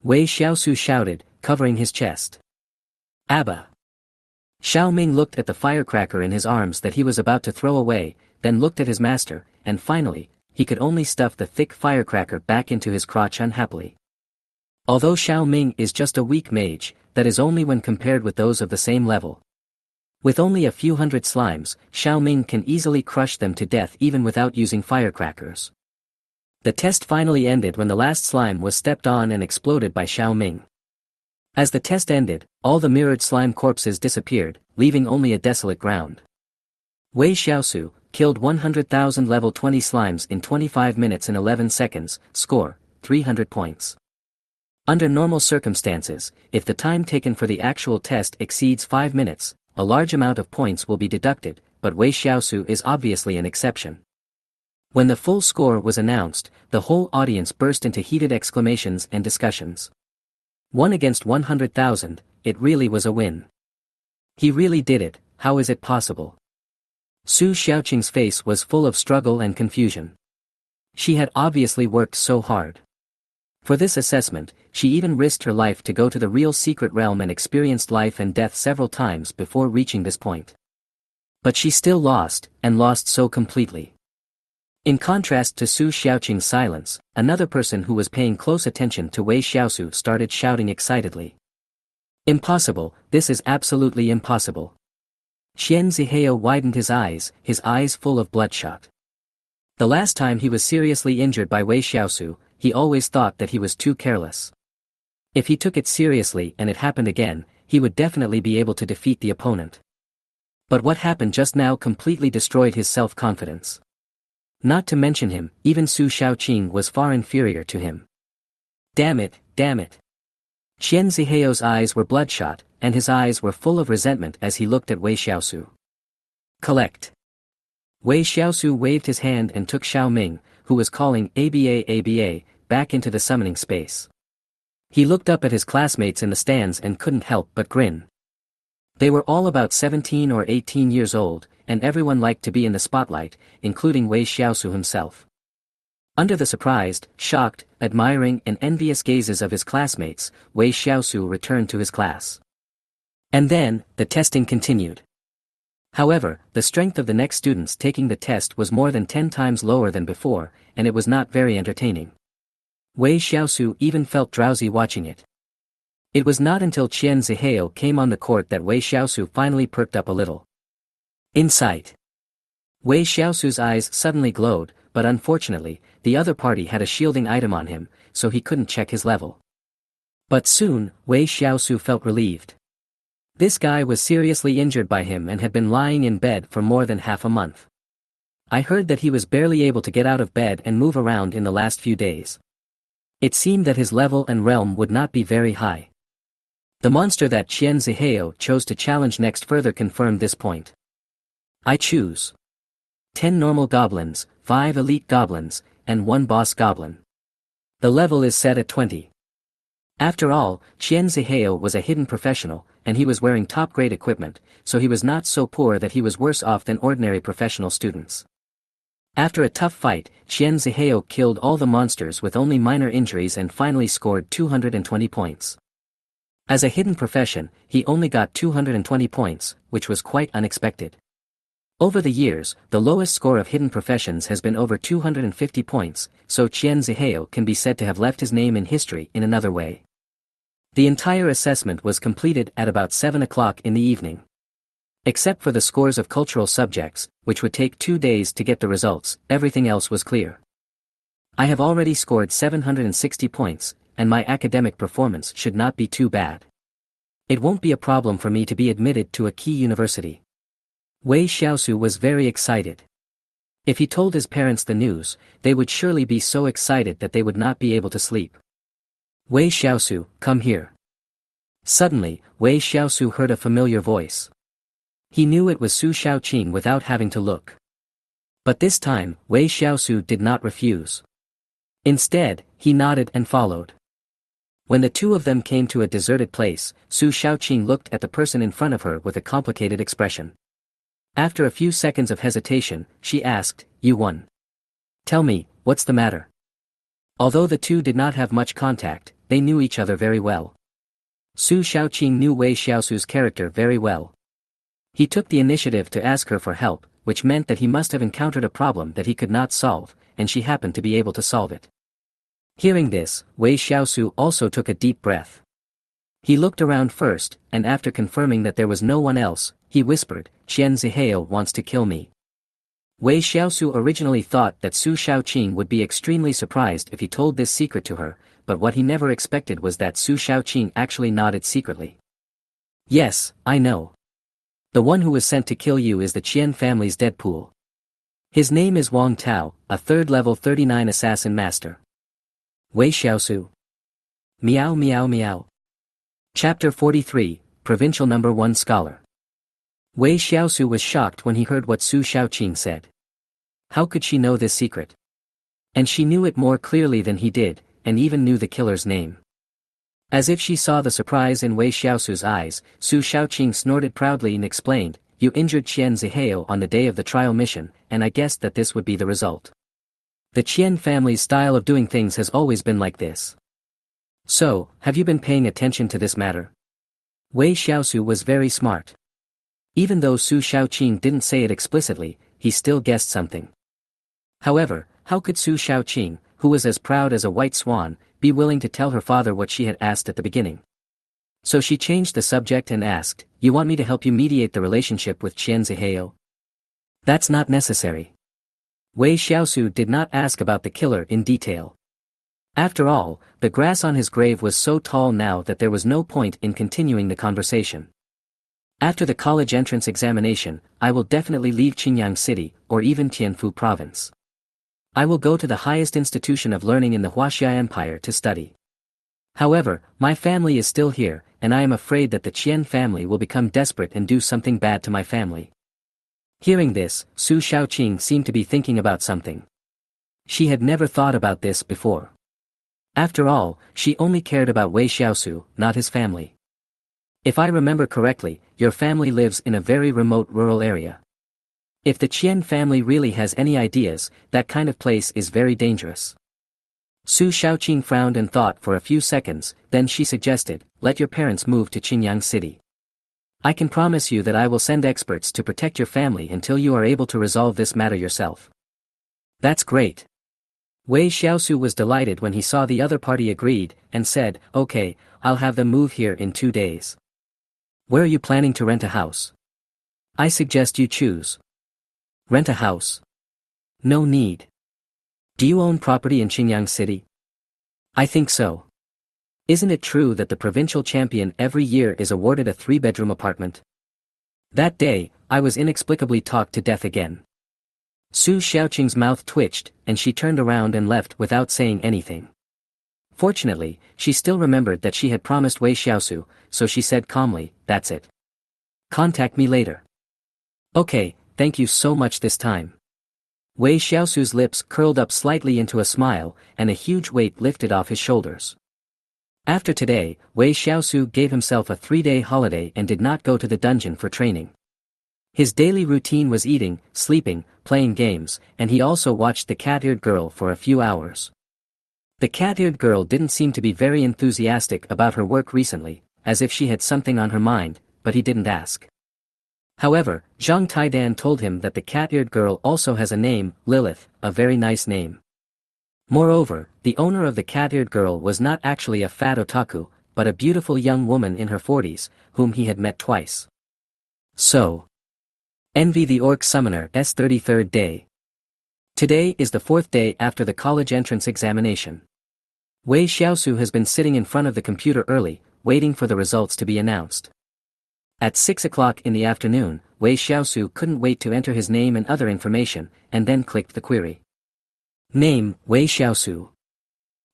Wei Shiau shouted, covering his chest. Abba. Xiao Ming looked at the firecracker in his arms that he was about to throw away, then looked at his master, and finally, he could only stuff the thick firecracker back into his crotch unhappily. Although Xiao Ming is just a weak mage, that is only when compared with those of the same level. With only a few hundred slimes, Xiao Ming can easily crush them to death even without using firecrackers. The test finally ended when the last slime was stepped on and exploded by Xiao Ming. As the test ended, all the mirrored slime corpses disappeared, leaving only a desolate ground. Wei Shiau killed 100,000 level 20 slimes in 25 minutes and 11 seconds, score, 300 points. Under normal circumstances, if the time taken for the actual test exceeds 5 minutes, a large amount of points will be deducted, but Wei Shiau is obviously an exception. When the full score was announced, the whole audience burst into heated exclamations and discussions. 1 against 100,000, it really was a win. He really did it, how is it possible? Su Xiaoqing's face was full of struggle and confusion. She had obviously worked so hard. For this assessment, she even risked her life to go to the real secret realm and experienced life and death several times before reaching this point. But she still lost, and lost so completely. In contrast to Su Xiaoqing's silence, another person who was paying close attention to Wei Shiau started shouting excitedly. Impossible, this is absolutely impossible. Xian Zihao widened his eyes full of bloodshot. The last time he was seriously injured by Wei Shiau, he always thought that he was too careless. If he took it seriously and it happened again, he would definitely be able to defeat the opponent. But what happened just now completely destroyed his self-confidence. Not to mention him, even Su Xiaoqing was far inferior to him. Damn it, damn it. Xian Zihao's eyes were bloodshot, and his eyes were full of resentment as he looked at Wei Shiau. Collect. Wei Shiau waved his hand and took Xiao Ming, who was calling ABA ABA, back into the summoning space. He looked up at his classmates in the stands and couldn't help but grin. They were all about 17 or 18 years old, and everyone liked to be in the spotlight, including Wei Shiau himself. Under the surprised, shocked, admiring and envious gazes of his classmates, Wei Shiau returned to his class. And then, the testing continued. However, the strength of the next students taking the test was more than 10 times lower than before, and it was not very entertaining. Wei Shiau even felt drowsy watching it. It was not until Qian Zihao came on the court that Wei Shiau finally perked up a little. Insight. Wei Shiausu's eyes suddenly glowed, but unfortunately, the other party had a shielding item on him, so he couldn't check his level. But soon, Wei Shiausu felt relieved. This guy was seriously injured by him and had been lying in bed for more than half a month. I heard that he was barely able to get out of bed and move around in the last few days. It seemed that his level and realm would not be very high. The monster that Qian Zihao chose to challenge next further confirmed this point. I choose 10 normal goblins, 5 elite goblins, and 1 boss goblin. The level is set at 20. After all, Qian Zihao was a hidden professional, and he was wearing top-grade equipment, so he was not so poor that he was worse off than ordinary professional students. After a tough fight, Qian Zihao killed all the monsters with only minor injuries and finally scored 220 points. As a hidden profession, he only got 220 points, which was quite unexpected. Over the years, the lowest score of hidden professions has been over 250 points, so Qian Zihao can be said to have left his name in history in another way. The entire assessment was completed at about 7 o'clock in the evening. Except for the scores of cultural subjects, which would take 2 days to get the results, everything else was clear. I have already scored 760 points, and my academic performance should not be too bad. It won't be a problem for me to be admitted to a key university. Wei Shiausu was very excited. If he told his parents the news, they would surely be so excited that they would not be able to sleep. Wei Shiausu, come here. Suddenly, Wei Shiausu heard a familiar voice. He knew it was Su Shaoqing without having to look. But this time, Wei Shiausu did not refuse. Instead, he nodded and followed. When the two of them came to a deserted place, Su Shaoqing looked at the person in front of her with a complicated expression. After a few seconds of hesitation, she asked, "You won. Tell me, what's the matter?" Although the two did not have much contact, they knew each other very well. Su Shaoqing knew Wei Shiausu's character very well. He took the initiative to ask her for help, which meant that he must have encountered a problem that he could not solve, and she happened to be able to solve it. Hearing this, Wei Shiausu also took a deep breath. He looked around first, and after confirming that there was no one else, he whispered, "Qian Zihao wants to kill me." Wei Shiausu originally thought that Su Shaoqing would be extremely surprised if he told this secret to her, but what he never expected was that Su Shaoqing actually nodded secretly. "Yes, I know. The one who was sent to kill you is the Qian family's Deadpool. His name is Wang Tao, a 3rd level 39 assassin master." Wei Shiausu. Meow meow meow. Chapter 43, Provincial Number 1 Scholar. Wei Shiausu was shocked when he heard what Su Shaoqing said. How could she know this secret? And she knew it more clearly than he did, and even knew the killer's name. As if she saw the surprise in Wei Shiausu's eyes, Su Shaoqing snorted proudly and explained, "You injured Qian Zihao on the day of the trial mission, and I guessed that this would be the result. The Qian family's style of doing things has always been like this. So, have you been paying attention to this matter?" Wei Shiausu was very smart. Even though Su Shaoqing didn't say it explicitly, he still guessed something. However, how could Su Shaoqing, who was as proud as a white swan, be willing to tell her father what she had asked at the beginning? So she changed the subject and asked, "You want me to help you mediate the relationship with Qian Zihao?" "That's not necessary." Wei Shiausu did not ask about the killer in detail. After all, the grass on his grave was so tall now that there was no point in continuing the conversation. After the college entrance examination, I will definitely leave Qingyang City, or even Tianfu Province. I will go to the highest institution of learning in the Huaxia Empire to study. However, my family is still here, and I am afraid that the Qian family will become desperate and do something bad to my family. Hearing this, Su Shaoqing seemed to be thinking about something. She had never thought about this before. After all, she only cared about Wei Shiausu, not his family. If I remember correctly, your family lives in a very remote rural area. If the Qian family really has any ideas, that kind of place is very dangerous. Su Shaoqing frowned and thought for a few seconds, then she suggested, "Let your parents move to Qingyang City. I can promise you that I will send experts to protect your family until you are able to resolve this matter yourself." "That's great." Wei Shiausu was delighted when he saw the other party agreed, and said, "Okay, I'll have them move here in 2 days. Where are you planning to rent a house?" I suggest you choose. Rent a house. No need. Do you own property in Qingyang City? I think so. Isn't it true that the provincial champion every year is awarded a 3-bedroom apartment? That day, I was inexplicably talked to death again. Su Xiaoqing's mouth twitched, and she turned around and left without saying anything. Fortunately, she still remembered that she had promised Wei Shiau, so she said calmly, "That's it. Contact me later." "Okay, thank you so much this time." Wei Xiaosu's lips curled up slightly into a smile, and a huge weight lifted off his shoulders. After today, Wei Xiaosu gave himself a 3-day holiday and did not go to the dungeon for training. His daily routine was eating, sleeping, playing games, and he also watched the cat-eared girl for a few hours. The cat-eared girl didn't seem to be very enthusiastic about her work recently, as if she had something on her mind, but he didn't ask. However, Zhang Taidan told him that the cat-eared girl also has a name, Lilith, a very nice name. Moreover, the owner of the cat-eared girl was not actually a fat otaku, but a beautiful young woman in her 40s, whom he had met twice. So. Envy the Orc Summoner's 33rd day. Today is the 4th day after the college entrance examination. Wei Shiau has been sitting in front of the computer early, waiting for the results to be announced. At 6 o'clock in the afternoon, Wei Shiau couldn't wait to enter his name and other information, and then clicked the query. Name, Wei Shiau.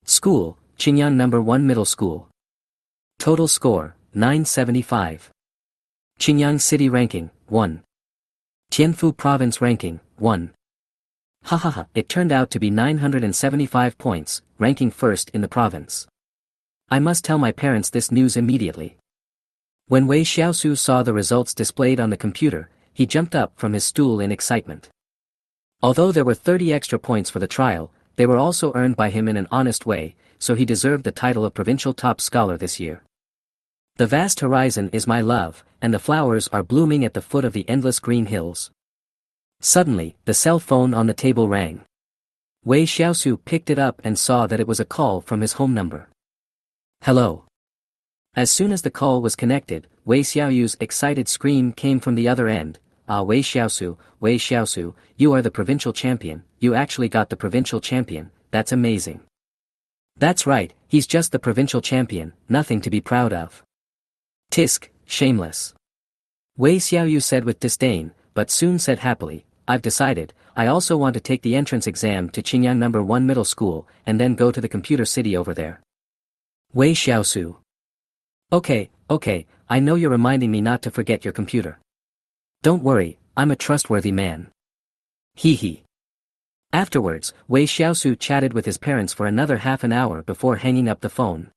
School, Qingyang No. 1 Middle School. Total score, 975. Qingyang City ranking, 1. Tianfu Province ranking, 1. Hahaha, it turned out to be 975 points, ranking first in the province. I must tell my parents this news immediately. When Wei Shiau saw the results displayed on the computer, he jumped up from his stool in excitement. Although there were 30 extra points for the trial, they were also earned by him in an honest way, so he deserved the title of provincial top scholar this year. The vast horizon is my love, and the flowers are blooming at the foot of the endless green hills. Suddenly, the cell phone on the table rang. Wei Shiau picked it up and saw that it was a call from his home number. Hello. As soon as the call was connected, Wei Xiaoyu's excited scream came from the other end. "Ah, Wei Shiau, you are the provincial champion, you actually got the provincial champion, that's amazing." "That's right, he's just the provincial champion, nothing to be proud of." "Tisk, shameless." Wei Xiaoyu said with disdain, but soon said happily, "I've decided, I also want to take the entrance exam to Qingyang No. 1 Middle School, and then go to the computer city over there." Wei Shiau. Okay, I know you're reminding me not to forget your computer. Don't worry, I'm a trustworthy man. Hee. Afterwards, Wei Shiau chatted with his parents for another half an hour before hanging up the phone.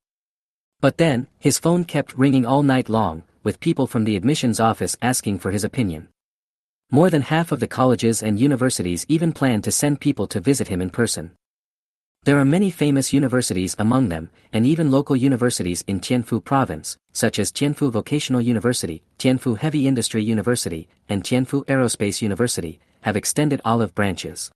But then, his phone kept ringing all night long, with people from the admissions office asking for his opinion. More than half of the colleges and universities even planned to send people to visit him in person. There are many famous universities among them, and even local universities in Tianfu Province, such as Tianfu Vocational University, Tianfu Heavy Industry University, and Tianfu Aerospace University, have extended olive branches.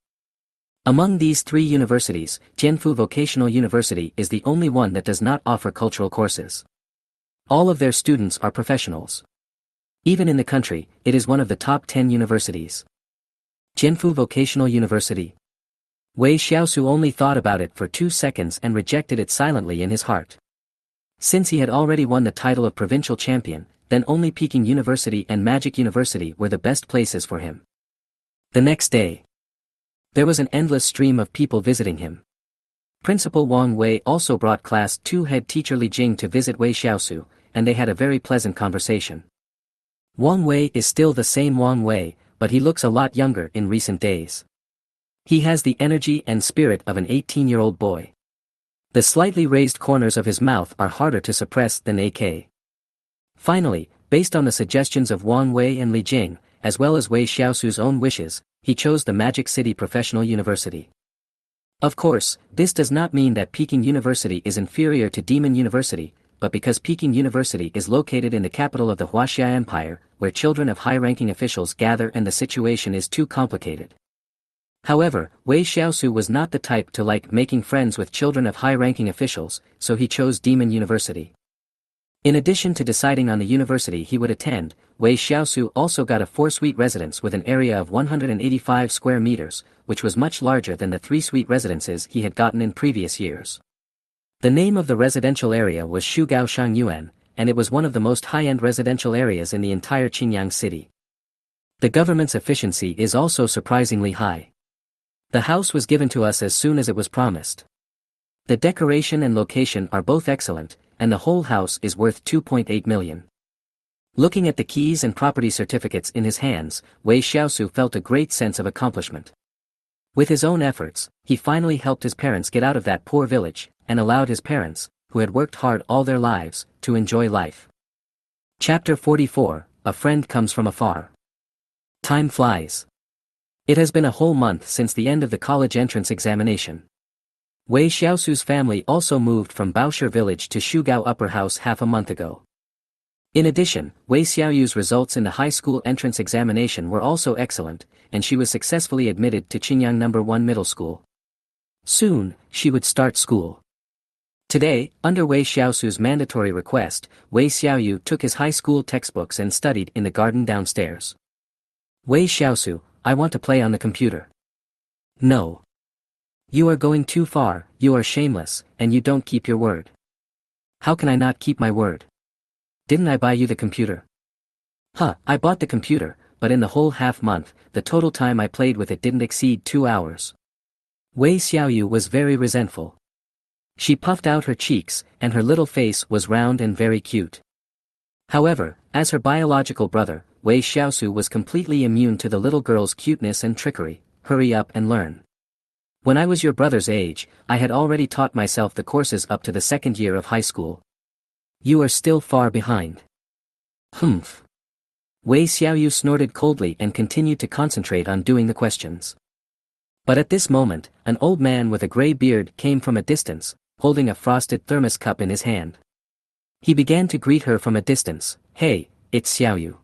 Among these 3 universities, Tianfu Vocational University is the only one that does not offer cultural courses. All of their students are professionals. Even in the country, it is one of the top 10 universities. Tianfu Vocational University. Wei Shiau only thought about it for 2 seconds and rejected it silently in his heart. Since he had already won the title of provincial champion, then only Peking University and Magic University were the best places for him. The next day, there was an endless stream of people visiting him. Principal Wang Wei also brought Class 2 head teacher Li Jing to visit Wei Shiau, and they had a very pleasant conversation. Wang Wei is still the same Wang Wei, but he looks a lot younger in recent days. He has the energy and spirit of an 18-year-old boy. The slightly raised corners of his mouth are harder to suppress than AK. Finally, based on the suggestions of Wang Wei and Li Jing, as well as Wei Shiau's own wishes, he chose the Magic City Professional University. Of course, this does not mean that Peking University is inferior to Demon University, but because Peking University is located in the capital of the Huaxia Empire, where children of high-ranking officials gather and the situation is too complicated. However, Wei Shiau was not the type to like making friends with children of high-ranking officials, so he chose Demon University. In addition to deciding on the university he would attend, Wei Shiau also got a 4-suite residence with an area of 185 square meters, which was much larger than the 3-suite residences he had gotten in previous years. The name of the residential area was Shugao Shangyuan, and it was one of the most high-end residential areas in the entire Qingyang city. The government's efficiency is also surprisingly high. The house was given to us as soon as it was promised. The decoration and location are both excellent, and the whole house is worth 2.8 million. Looking at the keys and property certificates in his hands, Wei Shiau felt a great sense of accomplishment. With his own efforts, he finally helped his parents get out of that poor village, and allowed his parents, who had worked hard all their lives, to enjoy life. Chapter 44, A Friend Comes from Afar. Time flies. It has been a whole month since the end of the college entrance examination. Wei Shiau's family also moved from Baosher village to Shugao Upper House half a month ago. In addition, Wei Xiaoyu's results in the high school entrance examination were also excellent, and she was successfully admitted to Qingyang No. 1 Middle School. Soon, she would start school. Today, under Wei Xiao's mandatory request, Wei Xiaoyu took his high school textbooks and studied in the garden downstairs. Wei Xiao, I want to play on the computer. No. You are going too far, you are shameless, and you don't keep your word. How can I not keep my word? Didn't I buy you the computer? I bought the computer, but in the whole half-month, the total time I played with it didn't exceed 2 hours. Wei Xiaoyu was very resentful. She puffed out her cheeks, and her little face was round and very cute. However, as her biological brother, Wei Xiaosu was completely immune to the little girl's cuteness and trickery. Hurry up and learn. When I was your brother's age, I had already taught myself the courses up to the 2nd year of high school. You are still far behind. Humph. Wei Xiaoyu snorted coldly and continued to concentrate on doing the questions. But at this moment, an old man with a gray beard came from a distance, holding a frosted thermos cup in his hand. He began to greet her from a distance. Hey, it's Xiaoyu.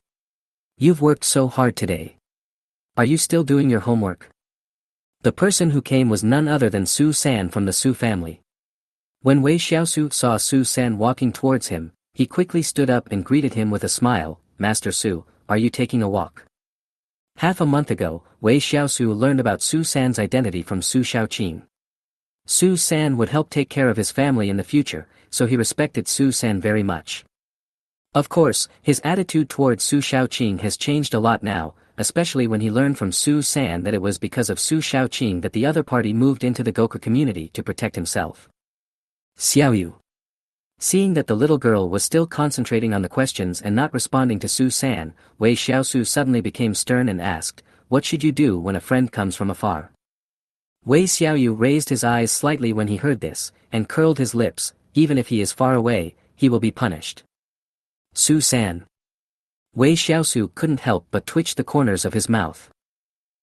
You've worked so hard today. Are you still doing your homework? The person who came was none other than Su San from the Su family. When Wei Xiaosu saw Su San walking towards him, he quickly stood up and greeted him with a smile. Master Su, are you taking a walk? Half a month ago, Wei Xiaosu learned about Su San's identity from Su Shaoqing. Su San would help take care of his family in the future, so he respected Su San very much. Of course, his attitude towards Su Shaoqing has changed a lot now, especially when he learned from Su San that it was because of Su Shaoqing that the other party moved into the Goku community to protect himself. Xiaoyu. Seeing that the little girl was still concentrating on the questions and not responding to Su San, Wei Xiaosu suddenly became stern and asked, what should you do when a friend comes from afar? Wei Xiaoyu raised his eyes slightly when he heard this, and curled his lips. Even if he is far away, he will be punished. Su San. Wei Xiaosu couldn't help but twitch the corners of his mouth.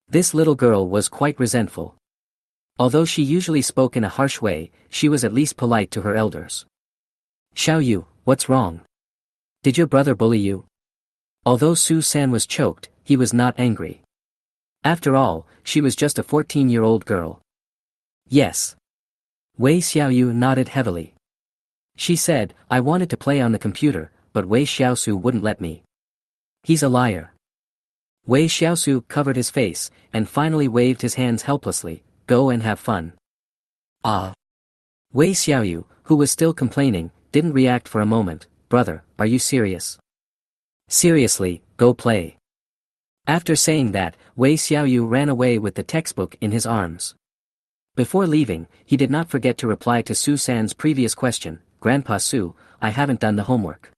This little girl was quite resentful. Although she usually spoke in a harsh way, she was at least polite to her elders. Xiaoyu, what's wrong? Did your brother bully you? Although Su San was choked, he was not angry. After all, she was just a 14-year-old girl. Yes. Wei Xiaoyu nodded heavily. She said, I wanted to play on the computer, but Wei Xiaosu wouldn't let me. He's a liar. Wei Xiaosu covered his face, and finally waved his hands helplessly. Go and have fun. Ah. Wei Xiaoyu, who was still complaining, didn't react for a moment. Brother, are you serious? Seriously, go play. After saying that, Wei Xiaoyu ran away with the textbook in his arms. Before leaving, he did not forget to reply to Su San's previous question. Grandpa Su, I haven't done the homework.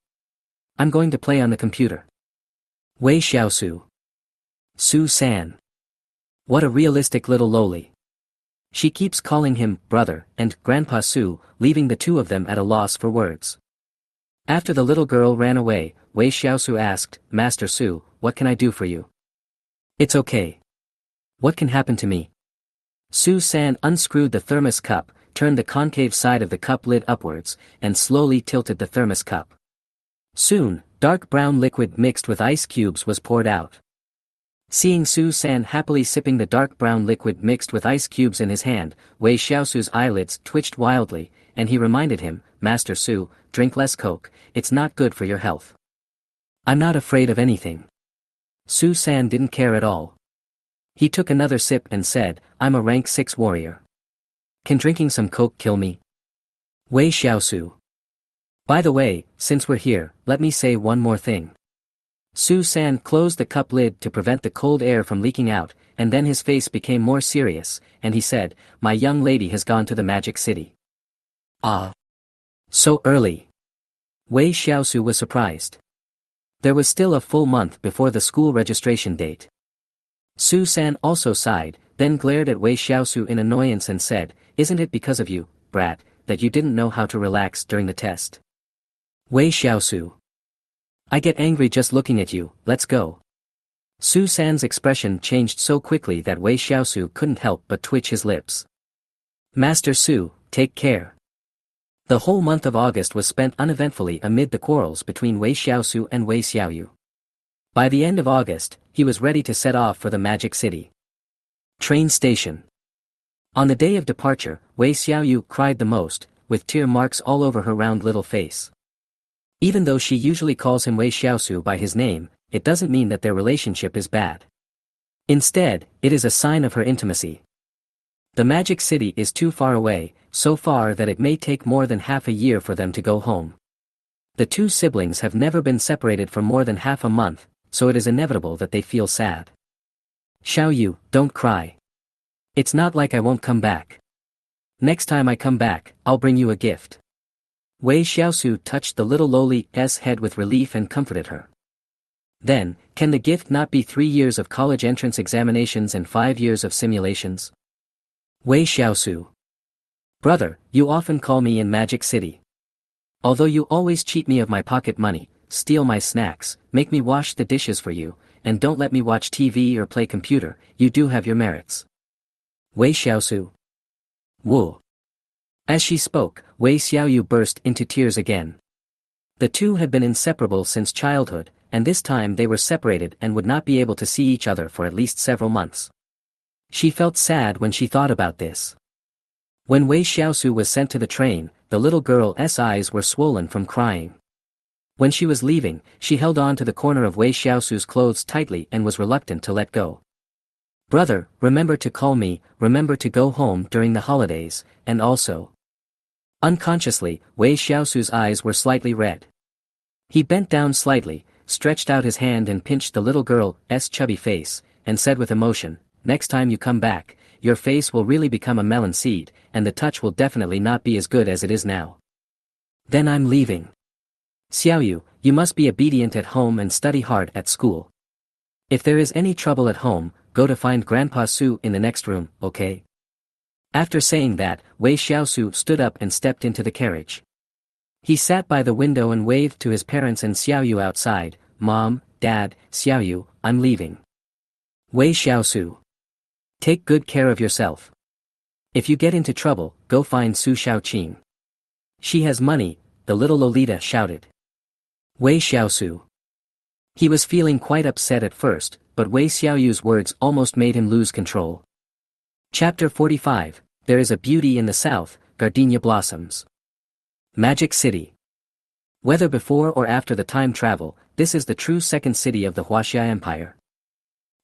I'm going to play on the computer. Wei Xiaosu. Su San. What a realistic little loli. She keeps calling him brother and Grandpa Su, leaving the two of them at a loss for words. After the little girl ran away, Wei Xiaosu asked, Master Su, what can I do for you? It's okay. What can happen to me? Su San unscrewed the thermos cup, turned the concave side of the cup lid upwards, and slowly tilted the thermos cup. Soon, dark brown liquid mixed with ice cubes was poured out. Seeing Su San happily sipping the dark brown liquid mixed with ice cubes in his hand, Wei Xiaosu's eyelids twitched wildly, and he reminded him, Master Su, drink less Coke, it's not good for your health. I'm not afraid of anything. Su-san didn't care at all. He took another sip and said, I'm a rank 6 warrior. Can drinking some Coke kill me? Wei Shiau. By the way, since we're here, let me say one more thing. Su-san closed the cup lid to prevent the cold air from leaking out, and then his face became more serious, and he said, my young lady has gone to the Magic City. Ah. So early. Wei Shiau was surprised. There was still a full month before the school registration date. Su-san also sighed, then glared at Wei Shiau in annoyance and said, isn't it because of you, brat, that you didn't know how to relax during the test? Wei Shiau. I get angry just looking at you, let's go. Su-san's expression changed so quickly that Wei Shiau couldn't help but twitch his lips. Master Su, take care. The whole month of August was spent uneventfully amid the quarrels between Wei Shiau and Wei Xiaoyu. By the end of August, he was ready to set off for the Magic City. Train station. On the day of departure, Wei Xiaoyu cried the most, with tear marks all over her round little face. Even though she usually calls him Wei Shiau by his name, it doesn't mean that their relationship is bad. Instead, it is a sign of her intimacy. The Magic City is too far away, so far that it may take more than half a year for them to go home. The two siblings have never been separated for more than half a month, so it is inevitable that they feel sad. Xiaoyu, don't cry. It's not like I won't come back. Next time I come back, I'll bring you a gift. Wei Shiau touched the little lowly's head with relief and comforted her. Then, can the gift not be 3 years of college entrance examinations and 5 years of simulations? Wei Shiau. Brother, you often call me in Magic City. Although you always cheat me of my pocket money, steal my snacks, make me wash the dishes for you, and don't let me watch TV or play computer, you do have your merits. Wei Shiau. Woo. As she spoke, Wei Xiaoyu burst into tears again. The two had been inseparable since childhood, and this time they were separated and would not be able to see each other for at least several months. She felt sad when she thought about this. When Wei Shiau was sent to the train, the little girl's eyes were swollen from crying. When she was leaving, she held on to the corner of Wei Xiao's clothes tightly and was reluctant to let go. Brother, remember to call me, remember to go home during the holidays, and also. Unconsciously, Wei Xiao's eyes were slightly red. He bent down slightly, stretched out his hand and pinched the little girl's chubby face, and said with emotion, next time you come back, your face will really become a melon seed, and the touch will definitely not be as good as it is now. Then I'm leaving. Xiaoyu, you must be obedient at home and study hard at school. If there is any trouble at home, go to find Grandpa Su in the next room, okay? After saying that, Wei Shiau stood up and stepped into the carriage. He sat by the window and waved to his parents and Xiaoyu outside, Mom, Dad, Xiaoyu, I'm leaving. Wei Shiau. Take good care of yourself. If you get into trouble, go find Su Shaoqing. She has money, the little Lolita shouted. Wei Shiau. He was feeling quite upset at first, but Wei Xiaoyu's words almost made him lose control. Chapter 45, There is a Beauty in the South, Gardenia Blossoms. Magic City. Whether before or after the time travel, this is the true second city of the Huaxia Empire.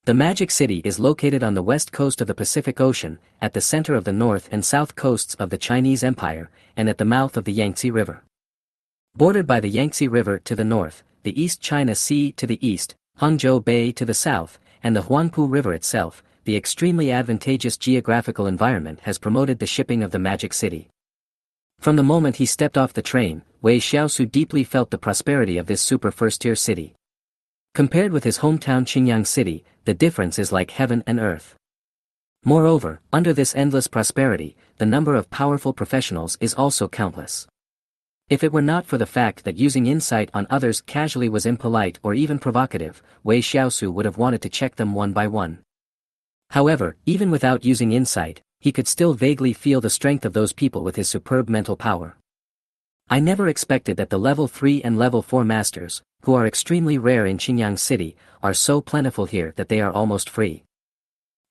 The Magic City is located on the west coast of the Pacific Ocean, at the center of the north and south coasts of the Chinese Empire, and at the mouth of the Yangtze River. Bordered by the Yangtze River to the north, the East China Sea to the east, Hangzhou Bay to the south, and the Huangpu River itself, the extremely advantageous geographical environment has promoted the shipping of the Magic City. From the moment he stepped off the train, Wei Shiau deeply felt the prosperity of this super first-tier city. Compared with his hometown Qingyang City, the difference is like heaven and earth. Moreover, under this endless prosperity, the number of powerful professionals is also countless. If it were not for the fact that using insight on others casually was impolite or even provocative, Wei Shiau would have wanted to check them one by one. However, even without using insight, he could still vaguely feel the strength of those people with his superb mental power. I never expected that the level 3 and level 4 masters, who are extremely rare in Qingyang City, are so plentiful here that they are almost free.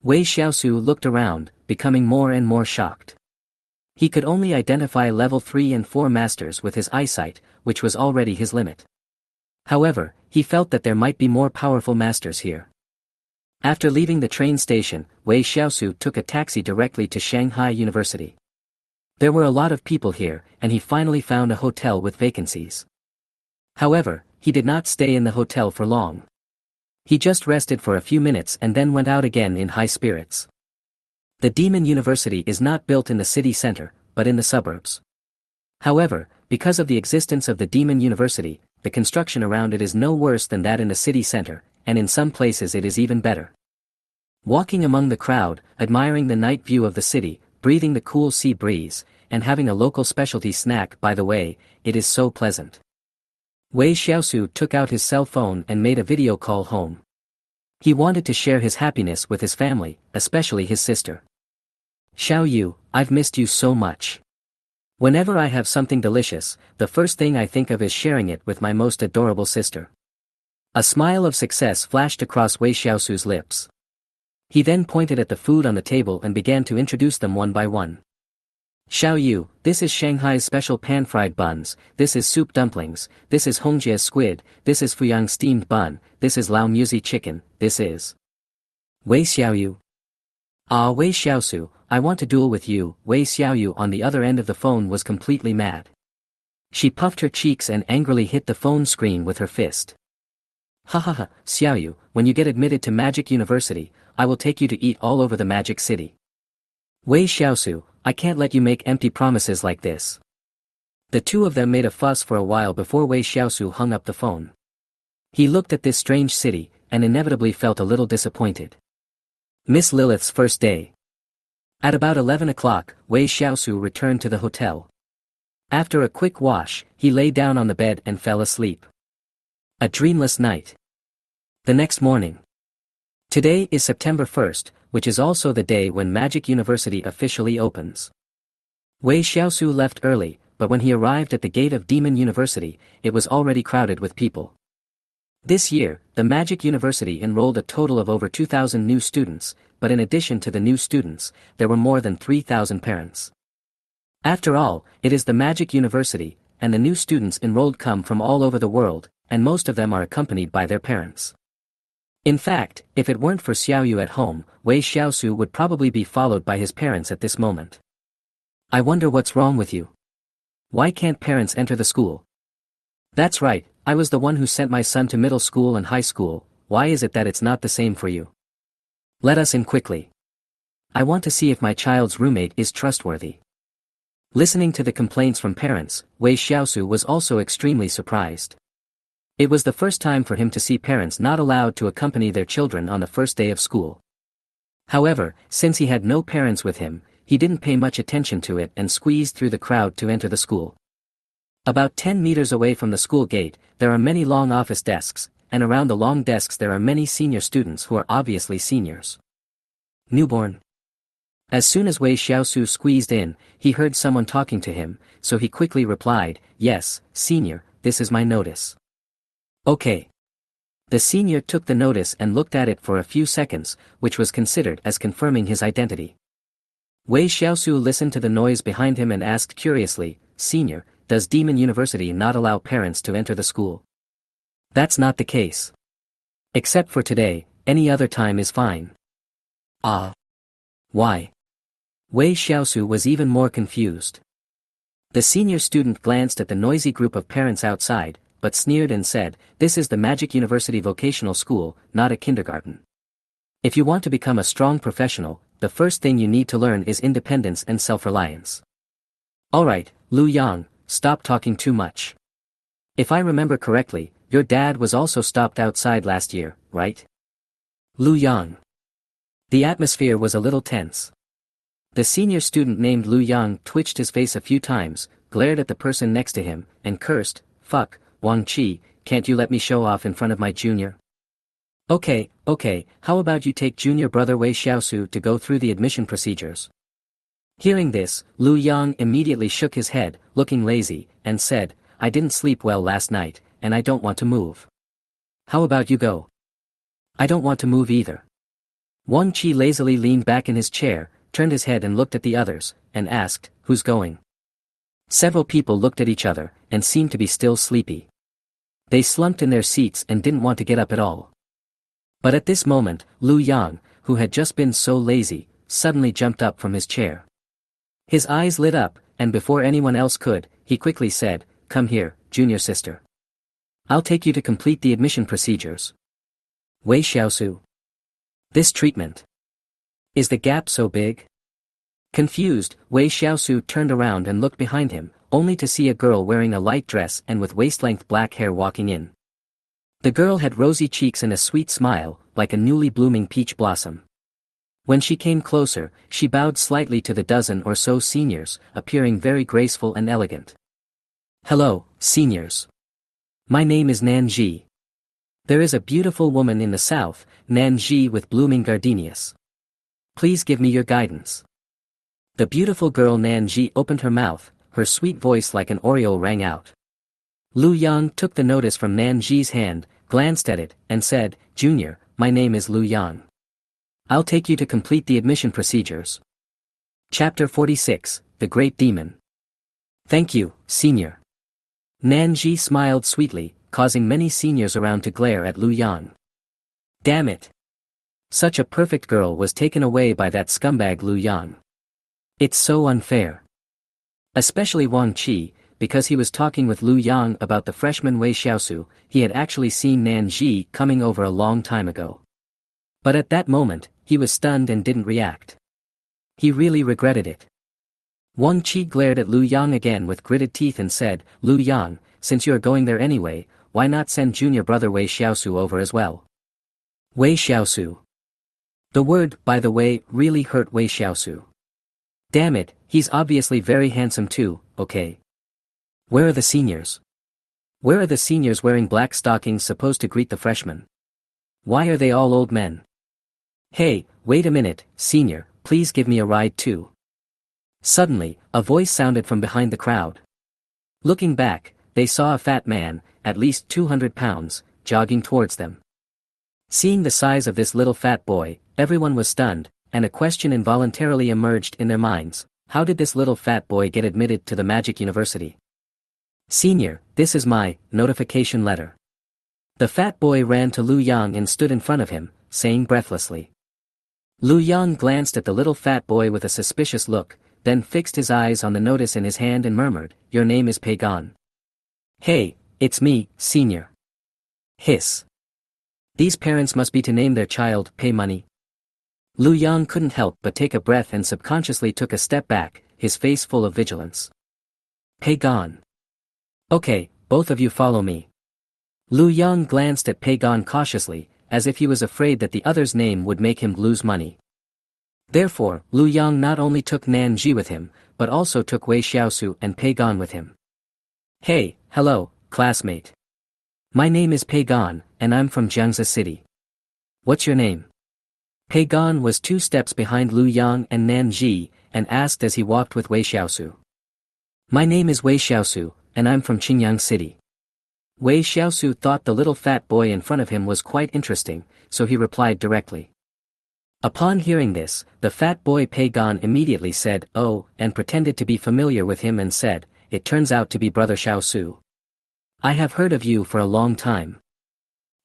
Wei Shiau looked around, becoming more and more shocked. He could only identify level 3 and 4 masters with his eyesight, which was already his limit. However, he felt that there might be more powerful masters here. After leaving the train station, Wei Shiau took a taxi directly to Shanghai University. There were a lot of people here, and he finally found a hotel with vacancies. However, he did not stay in the hotel for long. He just rested for a few minutes and then went out again in high spirits. The Demon University is not built in the city center, but in the suburbs. However, because of the existence of the Demon University, the construction around it is no worse than that in the city center, and in some places it is even better. Walking among the crowd, admiring the night view of the city, breathing the cool sea breeze, and having a local specialty snack by the way, it is so pleasant. Wei Shiau took out his cell phone and made a video call home. He wanted to share his happiness with his family, especially his sister. Xiao, I've missed you so much. Whenever I have something delicious, the first thing I think of is sharing it with my most adorable sister. A smile of success flashed across Wei Shiau's lips. He then pointed at the food on the table and began to introduce them one by one. Xiao, this is Shanghai's special pan-fried buns, this is soup dumplings, this is Hongjie squid, this is Fuyang steamed bun, this is Lao Musi chicken, this is Wei Xiao. Ah, Wei Shiau, I want to duel with you. Wei Xiao on the other end of the phone was completely mad. She puffed her cheeks and angrily hit the phone screen with her fist. Ha ha ha, Xiao, when you get admitted to Magic University, I will take you to eat all over the Magic City. Wei Shiau, I can't let you make empty promises like this. The two of them made a fuss for a while before Wei Shiau hung up the phone. He looked at this strange city, and inevitably felt a little disappointed. Miss Lilith's first day. At about 11 o'clock, Wei Shiau returned to the hotel. After a quick wash, he lay down on the bed and fell asleep. A dreamless night. The next morning. Today is September 1st, which is also the day when Magic University officially opens. Wei Shiau left early, but when he arrived at the gate of Demon University, it was already crowded with people. This year, the Magic University enrolled a total of over 2,000 new students, but in addition to the new students, there were more than 3,000 parents. After all, it is the Magic University, and the new students enrolled come from all over the world, and most of them are accompanied by their parents. In fact, if it weren't for Xiao at home, Wei Shiau would probably be followed by his parents at this moment. I wonder what's wrong with you. Why can't parents enter the school? That's right, I was the one who sent my son to middle school and high school. Why is it that it's not the same for you? Let us in quickly. I want to see if my child's roommate is trustworthy. Listening to the complaints from parents, Wei Shiau was also extremely surprised. It was the first time for him to see parents not allowed to accompany their children on the first day of school. However, since he had no parents with him, he didn't pay much attention to it and squeezed through the crowd to enter the school. About 10 meters away from the school gate, there are many long office desks, and around the long desks there are many senior students who are obviously seniors. Newborn. As soon as Wei Shiau squeezed in, he heard someone talking to him, so he quickly replied, "Yes, senior, this is my notice." Okay. The senior took the notice and looked at it for a few seconds, which was considered as confirming his identity. Wei Shiau listened to the noise behind him and asked curiously, "Senior, does Demon University not allow parents to enter the school?" That's not the case. Except for today, any other time is fine. Ah. Why? Wei Shiau was even more confused. The senior student glanced at the noisy group of parents outside, but sneered and said, "This is the Magic University Vocational School, not a kindergarten. If you want to become a strong professional, the first thing you need to learn is independence and self-reliance." Alright, Lu Yang, stop talking too much. If I remember correctly, your dad was also stopped outside last year, right? Lu Yang. The atmosphere was a little tense. The senior student named Lu Yang twitched his face a few times, glared at the person next to him, and cursed, "Fuck, Wang Qi, can't you let me show off in front of my junior?" Okay, how about you take junior brother Wei Shiau to go through the admission procedures? Hearing this, Lu Yang immediately shook his head, looking lazy, and said, "I didn't sleep well last night, and I don't want to move. How about you go?" "I don't want to move either." Wang Qi lazily leaned back in his chair, turned his head and looked at the others, and asked, "Who's going?" Several people looked at each other, and seemed to be still sleepy. They slumped in their seats and didn't want to get up at all. But at this moment, Lu Yang, who had just been so lazy, suddenly jumped up from his chair. His eyes lit up, and before anyone else could, he quickly said, "Come here, junior sister. I'll take you to complete the admission procedures." Wei Shiau. This treatment. Is the gap so big? Confused, Wei Shiau turned around and looked behind him, only to see a girl wearing a light dress and with waist-length black hair walking in. The girl had rosy cheeks and a sweet smile, like a newly blooming peach blossom. When she came closer, she bowed slightly to the dozen or so seniors, appearing very graceful and elegant. "Hello, seniors. My name is Nanji. There is a beautiful woman in the south, Nanji with blooming gardenias. Please give me your guidance." The beautiful girl Nanji opened her mouth, her sweet voice like an oriole rang out. Lu Yang took the notice from Nanji's hand, glanced at it, and said, "Junior, my name is Lu Yang. I'll take you to complete the admission procedures." Chapter 46, The Great Demon. "Thank you, senior." Nanji smiled sweetly, causing many seniors around to glare at Lu Yang. Damn it! Such a perfect girl was taken away by that scumbag Lu Yang. It's so unfair. Especially Wang Qi, because he was talking with Lu Yang about the freshman Wei Shiau. He had actually seen Nanji coming over a long time ago. But at that moment, he was stunned and didn't react. He really regretted it. Wang Qi glared at Lu Yang again with gritted teeth and said, "Lu Yang, since you are going there anyway, why not send junior brother Wei Shiau over as well?" Wei Shiau. The word, by the way, really hurt Wei Shiau. Damn it, he's obviously very handsome too, okay. Where are the seniors? Where are the seniors wearing black stockings supposed to greet the freshmen? Why are they all old men? Hey, wait a minute, senior, please give me a ride too. Suddenly, a voice sounded from behind the crowd. Looking back, they saw a fat man, at least 200 pounds, jogging towards them. Seeing the size of this little fat boy, everyone was stunned, and a question involuntarily emerged in their minds: how did this little fat boy get admitted to the Magic University? "Senior, this is my notification letter." The fat boy ran to Lu Yang and stood in front of him, saying breathlessly. Lu Yang glanced at the little fat boy with a suspicious look, then fixed his eyes on the notice in his hand and murmured, "Your name is Pagan." "Hey, it's me, senior." Hiss. These parents must be to name their child Pay Money. Lu Yang couldn't help but take a breath and subconsciously took a step back, his face full of vigilance. Pagan. Okay, both of you follow me. Lu Yang glanced at Pagan cautiously, as if he was afraid that the other's name would make him lose money. Therefore, Lu Yang not only took Nanji with him, but also took Wei Shiau and Pagan with him. "Hey, hello, classmate. My name is Pagan, and I'm from Jiangxi City. What's your name?" Pagan was 2 steps behind Lu Yang and Nanji, and asked as he walked with Wei Shiau. "My name is Wei Shiau, and I'm from Qingyang City." Wei Shiau thought the little fat boy in front of him was quite interesting, so he replied directly. Upon hearing this, the fat boy Pagan immediately said, "Oh," and pretended to be familiar with him and said, "It turns out to be Brother Shiau. I have heard of you for a long time."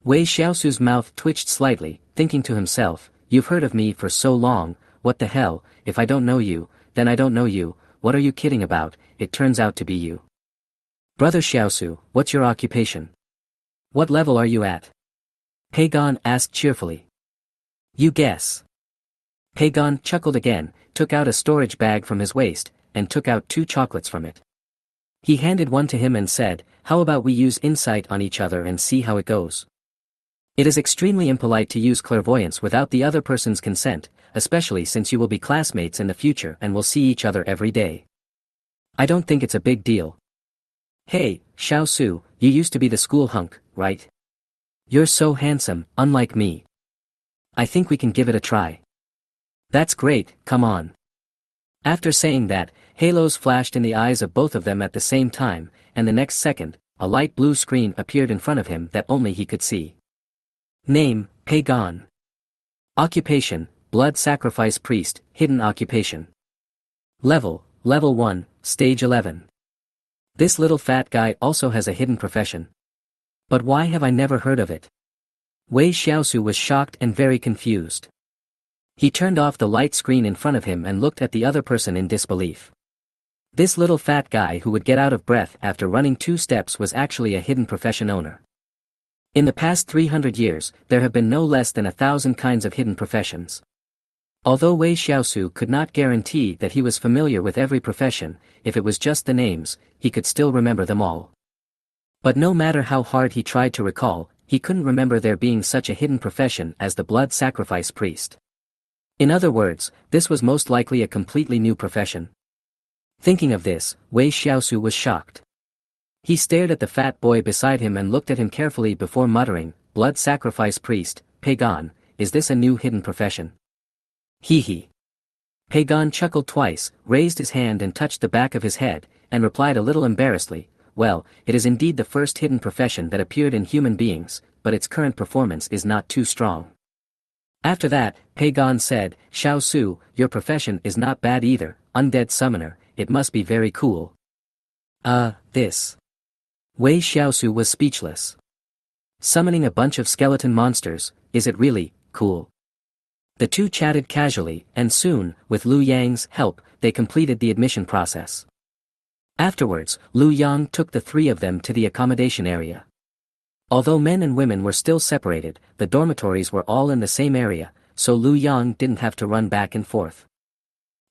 Wei Shiau's mouth twitched slightly, thinking to himself, "You've heard of me for so long, what the hell, if I don't know you, then I don't know you, what are you kidding about, it turns out to be you. Brother Shiau, what's your occupation? What level are you at?" Pagan asked cheerfully. "You guess." Pagan chuckled again, took out a storage bag from his waist, and took out 2 chocolates from it. He handed one to him and said, "How about we use insight on each other and see how it goes? It is extremely impolite to use clairvoyance without the other person's consent, especially since you will be classmates in the future and will see each other every day. I don't think it's a big deal. Hey, Shiau, you used to be the school hunk, right? You're so handsome, unlike me. I think we can give it a try." "That's great, come on." After saying that, halos flashed in the eyes of both of them at the same time, and the next second, a light blue screen appeared in front of him that only he could see. Name, Pagan. Occupation, Blood Sacrifice Priest, Hidden Occupation. Level 1, Stage 11. This little fat guy also has a hidden profession. But why have I never heard of it? Wei Shiau was shocked and very confused. He turned off the light screen in front of him and looked at the other person in disbelief. This little fat guy who would get out of breath after running 2 steps was actually a hidden profession owner. In the past 300 years, there have been no less than 1,000 kinds of hidden professions. Although Wei Shiau could not guarantee that he was familiar with every profession, if it was just the names, he could still remember them all. But no matter how hard he tried to recall, he couldn't remember there being such a hidden profession as the Blood Sacrifice Priest. In other words, this was most likely a completely new profession. Thinking of this, Wei Shiau was shocked. He stared at the fat boy beside him and looked at him carefully before muttering, "Blood Sacrifice Priest, Pagan, is this a new hidden profession?" Hee. Pagan chuckled twice, raised his hand and touched the back of his head, and replied a little embarrassedly, "Well, it is indeed the first hidden profession that appeared in human beings, but its current performance is not too strong." After that, Pagan said, "Shiau, your profession is not bad either, Undead Summoner, it must be very cool." This. Wei Shiau was speechless. Summoning a bunch of skeleton monsters, is it really cool? The two chatted casually, and soon, with Liu Yang's help, they completed the admission process. Afterwards, Liu Yang took the 3 of them to the accommodation area. Although men and women were still separated, the dormitories were all in the same area, so Liu Yang didn't have to run back and forth.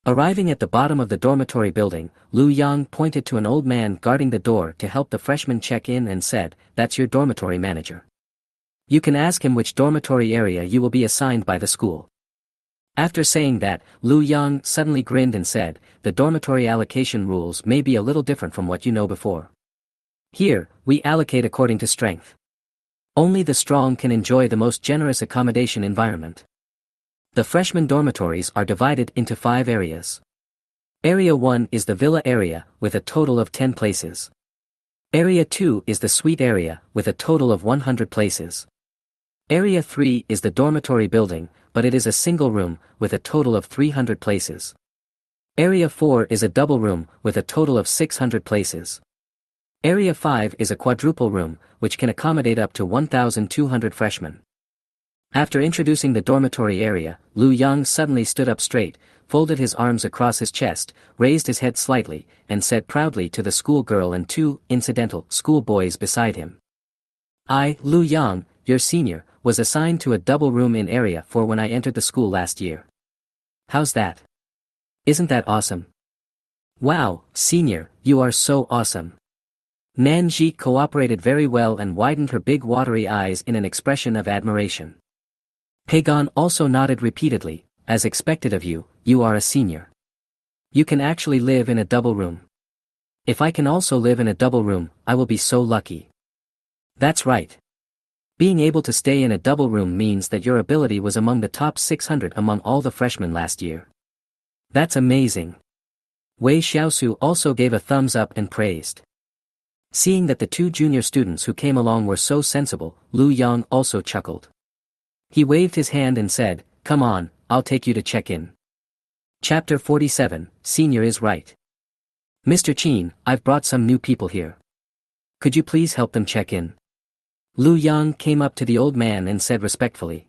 Arriving at the bottom of the dormitory building, Liu Yang pointed to an old man guarding the door to help the freshmen check in and said, "That's your dormitory manager. You can ask him which dormitory area you will be assigned by the school." After saying that, Liu Yang suddenly grinned and said, "The dormitory allocation rules may be a little different from what you know before. Here, we allocate according to strength. Only the strong can enjoy the most generous accommodation environment." The freshman dormitories are divided into 5 areas. Area 1 is the villa area, with a total of 10 places. Area 2 is the suite area, with a total of 100 places. Area 3 is the dormitory building, but it is a single room, with a total of 300 places. Area 4 is a double room, with a total of 600 places. Area 5 is a quadruple room, which can accommodate up to 1,200 freshmen. After introducing the dormitory area, Liu Yang suddenly stood up straight, folded his arms across his chest, raised his head slightly, and said proudly to the schoolgirl and 2 incidental schoolboys beside him, "I, Liu Yang, your senior, was assigned to a double room in Area 4 when I entered the school last year. How's that? Isn't that awesome?" "Wow, senior, you are so awesome." Nanji cooperated very well and widened her big watery eyes in an expression of admiration. Pagan also nodded repeatedly, "As expected of you, you are a senior. You can actually live in a double room. If I can also live in a double room, I will be so lucky." "That's right. Being able to stay in a double room means that your ability was among the top 600 among all the freshmen last year. That's amazing." Wei Shiau also gave a thumbs up and praised. Seeing that the 2 junior students who came along were so sensible, Liu Yang also chuckled. He waved his hand and said, "Come on, I'll take you to check in." Chapter 47, Senior is Right. "Mr. Qin, I've brought some new people here. Could you please help them check in?" Liu Yang came up to the old man and said respectfully.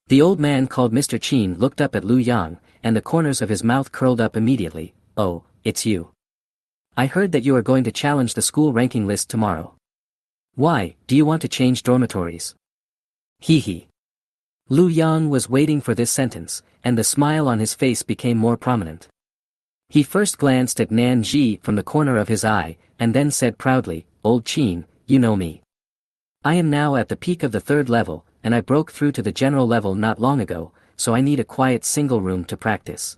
The old man called Mr. Qin looked up at Liu Yang, and the corners of his mouth curled up immediately. "Oh, it's you. I heard that you are going to challenge the school ranking list tomorrow. Why, do you want to change dormitories?" Hee. Liu Yang was waiting for this sentence, and the smile on his face became more prominent. He first glanced at Nanji from the corner of his eye, and then said proudly, "Old Qin, you know me. I am now at the peak of the 3rd level, and I broke through to the general level not long ago, so I need a quiet single room to practice."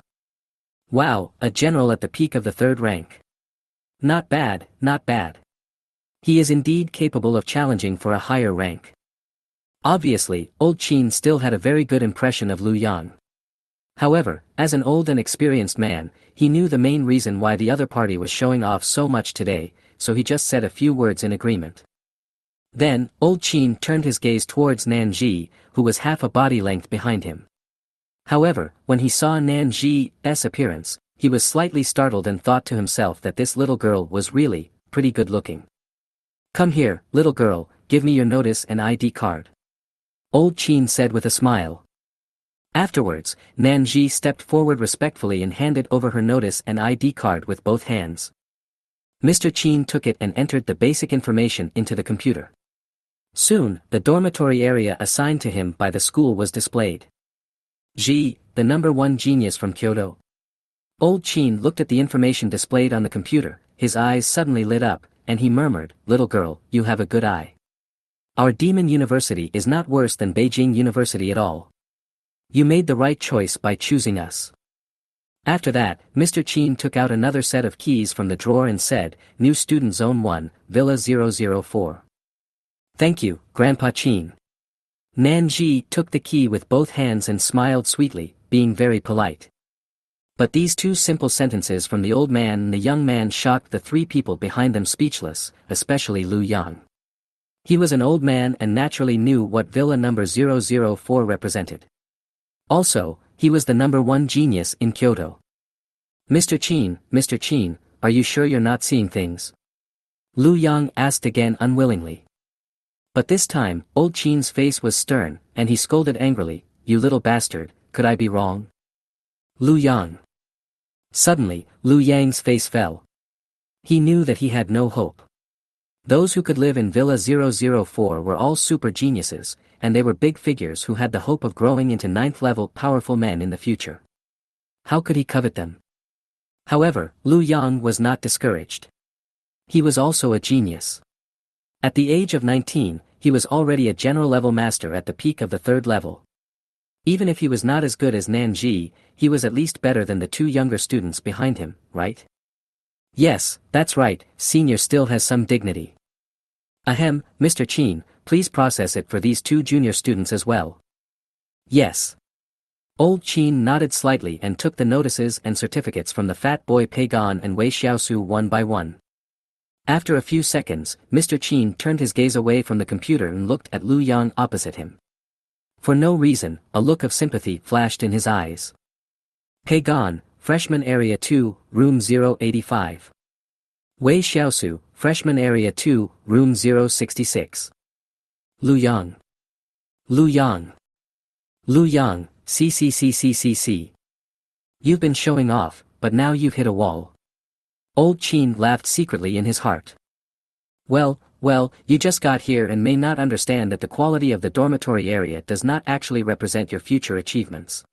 Wow, a general at the peak of the 3rd rank. Not bad, not bad. He is indeed capable of challenging for a higher rank. Obviously, Old Qin still had a very good impression of Liu Yang. However, as an old and experienced man, he knew the main reason why the other party was showing off so much today, so he just said a few words in agreement. Then, Old Qin turned his gaze towards Nanji, who was half a body length behind him. However, when he saw Nanji's appearance, he was slightly startled and thought to himself that this little girl was really pretty good looking. "Come here, little girl, give me your notice and ID card," Old Chin said with a smile. Afterwards, Nanji stepped forward respectfully and handed over her notice and ID card with both hands. Mr. Chin took it and entered the basic information into the computer. Soon, the dormitory area assigned to him by the school was displayed. The number one genius from Kyoto. Old Chin looked at the information displayed on the computer, his eyes suddenly lit up, and he murmured, "Little girl, you have a good eye. Our Demon University is not worse than Beijing University at all. You made the right choice by choosing us." After that, Mr. Chin took out another set of keys from the drawer and said, "New Student Zone 1, Villa 004. "Thank you, Grandpa Chin." Nanji took the key with both hands and smiled sweetly, being very polite. But these two simple sentences from the old man and the young man shocked the three people behind them speechless, especially Lu Yang. He was an old man and naturally knew what Villa number 004 represented. Also, he was the number one genius in Kyoto. Mr. Chin, are you sure you're not seeing things?" Lu Yang asked again unwillingly. But this time, Old Chin's face was stern, and he scolded angrily, "You little bastard, could I be wrong?" Lu Yang. Suddenly, Lu Yang's face fell. He knew that he had no hope. Those who could live in Villa 004 were all super geniuses, and they were big figures who had the hope of growing into ninth-level powerful men in the future. How could he covet them? However, Lu Yang was not discouraged. He was also a genius. At the age of 19, he was already a general-level master at the peak of the third level. Even if he was not as good as Nanji, he was at least better than the two younger students behind him, right? Yes, that's right, senior still has some dignity. Ahem, Mr. Chin, please process it for these two junior students as well. Yes. Old Chin nodded slightly and took the notices and certificates from the fat boy Pagon and Wei Shiau one by one. After a few seconds, Mr. Chin turned his gaze away from the computer and looked at Lu Yang opposite him. For no reason, a look of sympathy flashed in his eyes. Pagon, Freshman Area 2, Room 085. Wei Shiau, Freshman Area 2, Room 066. Lu Yang. Lu Yang. Lu Yang, CCCCCC. You've been showing off, but now you've hit a wall. Old Chin laughed secretly in his heart. Well, you just got here and may not understand that the quality of the dormitory area does not actually represent your future achievements.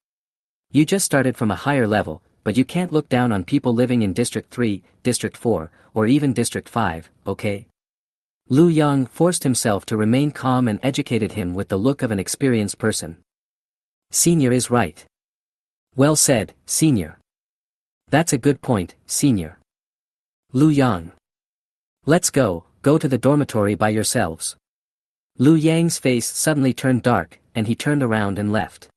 You just started from a higher level, but you can't look down on people living in District 3, District 4, or even District 5, okay? Lu Yang forced himself to remain calm and educated him with the look of an experienced person. Senior is right. Well said, Senior. That's a good point, Senior. Lu Yang. Let's go to the dormitory by yourselves. Lu Yang's face suddenly turned dark, and he turned around and left.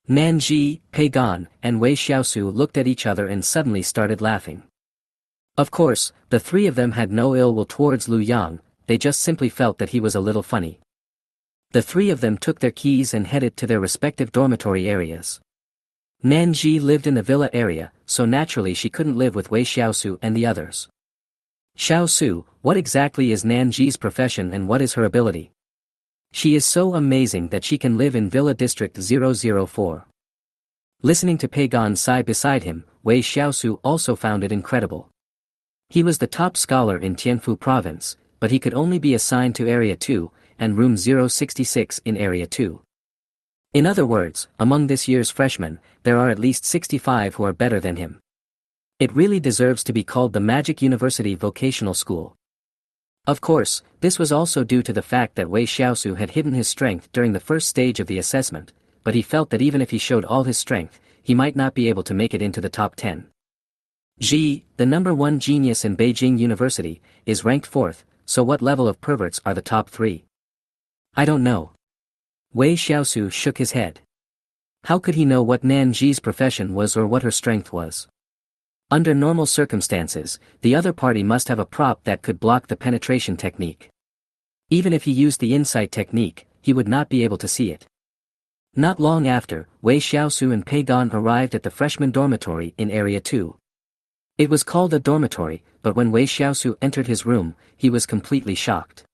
Nanji, Pagon, and Wei Shiau looked at each other and suddenly started laughing. Of course, the three of them had no ill will towards Lu Yang, they just simply felt that he was a little funny. The three of them took their keys and headed to their respective dormitory areas. Nanji lived in the villa area, so naturally she couldn't live with Wei Shiau and the others. Shiau, what exactly is Nanji's profession and what is her ability? She is so amazing that she can live in Villa District 004. Listening to Pagon sigh beside him, Wei Shiau also found it incredible. He was the top scholar in Tianfu province, but he could only be assigned to Area 2, and Room 066 in Area 2. In other words, among this year's freshmen, there are at least 65 who are better than him. It really deserves to be called the Magic University Vocational School. Of course, this was also due to the fact that Wei Shiau had hidden his strength during the first stage of the assessment, but he felt that even if he showed all his strength, he might not be able to make it into the top 10. The number one genius in Beijing University, is ranked 4th, so what level of perverts are the top 3? I don't know. Wei Shiau shook his head. How could he know what Nanji's profession was or what her strength was? Under normal circumstances, the other party must have a prop that could block the penetration technique. Even if he used the insight technique, he would not be able to see it. Not long after, Wei Shiau and Pagon arrived at the freshman dormitory in Area 2. It was called a dormitory, but when Wei Shiau entered his room, he was completely shocked.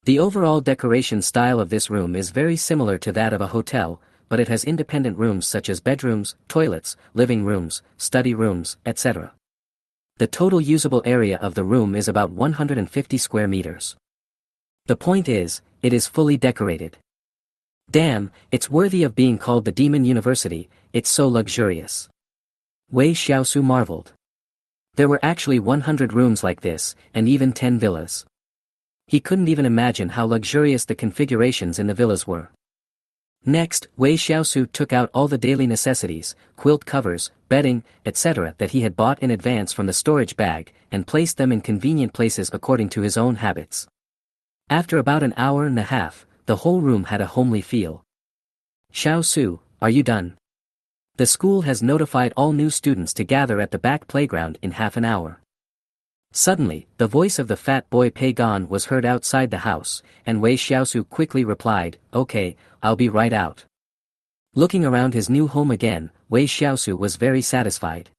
The overall decoration style of this room is very similar to that of a hotel, but it has independent rooms such as bedrooms, toilets, living rooms, study rooms, etc. The total usable area of the room is about 150 square meters. The point is, it is fully decorated. Damn, it's worthy of being called the Demon University, it's so luxurious. Wei Shiau marveled. There were actually 100 rooms like this, and even 10 villas. He couldn't even imagine how luxurious the configurations in the villas were. Next, Wei Shiau took out all the daily necessities, quilt covers, bedding, etc. that he had bought in advance from the storage bag, and placed them in convenient places according to his own habits. After about an hour and a half, the whole room had a homely feel. Shiau, are you done? The school has notified all new students to gather at the back playground in half an hour. Suddenly, the voice of the fat boy Pagon was heard outside the house, and Wei Shiau quickly replied, "Okay, I'll be right out." Looking around his new home again, Wei Shiau was very satisfied.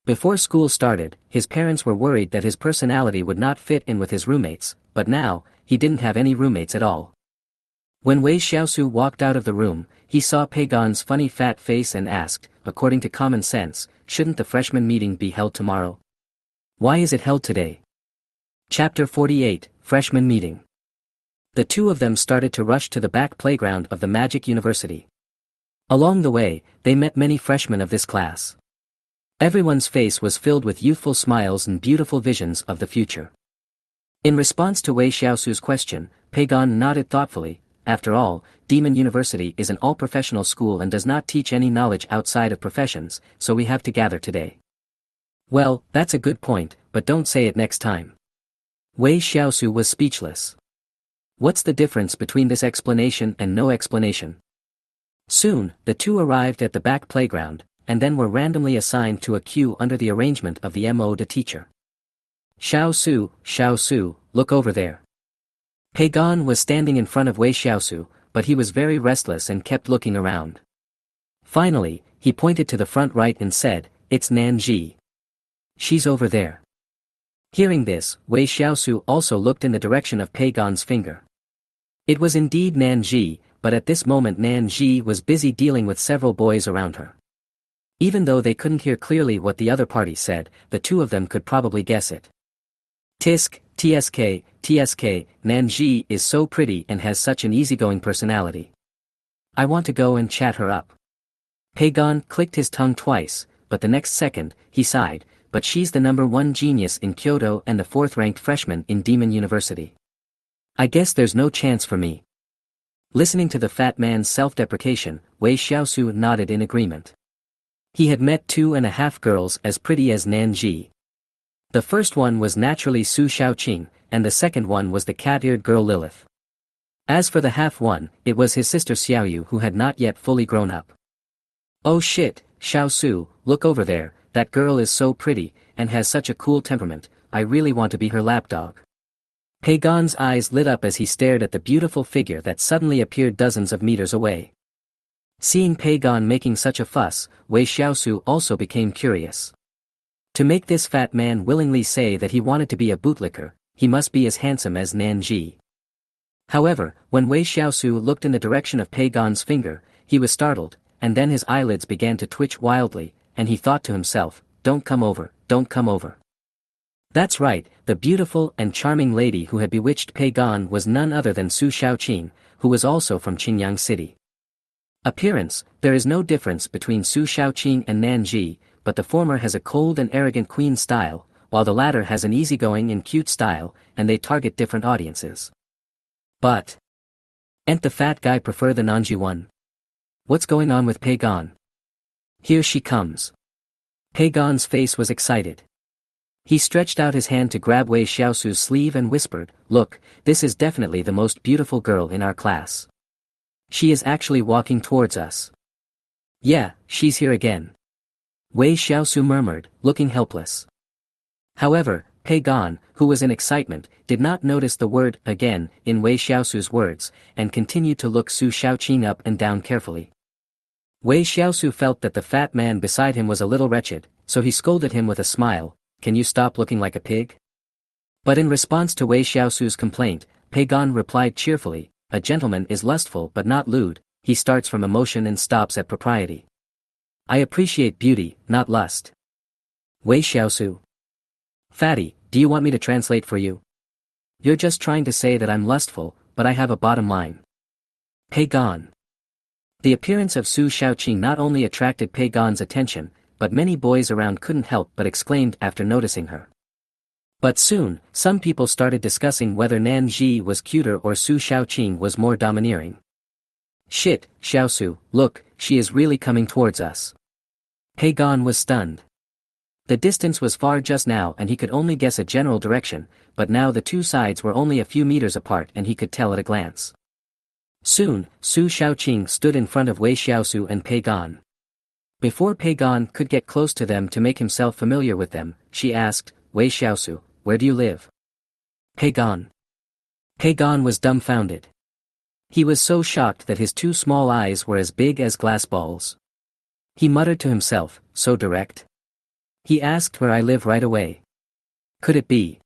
Before school started, his parents were worried that his personality would not fit in with his roommates, but now, he didn't have any roommates at all. When Wei Shiau walked out of the room, he saw Pagon's funny fat face and asked, according to common sense, shouldn't the freshman meeting be held tomorrow? Why is it held today? Chapter 48, Freshman Meeting. The two of them started to rush to the back playground of the Magic University. Along the way, they met many freshmen of this class. Everyone's face was filled with youthful smiles and beautiful visions of the future. In response to Wei Shiau's question, Pagon nodded thoughtfully. After all, Demon University is an all-professional school and does not teach any knowledge outside of professions, so we have to gather today. Well, that's a good point, but don't say it next time. Wei Shiau was speechless. What's the difference between this explanation and no explanation? Soon, the two arrived at the back playground, and then were randomly assigned to a queue under the arrangement of the MO the teacher. Shiau, look over there. Pagon was standing in front of Wei Shiau, but he was very restless and kept looking around. Finally, he pointed to the front right and said, "It's Nanji. She's over there." Hearing this, Wei Shiau also looked in the direction of Pagon's finger. It was indeed Nanji, but at this moment Nanji was busy dealing with several boys around her. Even though they couldn't hear clearly what the other party said, the two of them could probably guess it. TSK, Nanji is so pretty and has such an easygoing personality. I want to go and chat her up. Pagon clicked his tongue twice, but the next second, he sighed, but she's the #1 genius in Kyoto and the 4th-ranked freshman in Demon University. I guess there's no chance for me. Listening to the fat man's self-deprecation, Wei Shiau nodded in agreement. He had met 2.5 girls as pretty as Nanji. The first one was naturally Su Shaoqing, and the second one was the cat-eared girl Lilith. As for the half one, it was his sister Xiaoyu who had not yet fully grown up. Oh shit, Shiau, look over there, that girl is so pretty, and has such a cool temperament, I really want to be her lapdog. Pagon's eyes lit up as he stared at the beautiful figure that suddenly appeared dozens of meters away. Seeing Pagon making such a fuss, Wei Shiau also became curious. To make this fat man willingly say that he wanted to be a bootlicker, he must be as handsome as Nanji. However, when Wei Shiau looked in the direction of Pagon's finger, he was startled, and then his eyelids began to twitch wildly, and he thought to himself, don't come over. That's right, the beautiful and charming lady who had bewitched Pagon was none other than Su Shaoqing, who was also from Qingyang City. Appearance, there is no difference between Su Shaoqing and Nanji, but the former has a cold and arrogant queen style, while the latter has an easygoing and cute style, and they target different audiences. But ain't the fat guy prefer the Nanji one? What's going on with Pagon? Here she comes. Pagon's face was excited. He stretched out his hand to grab Wei Shiau's sleeve and whispered, look, this is definitely the most beautiful girl in our class. She is actually walking towards us. Yeah, she's here again. Wei Shiau murmured, looking helpless. However, Gan, who was in excitement, did not notice the word again in Wei Shiau's words, and continued to look Su Shaoqing up and down carefully. Wei Shiau felt that the fat man beside him was a little wretched, so he scolded him with a smile, "Can you stop looking like a pig?" But in response to Wei Shiau's complaint, Gan replied cheerfully, "A gentleman is lustful but not lewd, he starts from emotion and stops at propriety. I appreciate beauty, not lust." Wei Shiau. Fatty, do you want me to translate for you? You're just trying to say that I'm lustful, but I have a bottom line. Gan. The appearance of Su Shaoqing not only attracted Gan's attention, but many boys around couldn't help but exclaimed after noticing her. But soon, some people started discussing whether Nan Ji was cuter or Su Shaoqing was more domineering. "Shit, Xiaosu, look, she is really coming towards us." Gan was stunned. The distance was far just now and he could only guess a general direction, but now the two sides were only a few meters apart and he could tell at a glance. Soon, Su Shaoqing stood in front of Wei Shiau and Gan. Before Gan could get close to them to make himself familiar with them, she asked, "Wei Shiau, where do you live?" Gan. Gan was dumbfounded. He was so shocked that his two small eyes were as big as glass balls. He muttered to himself, "So direct?" He asked where I live right away. Could it be?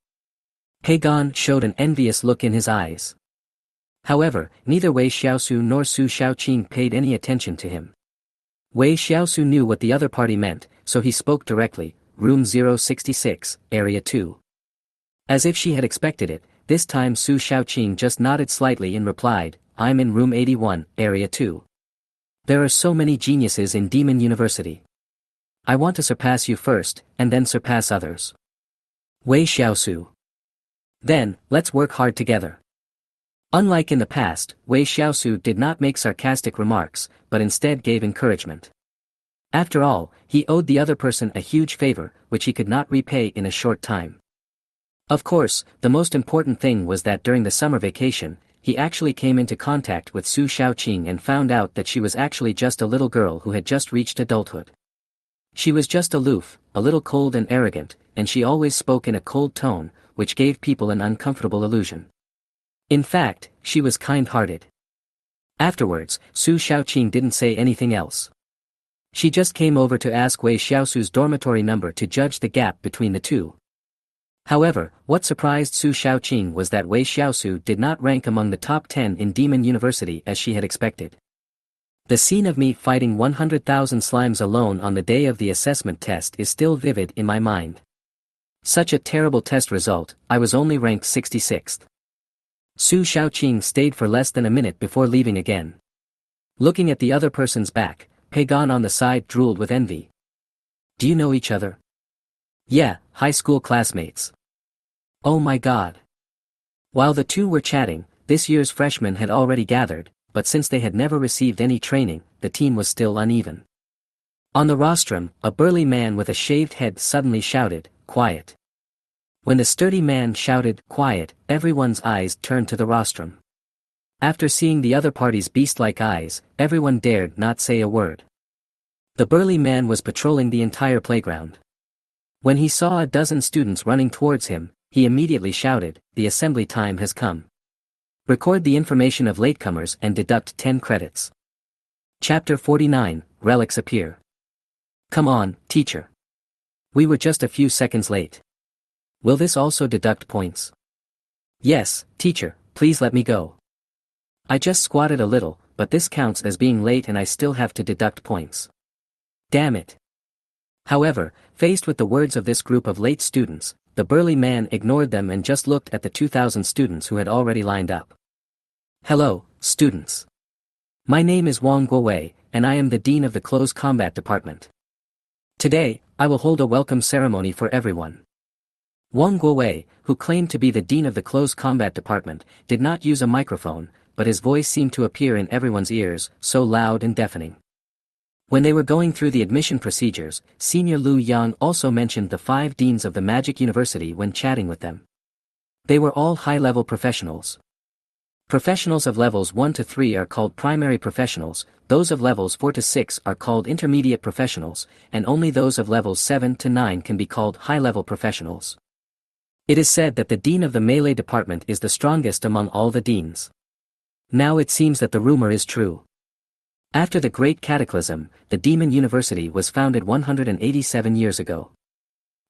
Gan showed an envious look in his eyes. However, neither Wei Shiau nor Su Shaoqing paid any attention to him. Wei Shiau knew what the other party meant, so he spoke directly, "Room 066, Area 2. As if she had expected it, this time Su Shaoqing just nodded slightly and replied, "I'm in Room 81, Area 2. There are so many geniuses in Demon University. I want to surpass you first, and then surpass others." Wei Shiau. Then, let's work hard together. Unlike in the past, Wei Shiau did not make sarcastic remarks, but instead gave encouragement. After all, he owed the other person a huge favor, which he could not repay in a short time. Of course, the most important thing was that during the summer vacation, he actually came into contact with Su Shaoqing and found out that she was actually just a little girl who had just reached adulthood. She was just aloof, a little cold and arrogant, and she always spoke in a cold tone, which gave people an uncomfortable illusion. In fact, she was kind-hearted. Afterwards, Su Shaoqing didn't say anything else. She just came over to ask Wei Shiau's dormitory number to judge the gap between the two. However, what surprised Su Shaoqing was that Wei Shiau did not rank among the top 10 in Demon University as she had expected. The scene of me fighting 100,000 slimes alone on the day of the assessment test is still vivid in my mind. Such a terrible test result, I was only ranked 66th. Su Shaoqing stayed for less than a minute before leaving again. Looking at the other person's back, Gan on the side drooled with envy. "Do you know each other?" "Yeah, high school classmates." "Oh my god." While the two were chatting, this year's freshmen had already gathered, but since they had never received any training, the team was still uneven. On the rostrum, a burly man with a shaved head suddenly shouted, "Quiet." When the sturdy man shouted, "Quiet," everyone's eyes turned to the rostrum. After seeing the other party's beast-like eyes, everyone dared not say a word. The burly man was patrolling the entire playground. When he saw a dozen students running towards him, he immediately shouted, "The assembly time has come. Record the information of latecomers and deduct 10 credits." Chapter 49, Relics Appear. "Come on, teacher. We were just a few seconds late. Will this also deduct points?" "Yes, teacher, please let me go. I just squatted a little, but this counts as being late and I still have to deduct points. Damn it." However, faced with the words of this group of late students, the burly man ignored them and just looked at the 2,000 students who had already lined up. "Hello, students. My name is Wang Guowei, and I am the Dean of the Close Combat Department. Today, I will hold a welcome ceremony for everyone." Wang Guowei, who claimed to be the Dean of the Close Combat Department, did not use a microphone, but his voice seemed to appear in everyone's ears, so loud and deafening. When they were going through the admission procedures, Senior Lu Yang also mentioned the 5 deans of the Magic University when chatting with them. They were all high-level professionals. Professionals of levels 1 to 3 are called primary professionals, those of levels 4 to 6 are called intermediate professionals, and only those of levels 7 to 9 can be called high-level professionals. It is said that the dean of the melee department is the strongest among all the deans. Now it seems that the rumor is true. After the Great Cataclysm, the Demon University was founded 187 years ago.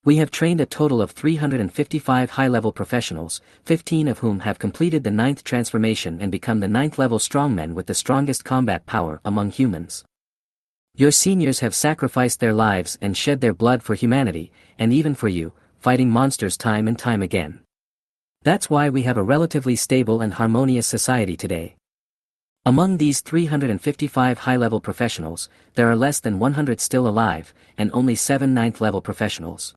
We have trained a total of 355 high-level professionals, 15 of whom have completed the 9th transformation and become the 9th-level strongmen with the strongest combat power among humans. Your seniors have sacrificed their lives and shed their blood for humanity, and even for you, fighting monsters time and time again. That's why we have a relatively stable and harmonious society today. Among these 355 high-level professionals, there are less than 100 still alive, and only 7 9th-level professionals.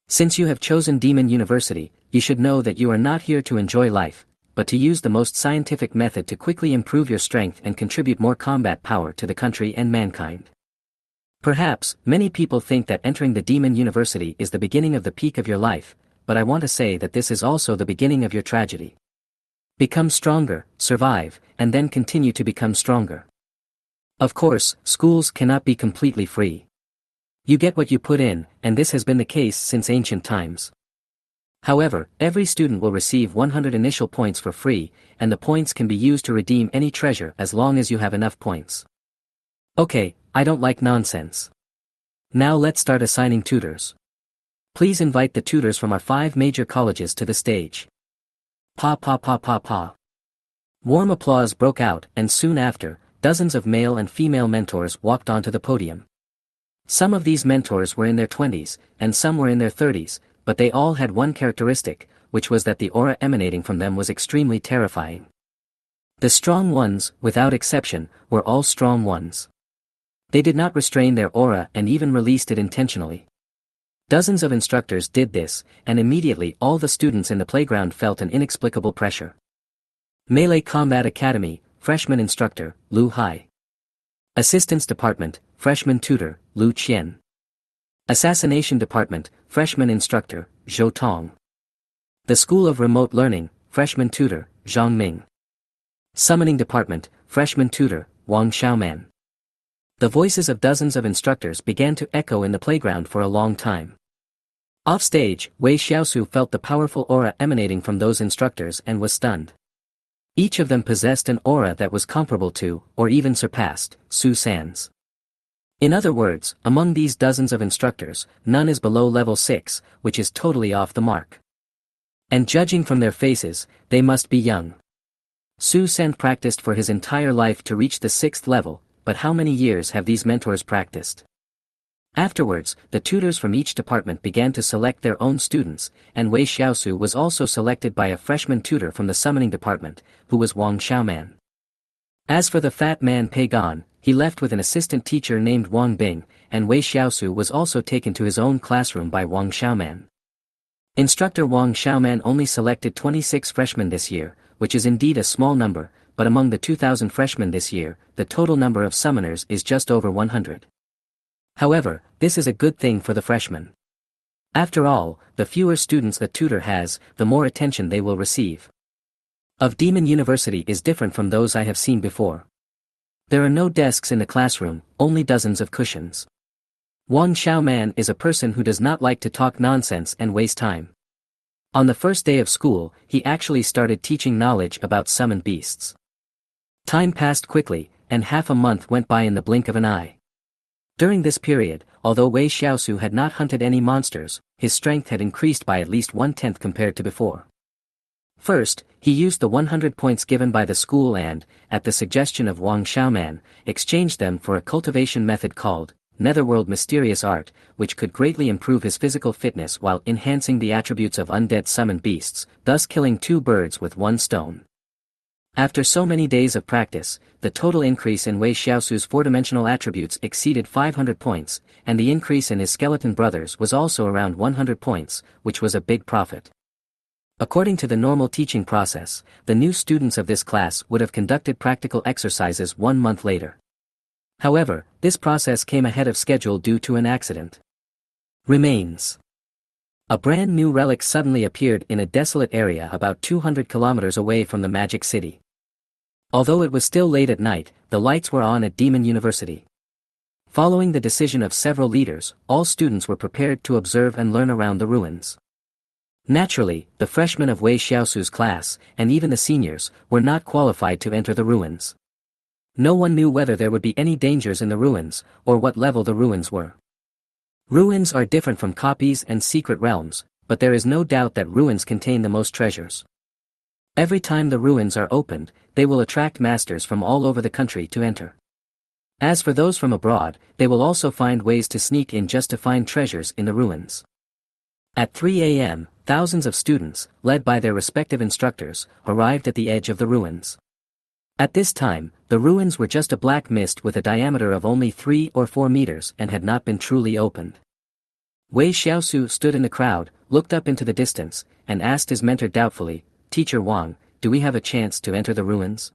Since you have chosen Demon University, you should know that you are not here to enjoy life, but to use the most scientific method to quickly improve your strength and contribute more combat power to the country and mankind. Perhaps, many people think that entering the Demon University is the beginning of the peak of your life, but I want to say that this is also the beginning of your tragedy. Become stronger, survive, and then continue to become stronger. Of course, schools cannot be completely free. You get what you put in, and this has been the case since ancient times. However, every student will receive 100 initial points for free, and the points can be used to redeem any treasure as long as you have enough points. Okay, I don't like nonsense. Now let's start assigning tutors. Please invite the tutors from our 5 major colleges to the stage. Pa pa pa pa pa. Warm applause broke out, and soon after, dozens of male and female mentors walked onto the podium. Some of these mentors were in their 20s, and some were in their 30s, but they all had one characteristic, which was that the aura emanating from them was extremely terrifying. The strong ones, without exception, were all strong ones. They did not restrain their aura and even released it intentionally. Dozens of instructors did this, and immediately all the students in the playground felt an inexplicable pressure. Melee Combat Academy, Freshman Instructor, Lu Hai. Assistance Department, Freshman Tutor, Lu Qian. Assassination Department, Freshman Instructor, Zhou Tong. The School of Remote Learning, Freshman Tutor, Zhang Ming. Summoning Department, Freshman Tutor, Wang Xiaoman. The voices of dozens of instructors began to echo in the playground for a long time. Offstage, Wei Shiau felt the powerful aura emanating from those instructors and was stunned. Each of them possessed an aura that was comparable to, or even surpassed, Su San's. In other words, among these dozens of instructors, none is below level 6, which is totally off the mark. And judging from their faces, they must be young. Su San practiced for his entire life to reach the 6th level, but how many years have these mentors practiced? Afterwards, the tutors from each department began to select their own students, and Wei Shiau was also selected by a freshman tutor from the summoning department, who was Wang Xiaoman. As for the fat man Pagon, he left with an assistant teacher named Wang Bing, and Wei Shiau was also taken to his own classroom by Wang Xiaoman. Instructor Wang Xiaoman only selected 26 freshmen this year, which is indeed a small number, but among the 2,000 freshmen this year, the total number of summoners is just over 100. However, this is a good thing for the freshmen. After all, the fewer students a tutor has, the more attention they will receive. Of Demon University is different from those I have seen before. There are no desks in the classroom, only dozens of cushions. Wang Xiaoman is a person who does not like to talk nonsense and waste time. On the first day of school, he actually started teaching knowledge about summoned beasts. Time passed quickly, and half a month went by in the blink of an eye. During this period, although Wei Shiau had not hunted any monsters, his strength had increased by at least 1/10 compared to before. First, he used the 100 points given by the school and, at the suggestion of Wang Xiaoman, exchanged them for a cultivation method called Netherworld Mysterious Art, which could greatly improve his physical fitness while enhancing the attributes of undead summoned beasts, thus killing 2 birds with 1 stone. After so many days of practice, the total increase in Wei Shiau's 4-dimensional attributes exceeded 500 points, and the increase in his skeleton brothers was also around 100 points, which was a big profit. According to the normal teaching process, the new students of this class would have conducted practical exercises 1 month later. However, this process came ahead of schedule due to an accident. Remains. A brand new relic suddenly appeared in a desolate area about 200 kilometers away from the Magic City. Although it was still late at night, the lights were on at Demon University. Following the decision of several leaders, all students were prepared to observe and learn around the ruins. Naturally, the freshmen of Wei Shiau's class, and even the seniors, were not qualified to enter the ruins. No one knew whether there would be any dangers in the ruins, or what level the ruins were. Ruins are different from copies and secret realms, but there is no doubt that ruins contain the most treasures. Every time the ruins are opened, they will attract masters from all over the country to enter. As for those from abroad, they will also find ways to sneak in just to find treasures in the ruins. At 3 a.m., thousands of students, led by their respective instructors, arrived at the edge of the ruins. At this time, the ruins were just a black mist with a diameter of only 3 or 4 meters and had not been truly opened. Wei Shiau stood in the crowd, looked up into the distance, and asked his mentor doubtfully, "Teacher Wang, do we have a chance to enter the ruins?"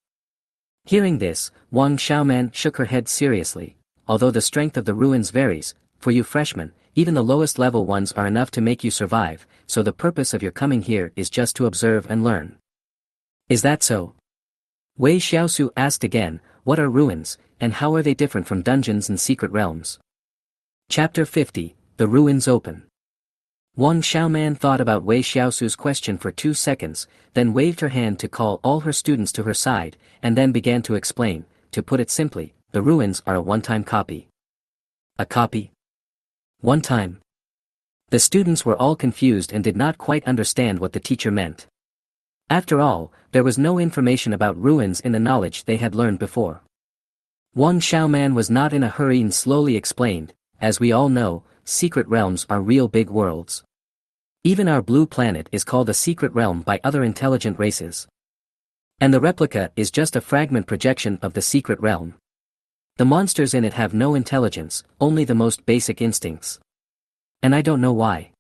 Hearing this, Wang Xiaoman shook her head seriously. "Although the strength of the ruins varies, for you freshmen, even the lowest level ones are enough to make you survive, so the purpose of your coming here is just to observe and learn." "Is that so?" Wei Shiau asked again, "What are ruins, and how are they different from dungeons and secret realms?" Chapter 50, The Ruins Open. Wang Xiaoman thought about Wei Shiau's question for 2 seconds, then waved her hand to call all her students to her side, and then began to explain. To put it simply, the ruins are a one-time copy. A copy? One time? The students were all confused and did not quite understand what the teacher meant. After all, there was no information about ruins in the knowledge they had learned before. Wang Xiaoman was not in a hurry and slowly explained, "As we all know, secret realms are real big worlds. Even our blue planet is called a secret realm by other intelligent races. And the replica is just a fragment projection of the secret realm. The monsters in it have no intelligence, only the most basic instincts. And I don't know why.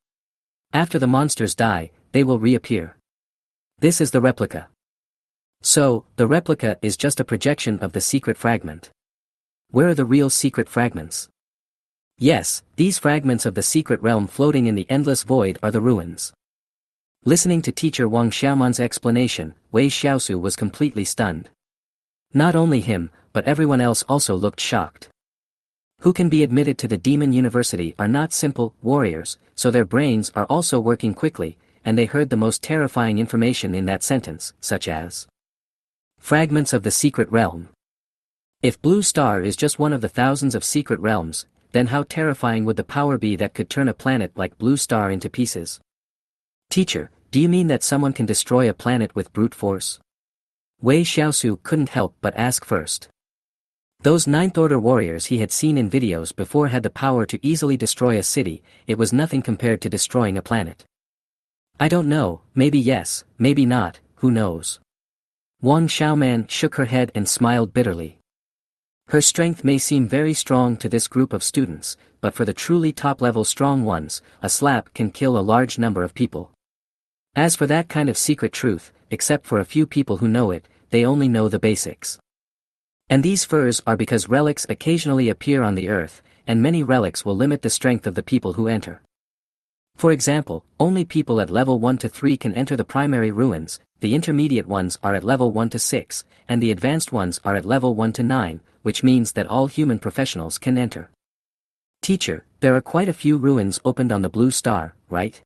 After the monsters die, they will reappear. This is the replica. So, the replica is just a projection of the secret fragment. Where are the real secret fragments? Yes, these fragments of the secret realm floating in the endless void are the ruins." Listening to teacher Wang Xiaoman's explanation, Wei Shiau was completely stunned. Not only him, but everyone else also looked shocked. Who can be admitted to the Demon University are not simple warriors, so their brains are also working quickly, and they heard the most terrifying information in that sentence, such as fragments of the secret realm. If Blue Star is just one of the thousands of secret realms, then how terrifying would the power be that could turn a planet like Blue Star into pieces? "Teacher, do you mean that someone can destroy a planet with brute force?" Wei Shiau couldn't help but ask first. Those Ninth Order warriors he had seen in videos before had the power to easily destroy a city. It was nothing compared to destroying a planet. "I don't know, maybe yes, maybe not, who knows?" Wang Xiaoman shook her head and smiled bitterly. Her strength may seem very strong to this group of students, but for the truly top-level strong ones, a slap can kill a large number of people. As for that kind of secret truth, except for a few people who know it, they only know the basics. And these furs are because relics occasionally appear on the earth, and many relics will limit the strength of the people who enter. For example, only people at level 1 to 3 can enter the primary ruins, the intermediate ones are at level 1 to 6, and the advanced ones are at level 1 to 9, which means that all human professionals can enter. "Teacher, there are quite a few ruins opened on the Blue Star, right?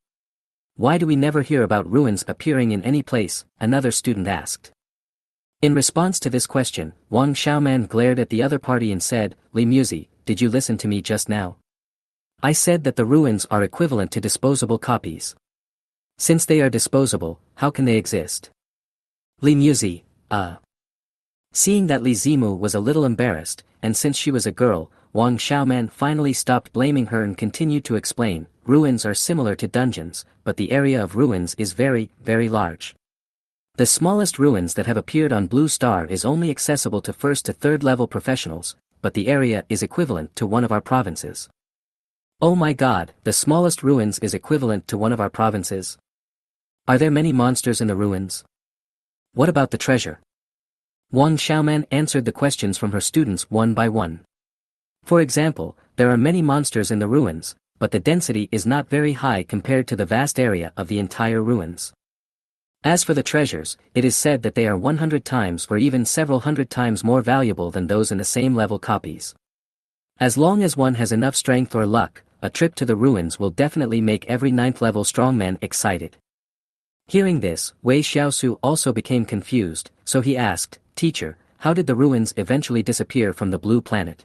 Why do we never hear about ruins appearing in any place?" another student asked. In response to this question, Wang Xiaoman glared at the other party and said, "Li Muzi, did you listen to me just now? I said that the ruins are equivalent to disposable copies. Since they are disposable, how can they exist?" Li Muzi, Seeing that Li Zimu was a little embarrassed, and since she was a girl, Wang Xiaoman finally stopped blaming her and continued to explain, "Ruins are similar to dungeons, but the area of ruins is very, very large. The smallest ruins that have appeared on Blue Star is only accessible to 1st to 3rd level professionals, but the area is equivalent to one of our provinces." "Oh my god, the smallest ruins is equivalent to one of our provinces? Are there many monsters in the ruins? What about the treasure?" Wang Xiaoman answered the questions from her students one by one. For example, there are many monsters in the ruins, but the density is not very high compared to the vast area of the entire ruins. As for the treasures, it is said that they are 100 times or even several hundred times more valuable than those in the same level copies. As long as one has enough strength or luck, a trip to the ruins will definitely make every 9th level strongman excited. Hearing this, Wei Shiao also became confused, so he asked, "Teacher, how did the ruins eventually disappear from the blue planet?"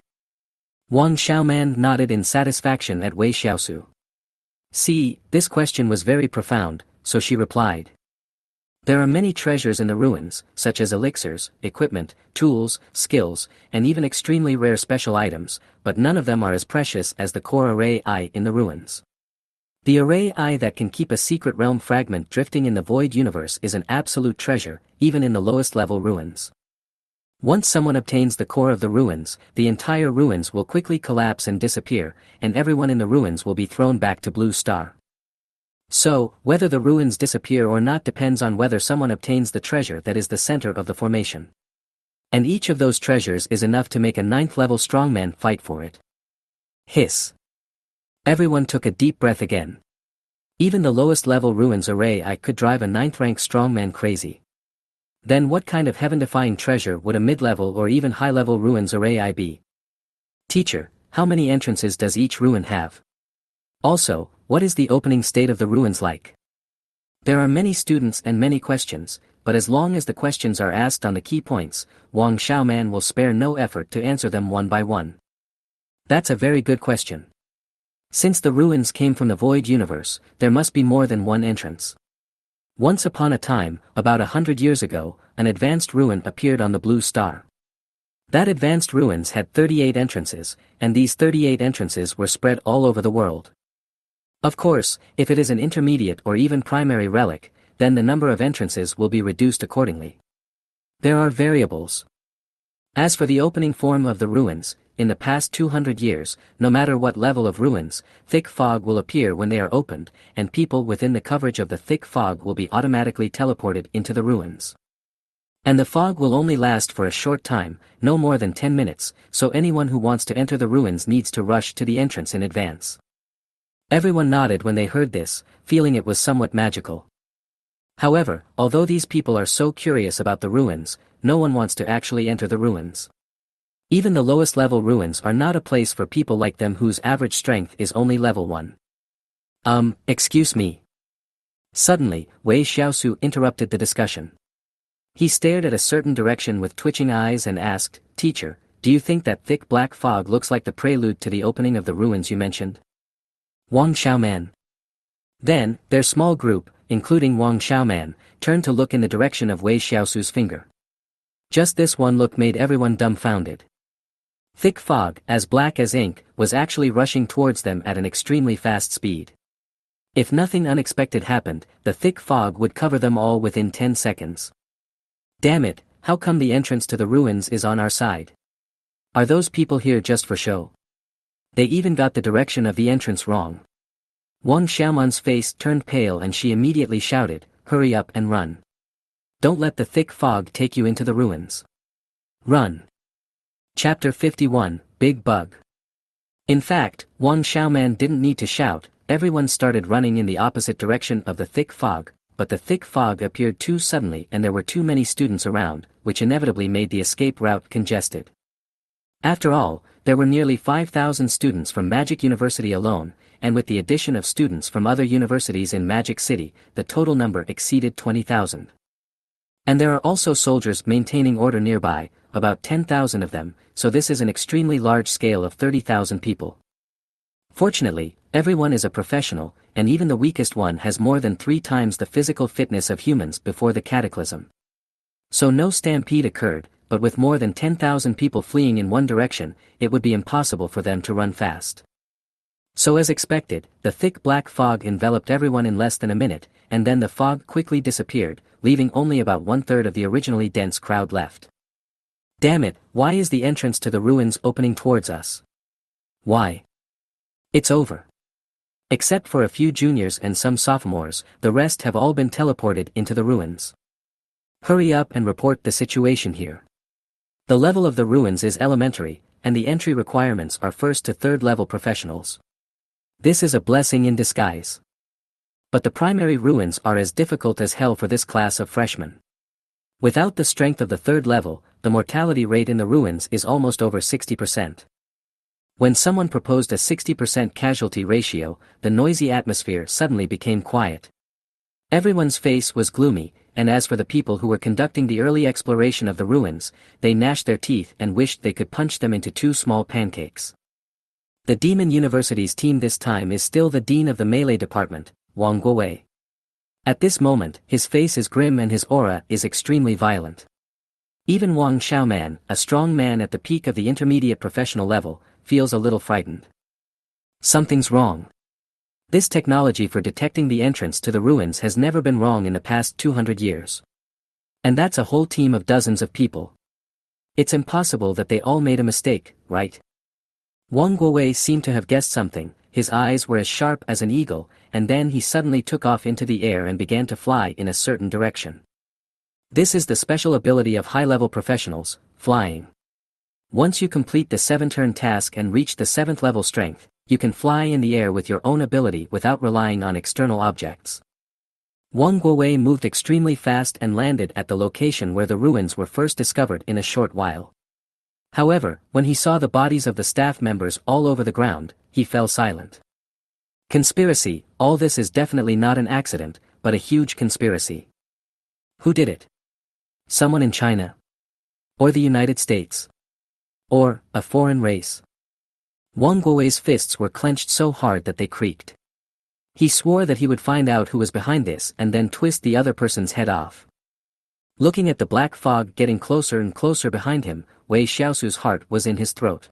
Wang Xiaoman nodded in satisfaction at Wei Shiao. See, this question was very profound, so she replied. There are many treasures in the ruins, such as elixirs, equipment, tools, skills, and even extremely rare special items, but none of them are as precious as the core array I in the ruins. The array I that can keep a secret realm fragment drifting in the void universe is an absolute treasure, even in the lowest level ruins. Once someone obtains the core of the ruins, the entire ruins will quickly collapse and disappear, and everyone in the ruins will be thrown back to Blue Star. So, whether the ruins disappear or not depends on whether someone obtains the treasure that is the center of the formation. And each of those treasures is enough to make a 9th level strongman fight for it. Hiss. Everyone took a deep breath again. Even the lowest level ruins array I could drive a 9th rank strongman crazy. Then what kind of heaven-defying treasure would a mid-level or even high-level ruins array I be? Teacher, how many entrances does each ruin have? Also, what is the opening state of the ruins like? There are many students and many questions, but as long as the questions are asked on the key points, Wang Xiaoman will spare no effort to answer them one by one. That's a very good question. Since the ruins came from the void universe, there must be more than one entrance. Once upon a time, about 100 years ago, an advanced ruin appeared on the Blue Star. That advanced ruins had 38 entrances, and these 38 entrances were spread all over the world. Of course, if it is an intermediate or even primary relic, then the number of entrances will be reduced accordingly. There are variables. As for the opening form of the ruins, in the past 200 years, no matter what level of ruins, thick fog will appear when they are opened, and people within the coverage of the thick fog will be automatically teleported into the ruins. And the fog will only last for a short time, no more than 10 minutes, so anyone who wants to enter the ruins needs to rush to the entrance in advance. Everyone nodded when they heard this, feeling it was somewhat magical. However, although these people are so curious about the ruins, no one wants to actually enter the ruins. Even the lowest level ruins are not a place for people like them whose average strength is only level 1. Excuse me. Suddenly, Wei Shiao interrupted the discussion. He stared at a certain direction with twitching eyes and asked, "Teacher, do you think that thick black fog looks like the prelude to the opening of the ruins you mentioned?" Wang Xiaoman. Then, their small group, including Wang Xiaoman, turned to look in the direction of Wei Xiao's finger. Just this one look made everyone dumbfounded. Thick fog, as black as ink, was actually rushing towards them at an extremely fast speed. If nothing unexpected happened, the thick fog would cover them all within 10 seconds. Damn it, how come the entrance to the ruins is on our side? Are those people here just for show? They even got the direction of the entrance wrong. Wang Xiaoman's face turned pale and she immediately shouted, "Hurry up and run. Don't let the thick fog take you into the ruins. Run." Chapter 51, Big Bug. In fact, Wang Xiaoman didn't need to shout, everyone started running in the opposite direction of the thick fog, but the thick fog appeared too suddenly and there were too many students around, which inevitably made the escape route congested. After all, there were nearly 5,000 students from Magic University alone, and with the addition of students from other universities in Magic City, the total number exceeded 20,000. And there are also soldiers maintaining order nearby, about 10,000 of them, so this is an extremely large scale of 30,000 people. Fortunately, everyone is a professional, and even the weakest one has more than 3 times the physical fitness of humans before the cataclysm. So no stampede occurred, but with more than 10,000 people fleeing in one direction, it would be impossible for them to run fast. So as expected, the thick black fog enveloped everyone in less than a minute, and then the fog quickly disappeared, leaving only about 1/3 of the originally dense crowd left. Damn it, why is the entrance to the ruins opening towards us? Why? It's over. Except for a few juniors and some sophomores, the rest have all been teleported into the ruins. Hurry up and report the situation here. The level of the ruins is elementary, and the entry requirements are 1st to 3rd level professionals. This is a blessing in disguise. But the primary ruins are as difficult as hell for this class of freshmen. Without the strength of the 3rd level, the mortality rate in the ruins is almost over 60%. When someone proposed a 60% casualty ratio, the noisy atmosphere suddenly became quiet. Everyone's face was gloomy, and as for the people who were conducting the early exploration of the ruins, they gnashed their teeth and wished they could punch them into two small pancakes. The Demon University's team this time is still the dean of the melee department, Wang Guowei. At this moment, his face is grim and his aura is extremely violent. Even Wang Xiaoman, a strong man at the peak of the intermediate professional level, feels a little frightened. Something's wrong. This technology for detecting the entrance to the ruins has never been wrong in the past 200 years. And that's a whole team of dozens of people. It's impossible that they all made a mistake, right? Wang Guowei seemed to have guessed something, his eyes were as sharp as an eagle, and then he suddenly took off into the air and began to fly in a certain direction. This is the special ability of high-level professionals, flying. Once you complete the 7-turn task and reach the 7th level strength, you can fly in the air with your own ability without relying on external objects. Wang Guowei moved extremely fast and landed at the location where the ruins were first discovered in a short while. However, when he saw the bodies of the staff members all over the ground, he fell silent. Conspiracy, all this is definitely not an accident, but a huge conspiracy. Who did it? Someone in China? Or the United States? Or a foreign race? Wang Guowei's fists were clenched so hard that they creaked. He swore that he would find out who was behind this and then twist the other person's head off. Looking at the black fog getting closer and closer behind him, Wei Shiau's heart was in his throat.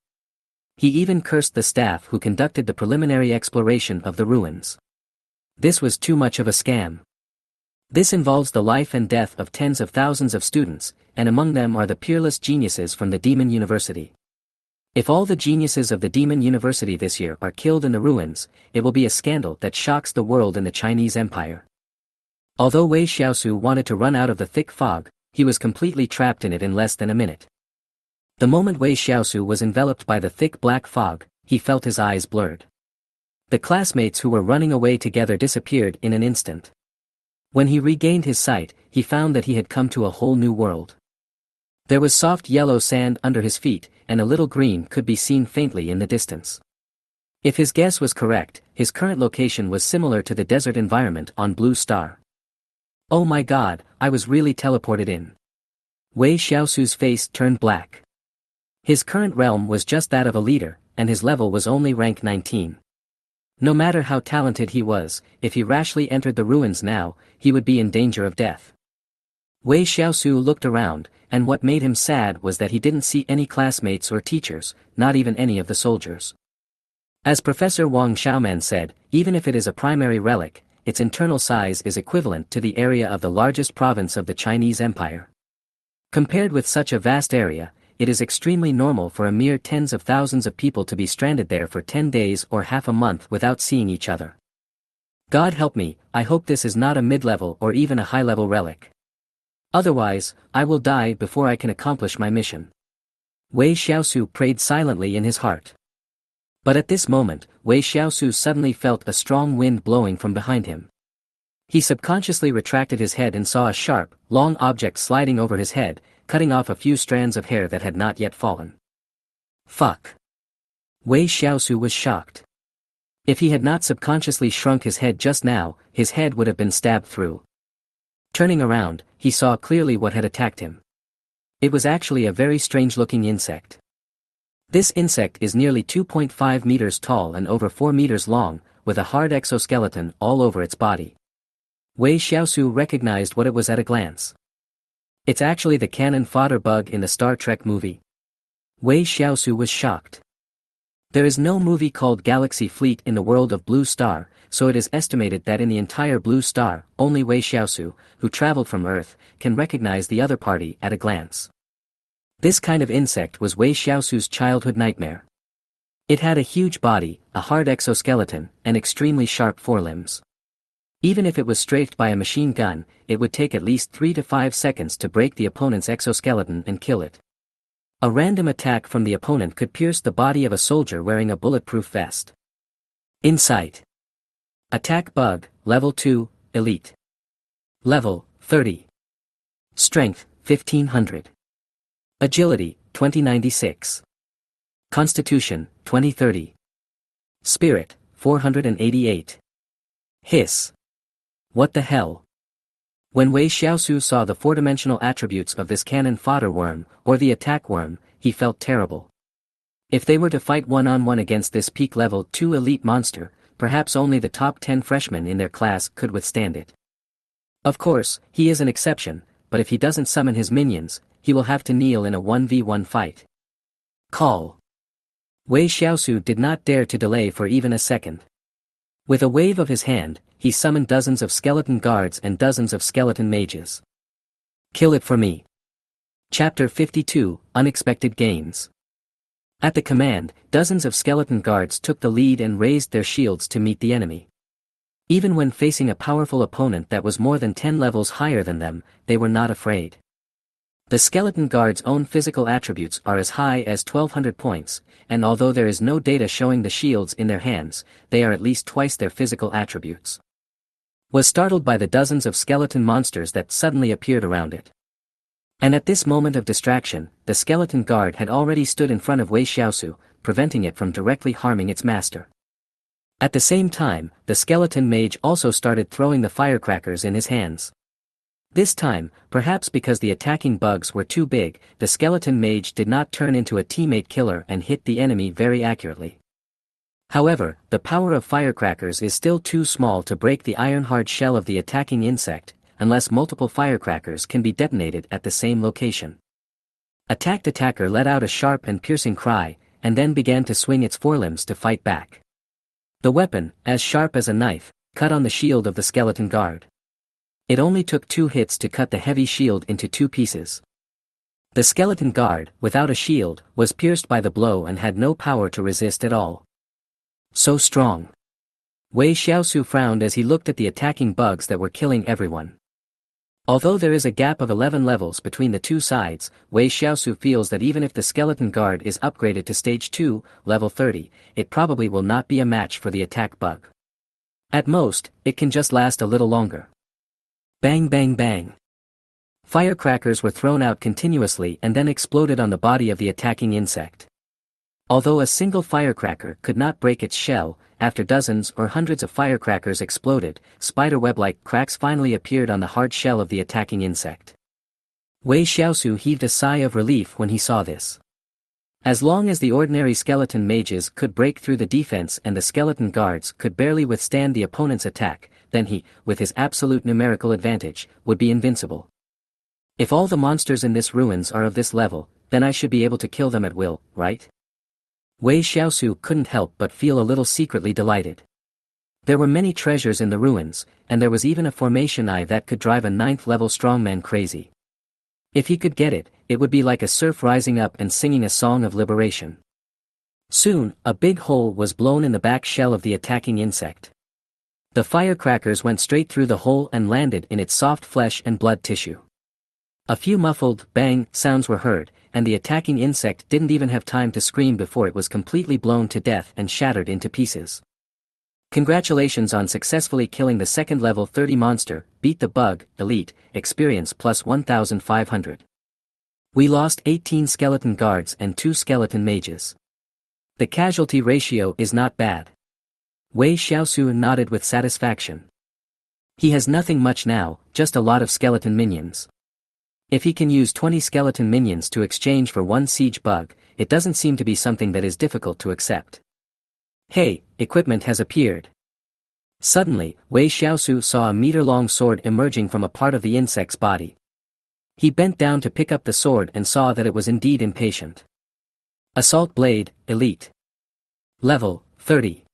He even cursed the staff who conducted the preliminary exploration of the ruins. This was too much of a scam. This involves the life and death of tens of thousands of students, and among them are the peerless geniuses from the Demon University. If all the geniuses of the Demon University this year are killed in the ruins, it will be a scandal that shocks the world and the Chinese Empire. Although Wei Shiau wanted to run out of the thick fog, he was completely trapped in it in less than a minute. The moment Wei Shiau was enveloped by the thick black fog, he felt his eyes blurred. The classmates who were running away together disappeared in an instant. When he regained his sight, he found that he had come to a whole new world. There was soft yellow sand under his feet, and a little green could be seen faintly in the distance. If his guess was correct, his current location was similar to the desert environment on Blue Star. Oh my god, I was really teleported in. Wei Shiau's face turned black. His current realm was just that of a leader, and his level was only rank 19. No matter how talented he was, if he rashly entered the ruins now, he would be in danger of death. Wei Shiau looked around, and what made him sad was that he didn't see any classmates or teachers, not even any of the soldiers. As Professor Wang Xiaoman said, even if it is a primary relic, its internal size is equivalent to the area of the largest province of the Chinese Empire. Compared with such a vast area, it is extremely normal for a mere tens of thousands of people to be stranded there for 10 days or half a month without seeing each other. God help me, I hope this is not a mid-level or even a high-level relic. Otherwise, I will die before I can accomplish my mission. Wei Shiau prayed silently in his heart. But at this moment, Wei Shiau suddenly felt a strong wind blowing from behind him. He subconsciously retracted his head and saw a sharp, long object sliding over his head, cutting off a few strands of hair that had not yet fallen. Fuck. Wei Shiau was shocked. If he had not subconsciously shrunk his head just now, his head would have been stabbed through. Turning around, he saw clearly what had attacked him. It was actually a very strange-looking insect. This insect is nearly 2.5 meters tall and over 4 meters long, with a hard exoskeleton all over its body. Wei Shiau recognized what it was at a glance. It's actually the cannon fodder bug in the Star Trek movie. Wei Shiau was shocked. There is no movie called Galaxy Fleet in the world of Blue Star, so it is estimated that in the entire Blue Star, only Wei Shiau, who traveled from Earth, can recognize the other party at a glance. This kind of insect was Wei Shiau's childhood nightmare. It had a huge body, a hard exoskeleton, and extremely sharp forelimbs. Even if it was strafed by a machine gun, it would take at least 3 to 5 seconds to break the opponent's exoskeleton and kill it. A random attack from the opponent could pierce the body of a soldier wearing a bulletproof vest. Insight. Attack Bug, Level 2, Elite. Level, 30. Strength, 1500. Agility, 2096. Constitution, 2030. Spirit, 488. Hiss. What the hell? When Wei Shiau saw the four-dimensional attributes of this cannon fodder worm, or the attack worm, he felt terrible. If they were to fight one-on-one against this peak level 2 elite monster, perhaps only the top 10 freshmen in their class could withstand it. Of course, he is an exception, but if he doesn't summon his minions, he will have to kneel in a 1v1 fight. Call. Wei Shiau did not dare to delay for even a second. With a wave of his hand, he summoned dozens of skeleton guards and dozens of skeleton mages. Kill it for me. Chapter 52, Unexpected Gains. At the command, dozens of skeleton guards took the lead and raised their shields to meet the enemy. Even when facing a powerful opponent that was more than 10 levels higher than them, they were not afraid. The skeleton guards' own physical attributes are as high as 1200 points, and although there is no data showing the shields in their hands, they are at least twice their physical attributes. Was startled by the dozens of skeleton monsters that suddenly appeared around it. And at this moment of distraction, the skeleton guard had already stood in front of Wei Shiau, preventing it from directly harming its master. At the same time, the skeleton mage also started throwing the firecrackers in his hands. This time, perhaps because the attacking bugs were too big, the skeleton mage did not turn into a teammate killer and hit the enemy very accurately. However, the power of firecrackers is still too small to break the iron-hard shell of the attacking insect, unless multiple firecrackers can be detonated at the same location. Attacked attacker let out a sharp and piercing cry, and then began to swing its forelimbs to fight back. The weapon, as sharp as a knife, cut on the shield of the skeleton guard. It only took 2 hits to cut the heavy shield into 2 pieces. The skeleton guard, without a shield, was pierced by the blow and had no power to resist at all. So strong. Wei Shiau frowned as he looked at the attacking bugs that were killing everyone. Although there is a gap of 11 levels between the two sides, Wei Shiau feels that even if the skeleton guard is upgraded to stage 2, level 30, it probably will not be a match for the attack bug. At most, it can just last a little longer. Bang bang bang. Firecrackers were thrown out continuously and then exploded on the body of the attacking insect. Although a single firecracker could not break its shell, after dozens or hundreds of firecrackers exploded, spiderweb-like cracks finally appeared on the hard shell of the attacking insect. Wei Shiau heaved a sigh of relief when he saw this. As long as the ordinary skeleton mages could break through the defense and the skeleton guards could barely withstand the opponent's attack, then he, with his absolute numerical advantage, would be invincible. If all the monsters in this ruins are of this level, then I should be able to kill them at will, right? Wei Shiau couldn't help but feel a little secretly delighted. There were many treasures in the ruins, and there was even a formation eye that could drive a 9th-level strongman crazy. If he could get it, it would be like a surf rising up and singing a song of liberation. Soon, a big hole was blown in the back shell of the attacking insect. The firecrackers went straight through the hole and landed in its soft flesh and blood tissue. A few muffled bang sounds were heard, and the attacking insect didn't even have time to scream before it was completely blown to death and shattered into pieces. Congratulations on successfully killing the second level 30 monster, beat the bug, elite, experience plus 1500. We lost 18 skeleton guards and 2 skeleton mages. The casualty ratio is not bad. Wei Shiau nodded with satisfaction. He has nothing much now, just a lot of skeleton minions. If he can use 20 skeleton minions to exchange for 1 siege bug, it doesn't seem to be something that is difficult to accept. Hey, equipment has appeared. Suddenly, Wei Shiau saw a meter-long sword emerging from a part of the insect's body. He bent down to pick up the sword and saw that it was indeed impatient. Assault Blade, Elite. Level, 30.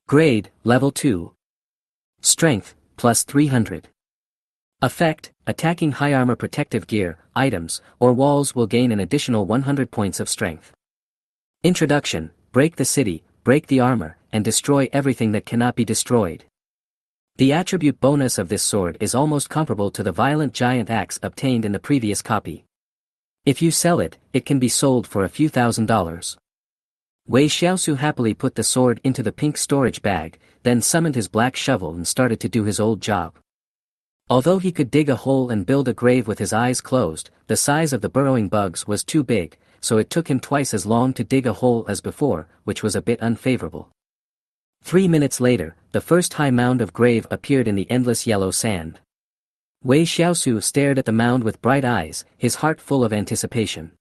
Grade, Level 2. Strength, plus 300. Effect, attacking high armor protective gear, items, or walls will gain an additional 100 points of strength. Introduction, break the city, break the armor, and destroy everything that cannot be destroyed. The attribute bonus of this sword is almost comparable to the violent giant axe obtained in the previous copy. If you sell it, it can be sold for a few $1,000s. Wei Shiau happily put the sword into the pink storage bag, then summoned his black shovel and started to do his old job. Although he could dig a hole and build a grave with his eyes closed, the size of the burrowing bugs was too big, so it took him twice as long to dig a hole as before, which was a bit unfavorable. 3 minutes later, the first high mound of grave appeared in the endless yellow sand. Wei Shiau stared at the mound with bright eyes, his heart full of anticipation.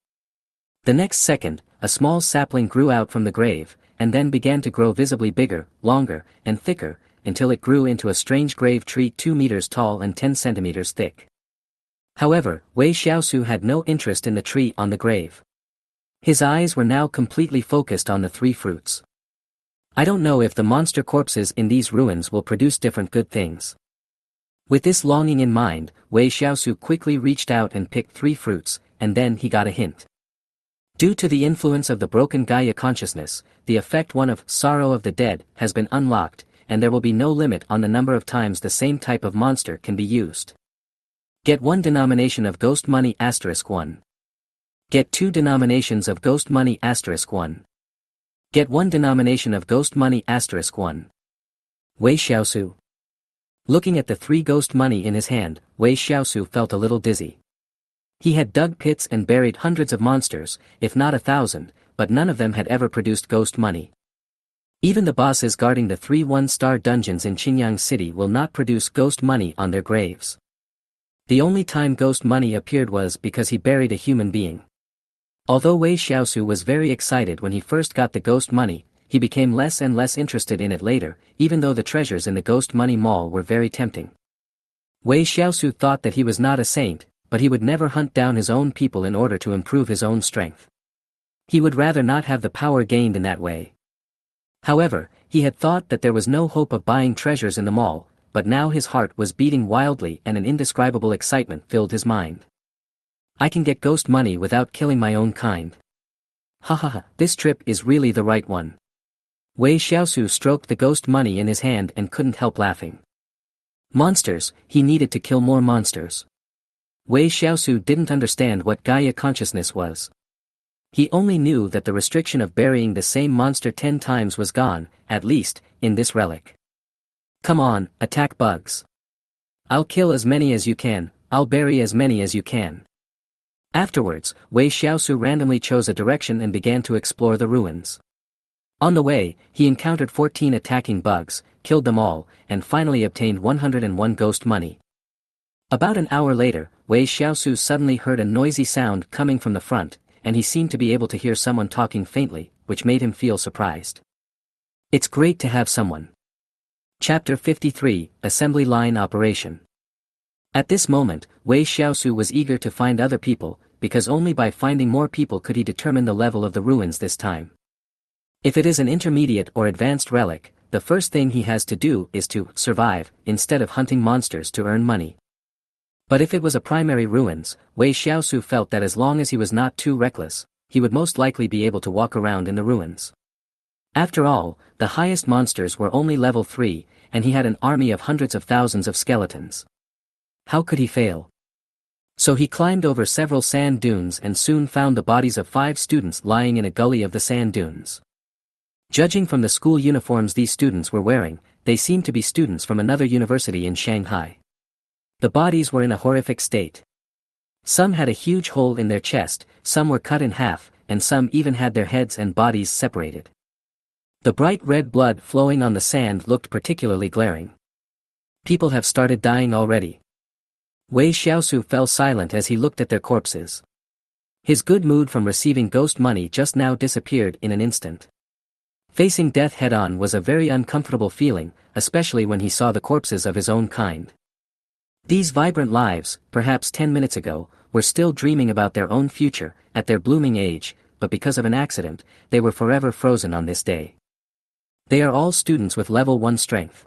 The next second, a small sapling grew out from the grave, and then began to grow visibly bigger, longer, and thicker, until it grew into a strange grave tree 2 meters tall and 10 centimeters thick. However, Wei Shiau had no interest in the tree on the grave. His eyes were now completely focused on the 3 fruits. I don't know if the monster corpses in these ruins will produce different good things. With this longing in mind, Wei Shiau quickly reached out and picked 3 fruits, and then he got a hint. Due to the influence of the broken Gaia consciousness, the effect 1 of Sorrow of the Dead has been unlocked, and there will be no limit on the number of times the same type of monster can be used. Get 1 denomination of ghost money *1. Get 2 denominations of ghost money *1. Get 1 denomination of ghost money *1. Wei Shiau. Looking at the 3 ghost money in his hand, Wei Shiau felt a little dizzy. He had dug pits and buried hundreds of monsters, if not 1,000, but none of them had ever produced ghost money. Even the bosses guarding the 3 1-star dungeons in Qingyang City will not produce ghost money on their graves. The only time ghost money appeared was because he buried a human being. Although Wei Shiau was very excited when he first got the ghost money, he became less and less interested in it later, even though the treasures in the ghost money mall were very tempting. Wei Shiau thought that he was not a saint, but he would never hunt down his own people in order to improve his own strength. He would rather not have the power gained in that way. However, he had thought that there was no hope of buying treasures in the mall, but now his heart was beating wildly and an indescribable excitement filled his mind. I can get ghost money without killing my own kind. Hahaha, this trip is really the right one. Wei Shiau stroked the ghost money in his hand and couldn't help laughing. Monsters, he needed to kill more monsters. Wei Shiau didn't understand what Gaia consciousness was. He only knew that the restriction of burying the same monster 10 times was gone, at least, in this relic. Come on, attack bugs. I'll kill as many as you can, I'll bury as many as you can. Afterwards, Wei Shiau randomly chose a direction and began to explore the ruins. On the way, he encountered 14 attacking bugs, killed them all, and finally obtained 101 ghost money. About an hour later, Wei Shiau suddenly heard a noisy sound coming from the front, and he seemed to be able to hear someone talking faintly, which made him feel surprised. It's great to have someone. Chapter 53, Assembly Line Operation. At this moment, Wei Shiau was eager to find other people, because only by finding more people could he determine the level of the ruins this time. If it is an intermediate or advanced relic, the first thing he has to do is to survive, instead of hunting monsters to earn money. But if it was a primary ruins, Wei Shiau felt that as long as he was not too reckless, he would most likely be able to walk around in the ruins. After all, the highest monsters were only level 3, and he had an army of hundreds of thousands of skeletons. How could he fail? So he climbed over several sand dunes and soon found the bodies of 5 students lying in a gully of the sand dunes. Judging from the school uniforms these students were wearing, they seemed to be students from another university in Shanghai. The bodies were in a horrific state. Some had a huge hole in their chest, some were cut in half, and some even had their heads and bodies separated. The bright red blood flowing on the sand looked particularly glaring. People have started dying already. Wei Shiau fell silent as he looked at their corpses. His good mood from receiving ghost money just now disappeared in an instant. Facing death head-on was a very uncomfortable feeling, especially when he saw the corpses of his own kind. These vibrant lives, perhaps 10 minutes ago, were still dreaming about their own future, at their blooming age, but because of an accident, they were forever frozen on this day. They are all students with level 1 strength.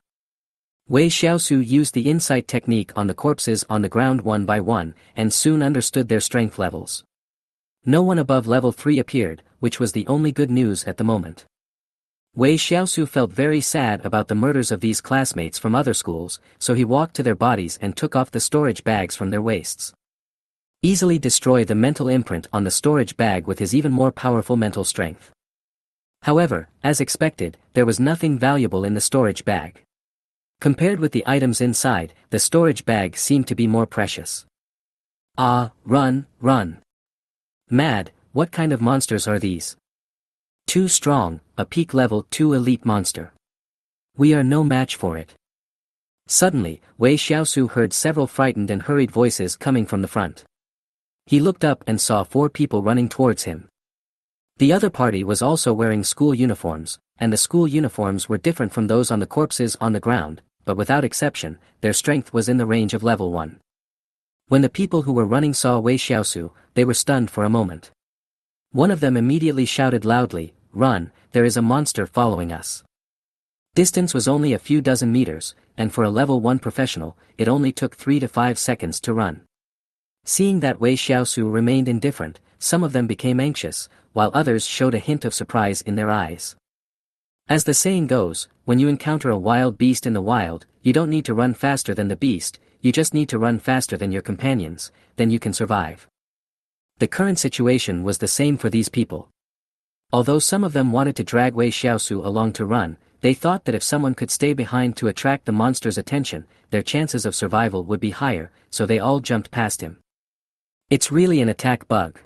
Wei Shiau used the insight technique on the corpses on the ground one by one, and soon understood their strength levels. No one above level 3 appeared, which was the only good news at the moment. Wei Shiau felt very sad about the murders of these classmates from other schools, so he walked to their bodies and took off the storage bags from their waists. Easily destroy the mental imprint on the storage bag with his even more powerful mental strength. However, as expected, there was nothing valuable in the storage bag. Compared with the items inside, the storage bag seemed to be more precious. Ah, run, run. Mad, what kind of monsters are these? Too strong, a peak level 2 elite monster. We are no match for it. Suddenly, Wei Shiau heard several frightened and hurried voices coming from the front. He looked up and saw 4 people running towards him. The other party was also wearing school uniforms, and the school uniforms were different from those on the corpses on the ground, but without exception, their strength was in the range of level 1. When the people who were running saw Wei Shiau, they were stunned for a moment. One of them immediately shouted loudly, "Run, there is a monster following us." Distance was only a few dozen meters, and for a level 1 professional, it only took 3 to 5 seconds to run. Seeing that Wei Shiau remained indifferent, some of them became anxious, while others showed a hint of surprise in their eyes. As the saying goes, when you encounter a wild beast in the wild, you don't need to run faster than the beast, you just need to run faster than your companions, then you can survive. The current situation was the same for these people. Although some of them wanted to drag Wei Shiau along to run, they thought that if someone could stay behind to attract the monster's attention, their chances of survival would be higher, so they all jumped past him. It's really an attack bug.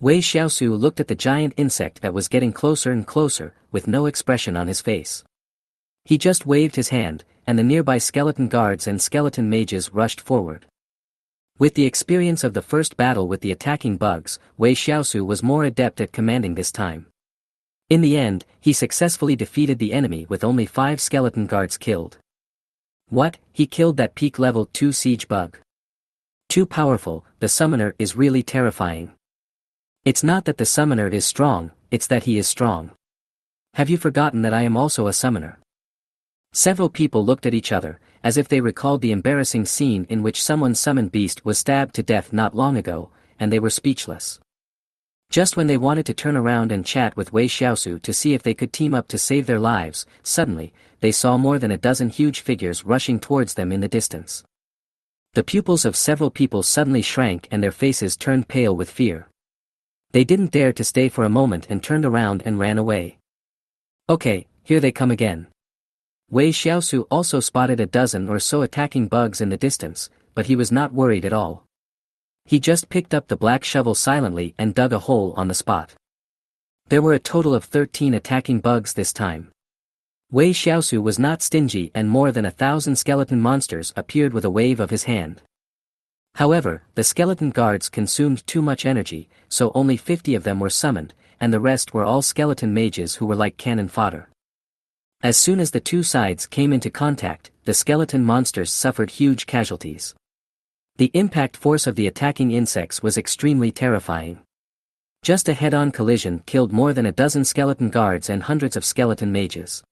Wei Shiau looked at the giant insect that was getting closer and closer, with no expression on his face. He just waved his hand, and the nearby skeleton guards and skeleton mages rushed forward. With the experience of the first battle with the attacking bugs, Wei Shiau was more adept at commanding this time. In the end, he successfully defeated the enemy with only 5 skeleton guards killed. What, he killed that peak level 2 siege bug? Too powerful, the summoner is really terrifying. It's not that the summoner is strong, it's that he is strong. Have you forgotten that I am also a summoner? Several people looked at each other, as if they recalled the embarrassing scene in which someone's summoned beast was stabbed to death not long ago, and they were speechless. Just when they wanted to turn around and chat with Wei Shiau to see if they could team up to save their lives, suddenly, they saw more than a dozen huge figures rushing towards them in the distance. The pupils of several people suddenly shrank and their faces turned pale with fear. They didn't dare to stay for a moment and turned around and ran away. Okay, here they come again. Wei Shiau also spotted a dozen or so attacking bugs in the distance, but he was not worried at all. He just picked up the black shovel silently and dug a hole on the spot. There were a total of 13 attacking bugs this time. Wei Shiau was not stingy and more than 1,000 skeleton monsters appeared with a wave of his hand. However, the skeleton guards consumed too much energy, so only 50 of them were summoned, and the rest were all skeleton mages who were like cannon fodder. As soon as the two sides came into contact, the skeleton monsters suffered huge casualties. The impact force of the attacking insects was extremely terrifying. Just a head-on collision killed more than a dozen skeleton guards and hundreds of skeleton mages.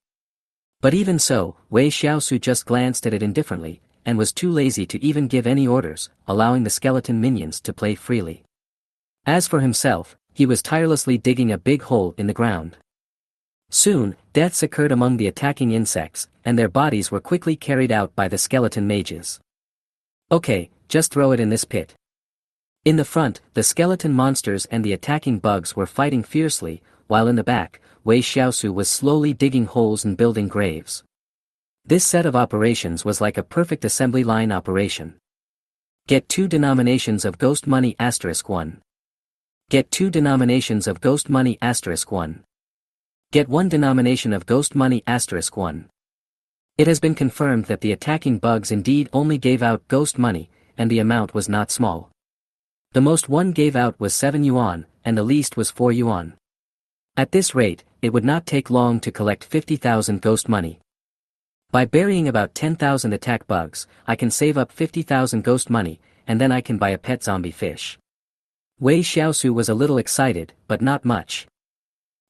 But even so, Wei Shiau just glanced at it indifferently, and was too lazy to even give any orders, allowing the skeleton minions to play freely. As for himself, he was tirelessly digging a big hole in the ground. Soon, deaths occurred among the attacking insects, and their bodies were quickly carried out by the skeleton mages. Okay, just throw it in this pit. In the front, the skeleton monsters and the attacking bugs were fighting fiercely, while in the back, Wei Shiau was slowly digging holes and building graves. This set of operations was like a perfect assembly line operation. Get 2 denominations of ghost money *1. Get 2 denominations of ghost money *1. Get 1 denomination of ghost money *1. It has been confirmed that the attacking bugs indeed only gave out ghost money, and the amount was not small. The most one gave out was 7 yuan, and the least was 4 yuan. At this rate, it would not take long to collect 50,000 ghost money. By burying about 10,000 attack bugs, I can save up 50,000 ghost money, and then I can buy a pet zombie fish. Wei Shiau was a little excited, but not much.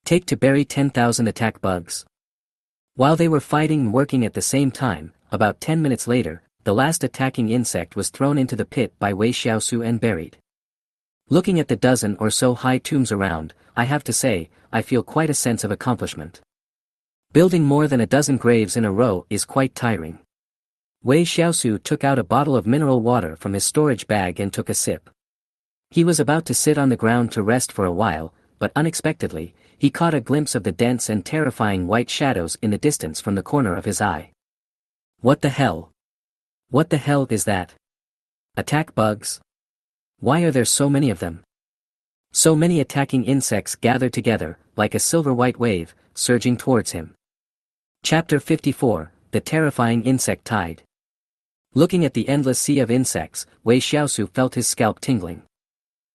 Take to bury 10,000 attack bugs. While they were fighting and working at the same time, about 10 minutes later, the last attacking insect was thrown into the pit by Wei Shiau and buried. Looking at the dozen or so high tombs around, I have to say, I feel quite a sense of accomplishment. Building more than a dozen graves in a row is quite tiring. Wei Shiau took out a bottle of mineral water from his storage bag and took a sip. He was about to sit on the ground to rest for a while, but unexpectedly, he caught a glimpse of the dense and terrifying white shadows in the distance from the corner of his eye. What the hell? What the hell is that? Attack bugs? Why are there so many of them? So many attacking insects gathered together, like a silver-white wave, surging towards him. Chapter 54, the terrifying insect tide. Looking at the endless sea of insects, Wei Shiao felt his scalp tingling.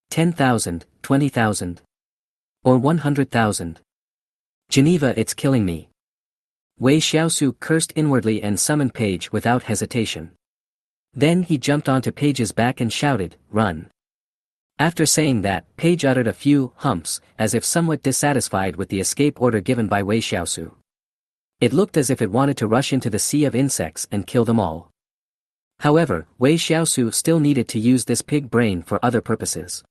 10,000, 20,000. Or 100,000. Geneva, it's killing me. Wei Shiao cursed inwardly and summoned Paige without hesitation. Then he jumped onto Paige's back and shouted, "Run." After saying that, Paige uttered a few humps, as if somewhat dissatisfied with the escape order given by Wei Shiao. It looked as if it wanted to rush into the sea of insects and kill them all. However, Wei Shiao still needed to use this pig brain for other purposes.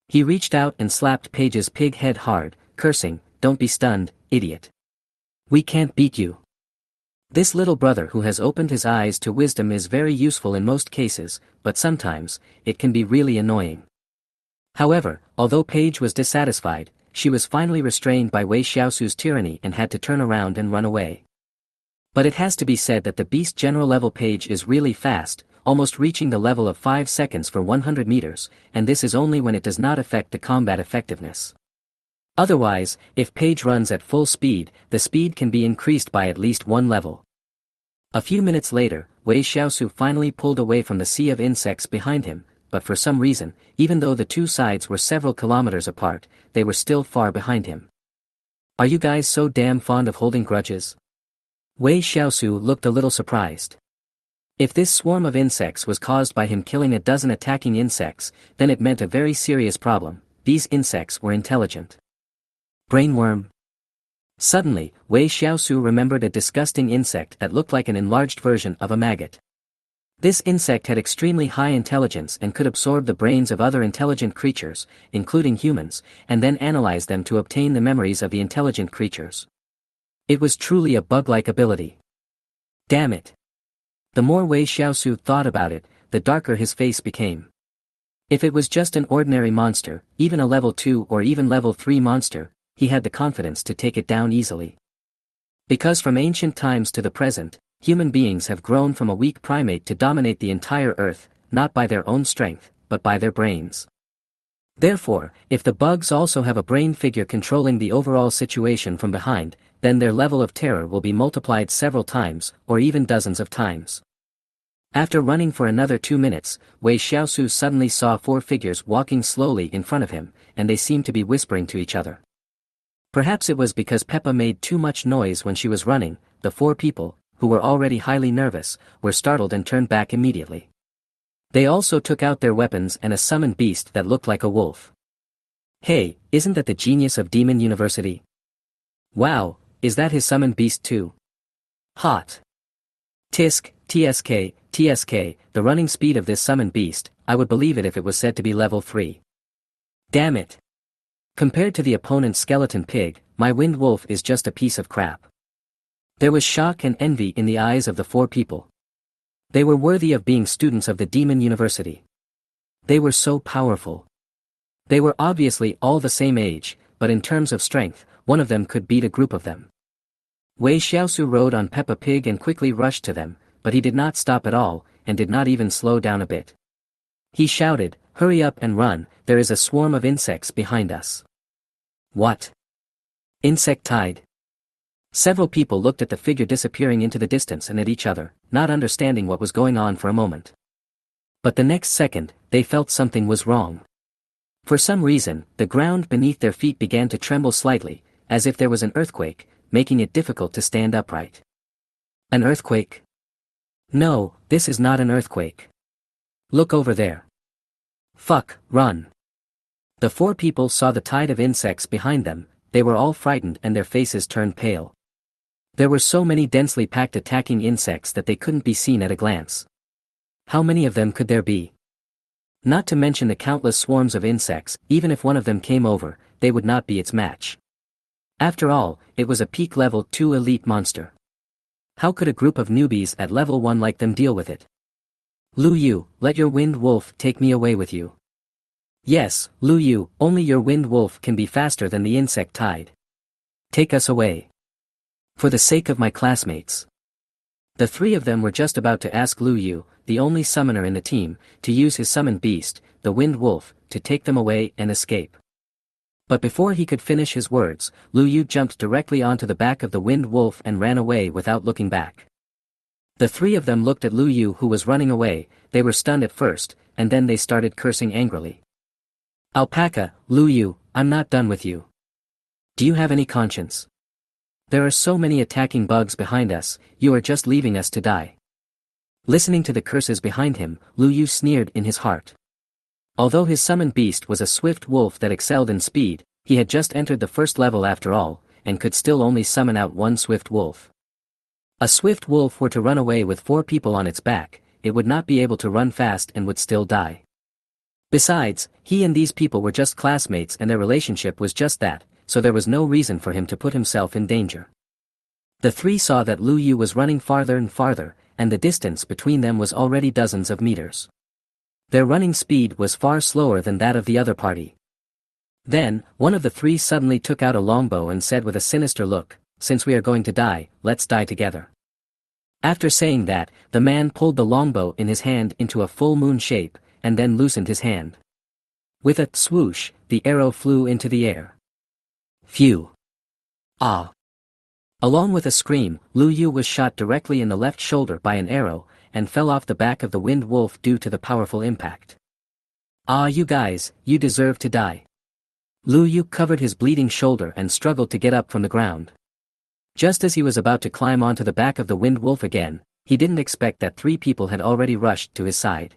He reached out and slapped Paige's pig head hard, cursing, "Don't be stunned, idiot. We can't beat you." This little brother who has opened his eyes to wisdom is very useful in most cases, but sometimes, it can be really annoying. However, although Paige was dissatisfied, she was finally restrained by Wei Shiao's tyranny and had to turn around and run away. But it has to be said that the beast general level Paige is really fast, almost reaching the level of 5 seconds for 100 meters, and this is only when it does not affect the combat effectiveness. Otherwise, if Paige runs at full speed, the speed can be increased by at least 1 level. A few minutes later, Wei Shiao finally pulled away from the sea of insects behind him, but for some reason, even though the two sides were several kilometers apart, they were still far behind him. "Are you guys so damn fond of holding grudges?" Wei Shiao looked a little surprised. If this swarm of insects was caused by him killing a dozen attacking insects, then it meant a very serious problem. These insects were intelligent. Brainworm. Suddenly, Wei Shiao remembered a disgusting insect that looked like an enlarged version of a maggot. This insect had extremely high intelligence and could absorb the brains of other intelligent creatures, including humans, and then analyze them to obtain the memories of the intelligent creatures. It was truly a bug-like ability. Damn it. The more Wei Shiao thought about it, the darker his face became. If it was just an ordinary monster, even a level 2 or even level 3 monster, he had the confidence to take it down easily. Because from ancient times to the present, human beings have grown from a weak primate to dominate the entire earth, not by their own strength, but by their brains. Therefore, if the bugs also have a brain figure controlling the overall situation from behind, then their level of terror will be multiplied several times, or even dozens of times. After running for another 2 minutes, Wei Shiao suddenly saw 4 figures walking slowly in front of him, and they seemed to be whispering to each other. Perhaps it was because Peppa made too much noise when she was running. The 4 people, who were already highly nervous, were startled and turned back immediately. They also took out their weapons and a summoned beast that looked like a wolf. "Hey, isn't that the genius of Demon University? Wow, is that his summoned beast too? Hot. Tisk, TSK, TSK, the running speed of this summoned beast, I would believe it if it was said to be level 3. Damn it. Compared to the opponent's skeleton pig, my wind wolf is just a piece of crap." There was shock and envy in the eyes of the 4 people. They were worthy of being students of the Demon University. They were so powerful. They were obviously all the same age, but in terms of strength, one of them could beat a group of them. Wei Shiao rode on Peppa Pig and quickly rushed to them, but he did not stop at all, and did not even slow down a bit. He shouted, "Hurry up and run, there is a swarm of insects behind us." What? Insect tide? Several people looked at the figure disappearing into the distance and at each other, not understanding what was going on for a moment. But the next second, they felt something was wrong. For some reason, the ground beneath their feet began to tremble slightly, as if there was an earthquake, making it difficult to stand upright. An earthquake? No, this is not an earthquake. Look over there. Fuck, run. The 4 people saw the tide of insects behind them. They were all frightened and their faces turned pale. There were so many densely packed attacking insects that they couldn't be seen at a glance. How many of them could there be? Not to mention the countless swarms of insects, even if one of them came over, they would not be its match. After all, it was a peak level 2 elite monster. How could a group of newbies at level 1 like them deal with it? "Lu Yu, let your wind wolf take me away with you." "Yes, Lu Yu, only your wind wolf can be faster than the insect tide. Take us away. For the sake of my classmates." The 3 of them were just about to ask Lu Yu, the only summoner in the team, to use his summoned beast, the wind wolf, to take them away and escape. But before he could finish his words, Lu Yu jumped directly onto the back of the wind wolf and ran away without looking back. The three of them looked at Lu Yu, who was running away. They were stunned at first, and then they started cursing angrily. Alpaca, Lu Yu, I'm not done with you. Do you have any conscience? There are so many attacking bugs behind us, you are just leaving us to die. Listening to the curses behind him, Lu Yu sneered in his heart. Although his summoned beast was a swift wolf that excelled in speed, he had just entered the first level after all, and could still only summon out one swift wolf. A swift wolf were to run away with 4 people on its back, it would not be able to run fast and would still die. Besides, he and these people were just classmates and their relationship was just that, so there was no reason for him to put himself in danger. The three saw that Lu Yu was running farther and farther, and the distance between them was already dozens of meters. Their running speed was far slower than that of the other party. Then, one of the three suddenly took out a longbow and said with a sinister look, "Since we are going to die, let's die together." After saying that, the man pulled the longbow in his hand into a full moon shape, and then loosened his hand. With a swoosh, the arrow flew into the air. Phew! Ah! Along with a scream, Lu Yu was shot directly in the left shoulder by an arrow, and fell off the back of the wind wolf due to the powerful impact. Ah, you guys, you deserve to die. Lu Yu covered his bleeding shoulder and struggled to get up from the ground. Just as he was about to climb onto the back of the wind wolf again, he didn't expect that 3 people had already rushed to his side.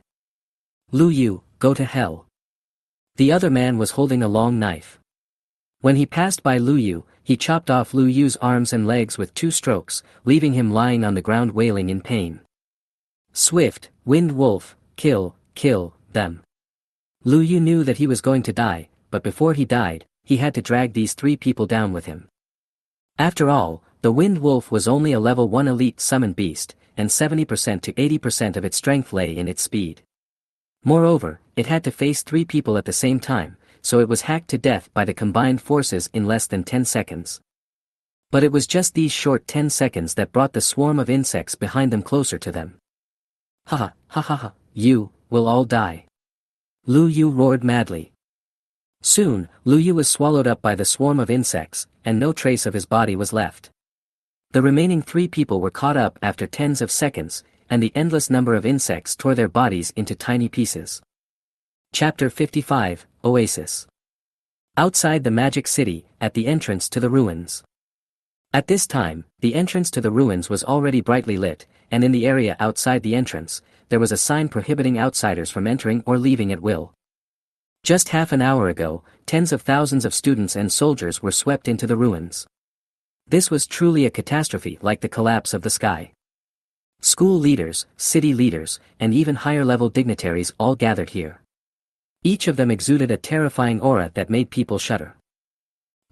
Lu Yu, go to hell. The other man was holding a long knife. When he passed by Lu Yu, he chopped off Lu Yu's arms and legs with 2 strokes, leaving him lying on the ground wailing in pain. Swift, wind wolf, kill them. Lu Yu knew that he was going to die, but before he died, he had to drag these 3 people down with him. After all, the wind wolf was only a level 1 elite summoned beast, and 70% to 80% of its strength lay in its speed. Moreover, it had to face 3 people at the same time, so it was hacked to death by the combined forces in less than 10 seconds. But it was just these short 10 seconds that brought the swarm of insects behind them closer to them. Ha ha, you will all die. Lu Yu roared madly. Soon, Lu Yu was swallowed up by the swarm of insects, and no trace of his body was left. The remaining 3 people were caught up after tens of seconds, and the endless number of insects tore their bodies into tiny pieces. Chapter 55, Oasis. Outside the Magic City, at the entrance to the ruins. At this time, the entrance to the ruins was already brightly lit, and in the area outside the entrance, there was a sign prohibiting outsiders from entering or leaving at will. Just half an hour ago, tens of thousands of students and soldiers were swept into the ruins. This was truly a catastrophe like the collapse of the sky. School leaders, city leaders, and even higher-level dignitaries all gathered here. Each of them exuded a terrifying aura that made people shudder.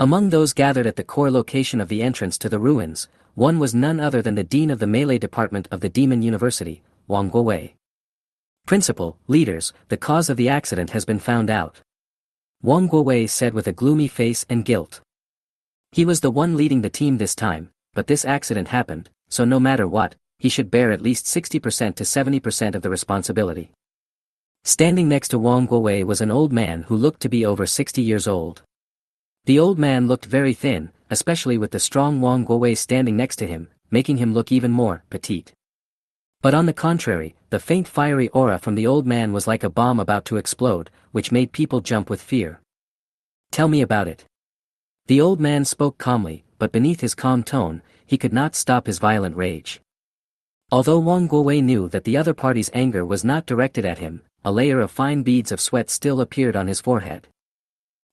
Among those gathered at the core location of the entrance to the ruins, one was none other than the dean of the melee department of the Demon University, Wang Guowei. Principal, leaders, the cause of the accident has been found out. Wang Guowei said with a gloomy face and guilt. He was the one leading the team this time, but this accident happened, so no matter what, he should bear at least 60% to 70% of the responsibility. Standing next to Wang Guowei was an old man who looked to be over 60 years old. The old man looked very thin, especially with the strong Wang Guowei standing next to him, making him look even more petite. But on the contrary, the faint fiery aura from the old man was like a bomb about to explode, which made people jump with fear. Tell me about it. The old man spoke calmly, but beneath his calm tone, he could not stop his violent rage. Although Wang Guowei knew that the other party's anger was not directed at him, a layer of fine beads of sweat still appeared on his forehead.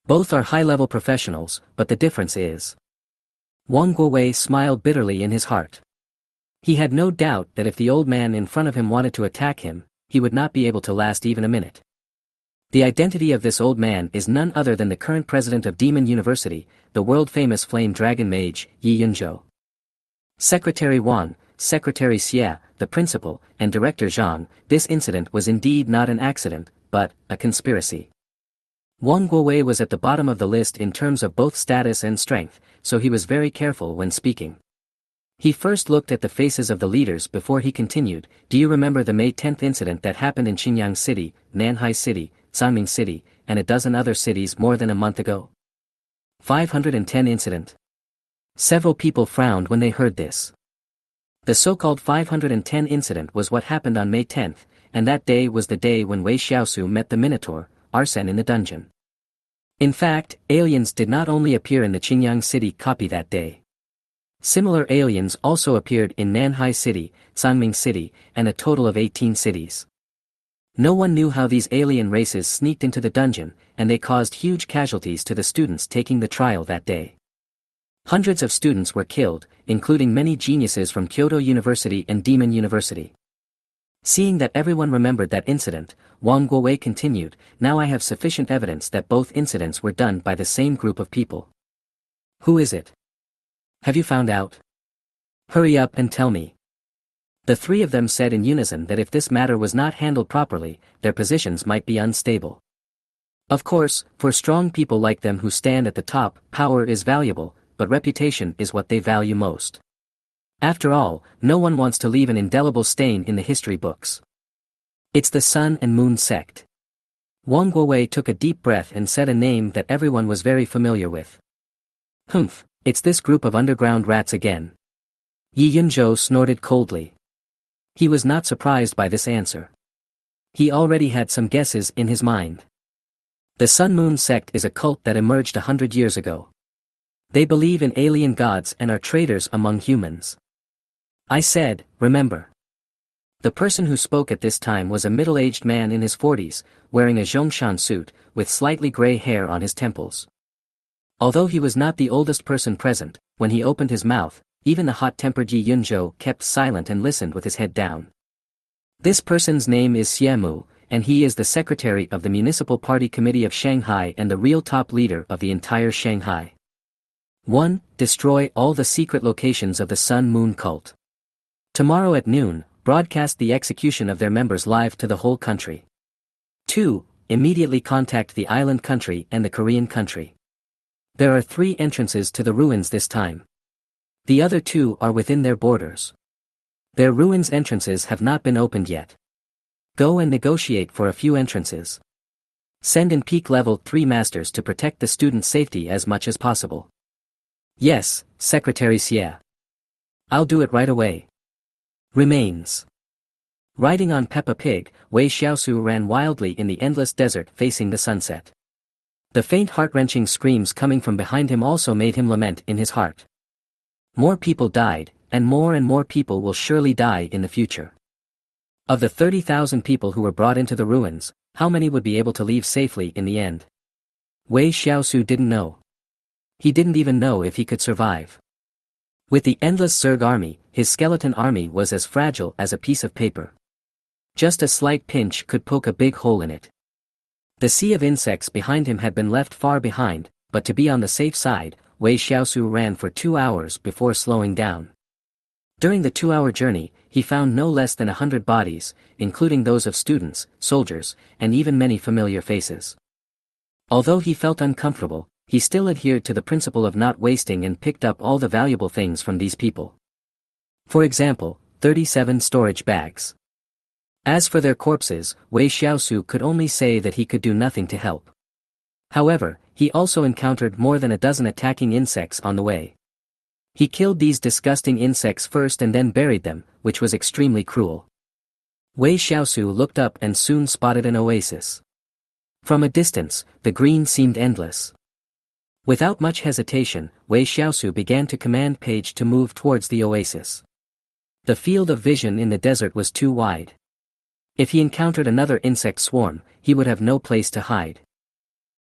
Both are high-level professionals, but the difference is. Wang Guowei smiled bitterly in his heart. He had no doubt that if the old man in front of him wanted to attack him, he would not be able to last even a minute. The identity of this old man is none other than the current president of Demon University, the world-famous flame dragon mage, Yi Yunzhou. Secretary Wang, Secretary Xie, the principal, and Director Zhang, this incident was indeed not an accident, but a conspiracy. Wang Guowei was at the bottom of the list in terms of both status and strength, so he was very careful when speaking. He first looked at the faces of the leaders before he continued. Do you remember the May 10th incident that happened in Xinyang City, Nanhai City, Zangming City, and a dozen other cities more than a month ago? 510 incident. Several people frowned when they heard this. The so-called 510 incident was what happened on May 10th, and that day was the day when Wei Shiau met the Minotaur, Arsene in the dungeon. In fact, aliens did not only appear in the Qingyang City copy that day. Similar aliens also appeared in Nanhai City, Sanming City, and a total of 18 cities. No one knew how these alien races sneaked into the dungeon, and they caused huge casualties to the students taking the trial that day. Hundreds of students were killed, including many geniuses from Kyoto University and Demon University. Seeing that everyone remembered that incident, Wang Guowei continued, "Now I have sufficient evidence that both incidents were done by the same group of people." "Who is it? Have you found out? Hurry up and tell me." The three of them said in unison that if this matter was not handled properly, their positions might be unstable. Of course, for strong people like them who stand at the top, power is valuable, but reputation is what they value most. After all, no one wants to leave an indelible stain in the history books. It's the Sun and Moon sect. Wang Guowei took a deep breath and said a name that everyone was very familiar with. "Humph, it's this group of underground rats again." Yi Yunzhou snorted coldly. He was not surprised by this answer. He already had some guesses in his mind. The Sun-Moon sect is a cult that emerged 100 years ago. They believe in alien gods and are traitors among humans. I said, remember. The person who spoke at this time was a middle-aged man in his 40s, wearing a Zhongshan suit, with slightly gray hair on his temples. Although he was not the oldest person present, when he opened his mouth, even the hot-tempered Yi Yunzhou kept silent and listened with his head down. This person's name is Xiamu, and he is the secretary of the Municipal Party Committee of Shanghai and the real top leader of the entire Shanghai. 1. Destroy all the secret locations of the Sun-Moon cult. Tomorrow at noon, broadcast the execution of their members live to the whole country. 2. Immediately contact the island country and the Korean country. There are 3 entrances to the ruins this time. The other 2 are within their borders. Their ruins entrances have not been opened yet. Go and negotiate for a few entrances. Send in peak level 3 masters to protect the students' safety as much as possible. Yes, Secretary Xie. I'll do it right away. Remains. Riding on Peppa Pig, Wei Shiau ran wildly in the endless desert facing the sunset. The faint heart-wrenching screams coming from behind him also made him lament in his heart. More people died, and more people will surely die in the future. Of the 30,000 people who were brought into the ruins, how many would be able to leave safely in the end? Wei Shiau didn't know. He didn't even know if he could survive. With the endless Zerg army, his skeleton army was as fragile as a piece of paper. Just a slight pinch could poke a big hole in it. The sea of insects behind him had been left far behind, but to be on the safe side, Wei Shiau ran for 2 hours before slowing down. During the 2-hour journey, he found no less than 100 bodies, including those of students, soldiers, and even many familiar faces. Although he felt uncomfortable, he still adhered to the principle of not wasting and picked up all the valuable things from these people. For example, 37 storage bags. As for their corpses, Wei Shiau could only say that he could do nothing to help. However, he also encountered more than a dozen attacking insects on the way. He killed these disgusting insects first and then buried them, which was extremely cruel. Wei Shiau looked up and soon spotted an oasis. From a distance, the green seemed endless. Without much hesitation, Wei Shiau began to command Page to move towards the oasis. The field of vision in the desert was too wide. If he encountered another insect swarm, he would have no place to hide.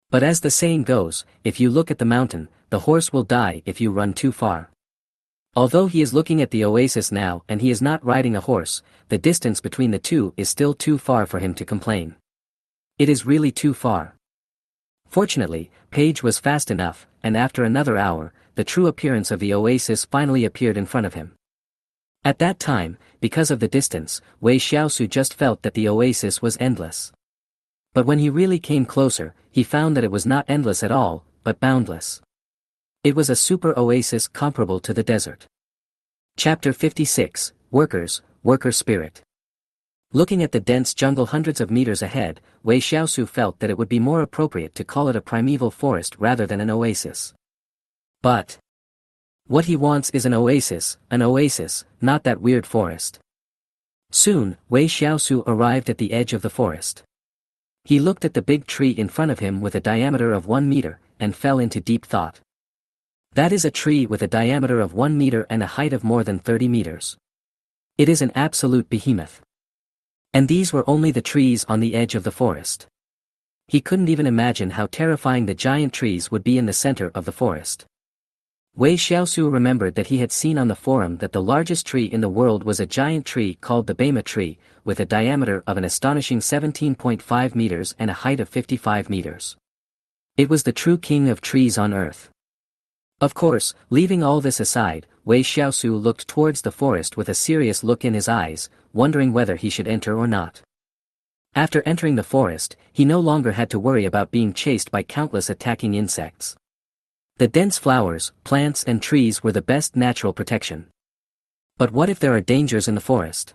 But as the saying goes, if you look at the mountain, the horse will die if you run too far. Although he is looking at the oasis now and he is not riding a horse, the distance between the two is still too far for him to complain. It is really too far. Fortunately, Page was fast enough, and after another hour, the true appearance of the oasis finally appeared in front of him. At that time, because of the distance, Wei Shiau just felt that the oasis was endless. But when he really came closer, he found that it was not endless at all, but boundless. It was a super oasis comparable to the desert. Chapter 56, Workers, Worker Spirit. Looking at the dense jungle hundreds of meters ahead, Wei Shiau felt that it would be more appropriate to call it a primeval forest rather than an oasis. But What he wants is an oasis, not that weird forest. Soon, Wei Shiau arrived at the edge of the forest. He looked at the big tree in front of him with a diameter of 1 meter, and fell into deep thought. That is a tree with a diameter of 1 meter and a height of more than 30 meters. It is an absolute behemoth. And these were only the trees on the edge of the forest. He couldn't even imagine how terrifying the giant trees would be in the center of the forest. Wei Shiau remembered that he had seen on the forum that the largest tree in the world was a giant tree called the Bema tree, with a diameter of an astonishing 17.5 meters and a height of 55 meters. It was the true king of trees on earth. Of course, leaving all this aside, Wei Shiau looked towards the forest with a serious look in his eyes, wondering whether he should enter or not. After entering the forest, he no longer had to worry about being chased by countless attacking insects. The dense flowers, plants and trees were the best natural protection. But what if there are dangers in the forest?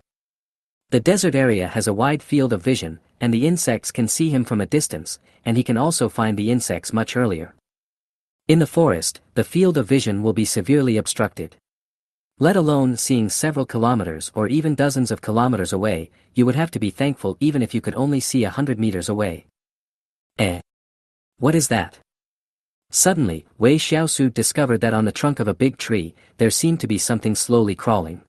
The desert area has a wide field of vision, and the insects can see him from a distance, and he can also find the insects much earlier. In the forest, the field of vision will be severely obstructed. Let alone seeing several kilometers or even dozens of kilometers away, you would have to be thankful even if you could only see 100 meters away. What is that? Suddenly, Wei Shiau discovered that on the trunk of a big tree, there seemed to be something slowly crawling.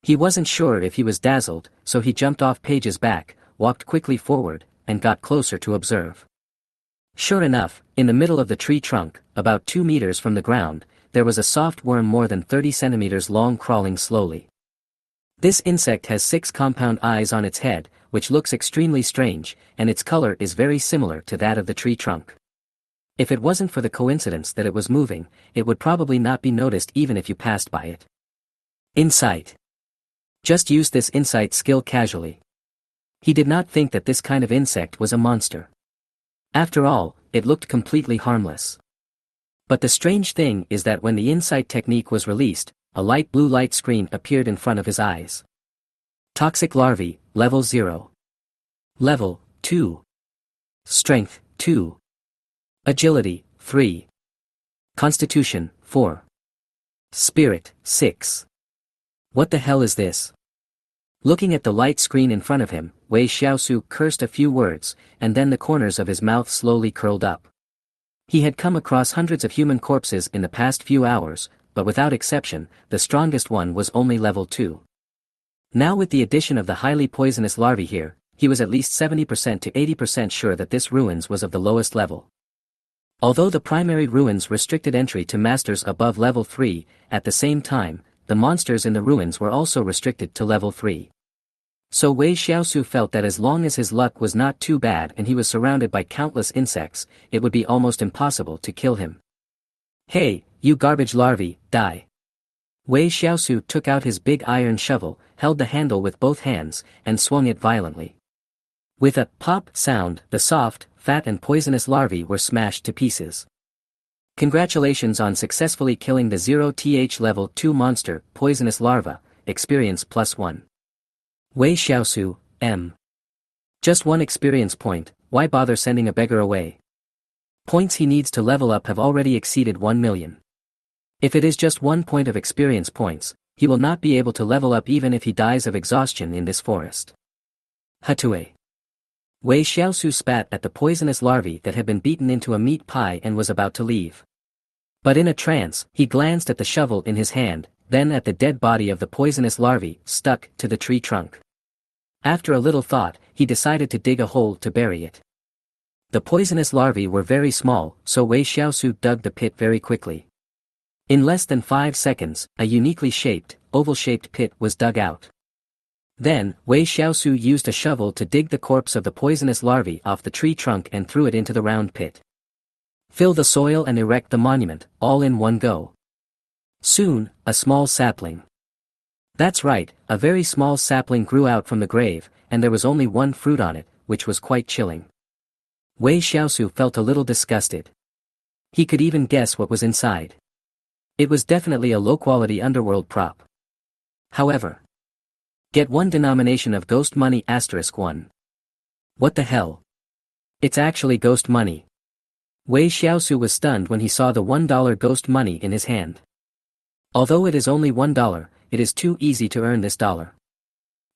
He wasn't sure if he was dazzled, so he jumped off pages back, walked quickly forward, and got closer to observe. Sure enough, in the middle of the tree trunk, about 2 meters from the ground, there was a soft worm more than 30 centimeters long crawling slowly. This insect has 6 compound eyes on its head, which looks extremely strange, and its color is very similar to that of the tree trunk. If it wasn't for the coincidence that it was moving, it would probably not be noticed even if you passed by it. Insight. Just use this insight skill casually. He did not think that this kind of insect was a monster. After all, it looked completely harmless. But the strange thing is that when the insight technique was released, a light blue light screen appeared in front of his eyes. Toxic larvae, level 0. Level 2. Strength 2. Agility 3. Constitution 4. Spirit 6. What the hell is this? Looking at the light screen in front of him, Wei Shiau cursed a few words, and then the corners of his mouth slowly curled up. He had come across hundreds of human corpses in the past few hours, but without exception, the strongest one was only level 2. Now with the addition of the highly poisonous larvae here, he was at least 70% to 80% sure that this ruins was of the lowest level. Although the primary ruins restricted entry to masters above level 3, at the same time, the monsters in the ruins were also restricted to level 3. So Wei Shiau felt that as long as his luck was not too bad and he was surrounded by countless insects, it would be almost impossible to kill him. Hey, you garbage larvae, die. Wei Shiau took out his big iron shovel, held the handle with both hands, and swung it violently. With a pop sound, the soft, fat and poisonous larvae were smashed to pieces. Congratulations on successfully killing the 0th level 2 monster, poisonous larva, experience +1. Wei Shiau, M. Just 1 experience point, why bother sending a beggar away? Points he needs to level up have already exceeded 1 million. If it is just 1 point of experience points, he will not be able to level up even if he dies of exhaustion in this forest. Hatue. Wei Shiau spat at the poisonous larvae that had been beaten into a meat pie and was about to leave. But in a trance, he glanced at the shovel in his hand, then at the dead body of the poisonous larvae stuck to the tree trunk. After a little thought, he decided to dig a hole to bury it. The poisonous larvae were very small, so Wei Shiau dug the pit very quickly. In less than 5 seconds, a uniquely shaped, oval-shaped pit was dug out. Then, Wei Shiau used a shovel to dig the corpse of the poisonous larvae off the tree trunk and threw it into the round pit. Fill the soil and erect the monument, all in one go. Soon, a small sapling. That's right, a very small sapling grew out from the grave, and there was only 1 fruit on it, which was quite chilling. Wei Shiau felt a little disgusted. He could even guess what was inside. It was definitely a low-quality underworld prop. However, get 1 denomination of ghost money *1. What the hell? It's actually ghost money. Wei Shiau was stunned when he saw the $1 ghost money in his hand. Although it is only $1, it is too easy to earn this dollar.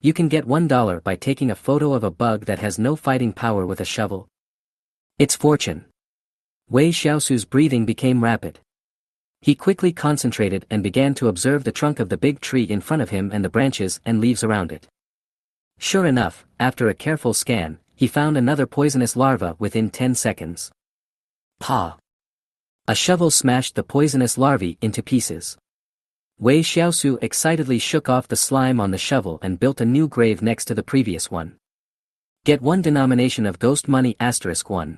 You can get $1 by taking a photo of a bug that has no fighting power with a shovel. It's fortune. Wei Shiau's breathing became rapid. He quickly concentrated and began to observe the trunk of the big tree in front of him and the branches and leaves around it. Sure enough, after a careful scan, he found another poisonous larva within 10 seconds. Pa! A shovel smashed the poisonous larvae into pieces. Wei Shiau excitedly shook off the slime on the shovel and built a new grave next to the previous one. Get 1 denomination of ghost money *1.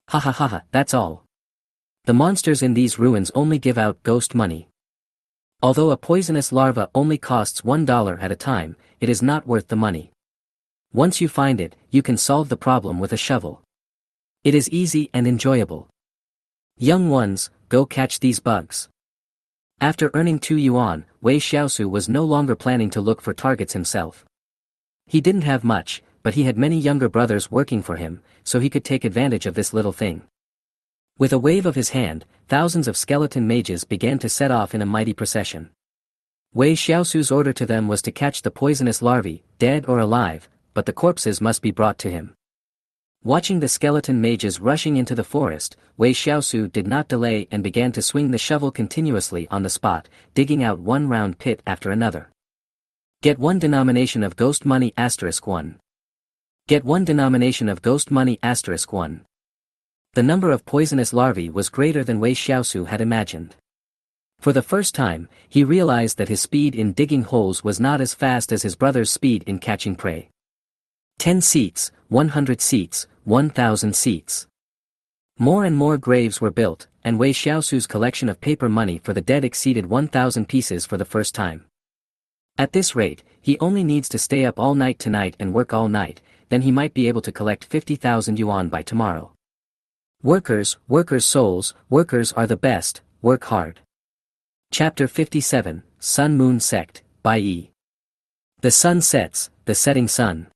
Ha ha ha ha, that's all. The monsters in these ruins only give out ghost money. Although a poisonous larva only costs $1 at a time, it is not worth the money. Once you find it, you can solve the problem with a shovel. It is easy and enjoyable. Young ones, go catch these bugs. After earning 2 yuan, Wei Shiau was no longer planning to look for targets himself. He didn't have much, but he had many younger brothers working for him, so he could take advantage of this little thing. With a wave of his hand, thousands of skeleton mages began to set off in a mighty procession. Wei Shiau's order to them was to catch the poisonous larvae, dead or alive, but the corpses must be brought to him. Watching the skeleton mages rushing into the forest, Wei Shiau did not delay and began to swing the shovel continuously on the spot, digging out one round pit after another. Get 1 denomination of ghost money *1. Get 1 denomination of ghost money *1. The number of poisonous larvae was greater than Wei Shiau had imagined. For the first time, he realized that his speed in digging holes was not as fast as his brother's speed in catching prey. 10 seats, 100 seats, 1,000 seats. More and more graves were built, and Wei Shiau's collection of paper money for the dead exceeded 1,000 pieces for the first time. At this rate, he only needs to stay up all night tonight and work all night, then he might be able to collect 50,000 yuan by tomorrow. Workers souls, workers are the best, work hard. Chapter 57, Sun Moon Sect, by E. The sun sets, the setting sun.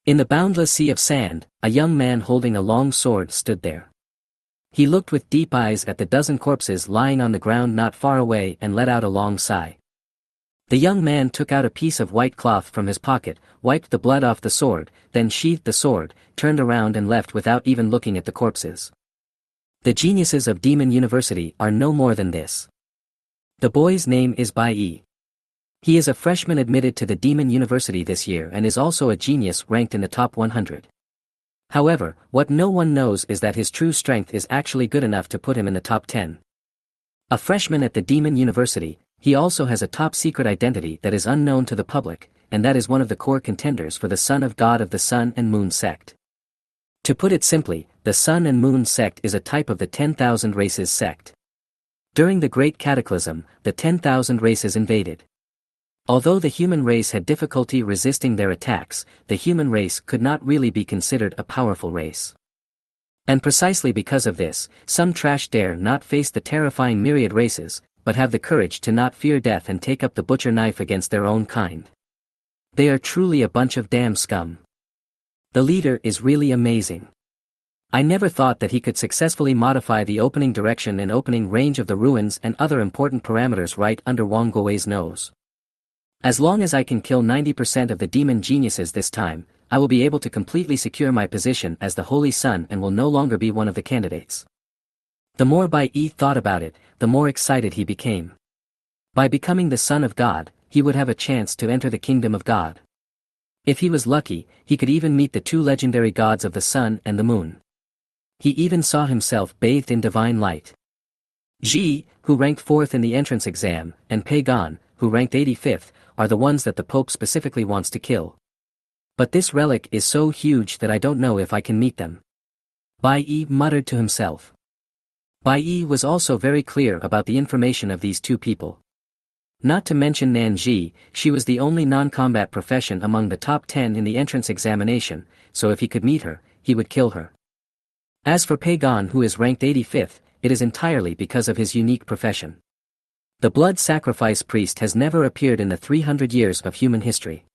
In the boundless sea of sand, a young man holding a long sword stood there. He looked with deep eyes at the dozen corpses lying on the ground not far away and let out a long sigh. The young man took out a piece of white cloth from his pocket, wiped the blood off the sword, then sheathed the sword, turned around and left without even looking at the corpses. The geniuses of Demon University are no more than this. The boy's name is Bai Yi. He is a freshman admitted to the Demon University this year and is also a genius ranked in the top 100. However, what no one knows is that his true strength is actually good enough to put him in the top 10. A freshman at the Demon University, he also has a top-secret identity that is unknown to the public, and that is one of the core contenders for the Son of God of the Sun and Moon sect. To put it simply, the Sun and Moon sect is a type of the 10,000 races sect. During the Great Cataclysm, the 10,000 races invaded. Although the human race had difficulty resisting their attacks, the human race could not really be considered a powerful race. And precisely because of this, some trash dare not face the terrifying myriad races, but have the courage to not fear death and take up the butcher knife against their own kind. They are truly a bunch of damn scum. The leader is really amazing. I never thought that he could successfully modify the opening direction and opening range of the ruins and other important parameters right under Wang Guowei's nose. As long as I can kill 90% of the demon geniuses this time, I will be able to completely secure my position as the Holy Sun and will no longer be one of the candidates. The more Bai Yi thought about it, the more excited he became. By becoming the Son of God, he would have a chance to enter the kingdom of God. If he was lucky, he could even meet the 2 legendary gods of the sun and the moon. He even saw himself bathed in divine light. Ji, who ranked 4th in the entrance exam, and Pagan, who ranked 85th, are the ones that the Pope specifically wants to kill. But this relic is so huge that I don't know if I can meet them. Bai Yi muttered to himself. Bai Yi was also very clear about the information of these 2 people. Not to mention Nanji, she was the only non-combat profession among the top 10 in the entrance examination, so if he could meet her, he would kill her. As for Pagan, who is ranked 85th, it is entirely because of his unique profession. The blood sacrifice priest has never appeared in the 300 years of human history.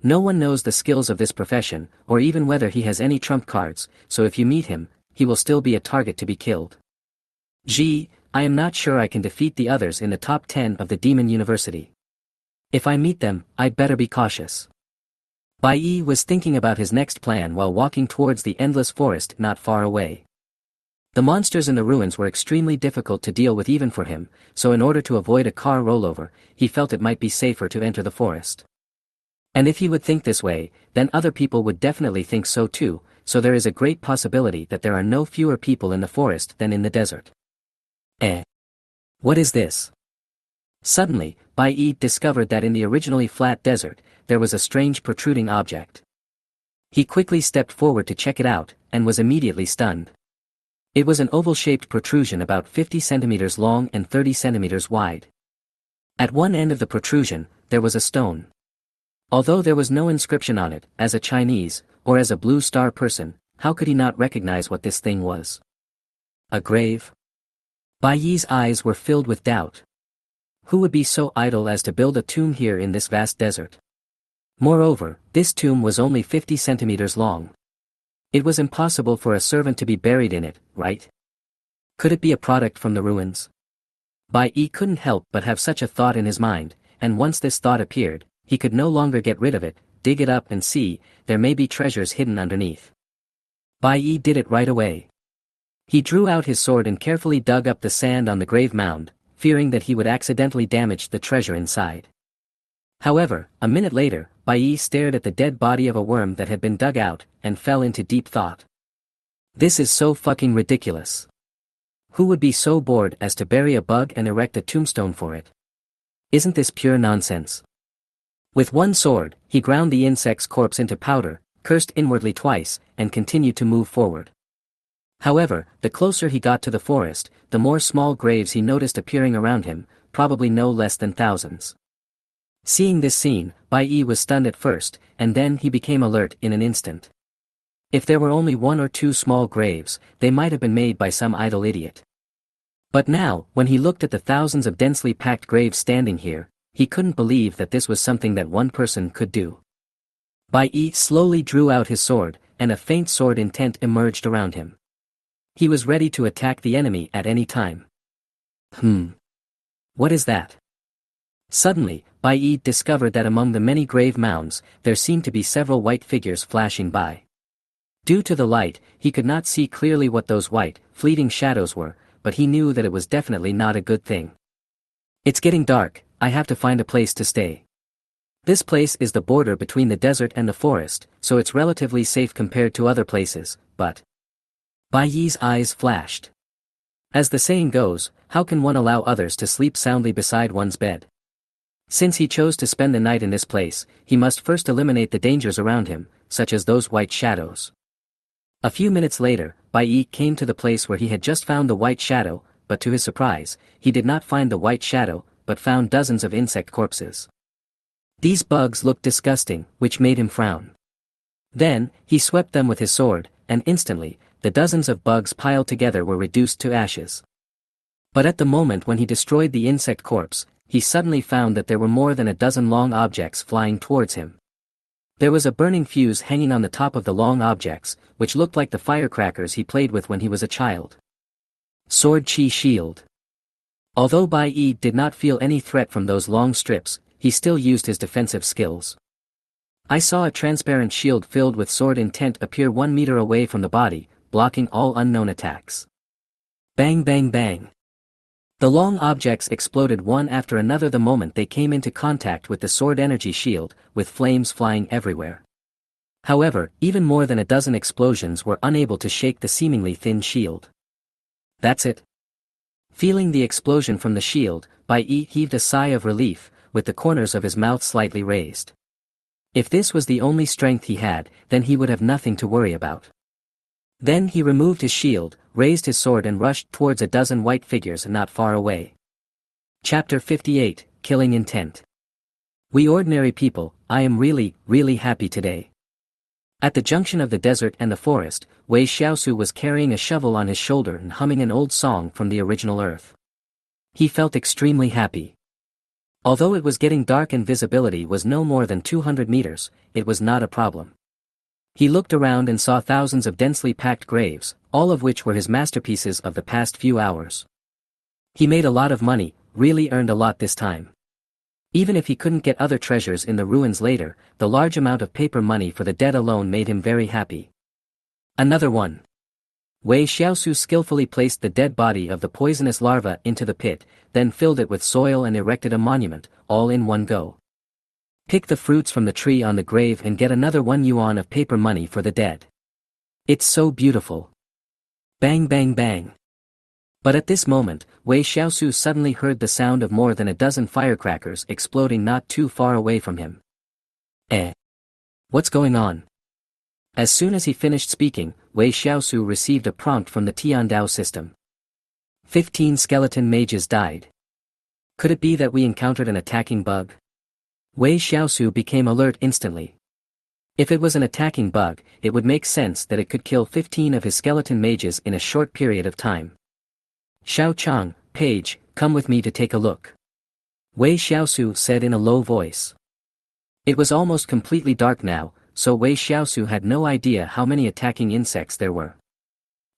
No one knows the skills of this profession, or even whether he has any trump cards, so if you meet him, he will still be a target to be killed. Ji, I am not sure I can defeat the others in the top 10 of the Demon University. If I meet them, I'd better be cautious. Bai Yi was thinking about his next plan while walking towards the endless forest not far away. The monsters in the ruins were extremely difficult to deal with even for him, so in order to avoid a car rollover, he felt it might be safer to enter the forest. And if he would think this way, then other people would definitely think so too, so there is a great possibility that there are no fewer people in the forest than in the desert. What is this? Suddenly, Bai Yi discovered that in the originally flat desert, there was a strange protruding object. He quickly stepped forward to check it out, and was immediately stunned. It was an oval-shaped protrusion about 50 centimeters long and 30 centimeters wide. At one end of the protrusion, there was a stone. Although there was no inscription on it, as a Chinese, or as a blue star person, how could he not recognize what this thing was? A grave? Bai Yi's eyes were filled with doubt. Who would be so idle as to build a tomb here in this vast desert? Moreover, this tomb was only 50 centimeters long. It was impossible for a servant to be buried in it, right? Could it be a product from the ruins? Bai Yi couldn't help but have such a thought in his mind, and once this thought appeared, he could no longer get rid of it. Dig it up and see, there may be treasures hidden underneath. Bai Yi did it right away. He drew out his sword and carefully dug up the sand on the grave mound, fearing that he would accidentally damage the treasure inside. However, a minute later, Bai Yi stared at the dead body of a worm that had been dug out, and fell into deep thought. This is so fucking ridiculous. Who would be so bored as to bury a bug and erect a tombstone for it? Isn't this pure nonsense? With one sword, he ground the insect's corpse into powder, cursed inwardly twice, and continued to move forward. However, the closer he got to the forest, the more small graves he noticed appearing around him, probably no less than thousands. Seeing this scene, Bai Yi was stunned at first, and then he became alert in an instant. If there were only one or two small graves, they might have been made by some idle idiot. But now, when he looked at the thousands of densely packed graves standing here, he couldn't believe that this was something that one person could do. Bai Yi slowly drew out his sword, and a faint sword intent emerged around him. He was ready to attack the enemy at any time. What is that? Suddenly, Bai Yi discovered that among the many grave mounds, there seemed to be several white figures flashing by. Due to the light, he could not see clearly what those white, fleeting shadows were, but he knew that it was definitely not a good thing. It's getting dark, I have to find a place to stay. This place is the border between the desert and the forest, so it's relatively safe compared to other places, but... Bai Yi's eyes flashed. As the saying goes, how can one allow others to sleep soundly beside one's bed? Since he chose to spend the night in this place, he must first eliminate the dangers around him, such as those white shadows. A few minutes later, Bai Yi came to the place where he had just found the white shadow, but to his surprise, he did not find the white shadow, but found dozens of insect corpses. These bugs looked disgusting, which made him frown. Then, he swept them with his sword, and instantly, the dozens of bugs piled together were reduced to ashes. But at the moment when he destroyed the insect corpse, he suddenly found that there were more than a dozen long objects flying towards him. There was a burning fuse hanging on the top of the long objects, which looked like the firecrackers he played with when he was a child. Sword Chi Shield. Although Bai Yi did not feel any threat from those long strips, he still used his defensive skills. I saw a transparent shield filled with sword intent appear 1 meter away from the body, blocking all unknown attacks. Bang bang bang. The long objects exploded one after another the moment they came into contact with the sword energy shield, with flames flying everywhere. However, even more than a dozen explosions were unable to shake the seemingly thin shield. That's it. Feeling the explosion from the shield, Bai Yi heaved a sigh of relief, with the corners of his mouth slightly raised. If this was the only strength he had, then he would have nothing to worry about. Then he removed his shield, raised his sword and rushed towards a dozen white figures not far away. Chapter 58, Killing Intent. We ordinary people, I am really, really happy today. At the junction of the desert and the forest, Wei Shiau was carrying a shovel on his shoulder and humming an old song from the original Earth. He felt extremely happy. Although it was getting dark and visibility was no more than 200 meters, it was not a problem. He looked around and saw thousands of densely packed graves, all of which were his masterpieces of the past few hours. He made a lot of money, really earned a lot this time. Even if he couldn't get other treasures in the ruins later, the large amount of paper money for the dead alone made him very happy. Another one. Wei Shiau skillfully placed the dead body of the poisonous larva into the pit, then filled it with soil and erected a monument, all in one go. Pick the fruits from the tree on the grave and get another 1 yuan of paper money for the dead. It's so beautiful. Bang bang bang. But at this moment, Wei Shiau suddenly heard the sound of more than a dozen firecrackers exploding not too far away from him. What's going on? As soon as he finished speaking, Wei Shiau received a prompt from the Tiandao system. 15 skeleton mages died. Could it be that we encountered an attacking bug? Wei Shiau became alert instantly. If it was an attacking bug, it would make sense that it could kill 15 of his skeleton mages in a short period of time. Xiao Chang, page, come with me to take a look. Wei Shiau said in a low voice. It was almost completely dark now, so Wei Shiau had no idea how many attacking insects there were.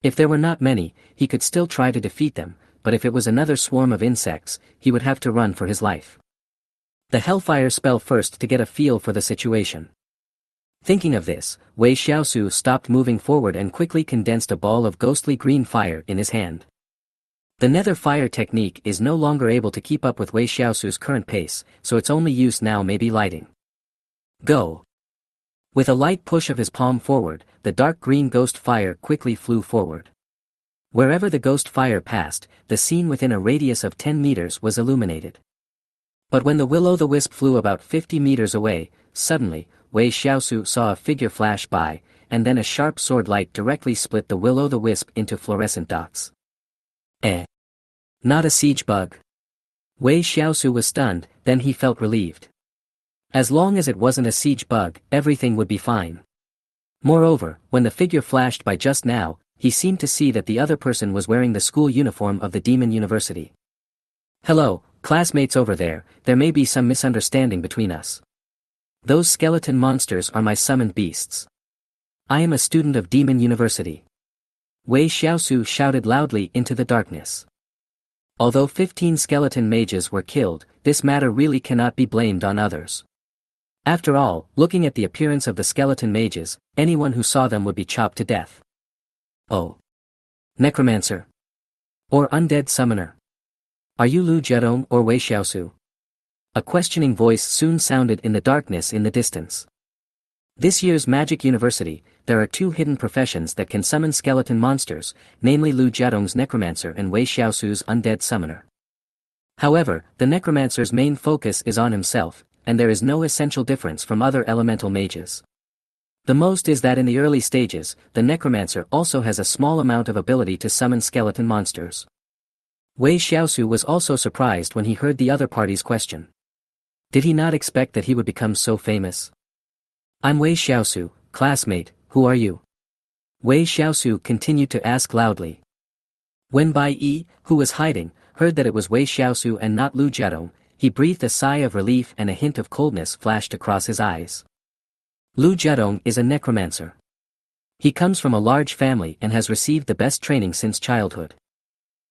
If there were not many, he could still try to defeat them, but if it was another swarm of insects, he would have to run for his life. The Hellfire spell first to get a feel for the situation. Thinking of this, Wei Shiau stopped moving forward and quickly condensed a ball of ghostly green fire in his hand. The nether fire technique is no longer able to keep up with Wei Shiau's current pace, so its only use now may be lighting. Go! With a light push of his palm forward, the dark green ghost fire quickly flew forward. Wherever the ghost fire passed, the scene within a radius of 10 meters was illuminated. But when the will-o'-the-wisp flew about 50 meters away, suddenly, Wei Shiau saw a figure flash by, and then a sharp sword light directly split the will-o'-the-wisp into fluorescent dots. Not a siege bug. Wei Shiau was stunned, then he felt relieved. As long as it wasn't a siege bug, everything would be fine. Moreover, when the figure flashed by just now, he seemed to see that the other person was wearing the school uniform of the Demon University. Hello, classmates over there, there may be some misunderstanding between us. Those skeleton monsters are my summoned beasts. I am a student of Demon University. Wei Shiau shouted loudly into the darkness. Although 15 skeleton mages were killed, this matter really cannot be blamed on others. After all, looking at the appearance of the skeleton mages, anyone who saw them would be chopped to death. Oh. Necromancer. Or undead summoner. Are you Lu Jitters or Wei Shiau? A questioning voice soon sounded in the darkness in the distance. This year's Magic University, there are 2 hidden professions that can summon skeleton monsters, namely Lu Jitters' Necromancer and Wei Shiau's Undead Summoner. However, the Necromancer's main focus is on himself, and there is no essential difference from other elemental mages. The most is that in the early stages, the Necromancer also has a small amount of ability to summon skeleton monsters. Wei Shiau was also surprised when he heard the other party's question. Did he not expect that he would become so famous? I'm Wei Shiau, classmate, who are you? Wei Shiau continued to ask loudly. When Bai Yi, who was hiding, heard that it was Wei Shiau and not Lu Jitters, he breathed a sigh of relief and a hint of coldness flashed across his eyes. Lu Jitters is a necromancer. He comes from a large family and has received the best training since childhood.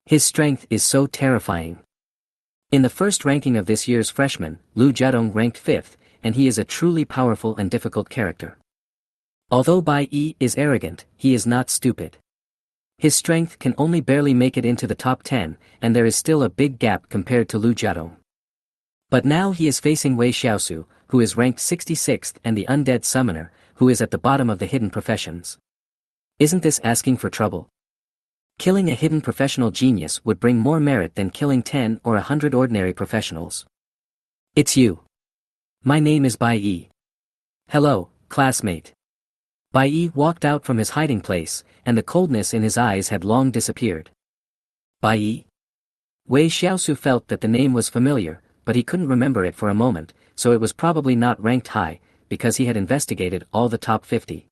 His strength is so terrifying. In the first ranking of this year's freshmen, Lu Jitters ranked 5th, and he is a truly powerful and difficult character. Although Bai Yi is arrogant, he is not stupid. His strength can only barely make it into the top 10, and there is still a big gap compared to Lu Jitters. But now he is facing Wei Shiau, who is ranked 66th, and the Undead Summoner, who is at the bottom of the hidden professions. Isn't this asking for trouble? Killing a hidden professional genius would bring more merit than killing 10 or 100 ordinary professionals. It's you. My name is Bai Yi. Hello, classmate. Bai Yi walked out from his hiding place, and the coldness in his eyes had long disappeared. Bai Yi? Wei Shiau felt that the name was familiar, but he couldn't remember it for a moment, so it was probably not ranked high, because he had investigated all the top 50.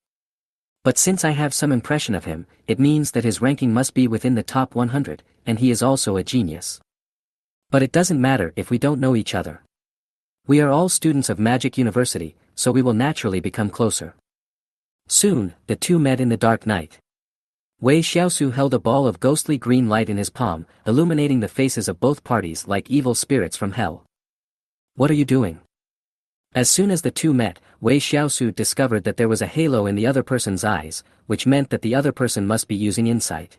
But since I have some impression of him, it means that his ranking must be within the top 100, and he is also a genius. But it doesn't matter if we don't know each other. We are all students of Magic University, so we will naturally become closer. Soon, the two met in the dark night. Wei Shiau held a ball of ghostly green light in his palm, illuminating the faces of both parties like evil spirits from hell. What are you doing? As soon as the two met, Wei Shiau discovered that there was a halo in the other person's eyes, which meant that the other person must be using insight.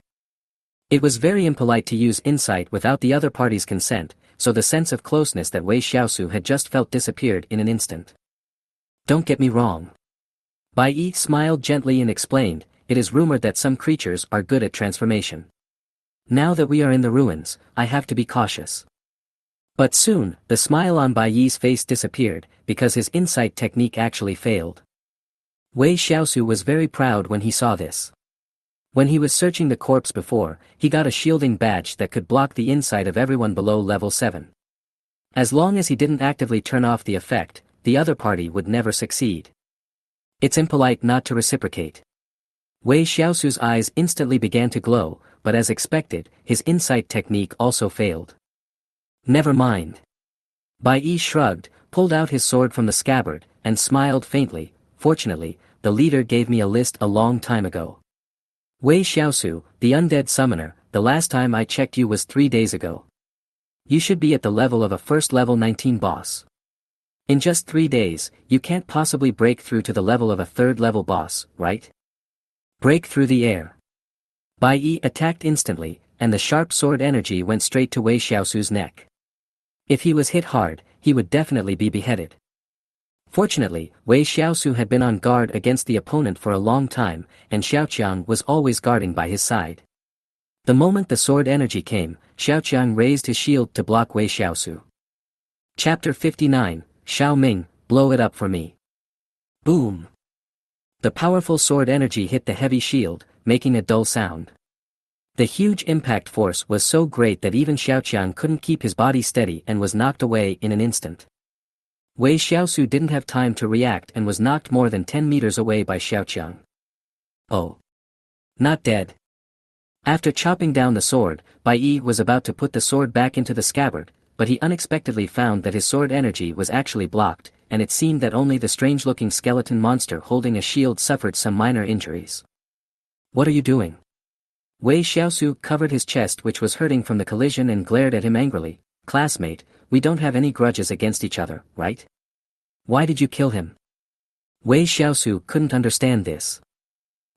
It was very impolite to use insight without the other party's consent, so the sense of closeness that Wei Shiau had just felt disappeared in an instant. Don't get me wrong. Bai Yi smiled gently and explained, it is rumored that some creatures are good at transformation. Now that we are in the ruins, I have to be cautious. But soon, the smile on Bai Yi's face disappeared, because his insight technique actually failed. Wei Shiau was very proud when he saw this. When he was searching the corpse before, he got a shielding badge that could block the insight of everyone below level 7. As long as he didn't actively turn off the effect, the other party would never succeed. It's impolite not to reciprocate. Wei Shiau's eyes instantly began to glow, but as expected, his insight technique also failed. Never mind. Bai Yi shrugged, pulled out his sword from the scabbard, and smiled faintly. Fortunately, the leader gave me a list a long time ago. Wei Shiau, the undead summoner, the last time I checked you was 3 days ago. You should be at the level of a first level 19 boss. In just 3 days, you can't possibly break through to the level of a third level boss, right? Break through the air. Bai Yi attacked instantly, and the sharp sword energy went straight to Wei Shiau's neck. If he was hit hard, he would definitely be beheaded. Fortunately, Wei Shiau had been on guard against the opponent for a long time, and Xiaoqiang was always guarding by his side. The moment the sword energy came, Xiaoqiang raised his shield to block Wei Shiau. Chapter 59, Xiao Ming, blow it up for me. Boom! The powerful sword energy hit the heavy shield, making a dull sound. The huge impact force was so great that even Xiaoqiang couldn't keep his body steady and was knocked away in an instant. Wei Shiau didn't have time to react and was knocked more than 10 meters away by Xiaoqiang. Oh. Not dead. After chopping down the sword, Bai Yi was about to put the sword back into the scabbard, but he unexpectedly found that his sword energy was actually blocked, and it seemed that only the strange-looking skeleton monster holding a shield suffered some minor injuries. What are you doing? Wei Shiau covered his chest, which was hurting from the collision, and glared at him angrily. Classmate, we don't have any grudges against each other, right? Why did you kill him? Wei Shiau couldn't understand this.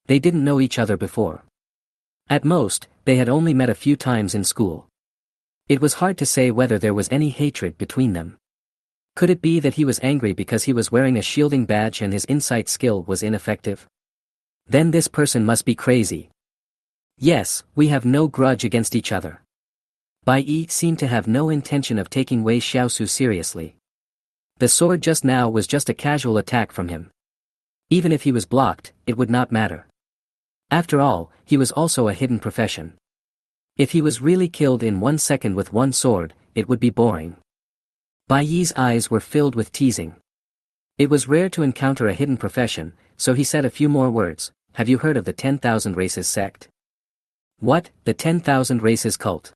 They didn't know each other before. At most, they had only met a few times in school. It was hard to say whether there was any hatred between them. Could it be that he was angry because he was wearing a shielding badge and his insight skill was ineffective? Then this person must be crazy. Yes, we have no grudge against each other. Bai Yi seemed to have no intention of taking Wei Shiau seriously. The sword just now was just a casual attack from him. Even if he was blocked, it would not matter. After all, he was also a hidden profession. If he was really killed in 1 second with one sword, it would be boring. Bai Yi's eyes were filled with teasing. It was rare to encounter a hidden profession, so he said a few more words. Have you heard of the 10,000 Races sect? What, the 10,000 Races cult?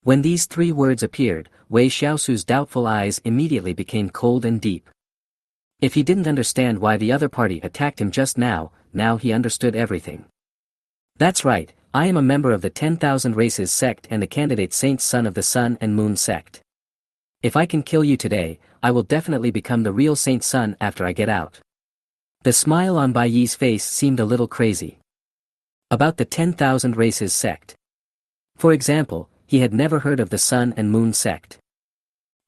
When these 3 words appeared, Wei Shiau's doubtful eyes immediately became cold and deep. If he didn't understand why the other party attacked him just now, now he understood everything. That's right, I am a member of the 10,000 Races sect and the candidate Saint Son of the Sun and Moon sect. If I can kill you today, I will definitely become the real Saint Sun after I get out. The smile on Bai Yi's face seemed a little crazy. About the 10,000 Races sect. For example, he had never heard of the Sun and Moon sect.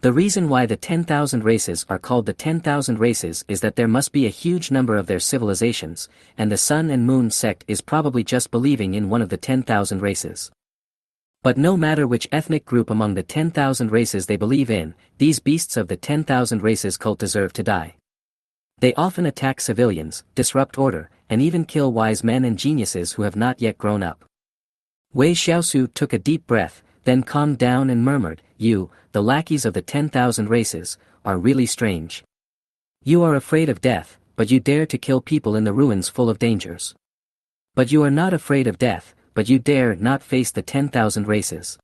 The reason why the 10,000 races are called the 10,000 races is that there must be a huge number of their civilizations, and the Sun and Moon sect is probably just believing in one of the 10,000 races. But no matter which ethnic group among the 10,000 races they believe in, these beasts of the 10,000 races cult deserve to die. They often attack civilians, disrupt order, and even kill wise men and geniuses who have not yet grown up. Wei Shiau took a deep breath, then calmed down and murmured, "You, the lackeys of the 10,000 races, are really strange. You are afraid of death, but you dare to kill people in the ruins full of dangers. But you are not afraid of death, but you dare not face the 10,000 races.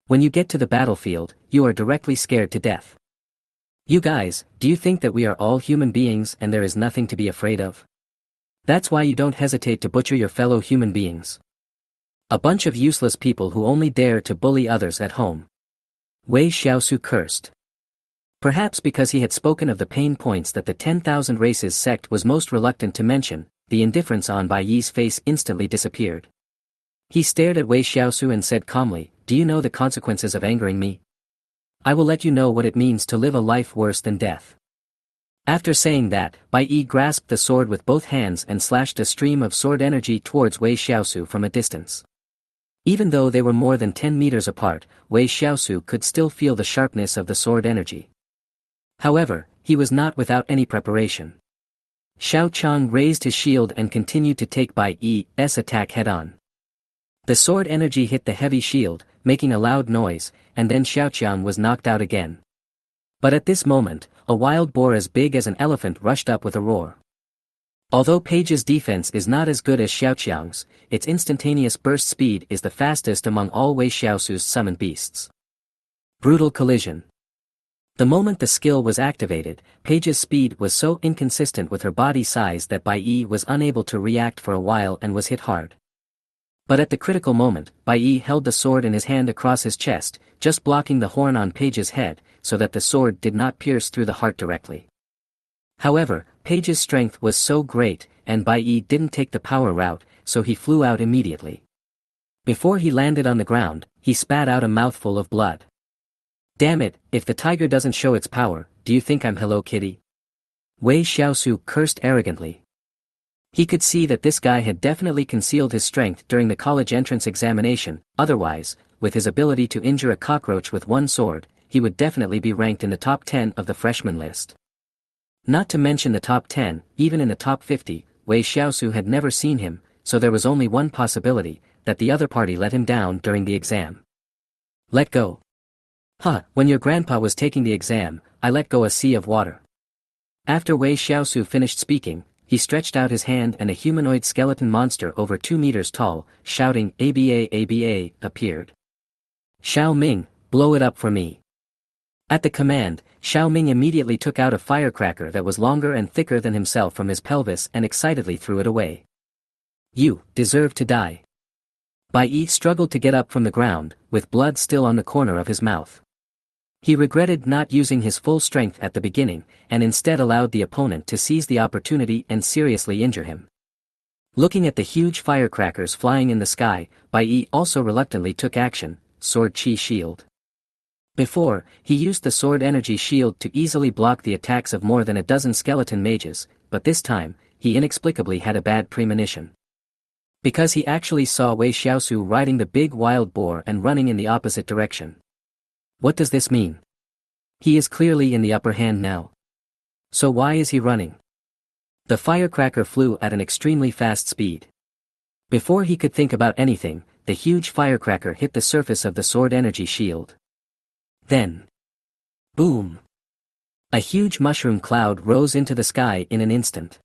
When you get to the battlefield, you are directly scared to death. You guys, do you think that we are all human beings and there is nothing to be afraid of? That's why you don't hesitate to butcher your fellow human beings. A bunch of useless people who only dare to bully others at home. Wei Shiau cursed. Perhaps because he had spoken of the pain points that the 10,000 races sect was most reluctant to mention, the indifference on Bai Yi's face instantly disappeared. He stared at Wei Shiau and said calmly, "Do you know the consequences of angering me? I will let you know what it means to live a life worse than death." After saying that, Bai Yi grasped the sword with both hands and slashed a stream of sword energy towards Wei Shiau from a distance. Even though they were more than 10 meters apart, Wei Shiau could still feel the sharpness of the sword energy. However, he was not without any preparation. Xiao Chang raised his shield and continued to take Bai Yi's attack head-on. The sword energy hit the heavy shield, making a loud noise, and then Xiao Chang was knocked out again. But at this moment, a wild boar as big as an elephant rushed up with a roar. Although Page's defense is not as good as Xiao Chang's, its instantaneous burst speed is the fastest among all Wei Shiau's summoned beasts. Brutal collision. The moment the skill was activated, Page's speed was so inconsistent with her body size that Bai Yi was unable to react for a while and was hit hard. But at the critical moment, Bai Yi held the sword in his hand across his chest, just blocking the horn on Page's head, so that the sword did not pierce through the heart directly. However, Page's strength was so great, and Bai Yi didn't take the power route, so he flew out immediately. Before he landed on the ground, he spat out a mouthful of blood. "Damn it, if the tiger doesn't show its power, do you think I'm Hello Kitty?" Wei Shiau cursed arrogantly. He could see that this guy had definitely concealed his strength during the college entrance examination, otherwise, with his ability to injure a cockroach with one sword, he would definitely be ranked in the top 10 of the freshman list. Not to mention the top 10, even in the top 50, Wei Shiau had never seen him, so there was only one possibility, that the other party let him down during the exam. Let go. Huh, when your grandpa was taking the exam, I let go a sea of water. After Wei Shiau finished speaking, he stretched out his hand and a humanoid skeleton monster over 2 meters tall, shouting "ABA ABA," appeared. "Xiao Ming, blow it up for me." At the command, Xiao Ming immediately took out a firecracker that was longer and thicker than himself from his pelvis and excitedly threw it away. "You deserve to die." Bai Yi struggled to get up from the ground, with blood still on the corner of his mouth. He regretted not using his full strength at the beginning, and instead allowed the opponent to seize the opportunity and seriously injure him. Looking at the huge firecrackers flying in the sky, Bai Yi also reluctantly took action, sword chi shield. Before, he used the sword energy shield to easily block the attacks of more than a dozen skeleton mages, but this time, he inexplicably had a bad premonition. Because he actually saw Wei Shiau riding the big wild boar and running in the opposite direction. What does this mean? He is clearly in the upper hand now. So why is he running? The firecracker flew at an extremely fast speed. Before he could think about anything, the huge firecracker hit the surface of the sword energy shield. Then, boom! A huge mushroom cloud rose into the sky in an instant.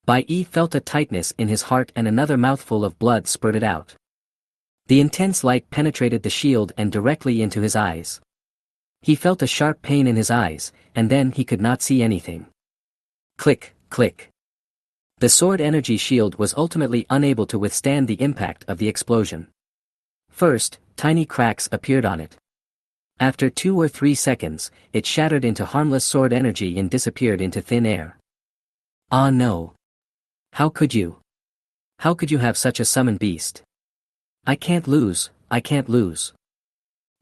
Bai Yi felt a tightness in his heart and another mouthful of blood spurted out. The intense light penetrated the shield and directly into his eyes. He felt a sharp pain in his eyes, and then he could not see anything. Click, click. The sword energy shield was ultimately unable to withstand the impact of the explosion. First, tiny cracks appeared on it. After 2 or 3 seconds, it shattered into harmless sword energy and disappeared into thin air. Ah no. How could you? How could you have such a summoned beast? I can't lose, I can't lose.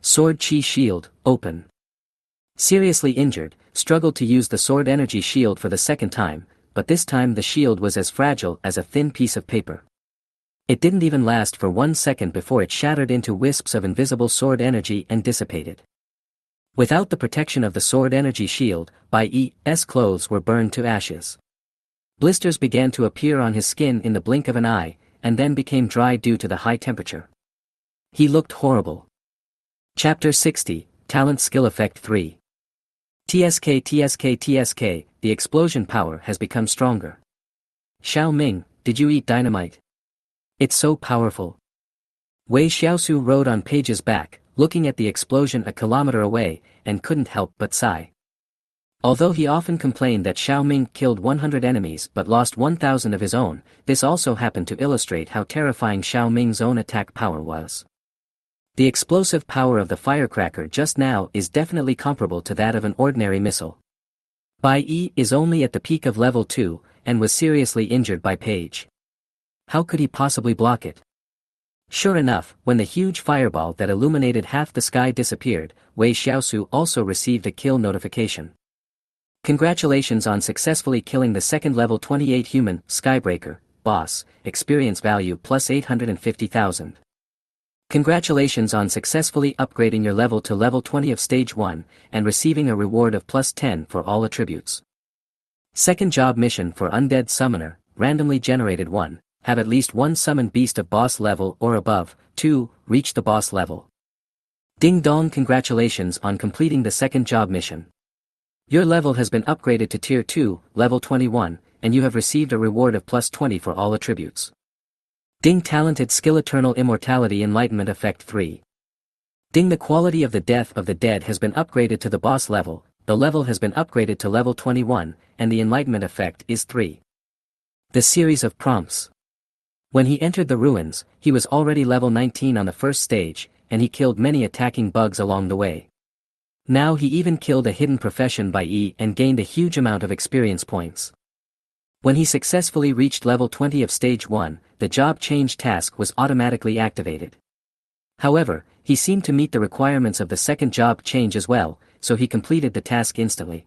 Sword chi shield, open. Seriously injured, struggled to use the sword energy shield for the second time, but this time the shield was as fragile as a thin piece of paper. It didn't even last for 1 second before it shattered into wisps of invisible sword energy and dissipated. Without the protection of the sword energy shield, Bai Yi's clothes were burned to ashes. Blisters began to appear on his skin in the blink of an eye, and then became dry due to the high temperature. He looked horrible. Chapter 60, Talent Skill Effect 3. TSK, the explosion power has become stronger. Xiao Ming, did you eat dynamite? It's so powerful. Wei Shiau rode on Page's back, looking at the explosion a kilometer away, and couldn't help but sigh. Although he often complained that Xiao Ming killed 100 enemies but lost 1,000 of his own, this also happened to illustrate how terrifying Xiao Ming's own attack power was. The explosive power of the firecracker just now is definitely comparable to that of an ordinary missile. Bai Yi is only at the peak of level 2, and was seriously injured by Page. How could he possibly block it? Sure enough, when the huge fireball that illuminated half the sky disappeared, Wei Shiau also received a kill notification. Congratulations on successfully killing the second level 28 human, Skybreaker, boss, experience value plus 850,000. Congratulations on successfully upgrading your level to level 20 of stage 1, and receiving a reward of plus 10 for all attributes. Second job mission for Undead Summoner, randomly generated 1, have at least one summoned beast of boss level or above, 2, reach the boss level. Ding dong, congratulations on completing the second job mission. Your level has been upgraded to tier 2, level 21, and you have received a reward of plus 20 for all attributes. Ding, talented skill Eternal Immortality Enlightenment Effect 3. Ding, the quality of the Death of the Dead has been upgraded to the boss level, the level has been upgraded to level 21, and the Enlightenment Effect is 3. The series of prompts. When he entered the ruins, he was already level 19 on the first stage, and he killed many attacking bugs along the way. Now he even killed a hidden profession by E and gained a huge amount of experience points. When he successfully reached level 20 of stage 1, the job change task was automatically activated. However, he seemed to meet the requirements of the second job change as well, so he completed the task instantly.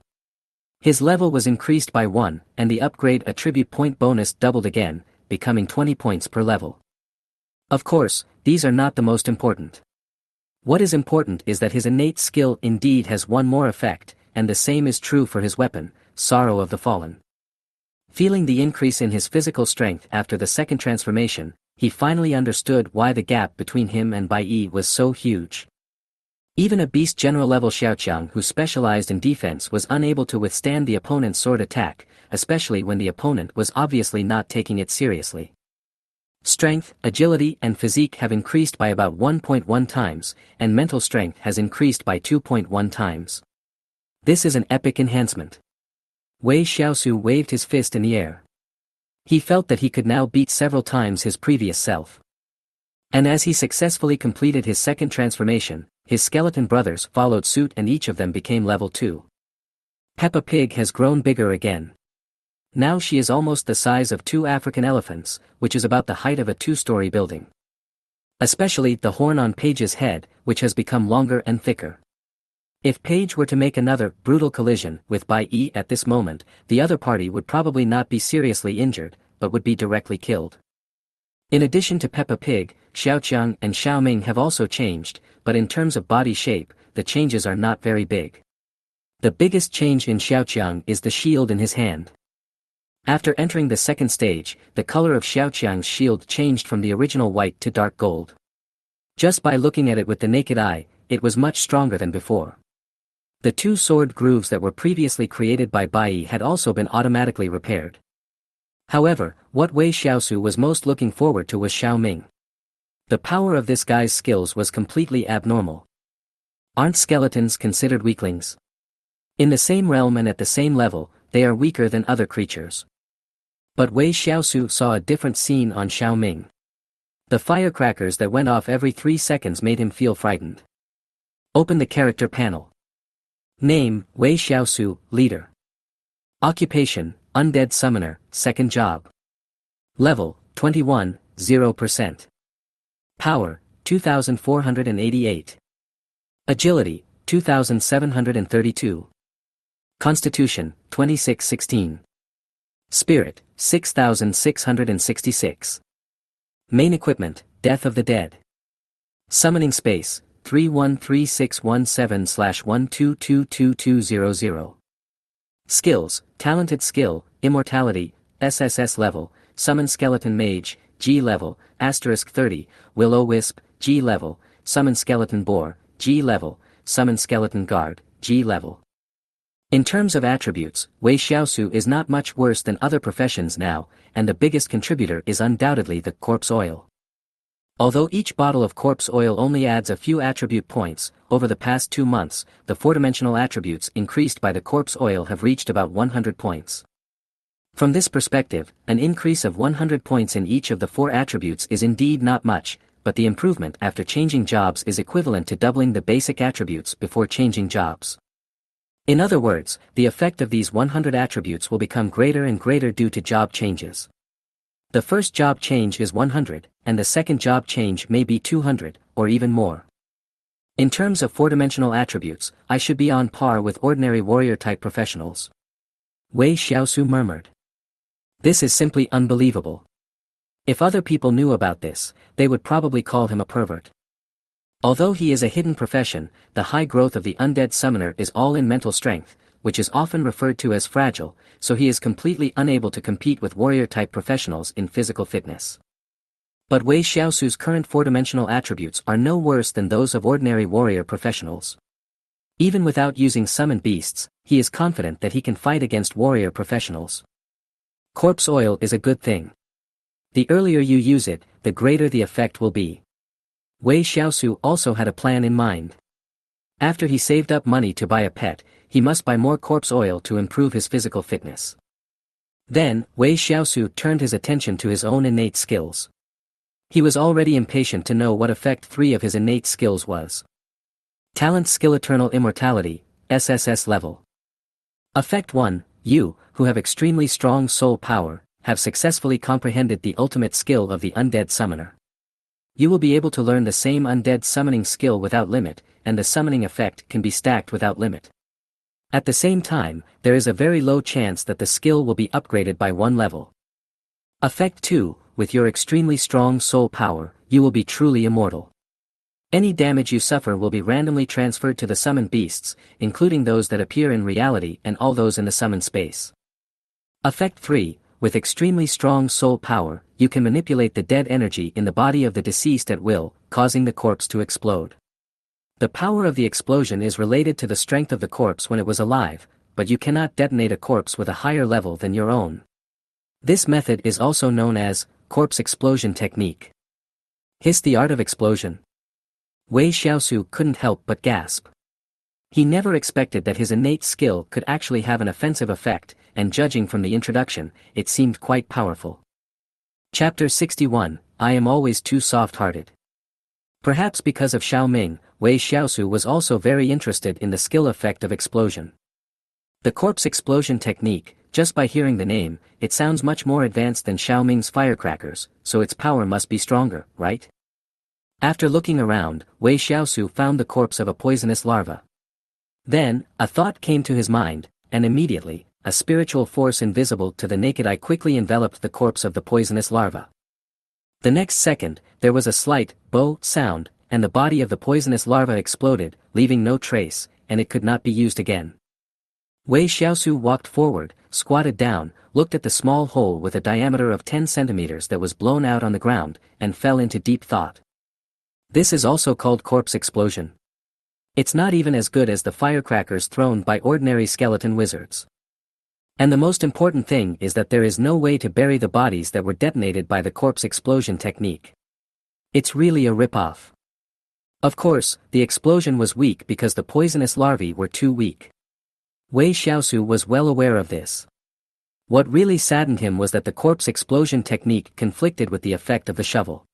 His level was increased by 1, and the upgrade attribute point bonus doubled again, becoming 20 points per level. Of course, these are not the most important. What is important is that his innate skill indeed has one more effect, and the same is true for his weapon, Sorrow of the Fallen. Feeling the increase in his physical strength after the second transformation, he finally understood why the gap between him and Bai Yi was so huge. Even a beast general level Xiaoqiang who specialized in defense was unable to withstand the opponent's sword attack, especially when the opponent was obviously not taking it seriously. Strength, agility and physique have increased by about 1.1 times, and mental strength has increased by 2.1 times. This is an epic enhancement. Wei Shiau waved his fist in the air. He felt that he could now beat several times his previous self. And as he successfully completed his second transformation, his skeleton brothers followed suit and each of them became level 2. Peppa Pig has grown bigger again. Now she is almost the size of 2 African elephants, which is about the height of a 2-story building. Especially the horn on Page's head, which has become longer and thicker. If Page were to make another brutal collision with Bai Yi at this moment, the other party would probably not be seriously injured, but would be directly killed. In addition to Peppa Pig, Xiaoqiang and Xiao Ming have also changed, but in terms of body shape, the changes are not very big. The biggest change in Xiaoqiang is the shield in his hand. After entering the second stage, the color of Xiaoqiang's shield changed from the original white to dark gold. Just by looking at it with the naked eye, it was much stronger than before. The 2 sword grooves that were previously created by Bai Yi had also been automatically repaired. However, what Wei Shiau was most looking forward to was Xiao Ming. The power of this guy's skills was completely abnormal. Aren't skeletons considered weaklings? In the same realm and at the same level, they are weaker than other creatures. But Wei Shiau saw a different scene on Xiao Ming. The firecrackers that went off every 3 seconds made him feel frightened. Open the character panel. Name, Wei Shiau, Leader. Occupation, Undead Summoner, second job. Level, 21, 0%. Power, 2488. Agility, 2732. Constitution, 2616. Spirit, 6666. Main equipment, Death of the Dead. Summoning space, 313617/1222200. Skills, Talented Skill, Immortality, SSS level, Summon Skeleton Mage, G level, *30, Will-O-Wisp, G level, Summon Skeleton Boar, G level, Summon Skeleton Guard, G level. In terms of attributes, Wei Shiau is not much worse than other professions now, and the biggest contributor is undoubtedly the corpse oil. Although each bottle of corpse oil only adds a few attribute points, over the past 2 months, the 4-dimensional attributes increased by the corpse oil have reached about 100 points. From this perspective, an increase of 100 points in each of the 4 attributes is indeed not much, but the improvement after changing jobs is equivalent to doubling the basic attributes before changing jobs. In other words, the effect of these 100 attributes will become greater and greater due to job changes. The first job change is 100, and the second job change may be 200, or even more. In terms of 4-dimensional attributes, I should be on par with ordinary warrior-type professionals. Wei Shiau murmured. This is simply unbelievable. If other people knew about this, they would probably call him a pervert. Although he is a hidden profession, the high growth of the undead summoner is all in mental strength, which is often referred to as fragile, so he is completely unable to compete with warrior-type professionals in physical fitness. But Wei Shiau's current 4-dimensional attributes are no worse than those of ordinary warrior professionals. Even without using summoned beasts, he is confident that he can fight against warrior professionals. Corpse oil is a good thing. The earlier you use it, the greater the effect will be. Wei Shiau also had a plan in mind. After he saved up money to buy a pet, he must buy more corpse oil to improve his physical fitness. Then, Wei Shiau turned his attention to his own innate skills. He was already impatient to know what effect 3 of his innate skills was. Talent Skill Eternal Immortality, SSS level. Effect 1, you, who have extremely strong soul power, have successfully comprehended the ultimate skill of the undead summoner. You will be able to learn the same undead summoning skill without limit, and the summoning effect can be stacked without limit. At the same time, there is a very low chance that the skill will be upgraded by 1 level. Effect 2, with your extremely strong soul power, you will be truly immortal. Any damage you suffer will be randomly transferred to the summoned beasts, including those that appear in reality and all those in the summoned space. Effect 3, with extremely strong soul power, you can manipulate the dead energy in the body of the deceased at will, causing the corpse to explode. The power of the explosion is related to the strength of the corpse when it was alive, but you cannot detonate a corpse with a higher level than your own. This method is also known as corpse explosion technique. Hiss the art of explosion. Wei Shiau couldn't help but gasp. He never expected that his innate skill could actually have an offensive effect, and judging from the introduction, it seemed quite powerful. Chapter 61, I am always too soft-hearted. Perhaps because of Xiao Ming, Wei Shiau was also very interested in the skill effect of explosion. The corpse explosion technique, just by hearing the name, it sounds much more advanced than Xiao Ming's firecrackers, so its power must be stronger, right? After looking around, Wei Shiau found the corpse of a poisonous larva. Then, a thought came to his mind, and immediately, a spiritual force invisible to the naked eye quickly enveloped the corpse of the poisonous larva. The next second, there was a slight "bow" sound, and the body of the poisonous larva exploded, leaving no trace, and it could not be used again. Wei Shiau walked forward, squatted down, looked at the small hole with a diameter of 10 centimeters that was blown out on the ground, and fell into deep thought. This is also called corpse explosion. It's not even as good as the firecrackers thrown by ordinary skeleton wizards. And the most important thing is that there is no way to bury the bodies that were detonated by the corpse explosion technique. It's really a rip-off. Of course, the explosion was weak because the poisonous larvae were too weak. Wei Shiau was well aware of this. What really saddened him was that the corpse explosion technique conflicted with the effect of the shovel.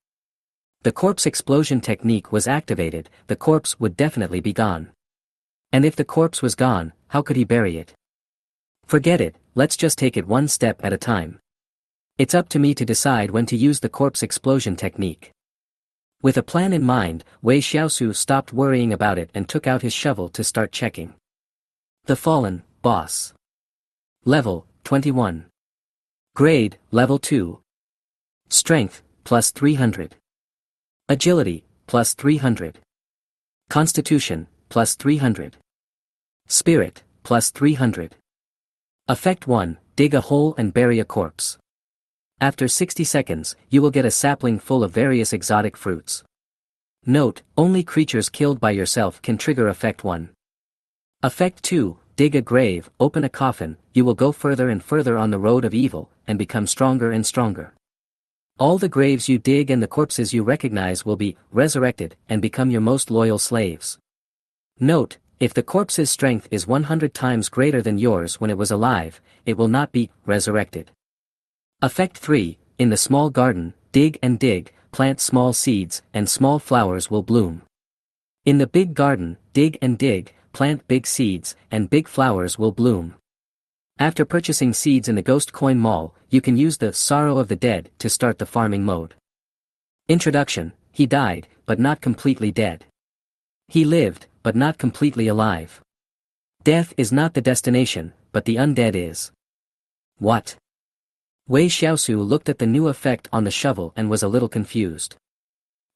The corpse explosion technique was activated, the corpse would definitely be gone. And if the corpse was gone, how could he bury it? Forget it, let's just take it one step at a time. It's up to me to decide when to use the corpse explosion technique. With a plan in mind, Wei Shiau stopped worrying about it and took out his shovel to start checking. The Fallen, Boss. Level, 21. Grade, Level 2. Strength, plus 300. Agility, plus 300. Constitution, plus 300. Spirit, plus 300. Effect 1, dig a hole and bury a corpse. After 60 seconds, you will get a sapling full of various exotic fruits. Note, only creatures killed by yourself can trigger Effect 1. Effect 2, dig a grave, open a coffin, you will go further and further on the road of evil, and become stronger and stronger. All the graves you dig and the corpses you recognize will be resurrected and become your most loyal slaves. Note, if the corpse's strength is 100 times greater than yours when it was alive, it will not be resurrected. Effect 3, in the small garden, dig and dig, plant small seeds, and small flowers will bloom. In the big garden, dig and dig, plant big seeds, and big flowers will bloom. After purchasing seeds in the Ghost Coin Mall, you can use the Sorrow of the Dead to start the farming mode. Introduction: he died, but not completely dead. He lived, but not completely alive. Death is not the destination, but the undead is. What? Wei Shiau looked at the new effect on the shovel and was a little confused.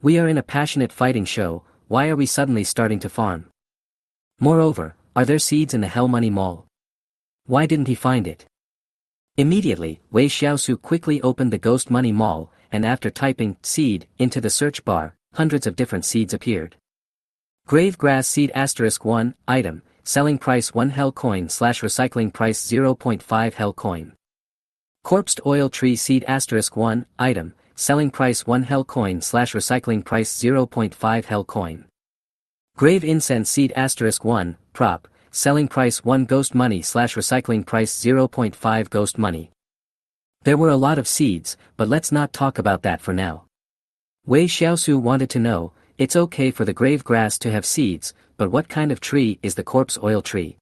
We are in a passionate fighting show, why are we suddenly starting to farm? Moreover, are there seeds in the Hell Money Mall? Why didn't he find it? Immediately, Wei Shiau quickly opened the Ghost Money Mall, and after typing seed into the search bar, hundreds of different seeds appeared. Grave Grass Seed *1, item, selling price 1 Hell Coin / recycling price 0.5 Hell Coin. Corpsed Oil Tree Seed *1, item, selling price 1 Hell Coin / recycling price 0.5 Hell Coin. Grave Incense Seed *1, prop, selling price 1 Ghost Money / recycling price 0.5 Ghost Money. There were a lot of seeds, but let's not talk about that for now. Wei Shiau wanted to know, it's okay for the grave grass to have seeds, but what kind of tree is the corpse oil tree?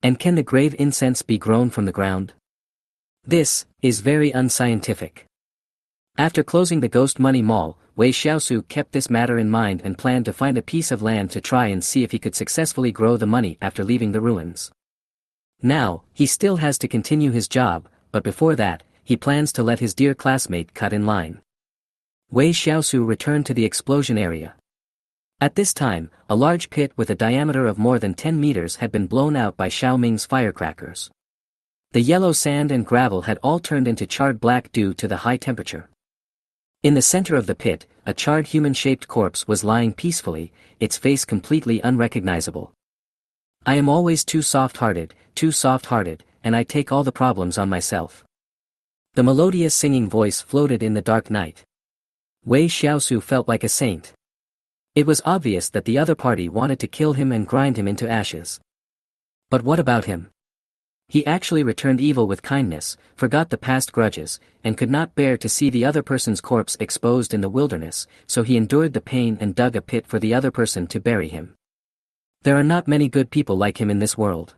And can the grave incense be grown from the ground? This is very unscientific. After closing the Ghost Money Mall, Wei Shiau kept this matter in mind and planned to find a piece of land to try and see if he could successfully grow the money after leaving the ruins. Now, he still has to continue his job, but before that, he plans to let his dear classmate cut in line. Wei Shiau returned to the explosion area. At this time, a large pit with a diameter of more than 10 meters had been blown out by Xiao Ming's firecrackers. The yellow sand and gravel had all turned into charred black due to the high temperature. In the center of the pit, a charred human-shaped corpse was lying peacefully, its face completely unrecognizable. I am always too soft-hearted, and I take all the problems on myself. The melodious singing voice floated in the dark night. Wei Shiau felt like a saint. It was obvious that the other party wanted to kill him and grind him into ashes. But what about him? He actually returned evil with kindness, forgot the past grudges, and could not bear to see the other person's corpse exposed in the wilderness, so he endured the pain and dug a pit for the other person to bury him. There are not many good people like him in this world.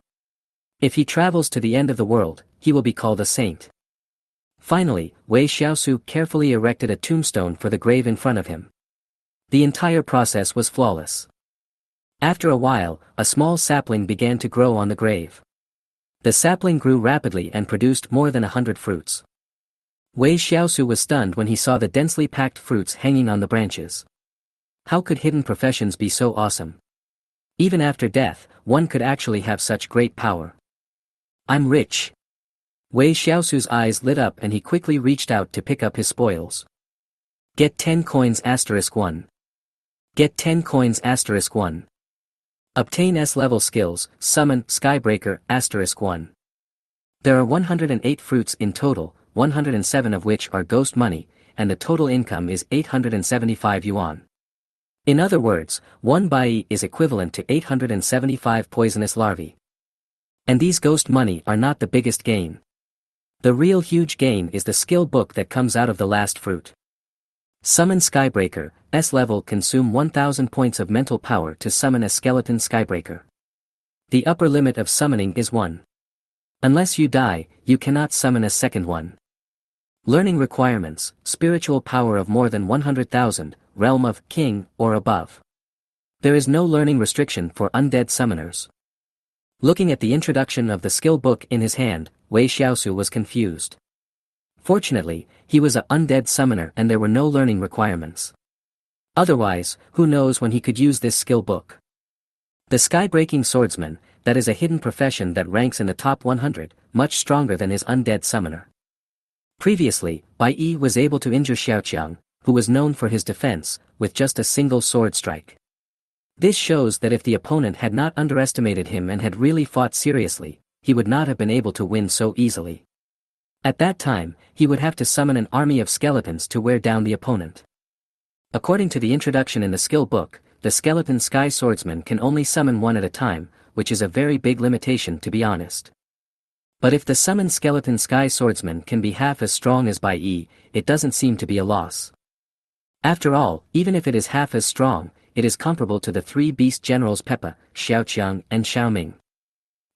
If he travels to the end of the world, he will be called a saint. Finally, Wei Shiau carefully erected a tombstone for the grave in front of him. The entire process was flawless. After a while, a small sapling began to grow on the grave. The sapling grew rapidly and produced more than 100 fruits. Wei Shiau was stunned when he saw the densely packed fruits hanging on the branches. How could hidden professions be so awesome? Even after death, one could actually have such great power. I'm rich. Wei Shiau's eyes lit up and he quickly reached out to pick up his spoils. Get 10 coins *1. Get 10 coins *1. Obtain S-level skills, summon Skybreaker *1. There are 108 fruits in total, 107 of which are ghost money, and the total income is 875 yuan. In other words, 1 bai is equivalent to 875 poisonous larvae. And these ghost money are not the biggest gain. The real huge gain is the skill book that comes out of the last fruit. Summon Skybreaker, S-level consume 1000 points of mental power to summon a skeleton Skybreaker. The upper limit of summoning is 1. Unless you die, you cannot summon a second one. Learning requirements, spiritual power of more than 100,000, realm of king or above. There is no learning restriction for undead summoners. Looking at the introduction of the skill book in his hand, Wei Shiau was confused. Fortunately, he was an undead summoner and there were no learning requirements. Otherwise, who knows when he could use this skill book. The Skybreaking Swordsman, that is a hidden profession that ranks in the top 100, much stronger than his undead summoner. Previously, Bai Yi was able to injure Xiaoqiang, who was known for his defense, with just a single sword strike. This shows that if the opponent had not underestimated him and had really fought seriously, he would not have been able to win so easily. At that time, he would have to summon an army of skeletons to wear down the opponent. According to the introduction in the skill book, the skeleton sky swordsman can only summon one at a time, which is a very big limitation to be honest. But if the summoned skeleton sky swordsman can be half as strong as Bai Yi, it doesn't seem to be a loss. After all, even if it is half as strong, it is comparable to the three beast generals Peppa, Xiaoqiang and Xiaoming.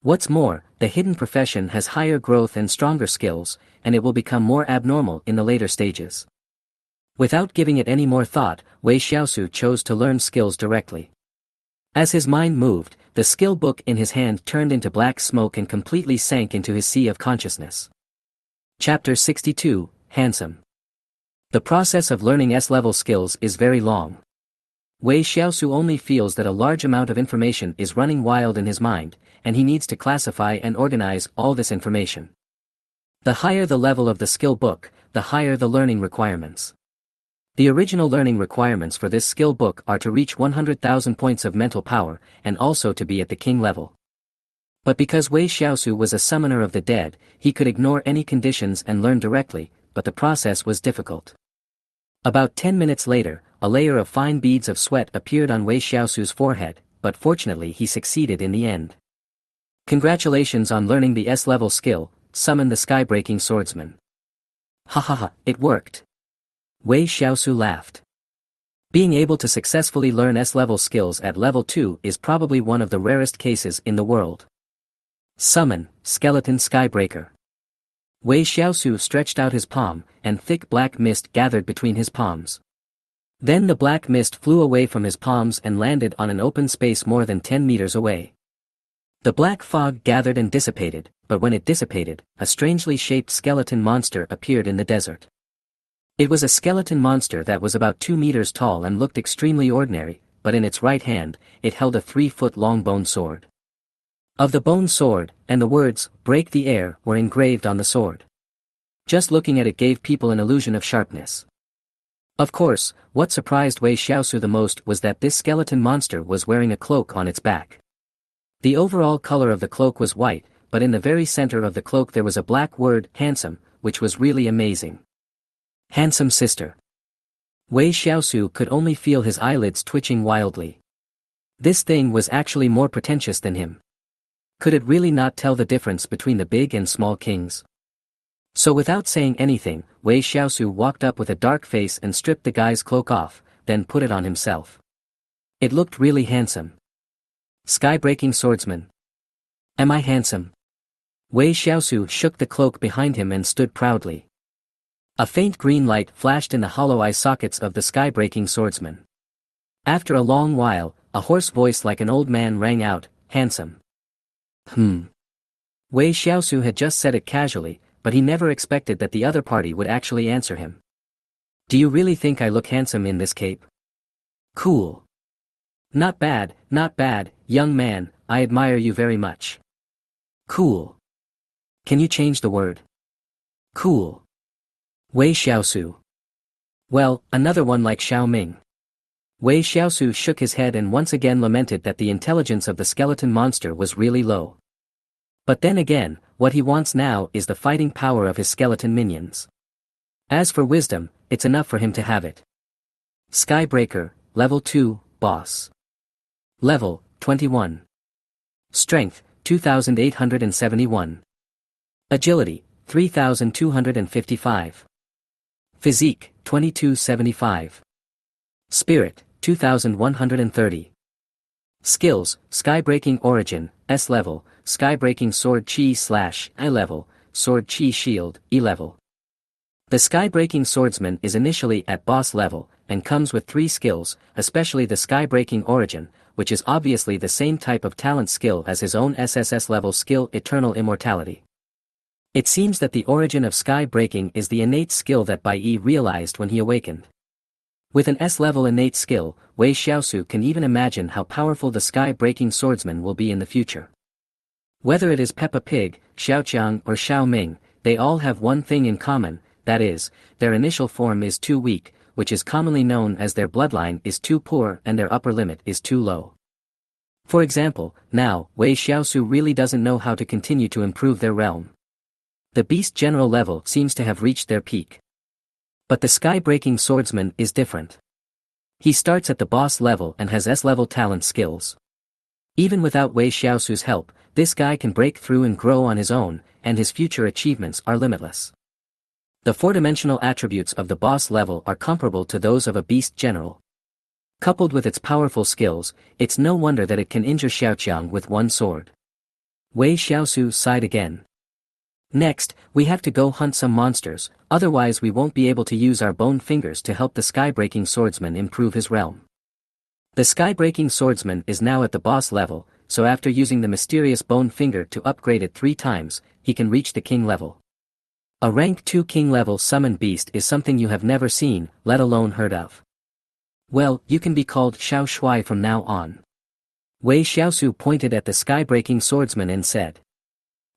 What's more, the hidden profession has higher growth and stronger skills, and it will become more abnormal in the later stages. Without giving it any more thought, Wei Shiau chose to learn skills directly. As his mind moved, the skill book in his hand turned into black smoke and completely sank into his sea of consciousness. Chapter 62, Handsome. The process of learning S-level skills is very long. Wei Shiau only feels that a large amount of information is running wild in his mind, and he needs to classify and organize all this information. The higher the level of the skill book, the higher the learning requirements. The original learning requirements for this skill book are to reach 100,000 points of mental power, and also to be at the king level. But because Wei Shiau was a summoner of the dead, he could ignore any conditions and learn directly, but the process was difficult. About 10 minutes later, a layer of fine beads of sweat appeared on Wei Shiau's forehead, but fortunately he succeeded in the end. Congratulations on learning the S-level skill, summon the sky-breaking swordsman. Ha ha ha, it worked. Wei Shiau laughed. Being able to successfully learn S-level skills at level 2 is probably one of the rarest cases in the world. Summon, Skeleton Skybreaker. Wei Shiau stretched out his palm, and thick black mist gathered between his palms. Then the black mist flew away from his palms and landed on an open space more than 10 meters away. The black fog gathered and dissipated, but when it dissipated, a strangely shaped skeleton monster appeared in the desert. It was a skeleton monster that was about 2 meters tall and looked extremely ordinary, but in its right hand, it held a 3-foot-long bone sword. Of the bone sword, and the words, "Break the air," were engraved on the sword. Just looking at it gave people an illusion of sharpness. Of course, what surprised Wei Shiau the most was that this skeleton monster was wearing a cloak on its back. The overall color of the cloak was white, but in the very center of the cloak there was a black word, "handsome," which was really amazing. Handsome sister. Wei Shiau could only feel his eyelids twitching wildly. This thing was actually more pretentious than him. Could it really not tell the difference between the big and small kings? So without saying anything, Wei Shiau walked up with a dark face and stripped the guy's cloak off, then put it on himself. It looked really handsome. Sky-breaking swordsman. Am I handsome? Wei Shiau shook the cloak behind him and stood proudly. A faint green light flashed in the hollow eye sockets of the sky-breaking swordsman. After a long while, a hoarse voice like an old man rang out, "Handsome." Wei Shiau had just said it casually, but he never expected that the other party would actually answer him. Do you really think I look handsome in this cape? Cool. Not bad, young man, I admire you very much. Cool. Can you change the word? Cool. Wei Shiau. Well, another one like Xiaoming. Wei Shiau shook his head and once again lamented that the intelligence of the skeleton monster was really low. But then again, what he wants now is the fighting power of his skeleton minions. As for wisdom, it's enough for him to have it. Skybreaker, Level 2, Boss. Level, 21. Strength, 2871. Agility, 3255. Physique, 2275. Spirit, 2130. Skills, Skybreaking Origin, S level, Skybreaking Sword Chi/I level, Sword Chi Shield, E level. The Skybreaking Swordsman is initially at boss level, and comes with 3 skills, especially the Skybreaking Origin, which is obviously the same type of talent skill as his own SSS level skill Eternal Immortality. It seems that the origin of Skybreaking is the innate skill that Bai Yi realized when he awakened. With an S-level innate skill, Wei Shiau can even imagine how powerful the Sky-breaking swordsman will be in the future. Whether it is Peppa Pig, Xiaoqiang or Xiaoming, they all have one thing in common, that is, their initial form is too weak, which is commonly known as their bloodline is too poor and their upper limit is too low. For example, now, Wei Shiau really doesn't know how to continue to improve their realm. The beast general level seems to have reached their peak. But the sky-breaking swordsman is different. He starts at the boss level and has S-level talent skills. Even without Wei Shiau's help, this guy can break through and grow on his own, and his future achievements are limitless. The four-dimensional attributes of the boss level are comparable to those of a beast general. Coupled with its powerful skills, it's no wonder that it can injure Xiaoqiang with one sword. Wei Shiau sighed again. Next, we have to go hunt some monsters, otherwise we won't be able to use our bone fingers to help the sky-breaking swordsman improve his realm. The sky-breaking swordsman is now at the boss level, so after using the mysterious bone finger to upgrade it 3 times, he can reach the king level. A rank 2 king level summoned beast is something you have never seen, let alone heard of. Well, you can be called Xiao Shuai from now on. Wei Shiau pointed at the sky-breaking swordsman and said.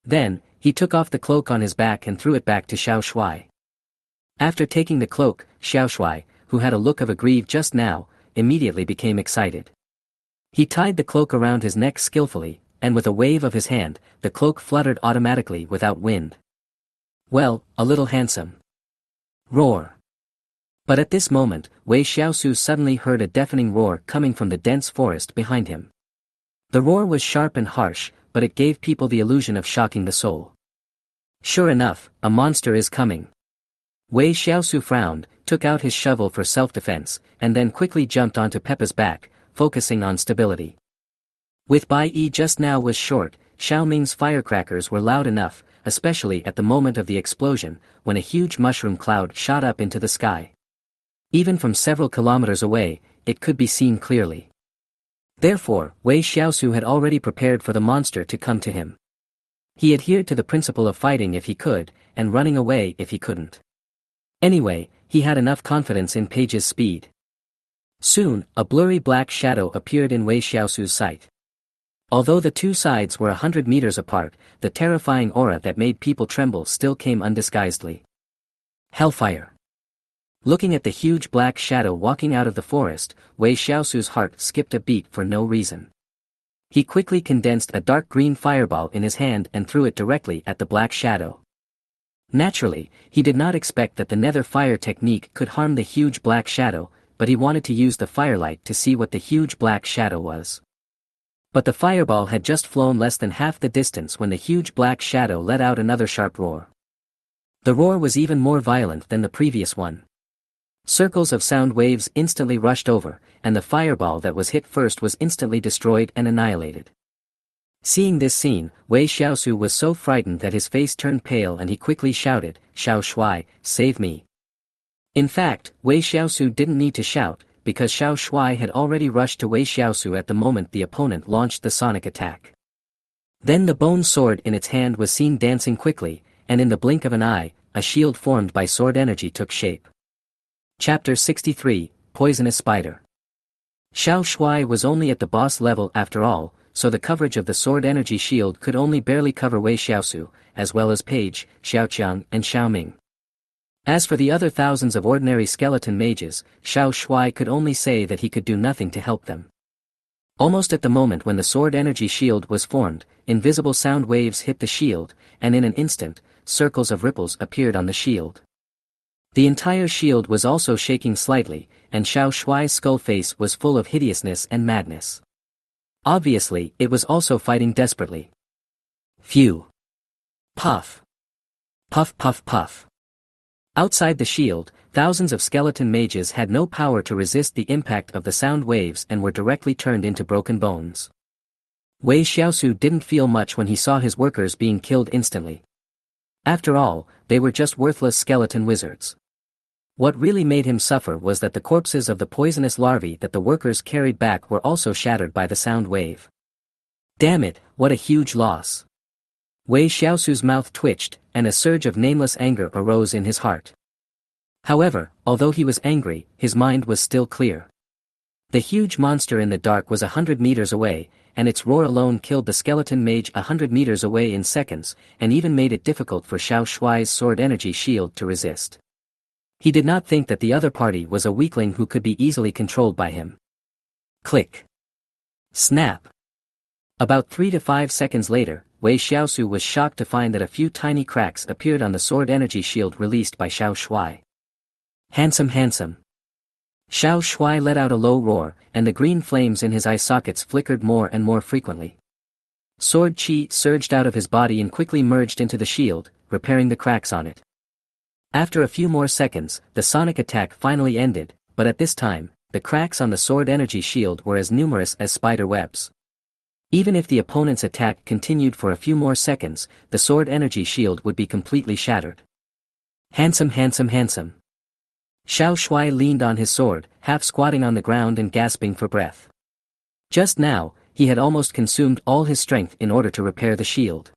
Then, he took off the cloak on his back and threw it back to Xiao Shuai. After taking the cloak, Xiao Shuai, who had a look of aggrieved just now, immediately became excited. He tied the cloak around his neck skillfully, and with a wave of his hand, the cloak fluttered automatically without wind. Well, a little handsome. Roar. But at this moment, Wei Shiau suddenly heard a deafening roar coming from the dense forest behind him. The roar was sharp and harsh, but it gave people the illusion of shocking the soul. Sure enough, a monster is coming. Wei Shiau frowned, took out his shovel for self-defense, and then quickly jumped onto Peppa's back, focusing on stability. With Bai Yi just now was short, Xiao Ming's firecrackers were loud enough, especially at the moment of the explosion, when a huge mushroom cloud shot up into the sky. Even from several kilometers away, it could be seen clearly. Therefore, Wei Shiau had already prepared for the monster to come to him. He adhered to the principle of fighting if he could, and running away if he couldn't. Anyway, he had enough confidence in Page's speed. Soon, a blurry black shadow appeared in Wei Shiau's sight. Although the two sides were 100 meters apart, the terrifying aura that made people tremble still came undisguisedly. Hellfire. Looking at the huge black shadow walking out of the forest, Wei Shiau's heart skipped a beat for no reason. He quickly condensed a dark green fireball in his hand and threw it directly at the black shadow. Naturally, he did not expect that the nether fire technique could harm the huge black shadow, but he wanted to use the firelight to see what the huge black shadow was. But the fireball had just flown less than half the distance when the huge black shadow let out another sharp roar. The roar was even more violent than the previous one. Circles of sound waves instantly rushed over, and the fireball that was hit first was instantly destroyed and annihilated. Seeing this scene, Wei Shiau was so frightened that his face turned pale and he quickly shouted, "Xiao Shuai, save me." In fact, Wei Shiau didn't need to shout, because Xiao Shuai had already rushed to Wei Shiau at the moment the opponent launched the sonic attack. Then the bone sword in its hand was seen dancing quickly, and in the blink of an eye, a shield formed by sword energy took shape. Chapter 63, Poisonous Spider. Xiao Shuai was only at the boss level after all, so the coverage of the sword energy shield could only barely cover Wei Shiau, as well as Page, Xiaoqiang and Xiao Ming. As for the other thousands of ordinary skeleton mages, Xiao Shuai could only say that he could do nothing to help them. Almost at the moment when the sword energy shield was formed, invisible sound waves hit the shield, and in an instant, circles of ripples appeared on the shield. The entire shield was also shaking slightly, and Xiao Shuai's skull face was full of hideousness and madness. Obviously, it was also fighting desperately. Phew! Puff! Puff puff puff! Outside the shield, thousands of skeleton mages had no power to resist the impact of the sound waves and were directly turned into broken bones. Wei Shiau didn't feel much when he saw his workers being killed instantly. After all, they were just worthless skeleton wizards. What really made him suffer was that the corpses of the poisonous larvae that the workers carried back were also shattered by the sound wave. Damn it, what a huge loss. Wei Shiau's mouth twitched, and a surge of nameless anger arose in his heart. However, although he was angry, his mind was still clear. The huge monster in the dark was 100 meters away, and its roar alone killed the skeleton mage 100 meters away in seconds, and even made it difficult for Xiao Shuai's sword energy shield to resist. He did not think that the other party was a weakling who could be easily controlled by him. Click. Snap. About 3 to 5 seconds later, Wei Shiao was shocked to find that a few tiny cracks appeared on the sword energy shield released by Xiao Shuai. Handsome handsome. Xiao Shuai let out a low roar, and the green flames in his eye sockets flickered more and more frequently. Sword chi surged out of his body and quickly merged into the shield, repairing the cracks on it. After a few more seconds, the sonic attack finally ended, but at this time, the cracks on the sword energy shield were as numerous as spider webs. Even if the opponent's attack continued for a few more seconds, the sword energy shield would be completely shattered. Handsome handsome handsome. Xiao Shuai leaned on his sword, half squatting on the ground and gasping for breath. Just now, he had almost consumed all his strength in order to repair the shield.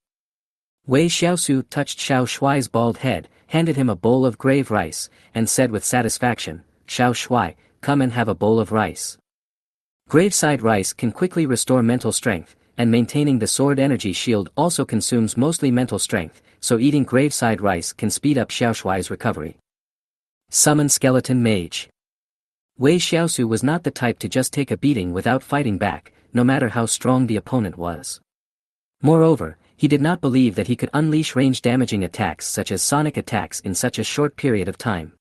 Wei Shiao touched Xiao Shuai's bald head, handed him a bowl of grave rice, and said with satisfaction, "Xiao Shuai, come and have a bowl of rice." Graveside rice can quickly restore mental strength, and maintaining the sword energy shield also consumes mostly mental strength, so eating graveside rice can speed up Xiao Shuai's recovery. Summon Skeleton Mage. Wei Shiao was not the type to just take a beating without fighting back, no matter how strong the opponent was. Moreover, he did not believe that he could unleash range-damaging attacks such as sonic attacks in such a short period of time.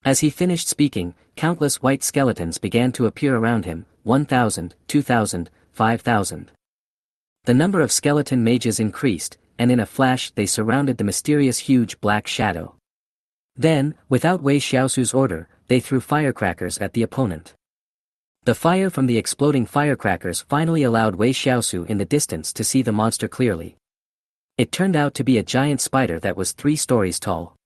As he finished speaking, countless white skeletons began to appear around him, 1,000, 2,000, 5,000. The number of skeleton mages increased, and in a flash they surrounded the mysterious huge black shadow. Then, without Wei Shiao's order, they threw firecrackers at the opponent. The fire from the exploding firecrackers finally allowed Wei Shiao in the distance to see the monster clearly. It turned out to be a giant spider that was 3 stories tall.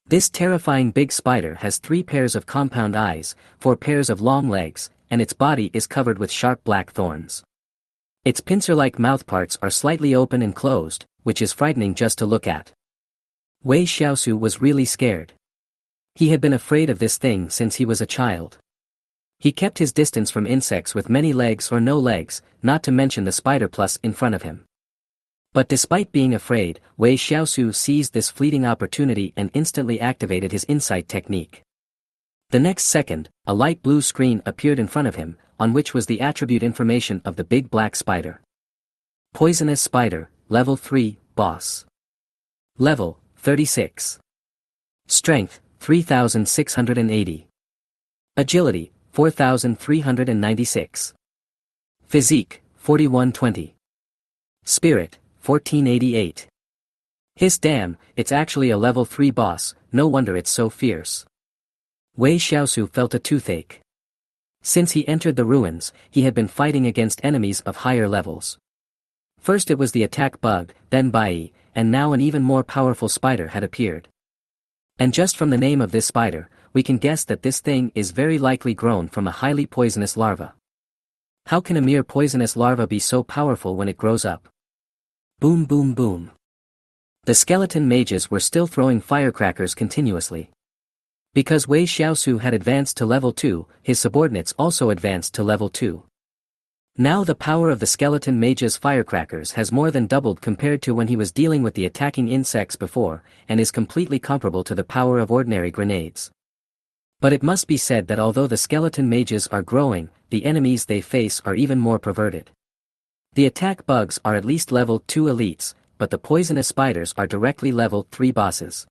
This terrifying big spider has 3 pairs of compound eyes, 4 pairs of long legs, and its body is covered with sharp black thorns. Its pincer-like mouthparts are slightly open and closed, which is frightening just to look at. Wei Shiao was really scared. He had been afraid of this thing since he was a child. He kept his distance from insects with many legs or no legs, not to mention the spider plus in front of him. But despite being afraid, Wei Shiao seized this fleeting opportunity and instantly activated his insight technique. The next second, a light blue screen appeared in front of him, on which was the attribute information of the big black spider. Poisonous Spider, Level 3, Boss. Level, 36. Strength, 3,680. Agility, 4,396. Physique, 4120. Spirit, 1488. Damn, it's actually a level 3 boss, no wonder it's so fierce. Wei Shiao felt a toothache. Since he entered the ruins, he had been fighting against enemies of higher levels. First it was the attack bug, then Bai, and now an even more powerful spider had appeared. And just from the name of this spider, we can guess that this thing is very likely grown from a highly poisonous larva. How can a mere poisonous larva be so powerful when it grows up? Boom boom boom. The skeleton mages were still throwing firecrackers continuously. Because Wei Shiao had advanced to level 2, his subordinates also advanced to level 2. Now the power of the skeleton mage's firecrackers has more than doubled compared to when he was dealing with the attacking insects before, and is completely comparable to the power of ordinary grenades. But it must be said that although the skeleton mages are growing, the enemies they face are even more perverted. The attack bugs are at least level 2 elites, but the poisonous spiders are directly level 3 bosses.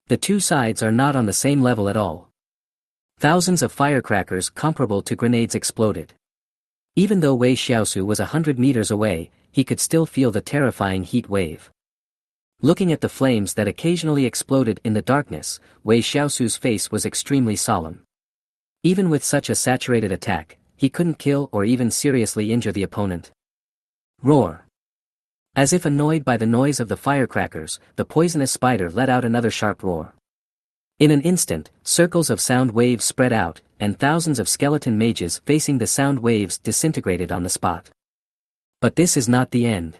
The two sides are not on the same level at all. Thousands of firecrackers comparable to grenades exploded. Even though Wei Shiao was 100 meters away, he could still feel the terrifying heat wave. Looking at the flames that occasionally exploded in the darkness, Wei Xiao's face was extremely solemn. Even with such a saturated attack, he couldn't kill or even seriously injure the opponent. Roar. As if annoyed by the noise of the firecrackers, the poisonous spider let out another sharp roar. In an instant, circles of sound waves spread out, and thousands of skeleton mages facing the sound waves disintegrated on the spot. But this is not the end.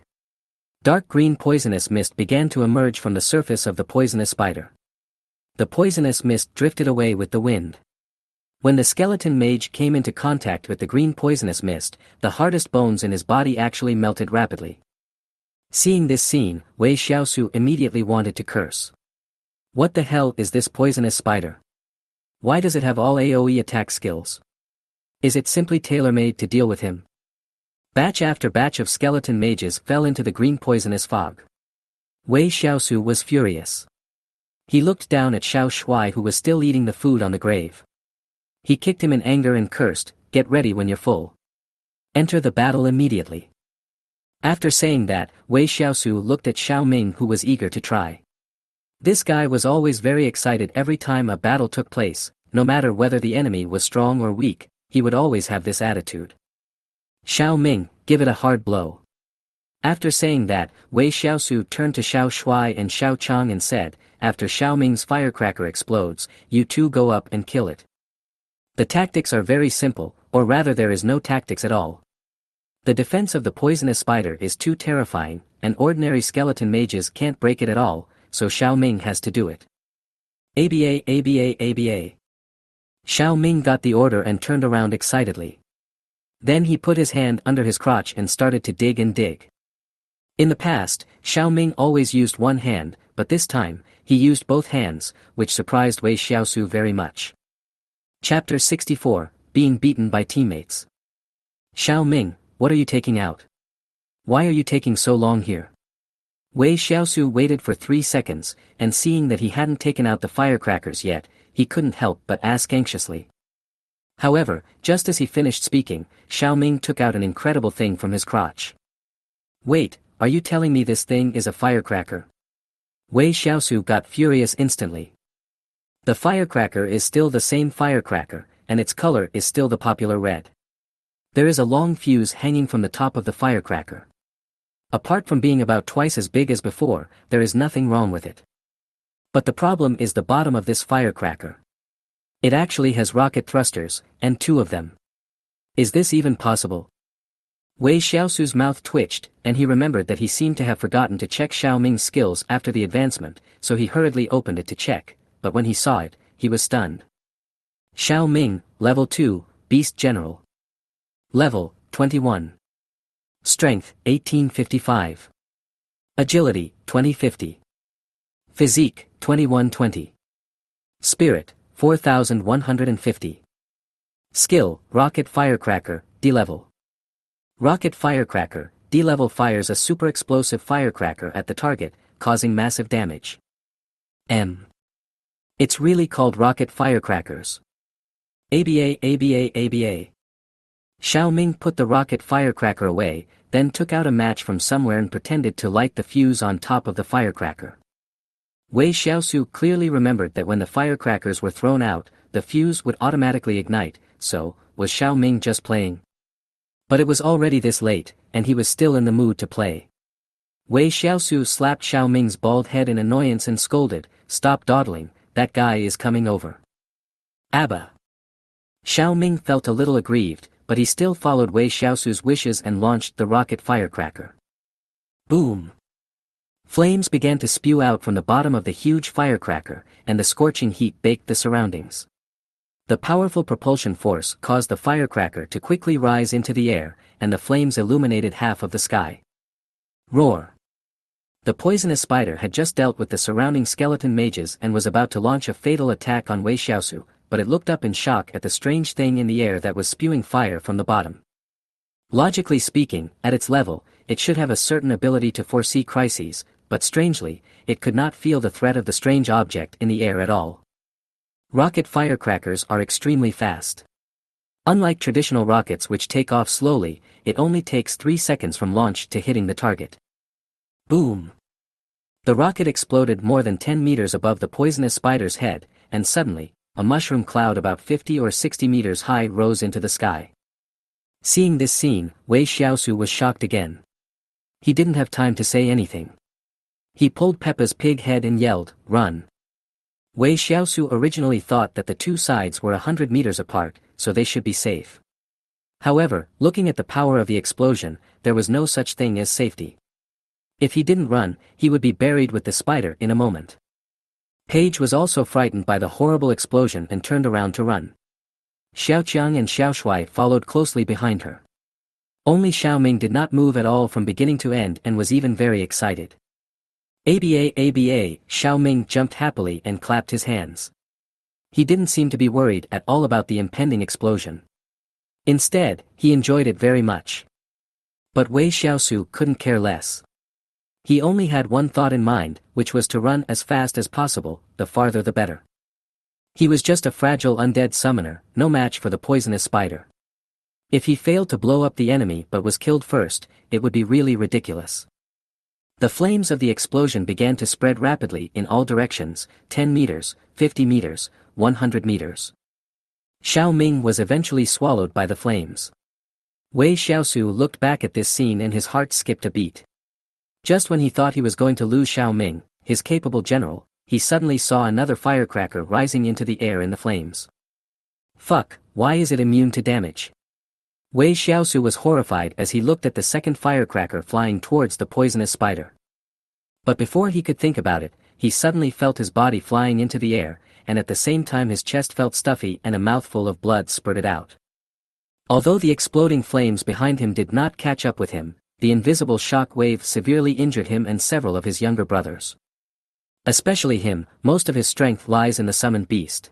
Dark green poisonous mist began to emerge from the surface of the poisonous spider. The poisonous mist drifted away with the wind. When the skeleton mage came into contact with the green poisonous mist, the hardest bones in his body actually melted rapidly. Seeing this scene, Wei Shiao immediately wanted to curse. What the hell is this poisonous spider? Why does it have all AoE attack skills? Is it simply tailor-made to deal with him? Batch after batch of skeleton mages fell into the green poisonous fog. Wei Shiau was furious. He looked down at Xiao Shuai who was still eating the food on the grave. He kicked him in anger and cursed, "Get ready when you're full. Enter the battle immediately." After saying that, Wei Shiau looked at Xiao Ming who was eager to try. This guy was always very excited every time a battle took place, no matter whether the enemy was strong or weak, he would always have this attitude. "Xiao Ming, give it a hard blow." After saying that, Wei Shiau turned to Xiao Shuai and Xiao Chang and said, "After Xiao Ming's firecracker explodes, you two go up and kill it." The tactics are very simple, or rather there is no tactics at all. The defense of the poisonous spider is too terrifying, and ordinary skeleton mages can't break it at all, so Xiao Ming has to do it. ABA ABA ABA. Xiao Ming got the order and turned around excitedly. Then he put his hand under his crotch and started to dig and dig. In the past, Xiao Ming always used one hand, but this time, he used both hands, which surprised Wei Shiau very much. Chapter 64, Being Beaten by Teammates. "Xiao Ming, what are you taking out? Why are you taking so long here?" Wei Shiau waited for 3 seconds, and seeing that he hadn't taken out the firecrackers yet, he couldn't help but ask anxiously. However, just as he finished speaking, Xiao Ming took out an incredible thing from his crotch. "Wait, are you telling me this thing is a firecracker?" Wei Shiau got furious instantly. The firecracker is still the same firecracker, and its color is still the popular red. There is a long fuse hanging from the top of the firecracker. Apart from being about twice as big as before, there is nothing wrong with it. But the problem is the bottom of this firecracker. It actually has rocket thrusters, and 2 of them. Is this even possible? Wei Shiau's mouth twitched, and he remembered that he seemed to have forgotten to check Xiao Ming's skills after the advancement, so he hurriedly opened it to check, but when he saw it, he was stunned. Xiao Ming, Level 2, Beast General. Level, 21. Strength, 1855. Agility, 2050. Physique, 2120. Spirit, 4150. Skill, Rocket Firecracker, D-Level. Rocket Firecracker, D-Level fires a super explosive firecracker at the target, causing massive damage. It's really called rocket firecrackers. ABA ABA ABA. Xiao Ming put the rocket firecracker away, then took out a match from somewhere and pretended to light the fuse on top of the firecracker. Wei Shiau clearly remembered that when the firecrackers were thrown out, the fuse would automatically ignite, so, was Xiao Ming just playing? But it was already this late, and he was still in the mood to play. Wei Shiau slapped Xiao Ming's bald head in annoyance and scolded, "Stop dawdling, that guy is coming over." "Abba." Xiao Ming felt a little aggrieved, but he still followed Wei Shiau's wishes and launched the rocket firecracker. Boom! Flames began to spew out from the bottom of the huge firecracker, and the scorching heat baked the surroundings. The powerful propulsion force caused the firecracker to quickly rise into the air, and the flames illuminated half of the sky. Roar! The poisonous spider had just dealt with the surrounding skeleton mages and was about to launch a fatal attack on Wei Shiau, but it looked up in shock at the strange thing in the air that was spewing fire from the bottom. Logically speaking, at its level, it should have a certain ability to foresee crises, but strangely, it could not feel the threat of the strange object in the air at all. Rocket firecrackers are extremely fast. Unlike traditional rockets which take off slowly, it only takes 3 seconds from launch to hitting the target. Boom! The rocket exploded more than 10 meters above the poisonous spider's head, and suddenly, a mushroom cloud about 50 or 60 meters high rose into the sky. Seeing this scene, Wei Shiau was shocked again. He didn't have time to say anything. He pulled Peppa's pig head and yelled, "Run!" Wei Shiau originally thought that the 2 sides were 100 meters apart, so they should be safe. However, looking at the power of the explosion, there was no such thing as safety. If he didn't run, he would be buried with the spider in a moment. Paige was also frightened by the horrible explosion and turned around to run. Xiaoqiang and Xiaoshuai followed closely behind her. Only Xiao Ming did not move at all from beginning to end and was even very excited. "ABA ABA," Xiao Ming jumped happily and clapped his hands. He didn't seem to be worried at all about the impending explosion. Instead, he enjoyed it very much. But Wei Shiau couldn't care less. He only had one thought in mind, which was to run as fast as possible, the farther the better. He was just a fragile undead summoner, no match for the poisonous spider. If he failed to blow up the enemy but was killed first, it would be really ridiculous. The flames of the explosion began to spread rapidly in all directions, 10 meters, 50 meters, 100 meters. Xiao Ming was eventually swallowed by the flames. Wei Shiau looked back at this scene and his heart skipped a beat. Just when he thought he was going to lose Xiao Ming, his capable general, he suddenly saw another firecracker rising into the air in the flames. Fuck, why is it immune to damage? Wei Shiau was horrified as he looked at the second firecracker flying towards the poisonous spider. But before he could think about it, he suddenly felt his body flying into the air, and at the same time his chest felt stuffy and a mouthful of blood spurted out. Although the exploding flames behind him did not catch up with him, the invisible shock wave severely injured him and several of his younger brothers. Especially him, most of his strength lies in the summoned beast.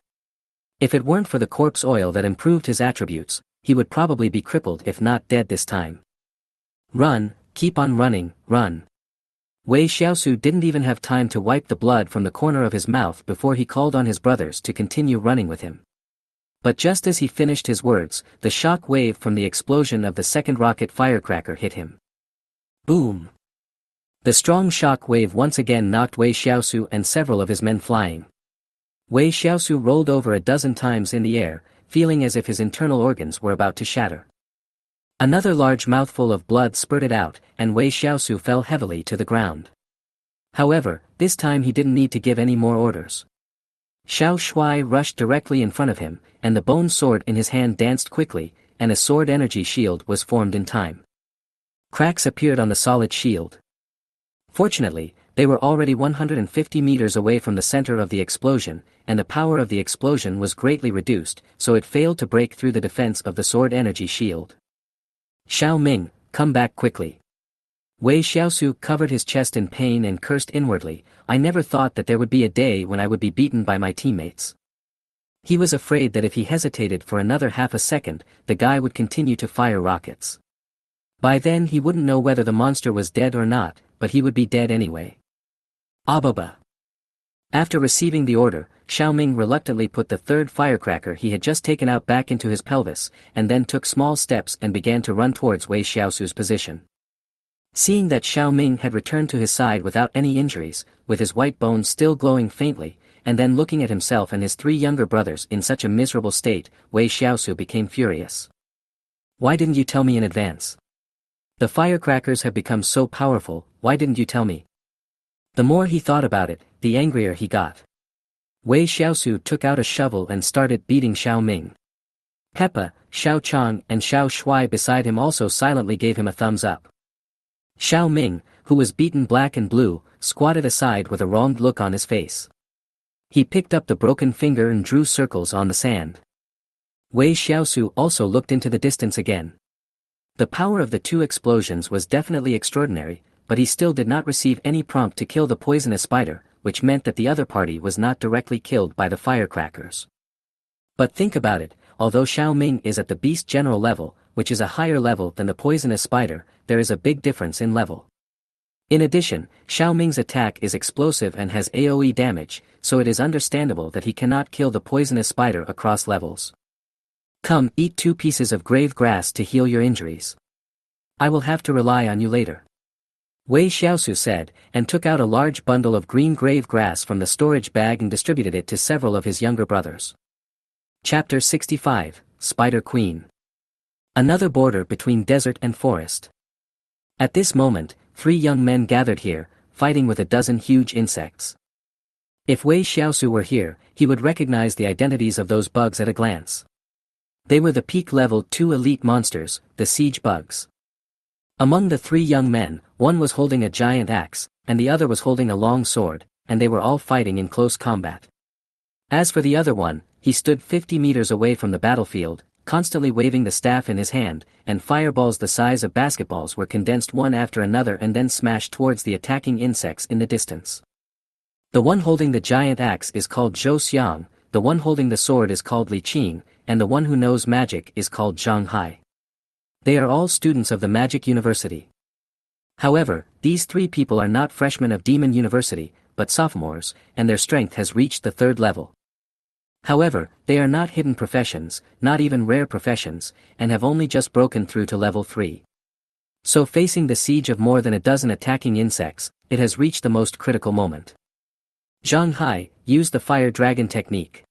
If it weren't for the corpse oil that improved his attributes, he would probably be crippled if not dead this time. Run, keep on running, run. Wei Shiau didn't even have time to wipe the blood from the corner of his mouth before he called on his brothers to continue running with him. But just as he finished his words, the shock wave from the explosion of the second rocket firecracker hit him. Boom! The strong shock wave once again knocked Wei Shiau and several of his men flying. Wei Shiau rolled over a dozen times in the air, feeling as if his internal organs were about to shatter. Another large mouthful of blood spurted out, and Wei Shiau fell heavily to the ground. However, this time he didn't need to give any more orders. Xiao Shuai rushed directly in front of him, and the bone sword in his hand danced quickly, and a sword energy shield was formed in time. Cracks appeared on the solid shield. Fortunately, they were already 150 meters away from the center of the explosion, and the power of the explosion was greatly reduced, so it failed to break through the defense of the sword energy shield. Xiao Ming, come back quickly. Wei Shiau covered his chest in pain and cursed inwardly, I never thought that there would be a day when I would be beaten by my teammates. He was afraid that if he hesitated for another half a second, the guy would continue to fire rockets. By then he wouldn't know whether the monster was dead or not, but he would be dead anyway. Ababa. After receiving the order, Xiao Ming reluctantly put the third firecracker he had just taken out back into his pelvis, and then took small steps and began to run towards Wei Shiau's position. Seeing that Xiao Ming had returned to his side without any injuries, with his white bones still glowing faintly, and then looking at himself and his three younger brothers in such a miserable state, Wei Shiau became furious. Why didn't you tell me in advance? The firecrackers have become so powerful, why didn't you tell me? The more he thought about it, the angrier he got. Wei Shiau took out a shovel and started beating Xiao Ming. Peppa, Xiao Chang and Xiao Shuai beside him also silently gave him a thumbs up. Xiao Ming, who was beaten black and blue, squatted aside with a wronged look on his face. He picked up the broken finger and drew circles on the sand. Wei Shiau also looked into the distance again. The power of the two explosions was definitely extraordinary, but he still did not receive any prompt to kill the poisonous spider, which meant that the other party was not directly killed by the firecrackers. But think about it, although Xiao Ming is at the beast general level, which is a higher level than the poisonous spider, there is a big difference in level. In addition, Xiao Ming's attack is explosive and has AoE damage, so it is understandable that he cannot kill the poisonous spider across levels. Come, eat 2 pieces of grave grass to heal your injuries. I will have to rely on you later. Wei Shiau said, and took out a large bundle of green grave grass from the storage bag and distributed it to several of his younger brothers. Chapter 65, Spider Queen. Another border between desert and forest. At this moment, 3 young men gathered here, fighting with a dozen huge insects. If Wei Shiau were here, he would recognize the identities of those bugs at a glance. They were the peak level 2 elite monsters, the siege bugs. Among the 3 young men, one was holding a giant axe, and the other was holding a long sword, and they were all fighting in close combat. As for the other one, he stood 50 meters away from the battlefield, constantly waving the staff in his hand, and fireballs the size of basketballs were condensed one after another and then smashed towards the attacking insects in the distance. The one holding the giant axe is called Zhou Xiang, the one holding the sword is called Li Qing, and the one who knows magic is called Zhang Hai. They are all students of the Magic University. However, these three people are not freshmen of Demon University, but sophomores, and their strength has reached the 3rd level. However, they are not hidden professions, not even rare professions, and have only just broken through to level 3. So facing the siege of more than a dozen attacking insects, it has reached the most critical moment. Zhang Hai used the fire dragon technique.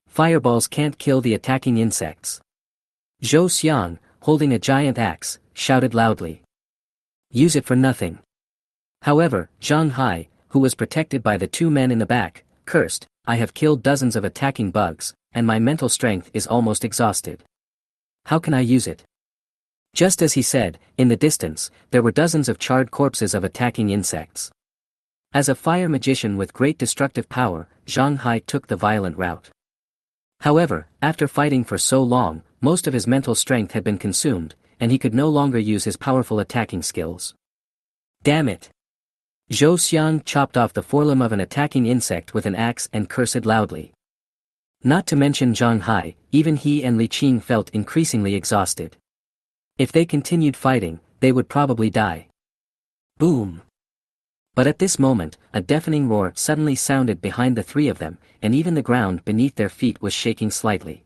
Fireballs can't kill the attacking insects. Zhou Xiang, holding a giant axe, shouted loudly. Use it for nothing. However, Zhang Hai, who was protected by the 2 men in the back, cursed, I have killed dozens of attacking bugs, and my mental strength is almost exhausted. How can I use it? Just as he said, in the distance, there were dozens of charred corpses of attacking insects. As a fire magician with great destructive power, Zhang Hai took the violent route. However, after fighting for so long, most of his mental strength had been consumed, and he could no longer use his powerful attacking skills. Damn it! Zhou Xiang chopped off the forelimb of an attacking insect with an axe and cursed loudly. Not to mention Zhang Hai, even he and Li Qing felt increasingly exhausted. If they continued fighting, they would probably die. Boom! But at this moment, a deafening roar suddenly sounded behind the 3 of them, and even the ground beneath their feet was shaking slightly.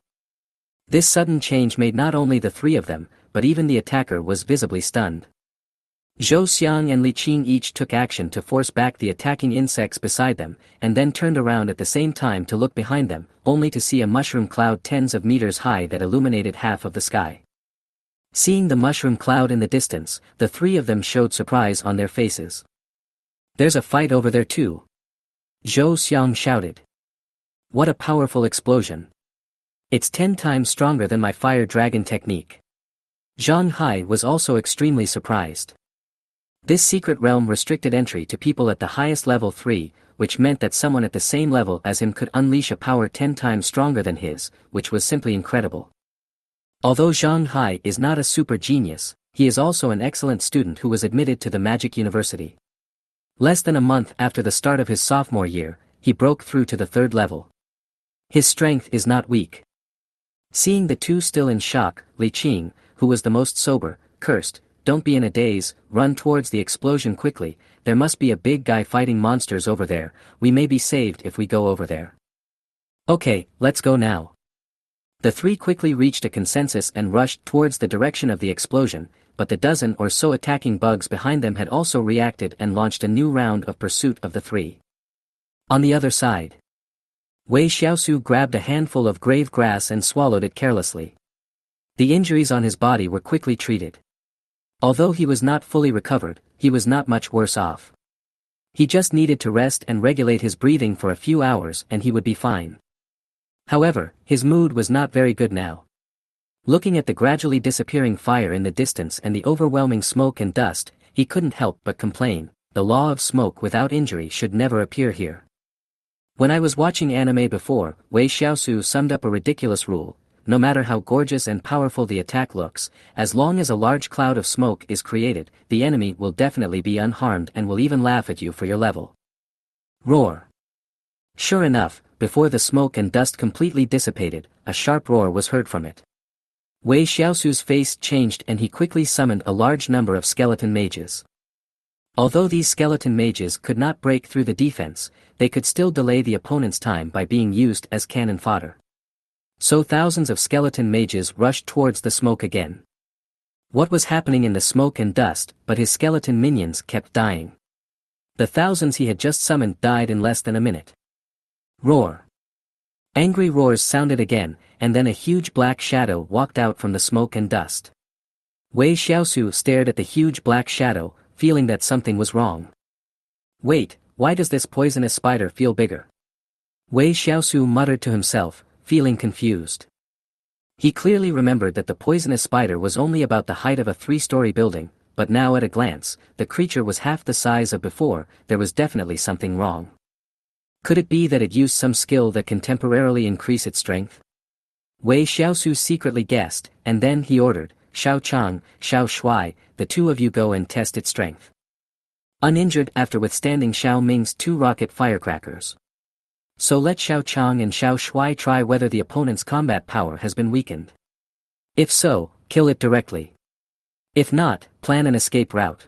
This sudden change made not only the 3 of them, but even the attacker was visibly stunned. Zhou Xiang and Li Qing each took action to force back the attacking insects beside them, and then turned around at the same time to look behind them, only to see a mushroom cloud tens of meters high that illuminated half of the sky. Seeing the mushroom cloud in the distance, the 3 of them showed surprise on their faces. There's a fight over there too. Zhou Xiang shouted. What a powerful explosion. It's 10 times stronger than my fire dragon technique. Zhang Hai was also extremely surprised. This secret realm restricted entry to people at the highest level 3, which meant that someone at the same level as him could unleash a power 10 times stronger than his, which was simply incredible. Although Zhang Hai is not a super genius, he is also an excellent student who was admitted to the Magic University. Less than a month after the start of his sophomore year, he broke through to the 3rd level. His strength is not weak. Seeing the 2 still in shock, Li Qing, who was the most sober, cursed, don't be in a daze, run towards the explosion quickly, there must be a big guy fighting monsters over there, we may be saved if we go over there. Okay, let's go now. The 3 quickly reached a consensus and rushed towards the direction of the explosion, but the dozen or so attacking bugs behind them had also reacted and launched a new round of pursuit of the 3. On the other side, Wei Shiau grabbed a handful of grave grass and swallowed it carelessly. The injuries on his body were quickly treated. Although he was not fully recovered, he was not much worse off. He just needed to rest and regulate his breathing for a few hours and he would be fine. However, his mood was not very good now. Looking at the gradually disappearing fire in the distance and the overwhelming smoke and dust, he couldn't help but complain, the law of smoke without injury should never appear here. When I was watching anime before, Wei Shiau summed up a ridiculous rule: no matter how gorgeous and powerful the attack looks, as long as a large cloud of smoke is created, the enemy will definitely be unharmed and will even laugh at you for your level. Roar. Sure enough, before the smoke and dust completely dissipated, a sharp roar was heard from it. Wei Shiau's face changed and he quickly summoned a large number of skeleton mages. Although these skeleton mages could not break through the defense, they could still delay the opponent's time by being used as cannon fodder. So thousands of skeleton mages rushed towards the smoke again. What was happening in the smoke and dust, but his skeleton minions kept dying. The thousands he had just summoned died in less than a minute. Roar. Angry roars sounded again, and then a huge black shadow walked out from the smoke and dust. Wei Shiau stared at the huge black shadow, feeling that something was wrong. Wait, why does this poisonous spider feel bigger? Wei Shiau muttered to himself, feeling confused. He clearly remembered that the poisonous spider was only about the height of a 3-story building, but now at a glance, the creature was half the size of before. There was definitely something wrong. Could it be that it used some skill that can temporarily increase its strength? Wei Shiau secretly guessed, and then he ordered, Xiao Chang, Xiao Shuai, the 2 of you go and test its strength. Uninjured after withstanding Xiao Ming's 2 rocket firecrackers. So let Xiao Chang and Xiao Shuai try whether the opponent's combat power has been weakened. If so, kill it directly. If not, plan an escape route.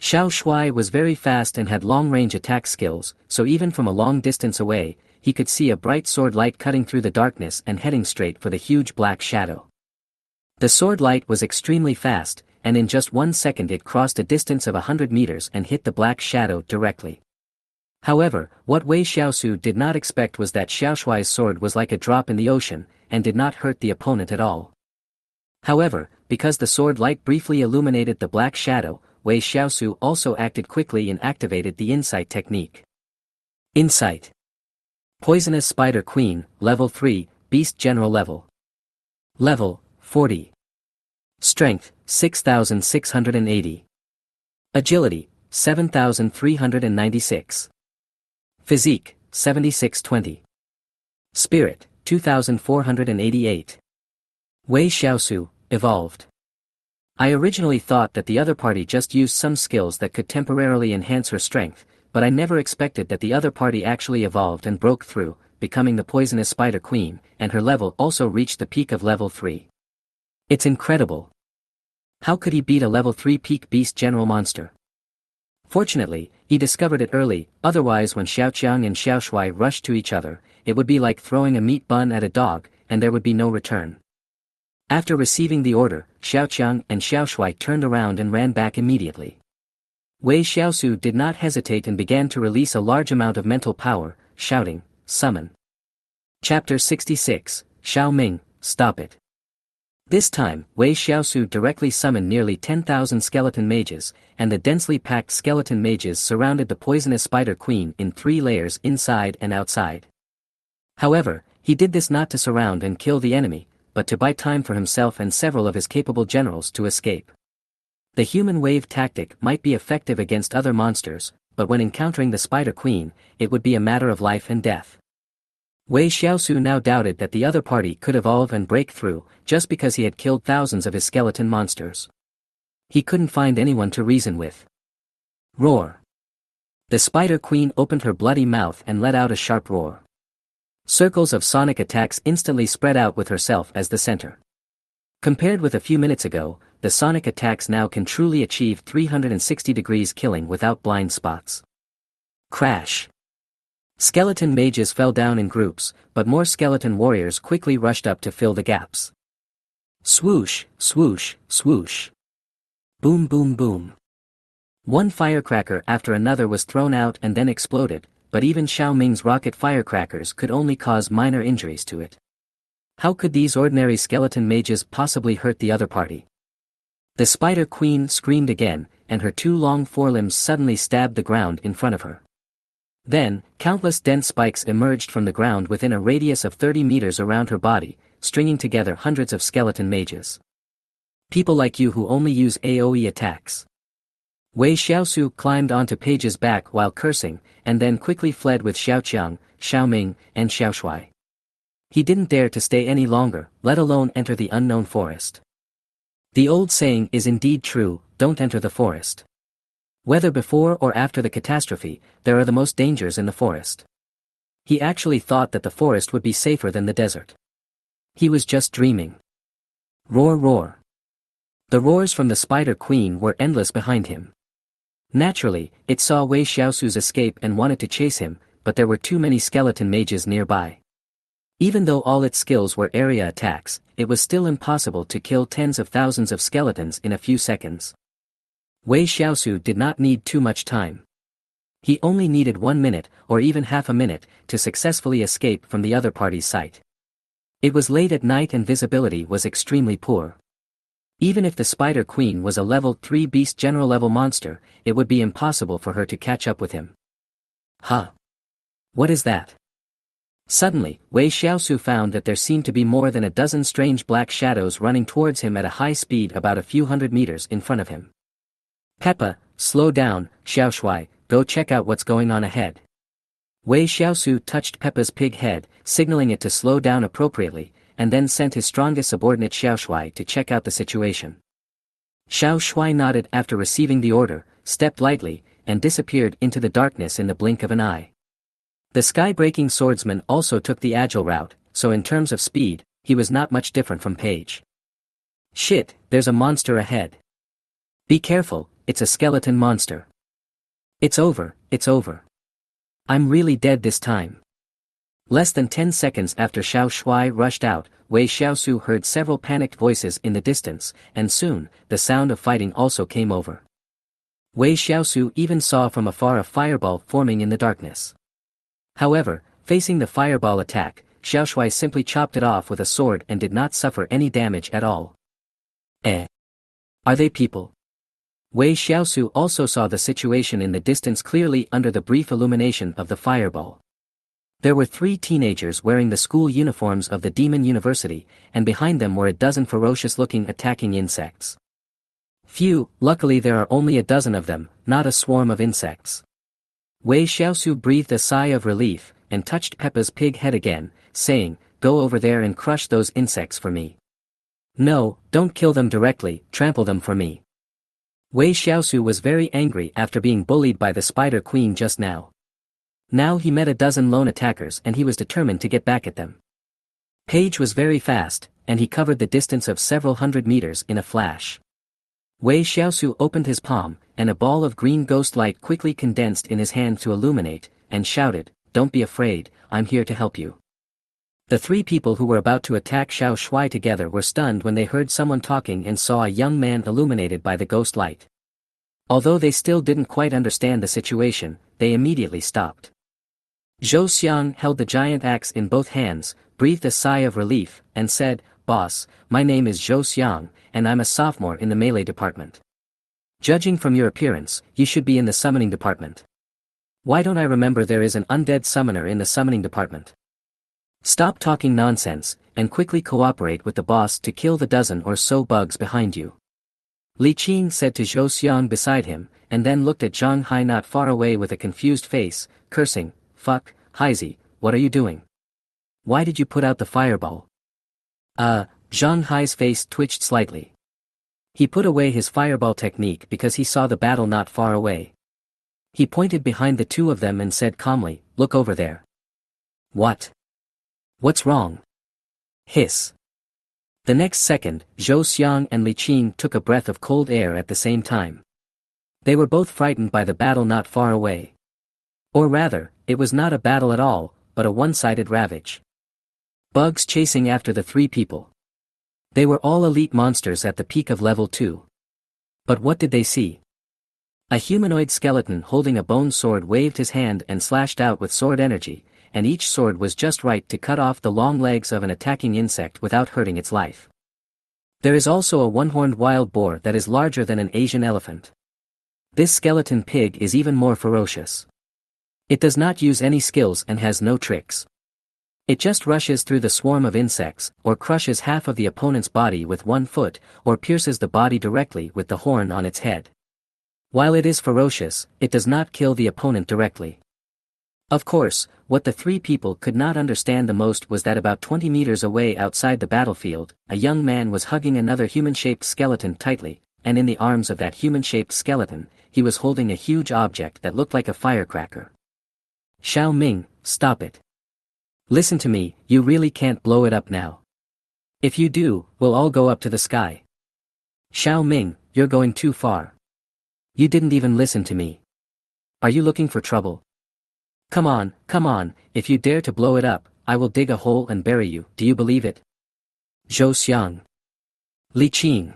Xiao Shuai was very fast and had long-range attack skills, so even from a long distance away, he could see a bright sword light cutting through the darkness and heading straight for the huge black shadow. The sword light was extremely fast, and in just 1 second it crossed a distance of 100 meters and hit the black shadow directly. However, what Wei Shiau did not expect was that Xiao Shuai's sword was like a drop in the ocean, and did not hurt the opponent at all. However, because the sword light briefly illuminated the black shadow, Wei Shiau also acted quickly and activated the Insight technique. Insight. Poisonous Spider Queen, Level 3, Beast General Level. Level, 40. Strength, 6,680. Agility, 7,396. Physique, 7620. Spirit, 2,488. Wei Shiau, Evolved. I originally thought that the other party just used some skills that could temporarily enhance her strength, but I never expected that the other party actually evolved and broke through, becoming the Poisonous Spider Queen, and her level also reached the peak of level 3. It's incredible. How could he beat a level 3 peak beast general monster? Fortunately, he discovered it early, otherwise when Xiaoqiang and Xiao Shuai rushed to each other, it would be like throwing a meat bun at a dog, and there would be no return. After receiving the order, Xiaoqiang and Xiao Shuai turned around and ran back immediately. Wei Shiau did not hesitate and began to release a large amount of mental power, shouting, "Summon." Chapter 66, Xiao Ming, Stop It. This time, Wei Shiau directly summoned nearly 10,000 skeleton mages, and the densely packed skeleton mages surrounded the Poisonous Spider Queen in 3 layers inside and outside. However, he did this not to surround and kill the enemy, but to buy time for himself and several of his capable generals to escape. The human wave tactic might be effective against other monsters, but when encountering the Spider Queen, it would be a matter of life and death. Wei Shiau now doubted that the other party could evolve and break through, just because he had killed thousands of his skeleton monsters. He couldn't find anyone to reason with. Roar. The Spider Queen opened her bloody mouth and let out a sharp roar. Circles of sonic attacks instantly spread out with herself as the center. Compared with a few minutes ago, the sonic attacks now can truly achieve 360 degrees killing without blind spots. Crash. Skeleton mages fell down in groups, but more skeleton warriors quickly rushed up to fill the gaps. Swoosh, swoosh, swoosh. Boom boom boom. One firecracker after another was thrown out and then exploded, but even Xiao Ming's rocket firecrackers could only cause minor injuries to it. How could these ordinary skeleton mages possibly hurt the other party? The Spider Queen screamed again, and her 2 long forelimbs suddenly stabbed the ground in front of her. Then, countless dense spikes emerged from the ground within a radius of 30 meters around her body, stringing together hundreds of skeleton mages. People like you who only use AoE attacks. Wei Shiau climbed onto Paige's back while cursing, and then quickly fled with Xiaoqiang, Xiao Ming, and Xiao Shuai. He didn't dare to stay any longer, let alone enter the unknown forest. The old saying is indeed true, don't enter the forest. Whether before or after the catastrophe, there are the most dangers in the forest. He actually thought that the forest would be safer than the desert. He was just dreaming. Roar roar. The roars from the Spider Queen were endless behind him. Naturally, it saw Wei Shiau's escape and wanted to chase him, but there were too many skeleton mages nearby. Even though all its skills were area attacks, it was still impossible to kill tens of thousands of skeletons in a few seconds. Wei Shiau did not need too much time. He only needed 1 minute, or even half a minute, to successfully escape from the other party's sight. It was late at night and visibility was extremely poor. Even if the Spider Queen was a level 3 beast general level monster, it would be impossible for her to catch up with him. Huh? What is that? Suddenly, Wei Shiau found that there seemed to be more than a dozen strange black shadows running towards him at a high speed about a few hundred meters in front of him. Peppa, slow down, Xiao Shuai, go check out what's going on ahead. Wei Shiau touched Peppa's pig head, signaling it to slow down appropriately, and then sent his strongest subordinate Xiao Shuai to check out the situation. Xiao Shuai nodded after receiving the order, stepped lightly, and disappeared into the darkness in the blink of an eye. The sky-breaking swordsman also took the agile route, so in terms of speed, he was not much different from Paige. Shit, there's a monster ahead. Be careful, it's a skeleton monster. It's over, it's over. I'm really dead this time. Less than 10 seconds after Xiao Shui rushed out, Wei Shiau heard several panicked voices in the distance, and soon, the sound of fighting also came over. Wei Shiau even saw from afar a fireball forming in the darkness. However, facing the fireball attack, Xiao Shui simply chopped it off with a sword and did not suffer any damage at all. Are they people? Wei Shiau also saw the situation in the distance clearly under the brief illumination of the fireball. There were 3 teenagers wearing the school uniforms of the Demon University, and behind them were a dozen ferocious-looking attacking insects. Phew, luckily there are only a dozen of them, not a swarm of insects. Wei Shiau breathed a sigh of relief, and touched Peppa's pig head again, saying, "Go over there and crush those insects for me. No, don't kill them directly, trample them for me." Wei Shiau was very angry after being bullied by the Spider Queen just now. Now he met a dozen lone attackers and he was determined to get back at them. Page was very fast, and he covered the distance of several hundred meters in a flash. Wei Shiau opened his palm, and a ball of green ghost light quickly condensed in his hand to illuminate, and shouted, "Don't be afraid, I'm here to help you." The 3 people who were about to attack Xiao Shui together were stunned when they heard someone talking and saw a young man illuminated by the ghost light. Although they still didn't quite understand the situation, they immediately stopped. Zhou Xiang held the giant axe in both hands, breathed a sigh of relief, and said, "Boss, my name is Zhou Xiang, and I'm a sophomore in the melee department. Judging from your appearance, you should be in the summoning department. Why don't I remember there is an undead summoner in the summoning department? Stop talking nonsense, and quickly cooperate with the boss to kill the dozen or so bugs behind you." Li Qing said to Zhou Xiang beside him, and then looked at Zhang Hai not far away with a confused face, cursing, "Fuck, Haizi, what are you doing? Why did you put out the fireball?" Zhang Hai's face twitched slightly. He put away his fireball technique because he saw the battle not far away. He pointed behind the 2 of them and said calmly, "Look over there." "What? What's wrong?" Hiss. The next second, Zhou Xiang and Li Qing took a breath of cold air at the same time. They were both frightened by the battle not far away. Or rather, it was not a battle at all, but a one-sided ravage. Bugs chasing after the 3 people. They were all elite monsters at the peak of level 2. But what did they see? A humanoid skeleton holding a bone sword waved his hand and slashed out with sword energy, and each sword was just right to cut off the long legs of an attacking insect without hurting its life. There is also a one-horned wild boar that is larger than an Asian elephant. This skeleton pig is even more ferocious. It does not use any skills and has no tricks. It just rushes through the swarm of insects, or crushes half of the opponent's body with 1 foot, or pierces the body directly with the horn on its head. While it is ferocious, it does not kill the opponent directly. Of course, what the 3 people could not understand the most was that about 20 meters away outside the battlefield, a young man was hugging another human-shaped skeleton tightly, and in the arms of that human-shaped skeleton, he was holding a huge object that looked like a firecracker. "Xiao Ming, stop it. Listen to me, you really can't blow it up now. If you do, we'll all go up to the sky. Xiao Ming, you're going too far. You didn't even listen to me. Are you looking for trouble? Come on, if you dare to blow it up, I will dig a hole and bury you, do you believe it?" Zhou Xiang. Li Qing.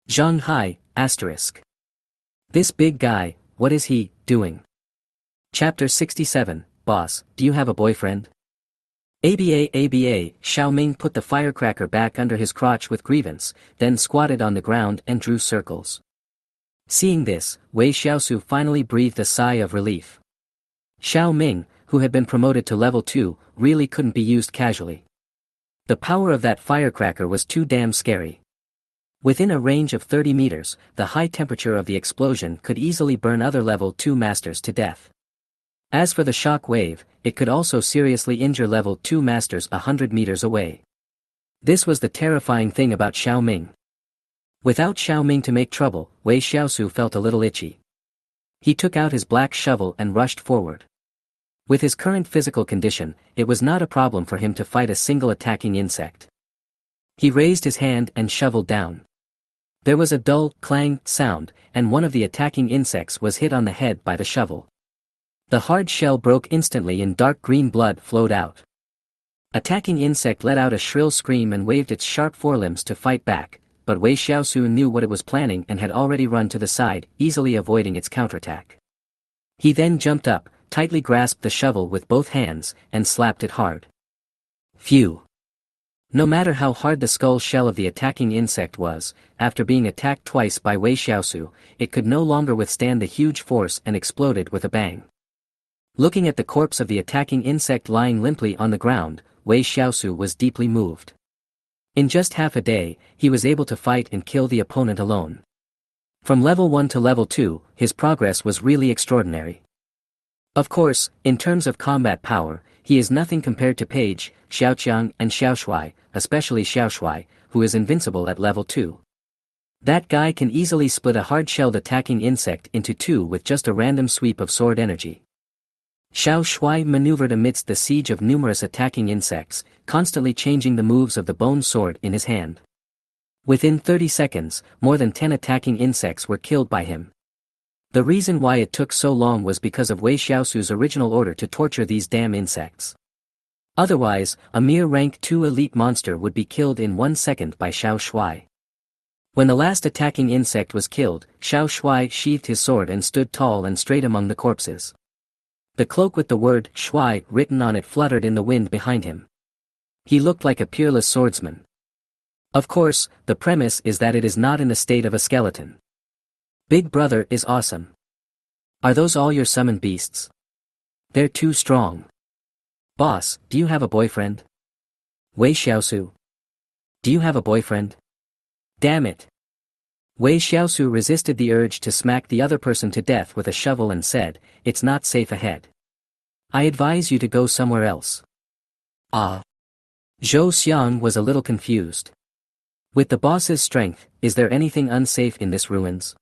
Zhang Hai, *. This big guy, what is he doing? Chapter 67, Boss, do you have a boyfriend? ABA, Xiao Ming put the firecracker back under his crotch with grievance, then squatted on the ground and drew circles. Seeing this, Wei Shiau finally breathed a sigh of relief. Xiao Ming, who had been promoted to level 2, really couldn't be used casually. The power of that firecracker was too damn scary. Within a range of 30 meters, the high temperature of the explosion could easily burn other level 2 masters to death. As for the shock wave, it could also seriously injure level 2 masters 100 meters away. This was the terrifying thing about Xiao Ming. Without Xiao Ming to make trouble, Wei Shiau felt a little itchy. He took out his black shovel and rushed forward. With his current physical condition, it was not a problem for him to fight a single attacking insect. He raised his hand and shoveled down. There was a dull, clang sound, and one of the attacking insects was hit on the head by the shovel. The hard shell broke instantly and dark green blood flowed out. Attacking insect let out a shrill scream and waved its sharp forelimbs to fight back, but Wei Shiau knew what it was planning and had already run to the side, easily avoiding its counterattack. He then jumped up, tightly grasped the shovel with both hands, and slapped it hard. Phew! No matter how hard the skull shell of the attacking insect was, after being attacked twice by Wei Shiau, it could no longer withstand the huge force and exploded with a bang. Looking at the corpse of the attacking insect lying limply on the ground, Wei Shiau was deeply moved. In just half a day, he was able to fight and kill the opponent alone. From level 1 to level 2, his progress was really extraordinary. Of course, in terms of combat power, he is nothing compared to Page, Xiaoqiang and Xiaoshui, especially Xiaoshui, who is invincible at level 2. That guy can easily split a hard-shelled attacking insect into two with just a random sweep of sword energy. Xiaoshui maneuvered amidst the siege of numerous attacking insects, constantly changing the moves of the bone sword in his hand. Within 30 seconds, more than 10 attacking insects were killed by him. The reason why it took so long was because of Wei Shiau's original order to torture these damn insects. Otherwise, a mere rank 2 elite monster would be killed in 1 second by Xiaoshui. When the last attacking insect was killed, Xiaoshui sheathed his sword and stood tall and straight among the corpses. The cloak with the word Shui written on it fluttered in the wind behind him. He looked like a peerless swordsman. Of course, the premise is that it is not in the state of a skeleton. Big Brother is awesome. Are those all your summoned beasts? They're too strong. Boss, do you have a boyfriend? Wei Shiau. Do you have a boyfriend? Damn it. Wei Shiau resisted the urge to smack the other person to death with a shovel and said, "It's not safe ahead. I advise you to go somewhere else." Ah. Zhou Xiang was a little confused. With the boss's strength, is there anything unsafe in this ruins?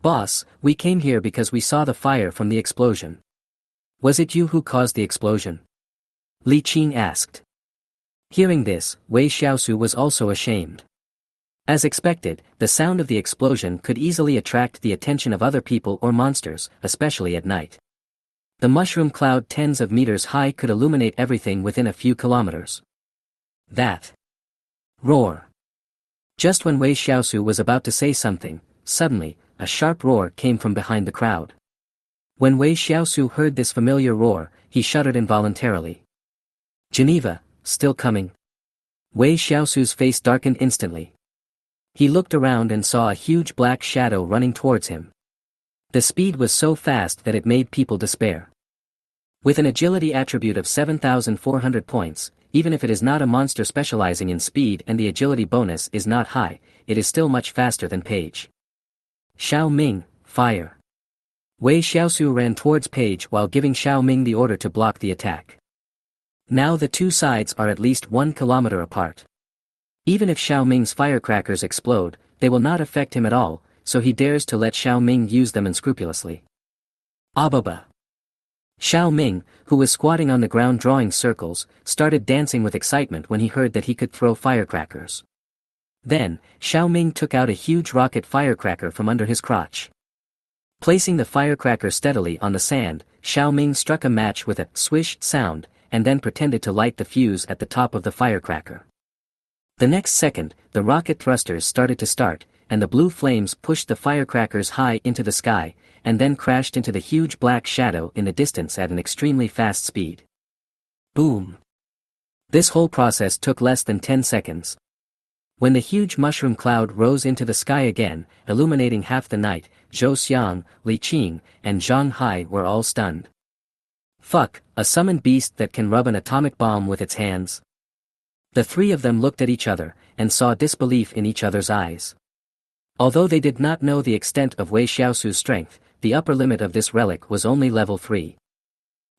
Boss, we came here because we saw the fire from the explosion. Was it you who caused the explosion? Li Qing asked. Hearing this, Wei Shiau was also ashamed. As expected, the sound of the explosion could easily attract the attention of other people or monsters, especially at night. The mushroom cloud tens of meters high could illuminate everything within a few kilometers. That roar. Just when Wei Shiau was about to say something, suddenly, a sharp roar came from behind the crowd. When Wei Shiau heard this familiar roar, he shuddered involuntarily. Geneva, still coming? Wei Shiau's face darkened instantly. He looked around and saw a huge black shadow running towards him. The speed was so fast that it made people despair. With an agility attribute of 7,400 points, even if it is not a monster specializing in speed and the agility bonus is not high, it is still much faster than Page. Xiao Ming, fire. Wei Shiau ran towards Page while giving Xiao Ming the order to block the attack. Now the two sides are at least 1 kilometer apart. Even if Xiao Ming's firecrackers explode, they will not affect him at all, so he dares to let Xiao Ming use them unscrupulously. Ababa. Xiao Ming, who was squatting on the ground drawing circles, started dancing with excitement when he heard that he could throw firecrackers. Then, Xiao Ming took out a huge rocket firecracker from under his crotch. Placing the firecracker steadily on the sand, Xiao Ming struck a match with a swish sound, and then pretended to light the fuse at the top of the firecracker. The next second, the rocket thrusters started to start, and the blue flames pushed the firecrackers high into the sky, and then crashed into the huge black shadow in the distance at an extremely fast speed. Boom! This whole process took less than 10 seconds. When the huge mushroom cloud rose into the sky again, illuminating half the night, Zhou Xiang, Li Qing, and Zhang Hai were all stunned. Fuck, a summoned beast that can rub an atomic bomb with its hands. The three of them looked at each other, and saw disbelief in each other's eyes. Although they did not know the extent of Wei Shiau's strength, the upper limit of this relic was only level 3.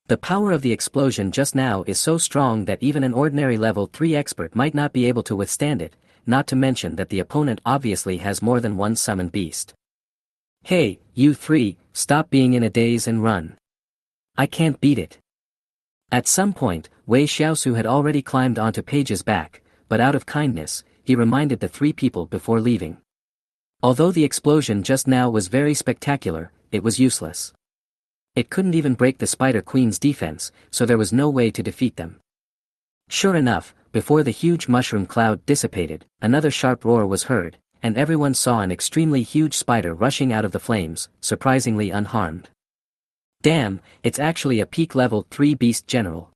The power of the explosion just now is so strong that even an ordinary level 3 expert might not be able to withstand it, not to mention that the opponent obviously has more than one summoned beast. Hey, you three, stop being in a daze and run. I can't beat it. At some point, Wei Shiau had already climbed onto Page's back, but out of kindness, he reminded the three people before leaving. Although the explosion just now was very spectacular, it was useless. It couldn't even break the Spider Queen's defense, so there was no way to defeat them. Sure enough, before the huge mushroom cloud dissipated, another sharp roar was heard, and everyone saw an extremely huge spider rushing out of the flames, surprisingly unharmed. Damn, it's actually a peak level 3 beast general.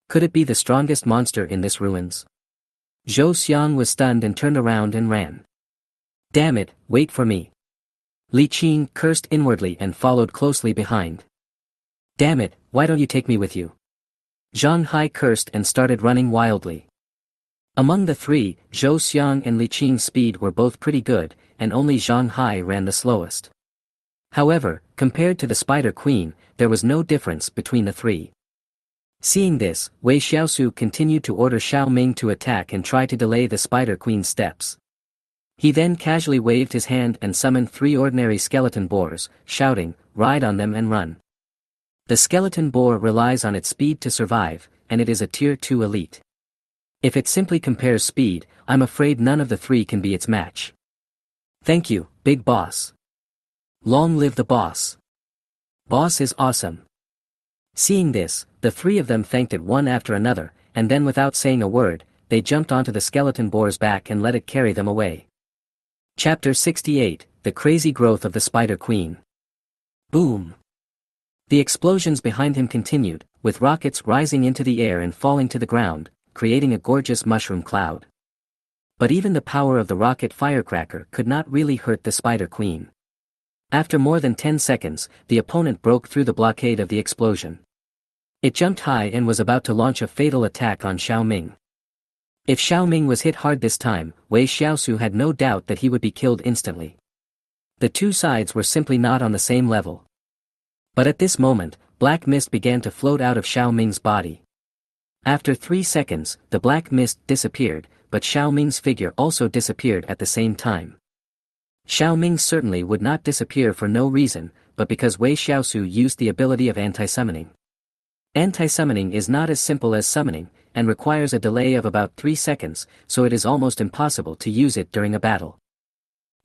Could it be the strongest monster in this ruins? Zhou Xiang was stunned and turned around and ran. Damn it, wait for me. Li Qing cursed inwardly and followed closely behind. Damn it, why don't you take me with you? Zhang Hai cursed and started running wildly. Among the three, Zhou Xiang and Li Qing's speed were both pretty good, and only Zhang Hai ran the slowest. However, compared to the Spider Queen, there was no difference between the three. Seeing this, Wei Shiau continued to order Xiao Ming to attack and try to delay the Spider Queen's steps. He then casually waved his hand and summoned 3 ordinary skeleton boars, shouting, "Ride on them and run." The skeleton boar relies on its speed to survive, and it is a tier 2 elite. If it simply compares speed, I'm afraid none of the 3 can be its match. Thank you, big boss. Long live the boss. Boss is awesome. Seeing this, the 3 of them thanked it one after another, and then without saying a word, they jumped onto the skeleton boar's back and let it carry them away. Chapter 68, The Crazy Growth of the Spider Queen. Boom. The explosions behind him continued, with rockets rising into the air and falling to the ground, creating a gorgeous mushroom cloud. But even the power of the rocket firecracker could not really hurt the Spider Queen. After more than 10 seconds, the opponent broke through the blockade of the explosion. It jumped high and was about to launch a fatal attack on Xiao Ming. If Xiao Ming was hit hard this time, Wei Shiau had no doubt that he would be killed instantly. The two sides were simply not on the same level. But at this moment, black mist began to float out of Xiao Ming's body. After 3 seconds, the black mist disappeared, but Xiao Ming's figure also disappeared at the same time. Xiao Ming certainly would not disappear for no reason, but because Wei Shiau used the ability of anti-summoning. Anti-summoning is not as simple as summoning, and requires a delay of about 3 seconds, so it is almost impossible to use it during a battle.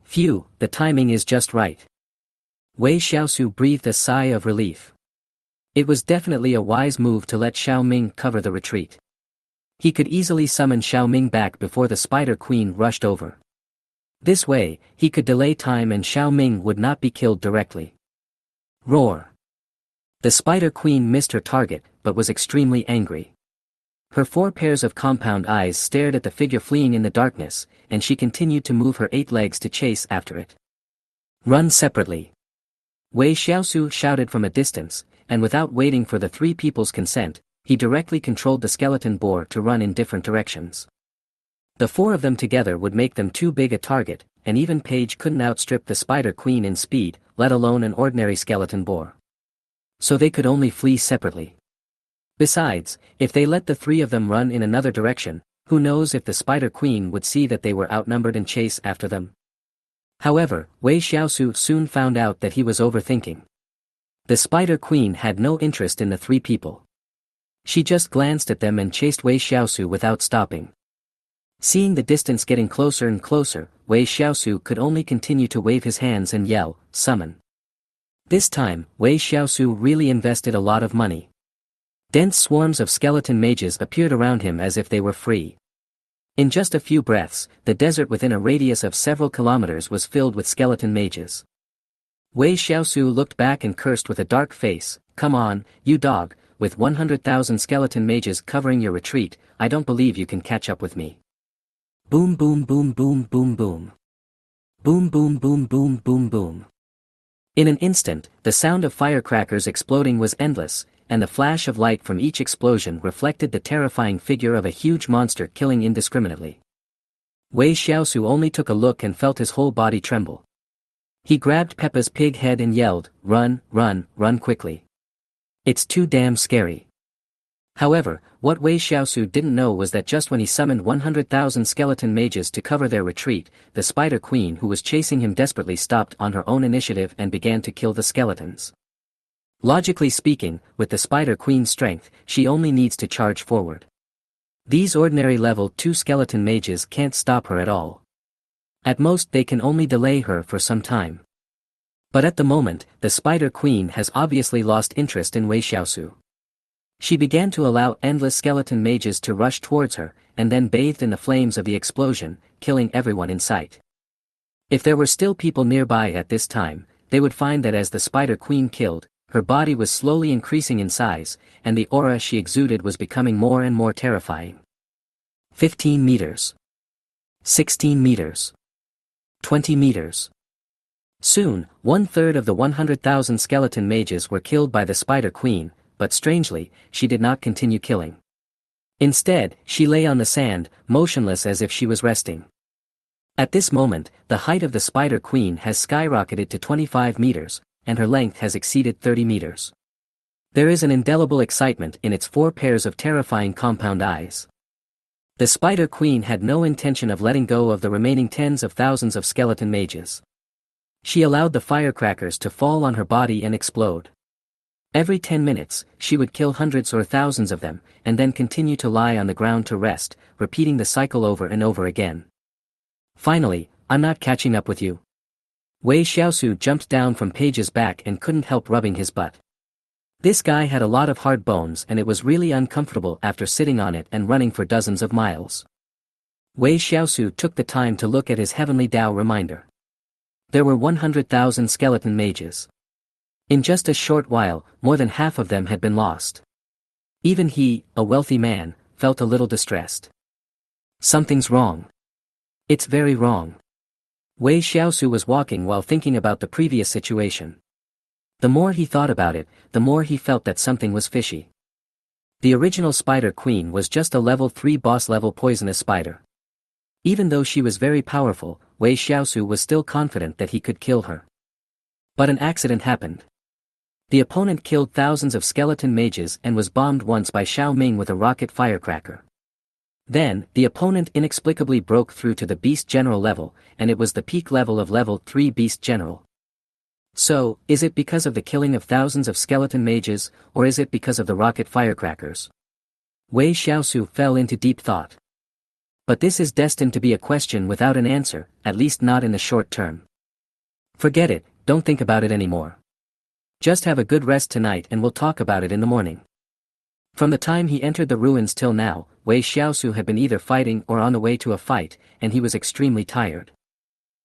Phew, the timing is just right. Wei Shiau breathed a sigh of relief. It was definitely a wise move to let Xiao Ming cover the retreat. He could easily summon Xiao Ming back before the Spider Queen rushed over. This way, he could delay time and Xiao Ming would not be killed directly. Roar. The Spider Queen missed her target, but was extremely angry. Her 4 pairs of compound eyes stared at the figure fleeing in the darkness, and she continued to move her 8 legs to chase after it. Run separately. Wei Shiau shouted from a distance, and without waiting for the 3 people's consent, he directly controlled the skeleton boar to run in different directions. The 4 of them together would make them too big a target, and even Paige couldn't outstrip the Spider Queen in speed, let alone an ordinary skeleton boar. So they could only flee separately. Besides, if they let the 3 of them run in another direction, who knows if the Spider Queen would see that they were outnumbered and chase after them. However, Wei Shiau soon found out that he was overthinking. The Spider Queen had no interest in the 3 people. She just glanced at them and chased Wei Shiau without stopping. Seeing the distance getting closer and closer, Wei Shiau could only continue to wave his hands and yell, "Summon." This time, Wei Shiau really invested a lot of money. Dense swarms of skeleton mages appeared around him as if they were free. In just a few breaths, the desert within a radius of several kilometers was filled with skeleton mages. Wei Shiau looked back and cursed with a dark face, "Come on, you dog, with 100,000 skeleton mages covering your retreat, I don't believe you can catch up with me." Boom boom boom boom boom boom. Boom boom boom boom boom boom. In an instant, the sound of firecrackers exploding was endless, and the flash of light from each explosion reflected the terrifying figure of a huge monster killing indiscriminately. Wei Shiau only took a look and felt his whole body tremble. He grabbed Peppa's pig head and yelled, "Run, run, run quickly. It's too damn scary." However, what Wei Shiau didn't know was that just when he summoned 100,000 skeleton mages to cover their retreat, the Spider Queen who was chasing him desperately stopped on her own initiative and began to kill the skeletons. Logically speaking, with the Spider Queen's strength, she only needs to charge forward. These ordinary level 2 skeleton mages can't stop her at all. At most they can only delay her for some time. But at the moment, the Spider Queen has obviously lost interest in Wei Shiau. She began to allow endless skeleton mages to rush towards her, and then bathed in the flames of the explosion, killing everyone in sight. If there were still people nearby at this time, they would find that as the Spider Queen killed, her body was slowly increasing in size, and the aura she exuded was becoming more and more terrifying. 15 meters. 16 meters. 20 meters. Soon, 1/3 of the 100,000 skeleton mages were killed by the Spider Queen, but strangely, she did not continue killing. Instead, she lay on the sand, motionless as if she was resting. At this moment, the height of the Spider Queen has skyrocketed to 25 meters, and her length has exceeded 30 meters. There is an indelible excitement in its 4 pairs of terrifying compound eyes. The Spider Queen had no intention of letting go of the remaining tens of thousands of skeleton mages. She allowed the firecrackers to fall on her body and explode. Every 10 minutes, she would kill hundreds or thousands of them, and then continue to lie on the ground to rest, repeating the cycle over and over again. Finally, I'm not catching up with you. Wei Shiau jumped down from Paige's back and couldn't help rubbing his butt. This guy had a lot of hard bones and it was really uncomfortable after sitting on it and running for dozens of miles. Wei Shiau took the time to look at his heavenly Tao reminder. There were 100,000 skeleton mages. In just a short while, more than half of them had been lost. Even he, a wealthy man, felt a little distressed. Something's wrong. It's very wrong. Wei Shiau was walking while thinking about the previous situation. The more he thought about it, the more he felt that something was fishy. The original Spider Queen was just a level 3 boss level poisonous spider. Even though she was very powerful, Wei Shiau was still confident that he could kill her. But an accident happened. The opponent killed thousands of skeleton mages and was bombed once by Xiao Ming with a rocket firecracker. Then, the opponent inexplicably broke through to the Beast General level, and it was the peak level of level 3 Beast General. So, is it because of the killing of thousands of skeleton mages, or is it because of the rocket firecrackers? Wei Shiau fell into deep thought. But this is destined to be a question without an answer, at least not in the short term. Forget it, don't think about it anymore. Just have a good rest tonight and we'll talk about it in the morning. From the time he entered the ruins till now, Wei Shiau had been either fighting or on the way to a fight, and he was extremely tired.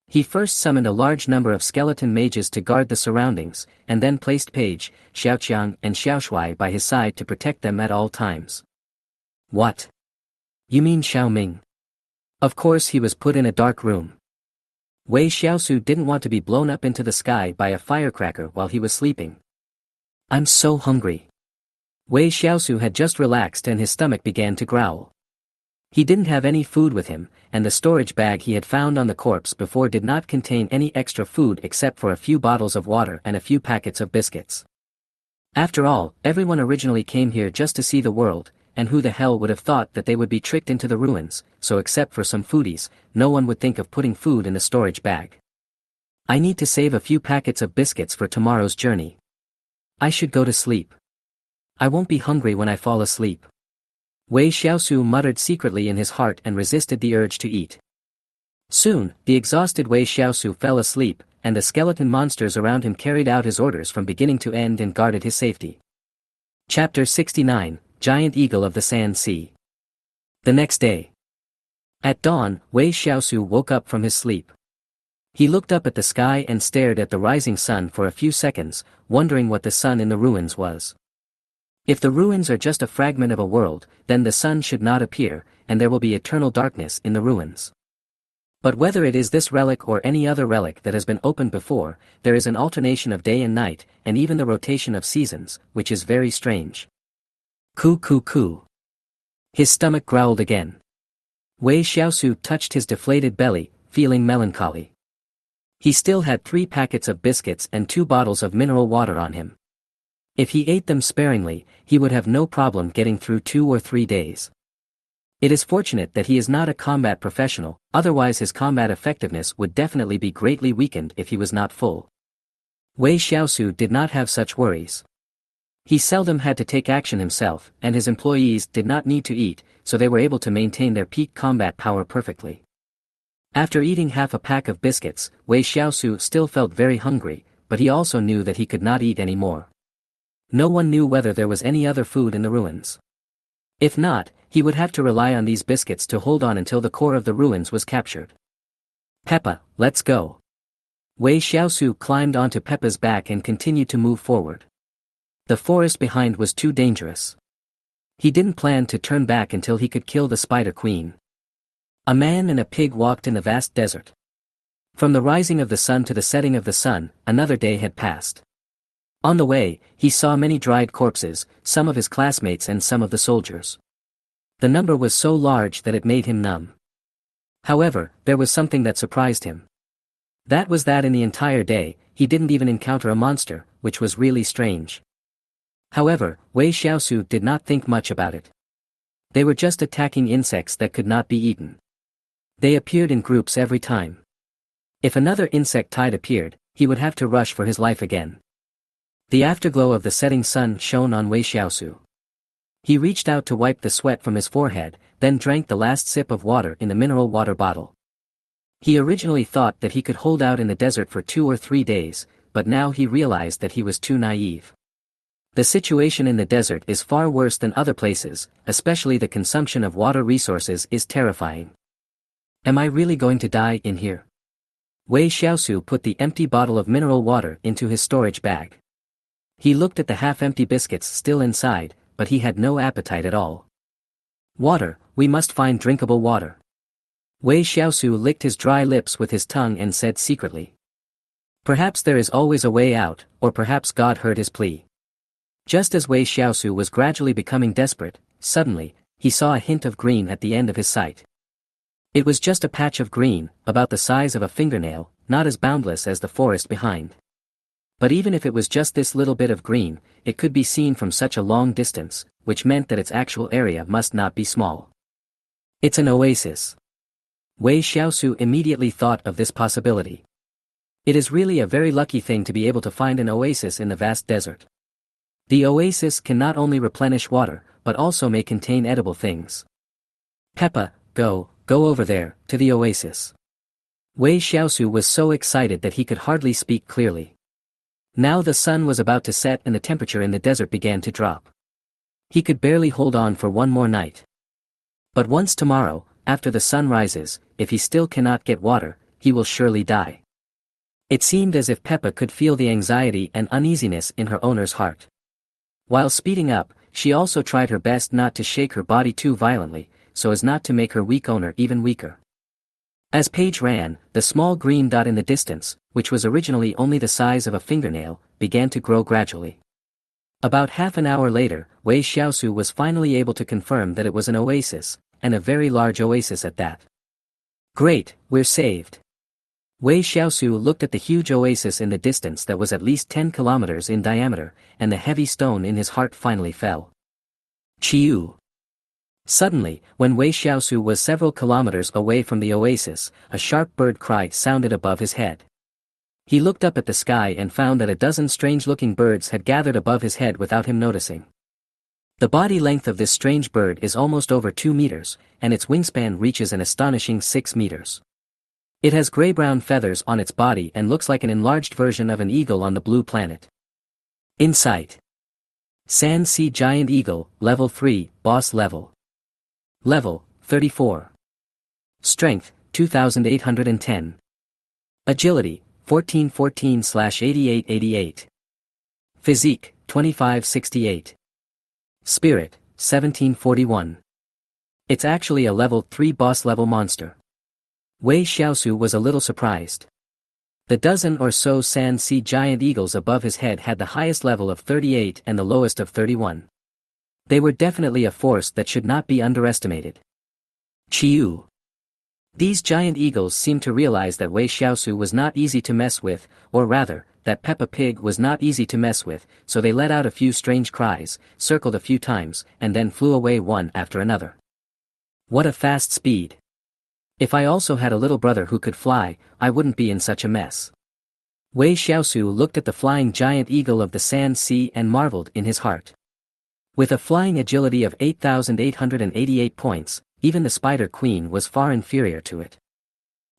He first summoned a large number of skeleton mages to guard the surroundings, and then placed Paige, Xiaoqiang and Xiaoshui by his side to protect them at all times. What? You mean Xiao Ming? Of course he was put in a dark room. Wei Shiau didn't want to be blown up into the sky by a firecracker while he was sleeping. I'm so hungry. Wei Shiau had just relaxed and his stomach began to growl. He didn't have any food with him, and the storage bag he had found on the corpse before did not contain any extra food except for a few bottles of water and a few packets of biscuits. After all, everyone originally came here just to see the world, and who the hell would have thought that they would be tricked into the ruins, so except for some foodies, no one would think of putting food in the storage bag. I need to save a few packets of biscuits for tomorrow's journey. I should go to sleep. I won't be hungry when I fall asleep. Wei Shiau muttered secretly in his heart and resisted the urge to eat. Soon, the exhausted Wei Shiau fell asleep, and the skeleton monsters around him carried out his orders from beginning to end and guarded his safety. Chapter 69, Giant Eagle of the Sand Sea. The next day. At dawn, Wei Shiau woke up from his sleep. He looked up at the sky and stared at the rising sun for a few seconds, wondering what the sun in the ruins was. If the ruins are just a fragment of a world, then the sun should not appear, and there will be eternal darkness in the ruins. But whether it is this relic or any other relic that has been opened before, there is an alternation of day and night, and even the rotation of seasons, which is very strange. Coo coo coo. His stomach growled again. Wei Shiau touched his deflated belly, feeling melancholy. He still had 3 packets of biscuits and 2 bottles of mineral water on him. If he ate them sparingly, he would have no problem getting through 2 or 3 days. It is fortunate that he is not a combat professional, otherwise his combat effectiveness would definitely be greatly weakened if he was not full. Wei Shiau did not have such worries. He seldom had to take action himself, and his employees did not need to eat, so they were able to maintain their peak combat power perfectly. After eating half a pack of biscuits, Wei Shiao still felt very hungry, but he also knew that he could not eat any more. No one knew whether there was any other food in the ruins. If not, he would have to rely on these biscuits to hold on until the core of the ruins was captured. Peppa, let's go. Wei Shiao climbed onto Peppa's back and continued to move forward. The forest behind was too dangerous. He didn't plan to turn back until he could kill the Spider Queen. A man and a pig walked in the vast desert. From the rising of the sun to the setting of the sun, another day had passed. On the way, he saw many dried corpses, some of his classmates and some of the soldiers. The number was so large that it made him numb. However, there was something that surprised him. That was that in the entire day, he didn't even encounter a monster, which was really strange. However, Wei Shiao did not think much about it. They were just attacking insects that could not be eaten. They appeared in groups every time. If another insect tide appeared, he would have to rush for his life again. The afterglow of the setting sun shone on Wei Shiao. He reached out to wipe the sweat from his forehead, then drank the last sip of water in the mineral water bottle. He originally thought that he could hold out in the desert for 2 or 3 days, but now he realized that he was too naive. The situation in the desert is far worse than other places, especially the consumption of water resources is terrifying. Am I really going to die in here? Wei Shiao put the empty bottle of mineral water into his storage bag. He looked at the half-empty biscuits still inside, but he had no appetite at all. Water, we must find drinkable water. Wei Shiao licked his dry lips with his tongue and said secretly. Perhaps there is always a way out, or perhaps God heard his plea. Just as Wei Shiao was gradually becoming desperate, suddenly, he saw a hint of green at the end of his sight. It was just a patch of green, about the size of a fingernail, not as boundless as the forest behind. But even if it was just this little bit of green, it could be seen from such a long distance, which meant that its actual area must not be small. It's an oasis. Wei Shiao immediately thought of this possibility. It is really a very lucky thing to be able to find an oasis in the vast desert. The oasis can not only replenish water, but also may contain edible things. Peppa, go over there, to the oasis. Wei Shiao was so excited that he could hardly speak clearly. Now the sun was about to set and the temperature in the desert began to drop. He could barely hold on for one more night. But once tomorrow, after the sun rises, if he still cannot get water, he will surely die. It seemed as if Peppa could feel the anxiety and uneasiness in her owner's heart. While speeding up, she also tried her best not to shake her body too violently, so as not to make her weak owner even weaker. As Paige ran, the small green dot in the distance, which was originally only the size of a fingernail, began to grow gradually. About half an hour later, Wei Shiao was finally able to confirm that it was an oasis, and a very large oasis at that. Great, we're saved. Wei Shiao looked at the huge oasis in the distance that was at least 10 kilometers in diameter, and the heavy stone in his heart finally fell. Chiu. Suddenly, when Wei Shiao was several kilometers away from the oasis, a sharp bird cry sounded above his head. He looked up at the sky and found that a dozen strange-looking birds had gathered above his head without him noticing. The body length of this strange bird is almost over 2 meters, and its wingspan reaches an astonishing 6 meters. It has gray-brown feathers on its body and looks like an enlarged version of an eagle on the blue planet. Insight. Sand Sea Giant Eagle, Level 3, Boss Level. Level, 34. Strength, 2810. Agility, 1414/8888. Physique, 2568. Spirit, 1741. It's actually a level 3 boss level monster. Wei Shiao was a little surprised. The dozen or so Sand Sea Giant Eagles above his head had the highest level of 38 and the lowest of 31. They were definitely a force that should not be underestimated. Chiu. These giant eagles seemed to realize that Wei Shiao was not easy to mess with, or rather, that Peppa Pig was not easy to mess with, so they let out a few strange cries, circled a few times, and then flew away one after another. What a fast speed. If I also had a little brother who could fly, I wouldn't be in such a mess. Wei Shiao looked at the flying giant eagle of the Sand Sea and marveled in his heart. With a flying agility of 8,888 points, even the Spider Queen was far inferior to it.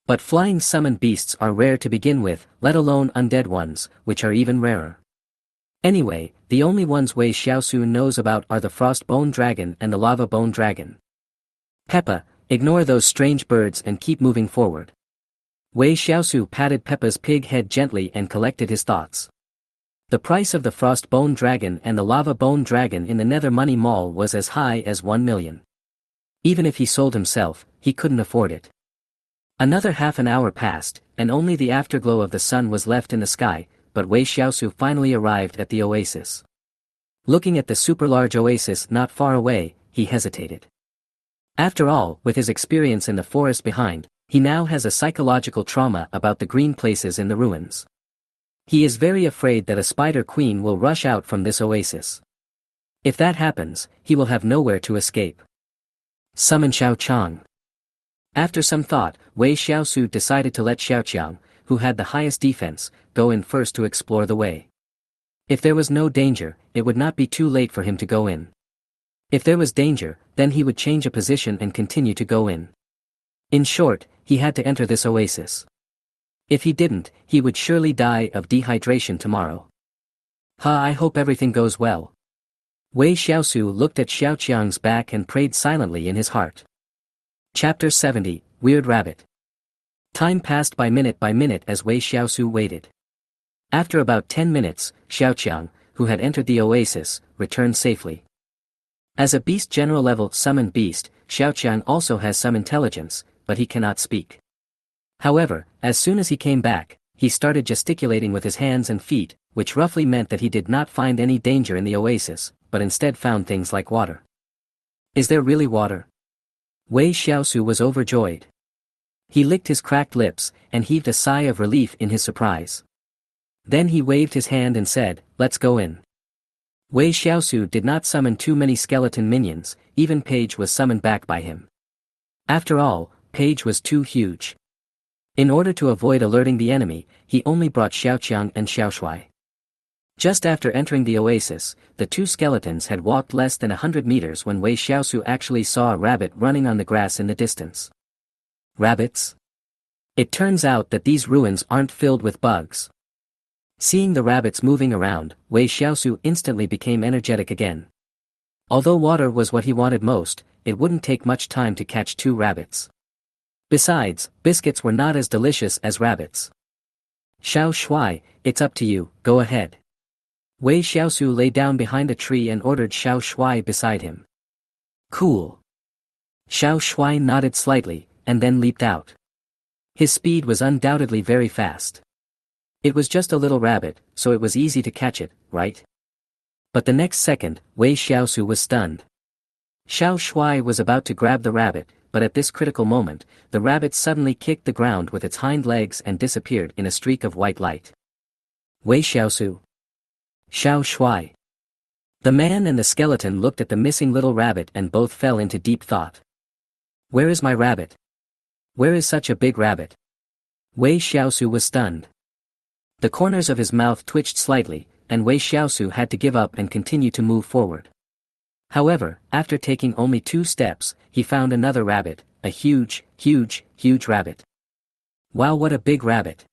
But flying summoned beasts are rare to begin with, let alone undead ones, which are even rarer. Anyway, the only ones Wei Shiau knows about are the frost bone dragon and the lava bone dragon. Peppa, ignore those strange birds and keep moving forward. Wei Shiau patted Peppa's pig head gently and collected his thoughts. The price of the frost bone dragon and the lava bone dragon in the Nether Money Mall was as high as 1 million. Even if he sold himself, he couldn't afford it. Another half an hour passed, and only the afterglow of the sun was left in the sky, but Wei Shiau finally arrived at the oasis. Looking at the super-large oasis not far away, he hesitated. After all, with his experience in the forest behind, he now has a psychological trauma about the green places in the ruins. He is very afraid that a spider queen will rush out from this oasis. If that happens, he will have nowhere to escape. Summon Xiao Chang. After some thought, Wei Shiau decided to let Xiao Qiang, who had the highest defense, go in first to explore the way. If there was no danger, it would not be too late for him to go in. If there was danger, then he would change a position and continue to go in. In short, he had to enter this oasis. If he didn't, he would surely die of dehydration tomorrow. I hope everything goes well. Wei Shiau looked at Xiao Qiang's back and prayed silently in his heart. Chapter 70, Weird Rabbit. Time passed by minute as Wei Shiau waited. After about 10 minutes, Xiao Qiang, who had entered the oasis, returned safely. As a beast general level summoned beast, Xiao Qiang also has some intelligence, but he cannot speak. However, as soon as he came back, he started gesticulating with his hands and feet, which roughly meant that he did not find any danger in the oasis, but instead found things like water. Is there really water? Wei Shiau was overjoyed. He licked his cracked lips, and heaved a sigh of relief in his surprise. Then he waved his hand and said, "Let's go in." Wei Shiau did not summon too many skeleton minions, even Paige was summoned back by him. After all, Paige was too huge. In order to avoid alerting the enemy, he only brought Xiaoqiang and Xiaoshuai. Just after entering the oasis, the two skeletons had walked less than 100 meters when Wei Shiau actually saw a rabbit running on the grass in the distance. Rabbits? It turns out that these ruins aren't filled with bugs. Seeing the rabbits moving around, Wei Shiau instantly became energetic again. Although water was what he wanted most, it wouldn't take much time to catch two rabbits. Besides, biscuits were not as delicious as rabbits. Xiao Shuai, it's up to you, go ahead. Wei Shiau lay down behind a tree and ordered Xiao Shuai beside him. Cool. Xiao Shuai nodded slightly, and then leaped out. His speed was undoubtedly very fast. It was just a little rabbit, so it was easy to catch it, right? But the next second, Wei Shiau was stunned. Xiao Shuai was about to grab the rabbit, but at this critical moment, the rabbit suddenly kicked the ground with its hind legs and disappeared in a streak of white light. Wei Shiau. Xiao Shuai. The man and the skeleton looked at the missing little rabbit and both fell into deep thought. Where is my rabbit? Where is such a big rabbit? Wei Shiau was stunned. The corners of his mouth twitched slightly, and Wei Shiau had to give up and continue to move forward. However, after taking only 2 steps, he found another rabbit, a huge rabbit. Wow, what a big rabbit.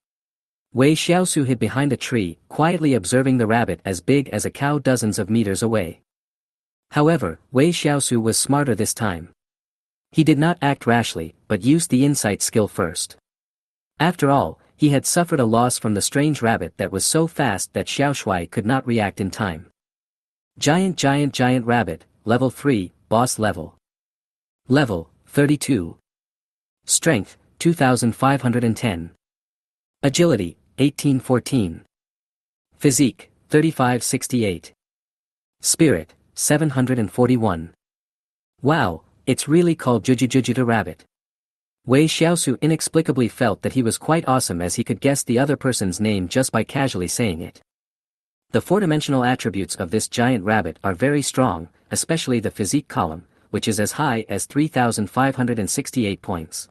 Wei Shiau hid behind a tree, quietly observing the rabbit as big as a cow dozens of meters away. However, Wei Shiau was smarter this time. He did not act rashly, but used the insight skill first. After all, he had suffered a loss from the strange rabbit that was so fast that Xiaoshuai could not react in time. Giant rabbit, level 3, boss level. Level, 32. Strength, 2510. Agility, 1814. Physique, 3568. Spirit, 741. Wow, it's really called Jujujujita rabbit. Wei Shiau inexplicably felt that he was quite awesome as he could guess the other person's name just by casually saying it. The 4-dimensional attributes of this giant rabbit are very strong, especially the physique column, which is as high as 3,568 points.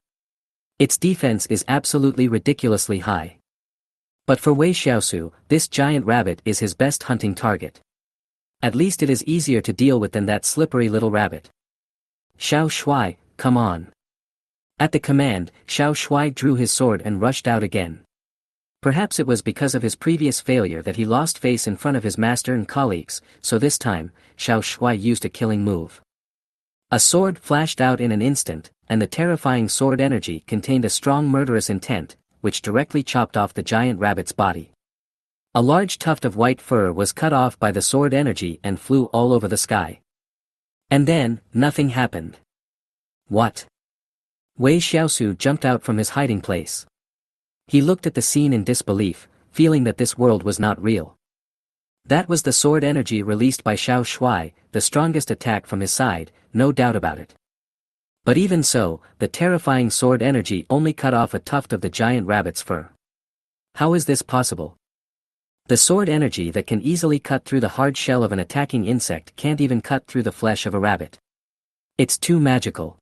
Its defense is absolutely ridiculously high. But for Wei Shiau, this giant rabbit is his best hunting target. At least it is easier to deal with than that slippery little rabbit. Xiao Shuai, come on. At the command, Xiao Shuai drew his sword and rushed out again. Perhaps it was because of his previous failure that he lost face in front of his master and colleagues, so this time, Xiao Shuai used a killing move. A sword flashed out in an instant, and the terrifying sword energy contained a strong murderous intent, which directly chopped off the giant rabbit's body. A large tuft of white fur was cut off by the sword energy and flew all over the sky. And then, nothing happened. What? Wei Shiau jumped out from his hiding place. He looked at the scene in disbelief, feeling that this world was not real. That was the sword energy released by Xiao Shuai, the strongest attack from his side, no doubt about it. But even so, the terrifying sword energy only cut off a tuft of the giant rabbit's fur. How is this possible? The sword energy that can easily cut through the hard shell of an attacking insect can't even cut through the flesh of a rabbit. It's too magical.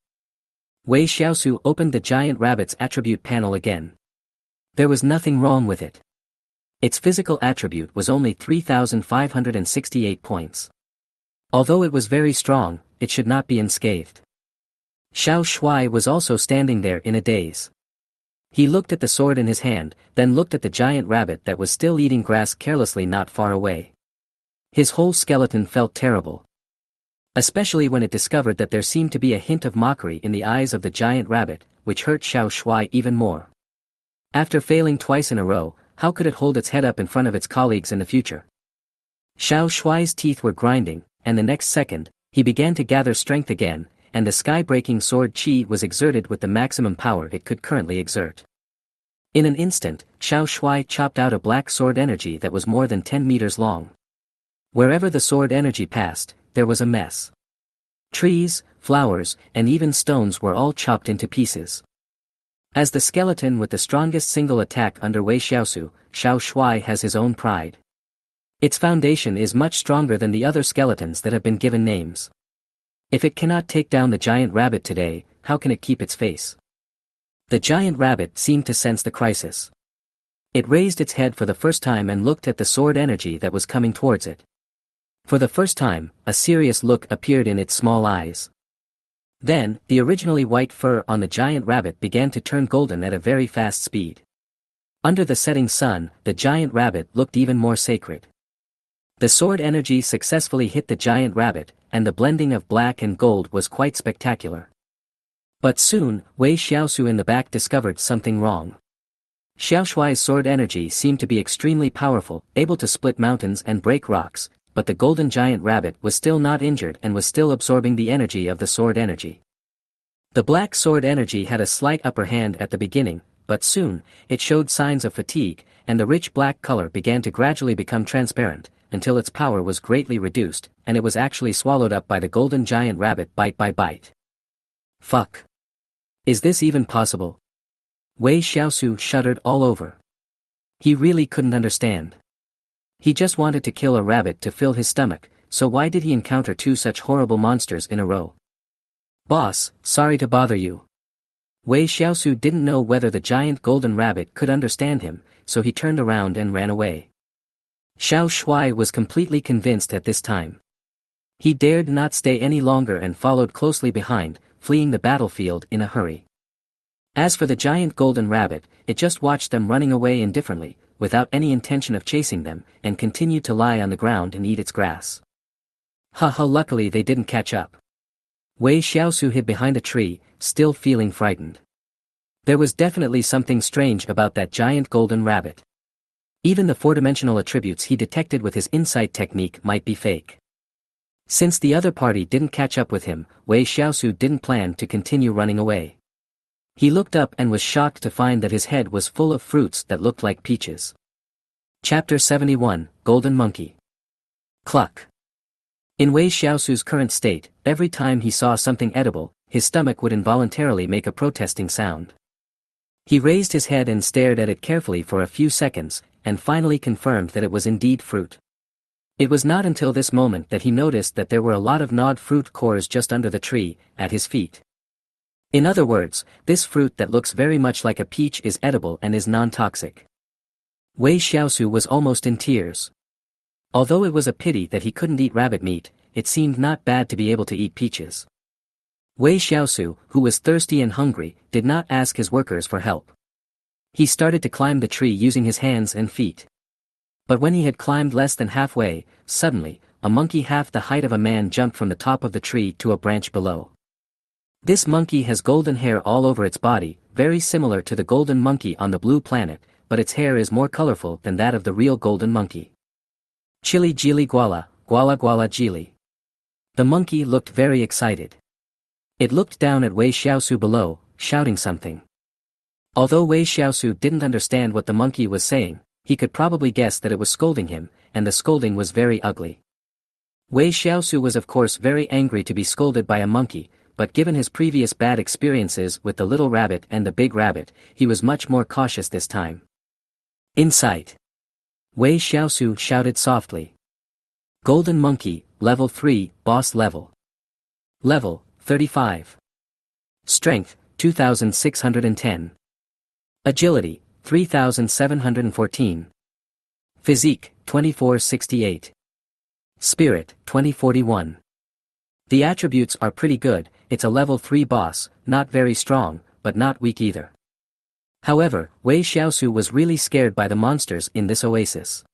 Wei Shiau opened the giant rabbit's attribute panel again. There was nothing wrong with it. Its physical attribute was only 3,568 points. Although it was very strong, it should not be unscathed. Xiao Shuai was also standing there in a daze. He looked at the sword in his hand, then looked at the giant rabbit that was still eating grass carelessly not far away. His whole skeleton felt terrible. Especially when it discovered that there seemed to be a hint of mockery in the eyes of the giant rabbit, which hurt Xiao Shuai even more. After failing twice in a row, how could it hold its head up in front of its colleagues in the future? Xiao Shuai's teeth were grinding, and the next second, he began to gather strength again, and the sky-breaking sword chi was exerted with the maximum power it could currently exert. In an instant, Xiao Shuai chopped out a black sword energy that was more than 10 meters long. Wherever the sword energy passed, there was a mess. Trees, flowers, and even stones were all chopped into pieces. As the skeleton with the strongest single attack under Wei Shiau, Xiao Shuai has his own pride. Its foundation is much stronger than the other skeletons that have been given names. If it cannot take down the giant rabbit today, how can it keep its face? The giant rabbit seemed to sense the crisis. It raised its head for the first time and looked at the sword energy that was coming towards it. For the first time, a serious look appeared in its small eyes. Then, the originally white fur on the giant rabbit began to turn golden at a very fast speed. Under the setting sun, the giant rabbit looked even more sacred. The sword energy successfully hit the giant rabbit, and the blending of black and gold was quite spectacular. But soon, Wei Shiau in the back discovered something wrong. Xiao Shuai's sword energy seemed to be extremely powerful, able to split mountains and break rocks, but the golden giant rabbit was still not injured and was still absorbing the energy of the sword energy. The black sword energy had a slight upper hand at the beginning, but soon, it showed signs of fatigue, and the rich black color began to gradually become transparent, until its power was greatly reduced, and it was actually swallowed up by the golden giant rabbit bite by bite. Fuck. Is this even possible? Wei Shiau shuddered all over. He really couldn't understand. He just wanted to kill a rabbit to fill his stomach, so why did he encounter two such horrible monsters in a row? Boss, sorry to bother you. Wei Shiau didn't know whether the giant golden rabbit could understand him, so he turned around and ran away. Xiao Shuai was completely convinced at this time. He dared not stay any longer and followed closely behind, fleeing the battlefield in a hurry. As for the giant golden rabbit, it just watched them running away indifferently, without any intention of chasing them, and continued to lie on the ground and eat its grass. Haha, luckily they didn't catch up. Wei Shiau hid behind a tree, still feeling frightened. There was definitely something strange about that giant golden rabbit. Even the four-dimensional attributes he detected with his insight technique might be fake. Since the other party didn't catch up with him, Wei Shiau didn't plan to continue running away. He looked up and was shocked to find that his head was full of fruits that looked like peaches. Chapter 71, Golden Monkey. Cluck. In Wei Shiau's current state, every time he saw something edible, his stomach would involuntarily make a protesting sound. He raised his head and stared at it carefully for a few seconds, and finally confirmed that it was indeed fruit. It was not until this moment that he noticed that there were a lot of gnawed fruit cores just under the tree, at his feet. In other words, this fruit that looks very much like a peach is edible and is non-toxic. Wei Shiau was almost in tears. Although it was a pity that he couldn't eat rabbit meat, it seemed not bad to be able to eat peaches. Wei Shiau, who was thirsty and hungry, did not ask his workers for help. He started to climb the tree using his hands and feet. But when he had climbed less than halfway, suddenly, a monkey half the height of a man jumped from the top of the tree to a branch below. This monkey has golden hair all over its body, very similar to the golden monkey on the blue planet, but its hair is more colorful than that of the real golden monkey. Chili Jili Guala, Guala Guala Jili. The monkey looked very excited. It looked down at Wei Shiau below, shouting something. Although Wei Shiau didn't understand what the monkey was saying, he could probably guess that it was scolding him, and the scolding was very ugly. Wei Shiau was of course very angry to be scolded by a monkey, but given his previous bad experiences with the little rabbit and the big rabbit, he was much more cautious this time. Insight. Wei Shiau shouted softly. Golden Monkey, Level 3, Boss Level. Level, 35. Strength, 2610. Agility, 3714. Physique, 2468. Spirit, 2041. The attributes are pretty good. It's a level 3 boss, not very strong, but not weak either. However, Wei Shiau was really scared by the monsters in this oasis.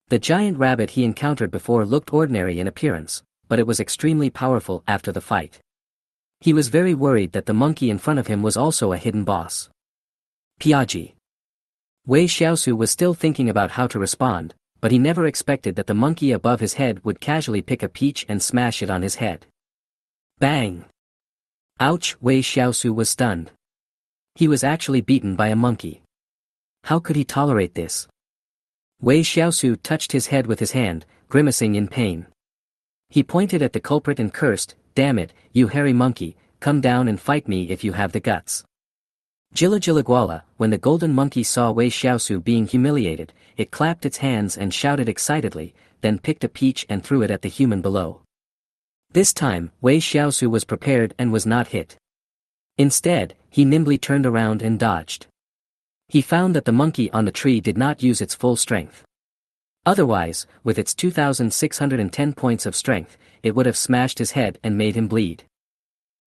The giant rabbit he encountered before looked ordinary in appearance, but it was extremely powerful after the fight. He was very worried that the monkey in front of him was also a hidden boss. Piaji. Wei Shiau was still thinking about how to respond, but he never expected that the monkey above his head would casually pick a peach and smash it on his head. Bang! Ouch! Wei Shiau was stunned. He was actually beaten by a monkey. How could he tolerate this? Wei Shiau touched his head with his hand, grimacing in pain. He pointed at the culprit and cursed, "Damn it, you hairy monkey, come down and fight me if you have the guts." Jilla Jilla Guala, when the golden monkey saw Wei Shiau being humiliated, it clapped its hands and shouted excitedly, then picked a peach and threw it at the human below. This time, Wei Shiau was prepared and was not hit. Instead, he nimbly turned around and dodged. He found that the monkey on the tree did not use its full strength. Otherwise, with its 2610 points of strength, it would have smashed his head and made him bleed.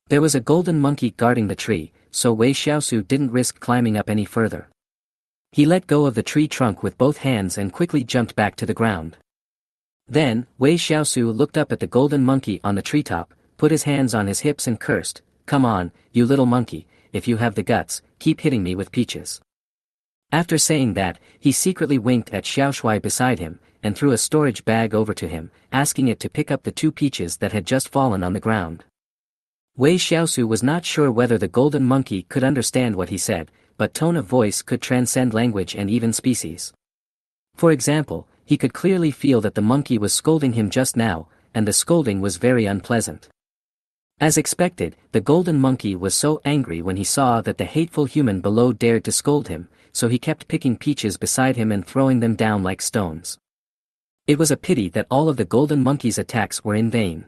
There was a golden monkey guarding the tree, so Wei Shiau didn't risk climbing up any further. He let go of the tree trunk with both hands and quickly jumped back to the ground. Then, Wei Shiau looked up at the golden monkey on the treetop, put his hands on his hips and cursed, "Come on, you little monkey, if you have the guts, keep hitting me with peaches." After saying that, he secretly winked at Xiao Shui beside him, and threw a storage bag over to him, asking it to pick up the 2 peaches that had just fallen on the ground. Wei Shiau was not sure whether the golden monkey could understand what he said, but tone of voice could transcend language and even species. For example, he could clearly feel that the monkey was scolding him just now, and the scolding was very unpleasant. As expected, the golden monkey was so angry when he saw that the hateful human below dared to scold him, so he kept picking peaches beside him and throwing them down like stones. It was a pity that all of the golden monkey's attacks were in vain.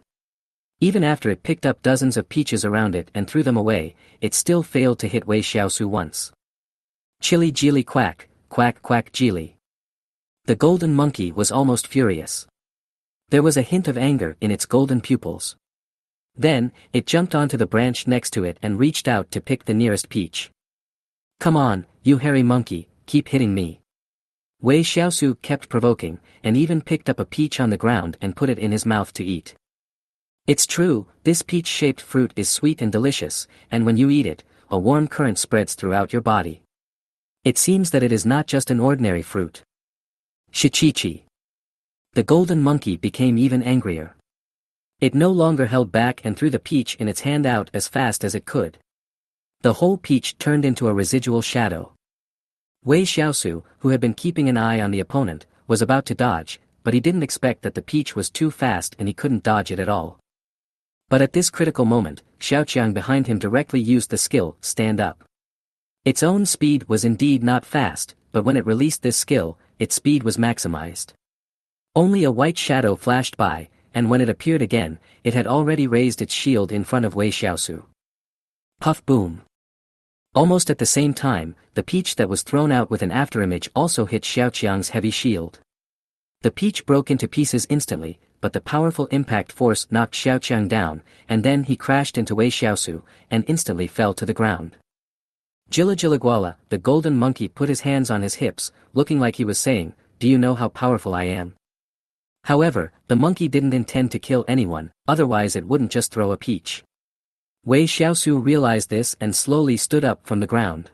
Even after it picked up dozens of peaches around it and threw them away, it still failed to hit Wei Shiau once. Chili Jili Quack, Quack Quack Jili. The golden monkey was almost furious. There was a hint of anger in its golden pupils. Then, it jumped onto the branch next to it and reached out to pick the nearest peach. "Come on, you hairy monkey, keep hitting me." Wei Shiau kept provoking, and even picked up a peach on the ground and put it in his mouth to eat. It's true, this peach-shaped fruit is sweet and delicious, and when you eat it, a warm current spreads throughout your body. It seems that it is not just an ordinary fruit. Shichichi. The golden monkey became even angrier. It no longer held back and threw the peach in its hand out as fast as it could. The whole peach turned into a residual shadow. Wei Shiau, who had been keeping an eye on the opponent, was about to dodge, but he didn't expect that the peach was too fast and he couldn't dodge it at all. But at this critical moment, Xiaoqiang behind him directly used the skill, Stand Up. Its own speed was indeed not fast, but when it released this skill, its speed was maximized. Only a white shadow flashed by, and when it appeared again, it had already raised its shield in front of Wei Shiau. Puff boom. Almost at the same time, the peach that was thrown out with an afterimage also hit Xiaoqiang's heavy shield. The peach broke into pieces instantly, but the powerful impact force knocked Xiaoqiang down, and then he crashed into Wei Shiau, and instantly fell to the ground. Jilagwala, the golden monkey, put his hands on his hips, looking like he was saying, "Do you know how powerful I am?" However, the monkey didn't intend to kill anyone, otherwise it wouldn't just throw a peach. Wei Shiau realized this and slowly stood up from the ground.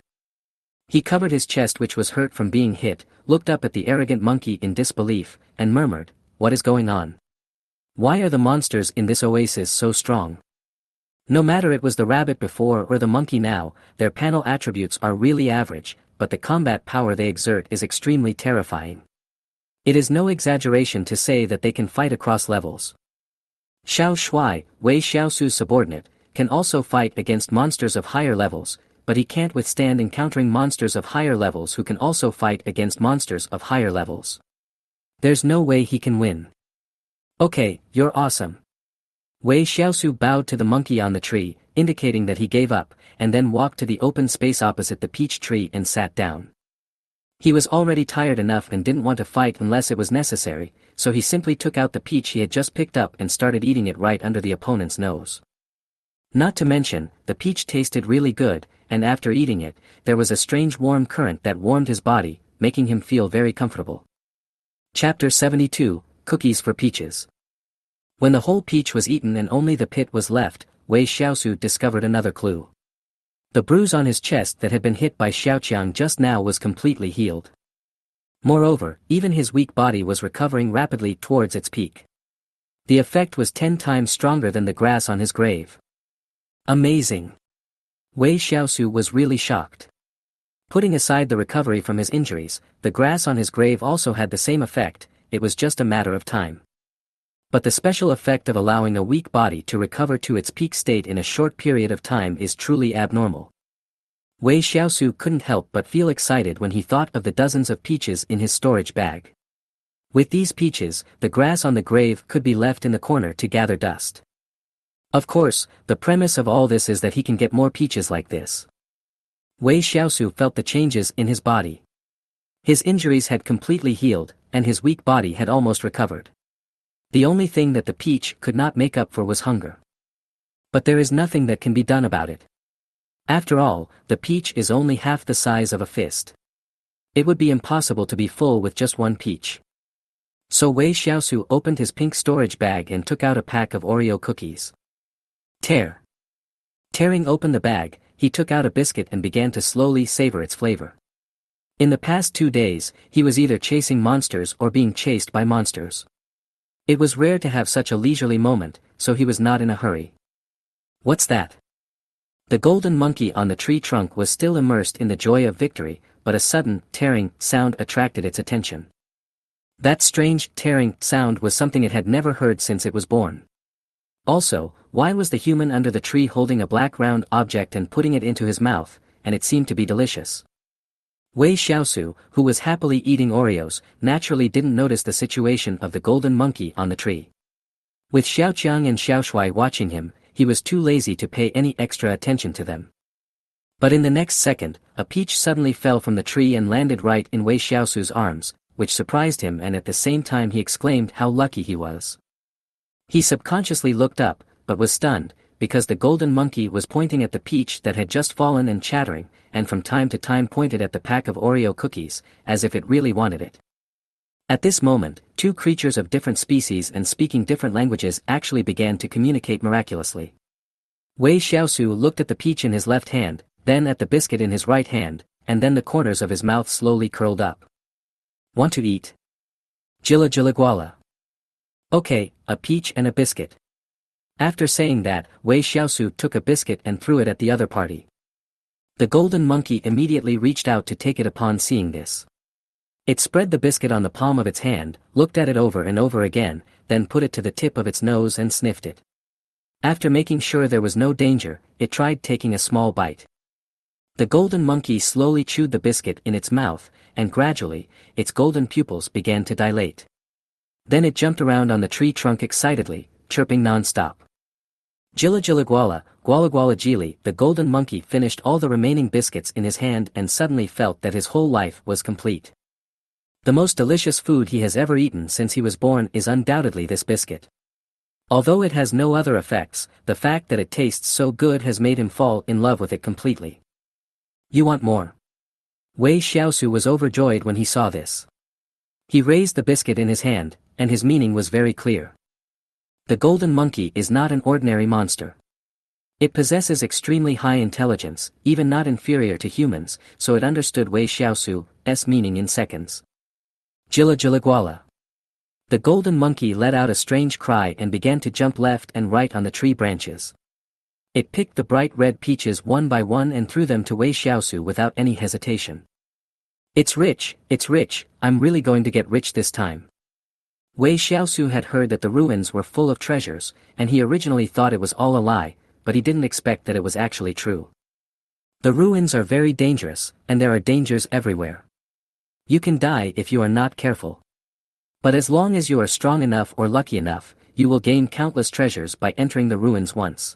He covered his chest, which was hurt from being hit, looked up at the arrogant monkey in disbelief, and murmured, "What is going on? Why are the monsters in this oasis so strong? No matter it was the rabbit before or the monkey now, their panel attributes are really average, but the combat power they exert is extremely terrifying. It is no exaggeration to say that they can fight across levels." Xiao Shui, Wei Xiaosu's subordinate, can also fight against monsters of higher levels, but he can't withstand encountering monsters of higher levels who can also fight against monsters of higher levels. There's no way he can win. "Okay, you're awesome." Wei Xiaosu bowed to the monkey on the tree, indicating that he gave up, and then walked to the open space opposite the peach tree and sat down. He was already tired enough and didn't want to fight unless it was necessary, so he simply took out the peach he had just picked up and started eating it right under the opponent's nose. Not to mention, the peach tasted really good, and after eating it, there was a strange warm current that warmed his body, making him feel very comfortable. Chapter 72, Cookies for Peaches. When the whole peach was eaten and only the pit was left, Wei Xiaosu discovered another clue. The bruise on his chest that had been hit by Xiaoqiang just now was completely healed. Moreover, even his weak body was recovering rapidly towards its peak. The effect was 10 times stronger than the grass on his grave. Amazing! Wei Xiaosu was really shocked. Putting aside the recovery from his injuries, the grass on his grave also had the same effect, it was just a matter of time. But the special effect of allowing a weak body to recover to its peak state in a short period of time is truly abnormal. Wei Xiaosu couldn't help but feel excited when he thought of the dozens of peaches in his storage bag. With these peaches, the grass on the grave could be left in the corner to gather dust. Of course, the premise of all this is that he can get more peaches like this. Wei Xiaosu felt the changes in his body. His injuries had completely healed, and his weak body had almost recovered. The only thing that the peach could not make up for was hunger. But there is nothing that can be done about it. After all, the peach is only half the size of a fist. It would be impossible to be full with just one peach. So Wei Xiaosu opened his pink storage bag and took out a pack of Oreo cookies. Tearing open the bag, he took out a biscuit and began to slowly savor its flavor. In the past 2 days, he was either chasing monsters or being chased by monsters. It was rare to have such a leisurely moment, so he was not in a hurry. What's that? The golden monkey on the tree trunk was still immersed in the joy of victory, but a sudden, tearing sound attracted its attention. That strange, tearing sound was something it had never heard since it was born. Also, why was the human under the tree holding a black round object and putting it into his mouth, and it seemed to be delicious? Wei Xiaosu, who was happily eating Oreos, naturally didn't notice the situation of the golden monkey on the tree. With Xiaoqiang and Xiaoshui watching him, he was too lazy to pay any extra attention to them. But in the next second, a peach suddenly fell from the tree and landed right in Wei Xiaosu's arms, which surprised him, and at the same time he exclaimed how lucky he was. He subconsciously looked up, but was stunned, because the golden monkey was pointing at the peach that had just fallen and chattering, and from time to time pointed at the pack of Oreo cookies, as if it really wanted it. At this moment, 2 creatures of different species and speaking different languages actually began to communicate miraculously. Wei Xiaosu looked at the peach in his left hand, then at the biscuit in his right hand, and then the corners of his mouth slowly curled up. Want to eat? Jilagwala. Okay, a peach and a biscuit. After saying that, Wei Xiaosu took a biscuit and threw it at the other party. The golden monkey immediately reached out to take it upon seeing this. It spread the biscuit on the palm of its hand, looked at it over and over again, then put it to the tip of its nose and sniffed it. After making sure there was no danger, it tried taking a small bite. The golden monkey slowly chewed the biscuit in its mouth, and gradually, its golden pupils began to dilate. Then it jumped around on the tree trunk excitedly, chirping non-stop. Gwala Jili, the golden monkey finished all the remaining biscuits in his hand and suddenly felt that his whole life was complete. The most delicious food he has ever eaten since he was born is undoubtedly this biscuit. Although it has no other effects, the fact that it tastes so good has made him fall in love with it completely. You want more? Wei Shiau was overjoyed when he saw this. He raised the biscuit in his hand, and his meaning was very clear. The golden monkey is not an ordinary monster. It possesses extremely high intelligence, even not inferior to humans, so it understood Wei Shiau's meaning in seconds. Jilla jilla gwala. The golden monkey let out a strange cry and began to jump left and right on the tree branches. It picked the bright red peaches one by one and threw them to Wei Shiau without any hesitation. It's rich, I'm really going to get rich this time. Wei Shiau had heard that the ruins were full of treasures, and he originally thought it was all a lie, but he didn't expect that it was actually true. The ruins are very dangerous, and there are dangers everywhere. You can die if you are not careful. But as long as you are strong enough or lucky enough, you will gain countless treasures by entering the ruins once.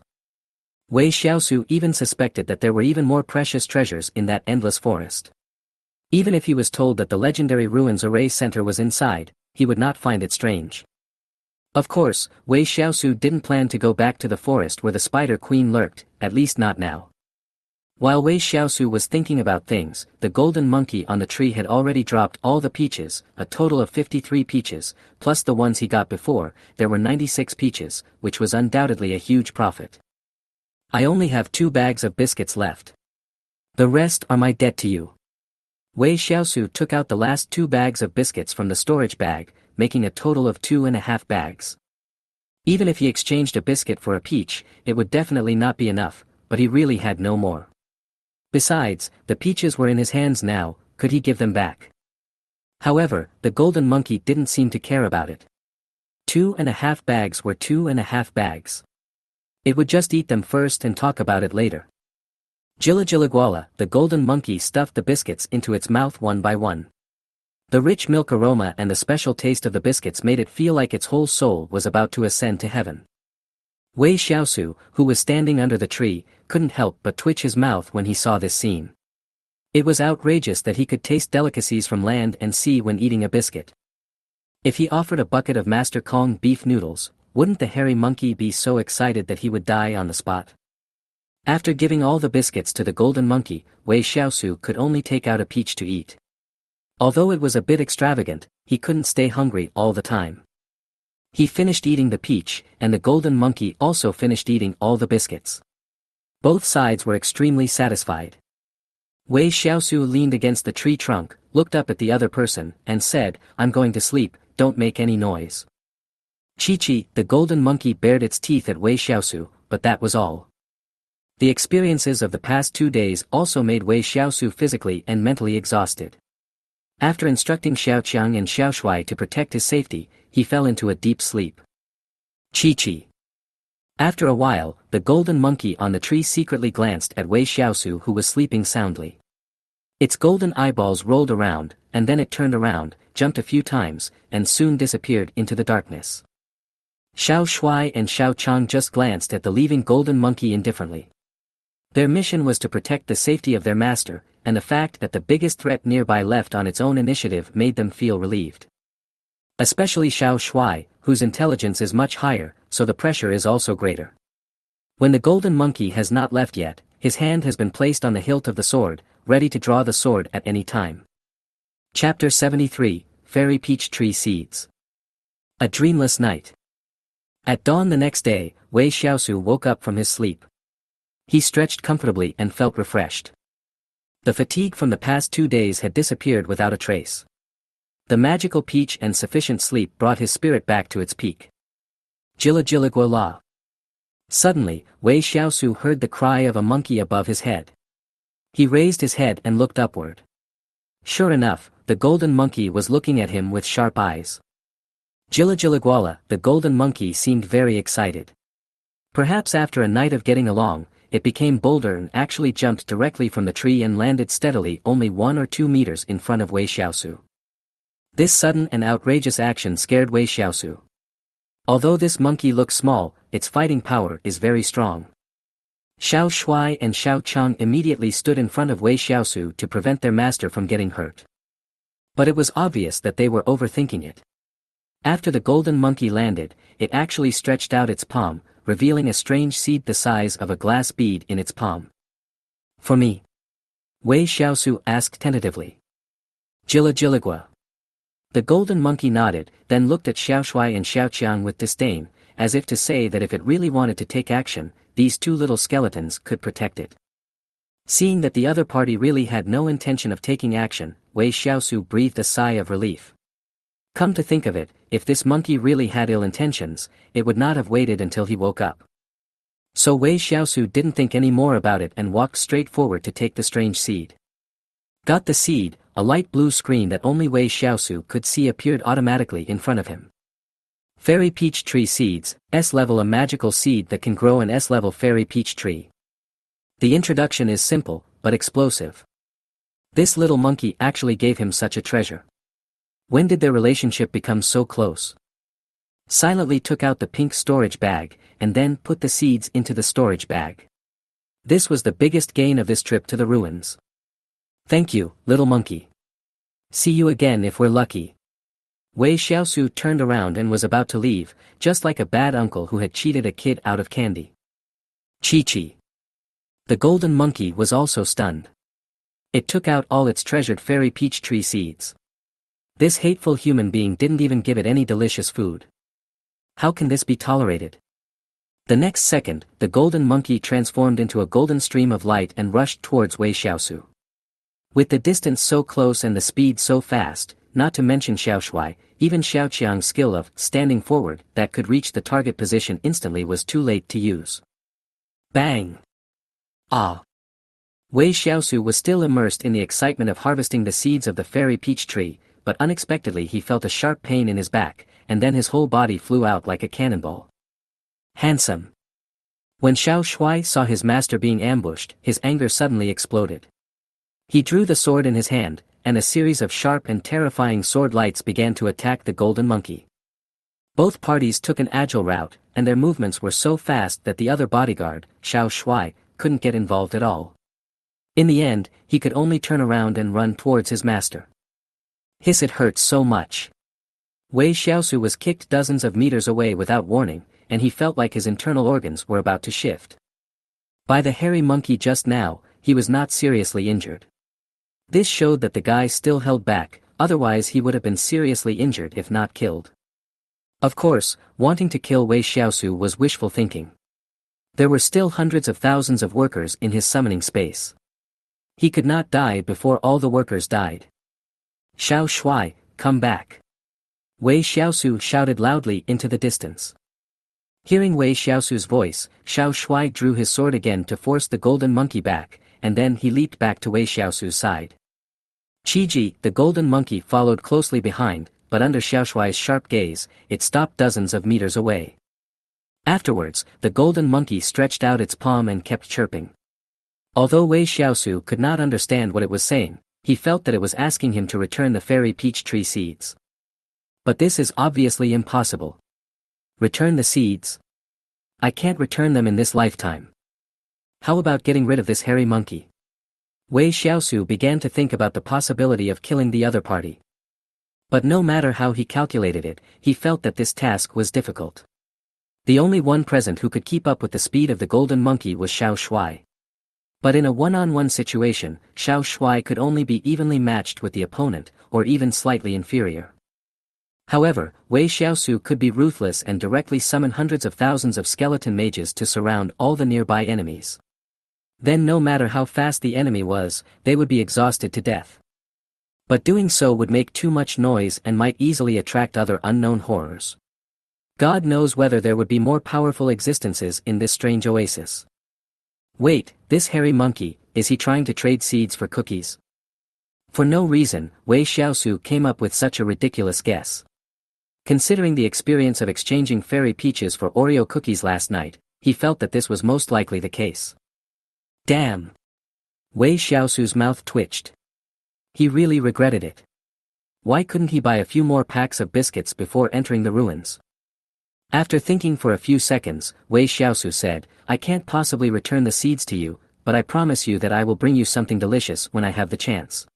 Wei Shiau even suspected that there were even more precious treasures in that endless forest. Even if he was told that the legendary ruins array center was inside, he would not find it strange. Of course, Wei Shiau didn't plan to go back to the forest where the Spider Queen lurked, at least not now. While Wei Shiau was thinking about things, the golden monkey on the tree had already dropped all the peaches, a total of 53 peaches, plus the ones he got before. There were 96 peaches, which was undoubtedly a huge profit. I only have 2 bags of biscuits left. The rest are my debt to you. Wei Shiau took out the last 2 bags of biscuits from the storage bag, making a total of 2.5 bags. Even if he exchanged a biscuit for a peach, it would definitely not be enough, but he really had no more. Besides, the peaches were in his hands now, could he give them back? However, the golden monkey didn't seem to care about it. 2.5 bags were 2.5 bags. It would just eat them first and talk about it later. Jilla jilla gwala, the golden monkey stuffed the biscuits into its mouth one by one. The rich milk aroma and the special taste of the biscuits made it feel like its whole soul was about to ascend to heaven. Wei Shiau, who was standing under the tree, couldn't help but twitch his mouth when he saw this scene. It was outrageous that he could taste delicacies from land and sea when eating a biscuit. If he offered a bucket of Master Kong beef noodles, wouldn't the hairy monkey be so excited that he would die on the spot? After giving all the biscuits to the golden monkey, Wei Shiau could only take out a peach to eat. Although it was a bit extravagant, he couldn't stay hungry all the time. He finished eating the peach, and the golden monkey also finished eating all the biscuits. Both sides were extremely satisfied. Wei Shiau leaned against the tree trunk, looked up at the other person, and said, "I'm going to sleep, don't make any noise." Chi-Chi, the golden monkey bared its teeth at Wei Shiau, but that was all. The experiences of the past 2 days also made Wei Shiau physically and mentally exhausted. After instructing Xiao Qiang and Xiao Shui to protect his safety, he fell into a deep sleep. Chi-Chi. After a while, the golden monkey on the tree secretly glanced at Wei Shiau who was sleeping soundly. Its golden eyeballs rolled around, and then it turned around, jumped a few times, and soon disappeared into the darkness. Xiao Shui and Xiao Qiang just glanced at the leaving golden monkey indifferently. Their mission was to protect the safety of their master, and the fact that the biggest threat nearby left on its own initiative made them feel relieved. Especially Xiao Shui, whose intelligence is much higher, so the pressure is also greater. When the golden monkey has not left yet, his hand has been placed on the hilt of the sword, ready to draw the sword at any time. Chapter 73, Fairy Peach Tree Seeds. A dreamless night. At dawn the next day, Wei Shiau woke up from his sleep. He stretched comfortably and felt refreshed. The fatigue from the past 2 days had disappeared without a trace. The magical peach and sufficient sleep brought his spirit back to its peak. Jilla jilla gwala. Suddenly, Wei Shiau heard the cry of a monkey above his head. He raised his head and looked upward. Sure enough, the golden monkey was looking at him with sharp eyes. Jilla jilla gwala, the golden monkey seemed very excited. Perhaps after a night of getting along, it became bolder and actually jumped directly from the tree and landed steadily only 1 or 2 meters in front of Wei Shiau. This sudden and outrageous action scared Wei Shiau. Although this monkey looks small, its fighting power is very strong. Xiao Shui and Xiao Qiang immediately stood in front of Wei Shiau to prevent their master from getting hurt. But it was obvious that they were overthinking it. After the golden monkey landed, it actually stretched out its palm, revealing a strange seed the size of a glass bead in its palm. For me? Wei Shiau asked tentatively. Jilla Jilligua. The golden monkey nodded, then looked at Xiao Shuai and Xiao Qiang with disdain, as if to say that if it really wanted to take action, these two little skeletons could protect it. Seeing that the other party really had no intention of taking action, Wei Shiau breathed a sigh of relief. Come to think of it, if this monkey really had ill intentions, it would not have waited until he woke up. So Wei Shiau didn't think any more about it and walked straight forward to take the strange seed. Got the seed, a light blue screen that only Wei Shiau could see appeared automatically in front of him. Fairy peach tree seeds, S-level, a magical seed that can grow an S-level fairy peach tree. The introduction is simple, but explosive. This little monkey actually gave him such a treasure. When did their relationship become so close? Silently took out the pink storage bag, and then put the seeds into the storage bag. This was the biggest gain of this trip to the ruins. Thank you, little monkey. See you again if we're lucky. Wei Shiau turned around and was about to leave, just like a bad uncle who had cheated a kid out of candy. Chi-chi. The golden monkey was also stunned. It took out all its treasured fairy peach tree seeds. This hateful human being didn't even give it any delicious food. How can this be tolerated? The next second, the golden monkey transformed into a golden stream of light and rushed towards Wei Shiau. With the distance so close and the speed so fast, not to mention Xiao Shuai, even Xiao Qiang's skill of standing forward that could reach the target position instantly was too late to use. Bang! Ah! Wei Shiau was still immersed in the excitement of harvesting the seeds of the fairy peach tree, but unexpectedly he felt a sharp pain in his back, and then his whole body flew out like a cannonball. Handsome! When Xiao Shuai saw his master being ambushed, his anger suddenly exploded. He drew the sword in his hand, and a series of sharp and terrifying sword lights began to attack the golden monkey. Both parties took an agile route, and their movements were so fast that the other bodyguard, Xiao Shuai, couldn't get involved at all. In the end, he could only turn around and run towards his master. Hiss, it hurt so much. Wei Shiau was kicked dozens of meters away without warning, and he felt like his internal organs were about to shift. By the hairy monkey just now, he was not seriously injured. This showed that the guy still held back, otherwise he would have been seriously injured if not killed. Of course, wanting to kill Wei Shiau was wishful thinking. There were still hundreds of thousands of workers in his summoning space. He could not die before all the workers died. Xiao Shuai, come back. Wei Shiau shouted loudly into the distance. Hearing Wei Shiau's voice, Xiao Shuai drew his sword again to force the golden monkey back, and then he leaped back to Wei Shiau's side. Chi-ji, the golden monkey, followed closely behind, but under Xiao Shuai's sharp gaze, it stopped dozens of meters away. Afterwards, the golden monkey stretched out its palm and kept chirping. Although Wei Shiau could not understand what it was saying, he felt that it was asking him to return the fairy peach tree seeds. But this is obviously impossible. Return the seeds? I can't return them in this lifetime. How about getting rid of this hairy monkey? Wei Shiau began to think about the possibility of killing the other party. But no matter how he calculated it, he felt that this task was difficult. The only one present who could keep up with the speed of the golden monkey was Xiao Shuai. But in a one-on-one situation, Xiao Shuai could only be evenly matched with the opponent, or even slightly inferior. However, Wei Shiau could be ruthless and directly summon hundreds of thousands of skeleton mages to surround all the nearby enemies. Then no matter how fast the enemy was, they would be exhausted to death. But doing so would make too much noise and might easily attract other unknown horrors. God knows whether there would be more powerful existences in this strange oasis. Wait, this hairy monkey, is he trying to trade seeds for cookies? For no reason, Wei Shiau came up with such a ridiculous guess. Considering the experience of exchanging fairy peaches for Oreo cookies last night, he felt that this was most likely the case. Damn! Wei Shiau's mouth twitched. He really regretted it. Why couldn't he buy a few more packs of biscuits before entering the ruins? After thinking for a few seconds, Wei Shiau said, I can't possibly return the seeds to you, but I promise you that I will bring you something delicious when I have the chance.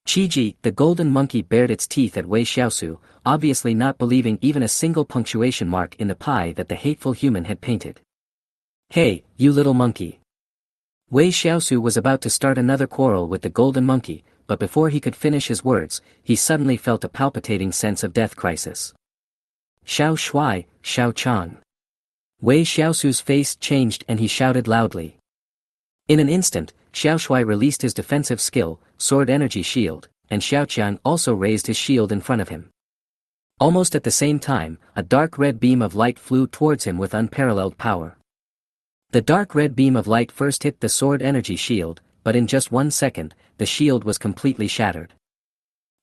Chi-Ji, the golden monkey, bared its teeth at Wei Shiau, obviously not believing even a single punctuation mark in the pie that the hateful human had painted. Hey, you little monkey. Wei Shiau was about to start another quarrel with the golden monkey, but before he could finish his words, he suddenly felt a palpitating sense of death crisis. Xiao Shuai, Xiao Chang. Wei Shiau's face changed and he shouted loudly. In an instant, Xiao Shuai released his defensive skill, Sword Energy Shield, and Xiao Qiang also raised his shield in front of him. Almost at the same time, a dark red beam of light flew towards him with unparalleled power. The dark red beam of light first hit the Sword Energy Shield, but in just 1 second, the shield was completely shattered.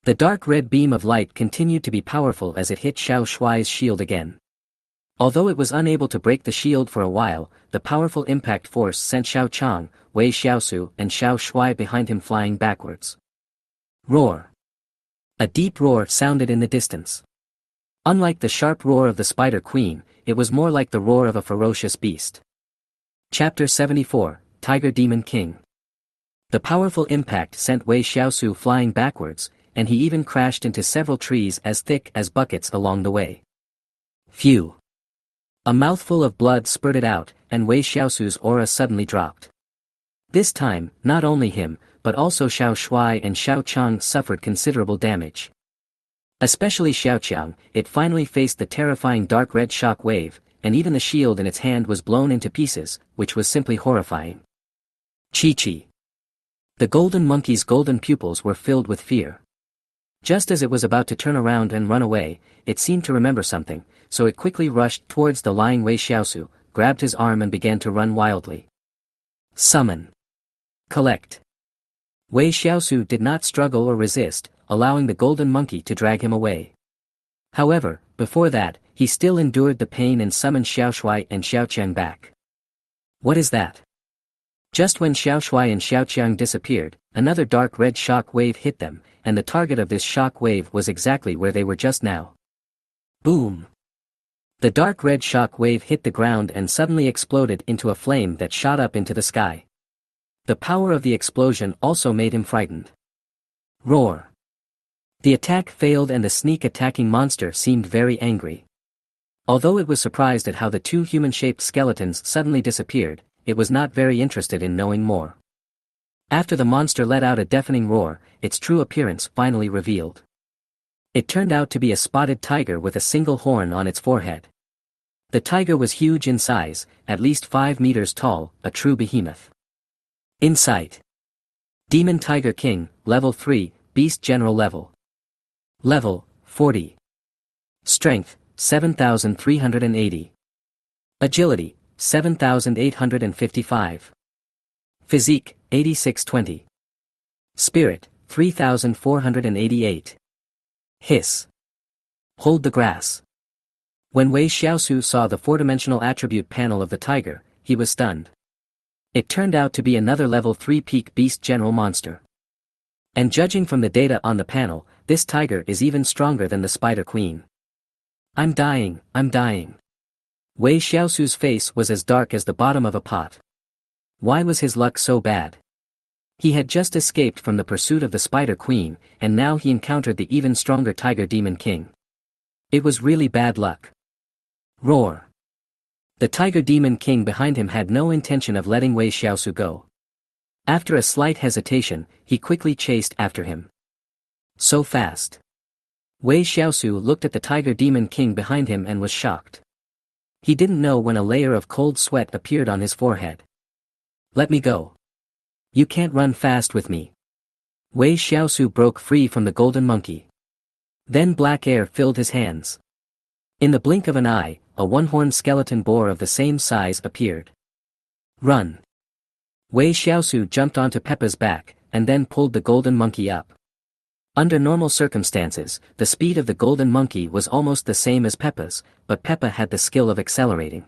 The dark red beam of light continued to be powerful as it hit Xiao Shuai's shield again. Although it was unable to break the shield for a while, the powerful impact force sent Xiao Chang, Wei Shiau, and Xiao Shuai behind him flying backwards. Roar! A deep roar sounded in the distance. Unlike the sharp roar of the Spider Queen, it was more like the roar of a ferocious beast. Chapter 74, Tiger Demon King. The powerful impact sent Wei Shiau flying backwards, and he even crashed into several trees as thick as buckets along the way. Phew! A mouthful of blood spurted out, and Wei Shiau's aura suddenly dropped. This time, not only him, but also Xiao Shuai and Xiao Chang suffered considerable damage. Especially Xiao Qiang, it finally faced the terrifying dark red shock wave, and even the shield in its hand was blown into pieces, which was simply horrifying. Chi-Chi. The golden monkey's golden pupils were filled with fear. Just as it was about to turn around and run away, it seemed to remember something, so it quickly rushed towards the lying Wei Shiau, grabbed his arm and began to run wildly. Summon. Collect. Wei Shiau did not struggle or resist, allowing the golden monkey to drag him away. However, before that, he still endured the pain and summoned Xiao Shuai and Xiao Qiang back. What is that? Just when Xiao Shuai and Xiao Qiang disappeared, another dark red shock wave hit them, and the target of this shock wave was exactly where they were just now. Boom! The dark red shock wave hit the ground and suddenly exploded into a flame that shot up into the sky. The power of the explosion also made him frightened. Roar! The attack failed and the sneak-attacking monster seemed very angry. Although it was surprised at how the two human-shaped skeletons suddenly disappeared, it was not very interested in knowing more. After the monster let out a deafening roar, its true appearance finally revealed. It turned out to be a spotted tiger with a single horn on its forehead. The tiger was huge in size, at least 5 meters tall, a true behemoth. Insight. Demon Tiger King, Level 3, Beast General Level. Level, 40. Strength, 7,380. Agility, 7,855. Physique, 8620. Spirit, 3,488. Hiss. Hold the grass. When Wei Shiau saw the 4-dimensional attribute panel of the tiger, he was stunned. It turned out to be another level 3 peak beast general monster. And judging from the data on the panel, this tiger is even stronger than the Spider Queen. I'm dying, I'm dying. Wei Shiau's face was as dark as the bottom of a pot. Why was his luck so bad? He had just escaped from the pursuit of the Spider Queen, and now he encountered the even stronger Tiger Demon King. It was really bad luck. Roar! The Tiger Demon King behind him had no intention of letting Wei Shiau go. After a slight hesitation, he quickly chased after him. So fast. Wei Shiau looked at the Tiger Demon King behind him and was shocked. He didn't know when a layer of cold sweat appeared on his forehead. Let me go. You can't run fast with me. Wei Shiau broke free from the golden monkey. Then black air filled his hands. In the blink of an eye, a one-horned skeleton boar of the same size appeared. Run! Wei Shiau jumped onto Peppa's back, and then pulled the golden monkey up. Under normal circumstances, the speed of the golden monkey was almost the same as Peppa's, but Peppa had the skill of accelerating.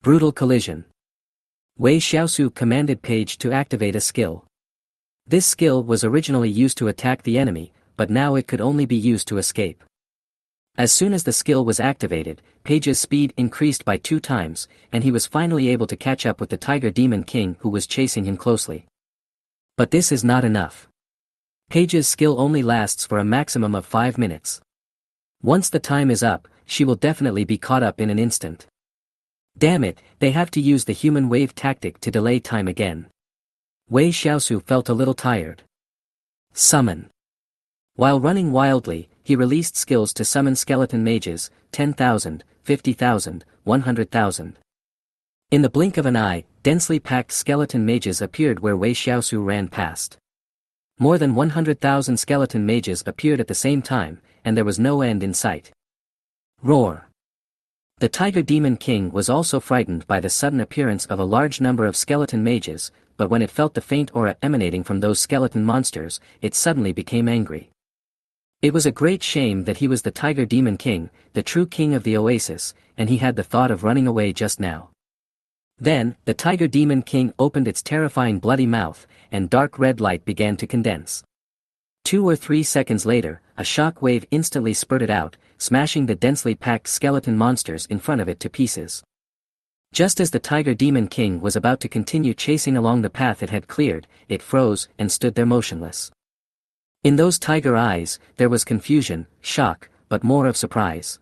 Brutal collision. Wei Shiau commanded Page to activate a skill. This skill was originally used to attack the enemy, but now it could only be used to escape. As soon as the skill was activated, Page's speed increased by 2 times, and he was finally able to catch up with the Tiger Demon King who was chasing him closely. But this is not enough. Paige's skill only lasts for a maximum of 5 minutes. Once the time is up, she will definitely be caught up in an instant. Damn it, they have to use the human wave tactic to delay time again. Wei Shiau felt a little tired. Summon. While running wildly, he released skills to summon skeleton mages, 10,000, 50,000, 100,000. In the blink of an eye, densely packed skeleton mages appeared where Wei Shiau ran past. More than 100,000 skeleton mages appeared at the same time, and there was no end in sight. Roar. The Tiger Demon King was also frightened by the sudden appearance of a large number of skeleton mages, but when it felt the faint aura emanating from those skeleton monsters, it suddenly became angry. It was a great shame that he was the Tiger Demon King, the true king of the oasis, and he had the thought of running away just now. Then, the Tiger Demon King opened its terrifying bloody mouth, and dark red light began to condense. 2 or 3 seconds later, a shock wave instantly spurted out, smashing the densely packed skeleton monsters in front of it to pieces. Just as the Tiger Demon King was about to continue chasing along the path it had cleared, it froze and stood there motionless. In those tiger eyes, there was confusion, shock, but more of surprise.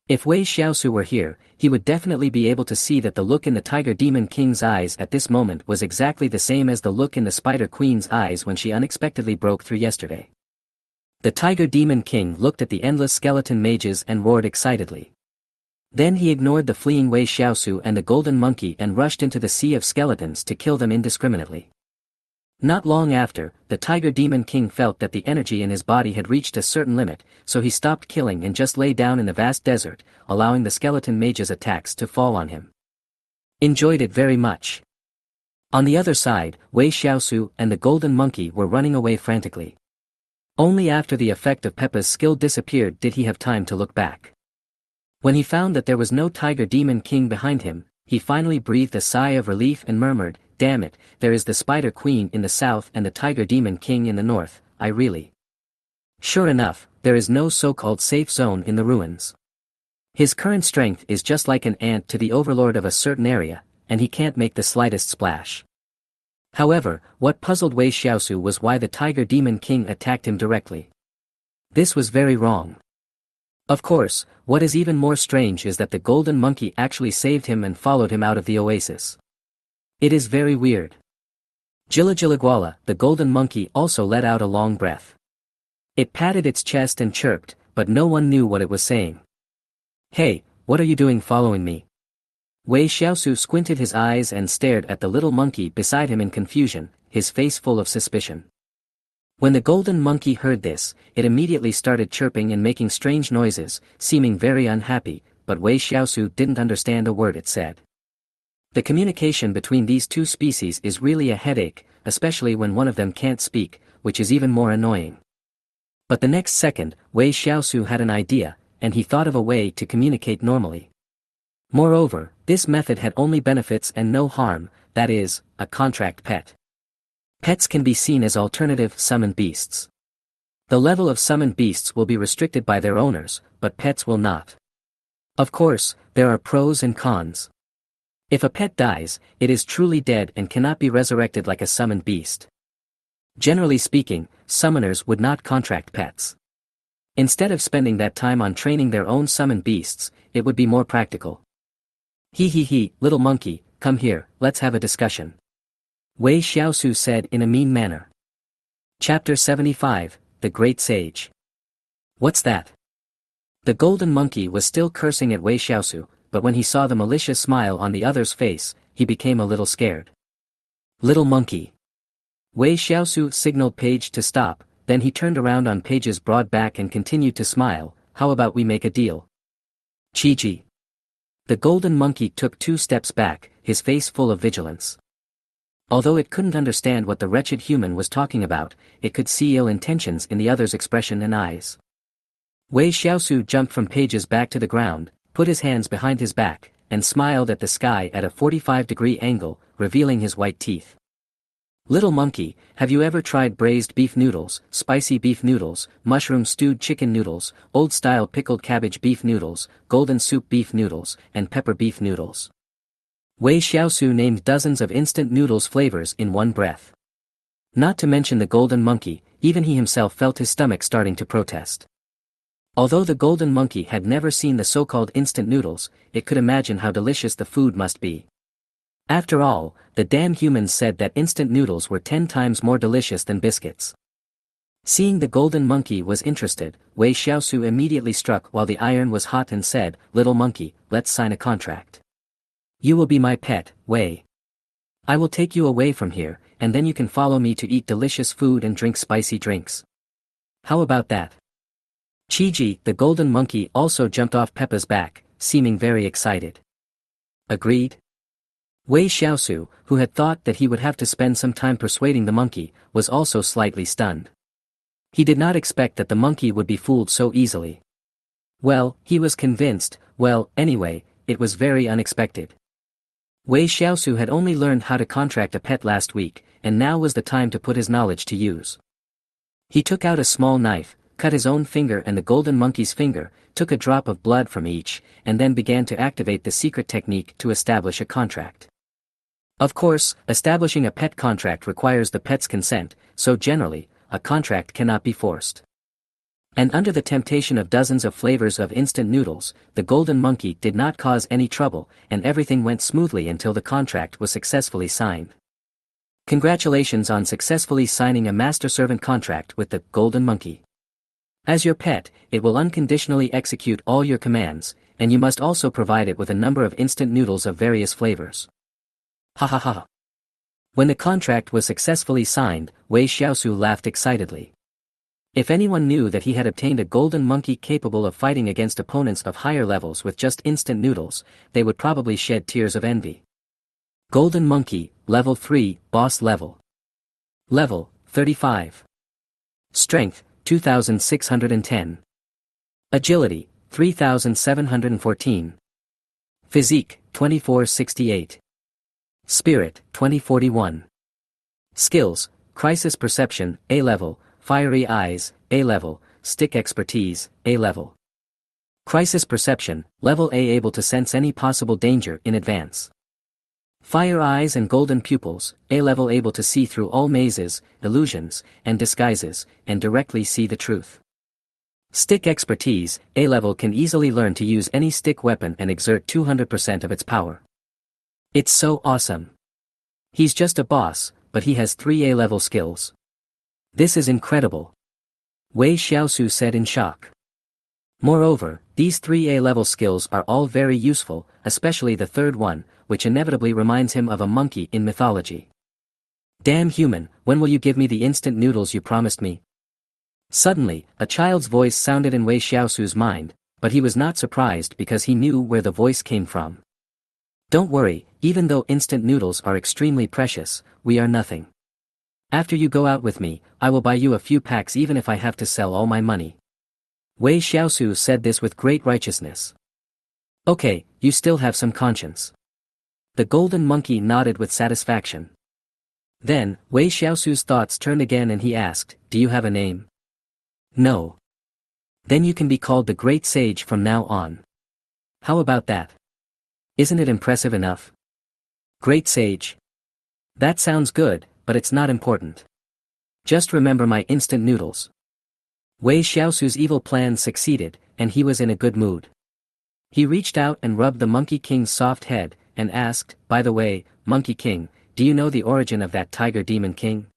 If Wei Shiau were here, he would definitely be able to see that the look in the Tiger Demon King's eyes at this moment was exactly the same as the look in the Spider Queen's eyes when she unexpectedly broke through yesterday. The Tiger Demon King looked at the endless skeleton mages and roared excitedly. Then he ignored the fleeing Wei Shiau and the golden monkey and rushed into the sea of skeletons to kill them indiscriminately. Not long after, the Tiger Demon King felt that the energy in his body had reached a certain limit, so he stopped killing and just lay down in the vast desert, allowing the skeleton mages' attacks to fall on him. Enjoyed it very much. On the other side, Wei Shiau and the golden monkey were running away frantically. Only after the effect of Peppa's skill disappeared did he have time to look back. When he found that there was no Tiger Demon King behind him, he finally breathed a sigh of relief and murmured, "Damn it, there is the Spider Queen in the south and the Tiger Demon King in the north, I really." Sure enough, there is no so-called safe zone in the ruins. His current strength is just like an ant to the overlord of a certain area, and he can't make the slightest splash. However, what puzzled Wei Shiau was why the Tiger Demon King attacked him directly. This was very wrong. Of course, what is even more strange is that the golden monkey actually saved him and followed him out of the oasis. It is very weird. Jilagwala, the golden monkey, also let out a long breath. It patted its chest and chirped, but no one knew what it was saying. "Hey, what are you doing following me?" Wei Shiau squinted his eyes and stared at the little monkey beside him in confusion, his face full of suspicion. When the golden monkey heard this, it immediately started chirping and making strange noises, seeming very unhappy, but Wei Shiau didn't understand a word it said. The communication between these two species is really a headache, especially when one of them can't speak, which is even more annoying. But the next second, Wei Shiau had an idea, and he thought of a way to communicate normally. Moreover, this method had only benefits and no harm, that is, a contract pet. Pets can be seen as alternative summoned beasts. The level of summoned beasts will be restricted by their owners, but pets will not. Of course, there are pros and cons. If a pet dies, it is truly dead and cannot be resurrected like a summoned beast. Generally speaking, summoners would not contract pets. Instead of spending that time on training their own summoned beasts, it would be more practical. He, little monkey, come here, let's have a discussion," Wei Shiau said in a mean manner. Chapter 75, The Great Sage. "What's that?" The golden monkey was still cursing at Wei Shiau, but when he saw the malicious smile on the other's face, he became a little scared. "Little monkey." Wei Shiau signaled Paige to stop, then he turned around on Paige's broad back and continued to smile, "How about we make a deal?" "Chi-chi." The golden monkey took 2 steps back, his face full of vigilance. Although it couldn't understand what the wretched human was talking about, it could see ill intentions in the other's expression and eyes. Wei Shiau jumped from Paige's back to the ground, put his hands behind his back, and smiled at the sky at a 45-degree angle, revealing his white teeth. "Little monkey, have you ever tried braised beef noodles, spicy beef noodles, mushroom stewed chicken noodles, old-style pickled cabbage beef noodles, golden soup beef noodles, and pepper beef noodles?" Wei Shiau named dozens of instant noodles flavors in one breath. Not to mention the golden monkey, even he himself felt his stomach starting to protest. Although the golden monkey had never seen the so-called instant noodles, it could imagine how delicious the food must be. After all, the damn humans said that instant noodles were 10 times more delicious than biscuits. Seeing the golden monkey was interested, Wei Shiau immediately struck while the iron was hot and said, "Little monkey, let's sign a contract. You will be my pet, Wei. I will take you away from here, and then you can follow me to eat delicious food and drink spicy drinks. How about that?" Chiji, the golden monkey, also jumped off Peppa's back, seeming very excited. Agreed? Wei Shiau, who had thought that he would have to spend some time persuading the monkey, was also slightly stunned. He did not expect that the monkey would be fooled so easily. Well, he was convinced. Well, anyway, it was very unexpected. Wei Shiau had only learned how to contract a pet last week, and now was the time to put his knowledge to use. He took out a small knife, cut his own finger and the golden monkey's finger, took a drop of blood from each, and then began to activate the secret technique to establish a contract. Of course, establishing a pet contract requires the pet's consent, so generally, a contract cannot be forced. And under the temptation of dozens of flavors of instant noodles, the golden monkey did not cause any trouble, and everything went smoothly until the contract was successfully signed. Congratulations on successfully signing a master-servant contract with the golden monkey. As your pet, it will unconditionally execute all your commands, and you must also provide it with a number of instant noodles of various flavors. Ha ha ha. When the contract was successfully signed, Wei Shiau laughed excitedly. If anyone knew that he had obtained a golden monkey capable of fighting against opponents of higher levels with just instant noodles, they would probably shed tears of envy. Golden monkey, level 3, boss level. Level, 35. Strength, 2610. Agility, 3714. Physique, 2468. Spirit, 2041. Skills, Crisis Perception, A level, Fiery Eyes, A level, Stick Expertise, A level. Crisis Perception, level A, able to sense any possible danger in advance. Fire Eyes and Golden Pupils, A level, able to see through all mazes, illusions, and disguises, and directly see the truth. Stick Expertise, A level, can easily learn to use any stick weapon and exert 200% of its power. It's so awesome. He's just a boss, but he has 3 A-level skills. This is incredible. Wei Shiau said in shock. Moreover, these 3 A-level skills are all very useful, especially the third one, which inevitably reminds him of a monkey in mythology. Damn human, when will you give me the instant noodles you promised me? Suddenly, a child's voice sounded in Wei Shiau's mind, but he was not surprised because he knew where the voice came from. Don't worry, even though instant noodles are extremely precious, we are nothing. After you go out with me, I will buy you a few packs even if I have to sell all my money. Wei Shiau said this with great righteousness. Okay, you still have some conscience. The golden monkey nodded with satisfaction. Then, Wei Shiau's thoughts turned again and he asked, "Do you have a name?" "No." "Then you can be called the Great Sage from now on. How about that? Isn't it impressive enough? Great Sage. That sounds good, but it's not important. Just remember my instant noodles." Wei Shiau's evil plan succeeded, and he was in a good mood. He reached out and rubbed the Monkey King's soft head, and asked, "By the way, Monkey King, do you know the origin of that Tiger Demon King?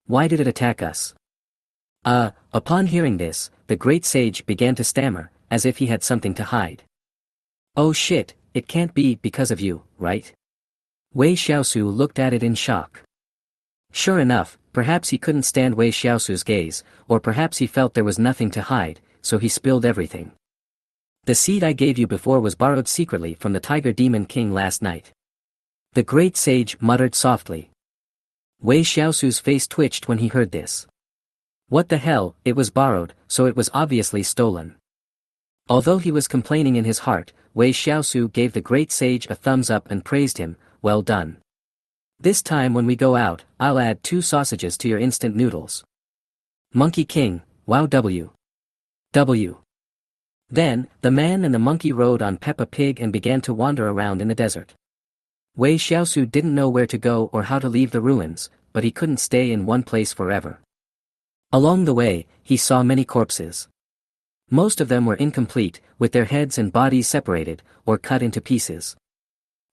Why did it attack us?" Upon hearing this, the Great Sage began to stammer, as if he had something to hide. "Oh shit, it can't be because of you, right?" Wei Shiau looked at it in shock. Sure enough, perhaps he couldn't stand Wei Shiau's gaze, or perhaps he felt there was nothing to hide, so he spilled everything. "The seed I gave you before was borrowed secretly from the Tiger Demon King last night." The Great Sage muttered softly. Wei Shiau's face twitched when he heard this. What the hell, it was borrowed, so it was obviously stolen. Although he was complaining in his heart, Wei Shiau gave the Great Sage a thumbs up and praised him, "Well done. This time when we go out, I'll add 2 sausages to your instant noodles." Monkey King, wow W. Then, the man and the monkey rode on Peppa Pig and began to wander around in the desert. Wei Shiau didn't know where to go or how to leave the ruins, but he couldn't stay in one place forever. Along the way, he saw many corpses. Most of them were incomplete, with their heads and bodies separated, or cut into pieces.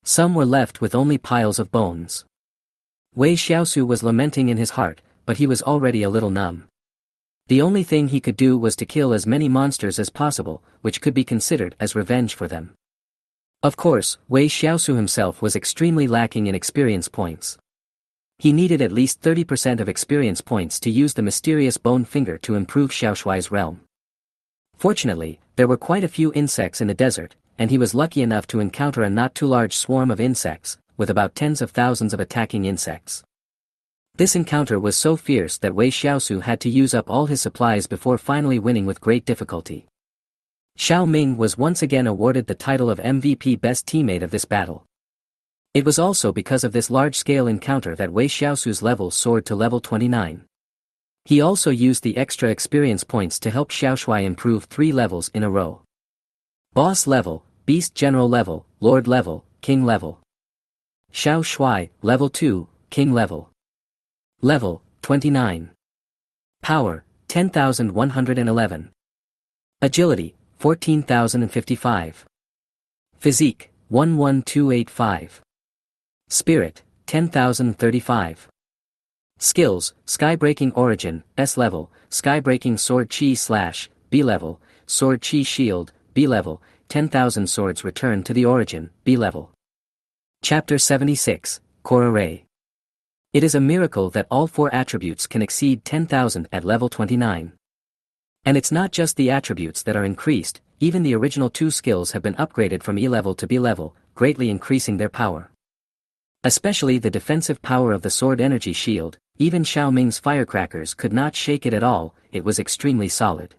Some were left with only piles of bones. Wei Shiau was lamenting in his heart, but he was already a little numb. The only thing he could do was to kill as many monsters as possible, which could be considered as revenge for them. Of course, Wei Shiau himself was extremely lacking in experience points. He needed at least 30% of experience points to use the mysterious bone finger to improve Xiaoshuai's realm. Fortunately, there were quite a few insects in the desert, and he was lucky enough to encounter a not too large swarm of insects, with about tens of thousands of attacking insects. This encounter was so fierce that Wei Shiau had to use up all his supplies before finally winning with great difficulty. Xiao Ming was once again awarded the title of MVP Best Teammate of this battle. It was also because of this large-scale encounter that Wei Xiao's level soared to level 29. He also used the extra experience points to help Xiaoshuai improve 3 levels in a row. Boss level, Beast General level, Lord level, King level. Xiaoshuai, level 2, King level. Level, 29. Power, 10,111. Agility, 14,055. Physique, 11285. Spirit, 10,035. Skills, Skybreaking Origin, S level, Skybreaking Sword Chi / B level, Sword Chi Shield, B level, 10,000 swords return to the origin, B level. Chapter 76, Core Array. It is a miracle that all 4 attributes can exceed 10,000 at level 29. And it's not just the attributes that are increased, even the original 2 skills have been upgraded from E level to B level, greatly increasing their power. Especially the defensive power of the sword energy shield, even Xiao Ming's firecrackers could not shake it at all, it was extremely solid.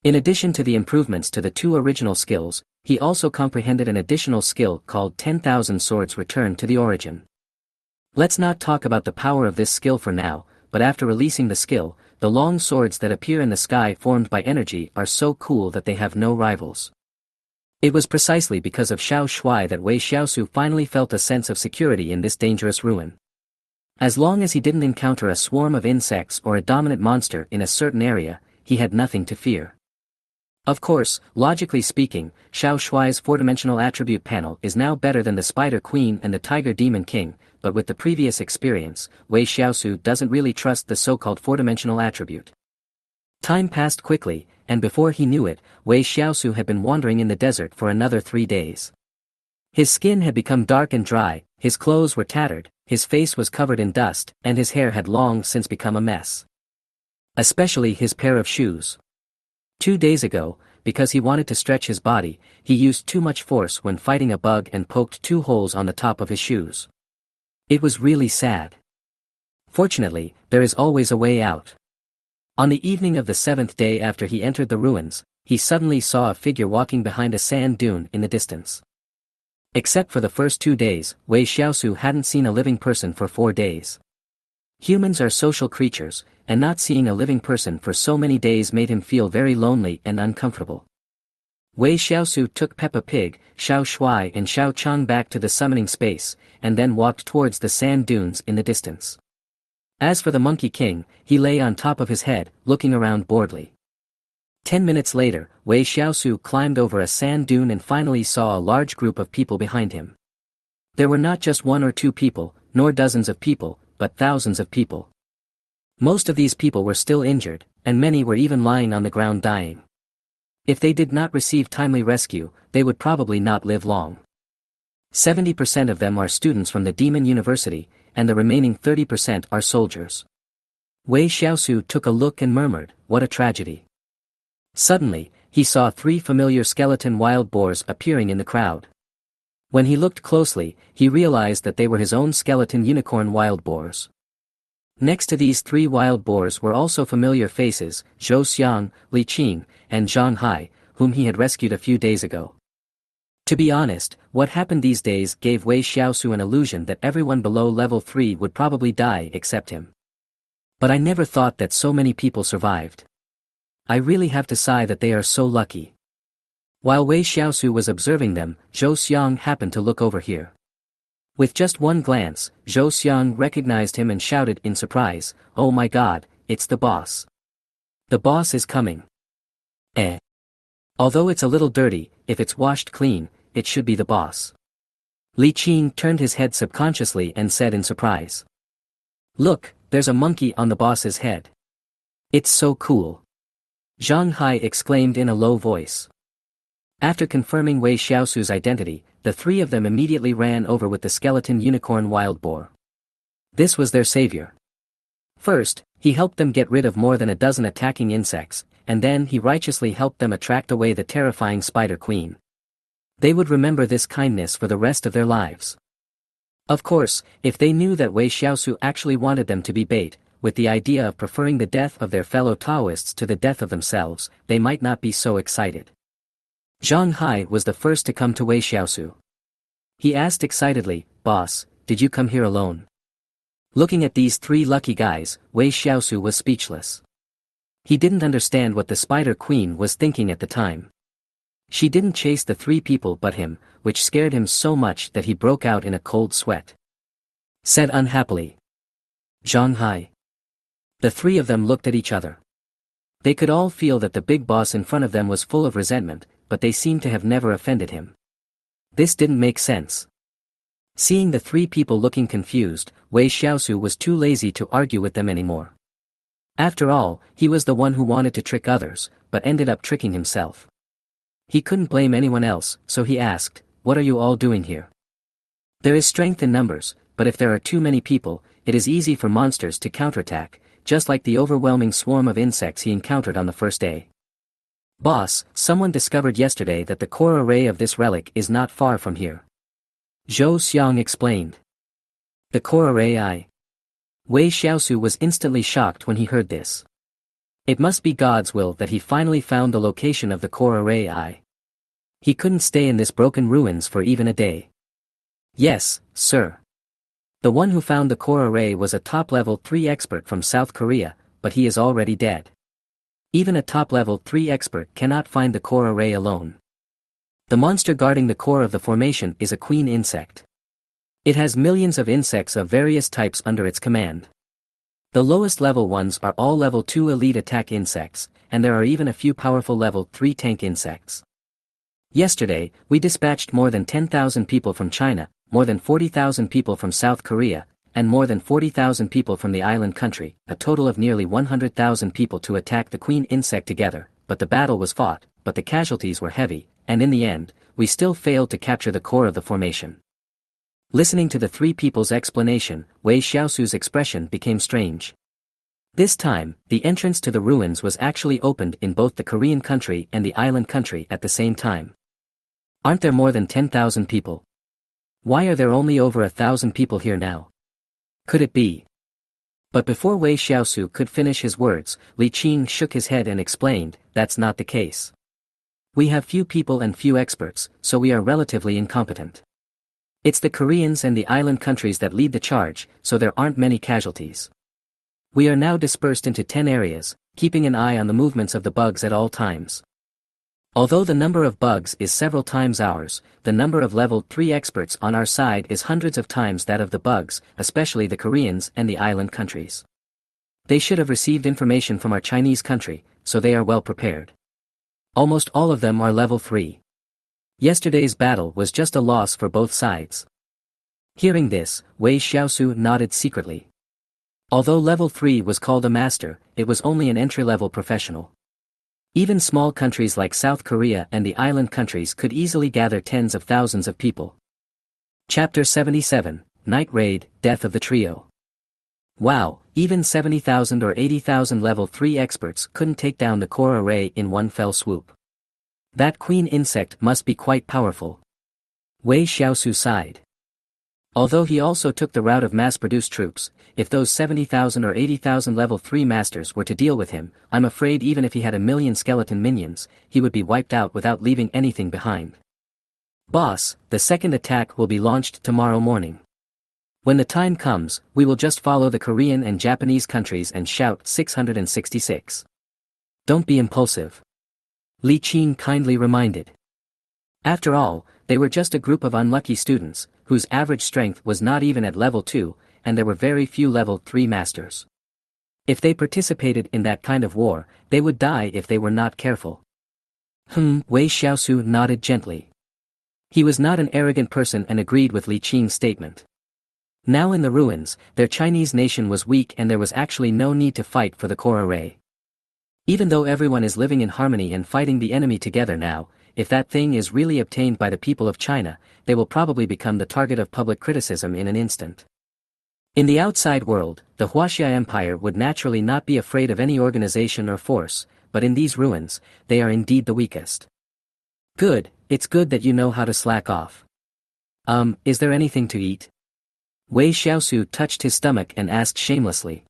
In addition to the improvements to the 2 original skills, he also comprehended an additional skill called 10,000 swords return to the origin. Let's not talk about the power of this skill for now, but after releasing the skill, the long swords that appear in the sky formed by energy are so cool that they have no rivals. It was precisely because of Xiaoshuai that Wei Shiau finally felt a sense of security in this dangerous ruin. As long as he didn't encounter a swarm of insects or a dominant monster in a certain area, he had nothing to fear. Of course, logically speaking, Xiaoshuai's 4-dimensional attribute panel is now better than the Spider Queen and the Tiger Demon King, but with the previous experience, Wei Shiau doesn't really trust the so-called 4-dimensional attribute. Time passed quickly, and before he knew it, Wei Shiau had been wandering in the desert for another 3 days. His skin had become dark and dry, his clothes were tattered, his face was covered in dust, and his hair had long since become a mess. Especially his pair of shoes. 2 days ago, because he wanted to stretch his body, he used too much force when fighting a bug and poked 2 holes on the top of his shoes. It was really sad. Fortunately, there is always a way out. On the evening of the 7th day after he entered the ruins, he suddenly saw a figure walking behind a sand dune in the distance. Except for the first 2 days, Wei Shiau hadn't seen a living person for 4 days. Humans are social creatures, and not seeing a living person for so many days made him feel very lonely and uncomfortable. Wei Shiau took Peppa Pig, Xiaoshuai and Xiao Chang back to the summoning space, and then walked towards the sand dunes in the distance. As for the Monkey King, he lay on top of his head, looking around boredly. 10 minutes later, Wei Shiau climbed over a sand dune and finally saw a large group of people behind him. There were not just 1 or 2 people, nor dozens of people, but thousands of people. Most of these people were still injured, and many were even lying on the ground dying. If they did not receive timely rescue, they would probably not live long. 70% of them are students from the Demon University, and the remaining 30% are soldiers. Wei Shiau took a look and murmured, "What a tragedy." Suddenly, he saw 3 familiar skeleton wild boars appearing in the crowd. When he looked closely, he realized that they were his own skeleton unicorn wild boars. Next to these 3 wild boars were also familiar faces, Zhou Xiang, Li Qing, and Zhang Hai, whom he had rescued a few days ago. To be honest, what happened these days gave Wei Shiau an illusion that everyone below level 3 would probably die except him. But I never thought that so many people survived. I really have to sigh that they are so lucky. While Wei Shiau was observing them, Zhou Xiang happened to look over here. With just one glance, Zhou Xiang recognized him and shouted in surprise, "Oh my god, it's the boss. The boss is coming." Eh. Although it's a little dirty, if it's washed clean, it should be the boss. Li Qing turned his head subconsciously and said in surprise. "Look, there's a monkey on the boss's head. It's so cool." Zhang Hai exclaimed in a low voice. After confirming Wei Shiau's identity, the three of them immediately ran over with the skeleton unicorn wild boar. This was their savior. First, he helped them get rid of more than a dozen attacking insects, and then he righteously helped them attract away the terrifying Spider Queen. They would remember this kindness for the rest of their lives. Of course, if they knew that Wei Shiau actually wanted them to be bait, with the idea of preferring the death of their fellow Taoists to the death of themselves, they might not be so excited. Zhang Hai was the first to come to Wei Shiau. He asked excitedly, "Boss, did you come here alone?" Looking at these three lucky guys, Wei Shiau was speechless. He didn't understand what the Spider Queen was thinking at the time. She didn't chase the three people but him, which scared him so much that he broke out in a cold sweat. Said unhappily. "Zhang Hai." The three of them looked at each other. They could all feel that the big boss in front of them was full of resentment, but they seemed to have never offended him. This didn't make sense. Seeing the three people looking confused, Wei Shiau was too lazy to argue with them anymore. After all, he was the one who wanted to trick others, but ended up tricking himself. He couldn't blame anyone else, so he asked, "What are you all doing here?" There is strength in numbers, but if there are too many people, it is easy for monsters to counterattack, just like the overwhelming swarm of insects he encountered on the first day. "Boss, someone discovered yesterday that the core array of this relic is not far from here." Zhou Xiang explained. "The core array?" Wei Shiau was instantly shocked when he heard this. It must be God's will that he finally found the location of the core array. He couldn't stay in this broken ruins for even a day. "Yes, sir. The one who found the core array was a top-level 3 expert from South Korea, but he is already dead. Even a top-level 3 expert cannot find the core array alone. The monster guarding the core of the formation is a queen insect. It has millions of insects of various types under its command. The lowest level ones are all level 2 elite attack insects, and there are even a few powerful level 3 tank insects. Yesterday, we dispatched more than 10,000 people from China, more than 40,000 people from South Korea, and more than 40,000 people from the island country, a total of nearly 100,000 people to attack the queen insect together, but the battle was fought, but the casualties were heavy, and in the end, we still failed to capture the core of the formation." Listening to the three people's explanation, Wei Shiau's expression became strange. This time, the entrance to the ruins was actually opened in both the Korean country and the island country at the same time. Aren't there more than 10,000 people? Why are there only over 1,000 people here now? Could it be? But before Wei Shiau could finish his words, Li Qing shook his head and explained, "That's not the case. We have few people and few experts, so we are relatively incompetent. It's the Koreans and the island countries that lead the charge, so there aren't many casualties. We are now dispersed into 10 areas, keeping an eye on the movements of the bugs at all times. Although the number of bugs is several times ours, the number of level 3 experts on our side is hundreds of times that of the bugs, especially the Koreans and the island countries. They should have received information from our Chinese country, so they are well prepared. Almost all of them are level 3. Yesterday's battle was just a loss for both sides." Hearing this, Wei Shiau nodded secretly. Although level 3 was called a master, it was only an entry-level professional. Even small countries like South Korea and the island countries could easily gather tens of thousands of people. Chapter 77, Night Raid, Death of the Trio. Wow, even 70,000 or 80,000 level 3 experts couldn't take down the core array in one fell swoop. That queen insect must be quite powerful. Wei Shiau sighed. Although he also took the route of mass-produced troops, if those 70,000 or 80,000 level 3 masters were to deal with him, I'm afraid even if he had 1,000,000 skeleton minions, he would be wiped out without leaving anything behind. "Boss, the second attack will be launched tomorrow morning. When the time comes, we will just follow the Korean and Japanese countries and shout 666. Don't be impulsive," Li Qing kindly reminded. After all, they were just a group of unlucky students, whose average strength was not even at level 2, and there were very few level 3 masters. If they participated in that kind of war, they would die if they were not careful. Wei Shiau nodded gently. He was not an arrogant person and agreed with Li Qing's statement. Now in the ruins, their Chinese nation was weak and there was actually no need to fight for the core array. Even though everyone is living in harmony and fighting the enemy together now, if that thing is really obtained by the people of China, they will probably become the target of public criticism in an instant. In the outside world, the Huaxia Empire would naturally not be afraid of any organization or force, but in these ruins, they are indeed the weakest. Good, it's good that you know how to slack off. Is there anything to eat? Wei Shiau touched his stomach and asked shamelessly.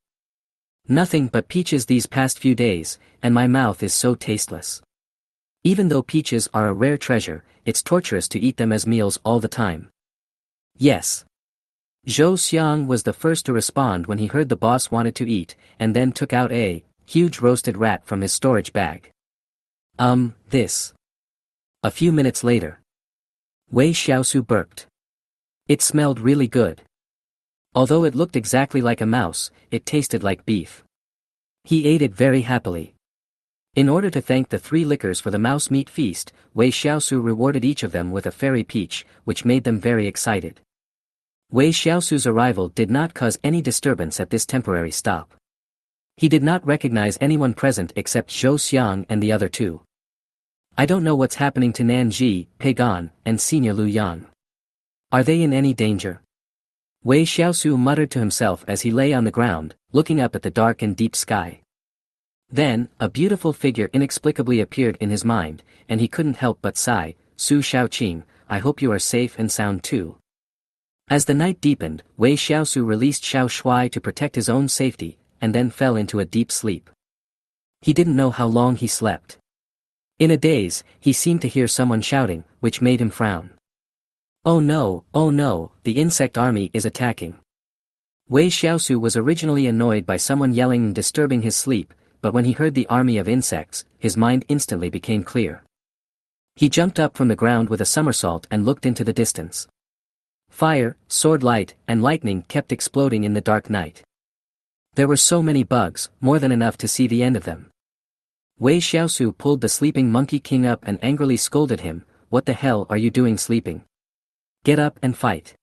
Nothing but peaches these past few days, and my mouth is so tasteless. Even though peaches are a rare treasure, it's torturous to eat them as meals all the time. Yes. Zhou Xiang was the first to respond when he heard the boss wanted to eat, and then took out a huge roasted rat from his storage bag. This. A few minutes later. Wei Shiau burped. It smelled really good. Although it looked exactly like a mouse, it tasted like beef. He ate it very happily. In order to thank the 3 lickers for the mouse meat feast, Wei Shiau rewarded each of them with a fairy peach, which made them very excited. Wei Shiau's arrival did not cause any disturbance at this temporary stop. He did not recognize anyone present except Zhou Xiang and the other 2. I don't know what's happening to Nanji, Pagan, and Senior Lu Yan. Are they in any danger? Wei Shiau muttered to himself as he lay on the ground, looking up at the dark and deep sky. Then, a beautiful figure inexplicably appeared in his mind, and he couldn't help but sigh, Su Shaoqing, I hope you are safe and sound too. As the night deepened, Wei Shiau released Xiao Shuai to protect his own safety, and then fell into a deep sleep. He didn't know how long he slept. In a daze, he seemed to hear someone shouting, which made him frown. Oh no, the insect army is attacking. Wei Shiau was originally annoyed by someone yelling and disturbing his sleep, but when he heard the army of insects, his mind instantly became clear. He jumped up from the ground with a somersault and looked into the distance. Fire, sword light, and lightning kept exploding in the dark night. There were so many bugs, more than enough to see the end of them. Wei Shiau pulled the sleeping Monkey King up and angrily scolded him, what the hell are you doing sleeping? Get up and fight.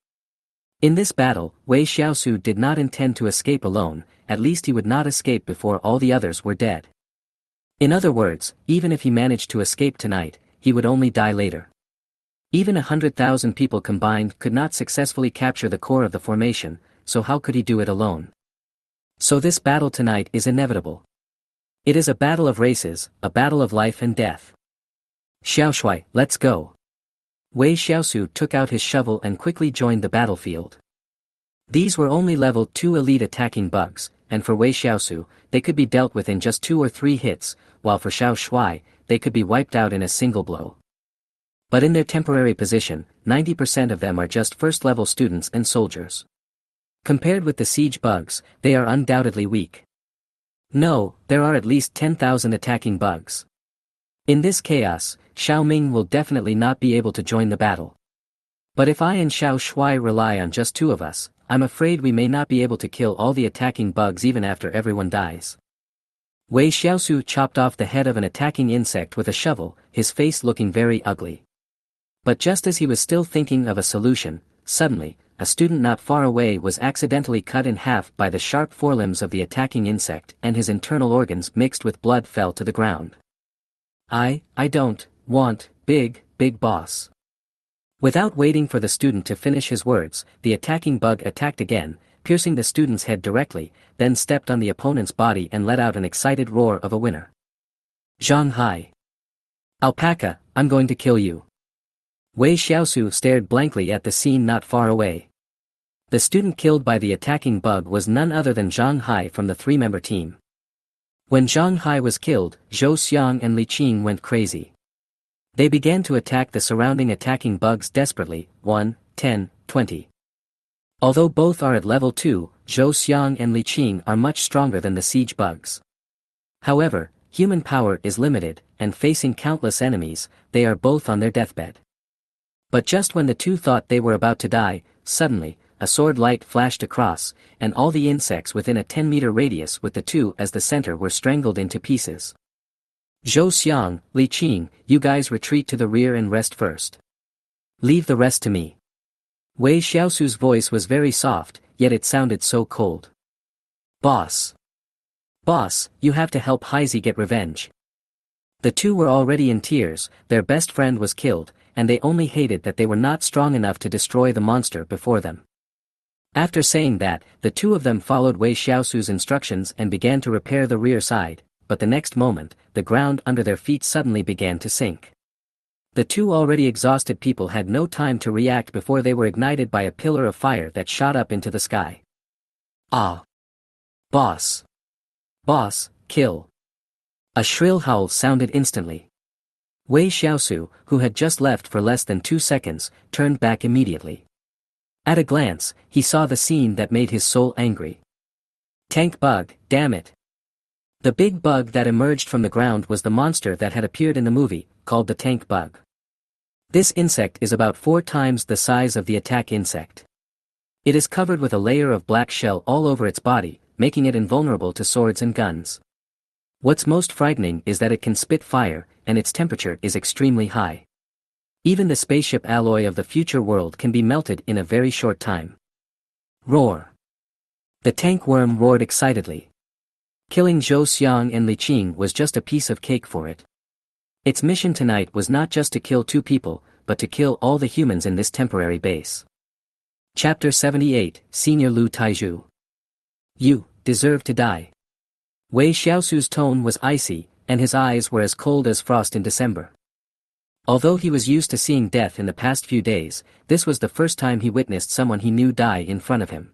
In this battle, Wei Shiau did not intend to escape alone, at least he would not escape before all the others were dead. In other words, even if he managed to escape tonight, he would only die later. Even 100,000 people combined could not successfully capture the core of the formation, so how could he do it alone? So this battle tonight is inevitable. It is a battle of races, a battle of life and death. Xiao Shuai, let's go. Wei Shiau took out his shovel and quickly joined the battlefield. These were only level 2 elite attacking bugs, and for Wei Shiau, they could be dealt with in just 2 or 3 hits, while for Xiao Shuai, they could be wiped out in a single blow. But in their temporary position, 90% of them are just first-level students and soldiers. Compared with the siege bugs, they are undoubtedly weak. No, there are at least 10,000 attacking bugs. In this chaos, Xiao Ming will definitely not be able to join the battle. But if I and Xiao Shuai rely on just 2 of us, I'm afraid we may not be able to kill all the attacking bugs even after everyone dies. Wei Shiau chopped off the head of an attacking insect with a shovel, his face looking very ugly. But just as he was still thinking of a solution, suddenly, a student not far away was accidentally cut in half by the sharp forelimbs of the attacking insect and his internal organs mixed with blood fell to the ground. I don't want, big boss. Without waiting for the student to finish his words, the attacking bug attacked again, piercing the student's head directly, then stepped on the opponent's body and let out an excited roar of a winner. Zhang Hai. Alpaca, I'm going to kill you. Wei Shiau stared blankly at the scene not far away. The student killed by the attacking bug was none other than Zhang Hai from the 3-member team. When Zhang Hai was killed, Zhou Xiang and Li Qing went crazy. They began to attack the surrounding attacking bugs desperately, 1, 10, 20. Although both are at level 2, Zhou Xiang and Li Qing are much stronger than the siege bugs. However, human power is limited, and facing countless enemies, they are both on their deathbed. But just when the 2 thought they were about to die, suddenly, a sword light flashed across, and all the insects within a 10-meter radius with the two as the center were strangled into pieces. Zhou Xiang, Li Qing, you guys retreat to the rear and rest first. Leave the rest to me. Wei Xiaosu's voice was very soft, yet it sounded so cold. Boss. Boss, you have to help Heisei get revenge. The two were already in tears, their best friend was killed, and they only hated that they were not strong enough to destroy the monster before them. After saying that, the two of them followed Wei Xiaosu's instructions and began to repair the rear side, but the next moment, the ground under their feet suddenly began to sink. The two already exhausted people had no time to react before they were ignited by a pillar of fire that shot up into the sky. Ah! Boss! Boss, kill! A shrill howl sounded instantly. Wei Xiaosu, who had just left for less than 2 seconds, turned back immediately. At a glance, he saw the scene that made his soul angry. Tank bug, damn it! The big bug that emerged from the ground was the monster that had appeared in the movie, called the tank bug. This insect is about 4 times the size of the attack insect. It is covered with a layer of black shell all over its body, making it invulnerable to swords and guns. What's most frightening is that it can spit fire, and its temperature is extremely high. Even the spaceship alloy of the future world can be melted in a very short time. Roar! The tank worm roared excitedly. Killing Zhou Xiang and Li Qing was just a piece of cake for it. Its mission tonight was not just to kill 2 people, but to kill all the humans in this temporary base. Chapter 78, Senior Lu Taizhu. You deserve to die. Wei Xiaosu's tone was icy, and his eyes were as cold as frost in December. Although he was used to seeing death in the past few days, this was the first time he witnessed someone he knew die in front of him.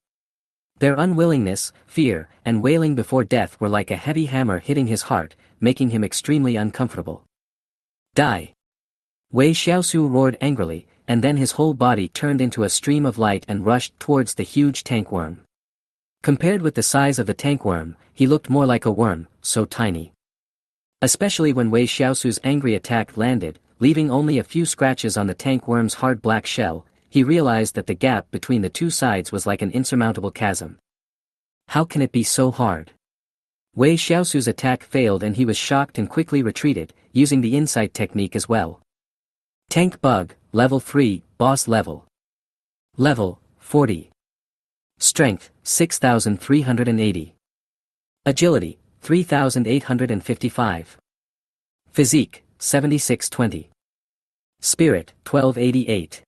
Their unwillingness, fear, and wailing before death were like a heavy hammer hitting his heart, making him extremely uncomfortable. Die! Wei Xiaosu roared angrily, and then his whole body turned into a stream of light and rushed towards the huge tankworm. Compared with the size of the tankworm, he looked more like a worm, so tiny. Especially when Wei Xiaosu's angry attack landed, leaving only a few scratches on the tankworm's hard black shell, he realized that the gap between the two sides was like an insurmountable chasm. How can it be so hard? Wei Xiaosu's attack failed and he was shocked and quickly retreated, using the insight technique as well. Tank bug, level 3, boss level. Level, 40. Strength, 6,380. Agility, 3,855. Physique, 7620. Spirit, 1288.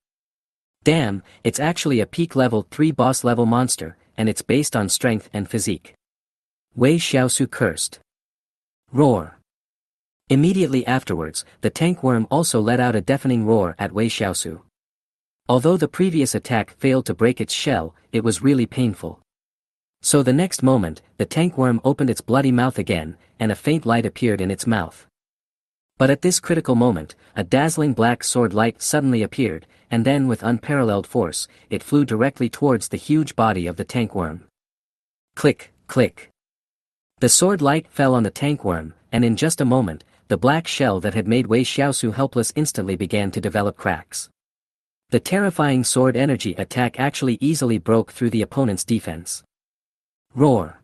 Damn, it's actually a peak level 3 boss level monster, and it's based on strength and physique. Wei Xiaosu cursed. Roar. Immediately afterwards, the tankworm also let out a deafening roar at Wei Xiaosu. Although the previous attack failed to break its shell, it was really painful. So the next moment, the tankworm opened its bloody mouth again, and a faint light appeared in its mouth. But at this critical moment, a dazzling black sword light suddenly appeared, and then with unparalleled force, it flew directly towards the huge body of the tankworm. Click, click. The sword light fell on the tankworm, and in just a moment, the black shell that had made Wei Xiaosu helpless instantly began to develop cracks. The terrifying sword energy attack actually easily broke through the opponent's defense. Roar.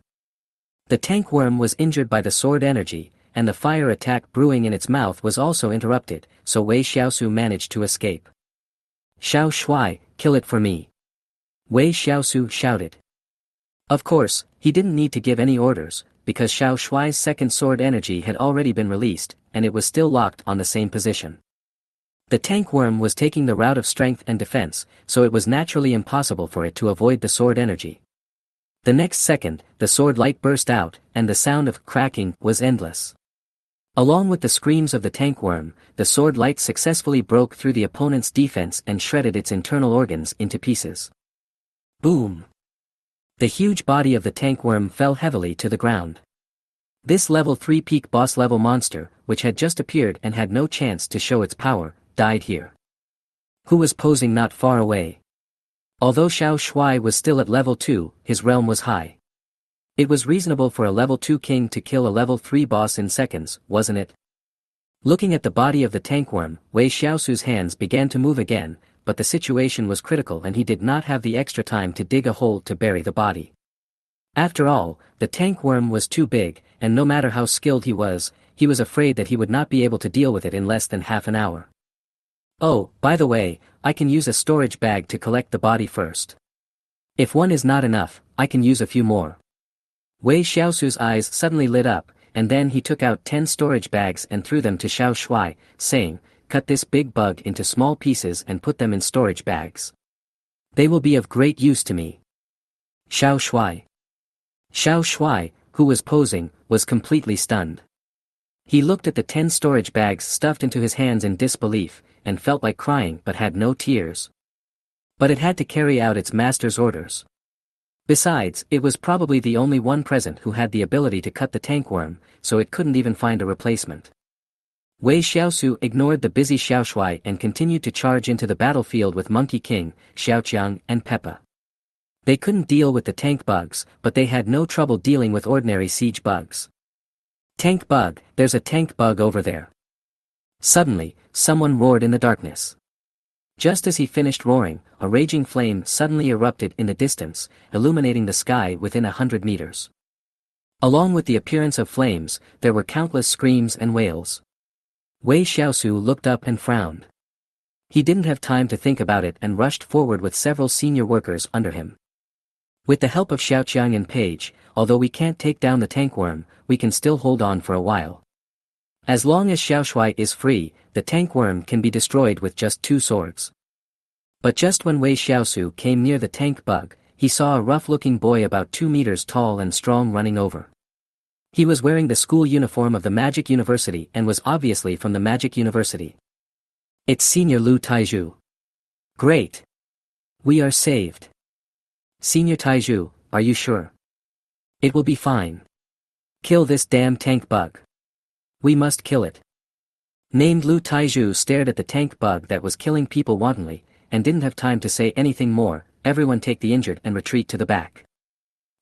The tankworm was injured by the sword energy, and the fire attack brewing in its mouth was also interrupted, so Wei Xiaosu managed to escape. Xiao Shuai, kill it for me. Wei Xiaosu shouted. Of course, he didn't need to give any orders, because Xiao Shuai's second sword energy had already been released, and it was still locked on the same position. The tankworm was taking the route of strength and defense, so it was naturally impossible for it to avoid the sword energy. The next second, the sword light burst out, and the sound of cracking was endless. Along with the screams of the tankworm, the sword light successfully broke through the opponent's defense and shredded its internal organs into pieces. Boom! The huge body of the tankworm fell heavily to the ground. This level 3 peak boss level monster, which had just appeared and had no chance to show its power, died here. Who was posing not far away? Although Xiao Shuai was still at level 2, his realm was high. It was reasonable for a level 2 king to kill a level 3 boss in seconds, wasn't it? Looking at the body of the tankworm, Wei Xiaosu's hands began to move again, but the situation was critical and he did not have the extra time to dig a hole to bury the body. After all, the tank worm was too big, and no matter how skilled he was afraid that he would not be able to deal with it in less than half an hour. Oh, by the way, I can use a storage bag to collect the body first. If one is not enough, I can use a few more. Wei Shiau's eyes suddenly lit up, and then he took out 10 storage bags and threw them to Xiao Shuai, saying, "Cut this big bug into small pieces and put them in storage bags. They will be of great use to me." Xiao Shuai. Xiao Shuai, who was posing, was completely stunned. He looked at the 10 storage bags stuffed into his hands in disbelief, and felt like crying but had no tears. But it had to carry out its master's orders. Besides, it was probably the only one present who had the ability to cut the tankworm, so it couldn't even find a replacement. Wei Shiau ignored the busy Xiao Shuai and continued to charge into the battlefield with Monkey King, Xiaoqiang, and Peppa. They couldn't deal with the tank bugs, but they had no trouble dealing with ordinary siege bugs. "Tank bug, there's a tank bug over there." Suddenly, someone roared in the darkness. Just as he finished roaring, a raging flame suddenly erupted in the distance, illuminating the sky within 100 meters. Along with the appearance of flames, there were countless screams and wails. Wei Shiau looked up and frowned. He didn't have time to think about it and rushed forward with several senior workers under him. "With the help of Xiaoqiang and Page, although we can't take down the tankworm, we can still hold on for a while. As long as Xiao Shuai is free, the tankworm can be destroyed with just 2 swords." But just when Wei Shiau came near the tank bug, he saw a rough-looking boy about 2 meters tall and strong running over. He was wearing the school uniform of the Magic University and was obviously from the Magic University. "It's Senior Lu Taizhu." "Great. We are saved." "Senior Taizhu, are you sure?" "It will be fine. Kill this damn tank bug. We must kill it." Named Lu Taizhu stared at the tank bug that was killing people wantonly, and didn't have time to say anything more. "Everyone take the injured and retreat to the back.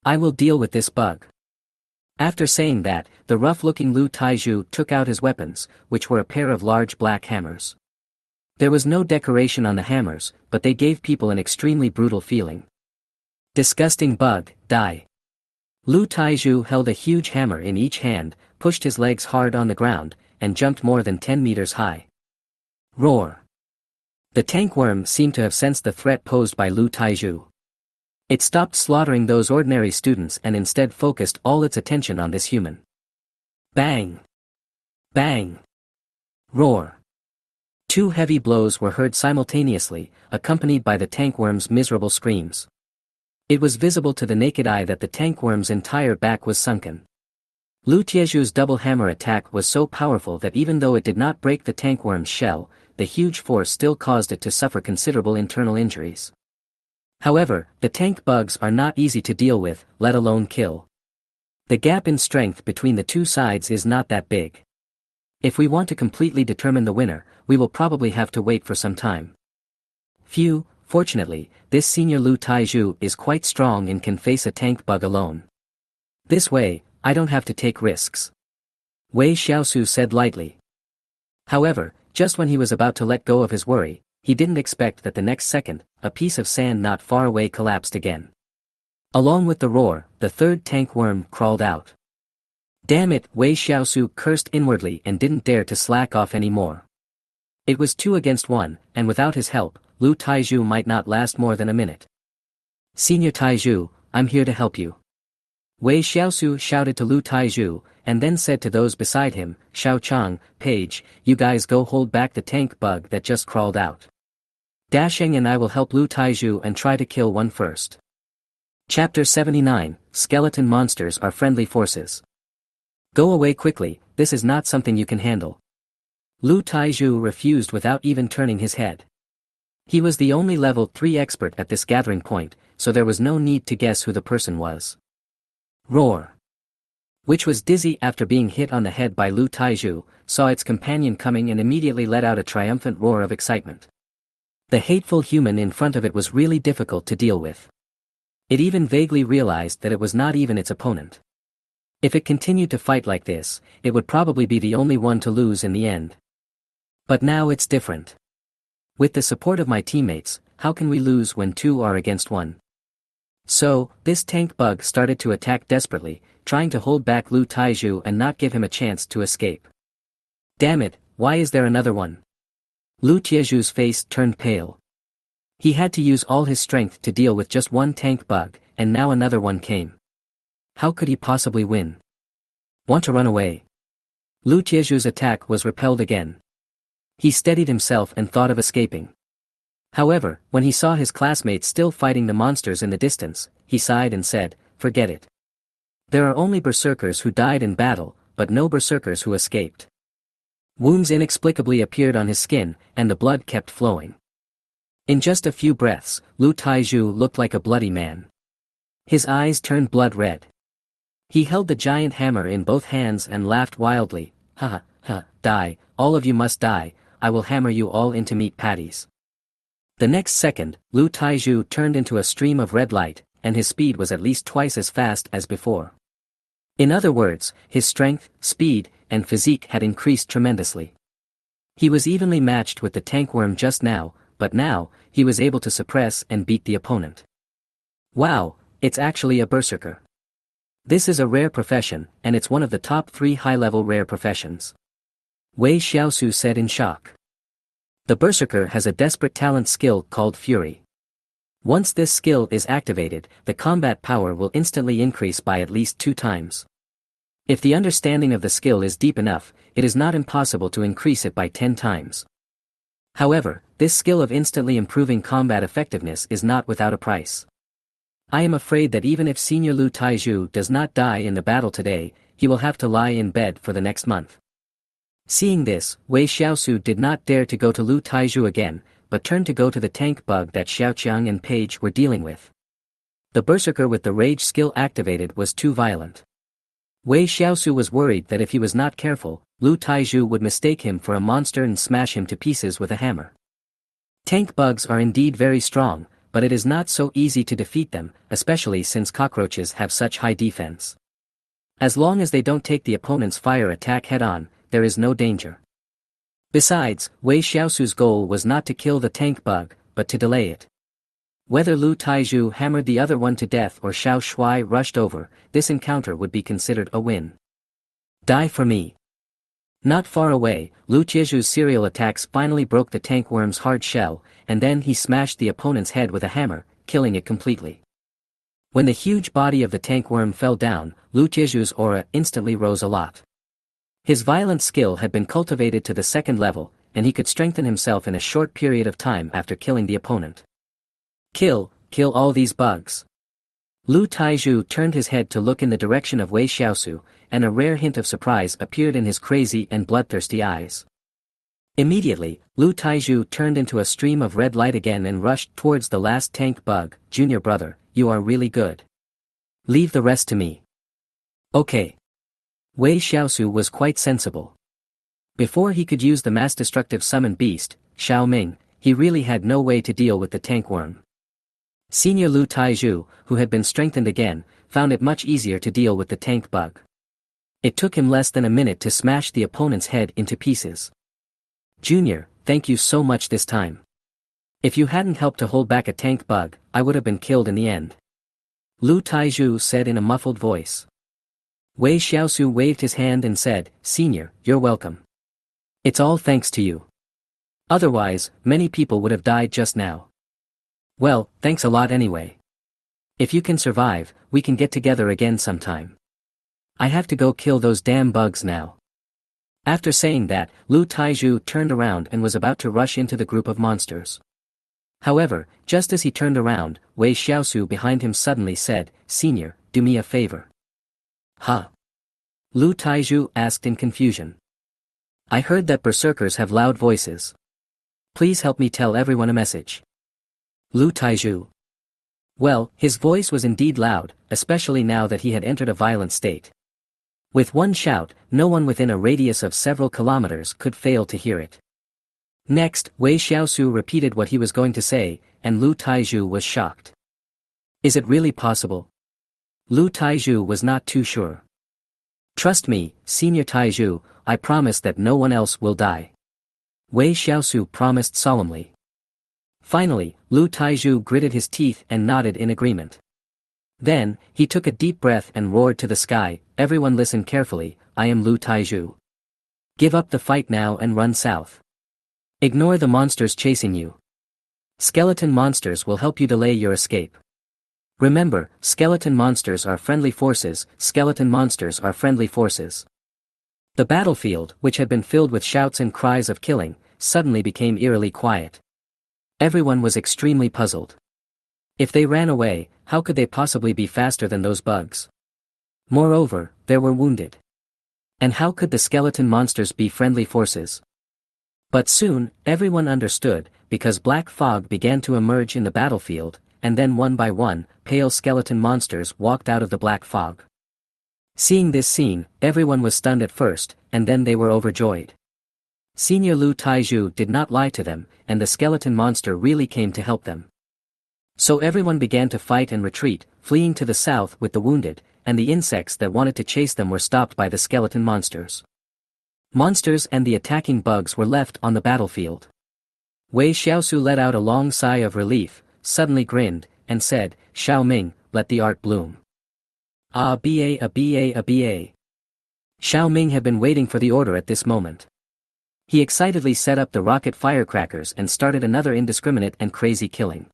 I will deal with this bug." After saying that, the rough-looking Lu Taizhu took out his weapons, which were a pair of large black hammers. There was no decoration on the hammers, but they gave people an extremely brutal feeling. "Disgusting bug, die." Lu Taizhu held a huge hammer in each hand, pushed his legs hard on the ground, and jumped more than 10 meters high. Roar. The tankworm seemed to have sensed the threat posed by Lu Taizhu. It stopped slaughtering those ordinary students and instead focused all its attention on this human. Bang! Bang! Roar! 2 heavy blows were heard simultaneously, accompanied by the tankworm's miserable screams. It was visible to the naked eye that the tankworm's entire back was sunken. Lu Taizhu's double hammer attack was so powerful that even though it did not break the tankworm's shell, the huge force still caused it to suffer considerable internal injuries. However, the tank bugs are not easy to deal with, let alone kill. The gap in strength between the 2 sides is not that big. If we want to completely determine the winner, we will probably have to wait for some time. Phew, fortunately, this senior Lu Taizhu is quite strong and can face a tank bug alone. This way, I don't have to take risks. Wei Shiau said lightly. However, just when he was about to let go of his worry, he didn't expect that the next second, a piece of sand not far away collapsed again. Along with the roar, the 3rd tankworm crawled out. Damn it, Wei Shiau cursed inwardly and didn't dare to slack off anymore. It was 2 against 1, and without his help, Lu Taizhu might not last more than a minute. "Senior Taizhu, I'm here to help you." Wei Shiau shouted to Lu Taizhu, and then said to those beside him, "Xiaoqiang, Page, you guys go hold back the tank bug that just crawled out. Dasheng and I will help Lu Taizhu and try to kill one first." Chapter 79, Skeleton Monsters Are Friendly Forces. "Go away quickly, this is not something you can handle." Lu Taizhu refused without even turning his head. He was the only level 3 expert at this gathering point, so there was no need to guess who the person was. Roar. Which was dizzy after being hit on the head by Lu Taizhu, saw its companion coming and immediately let out a triumphant roar of excitement. The hateful human in front of it was really difficult to deal with. It even vaguely realized that it was not even its opponent. If it continued to fight like this, it would probably be the only one to lose in the end. But now it's different. With the support of my teammates, how can we lose when two are against one? So, this tank bug started to attack desperately, trying to hold back Lu Taizhu and not give him a chance to escape. Damn it, why is there another one? Lu Tiezhu's face turned pale. He had to use all his strength to deal with just one tank bug, and now another one came. How could he possibly win? Want to run away? Lu Tiezhu's attack was repelled again. He steadied himself and thought of escaping. However, when he saw his classmates still fighting the monsters in the distance, he sighed and said, "Forget it. There are only berserkers who died in battle, but no berserkers who escaped." Wounds inexplicably appeared on his skin, and the blood kept flowing. In just a few breaths, Lu Taizhu looked like a bloody man. His eyes turned blood red. He held the giant hammer in both hands and laughed wildly. "Ha ha, ha, die, all of you must die, I will hammer you all into meat patties." The next second, Lu Taizhu turned into a stream of red light, and his speed was at least twice as fast as before. In other words, his strength, speed, and physique had increased tremendously. He was evenly matched with the tankworm just now, but now, he was able to suppress and beat the opponent. Wow, it's actually a berserker. This is a rare profession, and it's one of the top 3 high-level rare professions. Wei Shiau said in shock. The berserker has a desperate talent skill called Fury. Once this skill is activated, the combat power will instantly increase by at least 2 times. If the understanding of the skill is deep enough, it is not impossible to increase it by 10 times. However, this skill of instantly improving combat effectiveness is not without a price. I am afraid that even if Senior Lu Taizhu does not die in the battle today, he will have to lie in bed for the next month. Seeing this, Wei Shiau did not dare to go to Lu Taizhu again, but turned to go to the tank bug that Xiaoqiang and Paige were dealing with. The berserker with the rage skill activated was too violent. Wei Shiau was worried that if he was not careful, Lu Taizhu would mistake him for a monster and smash him to pieces with a hammer. Tank bugs are indeed very strong, but it is not so easy to defeat them, especially since cockroaches have such high defense. As long as they don't take the opponent's fire attack head-on, there is no danger. Besides, Wei Shiau's goal was not to kill the tank bug, but to delay it. Whether Lu Taizhu hammered the other one to death or Xiao Shui rushed over, this encounter would be considered a win. Die for me. Not far away, Lu Tiezhu's serial attacks finally broke the tankworm's hard shell, and then he smashed the opponent's head with a hammer, killing it completely. When the huge body of the tankworm fell down, Lu Tiezhu's aura instantly rose a lot. His violent skill had been cultivated to the 2nd level, and he could strengthen himself in a short period of time after killing the opponent. Kill all these bugs. Lu Taizhu turned his head to look in the direction of Wei Shiau, and a rare hint of surprise appeared in his crazy and bloodthirsty eyes. Immediately, Lu Taizhu turned into a stream of red light again and rushed towards the last tank bug. "Junior brother, you are really good. Leave the rest to me." "Okay." Wei Shiau was quite sensible. Before he could use the mass-destructive summon beast, Xiao Ming, he really had no way to deal with the tankworm. Senior Lu Taizhu, who had been strengthened again, found it much easier to deal with the tank bug. It took him less than a minute to smash the opponent's head into pieces. "Junior, thank you so much this time. If you hadn't helped to hold back a tank bug, I would have been killed in the end," Lu Taizhu said in a muffled voice. Wei Shiau waved his hand and said, "Senior, you're welcome. It's all thanks to you. Otherwise, many people would have died just now." "Well, thanks a lot anyway. If you can survive, we can get together again sometime. I have to go kill those damn bugs now." After saying that, Lu Taizhu turned around and was about to rush into the group of monsters. However, just as he turned around, Wei Shiau behind him suddenly said, "Senior, do me a favor." "Huh?" Lu Taizhu asked in confusion. "I heard that berserkers have loud voices. Please help me tell everyone a message." Lu Taizhu. Well, his voice was indeed loud, especially now that he had entered a violent state. With one shout, no one within a radius of several kilometers could fail to hear it. Next, Wei Shiau repeated what he was going to say, and Lu Taizhu was shocked. Is it really possible? Lu Taizhu was not too sure. "Trust me, Senior Taizhu, I promise that no one else will die," Wei Shiau promised solemnly. Finally, Lu Taizhu gritted his teeth and nodded in agreement. Then, he took a deep breath and roared to the sky, "Everyone listen carefully, I am Lu Taizhu. Give up the fight now and run south. Ignore the monsters chasing you. Skeleton monsters will help you delay your escape. Remember, skeleton monsters are friendly forces, skeleton monsters are friendly forces." The battlefield, which had been filled with shouts and cries of killing, suddenly became eerily quiet. Everyone was extremely puzzled. If they ran away, how could they possibly be faster than those bugs? Moreover, there were wounded. And how could the skeleton monsters be friendly forces? But soon, everyone understood, because black fog began to emerge in the battlefield, and then one by one, pale skeleton monsters walked out of the black fog. Seeing this scene, everyone was stunned at first, and then they were overjoyed. Senior Lu Taizhu did not lie to them, and the skeleton monster really came to help them. So everyone began to fight and retreat, fleeing to the south with the wounded, and the insects that wanted to chase them were stopped by the skeleton monsters. Monsters and the attacking bugs were left on the battlefield. Wei Shiau let out a long sigh of relief, suddenly grinned, and said, "Xiao Ming, let the art bloom." A ba. Xiao Ming had been waiting for the order at this moment. He excitedly set up the rocket firecrackers and started another indiscriminate and crazy killing.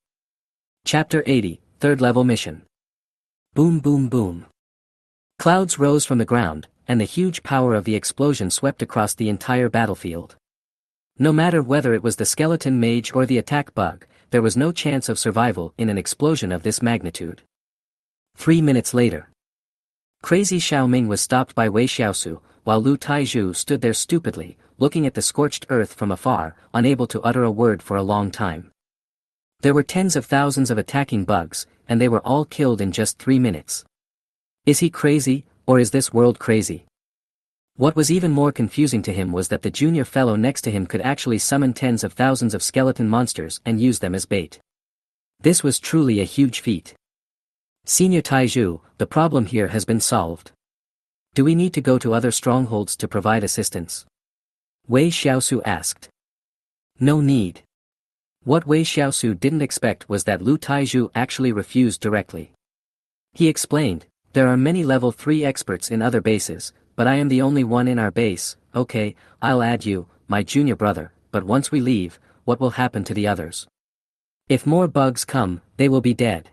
Chapter 80, Third Level Mission. Boom boom boom. Clouds rose from the ground, and the huge power of the explosion swept across the entire battlefield. No matter whether it was the skeleton mage or the attack bug, there was no chance of survival in an explosion of this magnitude. 3 minutes later. Crazy Xiao Ming was stopped by Wei Shiau, while Lu Taizhu stood there stupidly, looking at the scorched earth from afar, unable to utter a word for a long time. There were tens of thousands of attacking bugs, and they were all killed in just 3 minutes. Is he crazy, or is this world crazy? What was even more confusing to him was that the junior fellow next to him could actually summon tens of thousands of skeleton monsters and use them as bait. This was truly a huge feat. Senior Taizhu, the problem here has been solved. Do we need to go to other strongholds to provide assistance? Wei Shiau asked. No need. What Wei Shiau didn't expect was that Lu Taizhu actually refused directly. He explained, "There are many level 3 experts in other bases, but I am the only one in our base. Okay, I'll add you, my junior brother, but once we leave, what will happen to the others? If more bugs come, they will be dead."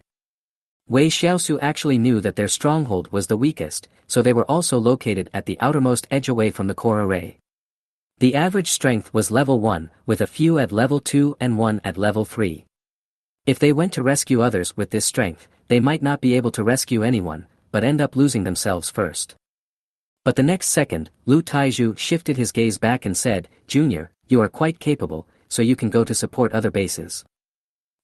Wei Shiau actually knew that their stronghold was the weakest, so they were also located at the outermost edge away from the core array. The average strength was level 1, with a few at level 2 and 1 at level 3. If they went to rescue others with this strength, they might not be able to rescue anyone, but end up losing themselves first. But the next second, Lu Taizhu shifted his gaze back and said, "Junior, you are quite capable, so you can go to support other bases.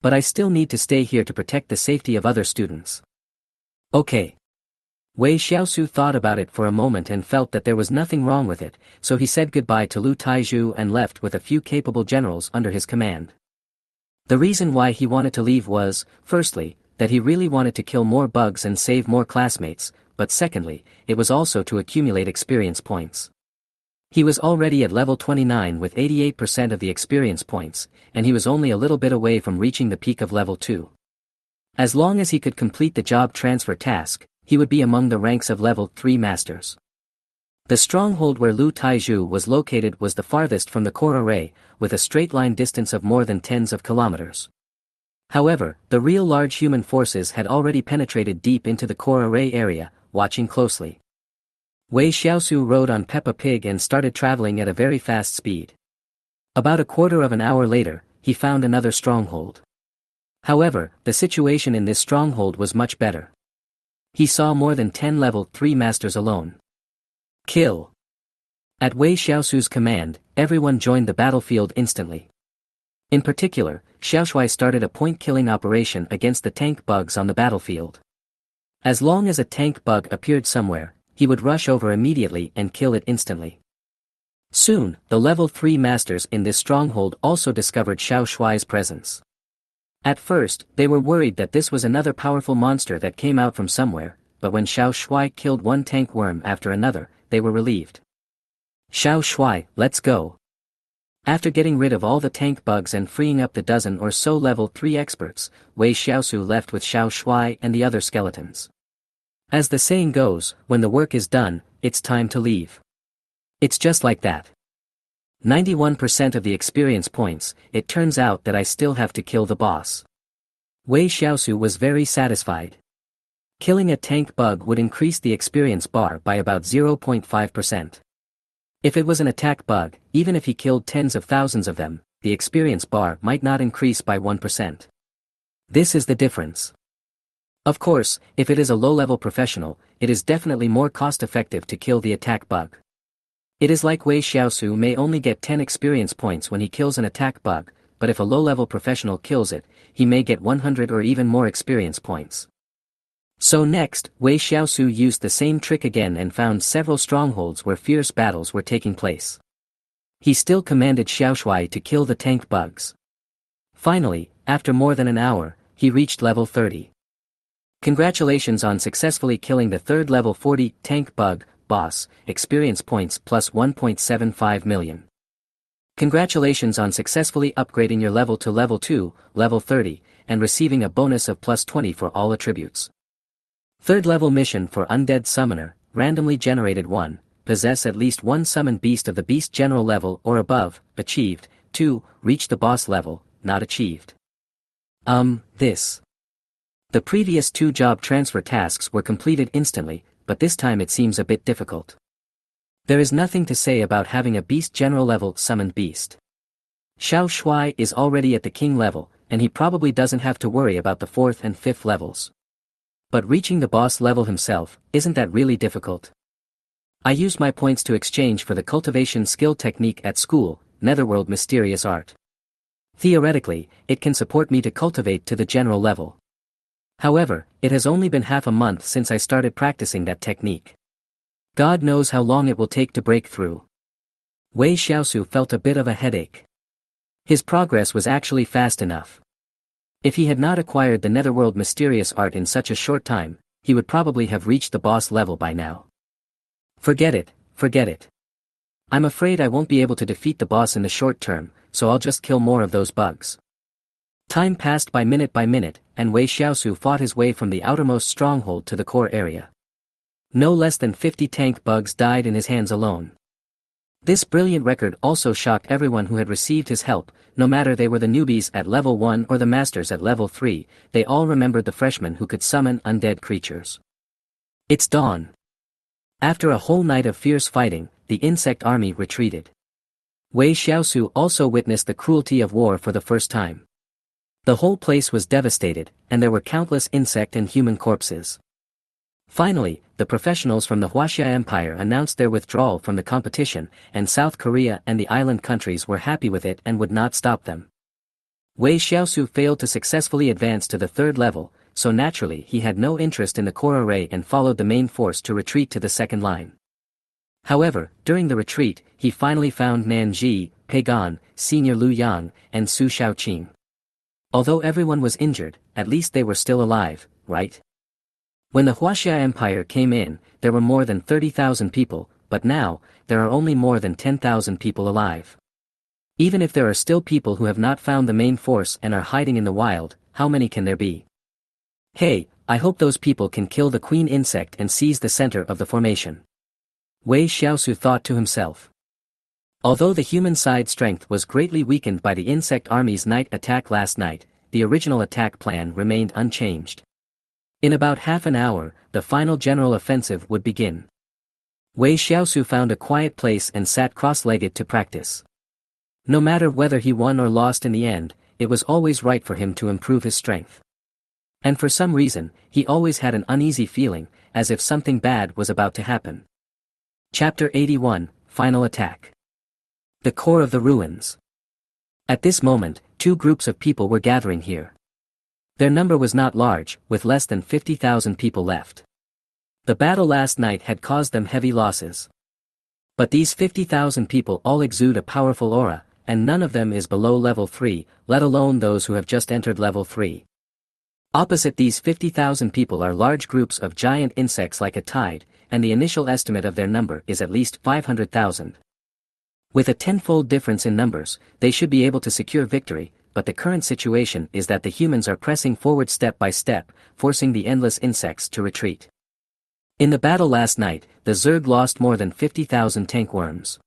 But I still need to stay here to protect the safety of other students." Okay. Wei Shiau thought about it for a moment and felt that there was nothing wrong with it, so he said goodbye to Lu Taizhu and left with a few capable generals under his command. The reason why he wanted to leave was, firstly, that he really wanted to kill more bugs and save more classmates, but secondly, it was also to accumulate experience points. He was already at level 29 with 88% of the experience points, and he was only a little bit away from reaching the peak of level 2. As long as he could complete the job transfer task, he would be among the ranks of level 3 masters. The stronghold where Lu Taizhu was located was the farthest from the core array, with a straight line distance of more than tens of kilometers. However, the real large human forces had already penetrated deep into the core array area, watching closely. Wei Shiau rode on Peppa Pig and started traveling at a very fast speed. About a quarter of an hour later, he found another stronghold. However, the situation in this stronghold was much better. He saw more than 10 level 3 masters alone. Kill. At Wei Shiau's command, everyone joined the battlefield instantly. In particular, Xiaoshui started a point-killing operation against the tank bugs on the battlefield. As long as a tank bug appeared somewhere, he would rush over immediately and kill it instantly. Soon, the level 3 masters in this stronghold also discovered Xiaoshui's presence. At first, they were worried that this was another powerful monster that came out from somewhere, but when Xiao Shui killed one tank worm after another, they were relieved. "Xiao Shui, let's go. After getting rid of all the tank bugs and freeing up the dozen or so level 3 experts, Wei Shiau left with Xiao Shuai and the other skeletons. As the saying goes, when the work is done, it's time to leave. It's just like that. 91% of the experience points, it turns out that I still have to kill the boss. Wei Shiau was very satisfied. Killing a tank bug would increase the experience bar by about 0.5%. If it was an attack bug, even if he killed tens of thousands of them, the experience bar might not increase by 1%. This is the difference. Of course, if it is a low-level professional, it is definitely more cost-effective to kill the attack bug. It is like Wei Shiau may only get 10 experience points when he kills an attack bug, but if a low-level professional kills it, he may get 100 or even more experience points. So next, Wei Shiau used the same trick again and found several strongholds where fierce battles were taking place. He still commanded Xiao Shuai to kill the tank bugs. Finally, after more than an hour, he reached level 30. Congratulations on successfully killing the third level 40 tank bug boss, experience points plus 1.75 million. Congratulations on successfully upgrading your level to level 2, level 30, and receiving a bonus of plus 20 for all attributes. Third level mission for Undead Summoner, randomly generated 1, possess at least one summoned beast of the beast general level or above, achieved. 2, reach the boss level, not achieved. This. The previous 2 job transfer tasks were completed instantly, but this time it seems a bit difficult. There is nothing to say about having a beast general level summoned beast. Xiao Shuai is already at the king level, and he probably doesn't have to worry about the 4th and 5th levels. But reaching the boss level himself, isn't that really difficult? I used my points to exchange for the cultivation skill technique at school, Netherworld Mysterious Art. Theoretically, it can support me to cultivate to the general level. However, it has only been half a month since I started practicing that technique. God knows how long it will take to break through. Wei Shiau felt a bit of a headache. His progress was actually fast enough. If he had not acquired the Netherworld Mysterious Art in such a short time, he would probably have reached the boss level by now. Forget it, forget it. I'm afraid I won't be able to defeat the boss in the short term, so I'll just kill more of those bugs. Time passed by minute, and Wei Shiau fought his way from the outermost stronghold to the core area. No less than 50 tank bugs died in his hands alone. This brilliant record also shocked everyone who had received his help, no matter they were the newbies at level 1 or the masters at level 3, they all remembered the freshmen who could summon undead creatures. It's dawn. After a whole night of fierce fighting, the insect army retreated. Wei Shiau also witnessed the cruelty of war for the first time. The whole place was devastated, and there were countless insect and human corpses. Finally, the professionals from the Huaxia Empire announced their withdrawal from the competition, and South Korea and the island countries were happy with it and would not stop them. Wei Shiau failed to successfully advance to the 3rd level, so naturally he had no interest in the core array and followed the main force to retreat to the 2nd line. However, during the retreat, he finally found Nan Ji, Pagan, Senior Lu Yang, and Su Shaoqing. Although everyone was injured, at least they were still alive, right? When the Huaxia Empire came in, there were more than 30,000 people, but now, there are only more than 10,000 people alive. Even if there are still people who have not found the main force and are hiding in the wild, how many can there be? Hey, I hope those people can kill the queen insect and seize the center of the formation. Wei Shiau thought to himself. Although the human side strength was greatly weakened by the insect army's night attack last night, the original attack plan remained unchanged. In about half an hour, the final general offensive would begin. Wei Shiau found a quiet place and sat cross-legged to practice. No matter whether he won or lost in the end, it was always right for him to improve his strength. And for some reason, he always had an uneasy feeling, as if something bad was about to happen. Chapter 81, Final Attack. The Core of the Ruins. At this moment, 2 groups of people were gathering here. Their number was not large, with less than 50,000 people left. The battle last night had caused them heavy losses. But these 50,000 people all exude a powerful aura, and none of them is below level 3, let alone those who have just entered level 3. Opposite these 50,000 people are large groups of giant insects like a tide, and the initial estimate of their number is at least 500,000. With a tenfold difference in numbers, they should be able to secure victory, but the current situation is that the humans are pressing forward step by step, forcing the endless insects to retreat. In the battle last night, the Zerg lost more than 50,000 tankworms.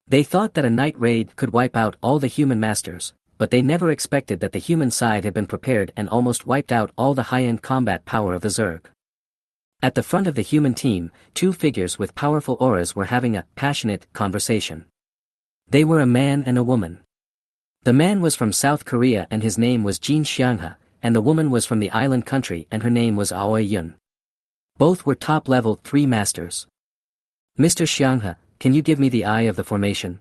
They thought that a night raid could wipe out all the human masters, but they never expected that the human side had been prepared and almost wiped out all the high-end combat power of the Zerg. At the front of the human team, two figures with powerful auras were having a passionate conversation. They were a man and a woman. The man was from South Korea and his name was Jin Xianghe, and the woman was from the island country and her name was Aoi Yun. Both were top-level 3 masters. Mr. Xianghe, can you give me the eye of the formation?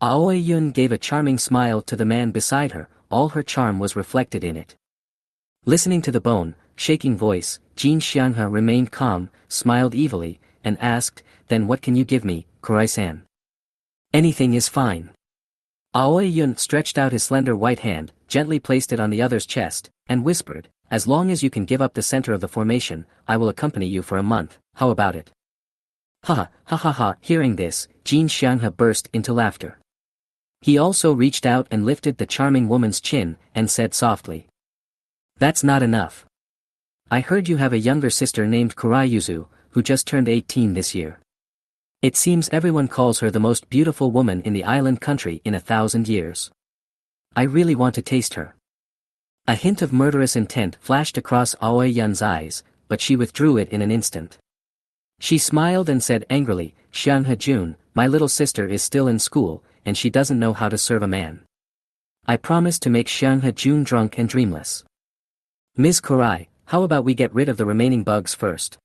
Aoi Yun gave a charming smile to the man beside her, all her charm was reflected in it. Listening to the bone, shaking voice, Jin Xianghe remained calm, smiled evilly, and asked, then what can you give me, Kurai-san? Anything is fine. Aoi Yun stretched out his slender white hand, gently placed it on the other's chest, and whispered, as long as you can give up the center of the formation, I will accompany you for a month, how about it? Ha ha. Hearing this, Jin Xianghe burst into laughter. He also reached out and lifted the charming woman's chin, and said softly. That's not enough. I heard you have a younger sister named Kurayuzu, who just turned 18 this year. It seems everyone calls her the most beautiful woman in the island country in 1,000 years. I really want to taste her. A hint of murderous intent flashed across Aoi Yun's eyes, but she withdrew it in an instant. She smiled and said angrily, Xianghe Jun, my little sister is still in school, and she doesn't know how to serve a man. I promise to make Xianghe Jun drunk and dreamless. Ms. Kurai, how about we get rid of the remaining bugs first?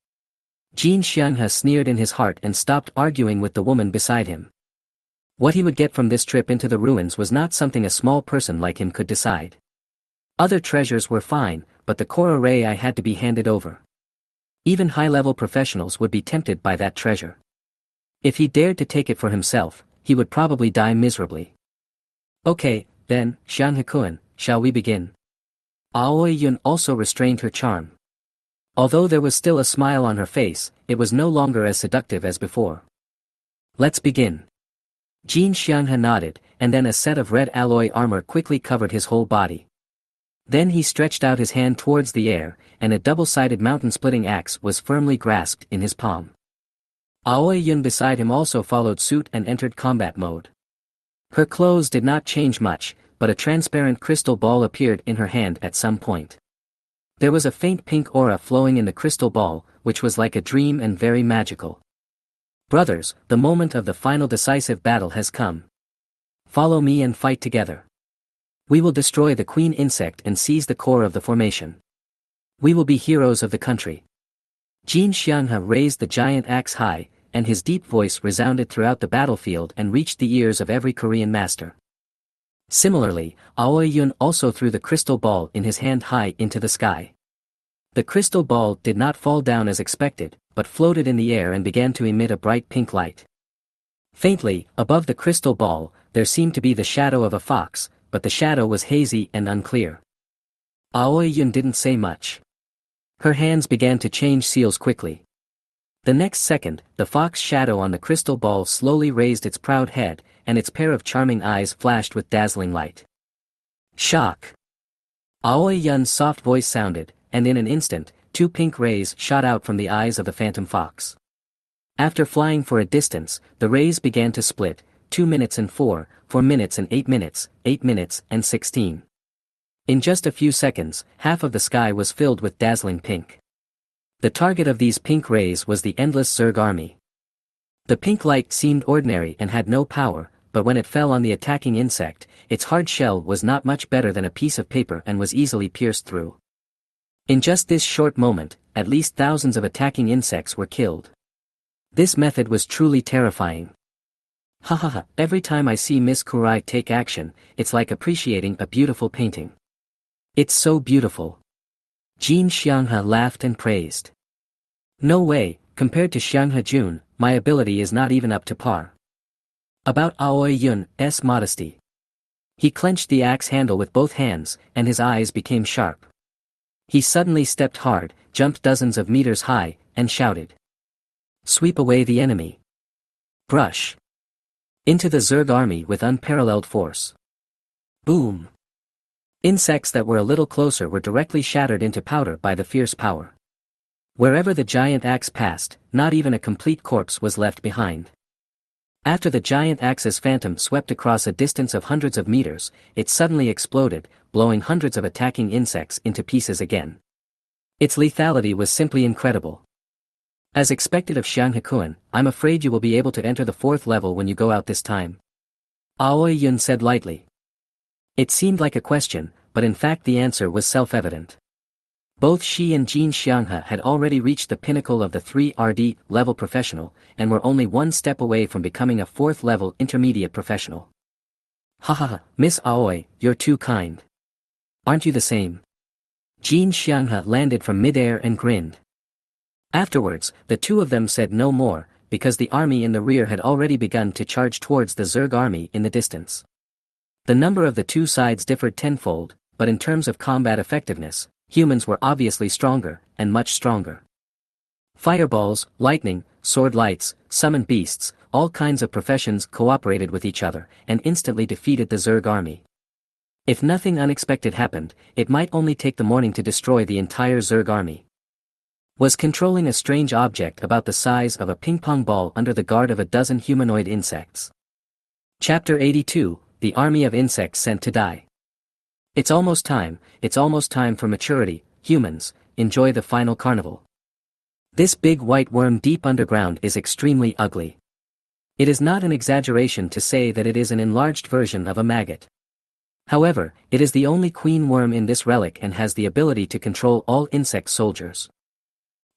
Jin Xianghe sneered in his heart and stopped arguing with the woman beside him. What he would get from this trip into the ruins was not something a small person like him could decide. Other treasures were fine, but the core array I had to be handed over. Even high-level professionals would be tempted by that treasure. If he dared to take it for himself, he would probably die miserably. Okay, then, Xianghe-kun, shall we begin? Aoi Yun also restrained her charm. Although there was still a smile on her face, it was no longer as seductive as before. Let's begin. Jin Xianghe nodded, and then a set of red alloy armor quickly covered his whole body. Then he stretched out his hand towards the air, and a double-sided mountain-splitting axe was firmly grasped in his palm. Aoi Yun beside him also followed suit and entered combat mode. Her clothes did not change much, but a transparent crystal ball appeared in her hand at some point. There was a faint pink aura flowing in the crystal ball, which was like a dream and very magical. Brothers, the moment of the final decisive battle has come. Follow me and fight together. We will destroy the queen insect and seize the core of the formation. We will be heroes of the country. Jin Xianghe raised the giant axe high, and his deep voice resounded throughout the battlefield and reached the ears of every Korean master. Similarly, Aoi Yun also threw the crystal ball in his hand high into the sky. The crystal ball did not fall down as expected, but floated in the air and began to emit a bright pink light. Faintly, above the crystal ball, there seemed to be the shadow of a fox, but the shadow was hazy and unclear. Aoi Yun didn't say much. Her hands began to change seals quickly. The next second, the fox shadow on the crystal ball slowly raised its proud head, and its pair of charming eyes flashed with dazzling light. Shock! Aoi Yun's soft voice sounded, and in an instant, 2 pink rays shot out from the eyes of the phantom fox. After flying for a distance, the rays began to split, 2 minutes and 4 minutes and 8 minutes, 8 minutes and 16. In just a few seconds, half of the sky was filled with dazzling pink. The target of these pink rays was the endless Zerg army. The pink light seemed ordinary and had no power, but when it fell on the attacking insect, its hard shell was not much better than a piece of paper and was easily pierced through. In just this short moment, at least thousands of attacking insects were killed. This method was truly terrifying. Ha, every time I see Miss Kurai take action, it's like appreciating a beautiful painting. It's so beautiful. Jin Xianghe laughed and praised. No way, compared to Xianghe Jun, my ability is not even up to par. About Aoi Yun's modesty. He clenched the axe handle with both hands, and his eyes became sharp. He suddenly stepped hard, jumped dozens of meters high, and shouted. Sweep away the enemy. Brush. Into the Zerg army with unparalleled force. Boom! Insects that were a little closer were directly shattered into powder by the fierce power. Wherever the giant axe passed, not even a complete corpse was left behind. After the giant axe's phantom swept across a distance of hundreds of meters, it suddenly exploded, blowing hundreds of attacking insects into pieces again. Its lethality was simply incredible. As expected of Xiang Hekuan, I'm afraid you will be able to enter the 4th level when you go out this time. Aoi Yun said lightly. It seemed like a question, but in fact the answer was self-evident. Both she and Jin Xianghe had already reached the pinnacle of the 3RD level professional, and were only one step away from becoming a 4th level intermediate professional. Hahaha, Miss Aoi, you're too kind. Aren't you the same? Jin Xianghe landed from midair and grinned. Afterwards, the two of them said no more, because the army in the rear had already begun to charge towards the Zerg army in the distance. The number of the two sides differed tenfold, but in terms of combat effectiveness, humans were obviously stronger, and much stronger. Fireballs, lightning, sword lights, summoned beasts, all kinds of professions cooperated with each other, and instantly defeated the Zerg army. If nothing unexpected happened, it might only take the morning to destroy the entire Zerg army. Was controlling a strange object about the size of a ping-pong ball under the guard of a dozen humanoid insects. Chapter 82, The Army of Insects Sent to Die. It's almost time for maturity, humans, enjoy the final carnival. This big white worm deep underground is extremely ugly. It is not an exaggeration to say that it is an enlarged version of a maggot. However, it is the only queen worm in this relic and has the ability to control all insect soldiers.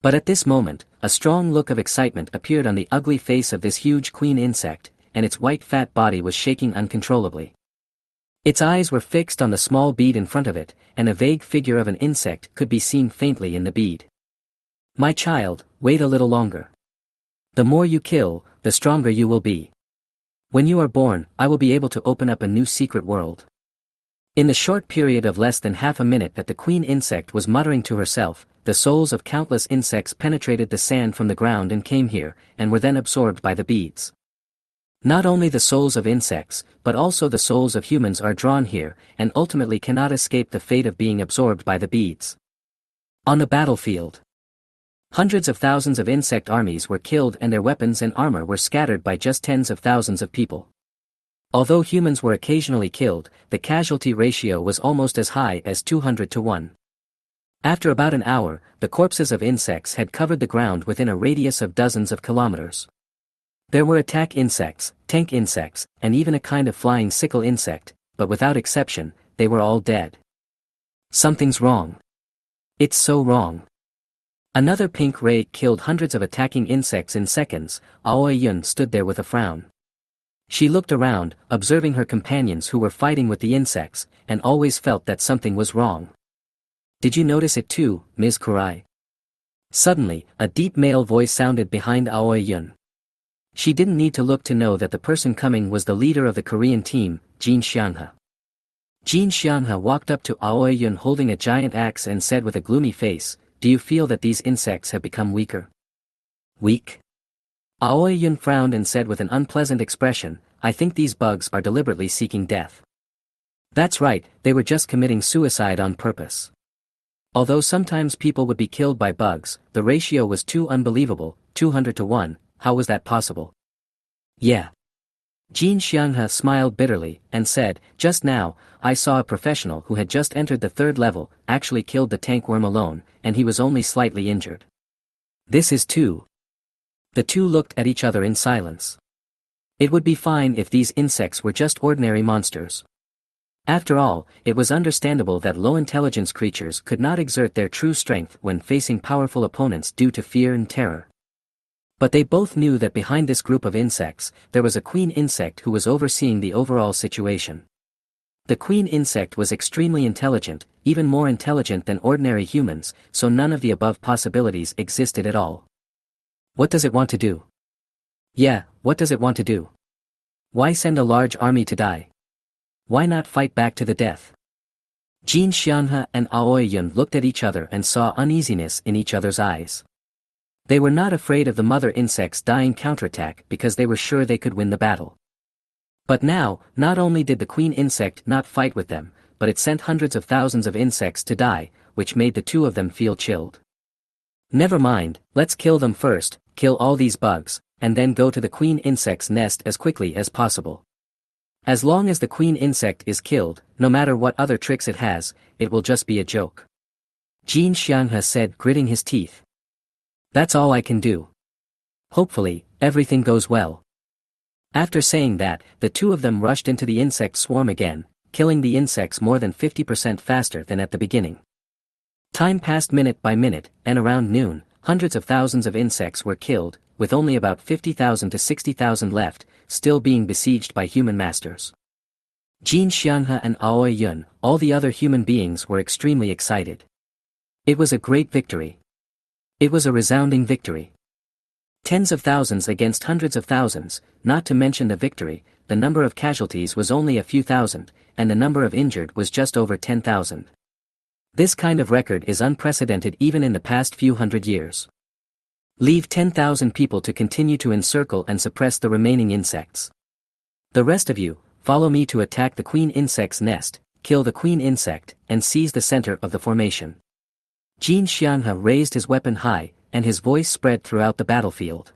But at this moment, a strong look of excitement appeared on the ugly face of this huge queen insect, and its white fat body was shaking uncontrollably. Its eyes were fixed on the small bead in front of it, and a vague figure of an insect could be seen faintly in the bead. My child, wait a little longer. The more you kill, the stronger you will be. When you are born, I will be able to open up a new secret world. In the short period of less than half a minute that the queen insect was muttering to herself, the souls of countless insects penetrated the sand from the ground and came here, and were then absorbed by the beads. Not only the souls of insects, but also the souls of humans are drawn here, and ultimately cannot escape the fate of being absorbed by the beads. On the battlefield, hundreds of thousands of insect armies were killed and their weapons and armor were scattered by just tens of thousands of people. Although humans were occasionally killed, the casualty ratio was almost as high as 200 to 1. After about an hour, the corpses of insects had covered the ground within a radius of dozens of kilometers. There were attack insects, tank insects, and even a kind of flying sickle insect, but without exception, they were all dead. Something's wrong. It's so wrong. Another pink ray killed hundreds of attacking insects in seconds. Aoi Yun stood there with a frown. She looked around, observing her companions who were fighting with the insects, and always felt that something was wrong. Did you notice it too, Ms. Kurai? Suddenly, a deep male voice sounded behind Aoi Yun. She didn't need to look to know that the person coming was the leader of the Korean team, Jin Xianghe. Jin Xianghe walked up to Aoi Yun holding a giant axe and said with a gloomy face, "Do you feel that these insects have become weaker?" Weak? Aoi Yun frowned and said with an unpleasant expression, "I think these bugs are deliberately seeking death." That's right, they were just committing suicide on purpose. Although sometimes people would be killed by bugs, the ratio was too unbelievable, 200 to 1, how was that possible? Yeah. Jin Xianghe smiled bitterly, and said, "Just now, I saw a professional who had just entered the 3rd level, actually killed the tank worm alone, and he was only slightly injured." This is too. The two looked at each other in silence. It would be fine if these insects were just ordinary monsters. After all, it was understandable that low-intelligence creatures could not exert their true strength when facing powerful opponents due to fear and terror. But they both knew that behind this group of insects, there was a queen insect who was overseeing the overall situation. The queen insect was extremely intelligent, even more intelligent than ordinary humans, so none of the above possibilities existed at all. What does it want to do? Yeah, what does it want to do? Why send a large army to die? Why not fight back to the death? Jin Xianghe and Aoi Yun looked at each other and saw uneasiness in each other's eyes. They were not afraid of the mother insect's dying counterattack because they were sure they could win the battle. But now, not only did the queen insect not fight with them, but it sent hundreds of thousands of insects to die, which made the two of them feel chilled. Never mind, let's kill them first, kill all these bugs, and then go to the queen insect's nest as quickly as possible. As long as the queen insect is killed, no matter what other tricks it has, it will just be a joke. Jin Xianghe said, gritting his teeth. That's all I can do. Hopefully, everything goes well. After saying that, the two of them rushed into the insect swarm again, killing the insects more than 50% faster than at the beginning. Time passed minute by minute, and around noon, hundreds of thousands of insects were killed, with only about 50,000 to 60,000 left, still being besieged by human masters. Jin Xianghe and Aoi Yun, all the other human beings, were extremely excited. It was a great victory. It was a resounding victory. Tens of thousands against hundreds of thousands, not to mention the victory, the number of casualties was only a few thousand, and the number of injured was just over 10,000. This kind of record is unprecedented even in the past few hundred years. Leave 10,000 people to continue to encircle and suppress the remaining insects. The rest of you, follow me to attack the queen insect's nest, kill the queen insect, and seize the center of the formation. Jin Xianghe raised his weapon high, and his voice spread throughout the battlefield.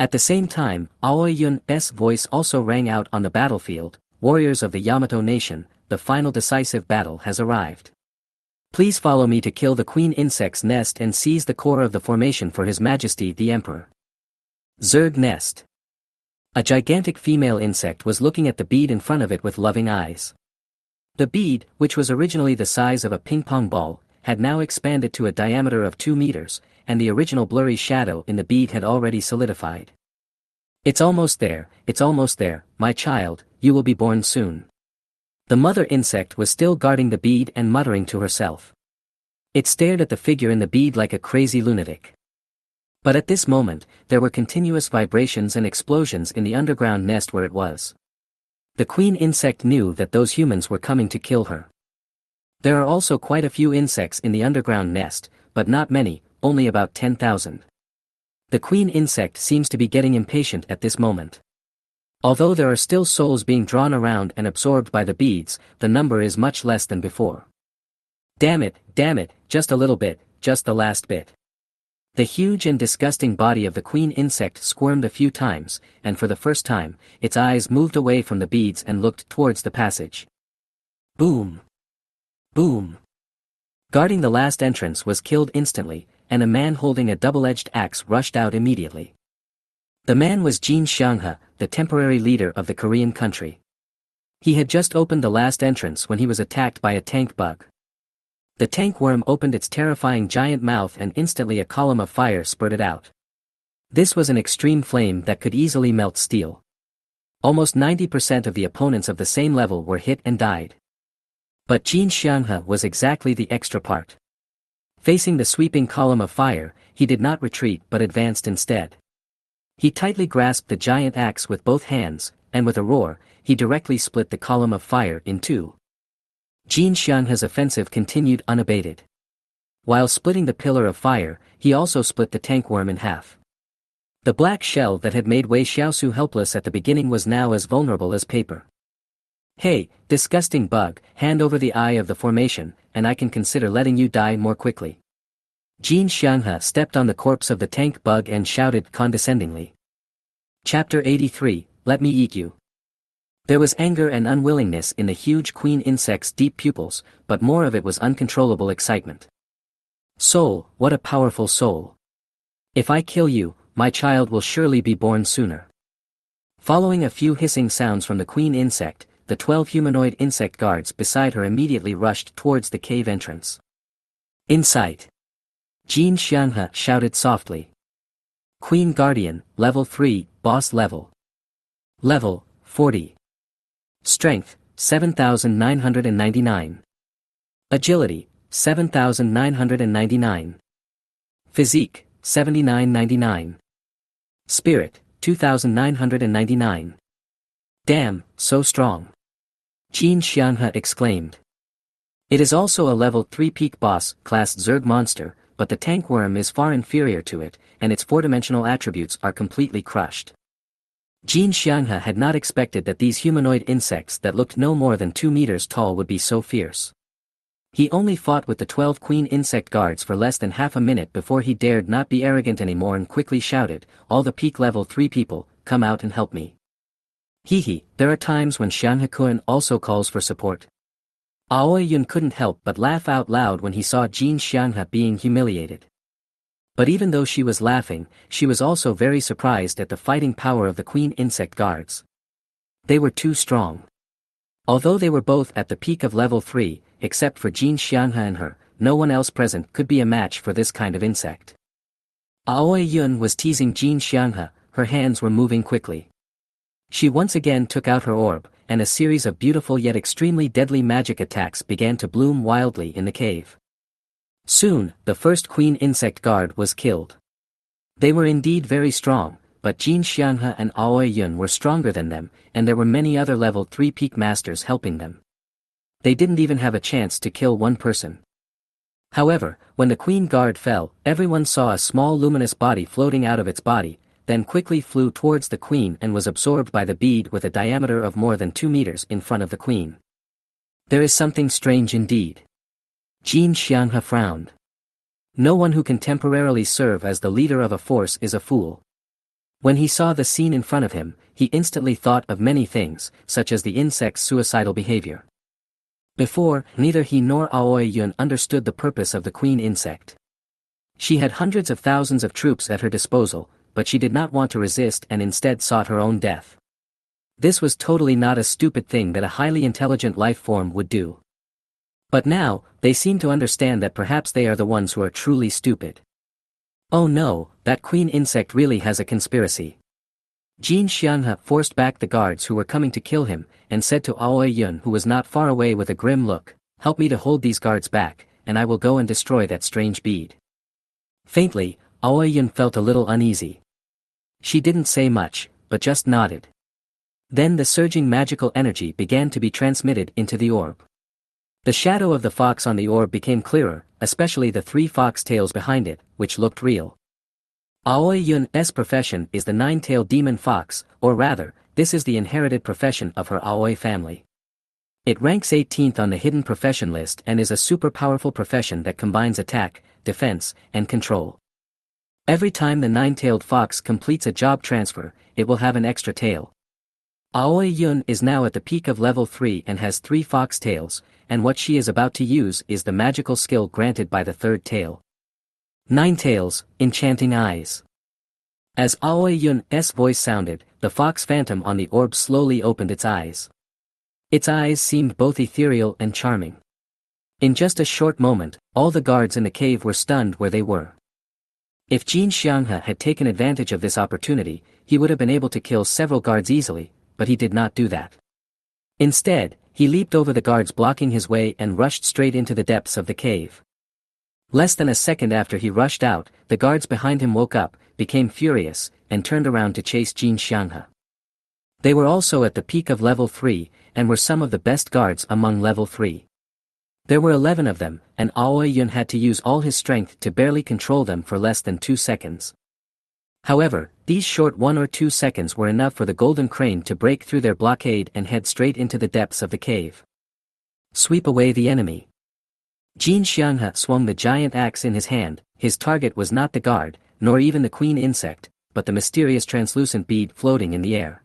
At the same time, Aoi Yun's voice also rang out on the battlefield. Warriors of the Yamato nation, the final decisive battle has arrived. Please follow me to kill the queen insect's nest and seize the core of the formation for His Majesty the Emperor. Zerg nest. A gigantic female insect was looking at the bead in front of it with loving eyes. The bead, which was originally the size of a ping-pong ball, had now expanded to a diameter of 2 meters, and the original blurry shadow in the bead had already solidified. It's almost there, my child, you will be born soon. The mother insect was still guarding the bead and muttering to herself. It stared at the figure in the bead like a crazy lunatic. But at this moment, there were continuous vibrations and explosions in the underground nest where it was. The queen insect knew that those humans were coming to kill her. There are also quite a few insects in the underground nest, but not many, only about 10,000. The queen insect seems to be getting impatient at this moment. Although there are still souls being drawn around and absorbed by the beads, the number is much less than before. Damn it, just a little bit, just the last bit. The huge and disgusting body of the queen insect squirmed a few times, and for the first time, its eyes moved away from the beads and looked towards the passage. Boom! Boom! Guarding the last entrance was killed instantly, and a man holding a double-edged axe rushed out immediately. The man was Jin Xianghe, the temporary leader of the Korean country. He had just opened the last entrance when he was attacked by a tank bug. The tank worm opened its terrifying giant mouth and instantly a column of fire spurted out. This was an extreme flame that could easily melt steel. Almost 90% of the opponents of the same level were hit and died. But Jin Xianghe was exactly the extra part. Facing the sweeping column of fire, he did not retreat but advanced instead. He tightly grasped the giant axe with both hands, and with a roar, he directly split the column of fire in two. Jin Xianghe's offensive continued unabated. While splitting the pillar of fire, he also split the tankworm in half. The black shell that had made Wei Shiau helpless at the beginning was now as vulnerable as paper. Hey, disgusting bug, hand over the eye of the formation, and I can consider letting you die more quickly. Jin Xianghe stepped on the corpse of the tank bug and shouted condescendingly. Chapter 83, Let Me Eat You. There was anger and unwillingness in the huge queen insect's deep pupils, but more of it was uncontrollable excitement. Soul, what a powerful soul. If I kill you, my child will surely be born sooner. Following a few hissing sounds from the queen insect, the 12 humanoid insect guards beside her immediately rushed towards the cave entrance. In sight. Jin Xianghe shouted softly. Queen Guardian, Level 3, Boss Level. Level, 40. Strength, 7,999. Agility, 7,999. Physique, 7,999. Spirit, 2,999. Damn, so strong. Jin Xianghe exclaimed. It is also a level 3 peak boss class Zerg monster, but the tankworm is far inferior to it, and its 4-dimensional attributes are completely crushed. Jin Xianghe had not expected that these humanoid insects that looked no more than 2 meters tall would be so fierce. He only fought with the 12 queen insect guards for less than half a minute before he dared not be arrogant anymore and quickly shouted, "All the peak level 3 people, come out and help me." Hehe, there are times when Xianghe-kun also calls for support. Aoi Yun couldn't help but laugh out loud when he saw Jin Xianghe being humiliated. But even though she was laughing, she was also very surprised at the fighting power of the queen insect guards. They were too strong. Although they were both at the peak of level 3, except for Jin Xianghe and her, no one else present could be a match for this kind of insect. Aoi Yun was teasing Jin Xianghe, her hands were moving quickly. She once again took out her orb, and a series of beautiful yet extremely deadly magic attacks began to bloom wildly in the cave. Soon, the first queen insect guard was killed. They were indeed very strong, but Jin Xianghe and Aoi Yun were stronger than them, and there were many other level 3 peak masters helping them. They didn't even have a chance to kill one person. However, when the queen guard fell, everyone saw a small luminous body floating out of its body, then quickly flew towards the queen and was absorbed by the bead with a diameter of more than 2 meters in front of the queen. There is something strange indeed. Jin Xianghe frowned. No one who can temporarily serve as the leader of a force is a fool. When he saw the scene in front of him, he instantly thought of many things, such as the insect's suicidal behavior. Before, neither he nor Aoi Yun understood the purpose of the queen insect. She had hundreds of thousands of troops at her disposal, but she did not want to resist and instead sought her own death. This was totally not a stupid thing that a highly intelligent life form would do. But now, they seem to understand that perhaps they are the ones who are truly stupid. Oh no, that queen insect really has a conspiracy. Jin Xianghe forced back the guards who were coming to kill him, and said to Aoi Yun, who was not far away with a grim look, "Help me to hold these guards back, and I will go and destroy that strange bead." Faintly, Aoi Yun felt a little uneasy. She didn't say much, but just nodded. Then the surging magical energy began to be transmitted into the orb. The shadow of the fox on the orb became clearer, especially the 3 fox tails behind it, which looked real. Aoi Yun's profession is the 9-tailed demon fox, or rather, this is the inherited profession of her Aoi family. It ranks 18th on the hidden profession list and is a super powerful profession that combines attack, defense, and control. Every time the 9-tailed fox completes a job transfer, it will have an extra tail. Aoi Yun is now at the peak of level 3 and has 3 fox tails, and what she is about to use is the magical skill granted by the 3rd tail. 9 tails, enchanting eyes. As Aoi Yun's voice sounded, the fox phantom on the orb slowly opened its eyes. Its eyes seemed both ethereal and charming. In just a short moment, all the guards in the cave were stunned where they were. If Jin Xianghe had taken advantage of this opportunity, he would have been able to kill several guards easily, but he did not do that. Instead, he leaped over the guards blocking his way and rushed straight into the depths of the cave. Less than a second after he rushed out, the guards behind him woke up, became furious, and turned around to chase Jin Xianghe. They were also at the peak of level 3, and were some of the best guards among level 3. There were 11 of them, and Aoi Yun had to use all his strength to barely control them for less than 2 seconds. However, these short 1 or 2 seconds were enough for the golden crane to break through their blockade and head straight into the depths of the cave. Sweep away the enemy. Jin Xianghe swung the giant axe in his hand. His target was not the guard, nor even the queen insect, but the mysterious translucent bead floating in the air.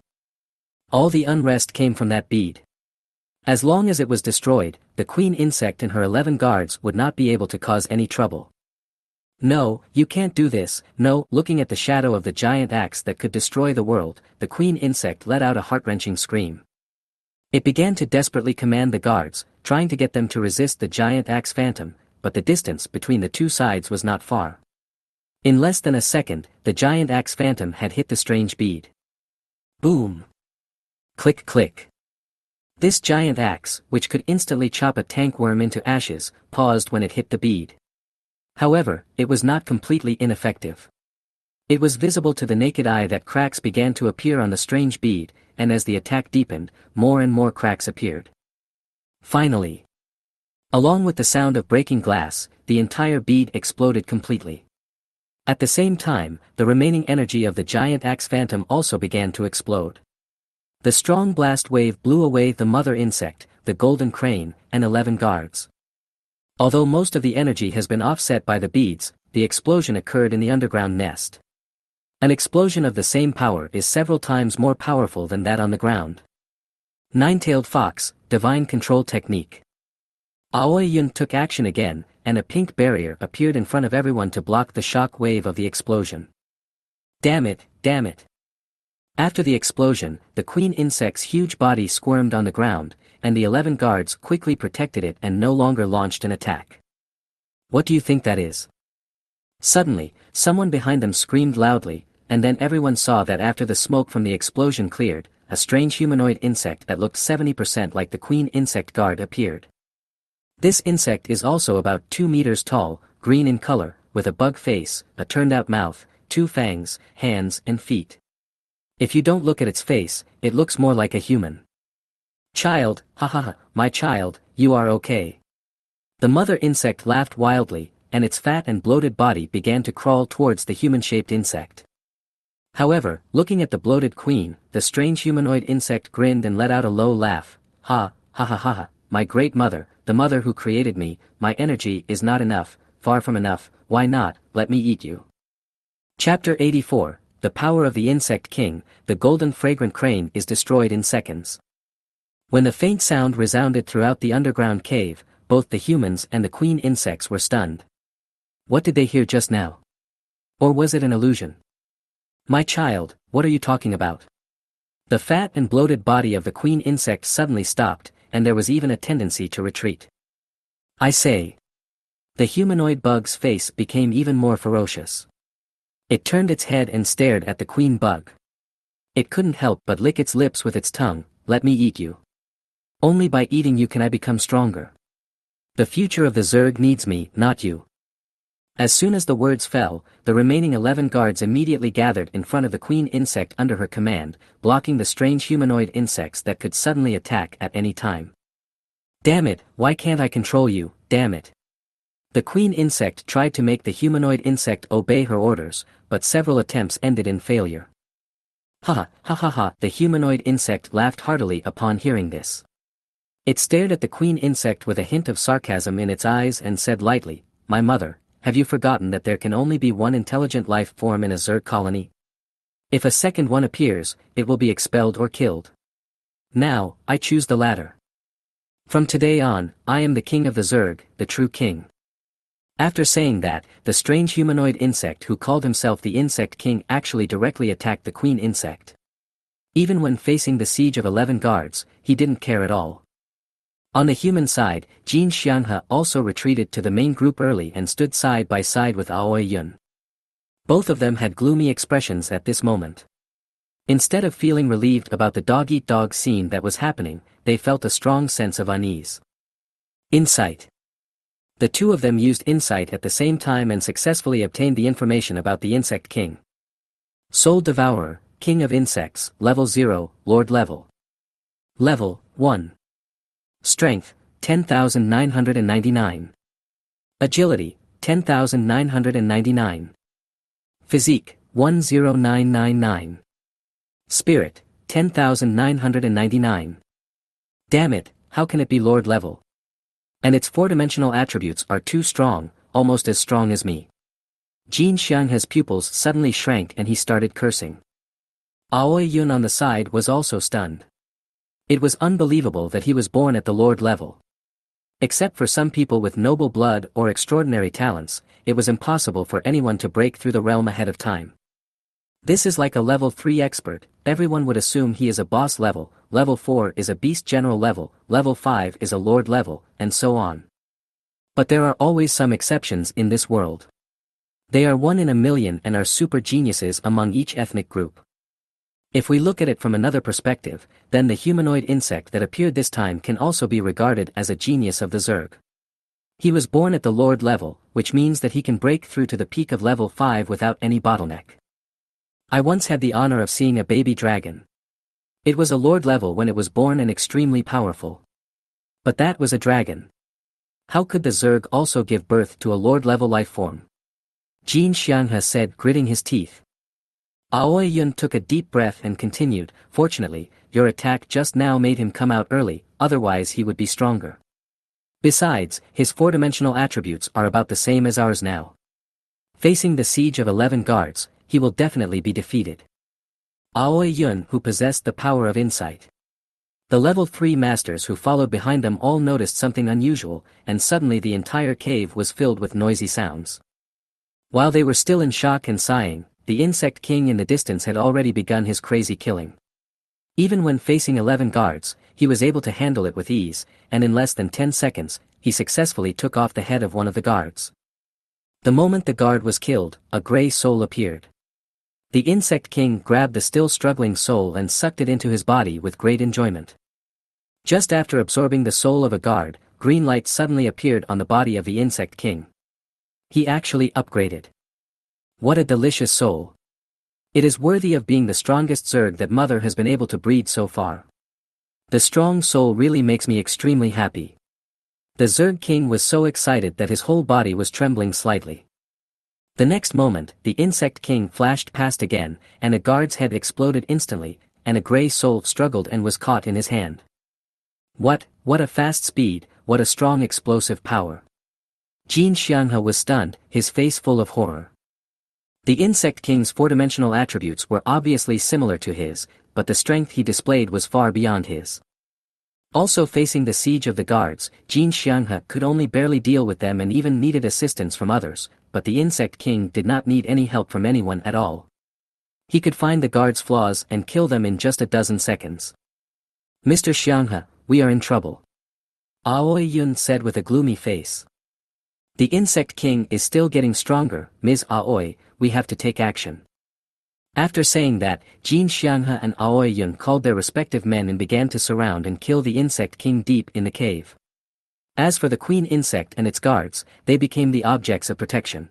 All the unrest came from that bead. As long as it was destroyed, the queen insect and her 11 guards would not be able to cause any trouble. "No, you can't do this, no." Looking at the shadow of the giant axe that could destroy the world, the queen insect let out a heart-wrenching scream. It began to desperately command the guards, trying to get them to resist the giant axe phantom, but the distance between the two sides was not far. In less than a second, the giant axe phantom had hit the strange bead. Boom! Click click. This giant axe, which could instantly chop a tankworm into ashes, paused when it hit the bead. However, it was not completely ineffective. It was visible to the naked eye that cracks began to appear on the strange bead, and as the attack deepened, more and more cracks appeared. Finally, along with the sound of breaking glass, the entire bead exploded completely. At the same time, the remaining energy of the giant axe phantom also began to explode. The strong blast wave blew away the mother insect, the golden crane, and 11 guards. Although most of the energy has been offset by the beads, the explosion occurred in the underground nest. An explosion of the same power is several times more powerful than that on the ground. Nine-tailed fox, divine control technique. Aoi Yun took action again, and a pink barrier appeared in front of everyone to block the shock wave of the explosion. Damn it, damn it. After the explosion, the queen insect's huge body squirmed on the ground, and the 11 guards quickly protected it and no longer launched an attack. What do you think that is? Suddenly, someone behind them screamed loudly, and then everyone saw that after the smoke from the explosion cleared, a strange humanoid insect that looked 70% like the queen insect guard appeared. This insect is also about 2 meters tall, green in color, with a bug face, a turned-out mouth, 2 fangs, hands and feet. If you don't look at its face, it looks more like a human. Child, haha, my child, you are okay. The mother insect laughed wildly, and its fat and bloated body began to crawl towards the human-shaped insect. However, looking at the bloated queen, the strange humanoid insect grinned and let out a low laugh. Ha, ha ha ha ha, my great mother, the mother who created me, my energy is not enough, far from enough, why not, let me eat you. Chapter 84, The Power of the Insect King, the golden fragrant crane is destroyed in seconds. When the faint sound resounded throughout the underground cave, both the humans and the queen insects were stunned. What did they hear just now? Or was it an illusion? My child, what are you talking about? The fat and bloated body of the queen insect suddenly stopped, and there was even a tendency to retreat. I say. The humanoid bug's face became even more ferocious. It turned its head and stared at the queen bug. It couldn't help but lick its lips with its tongue. Let me eat you. Only by eating you can I become stronger. The future of the Zerg needs me, not you. As soon as the words fell, the remaining 11 guards immediately gathered in front of the queen insect under her command, blocking the strange humanoid insects that could suddenly attack at any time. Damn it, why can't I control you, damn it. The queen insect tried to make the humanoid insect obey her orders, but several attempts ended in failure. Ha ha ha ha, the humanoid insect laughed heartily upon hearing this. It stared at the queen insect with a hint of sarcasm in its eyes and said lightly, my mother, have you forgotten that there can only be one intelligent life form in a Zerg colony? If a second one appears, it will be expelled or killed. Now, I choose the latter. From today on, I am the king of the Zerg, the true king. After saying that, the strange humanoid insect who called himself the Insect King actually directly attacked the queen insect. Even when facing the siege of 11 guards, he didn't care at all. On the human side, Jin Xianghe also retreated to the main group early and stood side by side with Aoi Yun. Both of them had gloomy expressions at this moment. Instead of feeling relieved about the dog-eat-dog scene that was happening, they felt a strong sense of unease. Insight. The two of them used insight at the same time and successfully obtained the information about the Insect King. Soul Devourer, King of Insects, Level 0, Lord Level. Level 1. Strength, 10,999. Agility, 10,999. Physique, 10999. Spirit, 10,999. Damn it, how can it be Lord Level? And its 4-dimensional attributes are too strong, almost as strong as me. Jin Xianghe's pupils suddenly shrank and he started cursing. Aoi Yun on the side was also stunned. It was unbelievable that he was born at the Lord level. Except for some people with noble blood or extraordinary talents, it was impossible for anyone to break through the realm ahead of time. This is like a level 3 expert, everyone would assume he is a boss level, level 4 is a beast general level, level 5 is a lord level, and so on. But there are always some exceptions in this world. They are 1 in a million and are super geniuses among each ethnic group. If we look at it from another perspective, then the humanoid insect that appeared this time can also be regarded as a genius of the Zerg. He was born at the Lord level, which means that he can break through to the peak of level 5 without any bottleneck. I once had the honor of seeing a baby dragon. It was a Lord level when it was born and extremely powerful. But that was a dragon. How could the Zerg also give birth to a Lord level life form? Jin Xianghe said, gritting his teeth. Aoi Yun took a deep breath and continued, fortunately, your attack just now made him come out early, otherwise he would be stronger. Besides, his four-dimensional attributes are about the same as ours now. Facing the siege of 11 guards, he will definitely be defeated. Aoi Yun, who possessed the power of insight. The level 3 masters who followed behind them all noticed something unusual, and suddenly the entire cave was filled with noisy sounds. While they were still in shock and sighing, the insect king in the distance had already begun his crazy killing. Even when facing 11 guards, he was able to handle it with ease, and in less than 10 seconds, he successfully took off the head of one of the guards. The moment the guard was killed, a gray soul appeared. The insect king grabbed the still struggling soul and sucked it into his body with great enjoyment. Just after absorbing the soul of a guard, green light suddenly appeared on the body of the insect king. He actually upgraded. What a delicious soul. It is worthy of being the strongest Zerg that Mother has been able to breed so far. The strong soul really makes me extremely happy. The Zerg king was so excited that his whole body was trembling slightly. The next moment, the insect king flashed past again, and a guard's head exploded instantly, and a gray soul struggled and was caught in his hand. What a fast speed, what a strong explosive power. Jin Xianghe was stunned, his face full of horror. The insect king's four-dimensional attributes were obviously similar to his, but the strength he displayed was far beyond his. Also facing the siege of the guards, Jin Xianghe could only barely deal with them and even needed assistance from others, but the insect king did not need any help from anyone at all. He could find the guards' flaws and kill them in just a dozen seconds. Mr. Xianghe, we are in trouble. Aoi Yun said with a gloomy face. The insect king is still getting stronger, Ms. Aoi, we have to take action. After saying that, Jin Xianghe and Aoi Yun called their respective men and began to surround and kill the insect king deep in the cave. As for the queen insect and its guards, they became the objects of protection.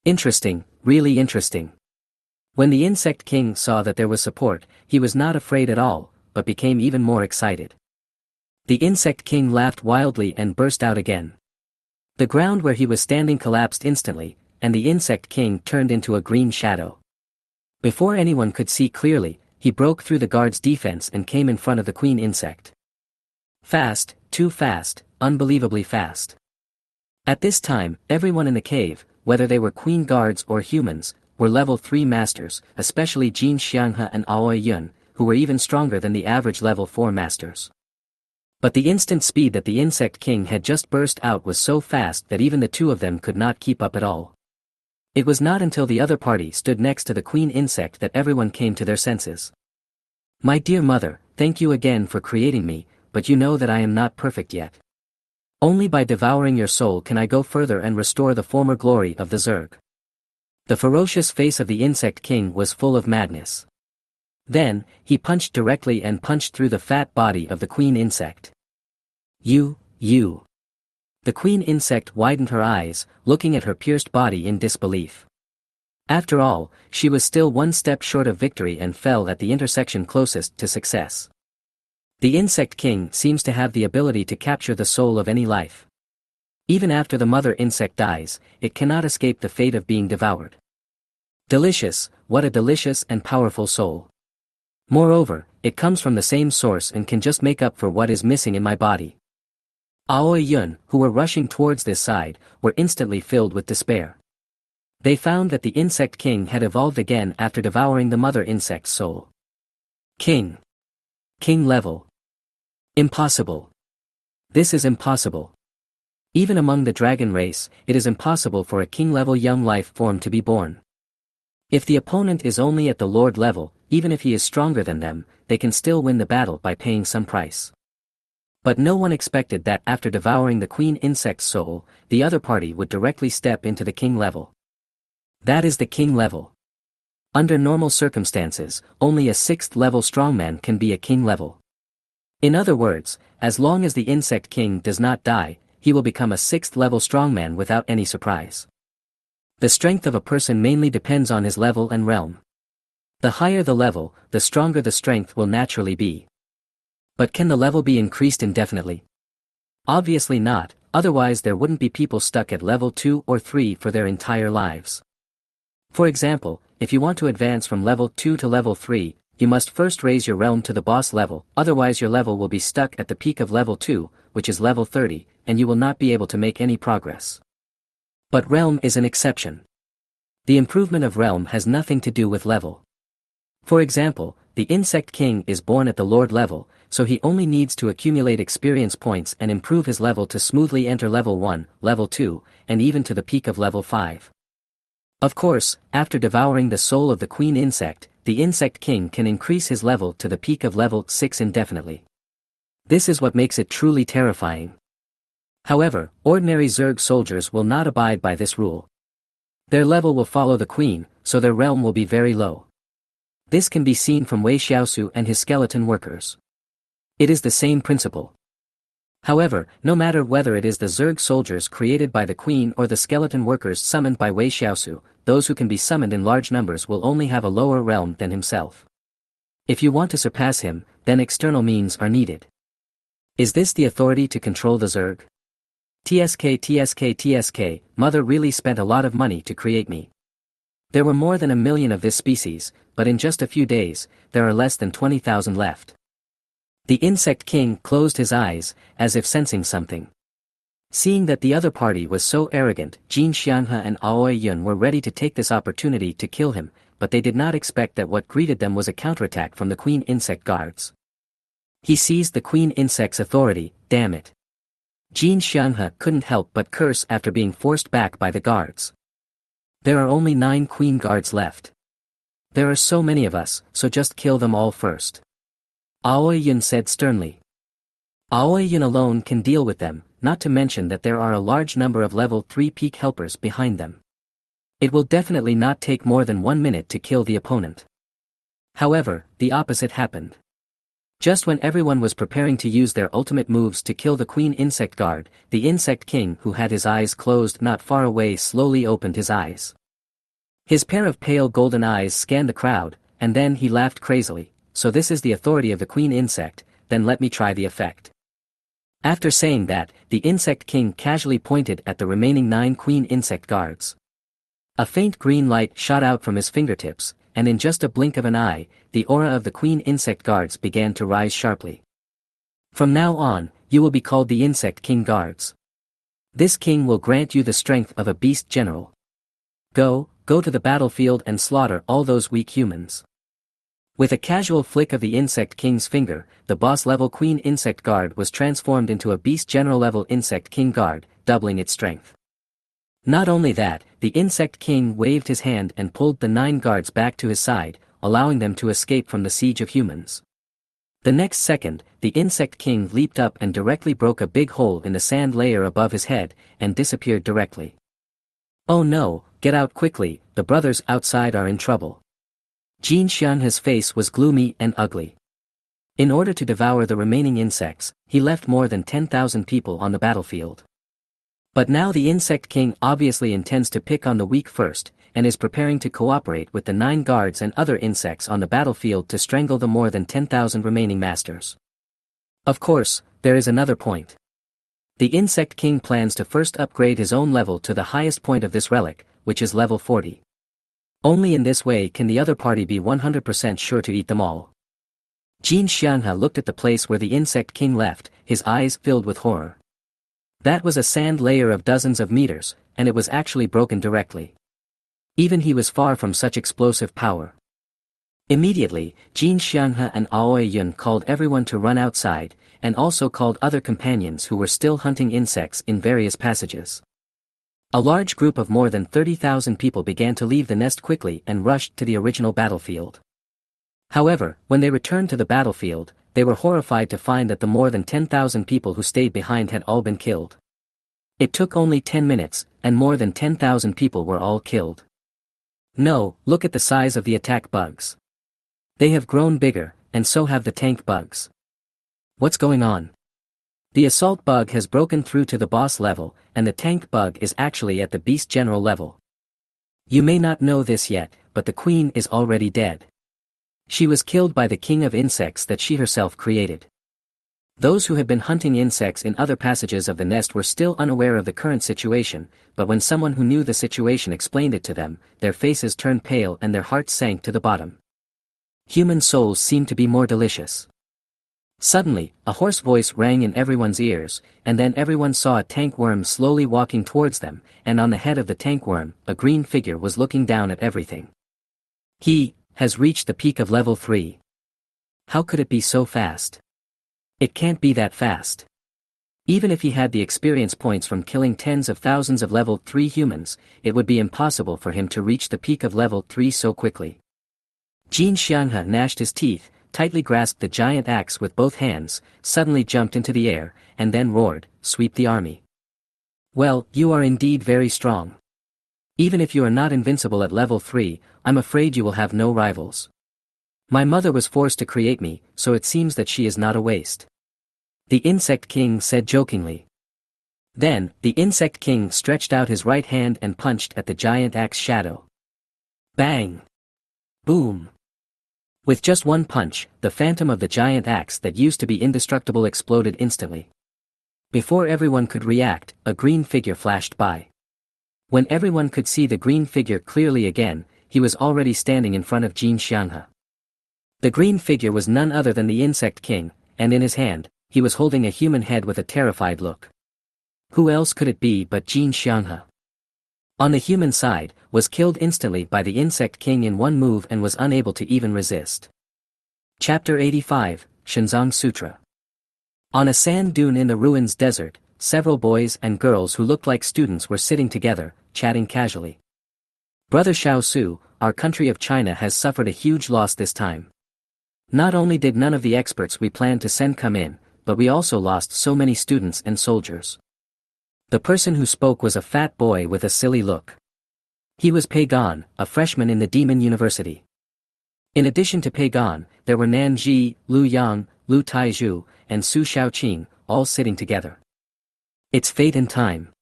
Interesting, really interesting. When the insect king saw that there was support, he was not afraid at all, but became even more excited. The insect king laughed wildly and burst out again. The ground where he was standing collapsed instantly, and the insect king turned into a green shadow. Before anyone could see clearly, he broke through the guard's defense and came in front of the queen insect. Fast, too fast, unbelievably fast. At this time, everyone in the cave, whether they were queen guards or humans, were level 3 masters, especially Jin Xianghe and Aoi Yun, who were even stronger than the average level 4 masters. But the instant speed that the insect king had just burst out was so fast that even the two of them could not keep up at all. It was not until the other party stood next to the queen insect that everyone came to their senses. My dear mother, thank you again for creating me, but you know that I am not perfect yet. Only by devouring your soul can I go further and restore the former glory of the Zerg. The ferocious face of the insect king was full of madness. Then, he punched directly and punched through the fat body of the queen insect. You. The queen insect widened her eyes, looking at her pierced body in disbelief. After all, she was still one step short of victory and fell at the intersection closest to success. The insect king seems to have the ability to capture the soul of any life. Even after the mother insect dies, it cannot escape the fate of being devoured. Delicious, what a delicious and powerful soul. Moreover, it comes from the same source and can just make up for what is missing in my body. Aoi Yun, who were rushing towards this side, were instantly filled with despair. They found that the insect king had evolved again after devouring the mother insect's soul. King level. Impossible. This is impossible. Even among the dragon race, it is impossible for a king-level young life form to be born. If the opponent is only at the lord level, even if he is stronger than them, they can still win the battle by paying some price. But no one expected that after devouring the queen insect's soul, the other party would directly step into the king level. That is the king level. Under normal circumstances, only a 6th level strongman can be a king level. In other words, as long as the insect king does not die, he will become a 6th level strongman without any surprise. The strength of a person mainly depends on his level and realm. The higher the level, the stronger the strength will naturally be. But can the level be increased indefinitely? Obviously not, otherwise there wouldn't be people stuck at level 2 or 3 for their entire lives. For example, if you want to advance from level 2 to level 3, you must first raise your realm to the boss level, otherwise your level will be stuck at the peak of level 2, which is level 30, and you will not be able to make any progress. But realm is an exception. The improvement of realm has nothing to do with level. For example, the Insect King is born at the Lord level, so he only needs to accumulate experience points and improve his level to smoothly enter level 1, level 2, and even to the peak of level 5. Of course, after devouring the soul of the Queen Insect, the Insect King can increase his level to the peak of level 6 indefinitely. This is what makes it truly terrifying. However, ordinary Zerg soldiers will not abide by this rule. Their level will follow the Queen, so their realm will be very low. This can be seen from Wei Shiau and his skeleton workers. It is the same principle. However, no matter whether it is the Zerg soldiers created by the Queen or the skeleton workers summoned by Wei Shiau, those who can be summoned in large numbers will only have a lower realm than himself. If you want to surpass him, then external means are needed. Is this the authority to control the Zerg? TSK, Mother really spent a lot of money to create me. There were more than 1 million of this species, but in just a few days, there are less than 20,000 left. The Insect King closed his eyes, as if sensing something. Seeing that the other party was so arrogant, Jin Xianhe and Aoi Yun were ready to take this opportunity to kill him, but they did not expect that what greeted them was a counterattack from the Queen Insect guards. He seized the Queen Insect's authority, damn it. Jin Xianhe couldn't help but curse after being forced back by the guards. There are only 9 Queen guards left. There are so many of us, so just kill them all first. Aoi Yun said sternly. Aoi Yun alone can deal with them, not to mention that there are a large number of level 3 peak helpers behind them. It will definitely not take more than 1 minute to kill the opponent. However, the opposite happened. Just when everyone was preparing to use their ultimate moves to kill the Queen Insect Guard, the Insect King who had his eyes closed not far away slowly opened his eyes. His pair of pale golden eyes scanned the crowd, and then he laughed crazily. So this is the authority of the Queen Insect, then let me try the effect. After saying that, the Insect King casually pointed at the remaining 9 Queen Insect guards. A faint green light shot out from his fingertips, and in just a blink of an eye, the aura of the Queen Insect guards began to rise sharply. From now on, you will be called the Insect King Guards. This king will grant you the strength of a beast general. Go to the battlefield and slaughter all those weak humans. With a casual flick of the Insect King's finger, the boss-level Queen Insect Guard was transformed into a Beast General-level Insect King Guard, doubling its strength. Not only that, the Insect King waved his hand and pulled the 9 guards back to his side, allowing them to escape from the siege of humans. The next second, the Insect King leaped up and directly broke a big hole in the sand layer above his head, and disappeared directly. Oh no, get out quickly, the brothers outside are in trouble. Jin Xianhe's face was gloomy and ugly. In order to devour the remaining insects, he left more than 10,000 people on the battlefield. But now the Insect King obviously intends to pick on the weak first, and is preparing to cooperate with the 9 guards and other insects on the battlefield to strangle the more than 10,000 remaining masters. Of course, there is another point. The Insect King plans to first upgrade his own level to the highest point of this relic, which is level 40. Only in this way can the other party be 100% sure to eat them all. Jin Xianhe looked at the place where the Insect King left, his eyes filled with horror. That was a sand layer of dozens of meters, and it was actually broken directly. Even he was far from such explosive power. Immediately, Jin Xianhe and Aoi Yun called everyone to run outside, and also called other companions who were still hunting insects in various passages. A large group of more than 30,000 people began to leave the nest quickly and rushed to the original battlefield. However, when they returned to the battlefield, they were horrified to find that the more than 10,000 people who stayed behind had all been killed. It took only 10 minutes, and more than 10,000 people were all killed. No, look at the size of the attack bugs. They have grown bigger, and so have the tank bugs. What's going on? The assault bug has broken through to the boss level, and the tank bug is actually at the beast general level. You may not know this yet, but the queen is already dead. She was killed by the king of insects that she herself created. Those who had been hunting insects in other passages of the nest were still unaware of the current situation, but when someone who knew the situation explained it to them, their faces turned pale and their hearts sank to the bottom. Human souls seemed to be more delicious. Suddenly, a hoarse voice rang in everyone's ears, and then everyone saw a tankworm slowly walking towards them, and on the head of the tankworm, a green figure was looking down at everything. He has reached the peak of level 3. How could it be so fast? It can't be that fast. Even if he had the experience points from killing tens of thousands of level 3 humans, it would be impossible for him to reach the peak of level 3 so quickly. Jin Xianghe gnashed his teeth, tightly grasped the giant axe with both hands, suddenly jumped into the air, and then roared, "Sweep the army." Well, you are indeed very strong. Even if you are not invincible at level 3, I'm afraid you will have no rivals. My mother was forced to create me, so it seems that she is not a waste. The Insect King said jokingly. Then, the Insect King stretched out his right hand and punched at the giant axe shadow. Bang! Boom! With just one punch, the phantom of the giant axe that used to be indestructible exploded instantly. Before everyone could react, a green figure flashed by. When everyone could see the green figure clearly again, he was already standing in front of Jin Xianghe. The green figure was none other than the Insect King, and in his hand, he was holding a human head with a terrified look. Who else could it be but Jin Xianghe? On the human side, was killed instantly by the Insect King in one move and was unable to even resist. Chapter 85, Shinzang Sutra. On a sand dune in the ruins desert, several boys and girls who looked like students were sitting together, chatting casually. Brother Xiao Su, our country of China has suffered a huge loss this time. Not only did none of the experts we planned to send come in, but we also lost so many students and soldiers. The person who spoke was a fat boy with a silly look. He was Peigan, a freshman in the Demon University. In addition to Peigan, there were Nan Ji, Lu Yang, Lu Taizhu, and Su Shaoqing, all sitting together. It's fate and time.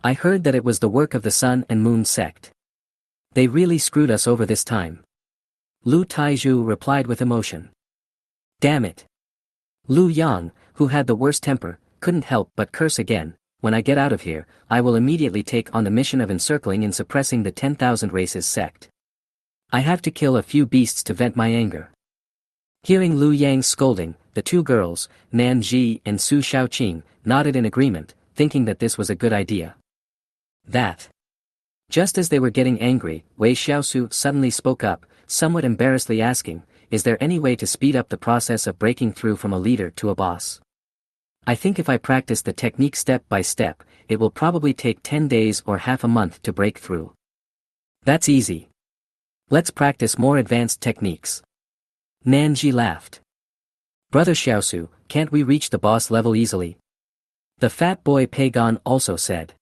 I heard that it was the work of the Sun and Moon sect. They really screwed us over this time. Lu Taizhu replied with emotion. Damn it. Lu Yang, who had the worst temper, couldn't help but curse again. When I get out of here, I will immediately take on the mission of encircling and suppressing the 10,000 races sect. I have to kill a few beasts to vent my anger. Hearing Lu Yang's scolding, the two girls, Nan Ji and Su Shaoqing, nodded in agreement, thinking that this was a good idea. Just as they were getting angry, Wei Shiau suddenly spoke up, somewhat embarrassedly asking, "Is there any way to speed up the process of breaking through from a leader to a boss? I think if I practice the technique step by step, it will probably take 10 days or half a month to break through." That's easy. Let's practice more advanced techniques. Nanji laughed. Brother Xiaosu, can't we reach the boss level easily? The fat boy Peigan also said.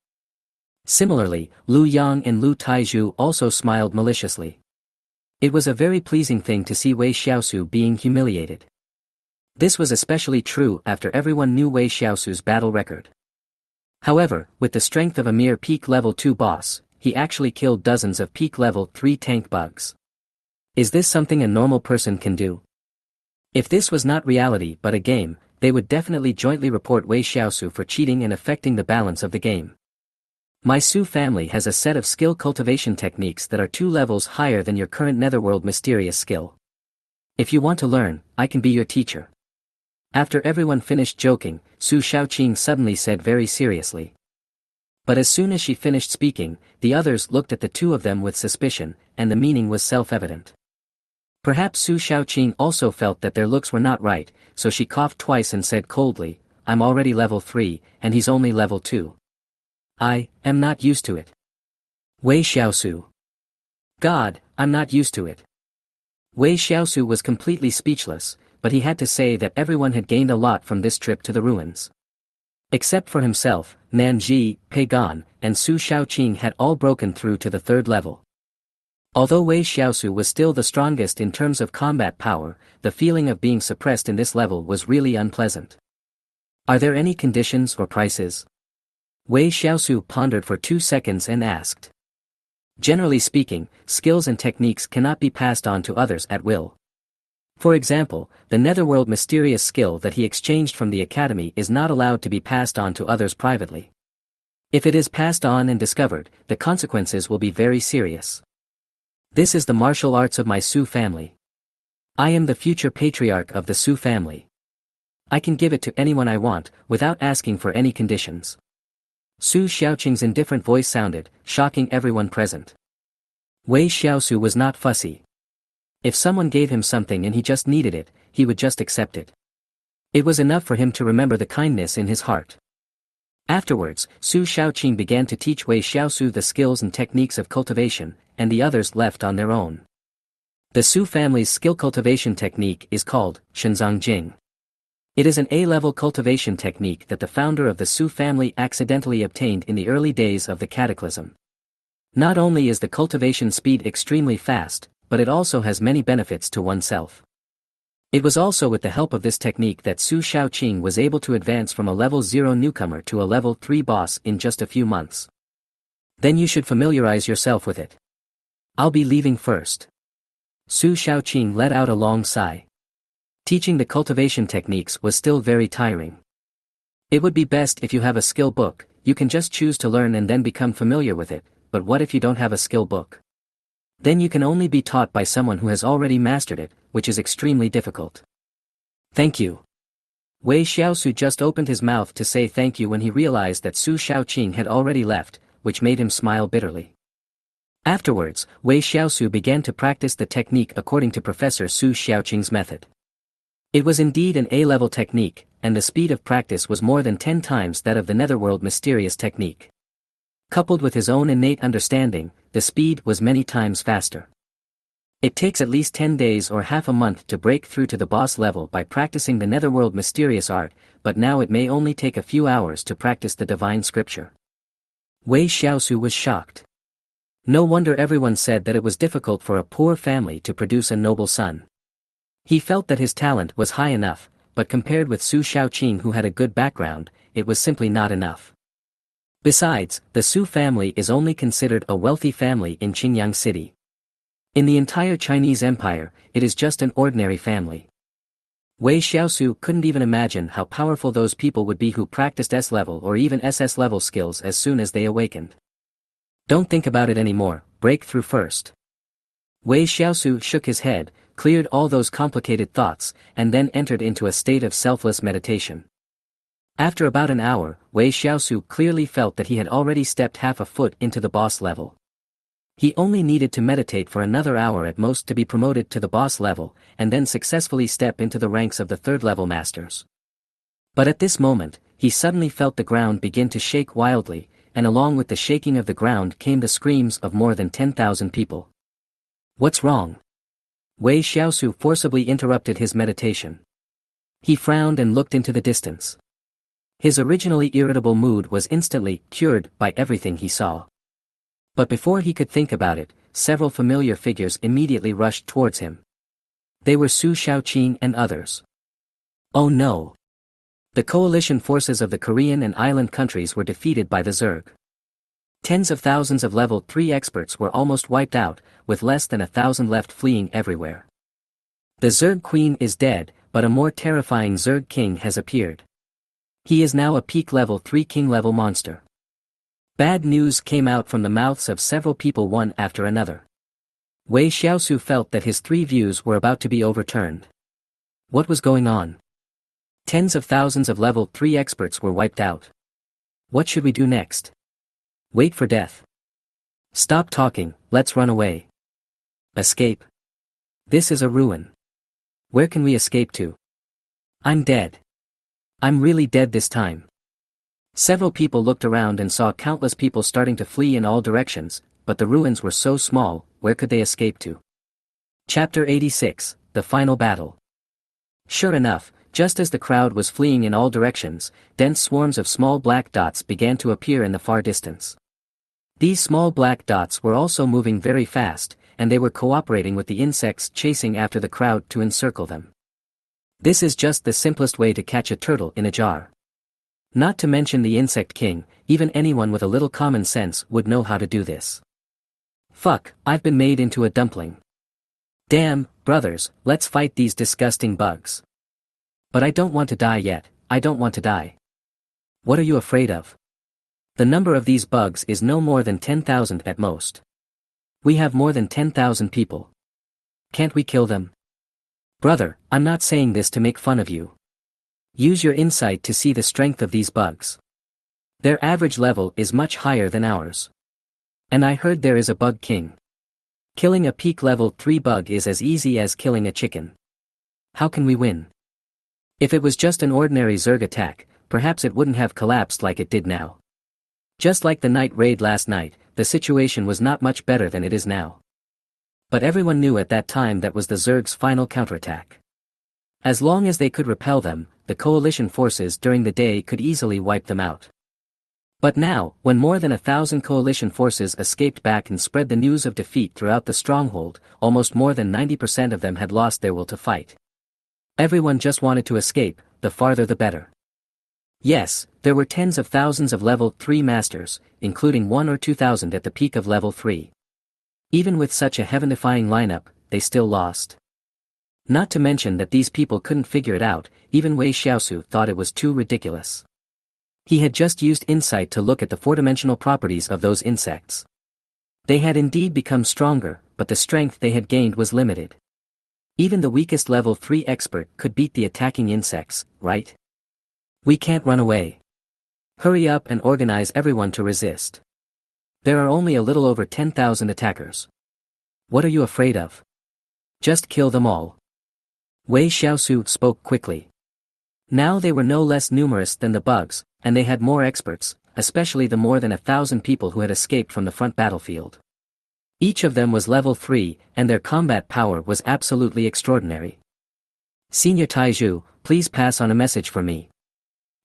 Similarly, Lu Yang and Lu Taizhu also smiled maliciously. It was a very pleasing thing to see Wei Xiaosu being humiliated. This was especially true after everyone knew Wei Xiaosu's battle record. However, with the strength of a mere peak level 2 boss, he actually killed dozens of peak level 3 tank bugs. Is this something a normal person can do? If this was not reality but a game, they would definitely jointly report Wei Xiaosu for cheating and affecting the balance of the game. My Su family has a set of skill cultivation techniques that are 2 levels higher than your current netherworld mysterious skill. If you want to learn, I can be your teacher. After everyone finished joking, Su Shaoqing suddenly said very seriously. But as soon as she finished speaking, the others looked at the two of them with suspicion, and the meaning was self-evident. Perhaps Su Shaoqing also felt that their looks were not right, so she coughed twice and said coldly, "I'm already level 3, and he's only level 2. I am not used to it." Wei Xiaosu. God, I'm not used to it. Wei Xiaosu was completely speechless, but he had to say that everyone had gained a lot from this trip to the ruins. Except for himself, Nanji, Peigan, and Su Shaoqing had all broken through to the 3rd level. Although Wei Xiaosu was still the strongest in terms of combat power, the feeling of being suppressed in this level was really unpleasant. Are there any conditions or prices? Wei Xiaosu pondered for 2 seconds and asked. Generally speaking, skills and techniques cannot be passed on to others at will. For example, the netherworld mysterious skill that he exchanged from the academy is not allowed to be passed on to others privately. If it is passed on and discovered, the consequences will be very serious. This is the martial arts of my Su family. I am the future patriarch of the Su family. I can give it to anyone I want, without asking for any conditions. Su Xiaoqing's indifferent voice sounded, shocking everyone present. Wei Shiau was not fussy. If someone gave him something and he just needed it, he would just accept it. It was enough for him to remember the kindness in his heart. Afterwards, Su Xiaoqing began to teach Wei Shiau the skills and techniques of cultivation, and the others left on their own. The Su family's skill cultivation technique is called Shenzong Jing. It is an A-level cultivation technique that the founder of the Su family accidentally obtained in the early days of the Cataclysm. Not only is the cultivation speed extremely fast, but it also has many benefits to oneself. It was also with the help of this technique that Su Xiaoqing was able to advance from a level 0 newcomer to a level 3 boss in just a few months. Then you should familiarize yourself with it. I'll be leaving first. Su Xiaoqing let out a long sigh. Teaching the cultivation techniques was still very tiring. It would be best if you have a skill book, you can just choose to learn and then become familiar with it, but what if you don't have a skill book? Then you can only be taught by someone who has already mastered it, which is extremely difficult. Thank you. Wei Shiau just opened his mouth to say thank you when he realized that Su Xiaoqing had already left, which made him smile bitterly. Afterwards, Wei Shiau began to practice the technique according to Professor Su Xiaoqing's method. It was indeed an A-level technique, and the speed of practice was more than 10 times that of the netherworld mysterious technique. Coupled with his own innate understanding, the speed was many times faster. It takes at least 10 days or half a month to break through to the boss level by practicing the netherworld mysterious art, but now it may only take a few hours to practice the divine scripture. Wei Shiau was shocked. No wonder everyone said that it was difficult for a poor family to produce a noble son. He felt that his talent was high enough, but compared with Su Xiaoqing who had a good background, it was simply not enough. Besides, the Su family is only considered a wealthy family in Qingyang City. In the entire Chinese Empire, it is just an ordinary family. Wei Shiau couldn't even imagine how powerful those people would be who practiced S-level or even SS-level skills as soon as they awakened. Don't think about it anymore, break through first. Wei Shiau shook his head, cleared all those complicated thoughts, and then entered into a state of selfless meditation. After about an hour, Wei Shiau clearly felt that he had already stepped half a foot into the boss level. He only needed to meditate for another hour at most to be promoted to the boss level, and then successfully step into the ranks of the third-level masters. But at this moment, he suddenly felt the ground begin to shake wildly, and along with the shaking of the ground came the screams of more than 10,000 people. What's wrong? Wei Shiau forcibly interrupted his meditation. He frowned and looked into the distance. His originally irritable mood was instantly cured by everything he saw. But before he could think about it, several familiar figures immediately rushed towards him. They were Su Xiaoqing and others. Oh no! The coalition forces of the Korean and island countries were defeated by the Zerg. Tens of thousands of level 3 experts were almost wiped out, with less than 1,000 left fleeing everywhere. The Zerg queen is dead, but a more terrifying Zerg king has appeared. He is now a peak level 3 king level monster. Bad news came out from the mouths of several people one after another. Wei Shiau felt that his 3 views were about to be overturned. What was going on? Tens of thousands of level 3 experts were wiped out. What should we do next? Wait for death. Stop talking, let's run away. Escape. This is a ruin. Where can we escape to? I'm dead. I'm really dead this time. Several people looked around and saw countless people starting to flee in all directions, but the ruins were so small, where could they escape to? Chapter 86, The Final Battle. Sure enough, just as the crowd was fleeing in all directions, dense swarms of small black dots began to appear in the far distance. These small black dots were also moving very fast, and they were cooperating with the insects chasing after the crowd to encircle them. This is just the simplest way to catch a turtle in a jar. Not to mention the insect king, even anyone with a little common sense would know how to do this. Fuck, I've been made into a dumpling. Damn, brothers, let's fight these disgusting bugs. But I don't want to die yet, I don't want to die. What are you afraid of? The number of these bugs is no more than 10,000 at most. We have more than 10,000 people. Can't we kill them? Brother, I'm not saying this to make fun of you. Use your insight to see the strength of these bugs. Their average level is much higher than ours. And I heard there is a bug king. Killing a peak level 3 bug is as easy as killing a chicken. How can we win? If it was just an ordinary Zerg attack, perhaps it wouldn't have collapsed like it did now. Just like the night raid last night, the situation was not much better than it is now. But everyone knew at that time that was the Zerg's final counterattack. As long as they could repel them, the coalition forces during the day could easily wipe them out. But now, when more than 1,000 coalition forces escaped back and spread the news of defeat throughout the stronghold, almost more than 90% of them had lost their will to fight. Everyone just wanted to escape, the farther the better. Yes, there were tens of thousands of level 3 masters, including 1 or 2,000 at the peak of level 3. Even with such a heaven-defying lineup, they still lost. Not to mention that these people couldn't figure it out, even Wei Shiau thought it was too ridiculous. He had just used insight to look at the four-dimensional properties of those insects. They had indeed become stronger, but the strength they had gained was limited. Even the weakest level 3 expert could beat the attacking insects, right? We can't run away. Hurry up and organize everyone to resist. There are only a little over 10,000 attackers. What are you afraid of? Just kill them all. Wei Shiau spoke quickly. Now they were no less numerous than the bugs, and they had more experts, especially the more than 1,000 people who had escaped from the front battlefield. Each of them was level 3, and their combat power was absolutely extraordinary. Senior Taiju, please pass on a message for me.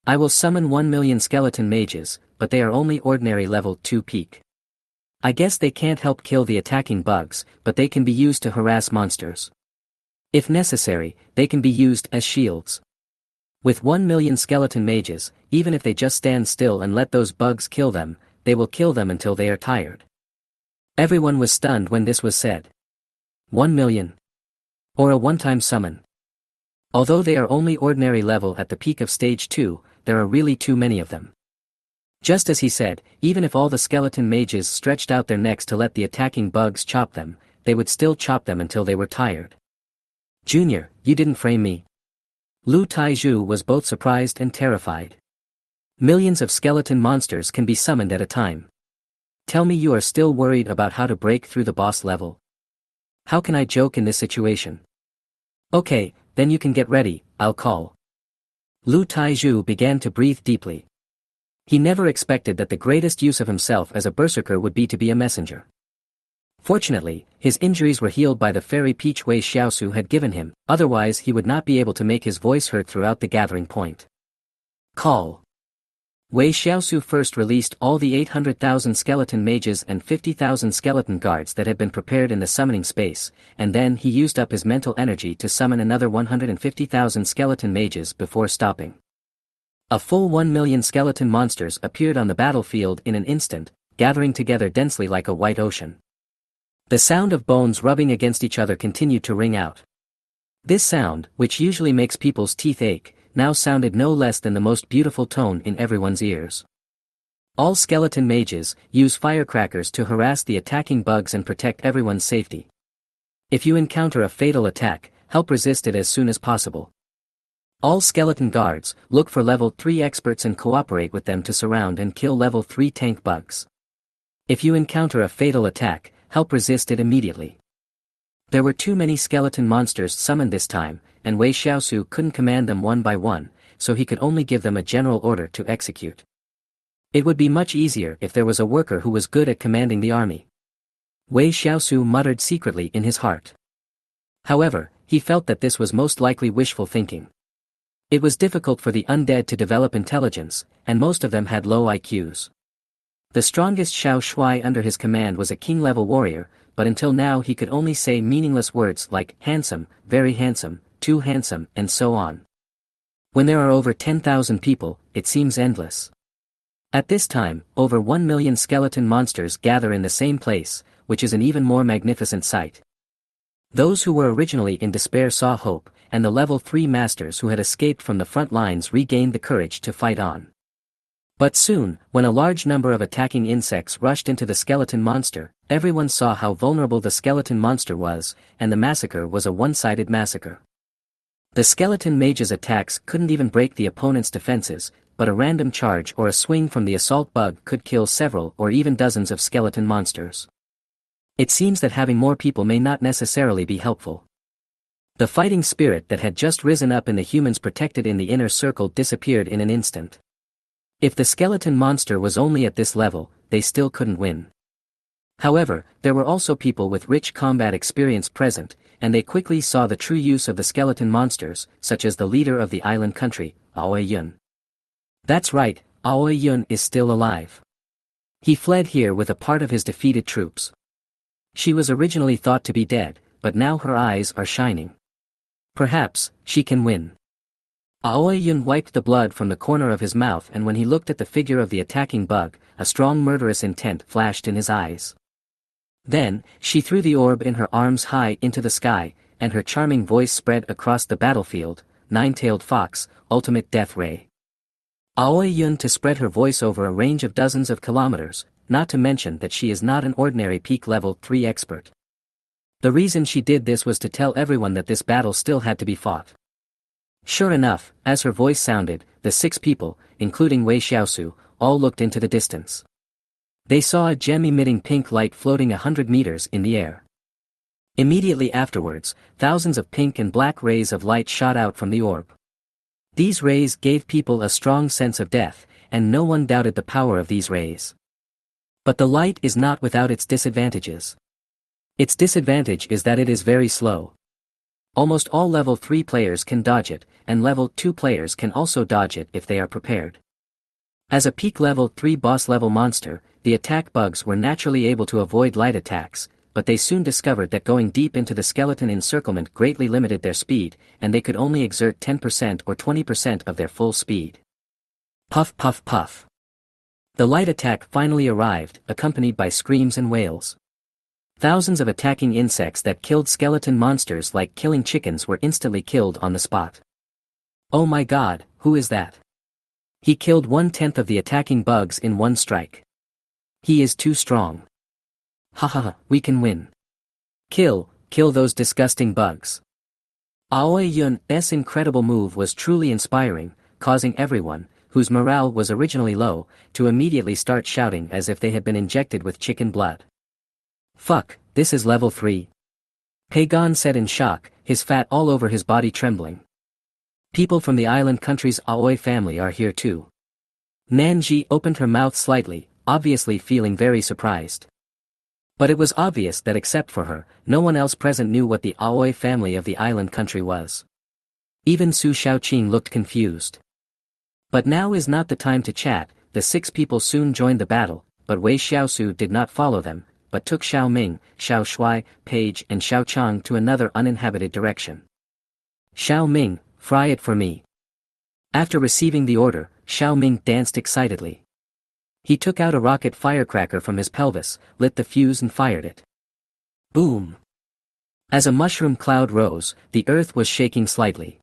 I will summon 1 million skeleton mages, but they are only ordinary level 2 peak. I guess they can't help kill the attacking bugs, but they can be used to harass monsters. If necessary, they can be used as shields. With 1 million skeleton mages, even if they just stand still and let those bugs kill them, they will kill them until they are tired. Everyone was stunned when this was said. 1 million. Or a one-time summon. Although they are only ordinary level at the peak of stage 2, there are really too many of them. Just as he said, even if all the skeleton mages stretched out their necks to let the attacking bugs chop them, they would still chop them until they were tired. Junior, you didn't frame me. Lu Taiju was both surprised and terrified. Millions of skeleton monsters can be summoned at a time. Tell me you are still worried about how to break through the boss level. How can I joke in this situation? Okay, then you can get ready, I'll call. Lu Taiju began to breathe deeply. He never expected that the greatest use of himself as a berserker would be to be a messenger. Fortunately, his injuries were healed by the fairy peach Wei Shiau had given him, otherwise he would not be able to make his voice heard throughout the gathering point. Call. Wei Shiau first released all the 800,000 skeleton mages and 50,000 skeleton guards that had been prepared in the summoning space, and then he used up his mental energy to summon another 150,000 skeleton mages before stopping. A full 1 million skeleton monsters appeared on the battlefield in an instant, gathering together densely like a white ocean. The sound of bones rubbing against each other continued to ring out. This sound, which usually makes people's teeth ache, now sounded no less than the most beautiful tone in everyone's ears. All skeleton mages use firecrackers to harass the attacking bugs and protect everyone's safety. If you encounter a fatal attack, help resist it as soon as possible. All skeleton guards look for level 3 experts and cooperate with them to surround and kill level 3 tank bugs. If you encounter a fatal attack, help resist it immediately. There were too many skeleton monsters summoned this time, and Wei Shiau couldn't command them one by one, so he could only give them a general order to execute. It would be much easier if there was a worker who was good at commanding the army. Wei Shiau muttered secretly in his heart. However, he felt that this was most likely wishful thinking. It was difficult for the undead to develop intelligence, and most of them had low IQs. The strongest Xiao Shui under his command was a king-level warrior, but until now he could only say meaningless words like handsome, very handsome, too handsome, and so on. When there are over 10,000 people, it seems endless. At this time, over 1 million skeleton monsters gather in the same place, which is an even more magnificent sight. Those who were originally in despair saw hope, and the level 3 masters who had escaped from the front lines regained the courage to fight on. But soon, when a large number of attacking insects rushed into the skeleton monster, everyone saw how vulnerable the skeleton monster was, and the massacre was a one-sided massacre. The skeleton mage's attacks couldn't even break the opponent's defenses, but a random charge or a swing from the assault bug could kill several or even dozens of skeleton monsters. It seems that having more people may not necessarily be helpful. The fighting spirit that had just risen up in the humans protected in the inner circle disappeared in an instant. If the skeleton monster was only at this level, they still couldn't win. However, there were also people with rich combat experience present, and they quickly saw the true use of the skeleton monsters, such as the leader of the island country, Aoi Yun. That's right, Aoi Yun is still alive. He fled here with a part of his defeated troops. She was originally thought to be dead, but now her eyes are shining. Perhaps, she can win. Aoi Yun wiped the blood from the corner of his mouth, and when he looked at the figure of the attacking bug, a strong murderous intent flashed in his eyes. Then, she threw the orb in her arms high into the sky, and her charming voice spread across the battlefield, Nine-tailed fox, ultimate death ray. Aoi Yun to spread her voice over a range of dozens of kilometers, not to mention that she is not an ordinary peak level 3 expert. The reason she did this was to tell everyone that this battle still had to be fought. Sure enough, as her voice sounded, the 6 people, including Wei Shiau, all looked into the distance. They saw a gem-emitting pink light floating 100 meters in the air. Immediately afterwards, thousands of pink and black rays of light shot out from the orb. These rays gave people a strong sense of death, and no one doubted the power of these rays. But the light is not without its disadvantages. Its disadvantage is that it is very slow. Almost all level 3 players can dodge it, and level 2 players can also dodge it if they are prepared. As a peak level 3 boss level monster, the attack bugs were naturally able to avoid light attacks, but they soon discovered that going deep into the skeleton encirclement greatly limited their speed, and they could only exert 10% or 20% of their full speed. Puff puff puff. The light attack finally arrived, accompanied by screams and wails. Thousands of attacking insects that killed skeleton monsters like killing chickens were instantly killed on the spot. Oh my god, who is that? He killed 1/10 of the attacking bugs in one strike. He is too strong. Hahaha, we can win. Kill those disgusting bugs. Aoi Yun's incredible move was truly inspiring, causing everyone, whose morale was originally low, to immediately start shouting as if they had been injected with chicken blood. Fuck, this is level 3. Pagon said in shock, his fat all over his body trembling. People from the island country's Aoi family are here too. Nanji opened her mouth slightly, obviously feeling very surprised. But it was obvious that except for her, no one else present knew what the Aoi family of the island country was. Even Su Shaoqing looked confused. But now is not the time to chat. The 6 people soon joined the battle, but Wei Shiau did not follow them, but took Xiao Ming, Xiao Shui, Page and Xiao Chang to another uninhabited direction. Xiao Ming, fry it for me. After receiving the order, Xiao Ming danced excitedly. He took out a rocket firecracker from his pelvis, lit the fuse and fired it. Boom! As a mushroom cloud rose, the earth was shaking slightly.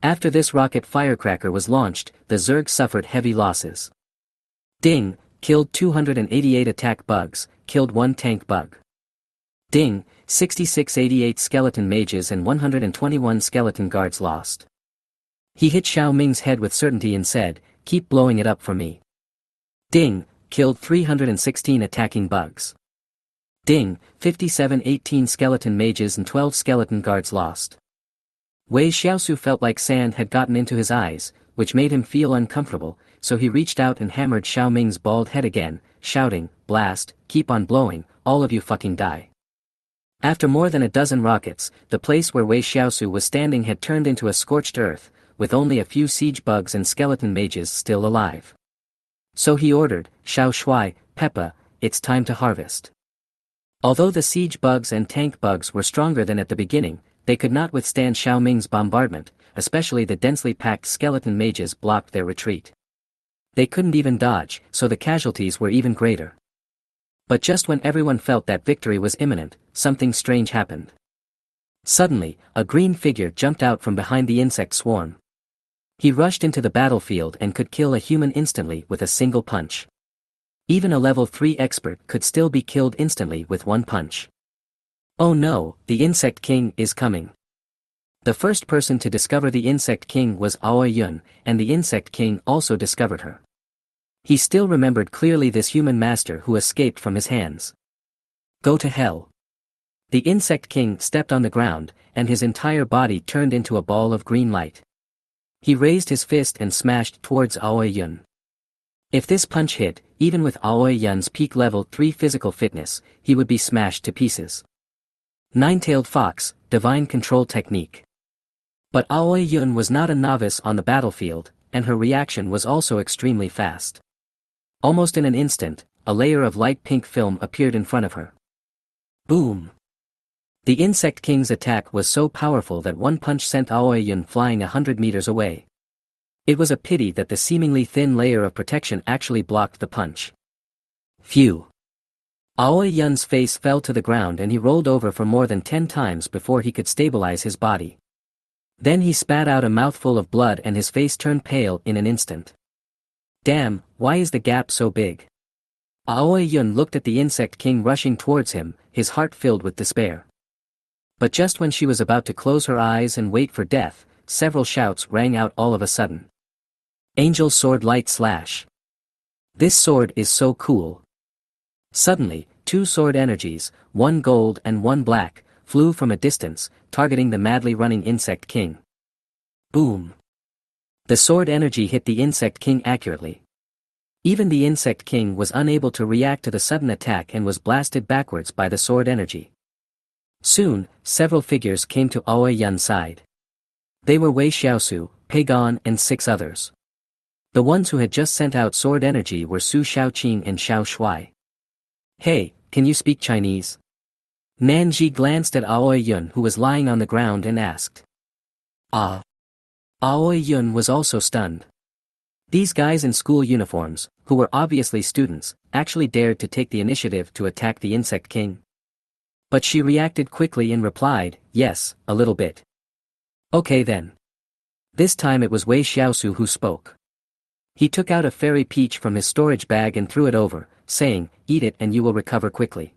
After this rocket firecracker was launched, the Zerg suffered heavy losses. Ding, killed 288 attack bugs, killed 1 tank bug. Ding, 6688 skeleton mages and 121 skeleton guards lost. He hit Xiao Ming's head with certainty and said, keep blowing it up for me. Ding, killed 316 attacking bugs. Ding, 5718 skeleton mages and 12 skeleton guards lost. Wei Shiau felt like sand had gotten into his eyes, which made him feel uncomfortable, so he reached out and hammered Xiao Ming's bald head again, shouting, blast, keep on blowing, all of you fucking die. After more than a dozen rockets, the place where Wei Shiau was standing had turned into a scorched earth, with only a few siege bugs and skeleton mages still alive. So he ordered, Xiao Shui, Peppa, it's time to harvest. Although the siege bugs and tank bugs were stronger than at the beginning, they could not withstand Xiao Ming's bombardment, especially the densely packed skeleton mages blocked their retreat. They couldn't even dodge, so the casualties were even greater. But just when everyone felt that victory was imminent, something strange happened. Suddenly, a green figure jumped out from behind the insect swarm. He rushed into the battlefield and could kill a human instantly with a single punch. Even a level 3 expert could still be killed instantly with one punch. Oh no, the Insect King is coming. The first person to discover the Insect King was Aoi Yun, and the Insect King also discovered her. He still remembered clearly this human master who escaped from his hands. Go to hell. The Insect King stepped on the ground, and his entire body turned into a ball of green light. He raised his fist and smashed towards Aoi Yun. If this punch hit, even with Aoi Yun's peak level 3 physical fitness, he would be smashed to pieces. Nine-tailed fox, divine control technique. But Aoi Yun was not a novice on the battlefield, and her reaction was also extremely fast. Almost in an instant, a layer of light pink film appeared in front of her. Boom! The Insect King's attack was so powerful that one punch sent Aoi Yun flying 100 meters away. It was a pity that the seemingly thin layer of protection actually blocked the punch. Phew! Aoi Yun's face fell to the ground and he rolled over for more than 10 times before he could stabilize his body. Then he spat out a mouthful of blood and his face turned pale in an instant. Damn, why is the gap so big? Aoi Yun looked at the Insect King rushing towards him, his heart filled with despair. But just when she was about to close her eyes and wait for death, several shouts rang out all of a sudden. Angel Sword Light Slash. This sword is so cool. Suddenly, 2 sword energies, one gold and one black, flew from a distance, targeting the madly running Insect King. Boom! The sword energy hit the Insect King accurately. Even the Insect King was unable to react to the sudden attack and was blasted backwards by the sword energy. Soon, several figures came to Aoi Yun's side. They were Wei Shiau, Pagon and 6 others. The ones who had just sent out sword energy were Su Shaoqing and Xiao Shuai. Hey, can you speak Chinese? Nanji glanced at Aoi Yun who was lying on the ground and asked. Ah. Aoi Yun was also stunned. These guys in school uniforms, who were obviously students, actually dared to take the initiative to attack the Insect King. But she reacted quickly and replied, yes, a little bit. Okay then. This time it was Wei Shiau who spoke. He took out a fairy peach from his storage bag and threw it over, saying, eat it and you will recover quickly.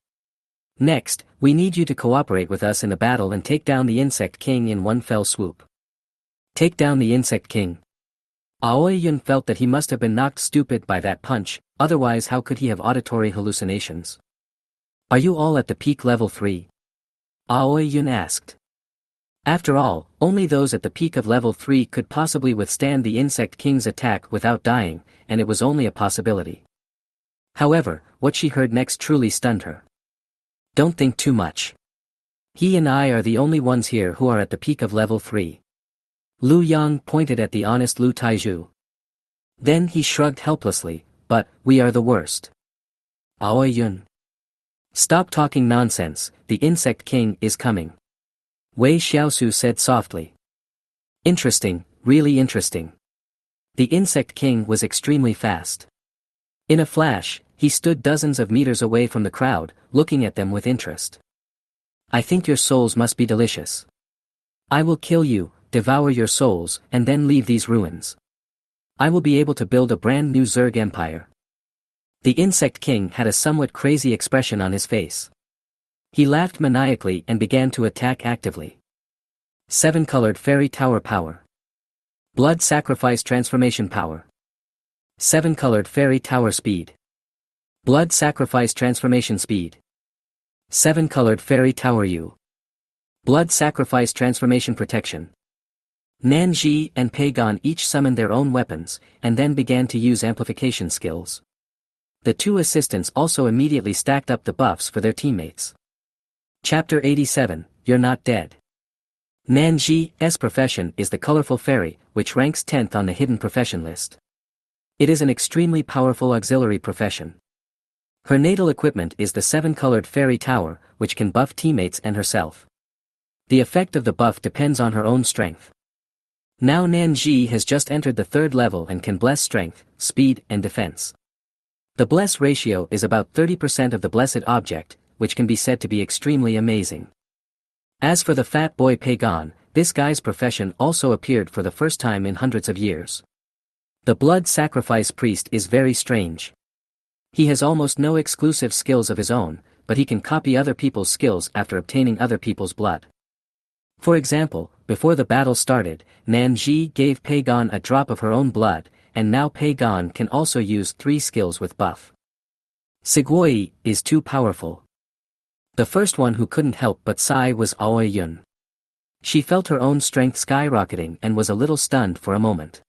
Next, we need you to cooperate with us in the battle and take down the Insect King in one fell swoop. Take down the Insect King. Aoi Yun felt that he must have been knocked stupid by that punch, otherwise how could he have auditory hallucinations? Are you all at the peak level 3? Aoi Yun asked. After all, only those at the peak of level 3 could possibly withstand the Insect King's attack without dying, and it was only a possibility. However, what she heard next truly stunned her. Don't think too much. He and I are the only ones here who are at the peak of level 3. Lu Yang pointed at the honest Lu Taizhu. Then he shrugged helplessly, but, we are the worst. Aoi Yun. Stop talking nonsense, the Insect King is coming. Wei Shiau said softly. Interesting, really interesting. The Insect King was extremely fast. In a flash, he stood dozens of meters away from the crowd, looking at them with interest. I think your souls must be delicious. I will kill you, devour your souls, and then leave these ruins. I will be able to build a brand new Zerg empire. The Insect King had a somewhat crazy expression on his face. He laughed maniacally and began to attack actively. 7-colored fairy tower power. Blood sacrifice transformation power. 7-colored fairy tower speed. Blood sacrifice transformation speed. 7-colored fairy tower U. Blood sacrifice transformation protection. Nanji and Pagon each summoned their own weapons, and then began to use amplification skills. The 2 assistants also immediately stacked up the buffs for their teammates. Chapter 87, You're Not Dead. Nanji's profession is the colorful fairy, which ranks 10th on the hidden profession list. It is an extremely powerful auxiliary profession. Her natal equipment is the 7-colored fairy tower, which can buff teammates and herself. The effect of the buff depends on her own strength. Now Nanji has just entered the 3rd level and can bless strength, speed and defense. The bless ratio is about 30% of the blessed object, which can be said to be extremely amazing. As for the fat boy Pagon, this guy's profession also appeared for the first time in hundreds of years. The blood sacrifice priest is very strange. He has almost no exclusive skills of his own, but he can copy other people's skills after obtaining other people's blood. For example, before the battle started, Nanji gave Pagon a drop of her own blood, and now Pagon can also use 3 skills with buff. Sigui is too powerful. The first one who couldn't help but sigh was Aoi Yun. She felt her own strength skyrocketing and was a little stunned for a moment.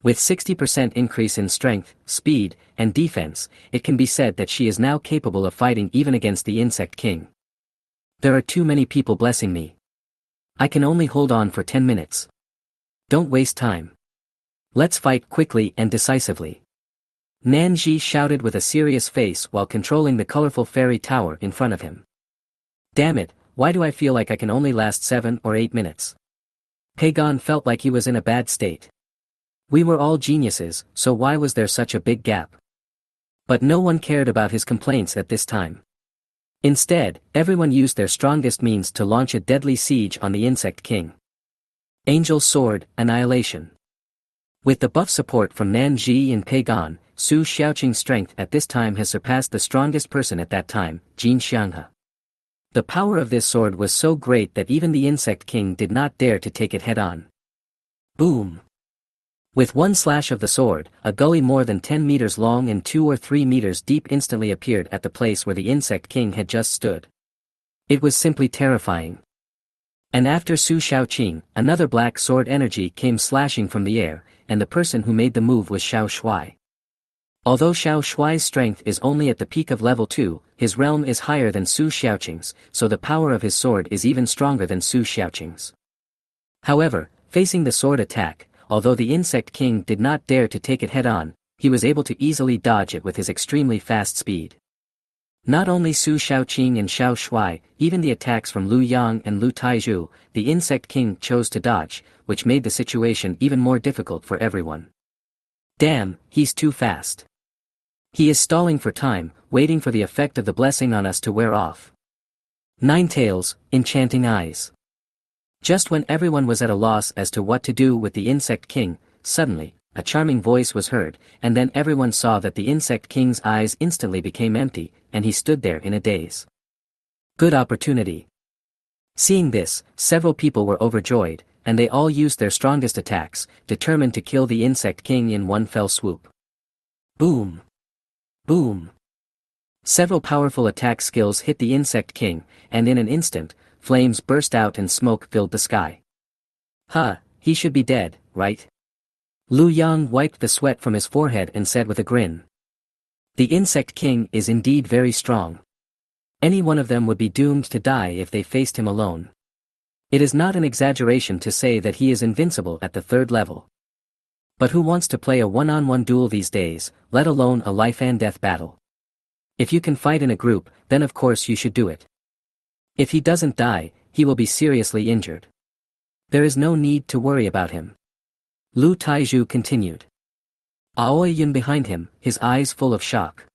With 60% increase in strength, speed, and defense, it can be said that she is now capable of fighting even against the Insect King. There are too many people blessing me. I can only hold on for 10 minutes. Don't waste time. Let's fight quickly and decisively. Nanji shouted with a serious face while controlling the colorful fairy tower in front of him. Damn it, why do I feel like I can only last 7 or 8 minutes? Pagon felt like he was in a bad state. We were all geniuses, so why was there such a big gap? But no one cared about his complaints at this time. Instead, everyone used their strongest means to launch a deadly siege on the Insect King. Angel's Sword, Annihilation. With the buff support from Nanji and Pagon, Su Xiaoqing's strength at this time has surpassed the strongest person at that time, Jin Xianghe. The power of this sword was so great that even the Insect King did not dare to take it head-on. Boom! With one slash of the sword, a gully more than 10 meters long and 2 or 3 meters deep instantly appeared at the place where the Insect King had just stood. It was simply terrifying. And after Su Xiaoqing, another black sword energy came slashing from the air, and the person who made the move was Xiao Shuai. Although Xiao Shuai's strength is only at the peak of level 2, his realm is higher than Su Xiaoqing's, so the power of his sword is even stronger than Su Xiaoqing's. However, facing the sword attack, although the Insect King did not dare to take it head-on, he was able to easily dodge it with his extremely fast speed. Not only Su Xiaoqing and Xiao Shuai, even the attacks from Lu Yang and Lu Taizhu, the Insect King chose to dodge, which made the situation even more difficult for everyone. Damn, he's too fast. He is stalling for time, waiting for the effect of the blessing on us to wear off. Ninetales, Enchanting Eyes. Just when everyone was at a loss as to what to do with the Insect King, suddenly, a charming voice was heard, and then everyone saw that the Insect King's eyes instantly became empty, and he stood there in a daze. Good opportunity. Seeing this, several people were overjoyed, and they all used their strongest attacks, determined to kill the Insect King in one fell swoop. Boom! Boom! Several powerful attack skills hit the Insect King, and in an instant, flames burst out and smoke filled the sky. Huh, he should be dead, right? Lu Yang wiped the sweat from his forehead and said with a grin. The Insect King is indeed very strong. Any one of them would be doomed to die if they faced him alone. It is not an exaggeration to say that he is invincible at the 3rd level. But who wants to play a one-on-one duel these days, let alone a life-and-death battle? If you can fight in a group, then of course you should do it. If he doesn't die, he will be seriously injured. There is no need to worry about him. Lu Taizhu continued. Aoi Yun behind him, his eyes full of shock.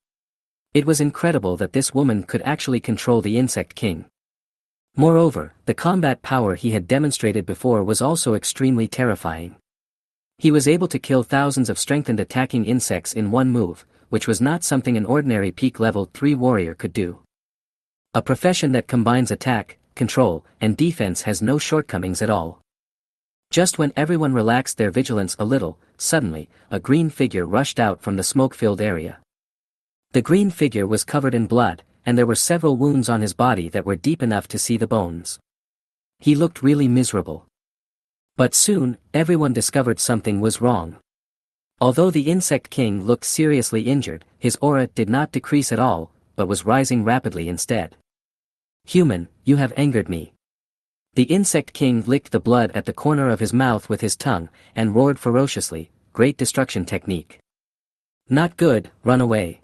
It was incredible that this woman could actually control the Insect King. Moreover, the combat power he had demonstrated before was also extremely terrifying. He was able to kill thousands of strengthened attacking insects in one move, which was not something an ordinary peak level 3 warrior could do. A profession that combines attack, control, and defense has no shortcomings at all. Just when everyone relaxed their vigilance a little, suddenly, a green figure rushed out from the smoke-filled area. The green figure was covered in blood, and there were several wounds on his body that were deep enough to see the bones. He looked really miserable. But soon, everyone discovered something was wrong. Although the Insect King looked seriously injured, his aura did not decrease at all, but was rising rapidly instead. Human, you have angered me. The Insect King licked the blood at the corner of his mouth with his tongue, and roared ferociously, great destruction technique. Not good, run away.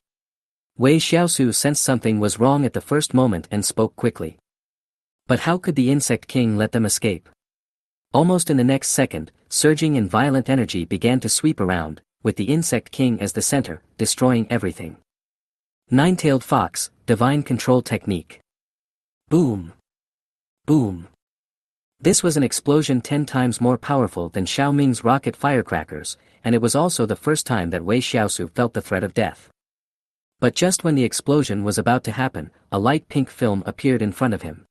Wei Shiau sensed something was wrong at the first moment and spoke quickly. But how could the Insect King let them escape? Almost in the next second, surging and violent energy began to sweep around, with the Insect King as the center, destroying everything. Nine-tailed fox, divine control technique. Boom! Boom. This was an explosion 10 times more powerful than Xiao Ming's rocket firecrackers, and it was also the first time that Wei Shiau felt the threat of death. But just when the explosion was about to happen, a light pink film appeared in front of him.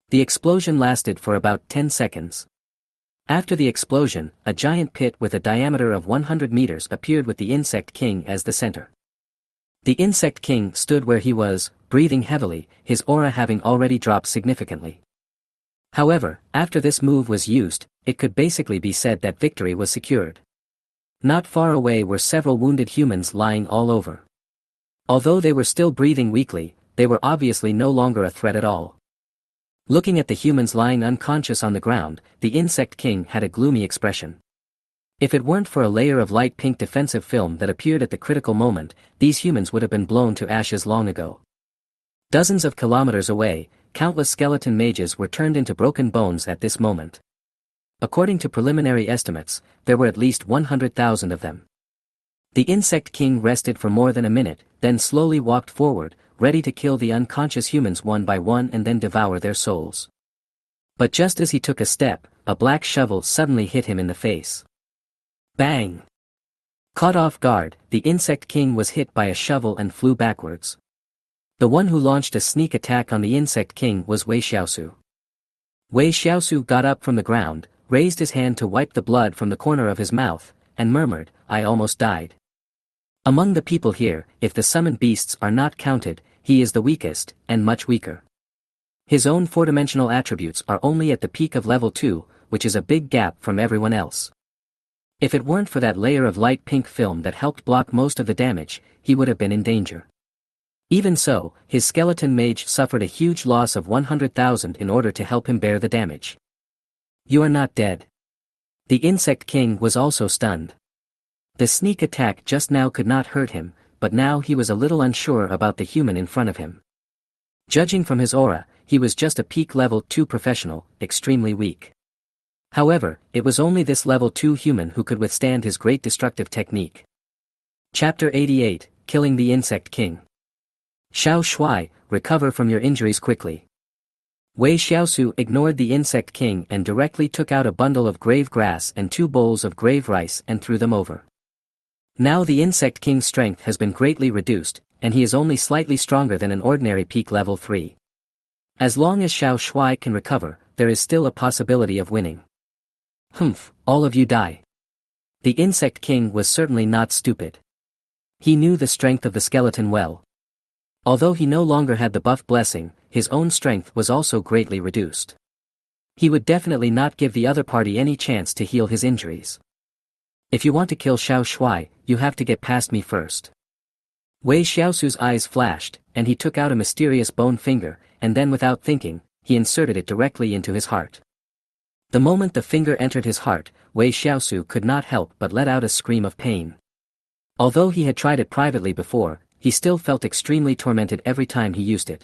The explosion lasted for about 10 seconds. After the explosion, a giant pit with a diameter of 100 meters appeared with the Insect King as the center. The Insect King stood where he was, breathing heavily, his aura having already dropped significantly. However, after this move was used, it could basically be said that victory was secured. Not far away were several wounded humans lying all over. Although they were still breathing weakly, they were obviously no longer a threat at all. Looking at the humans lying unconscious on the ground, the Insect King had a gloomy expression. If it weren't for a layer of light pink defensive film that appeared at the critical moment, these humans would have been blown to ashes long ago. Dozens of kilometers away, countless skeleton mages were turned into broken bones at this moment. According to preliminary estimates, there were at least 100,000 of them. The Insect King rested for more than a minute, then slowly walked forward, ready to kill the unconscious humans one by one and then devour their souls. But just as he took a step, a black shovel suddenly hit him in the face. Bang! Caught off guard, the Insect King was hit by a shovel and flew backwards. The one who launched a sneak attack on the Insect King was Wei Shiau. Wei Shiau got up from the ground, raised his hand to wipe the blood from the corner of his mouth, and murmured, "I almost died." Among the people here, if the summoned beasts are not counted, he is the weakest, and much weaker. His own four-dimensional attributes are only at the peak of level 2, which is a big gap from everyone else. If it weren't for that layer of light pink film that helped block most of the damage, he would have been in danger. Even so, his skeleton mage suffered a huge loss of 100,000 in order to help him bear the damage. "You are not dead." The Insect King was also stunned. The sneak attack just now could not hurt him, but now he was a little unsure about the human in front of him. Judging from his aura, he was just a peak level 2 professional, extremely weak. However, it was only this level 2 human who could withstand his great destructive technique. Chapter 88, Killing the Insect King. Xiao Shuai, recover from your injuries quickly. Wei Shiau ignored the Insect King and directly took out a bundle of grave grass and 2 bowls of grave rice and threw them over. Now the Insect King's strength has been greatly reduced, and he is only slightly stronger than an ordinary peak level 3. As long as Xiao Shuai can recover, there is still a possibility of winning. Humph, all of you die. The Insect King was certainly not stupid. He knew the strength of the skeleton well. Although he no longer had the buff blessing, his own strength was also greatly reduced. He would definitely not give the other party any chance to heal his injuries. "If you want to kill Xiao Shuai, you have to get past me first." Wei Shiau's eyes flashed, and he took out a mysterious bone finger, and then without thinking, he inserted it directly into his heart. The moment the finger entered his heart, Wei Shiau could not help but let out a scream of pain. Although he had tried it privately before, he still felt extremely tormented every time he used it.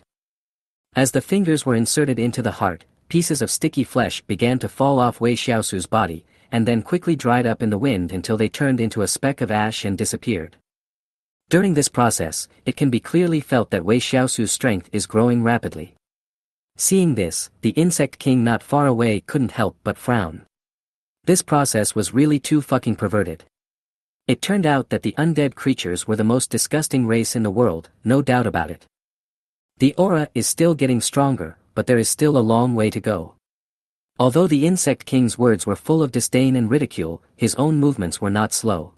As the fingers were inserted into the heart, pieces of sticky flesh began to fall off Wei Shiau's body, and then quickly dried up in the wind until they turned into a speck of ash and disappeared. During this process, it can be clearly felt that Wei Shiau's strength is growing rapidly. Seeing this, the Insect King not far away couldn't help but frown. This process was really too fucking perverted. It turned out that the undead creatures were the most disgusting race in the world, no doubt about it. The aura is still getting stronger, but there is still a long way to go. Although the Insect King's words were full of disdain and ridicule, his own movements were not slow.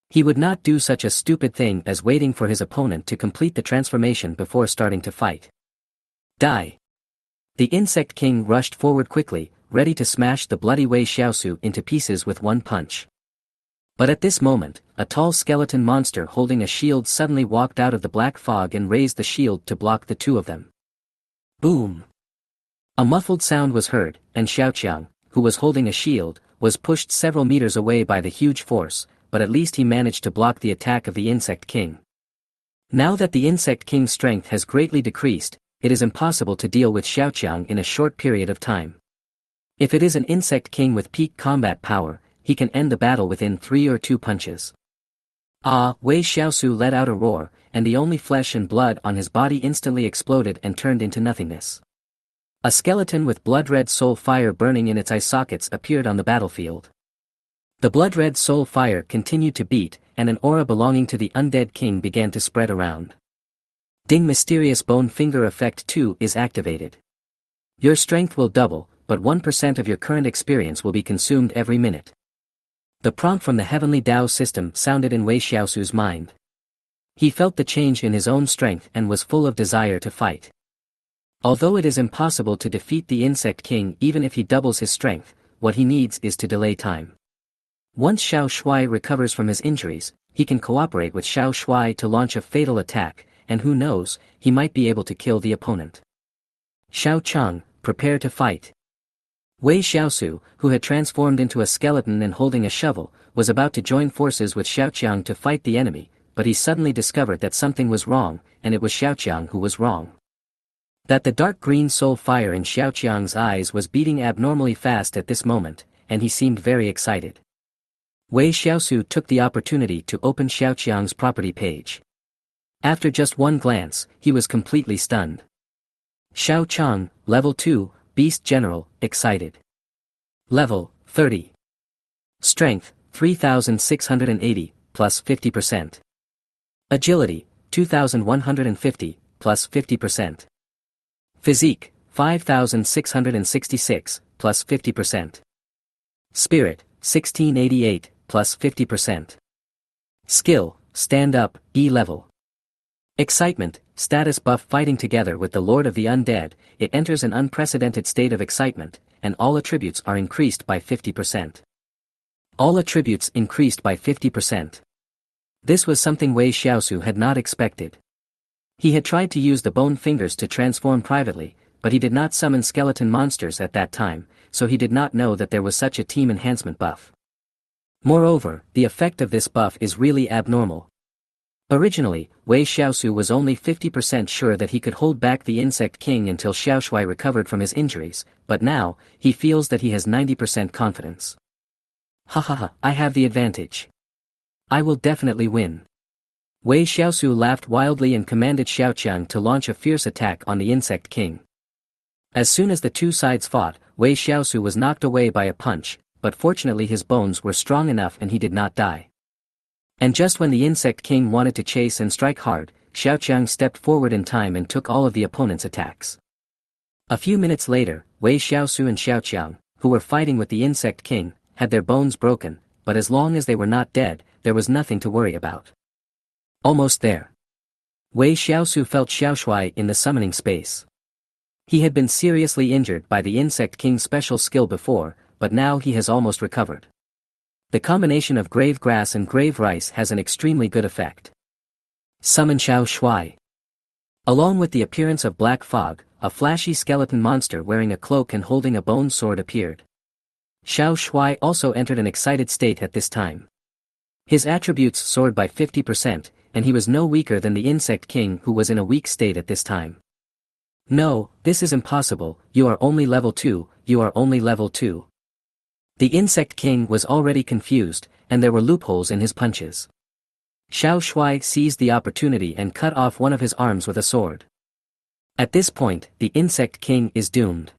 He would not do such a stupid thing as waiting for his opponent to complete the transformation before starting to fight. Die! The Insect King rushed forward quickly, ready to smash the bloody Wei Shiau into pieces with one punch. But at this moment, a tall skeleton monster holding a shield suddenly walked out of the black fog and raised the shield to block the two of them. Boom! A muffled sound was heard, and Xiaoqiang, who was holding a shield, was pushed several meters away by the huge force, but at least he managed to block the attack of the Insect King. Now that the Insect King's strength has greatly decreased, it is impossible to deal with Xiaoqiang in a short period of time. If it is an Insect King with peak combat power, he can end the battle within 3 or 2 punches. Ah! Wei Shiau let out a roar, and the only flesh and blood on his body instantly exploded and turned into nothingness. A skeleton with blood-red soul fire burning in its eye sockets appeared on the battlefield. The blood-red soul fire continued to beat, and an aura belonging to the undead king began to spread around. Ding, mysterious bone finger effect 2 is activated. Your strength will double, but 1% of your current experience will be consumed every minute. The prompt from the heavenly Tao system sounded in Wei Shiau's mind. He felt the change in his own strength and was full of desire to fight. Although it is impossible to defeat the insect king even if he doubles his strength, what he needs is to delay time. Once Xiao Shui recovers from his injuries, he can cooperate with Xiao Shui to launch a fatal attack, and who knows, he might be able to kill the opponent. Xiao Chang, prepare to fight. Wei Shiau, who had transformed into a skeleton and holding a shovel, was about to join forces with Xiaoqiang to fight the enemy, but he suddenly discovered that something was wrong, and it was Xiaoqiang who was wrong. That the dark green soul fire in Xiaoqiang's eyes was beating abnormally fast at this moment, and he seemed very excited. Wei Shiau took the opportunity to open Xiaoqiang's property page. After just one glance, he was completely stunned. Xiao Chang, Level 2, Beast General, excited. Level 30. Strength, 3680, plus 50%. Agility, 2150, plus 50%. Physique, 5666, plus 50%. Spirit, 1688, plus 50%. Skill, Stand Up, E level. Excitement, status buff. Fighting together with the Lord of the Undead, it enters an unprecedented state of excitement, and all attributes are increased by 50%. All attributes increased by 50%. This was something Wei Shiau had not expected. He had tried to use the bone fingers to transform privately, but he did not summon skeleton monsters at that time, so he did not know that there was such a team enhancement buff. Moreover, the effect of this buff is really abnormal. Originally, Wei Shiau was only 50% sure that he could hold back the insect king until Xiao Shui recovered from his injuries, but now, he feels that he has 90% confidence. Hahaha, I have the advantage. I will definitely win. Wei Shiau laughed wildly and commanded Xiaoqiang to launch a fierce attack on the insect king. As soon as the two sides fought, Wei Shiau was knocked away by a punch, but fortunately his bones were strong enough and he did not die. And just when the insect king wanted to chase and strike hard, Xiaoqiang stepped forward in time and took all of the opponent's attacks. A few minutes later, Wei Shiau and Xiaoqiang, who were fighting with the insect king, had their bones broken, but as long as they were not dead, there was nothing to worry about. Almost there. Wei Shiau felt Xiao Shui in the summoning space. He had been seriously injured by the insect king's special skill before, but now he has almost recovered. The combination of grave grass and grave rice has an extremely good effect. Summon Xiao Shui. Along with the appearance of black fog, a flashy skeleton monster wearing a cloak and holding a bone sword appeared. Xiao Shui also entered an excited state at this time. His attributes soared by 50%, and he was no weaker than the insect king who was in a weak state at this time. No, this is impossible, you are only level 2, you are only level 2. The insect king was already confused, and there were loopholes in his punches. Xiao Shui seized the opportunity and cut off one of his arms with a sword. At this point, the insect king is doomed.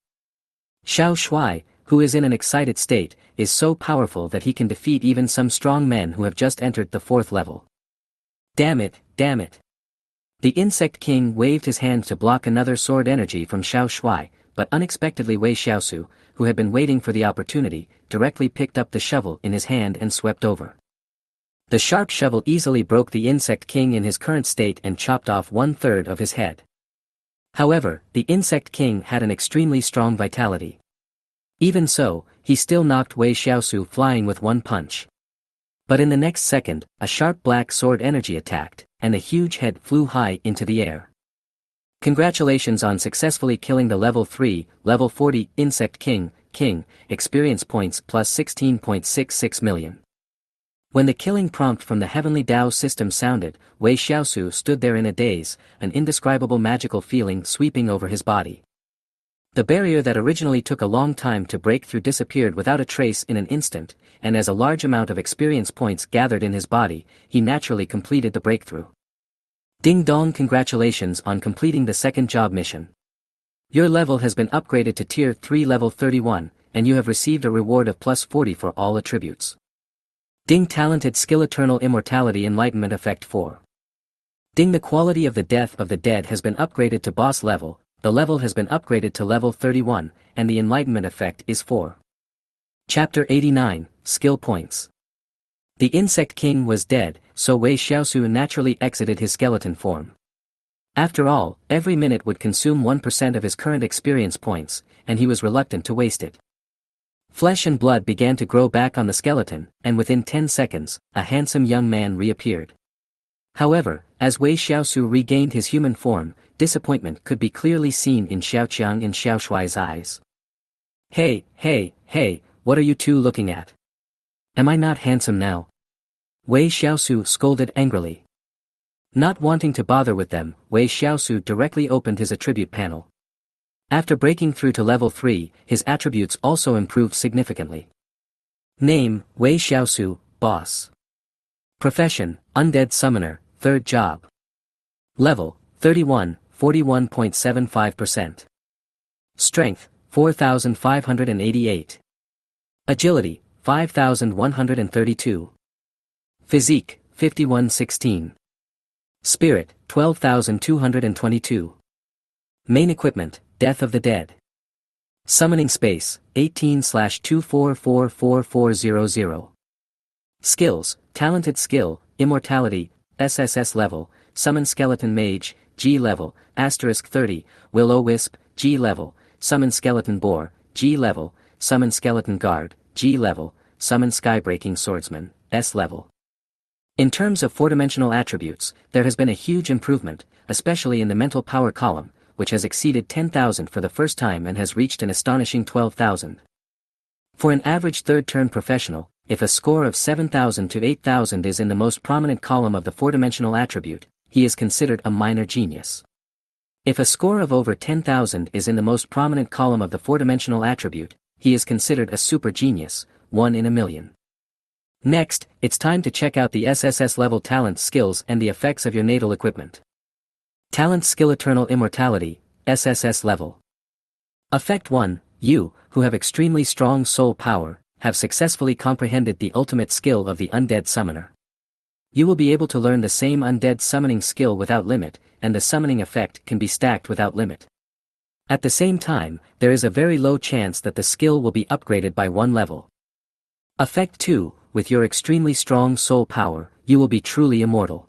Xiao Shui, who is in an excited state, is so powerful that he can defeat even some strong men who have just entered the 4th level. Damn it, damn it. The insect king waved his hand to block another sword energy from Xiao Shui, but unexpectedly Wei Shiau, who had been waiting for the opportunity, directly picked up the shovel in his hand and swept over. The sharp shovel easily broke the insect king in his current state and chopped off 1/3 of his head. However, the insect king had an extremely strong vitality. Even so, he still knocked Wei Shiau flying with one punch. But in the next second, a sharp black sword energy attacked, and the huge head flew high into the air. Congratulations on successfully killing the level 3, level 40, insect king, experience points plus 16.66 million. When the killing prompt from the heavenly Tao system sounded, Wei Shiau stood there in a daze, an indescribable magical feeling sweeping over his body. The barrier that originally took a long time to break through disappeared without a trace in an instant, and as a large amount of experience points gathered in his body, he naturally completed the breakthrough. Ding dong, congratulations on completing the second job mission. Your level has been upgraded to Tier 3 level 31, and you have received a reward of plus 40 for all attributes. Ding Talented Skill Eternal Immortality Enlightenment Effect 4. Ding The quality of the Death of the Dead has been upgraded to boss level, the level has been upgraded to level 31, and the enlightenment effect is 4. Chapter 89, Skill Points. The Insect King was dead, so Wei Shiau naturally exited his skeleton form. After all, every minute would consume 1% of his current experience points, and he was reluctant to waste it. Flesh and blood began to grow back on the skeleton, and within 10 seconds, a handsome young man reappeared. However, as Wei Shiau regained his human form, disappointment could be clearly seen in Xiaoqiang and Xiaoshuai's eyes. Hey, what are you two looking at? Am I not handsome now? Wei Shiau scolded angrily. Not wanting to bother with them, Wei Shiau directly opened his attribute panel. After breaking through to level 3, his attributes also improved significantly. Name, Wei Shiau, Boss. Profession, Undead Summoner, 3rd job. Level, 31, 41.75%. Strength, 4,588. Agility, 5,132. Physique, 5116. Spirit, 12,222. Main equipment, Death of the Dead. Summoning space, 18/24444400. Skills, Talented Skill, Immortality, SSS level, Summon Skeleton Mage, G level, *30, Will-O-Wisp, G level, Summon Skeleton Boar, G level, Summon Skeleton Guard, G level, Summon Skybreaking Swordsman, S level. In terms of 4-dimensional attributes, there has been a huge improvement, especially in the mental power column, which has exceeded 10,000 for the first time and has reached an astonishing 12,000. For an average third-turn professional, if a score of 7,000 to 8,000 is in the most prominent column of the 4-dimensional attribute, he is considered a minor genius. If a score of over 10,000 is in the most prominent column of the 4-dimensional attribute, he is considered a super genius, 1 in a million. Next, it's time to check out the SSS level talent skills and the effects of your natal equipment. Talent Skill Eternal Immortality, SSS level. Effect 1, you, who have extremely strong soul power, have successfully comprehended the ultimate skill of the Undead Summoner. You will be able to learn the same Undead summoning skill without limit, and the summoning effect can be stacked without limit. At the same time, there is a very low chance that the skill will be upgraded by 1 level. Effect 2, with your extremely strong soul power, you will be truly immortal.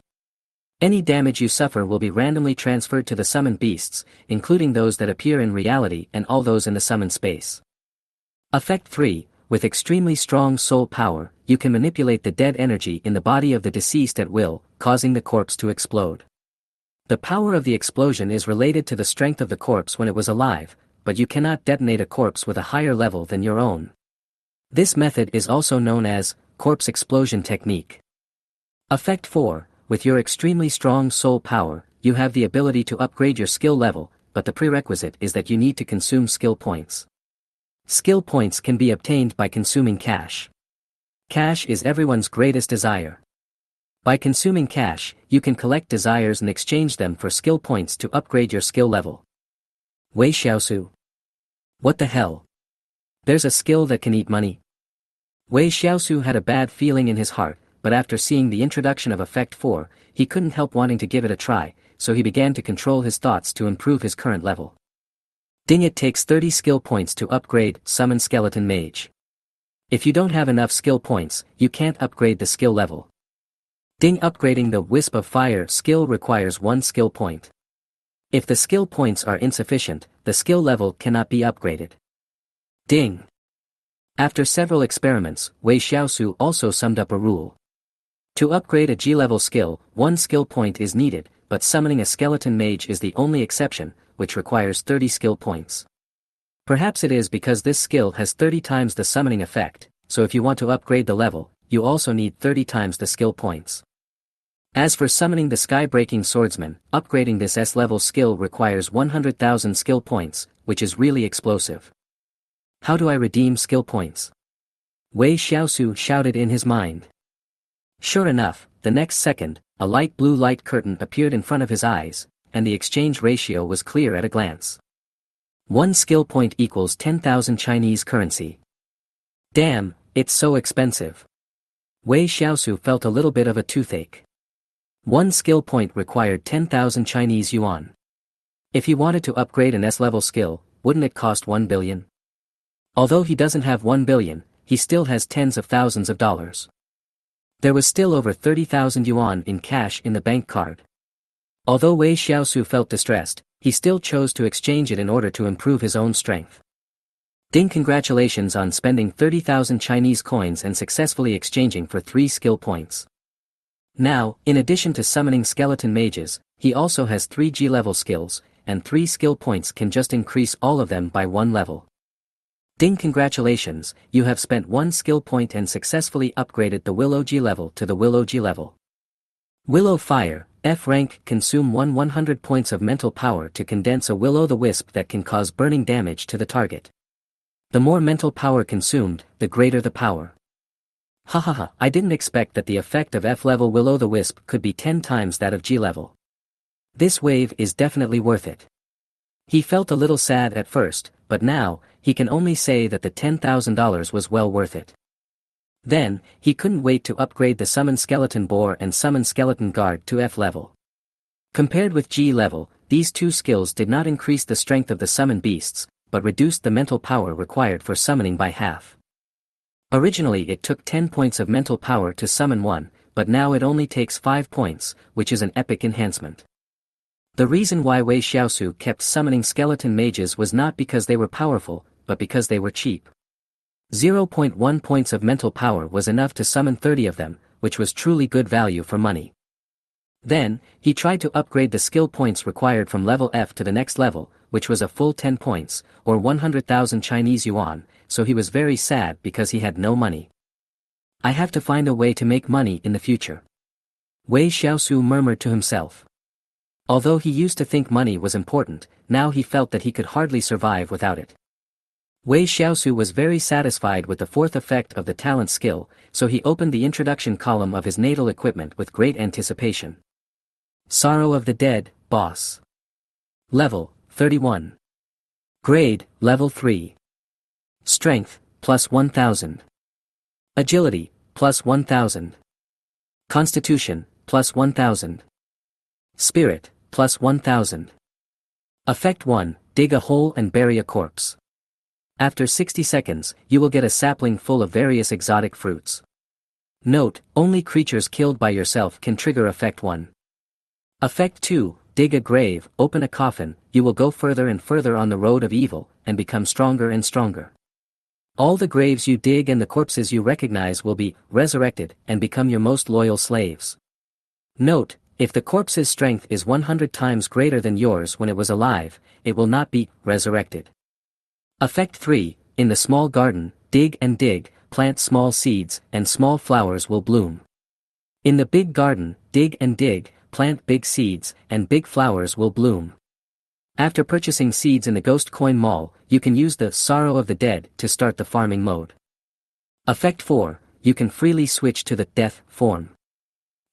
Any damage you suffer will be randomly transferred to the summoned beasts, including those that appear in reality and all those in the summoned space. Effect 3, with extremely strong soul power, you can manipulate the dead energy in the body of the deceased at will, causing the corpse to explode. The power of the explosion is related to the strength of the corpse when it was alive, but you cannot detonate a corpse with a higher level than your own. This method is also known as corpse explosion technique. Effect 4, with your extremely strong soul power, you have the ability to upgrade your skill level, but the prerequisite is that you need to consume skill points. Skill points can be obtained by consuming cash. Cash is everyone's greatest desire. By consuming cash, you can collect desires and exchange them for skill points to upgrade your skill level. Wei Shiau. What the hell? There's a skill that can eat money? Wei Shiau had a bad feeling in his heart, but after seeing the introduction of Effect 4, he couldn't help wanting to give it a try, so he began to control his thoughts to improve his current level. Ding, it takes 30 skill points to upgrade Summon Skeleton Mage. If you don't have enough skill points, you can't upgrade the skill level. Ding, upgrading the Wisp of Fire skill requires 1 skill point. If the skill points are insufficient, the skill level cannot be upgraded. Ding. After several experiments, Wei Shiau also summed up a rule. To upgrade a G-level skill, 1 skill point is needed, but summoning a skeleton mage is the only exception, which requires 30 skill points. Perhaps it is because this skill has 30 times the summoning effect, so if you want to upgrade the level, you also need 30 times the skill points. As for summoning the Skybreaking Swordsman, upgrading this S-level skill requires 100,000 skill points, which is really explosive. How do I redeem skill points? Wei Shiau shouted in his mind. Sure enough, the next second, a light blue light curtain appeared in front of his eyes, and the exchange ratio was clear at a glance. One skill point equals 10,000 Chinese currency. Damn, it's so expensive. Wei Shiau felt a little bit of a toothache. One skill point required 10,000 Chinese yuan. If he wanted to upgrade an S-level skill, wouldn't it cost 1 billion? Although he doesn't have 1 billion, he still has tens of thousands of dollars. There was still over 30,000 yuan in cash in the bank card. Although Wei Shiau felt distressed, he still chose to exchange it in order to improve his own strength. Ding, congratulations on spending 30,000 Chinese coins and successfully exchanging for 3 skill points. Now, in addition to summoning skeleton mages, he also has 3 G-level skills, and 3 skill points can just increase all of them by 1 level. Ding, congratulations, you have spent 1 skill point and successfully upgraded the Willow G level to the Willow G level. Willow Fire, F rank, consume 100 points of mental power to condense a will-o'-the-wisp that can cause burning damage to the target. The more mental power consumed, the greater the power. Hahaha, I didn't expect that the effect of F-level will-o'-the-wisp could be 10 times that of G-level. This wave is definitely worth it. He felt a little sad at first, but now, he can only say that the $10,000 was well worth it. Then, he couldn't wait to upgrade the Summon Skeleton Boar and Summon Skeleton Guard to F level. Compared with G level, these 2 skills did not increase the strength of the summon beasts, but reduced the mental power required for summoning by half. Originally it took 10 points of mental power to summon one, but now it only takes 5 points, which is an epic enhancement. The reason why Wei Shiau kept summoning skeleton mages was not because they were powerful, but because they were cheap. 0.1 points of mental power was enough to summon 30 of them, which was truly good value for money. Then, he tried to upgrade the skill points required from level F to the next level, which was a full 10 points, or 100,000 Chinese yuan, so he was very sad because he had no money. I have to find a way to make money in the future. Wei Shiau murmured to himself. Although he used to think money was important, now he felt that he could hardly survive without it. Wei Shiau was very satisfied with the 4th effect of the talent skill, so he opened the introduction column of his natal equipment with great anticipation. Sorrow of the Dead, Boss. Level, 31. Grade, Level 3. Strength, plus 1000. Agility, plus 1000. Constitution, plus 1000. Spirit, plus 1000. Effect 1, dig a hole and bury a corpse. After 60 seconds, you will get a sapling full of various exotic fruits. Note, only creatures killed by yourself can trigger Effect 1. Effect 2, dig a grave, open a coffin, you will go further and further on the road of evil, and become stronger and stronger. All the graves you dig and the corpses you recognize will be resurrected and become your most loyal slaves. Note, if the corpse's strength is 100 times greater than yours when it was alive, it will not be resurrected. Effect 3, in the small garden, dig and dig, plant small seeds, and small flowers will bloom. In the big garden, dig and dig, plant big seeds, and big flowers will bloom. After purchasing seeds in the Ghost Coin Mall, you can use the Sorrow of the Dead to start the farming mode. Effect 4, you can freely switch to the Death form.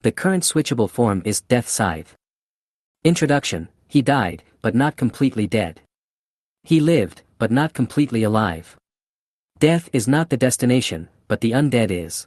The current switchable form is Death Scythe. Introduction, he died, but not completely dead. He lived, but not completely alive. Death is not the destination, but the undead is.